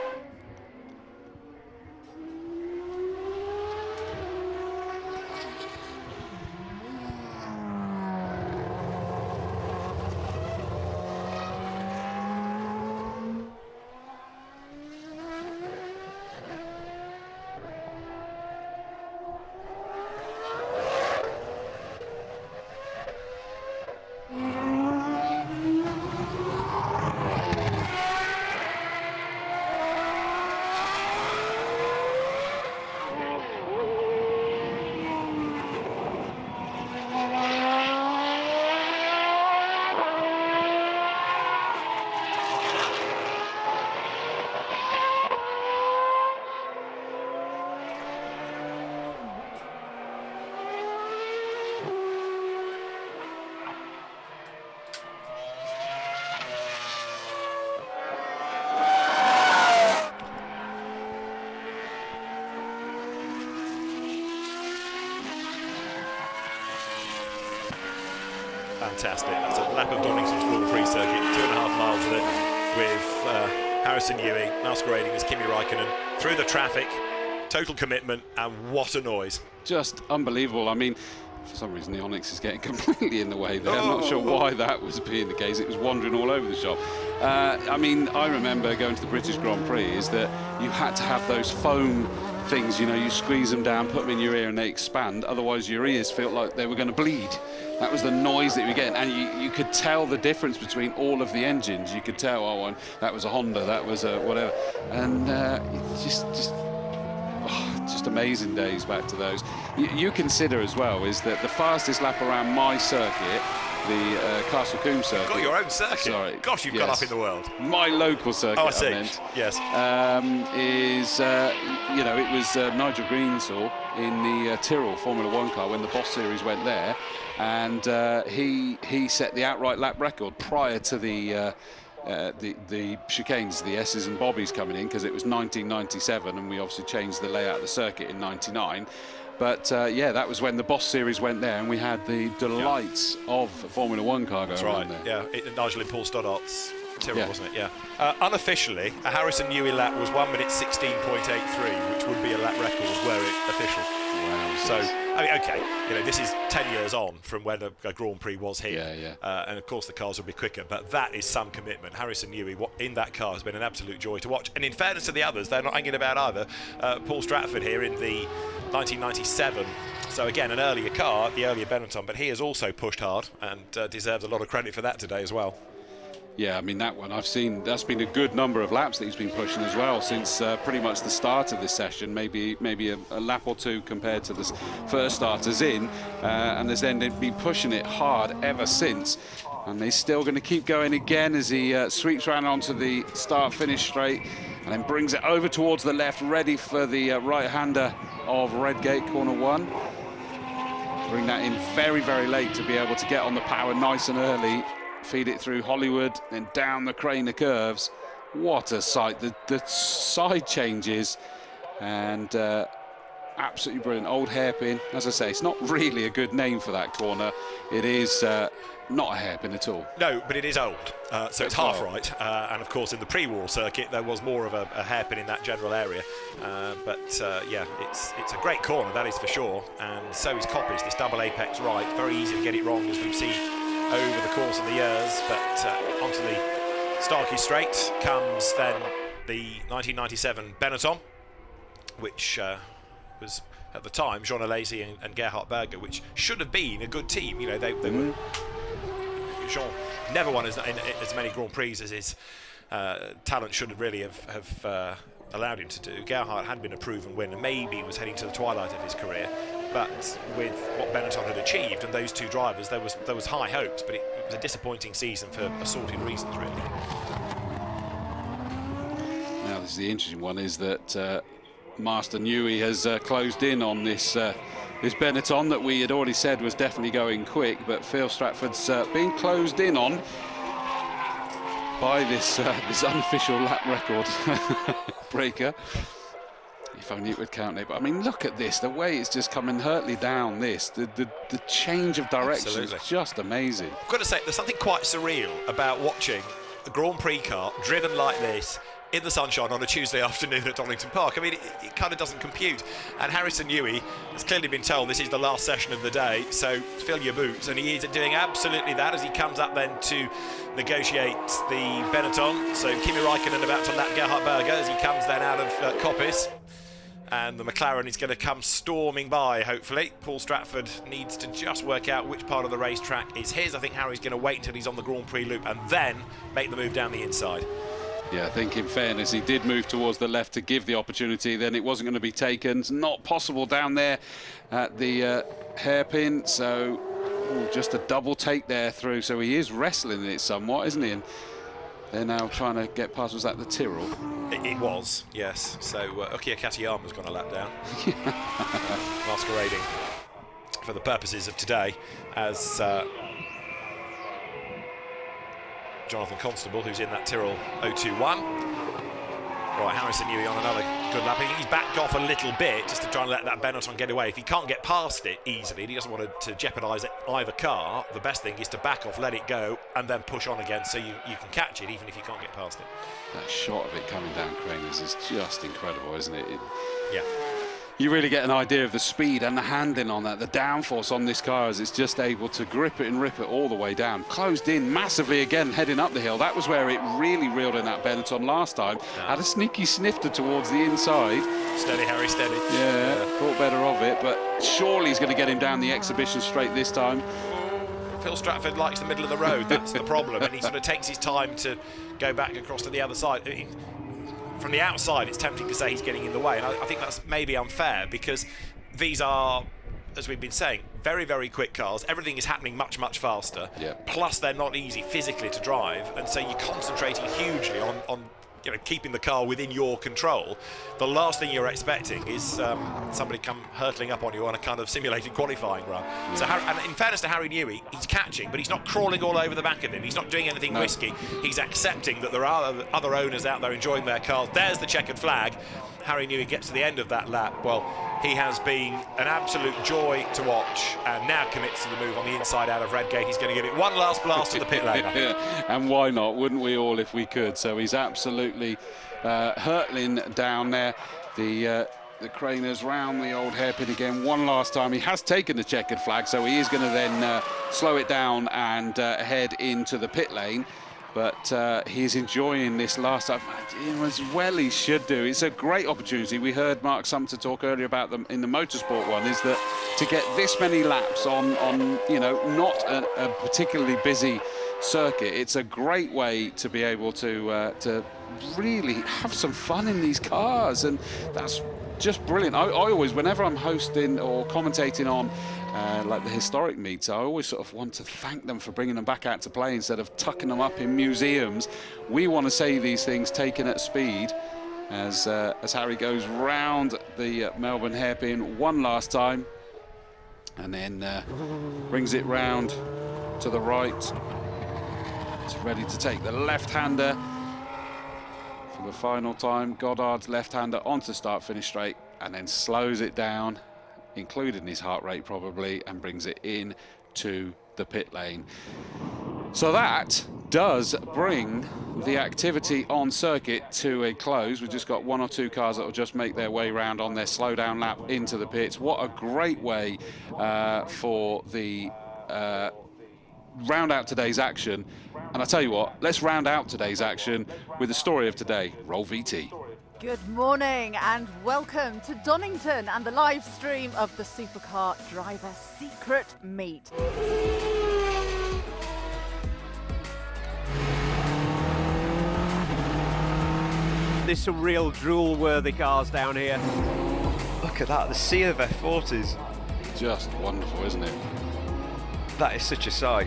Fantastic. That's a lap of Donington's Grand Prix circuit, 2.5 miles of it, with Harrison Newey masquerading as Kimi Raikkonen through the traffic, total commitment, and what a noise. Just unbelievable. I mean, for some reason the Onyx is getting completely in the way there. I'm not sure why that was being the case. It was wandering all over the shop. I mean, I remember going to the British Grand Prix is that you had to have those foam things, you know, you squeeze them down, put them in your ear and they expand, otherwise your ears felt like they were going to bleed. That was the noise that you were getting, and you could tell the difference between all of the engines. You could tell, oh, that was a Honda, that was a whatever, and just amazing days back to those. You consider as well is that the fastest lap around my circuit, the Castle Combe circuit. You've got your own circuit. Sorry. Gosh, you've gone up in the world. My local circuit. Oh, I see. I meant, yes. Is you know, it was Nigel Greensill in the Tyrrell Formula 1 car when the Boss Series went there, and he set the outright lap record prior to the chicanes, the S's and Bobbies coming in, because it was 1997 and we obviously changed the layout of the circuit in 99. But yeah, that was when the Boss Series went there and we had the delights of a Formula 1 car going on there. Yeah, Nigel and Paul Stoddart's Tyrrell, wasn't it? Yeah. Unofficially, a Harrison Newey lap was 1 minute 16.83, which would be a lap record were it official. Wow. So, I mean, okay, you know, this is 10 years on from when a Grand Prix was here. And of course the cars will be quicker, but that is some commitment. Harrison Newey in that car has been an absolute joy to watch. And in fairness to the others, they're not hanging about either. Paul Stratford here in the 1997, so again an earlier car, the earlier Benetton, but he has also pushed hard and deserves a lot of credit for that today as well. Yeah, I mean, that one I've seen, that's been a good number of laps that he's been pushing as well since pretty much the start of this session, maybe a lap or two compared to the first starters in, and has then been pushing it hard ever since. And he's still going to keep going again as he sweeps around onto the start-finish straight and then brings it over towards the left, ready for the right-hander of Redgate, corner 1. Bring that in very, very late to be able to get on the power nice and early. Feed it through Hollywood, then down the Craner curves. What a sight. The side changes, and absolutely brilliant. Old hairpin. As I say, it's not really a good name for that corner. It is not a hairpin at all. No, but it is old, so it's half right. And of course, in the pre-war circuit, there was more of a hairpin in that general area. But yeah, it's a great corner, that is for sure. And so is Coppice, this double apex right. Very easy to get it wrong, as we've seen over the course of the years. But onto the Starkey Straight comes then the 1997 Benetton, which was at the time Jean Alesi and Gerhard Berger, which should have been a good team. You know, they were. Jean never won as many Grand Prix as his talent should really have allowed him to do. Gerhard had been a proven winner, maybe was heading to the twilight of his career, but with what Benetton had achieved and those two drivers, there was high hopes, but it was a disappointing season for assorted reasons, really. Now, this is the interesting one, is that Master Newey has closed in on this this Benetton that we had already said was definitely going quick, but Phil Stratford's being closed in on by this unofficial lap record breaker. If only it would count it. But I mean, look at this, the way it's just coming hurtly down this, the change of direction is just amazing. I've got to say, there's something quite surreal about watching a Grand Prix car driven like this in the sunshine on a Tuesday afternoon at Donington Park. I mean, it kind of doesn't compute. And Harrison Newey has clearly been told this is the last session of the day, so fill your boots. And he is doing absolutely that as he comes up then to negotiate the Benetton. So Kimi Raikkonen about to lap Gerhard Berger as he comes then out of Coppice. And the McLaren is going to come storming by, hopefully. Paul Stratford needs to just work out which part of the racetrack is his. I think Harry's going to wait until he's on the Grand Prix loop and then make the move down the inside. Yeah, I think in fairness, he did move towards the left to give the opportunity, then it wasn't going to be taken. It's not possible down there at the hairpin, so just a double take there through. So he is wrestling it somewhat, isn't he? And they're now trying to get past, was that the Tyrrell? It was, yes. So Ukiya Katayama's gone a lap down. Masquerading for the purposes of today as Jonathan Constable, who's in that Tyrrell 021. Right, Harrison Newey on another good lap. He's backed off a little bit just to try and let that Benetton get away. If he can't get past it easily, and he doesn't want to jeopardise either car, the best thing is to back off, let it go, and then push on again so you can catch it, even if you can't get past it. That shot of it coming down Craners is just incredible, isn't it? Yeah. You really get an idea of the speed and the handling on that, the downforce on this car as it's just able to grip it and rip it all the way down. Closed in massively again, heading up the hill. That was where it really reeled in that Benetton last time. Had a sneaky snifter towards the inside. Steady, Harry, steady. Yeah, thought better of it, but surely he's going to get him down the exhibition straight this time. Phil Stratford likes the middle of the road, that's the problem, and he sort of takes his time to go back across to the other side. From the outside, it's tempting to say he's getting in the way, and I think that's maybe unfair, because these are, as we've been saying, very, very quick cars. Everything is happening much, much faster. Yeah. Plus, they're not easy physically to drive, and so you're concentrating hugely on keeping the car within your control. The last thing you're expecting is somebody come hurtling up on you on a kind of simulated qualifying run. So, and in fairness to Harry Newey, he's catching, but he's not crawling all over the back of him. He's not doing anything risky. He's accepting that there are other owners out there enjoying their cars. There's the checkered flag. Harry Newey gets to the end of that lap. Well, he has been an absolute joy to watch, and now commits to the move on the inside out of Redgate. He's going to give it one last blast to the pit lane. And why not? Wouldn't we all if we could? So he's absolutely hurtling down there. The Craners round the old hairpin again one last time. He has taken the checkered flag, so he is going to then slow it down and head into the pit lane. But he's enjoying this last time as well. He should do. It's a great opportunity. We heard Mark Sumter talk earlier about them in the motorsport one. Is that to get this many laps on not a particularly busy circuit? It's a great way to be able to really have some fun in these cars, and that's just brilliant. I always, whenever I'm hosting or commentating on like the historic meets, I always sort of want to thank them for bringing them back out to play instead of tucking them up in museums. We want to see these things taken at speed as Harry goes round the Melbourne hairpin one last time, and then brings it round to the right. It's ready to take the left-hander for the final time. Goddard's left-hander onto start-finish straight, and then slows it down, including his heart rate probably, and brings it in to the pit lane. So that does bring the activity on circuit to a close. We've just got one or two cars that will just make their way round on their slow down lap into the pits. What a great way for the round out today's action. And I tell you what, let's round out today's action with the story of today. Roll VT. Good morning and welcome to Donington and the live stream of the Supercar Driver Secret Meet. There's some real drool-worthy cars down here. Look at that, the sea of F40s. Just wonderful, isn't it? That is such a sight.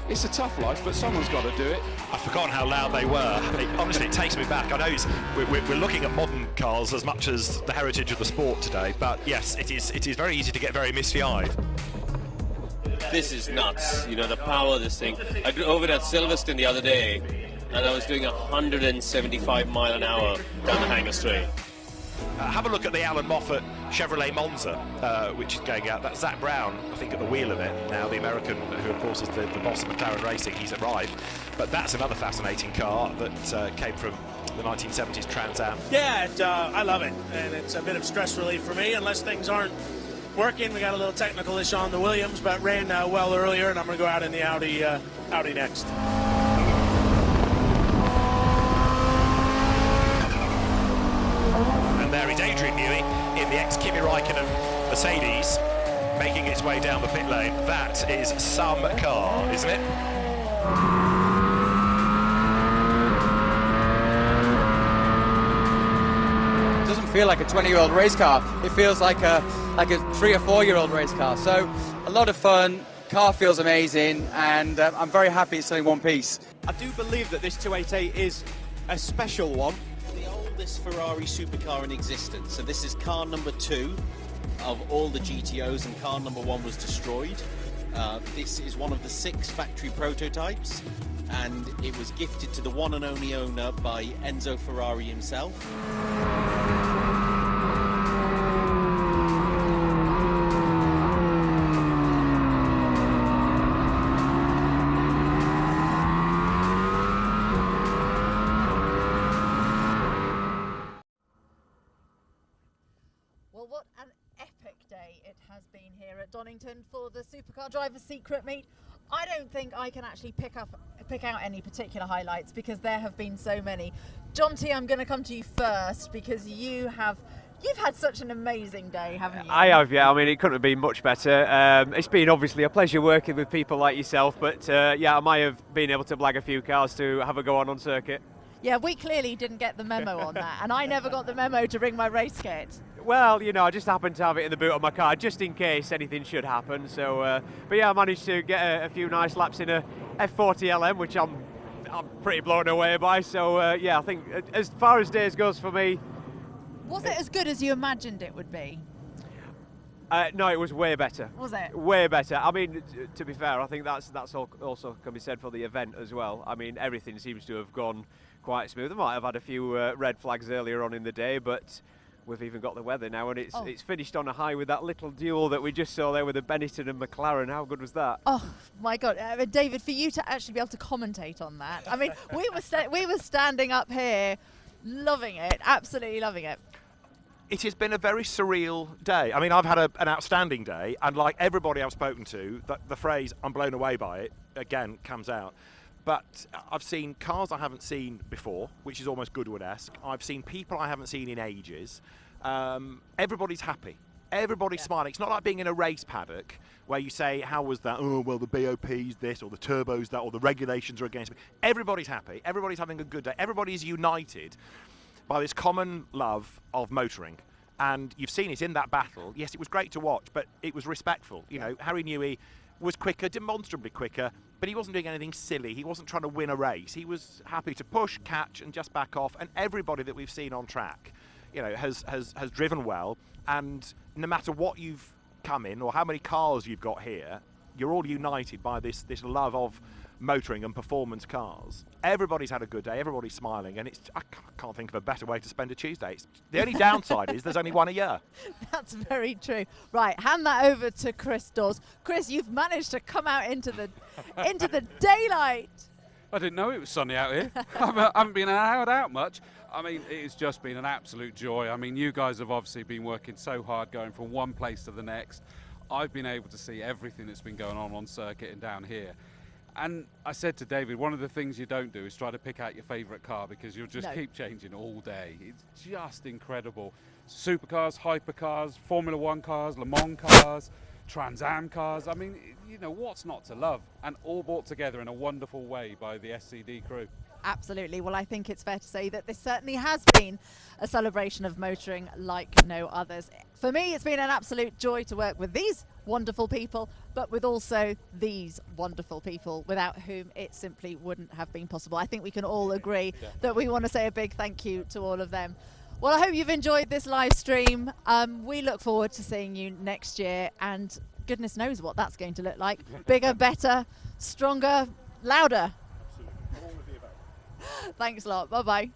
It's a tough life, but someone's got to do it. I've forgotten how loud they were. Honestly, it takes me back. I know we're looking at modern cars as much as the heritage of the sport today, but yes, it is very easy to get very misty-eyed. This is nuts, you know, the power of this thing. I drove it at Silverstone the other day, and I was doing 175 mile an hour down the Hanger Straight. Have a look at the Alan Moffat Chevrolet Monza, which is going out. That's Zach Brown, I think, at the wheel of it now, the American, who of course is the boss of McLaren Racing. He's arrived. But that's another fascinating car that came from the 1970s Trans Am. Yeah, I love it, and it's a bit of stress relief for me, unless things aren't working. We got a little technical issue on the Williams, but ran well earlier, and I'm going to go out in the Audi next. And there is Adrian Newey in the ex-Kimi Raikkonen Mercedes, making its way down the pit lane. That is some car, isn't it? It doesn't feel like a 20-year-old race car. It feels like a 3 or 4 year old race car. So a lot of fun. Car feels amazing, and I'm very happy it's only one piece. I do believe that this 288 is a special one. The oldest Ferrari supercar in existence. So this is car number 2 of all the GTOs, and car number 1 was destroyed. This is one of the 6 factory prototypes, and it was gifted to the one and only owner by Enzo Ferrari himself. Well, what an epic day it has been here at Donington for the Supercar Driver Secret Meet. I don't think I can actually pick out any particular highlights because there have been so many. John T, I'm going to come to you first because you've had such an amazing day, haven't you? I have, yeah. I mean, it couldn't have been much better. It's been obviously a pleasure working with people like yourself, but yeah, I might have been able to blag a few cars to have a go on circuit. Yeah, we clearly didn't get the memo on that, and I never got the memo to bring my race kit. Well, you know, I just happened to have it in the boot of my car just in case anything should happen. So, but yeah, I managed to get a few nice laps in a F40 LM, which I'm pretty blown away by. So, yeah, I think as far as days goes for me. Was it as good as you imagined it would be? No, it was way better. Was it? Way better. I mean, to be fair, I think that's also can be said for the event as well. I mean, everything seems to have gone quite smooth. I might have had a few red flags earlier on in the day, but we've even got the weather now, and it's finished on a high with that little duel that we just saw there with the Benetton and Mclaren. How good was that? Oh my God, David, for you to actually be able to commentate on that. I mean, we were standing up here, loving it, absolutely loving it. It has been a very surreal day. I mean, I've had an outstanding day, and like everybody I've spoken to, the phrase "I'm blown away by it" again comes out. But I've seen cars I haven't seen before, which is almost Goodwood-esque. I've seen people I haven't seen in ages. Everybody's happy. Everybody's smiling. It's not like being in a race paddock where you say, how was that? Oh, well, the BOP's this, or the turbo's that, or the regulations are against me. Everybody's happy. Everybody's having a good day. Everybody's united by this common love of motoring. And you've seen it in that battle. Yes, it was great to watch, but it was respectful. You know, Harry Newey was quicker, demonstrably quicker, but he wasn't doing anything silly. He wasn't trying to win a race. He was happy to push, catch, and just back off. And everybody that we've seen on track, you know, has driven well. And no matter what you've come in or how many cars you've got here, you're all united by this love of motoring and performance cars. Everybody's had a good day. Everybody's smiling, and I can't think of a better way to spend a Tuesday. The only downside is there's only one a year. That's very true. Right, hand that over to Chris Dawes. Chris, you've managed to come out into the daylight. I didn't know it was sunny out here. I haven't been out much. I mean, it's just been an absolute joy. I mean, you guys have obviously been working so hard, going from one place to the next. I've been able to see everything that's been going on circuit and down here. And I said to David, one of the things you don't do is try to pick out your favourite car, because you'll just keep changing all day. It's just incredible. Supercars, hypercars, Formula One cars, Le Mans cars, Trans Am cars. I mean, you know, what's not to love? And all brought together in a wonderful way by the SCD crew. Absolutely. Well, I think it's fair to say that this certainly has been a celebration of motoring like no others. For me, it's been an absolute joy to work with these wonderful people, but with also these wonderful people without whom it simply wouldn't have been possible. I think we can all agree that we want to say a big thank you to all of them. Well, I hope you've enjoyed this live stream. We look forward to seeing you next year, and goodness knows what that's going to look like. Bigger, better, stronger, louder. Thanks a lot. Bye-bye.